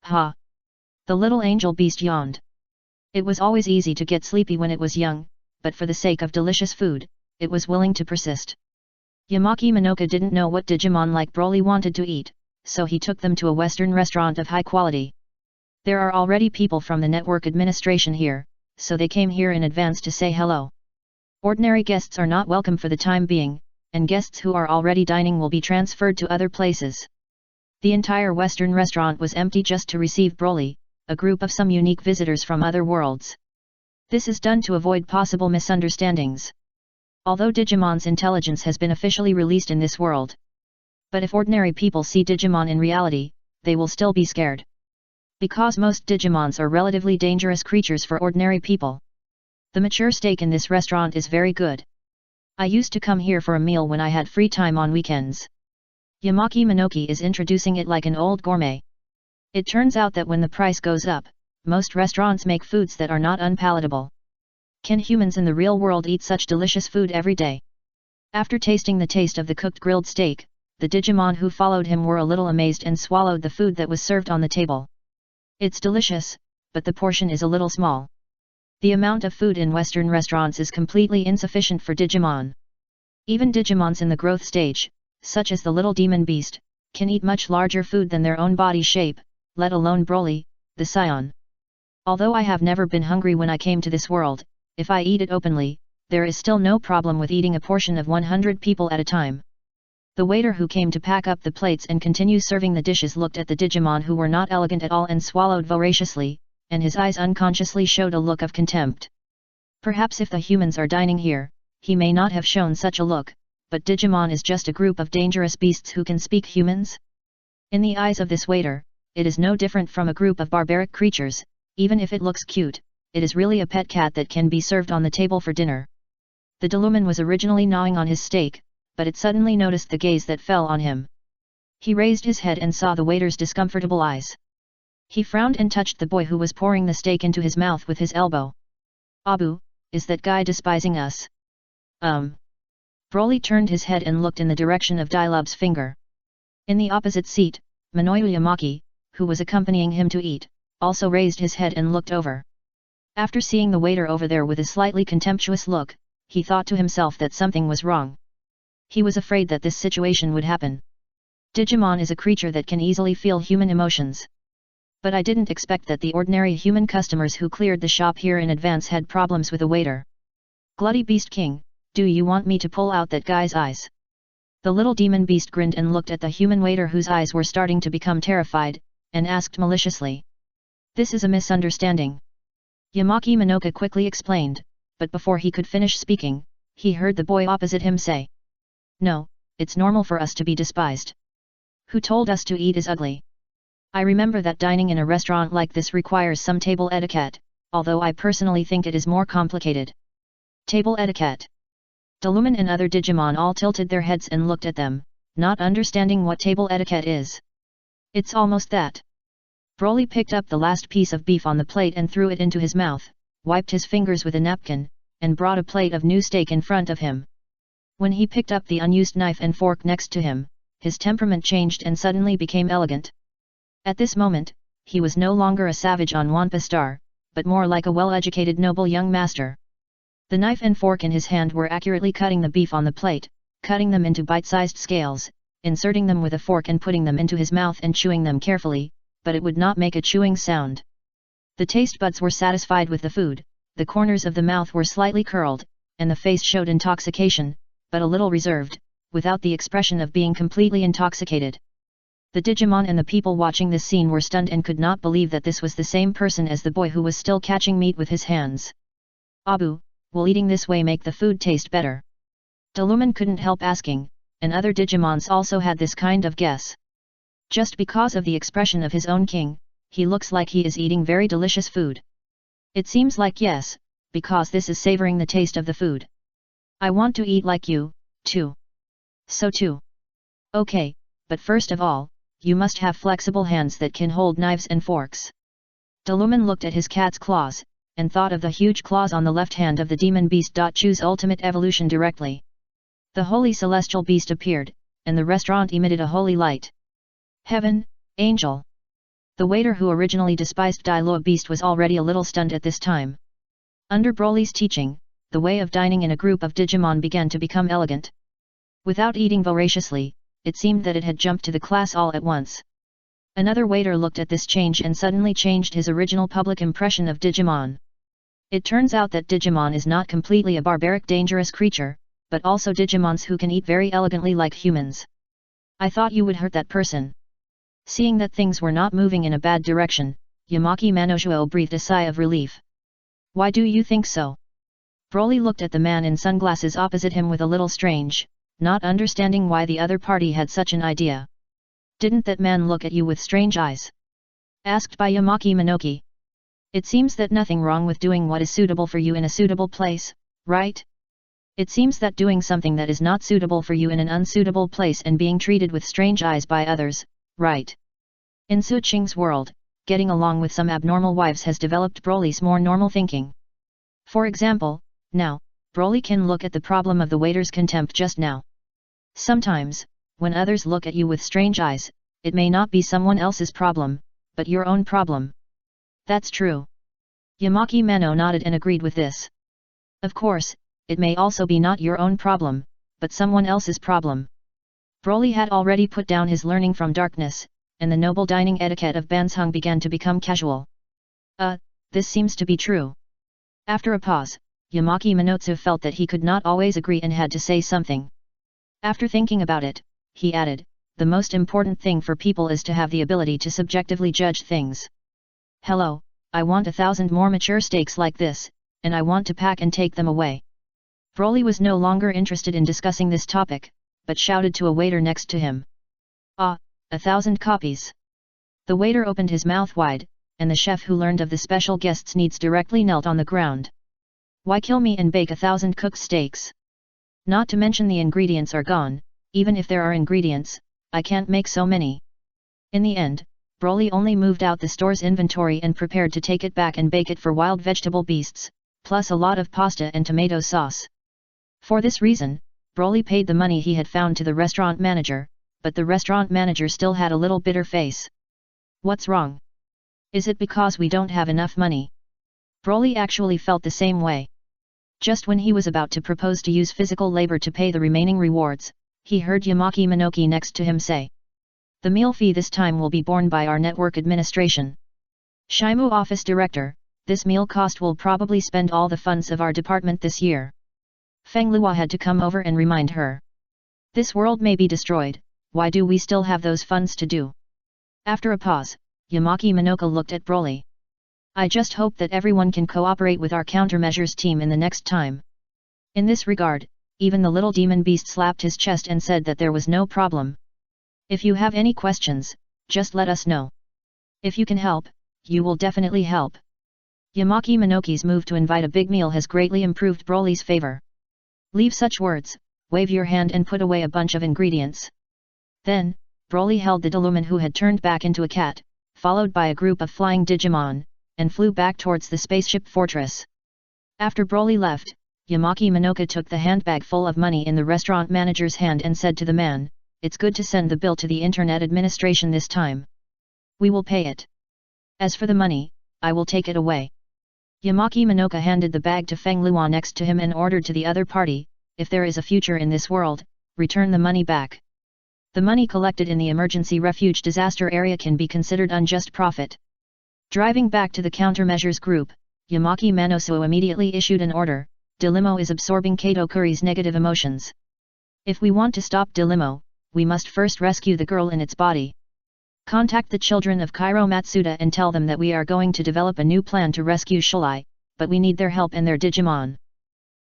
Ha! The little angel beast yawned. It was always easy to get sleepy when it was young, but for the sake of delicious food, it was willing to persist. Yamaki Minoka didn't know what Digimon like Broly wanted to eat, so he took them to a Western restaurant of high quality. There are already people from the network administration here, so they came here in advance to say hello. Ordinary guests are not welcome for the time being, and guests who are already dining will be transferred to other places. The entire Western restaurant was empty just to receive Broly, a group of some unique visitors from other worlds. This is done to avoid possible misunderstandings. Although Digimon's intelligence has been officially released in this world. But if ordinary people see Digimon in reality, they will still be scared. Because most Digimons are relatively dangerous creatures for ordinary people. The mature steak in this restaurant is very good. I used to come here for a meal when I had free time on weekends. Yamaki Minoki is introducing it like an old gourmet. It turns out that when the price goes up, most restaurants make foods that are not unpalatable. Can humans in the real world eat such delicious food every day? After tasting the taste of the cooked grilled steak, the Digimon who followed him were a little amazed and swallowed the food that was served on the table. It's delicious, but the portion is a little small. The amount of food in Western restaurants is completely insufficient for Digimon. Even Digimons in the growth stage, such as the little demon beast, can eat much larger food than their own body shape, let alone Broly, the Saiyan. Although I have never been hungry when I came to this world, if I eat it openly, there is still no problem with eating a portion of 100 people at a time. The waiter who came to pack up the plates and continue serving the dishes looked at the Digimon who were not elegant at all and swallowed voraciously, and his eyes unconsciously showed a look of contempt. Perhaps if the humans are dining here, he may not have shown such a look, but Digimon is just a group of dangerous beasts who can speak humans? In the eyes of this waiter, it is no different from a group of barbaric creatures. Even if it looks cute, it is really a pet cat that can be served on the table for dinner. The Diluman was originally gnawing on his steak, but it suddenly noticed the gaze that fell on him. He raised his head and saw the waiter's discomfortable eyes. He frowned and touched the boy who was pouring the steak into his mouth with his elbow. Abu, is that guy despising us? Broly turned his head and looked in the direction of Dilub's finger. In the opposite seat, Minoyu Yamaki, who was accompanying him to eat, also raised his head and looked over. After seeing the waiter over there with a slightly contemptuous look, he thought to himself that something was wrong. He was afraid that this situation would happen. Digimon is a creature that can easily feel human emotions. But I didn't expect that the ordinary human customers who cleared the shop here in advance had problems with a waiter. Glutty Beast King, do you want me to pull out that guy's eyes? The little demon beast grinned and looked at the human waiter whose eyes were starting to become terrified, and asked maliciously. This is a misunderstanding. Yamaki Minoka quickly explained, but before he could finish speaking, he heard the boy opposite him say. No, it's normal for us to be despised. Who told us to eat is ugly? I remember that dining in a restaurant like this requires some table etiquette, although I personally think it is more complicated. Table etiquette. Diluman and other Digimon all tilted their heads and looked at them, not understanding what table etiquette is. It's almost that. Broly picked up the last piece of beef on the plate and threw it into his mouth, wiped his fingers with a napkin, and brought a plate of new steak in front of him. When he picked up the unused knife and fork next to him, his temperament changed and suddenly became elegant. At this moment, he was no longer a savage on Wampa Star, but more like a well-educated noble young master. The knife and fork in his hand were accurately cutting the beef on the plate, cutting them into bite-sized scales, inserting them with a fork and putting them into his mouth and chewing them carefully, but it would not make a chewing sound. The taste buds were satisfied with the food, the corners of the mouth were slightly curled, and the face showed intoxication, but a little reserved, without the expression of being completely intoxicated. The Digimon and the people watching this scene were stunned and could not believe that this was the same person as the boy who was still catching meat with his hands. Abu, will eating this way make the food taste better? Diluman couldn't help asking, and other Digimons also had this kind of guess. Just because of the expression of his own king, he looks like he is eating very delicious food. It seems like yes, because this is savoring the taste of the food. I want to eat like you, too. So too. Okay, but first of all, you must have flexible hands that can hold knives and forks. Delumen looked at his cat's claws, and thought of the huge claws on the left hand of the demon beast. Choose ultimate evolution directly. The holy celestial beast appeared, and the restaurant emitted a holy light. Heaven, angel. The waiter who originally despised Diluo beast was already a little stunned at this time. Under Broly's teaching, the way of dining in a group of Digimon began to become elegant. Without eating voraciously, it seemed that it had jumped to the class all at once. Another waiter looked at this change and suddenly changed his original public impression of Digimon. It turns out that Digimon is not completely a barbaric dangerous creature, but also Digimons who can eat very elegantly like humans. I thought you would hurt that person. Seeing that things were not moving in a bad direction, Yamaki Manojuo breathed a sigh of relief. Why do you think so? Broly looked at the man in sunglasses opposite him with a little strange, not understanding why the other party had such an idea. Didn't that man look at you with strange eyes? Asked by Yamaki Minoki. It seems that nothing wrong with doing what is suitable for you in a suitable place, right? It seems that doing something that is not suitable for you in an unsuitable place and being treated with strange eyes by others, right? In Su Qing's world, getting along with some abnormal wives has developed Broly's more normal thinking. For example, now, Broly can look at the problem of the waiter's contempt just now. Sometimes, when others look at you with strange eyes, it may not be someone else's problem, but your own problem. That's true. Yamaki Mano nodded and agreed with this. Of course, it may also be not your own problem, but someone else's problem. Broly had already put down his learning from darkness, and the noble dining etiquette of Banzhong began to become casual. This seems to be true. After a pause, Yamaki Minotsu felt that he could not always agree and had to say something. After thinking about it, he added, the most important thing for people is to have the ability to subjectively judge things. Hello, I want 1,000 more mature steaks like this, and I want to pack and take them away. Broly was no longer interested in discussing this topic, but shouted to a waiter next to him. 1,000 copies. The waiter opened his mouth wide, and the chef who learned of the special guest's needs directly knelt on the ground. Why kill me and bake 1,000 cooked steaks? Not to mention the ingredients are gone, even if there are ingredients, I can't make so many. In the end, Broly only moved out the store's inventory and prepared to take it back and bake it for wild vegetable beasts, plus a lot of pasta and tomato sauce. For this reason, Broly paid the money he had found to the restaurant manager, but the restaurant manager still had a little bitter face. What's wrong? Is it because we don't have enough money? Broly actually felt the same way. Just when he was about to propose to use physical labor to pay the remaining rewards, he heard Yamaki Minoki next to him say. The meal fee this time will be borne by our network administration. Shimu office director, this meal cost will probably spend all the funds of our department this year. Feng Luo had to come over and remind her. This world may be destroyed, why do we still have those funds to do? After a pause, Yamaki Minoka looked at Broly. I just hope that everyone can cooperate with our countermeasures team in the next time. In this regard, even the little demon beast slapped his chest and said that there was no problem. If you have any questions, just let us know. If you can help, you will definitely help. Yamaki Minoki's move to invite a big meal has greatly improved Broly's favor. Leave such words, wave your hand and put away a bunch of ingredients. Then, Broly held the Deluman who had turned back into a cat, followed by a group of flying Digimon, and flew back towards the spaceship fortress. After Broly left, Yamaki Minoka took the handbag full of money in the restaurant manager's hand and said to the man, it's good to send the bill to the internet administration this time. We will pay it. As for the money, I will take it away. Yamaki Minoka handed the bag to Feng Luo next to him and ordered to the other party, if there is a future in this world, return the money back. The money collected in the emergency refuge disaster area can be considered unjust profit. Driving back to the countermeasures group, Yamaki Manosuo immediately issued an order, Delimo is absorbing Kato Kuri's negative emotions. If we want to stop Delimo, we must first rescue the girl in its body. Contact the children of Kairo Matsuda and tell them that we are going to develop a new plan to rescue Shulai, but we need their help and their Digimon.